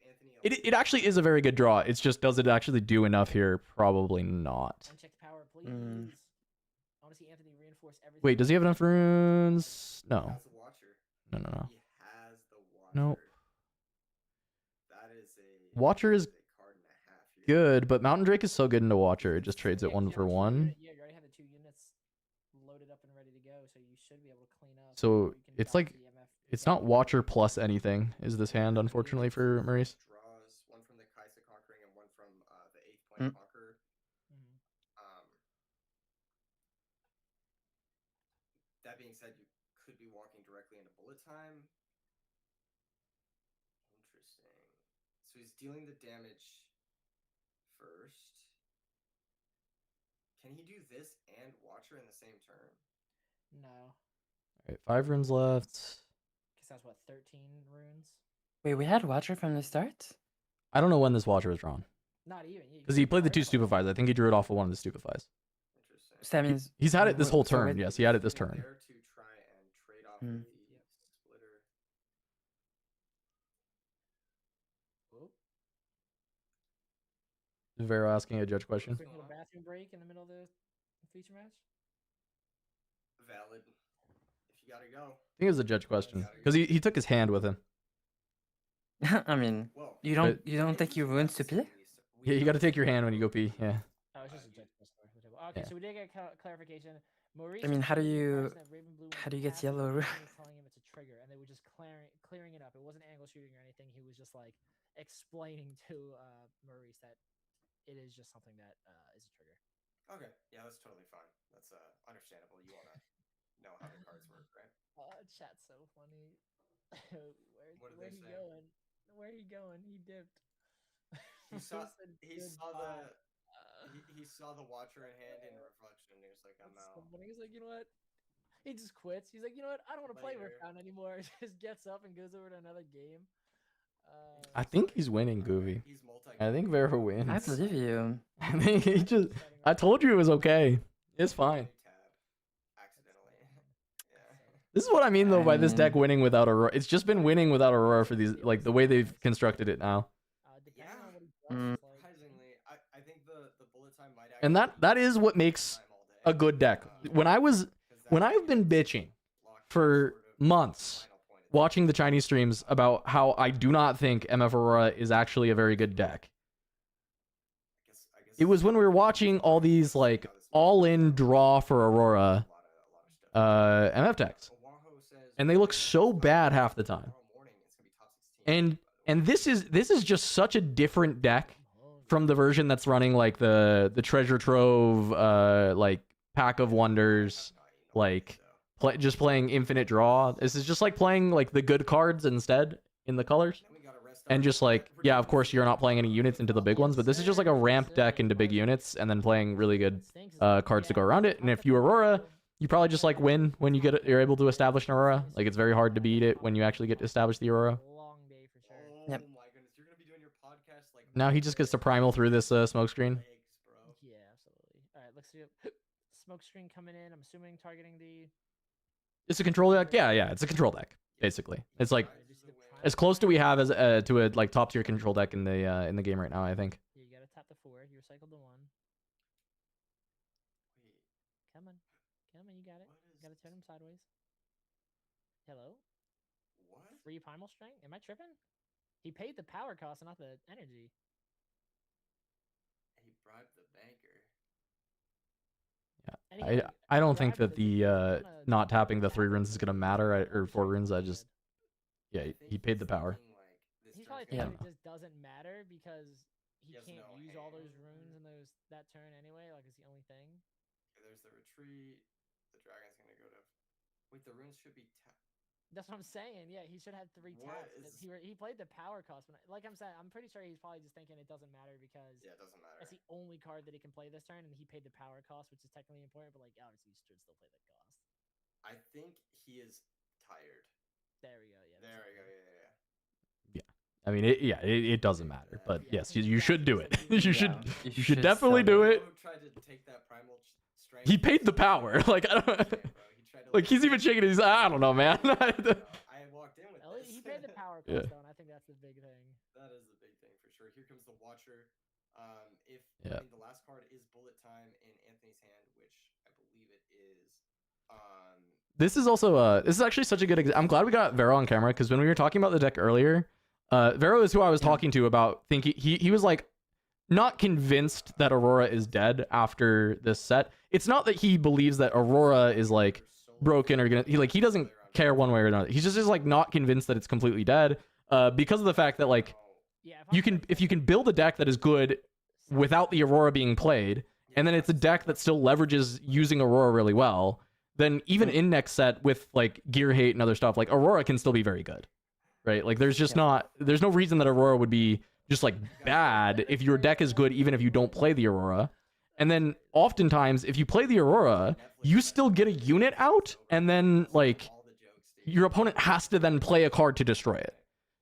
Anthony It actually is a very good draw. It's just does it actually do enough here? Probably not. Unchecked power, please. Mm. I want want to see Anthony reinforce everything. Wait, does he have enough runes? No. He has the Watcher. No, no, no. He has the Watcher. Nope. That is Watcher is a card and a half here. good, but Mountain Drake is so good into Watcher. It just trades it 1 for 1. Yeah, you already have the 2 units loaded up and ready to go, so you should be able to clean up. So it's like, it's not Watcher plus anything, is this hand, unfortunately, for Maurice. Draws 1 from the Kaisa Conquering and 1 from the 8th Point Conqueror. That being said, you could be walking directly into bullet time. Interesting. So he's dealing the damage first. Can he do this and Watcher in the same turn? No. Alright, 5 runes left. Guess that's what, 13 runes? Wait, we had Watcher from the start? I don't know when this Watcher was drawn. Not even. Because he played the 2 Stupefies. I think he drew it off of one of the Stupefies. So that means He's had it this whole so turn. with- Yes, he had it this turn. There to try and trade off the splitter. Vero asking a judge question. Quick little bathroom break in the middle of the feature match. Valid. If you gotta go. I think it was a judge question. Because he took his hand with him. I mean, you don't think you ruins to pee? Yeah, you got to take your hand when you go pee. Yeah. Oh, it's just a judge question. Okay, Yeah. so we did get clarification. Maurice I mean, how do told you Carson that Raven Blue get passed him, yellow? and he was telling him it's a trigger, and they were just clearing it up. It wasn't angle shooting or anything. He was just like explaining to Maurice that it is just something that is a trigger. Okay, yeah, that's totally fine. That's understandable. You wanna know how the cards work, right? Chat's so funny. What did Where they he say? going? Where he going? He dipped. He saw said he saw goodbye. he saw the Watcher in hand in reflection. He was like, I'm That's out. so funny. He's like, you know what? He just quits. He's like, you know what? I don't want to play Later. Riftbound anymore. Just gets up and goes over to another game. I think he's winning, Goovy. I think Vero wins. I believe you. I think he just. I told you it was okay. It's fine. This is what I mean though by this deck winning without Aurora. It's just been winning without Aurora for these, like the way they've constructed it now. Surprisingly, I think the bullet time might And that is what makes a good deck. When I've been bitching for months watching the Chinese streams about how I do not think MF Aurora is actually a very good deck. It was when we were watching all these like all-in draw for Aurora MF decks. And they look so bad half the time. And this is just such a different deck from the version that's running like the treasure trove like pack of wonders, like just playing infinite draw. This is just like playing like the good cards instead in the colors. And just like, yeah, of course you're not playing any units into the big ones, but this is just like a ramp deck into big units and then playing really good cards to go around it. And if you Aurora, you probably just like win when you're able to establish an Aurora. Like it's very hard to beat it when you actually get to establish the Aurora. Yep. Now he just gets to primal through this smoke screen. Yeah, absolutely. All right, let's see. Smoke screen coming in. I'm assuming targeting the. It's a control deck. Yeah, it's a control deck basically. It's like as close to we have as to a like top tier control deck in the game right now. I think. You gotta tap the 4. You recycled the 1. Come on, you got it. You gotta turn him sideways. Hello. What? Free primal strength? Am I tripping? He paid the power cost, not the energy. He bribed the banker. Yeah, I don't think that the not tapping the 3 runes is gonna matter or 4 runes. Yeah, he paid the power. He's probably thinking it just doesn't matter because he can't use all those runes in that turn anyway. Like it's the only thing. Okay, there's the retreat. The dragon's gonna go to. Wait, the runes should be tapped. That's what I'm saying. Yeah, he should have 3 taps. He played the power cost, but like I'm saying, I'm pretty sure he's probably just thinking it doesn't matter because it doesn't matter. It's the only card that he can play this turn, and he paid the power cost, which is technically important. But like, obviously, he should still play that cost. I think he is tired. There we go. Yeah. There we go. Yeah. I mean, it doesn't matter, but yes, you should do it. you should definitely do it. Tried to take that primal strength. He paid the power. Like I don't. Like he's even shaking his. I don't know, man. I walked in with this. He paid the power cost, though, and I think that's the big thing. That is the big thing for sure. Here comes the Watcher. Yeah. I mean, the last card is Bullet Time in Anthony's hand, which I believe it is. This is also this is actually such a good I'm glad we got Vero on camera, because when we were talking about the deck earlier, Vero is who I was talking to about thinking he was like not convinced that Aurora is dead after this set. It's not that he believes that Aurora is like broken or gonna he doesn't care one way or another. He's just like not convinced that it's completely dead, because of the fact that like if you can build a deck that is good without the Aurora being played, and then it's a deck that still leverages using Aurora really well, then even in next set with like gear hate and other stuff, like Aurora can still be very good, right? Like there's just there's no reason that Aurora would be just like bad if your deck is good even if you don't play the Aurora. And then oftentimes if you play the Aurora, you still get a unit out, and then like your opponent has to then play a card to destroy it.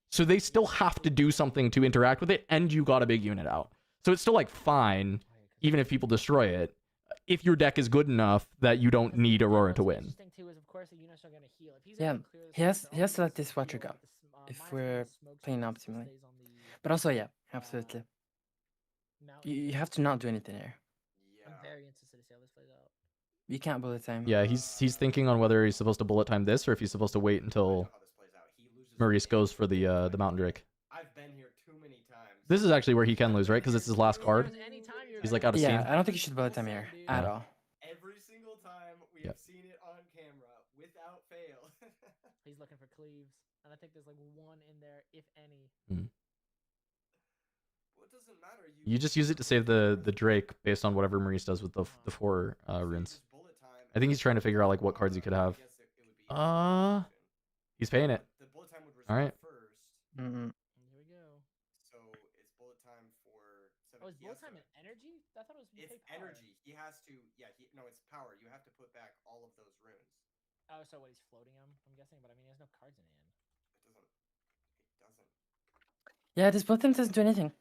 So they still have to do something to interact with it, and you got a big unit out. So it's still like fine, even if people destroy it, if your deck is good enough that you don't need Aurora to win. Yeah, he has to let this Watcher go if we're playing optimally. But also, yeah, absolutely. You have to not do anything here. I'm very interested to see how this plays out. You can't bullet time. Yeah, he's thinking on whether he's supposed to bullet time this or if he's supposed to wait until Maurice goes for the Mountain Drake. I've been here too many times. This is actually where he can lose, right? Because it's his last card. He's like out of steam. Yeah, I don't think you should bullet time here at all. Every single time we have seen it on camera without fail. He's looking for cleaves, and I think there's like one in there, if any. Well, it doesn't matter. You just use it to save the Drake based on whatever Maurice does with the 4 runes. I think he's trying to figure out like what cards he could have. He's paying it. All right. Here we go. So it's bullet time for 7. Oh, is bullet time an energy? I thought it was. It's energy. He has to. Yeah. No, it's power. You have to put back all of those runes. Oh, so what? He's floating them, I'm guessing. But I mean, he has no cards in hand. It doesn't. Yeah, this bullet time doesn't do anything.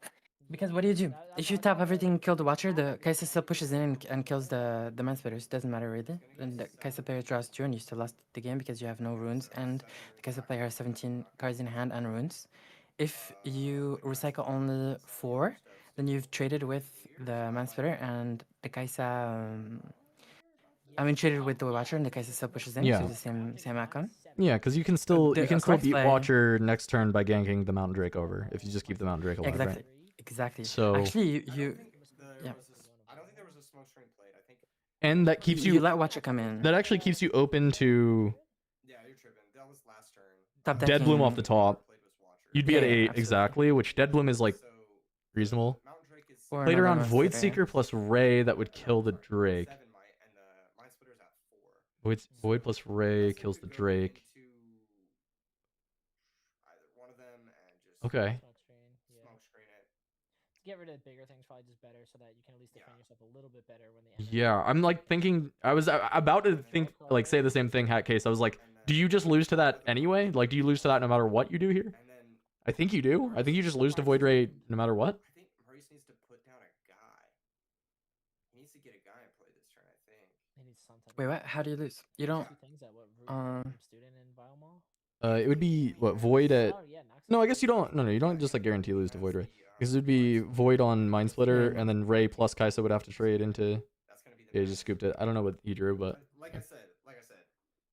Because what do you do? If you tap everything, kill the Watcher, the Kaisa still pushes in and kills the Mind Splitters. Doesn't matter really. And the Kaisa player draws 2 and you still lost the game because you have no runes, and the Kaisa player has 17 cards in hand and runes. If you recycle only 4, then you've traded with the Mind Splitter and the Kaisa. Traded with the Watcher and the Kaisa still pushes in. So the same outcome. Yeah, because you can still beat Watcher next turn by ganking the Mountain Drake over if you just keep the Mountain Drake alive. Exactly. Right? Exactly. So actually, Yeah. I don't think there was a smoke screen played. I think. And that keeps you let Watcher come in. That actually keeps you open to. Yeah, you're tripping. That was last turn. Dead Bloom off the top. You'd be at 8 absolutely. Exactly, which Dead Bloom is like reasonable. Played around Void Seeker plus Ray that would kill the Drake. Void plus Ray kills the Drake. Okay. Get rid of bigger things, probably just better, so that you can at least defend yourself a little bit better when the. Yeah, I'm like thinking. I was about to think like say the same thing. Hat case. I was like, do you just lose to that anyway? Like, do you lose to that no matter what you do here? I think you do. I think you just lose to Void Ray no matter what. I think Maurice needs to put down a guy. He needs to get a guy and play this turn. I think. He needs some type Wait, what? How do you lose? You don't. Student in Biomall. It would be what Void at. No, I guess you don't. No, you don't just like guarantee lose to Void Ray. Because it'd be Void on Mind Splitter, and then Ray plus Kaisa would have to trade into. Yeah, he just scooped it. I don't know what he drew, but. Like I said,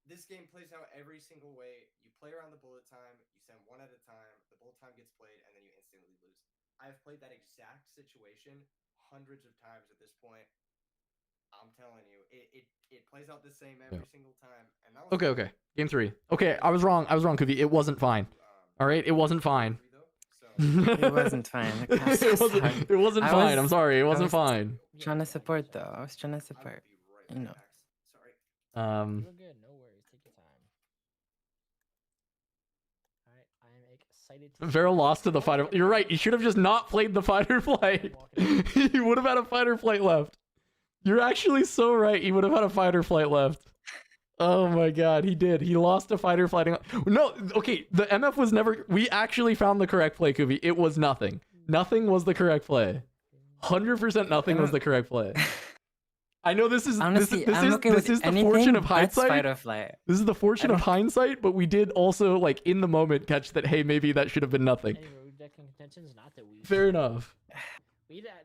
this game plays out every single way. You play around the bullet time. You send 1 at a time. The bullet time gets played, and then you instantly lose. I've played that exact situation hundreds of times at this point. I'm telling you, it plays out the same every single time. And that was Okay. Game 3. Okay, I was wrong, Kuvi. It wasn't fine. All right, it wasn't fine. It wasn't fine. It wasn't fine. I'm sorry. It wasn't fine. Trying to support though. I was trying to support. You know. You're good. No worries. Take your time. All right. I am excited. Vero lost to the fighter. You're right. You should have just not played the fighter flight. He would have had a fighter flight left. You're actually so right. He would have had a fighter flight left. Oh my god, he did. He lost a fighter fighting. No, okay, the MF was never. We actually found the correct play, Kuvi. It was nothing. Nothing was the correct play. 100% nothing was the correct play. I know this is honestly, this is the fortune of hindsight. This is the fortune of hindsight, but we did also like in the moment catch that. Hey, maybe that should have been nothing. Fair enough.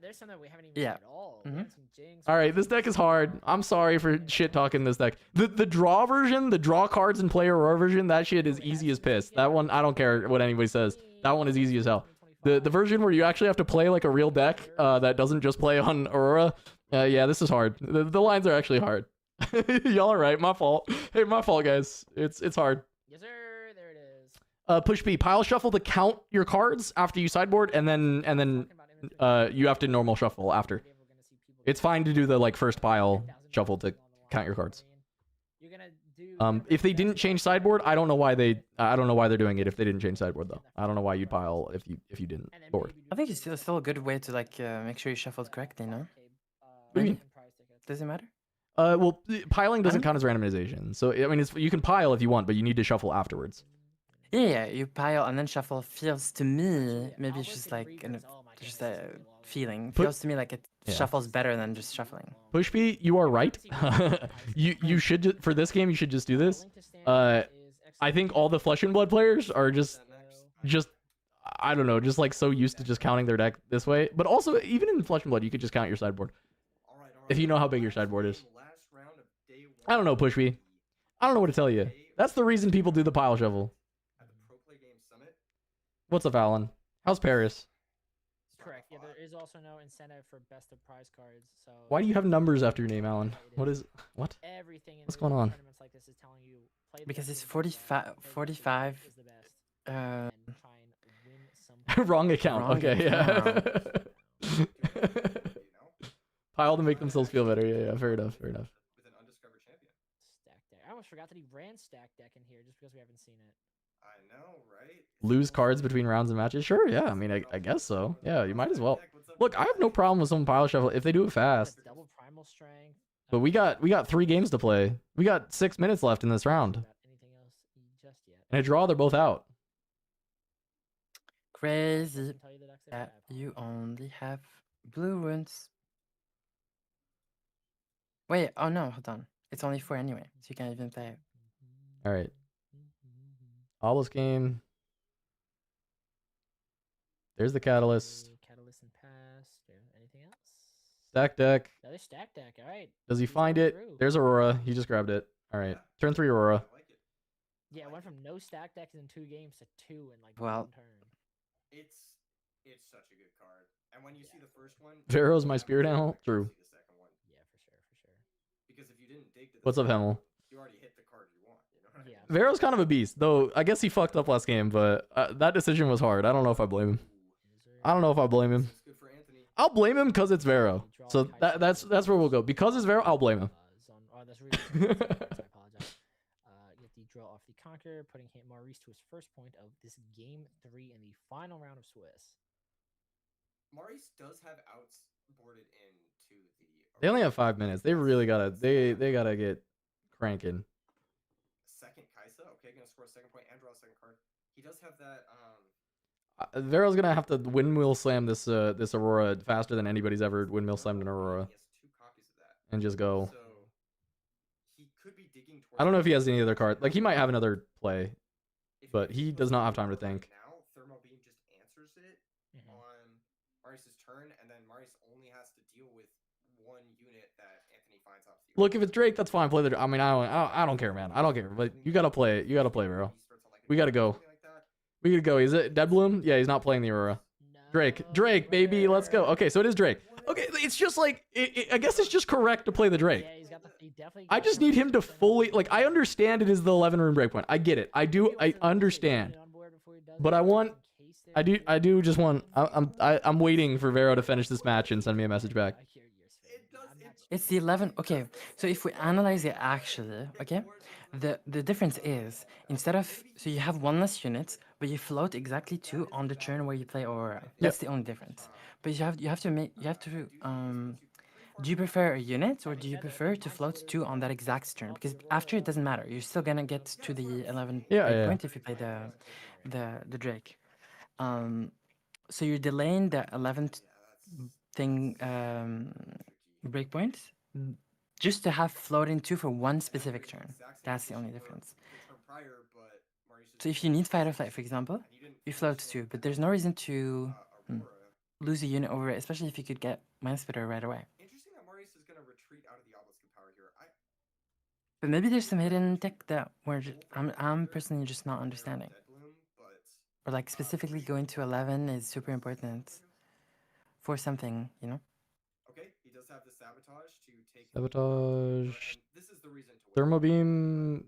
There's some that we haven't even Yeah. seen at all. We Mhm. haven't seen Jinx. All right, this deck is hard. I'm sorry for shit talking this deck. The draw version, the draw cards and play Aurora version, that shit is easy as piss. That one, I don't care what anybody says. That one is easy as hell. The version where you actually have to play like a real deck that doesn't just play on Aurora, yeah, this is hard. The lines are actually hard. Y'all are right. My fault. Hey, my fault, guys. It's hard. Yes, sir. There it is. Push B, pile shuffle to count your cards after you sideboard, and then you have to normal shuffle after. It's fine to do the like first pile shuffle to count your cards. If they didn't change sideboard, I don't know why they're doing it. If they didn't change sideboard though, I don't know why you'd pile if you didn't board. I think it's still a good way to like make sure you shuffled correctly, no? What do you mean? Does it matter? Well, piling doesn't count as randomization. So I mean, you can pile if you want, but you need to shuffle afterwards. Yeah, you pile and then shuffle. Feels to me maybe it's just like just a feeling. Feels to me like it shuffles better than just shuffling. Push B, you are right. you should for this game you should just do this. I think all the Flesh and Blood players are just I don't know, just like so used to just counting their deck this way. But also even in Flesh and Blood, you could just count your sideboard if you know how big your sideboard is. I don't know, Push B. I don't know what to tell you. That's the reason people do the pile shuffle. What's up, Alan? How's Paris? Correct. Yeah, there is also no incentive for best of prize cards. So Why do you have numbers after your name, Alan? What? Everything in What's going on? tournaments like this is telling you play Because it's 45. is the best. Uh, And try and win some Wrong account. Wrong Okay, account. yeah. Pile to make themselves feel better. Yeah, fair enough. With an undiscovered champion. stack deck. I almost forgot that he ran stack deck in here just because we haven't seen it. I know, right? Lose cards between rounds and matches? Sure, yeah. I mean, I guess so. Yeah, you might as well. Look, I have no problem with someone pile shuffle if they do it fast. Double primal strength. But we got 3 games to play. We got 6 minutes left in this round. About anything else just yet. And a draw, they're both out. crazy Can tell you the decks they that have. you only have blue runes. Wait, oh no, hold on. It's only 4 anyway, so you can't even play it. All right. Obelisk game. There's the Catalyst. Catalyst and pass. Anything else? Stack deck. Another stack deck. All right. Does he He's find going it? through. There's Aurora. He just grabbed it. All right. Turn 3 Aurora. Yeah, it went from no stack decks in 2 games to 2 in like Well- 1 turn. It's such a good card. And when you see the first one, Vero's my spirit animal? True. See the second one. Yeah, for sure. Because if you didn't dig to the What's up, second Hemel? one, you already hit the card you want. You know what I Yeah. mean? Vero's kind of a beast, though. I guess he fucked up last game, but that decision was hard. I don't know if I blame him. I don't know if I blame him. It's good for Anthony. I'll blame him because it's Vero. So that's where we'll go. Because it's Vero, I'll blame him. Zone. Oh, that's really I apologize. Get the draw off the conquer, putting Maurice to his first point of this game 3 in the final round of Swiss. Maurice does have outs boarded into the. They only have 5 minutes. They really gotta they gotta get cranking. Second Kaisa. Okay, gonna score a second point and draw a second card. He does have that. Vero's gonna have to windmill slam this this Aurora faster than anybody's ever windmill slammed an Aurora, He has 2 copies of that. and just go. So he could be digging towards. I don't know if he has any other card. Like he might have another play. If but he he goes does not have for time to Aurora think. Now Thermal Beam just answers it on Maurice's turn, and then Maurice only has to deal with 1 unit that Anthony finds off the. Look, if it's Drake, that's fine. Play the. I mean, I don't care, man. I don't care. But you gotta play it. You gotta play, Vero. We gotta go. We gotta go. Is it Dead Bloom? Yeah, he's not playing the Aurora. Drake, baby, let's go. Okay, so it is Drake. Okay, it's just like I guess it's just correct to play the Drake. Yeah, he definitely I just need him to fully like. I understand it is the 11 rune breakpoint. I get it. I do. I understand. But I do just want. I'm waiting for Vero to finish this match and send me a message back. It's the 11. Okay, so if we analyze it actually, okay, the difference is instead of so you have 1 less unit, but you float exactly 2 on the turn where you play Aurora. That's the only difference. But you have to do you prefer a unit or do you prefer to float 2 on that exact turn? Because after it doesn't matter. You're still gonna get to the 11 point if you play the Drake. So you're delaying the 11th thing breakpoint just to have floating 2 for 1 specific turn. That's the only difference. So if you need fight or flight, for example, you float 2, but there's no reason to. lose a unit over it, especially if you could get Mind Splitter right away. Interesting that Marius is gonna retreat out of the Obelisk of Power here. But maybe there's some hidden tech that I'm personally just not understanding. Or like specifically going to 11 is super important for something, you know? Okay, he does have the sabotage to take Sabotage. this is the reason to Thermo beam.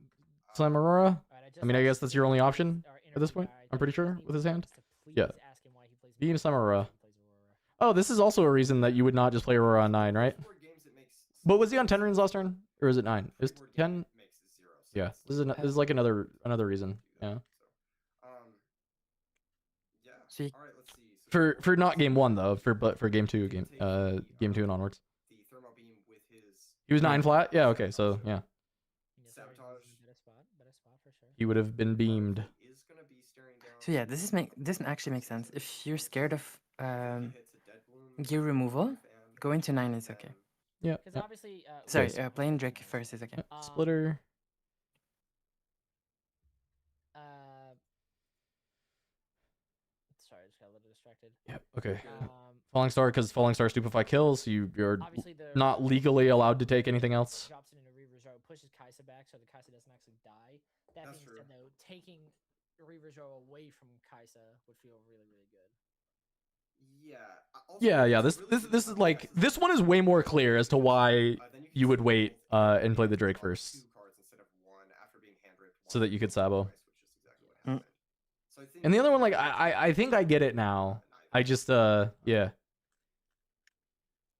Slam Aurora. I mean, I guess that's your only option at this point. I'm pretty sure with his hand. Yeah. Beam Slam Aurora. Oh, this is also a reason that you would not just play Aurora on 9, right? But was he on 10 runes last turn, or is it 9? Is 10? Yeah, this is like another reason. Yeah. See. For not game 1 though, for game 2, game 2 and onwards. He was 9 flat. Yeah. Okay. So yeah. He would have been beamed. So yeah, this actually makes sense. If you're scared of gear removal, going to 9 is okay. Yeah. Because obviously, sorry, playing Drake first is okay. Splitter. Sorry, I just got a little distracted. Yeah. Okay. Falling Star, because Falling Star stupefy kills. You're not legally allowed to take anything else. Drops it into Reaver's Row, pushes Kaisa back so the Kaisa doesn't actually die. That being said, though, taking Reaver's Row away from Kaisa would feel really, really good. Yeah. This is like, this one is way more clear as to why you would wait and play the Drake first, so that you could Sabo. And the other one, like, I think I get it now. I just yeah.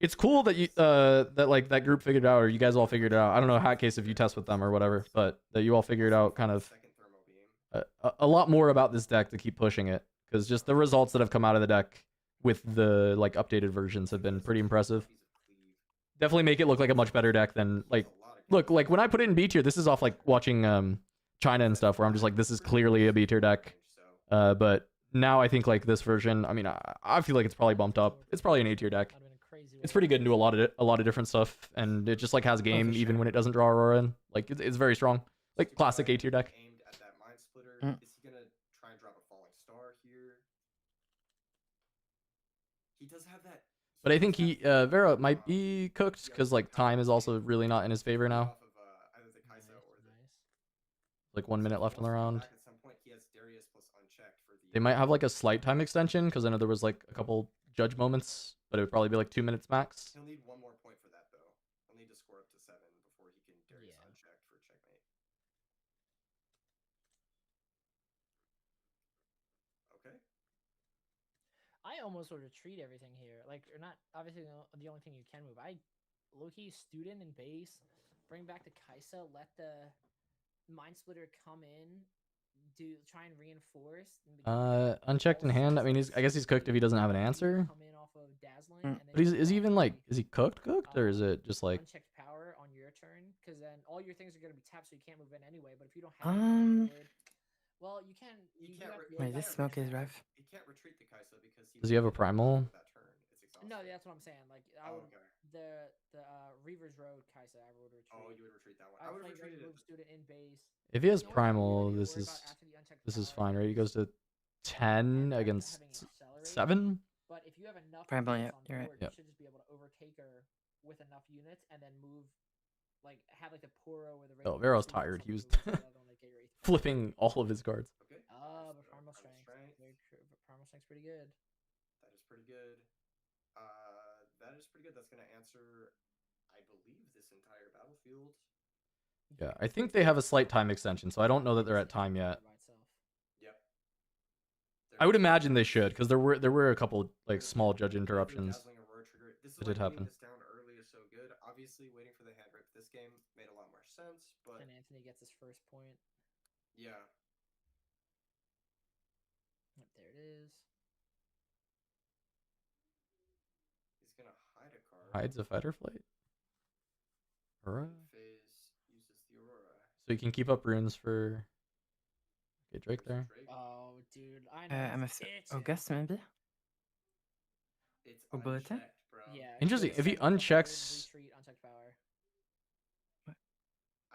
It's cool that you that like that group figured it out, or you guys all figured it out. I don't know, hat case if you test with them or whatever, but that you all figured out kind of a lot more about this deck to keep pushing it, because just the results that have come out of the deck with the like updated versions have been pretty impressive. Definitely make it look like a much better deck than like, look, like when I put it in B tier, this is off like watching China and stuff, where I'm just like, this is clearly a B tier deck. But now I think like this version, I mean, I feel like it's probably bumped up. It's probably an A tier deck. It's pretty good and do a lot of different stuff, and it just like has game even when it doesn't draw Aurora in. Like it's very strong, like classic A tier deck. Is he gonna try and drop a Falling Star here? He does have that. But I think Vera might be cooked, because like time is also really not in his favor now. Like 1 minute left on the round. They might have like a slight time extension, because I know there was like a couple judge moments, but it would probably be like 2 minutes max. He'll need 1 more point for that though. He'll need to score up to 7 before he can Darius unchecked for checkmate. Okay. I almost would retreat everything here. Like, or not, obviously the only thing you can move. I low-key student and base, bring back the Kaisa, let the Mind Splitter come in, try and reinforce. Unchecked in hand. I mean, I guess he's cooked if he doesn't have an answer. Come in off of dazzling, But is he even like, is he cooked, or is it just like unchecked power on your turn? Because then all your things are gonna be tapped, so you can't move in anyway. But if you don't have anything board, well, you can. Wait, this smoke is rough. He can't retreat the Kaisa because does he have a primal? No, that's what I'm saying. Like I would the Reaver's Road Kaisa, I would retreat. Oh, you would retreat that one. I would have retreated it. Student in base. If he has primal, this is fine, right? He goes to 10 against 7. But if you have enough primal, yeah, you're right. You should just be able to overtake her with enough units and then move, like have like the Puro or the. Oh, Vero's tired. He was flipping all of his cards. Okay. But primal strength. Primal strength's pretty good. That is pretty good. That is pretty good. That's gonna answer, I believe, this entire battlefield. Yeah, I think they have a slight time extension, so I don't know that they're at time yet. Yep. I would imagine they should, because there were a couple like small judge interruptions. That did happen. This down early is so good. Obviously, waiting for the hand rip this game made a lot more sense, but and Anthony gets his first point. Yeah. Yep, there it is. He's gonna hide a card. Hides a fighter flight. Aurora. Phase uses the Aurora. So you can keep up runes for. Okay, Drake there. Oh, dude, I know. August maybe. It's bulletin. Yeah. Interesting. If he unchecks.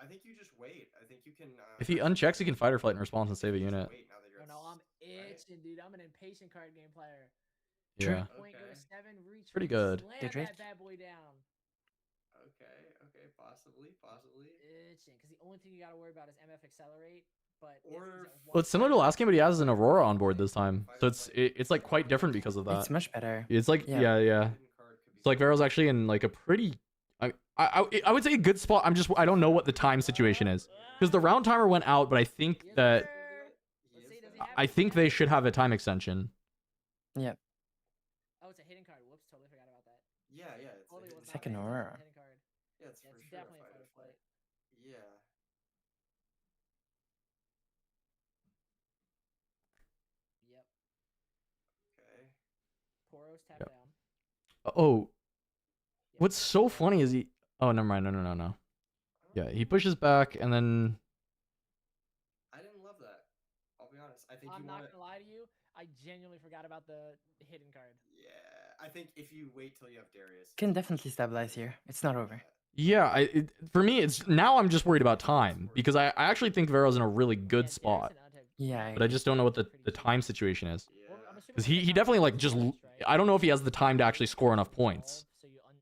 I think you just wait. I think you can. If he unchecks, he can fighter flight in response and save a unit. Oh no, I'm itching, dude. I'm an impatient card game player. Yeah. Point goes 7, reach. Pretty good. Slam Good that Drake. bad boy down. Okay, possibly. Itching, because the only thing you got to worry about is MF accelerate. But Or Well, it's similar to last game, but he has an Aurora on board this time, so it's like quite different because of that. It's much better. It's like yeah. It's like Vero's actually in like a pretty, I would say a good spot. I don't know what the time situation is because the round timer went out, but I think that they should have a time extension. Yeah. Oh, it's a hidden card. Whoops, totally forgot about that. Yeah, Totally was not Second paying attention to Aurora. the hidden card. Yeah, it's for It's sure definitely a fight fight or or flight. Yeah. Yep. Okay. Poros tap Yep. down. Oh, what's so funny is he. Oh, never mind. No. Yeah, he pushes back and then. I didn't love that. I'll be honest. I think I'm you not want gonna lie to you. I genuinely forgot about the hidden card. Yeah, I think if you wait till you have Darius, Can definitely stabilize here. It's not over. Yeah, for me, it's now I'm just worried about time because I actually think Vero's in a really good spot, Yeah. but I just don't know what the time situation is. Yeah. Because he definitely like just I don't know if he has the time to actually score enough points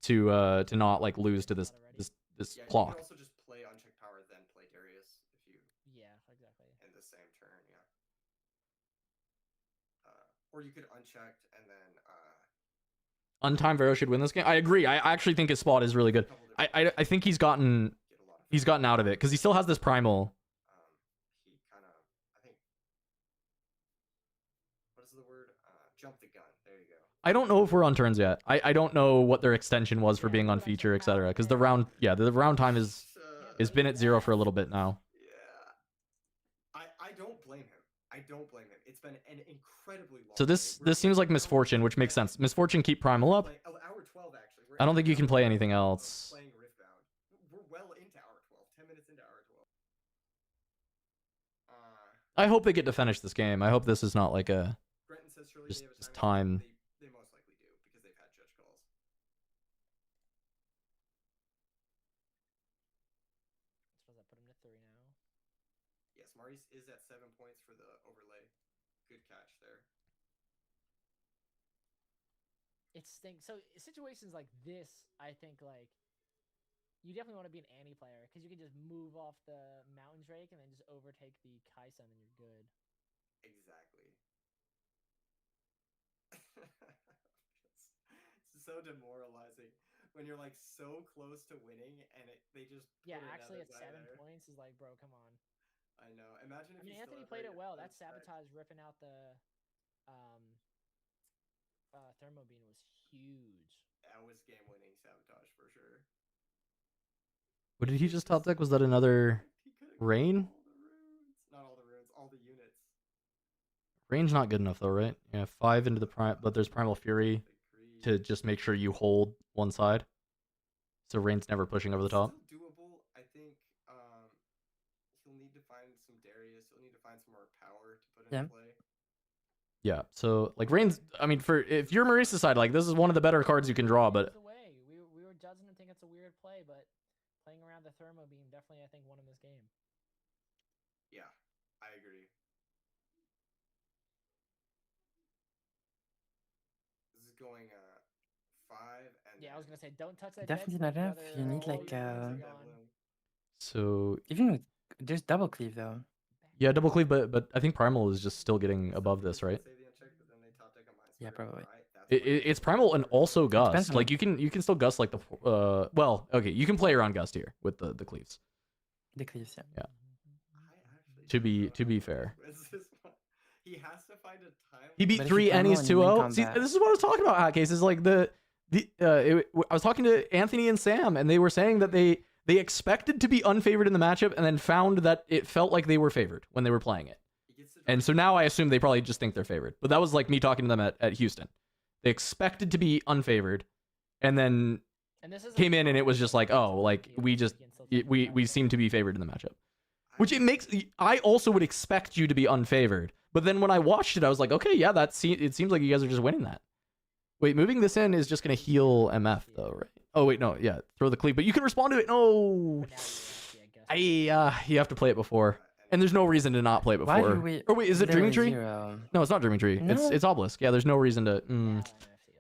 to not like lose to this Yeah, you clock. can also just play unchecked power, then play Darius if you. Yeah, exactly. In the same turn, yeah. Or you could unchecked and then. Untimed Vero should win this game. I agree. I actually think his spot is really good. I think he's gotten out of it because he still has this primal. He kind of, I think. What is the word? Jump the gun. There you go. I don't know if we're on turns yet. I don't know what their extension was for being on feature, etc. Because the round time is been at 0 for a little bit now. Yeah. I don't blame him. It's been an incredibly long. So this seems like Misfortune, which makes sense. Misfortune keep primal up. Hour 12 actually. I don't think you can play anything else. Playing Riftbound. We're well into hour 12. 10 minutes into hour 12. I hope they get to finish this game. I hope this is not like a Brenton says surely just they have a time. They most likely do because they've had judge calls. Suppose I put him to 3 now. Yes, Maurice is at 7 points for the overlay. Good catch there. It stinks. So situations like this, I think like you definitely want to be an Annie player because you can just move off the Mountain Drake and then just overtake the Kaisa and then you're good. Exactly. It's so demoralizing when you're like so close to winning and they just Yeah, put actually at another 7 there. points is like, bro, come on. I know. Imagine if I mean, you Anthony still played had it well. That respect. sabotage ripping out the Thermo Beam was huge. That was game-winning sabotage for sure. What did he just top deck? Was that another Rain? Not all the runes, all the units. Rain's not good enough though, right? Yeah, 5 into the prime, but there's Primal Fury to just make sure you hold one side. So Rain's never pushing over the top. Still doable. I think he'll need to find some Darius. He'll need to find some more power to put into play. Yeah, so like Rain's, I mean, for if you're Maurice's side, like this is one of the better cards you can draw, but We were judging and think it's a weird play, but playing around the Thermo Beam definitely I think won him this game. Yeah, I agree. This is going 5 and yeah, I was gonna say don't touch that. Definitely not enough. You need like so even with there's double cleave though. yeah, double cleave, but I think Primal is just still getting above this, right? Yeah, probably. It's Primal and also Gust. depends on Like you can still Gust like the well, okay, you can play around Gust here with the cleaves. The cleaves, yeah. Yeah. To be fair. He has to find a time. He beat But if 3 you primal Ennies and you win 2-0. See, combat- this is what I was talking about, Hotcase. Is like I was talking to Anthony and Sam, and they were saying that they expected to be unfavored in the matchup, and then found that it felt like they were favored when they were playing it. And so now I assume they probably just think they're favored. But that was like me talking to them at Houston. They expected to be unfavored, and then came in and it was just like, oh, like we seem to be favored in the matchup. Which I also would expect you to be unfavored. But then when I watched it, I was like, okay, yeah, it seems like you guys are just winning that. Wait, moving this in is just going to heal MF though, right? Oh, wait, no, yeah, throw the cleave. But you can respond to it. No. You have to play it before. And there's no reason to not play it Why before. do we? Or wait, is it Dreaming literally Tree? zero? No, it's not Dreaming Tree. No. It's Obelisk. Yeah, there's no reason to.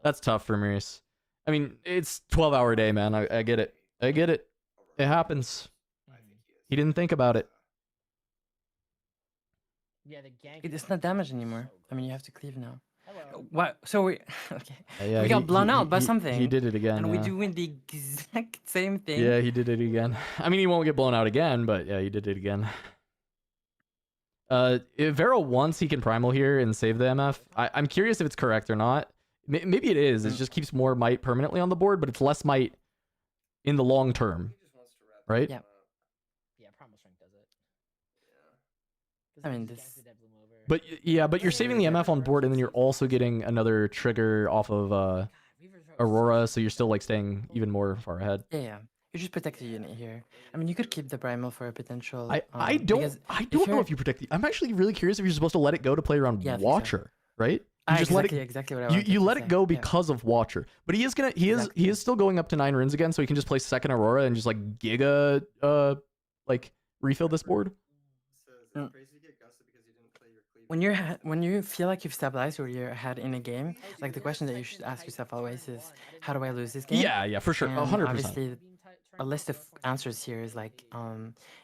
That's tough for Maurice. I mean, it's 12-hour day, man. I get it. I get it. It happens. He didn't think about it. Yeah, the gank. It's not damage anymore. I mean, you have to cleave now. Hello. What? So we okay. Yeah, we got blown out by he something. did it again. And yeah. we doing the exact same thing. Yeah, he did it again. I mean, he won't get blown out again, but yeah, he did it again. If Vero wants, he can primal here and save the MF. I'm curious if it's correct or not. Maybe it is. It just keeps more might permanently on the board, but it's less might in the long term, right? Yeah. Yeah, primal strength does it. I mean, this. But yeah, but you're saving the MF on board, and then you're also getting another trigger off of Aurora, so you're still like staying even more far ahead. Yeah. You just protect the unit here. I mean, you could keep the primal for a potential. I don't know if you protect the. I'm actually really curious if you're supposed to let it go to play around Watcher, right? You just let it. Exactly what I wanted You to let say. it go because of Watcher, but he is still going up to 9 runes again, so he can just play second Aurora and just like giga like refill this board. When you feel like you've stabilized or you're ahead in a game, like the question that you should ask yourself always is, how do I lose this game? Yeah, for sure, And 100%. Obviously, a list of answers here is like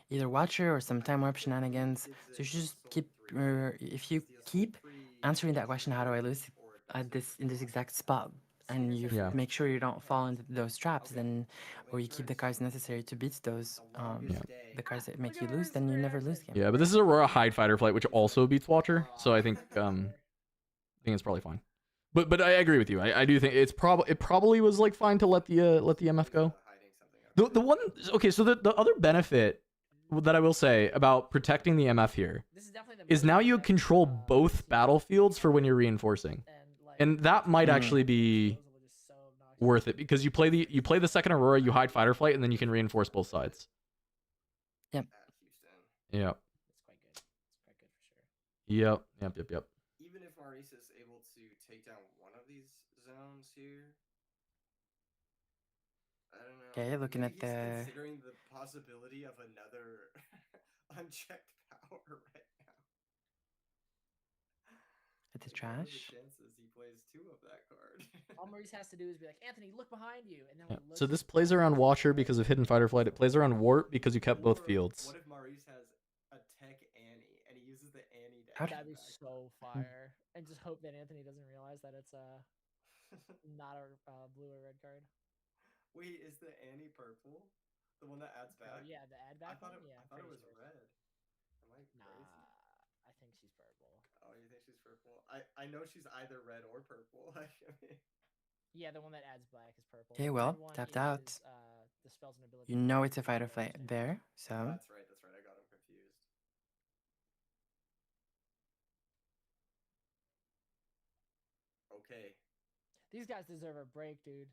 either Watcher or some time warp shenanigans. So you should just keep if you keep answering that question, how do I lose at in this exact spot, and you make sure you don't fall into those traps, then or you keep the cards necessary to beat those the cards that make you lose, then you never lose game. Yeah, but this is Aurora Hide Fighter Flight, which also beats Watcher, so I think it's probably fine. But I agree with you. I do think it probably was like fine to let the MF go. The one so the other benefit that I will say about protecting the MF here is now you control both battlefields for when you're reinforcing, and that might actually be worth it because you play the second Aurora, you hide Fighter Flight, and then you can reinforce both sides. Yep. Yep. It's quite good for sure. Yep. Even if Maurice is able to take down one of these zones here, I don't know. Okay, looking at Maybe he's considering the possibility of another unchecked power right now. At the What are trash. the chances he plays 2 of that card? All Maurice has to do is be like, Anthony, look behind you, and then So this plays around Watcher because of Hidden Fighter Flight. It plays around Warp because you kept both fields. What if Maurice has a Tech Annie and he uses the Annie deck? That'd be so fire. And just hope that Anthony doesn't realize that it's not a blue or red card. Wait, is the Annie purple? The one that adds back? Yeah, the add back. I thought it was crazy. red. Am I crazy? I think she's purple. Oh, you think she's purple? I know she's either red or purple. I mean, yeah, the one that adds black is purple. Okay, The well, red one tapped out. The spells and abilities. You know it's a Fighter Flight there, so. That's right. I got him confused. Okay. These guys deserve a break, dude.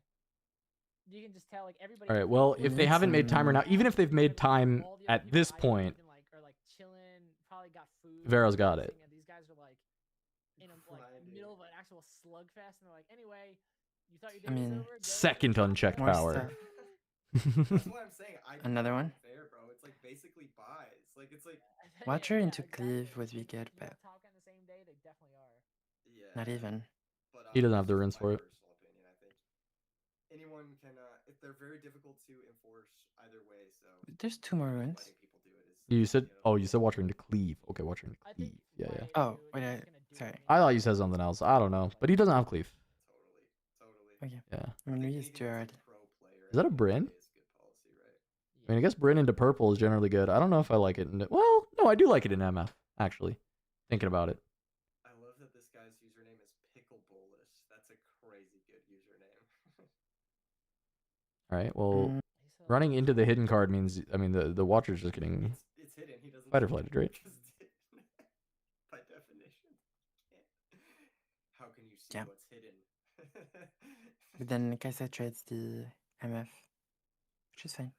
You can just tell, like, everybody. All right. Well, if they haven't made time or not, even if they've made time at this point, Chilling, probably got food. Vero's got it. And these guys are like in a middle of an actual slugfest, and they're like, anyway, you thought your day was over? Second unchecked More power. That's what I'm saying. Another one? Fair, bro. It's like basically buys. Like it's like Watcher into cleave would be good, but Top Gun the same day, they definitely are. yeah. not even. But, He doesn't have the this is runes for my it. personal opinion, I think anyone can. If they're very difficult to enforce either way, so There's 2 more runes. letting people do it is. You said Watcher into cleave. Okay, Watcher into cleave. Yeah. Oh, wait, sorry. I thought you said something else. I don't know, but he doesn't have cleave. Totally. Okay. Yeah. I mean, we used to already. Is that a Bryn? I mean, I guess Bryn into purple is generally good. I don't know if I like it. Well, no, I do like it in MF, actually. Thinking about it. I love that this guy's username is Pickle Bolus. That's a crazy good username. All right. Well, running into the hidden card means, I mean, the Watcher's just getting It's hidden. He doesn't Fighter Flighted, right? By definition. How can you see Yeah. what's hidden? But then Kaisa trades the MF, which is fine.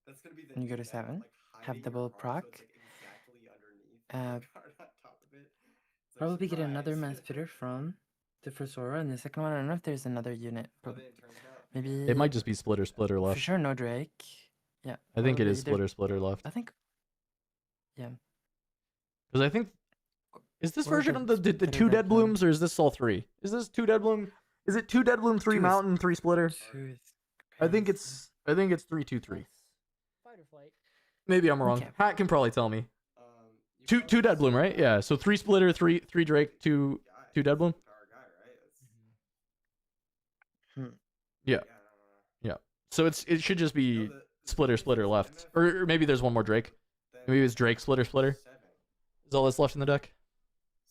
That's gonna be the And you go new to meta, 7, like, have hiding double your card so proc. it's, like, exactly underneath the card on top of it. It's like, Probably get another surprise. Mass Spitter from the first Aura, and the second one, I don't know if there's another unit. Are they in turns now? Maybe. It might just be splitter For left. sure, no Drake. Yeah. I think it probably is splitter left. I think Yeah. Because I think is this Or version of just the put it two at dead blooms, or is this all three? Is this two dead bloom? Is it two dead bloom, three Two is- mountain, three splitter? Two is I think crazy. it's 3-2-3. That's fight or flight. Maybe I'm wrong. Okay. Hat can probably tell me. You Two probably dead bloom, saw right? Yeah. So three splitter, three Drake, two dead bloom. Power guy, right? Hmm. Yeah. Yeah, no. Yeah. So it should just be No, the splitter, thing is, splitter is left, MF or maybe there's one more Drake. Maybe it's Drake, splitter, splitter. 7. Is all that's left in the deck?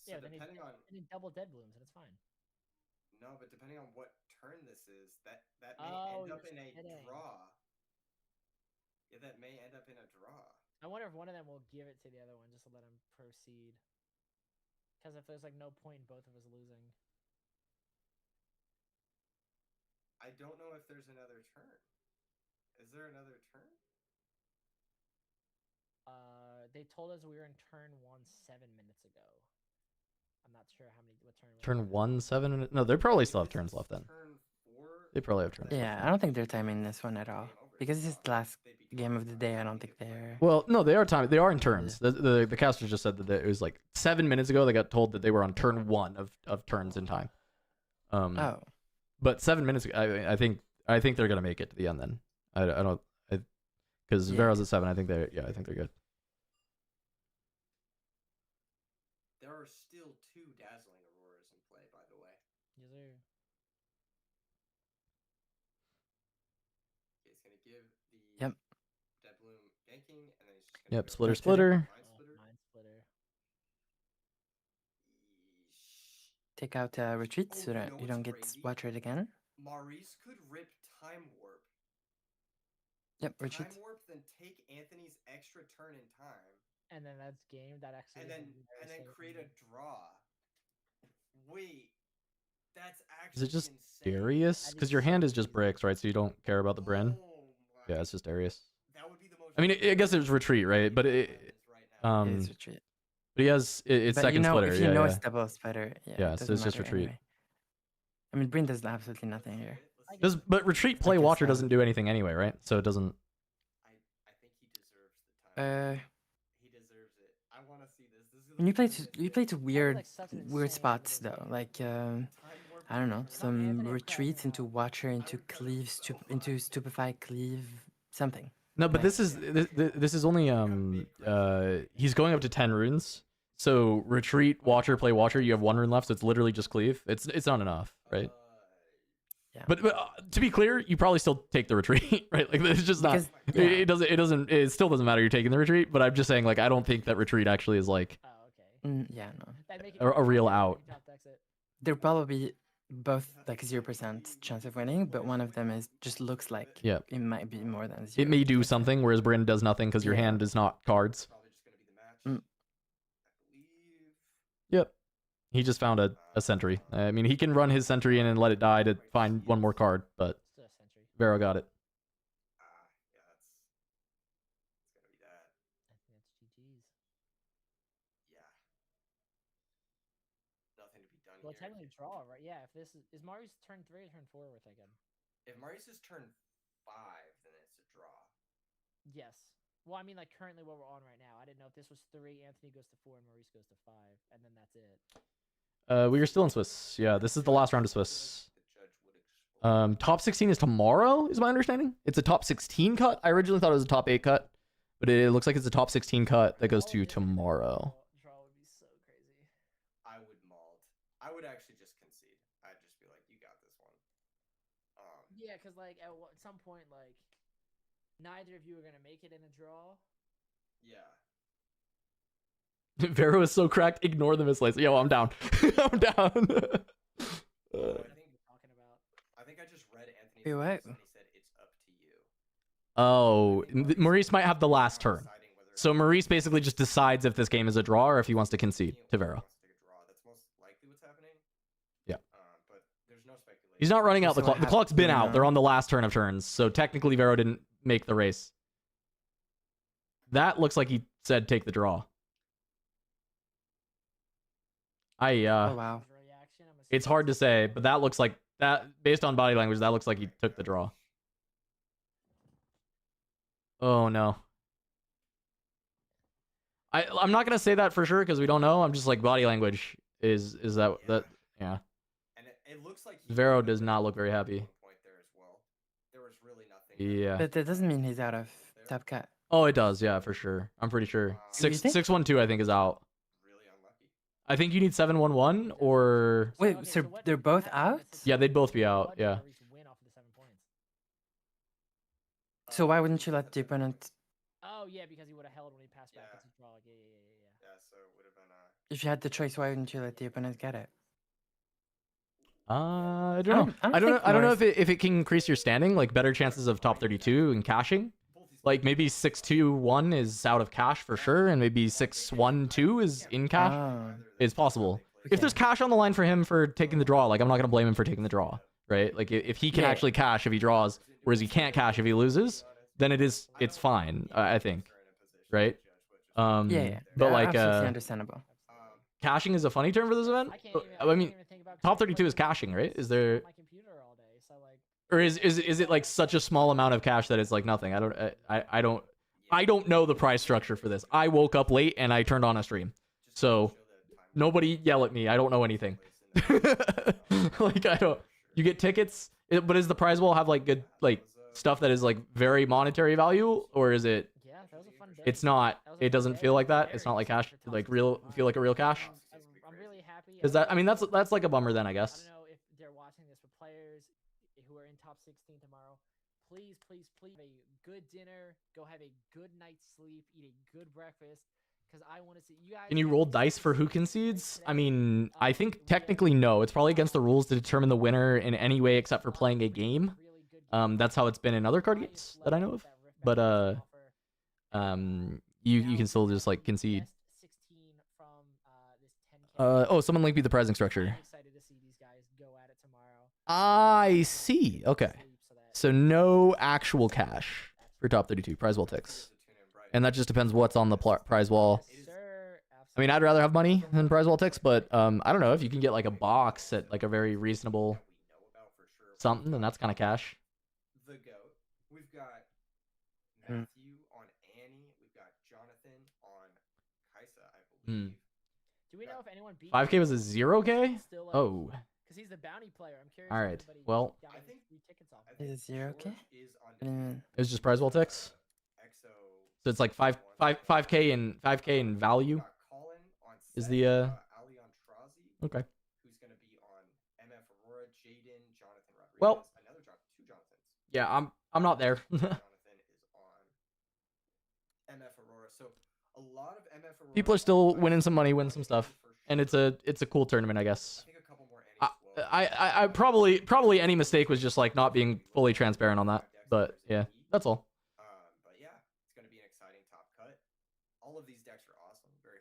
So Yeah, then depending on they need double dead blooms, and it's fine. no, but depending on what turn this is, that may Oh, end up you're in a kidding. draw. Yeah, that may end up in a draw. I wonder if one of them will give it to the other one just to let him proceed. Because if there's like no point in both of us losing. I don't know if there's another turn. Is there another turn? They told us we were in turn 1 7 minutes ago. I'm not sure what turn. Turn 1, 7. No, they probably still have turns left then. Turn 4. They probably have turns. Yeah, I don't think they're timing this one at all. Because this is the last game of the day, I don't think they're... Well, no, they are time. They are in turns. The caster just said that it was like 7 minutes ago. They got told that they were on turn 1 of turns in time. Oh. But 7 minutes ago, I think they're gonna make it to the end. Then I don't because Yeah. Vero's at 7. I think they're good. There are still 2 dazzling auroras in play, by the way. Yes, sir. He's gonna give the Yep. dead bloom ganking, and then he's just gonna Yep, go splitter, for splitter. Mind splitter. Mind splitter. Take out retreat Oh, so you that know you what's don't get crazy? watered again. Maurice could rip time warp. Yep, retreat. Time warp, then take Anthony's extra turn in time, And then that's game. That actually. and is then embarrassing. create a draw. Wait, that's Is actually it just insane. Darius? Because your hand is just bricks, right? So you don't care about the Bryn. Oh Yeah, my- it's just Darius. That would be the most. I mean, I guess it was retreat, right? But Right now. It is retreat. but he has it's But second you know, splitter. if you Yeah, know yeah. it's double splitter, yeah, Yeah, it so doesn't it's just matter retreat. anyway. I mean, Bryn does absolutely nothing here. But retreat play guess watcher so. doesn't do anything anyway, right? So it doesn't. I think he deserves the time. He deserves it. I want to see this. This is When you play gonna to be you play to weird like such an weird insane spots little though, game. like time warp I don't know, some Anthony retreats cracking into out. watcher, into cleave, into stupefy, cleave, something. No, but Like- this is only he's going up to 10 runes. So retreat, watcher, play watcher. You have 1 rune left, so it's literally just cleave. It's not enough, right? Yeah. But to be clear, you probably still take the retreat, right? Like it's just not. Because- It still doesn't matter. You're taking the retreat, but I'm just saying, like, I don't think that retreat actually is like Oh, okay. Yeah, no. That'd make it a real easier out. if you top decks it. They're probably both like 0% chance of winning, but one of them is just looks like Yeah. it might be more than 0. It may do something, whereas Bryn does nothing because your Yeah. hand is not cards. Probably just gonna be the match. Mm. I believe. Yep. He just found a sentry. I mean, he can run his sentry in and let it die to find 1 more card, but Still a sentry. Vero got it. Yeah, it's gonna be that. I think that's GG's. Yeah. Nothing to be done Well, here. technically draw, right? Yeah. If this is Mari's turn 3 or turn 4, we're thinking. If Maurice is turn 5, then it's a draw. Yes. Well, I mean, like currently what we're on right now. I didn't know if this was 3, Anthony goes to 4, and Maurice goes to 5, and then that's it. We are still in Swiss. Yeah, this is the last round of Swiss. The judge would explode. Top 16 is tomorrow, is my understanding. It's a top 16 cut. I originally thought it was a top 8 cut, but it looks like it's a top 16 cut that goes to tomorrow. Draw would be so crazy. I would mauled. I would actually just concede. I'd just be like, you got this one. Yeah, because like at some point, like neither of you are gonna make it in a draw. Yeah. Vero is so cracked. Ignore the mislays. Yo, I'm down. I'm down. I think Talking about. I think I just read Anthony's Wait, what? face and he said it's up to you. Oh, Maurice might have the last turn. So Maurice basically just decides if this game is a draw or if he wants to concede to Vero. Wants to take a draw. That's most likely what's happening. Yeah. But there's no speculation. He's not running out the So what clock. The clock's been happened, out. They're on the last turn of turns. So technically Vero didn't make the race. That looks like he said take the draw. Oh wow. Reaction, I'm It's hard to say, but that looks like that based on body language, that looks like he took the draw. Oh no. I'm not gonna say that for sure because we don't know. I'm just like body language is that yeah. And it looks like Vero does not look very happy. point there as well. There was really nothing. Yeah. But that doesn't mean he's out of top cut. Oh, it does. Yeah, for sure. I'm pretty sure. You think? 612 I think is out. I think you need 711 or Wait, so they're both out? yeah, they'd both be out. Yeah. So why wouldn't you let the opponent? Oh yeah, because he would have held when he passed back. Yeah. Yeah. Yeah, so it would have been If you had the choice, why wouldn't you let the opponent get it? I don't know. I don't know if it can increase your standing, like better chances of top 32 and cashing. Like maybe 6-2-1 is out of cash for sure, and maybe 6-1-2 is in cash. It's possible. If there's cash on the line for him for taking the draw, like I'm not gonna blame him for taking the draw, right? Like if he can actually cash if he draws, whereas he can't cash if he loses, then it's fine. I think, right? Yeah. But like absolutely understandable. Cashing is a funny term for this event. I mean, top 32 is cashing, right? Is there? Or is it like such a small amount of cash that it's like nothing? I don't know the price structure for this. I woke up late and I turned on a stream, so nobody yell at me. I don't know anything. Like I don't. You get tickets, but does the prize wall have like good like stuff that is like very monetary value, or is it? It's not. It doesn't feel like that. It's not like cash. Like feel like a real cash. I'm really happy. Is that? I mean, that's like a bummer then, I guess. I don't know if they're watching this, but players who are in top 16 tomorrow, please have a good dinner, go have a good night's sleep, eat a good breakfast, because I want to see you guys. Can you roll dice for who concedes? I mean, I think technically no. It's probably against the rules to determine the winner in any way except for playing a game. That's how it's been in other card games that I know of. But you can still just like concede. Oh, someone link me the pricing structure. I see. Okay. So no actual cash for top 32 prize wall ticks. And that just depends what's on the prize wall. I mean, I'd rather have money than prize wall ticks, but I don't know if you can get like a box at like a very reasonable something, then that's kind of cash. The GOAT. We've got Matthew on Annie. We've got Jonathan on Kaisa, I believe. Do we know if anyone beat 5K was a 0K? Still, Oh. Because he's the bounty player. I'm curious. All right. Well, I think tickets off. Is it 0K? it was just prize wall ticks. So it's like 5K in value. Is the okay. Who's gonna be on MF Aurora, Jaden, Jonathan Rodriguez. Well, Another two Jonathans. yeah, I'm not there. Jonathan is on MF Aurora. So a lot of MF Aurora. People are still winning some money, winning some stuff, and it's a cool tournament, I guess. I think a couple more Annies as well. I probably any mistake was just like not being fully transparent on that, but yeah, that's all. But yeah, it's gonna be an exciting top cut. All of these decks are awesome. Very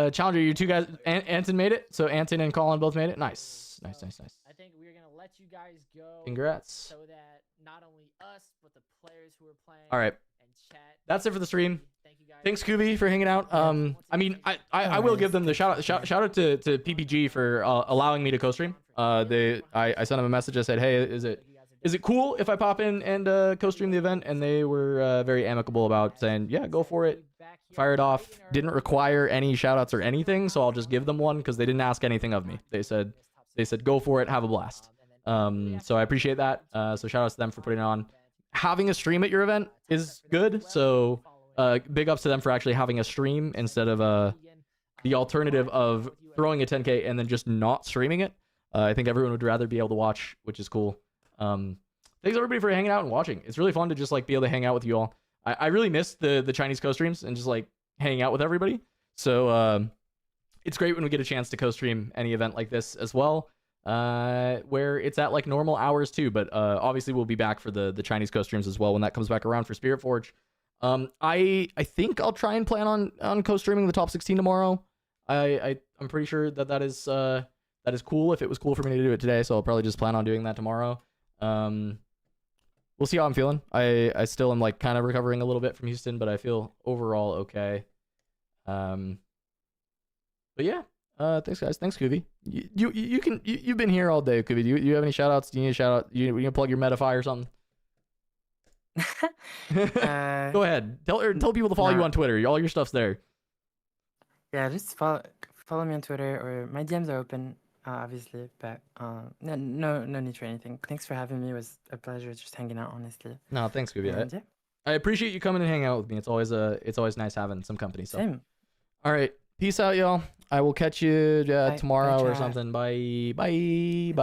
high. Challenger, you two guys, Anton made it. So Anton and Colin both made it. Nice. I think we're gonna let you guys go. Congrats. So that not only us, but the players who are playing. All right. And chat. That's it for the stream. Thank you guys. Thanks, Kubi, for hanging out. I mean, I will give them the shout out to PPG for allowing me to co-stream. I sent them a message. I said, hey, is it cool if I pop in and co-stream the event? And they were very amicable about saying, yeah, go for it. Fire it off. Didn't require any shout outs or anything, so I'll just give them one because they didn't ask anything of me. They said go for it, have a blast. So I appreciate that. So shout outs to them for putting it on. Having a stream at your event is good. So big ups to them for actually having a stream instead of the alternative of throwing a 10K and then just not streaming it. I think everyone would rather be able to watch, which is cool. Thanks everybody for hanging out and watching. It's really fun to just like be able to hang out with you all. I really miss the Chinese co-streams and just like hanging out with everybody. So it's great when we get a chance to co-stream any event like this as well, where it's at like normal hours too. But obviously we'll be back for the Chinese co-streams as well when that comes back around for Spirit Forge. I think I'll try and plan on co-streaming the top 16 tomorrow. I'm pretty sure that is cool if it was cool for me to do it today. So I'll probably just plan on doing that tomorrow. We'll see how I'm feeling. I still am like kind of recovering a little bit from Houston, but I feel overall okay. But yeah, thanks guys. Thanks Kubi. You've been here all day, Kubi. Do you have any shout outs? Do you need a shout out? You can plug your Metafy or something? Go ahead. Tell people to follow you on Twitter. All your stuff's there. Yeah, just follow me on Twitter, or my DMs are open, obviously. But no need for anything. Thanks for having me. It was a pleasure just hanging out, honestly. No, thanks, Scooby. And yeah, I appreciate you coming and hanging out with me. It's always nice having some company. So. same. All right, peace out, y'all. I will catch you Bye, tomorrow or chat. something. Bye.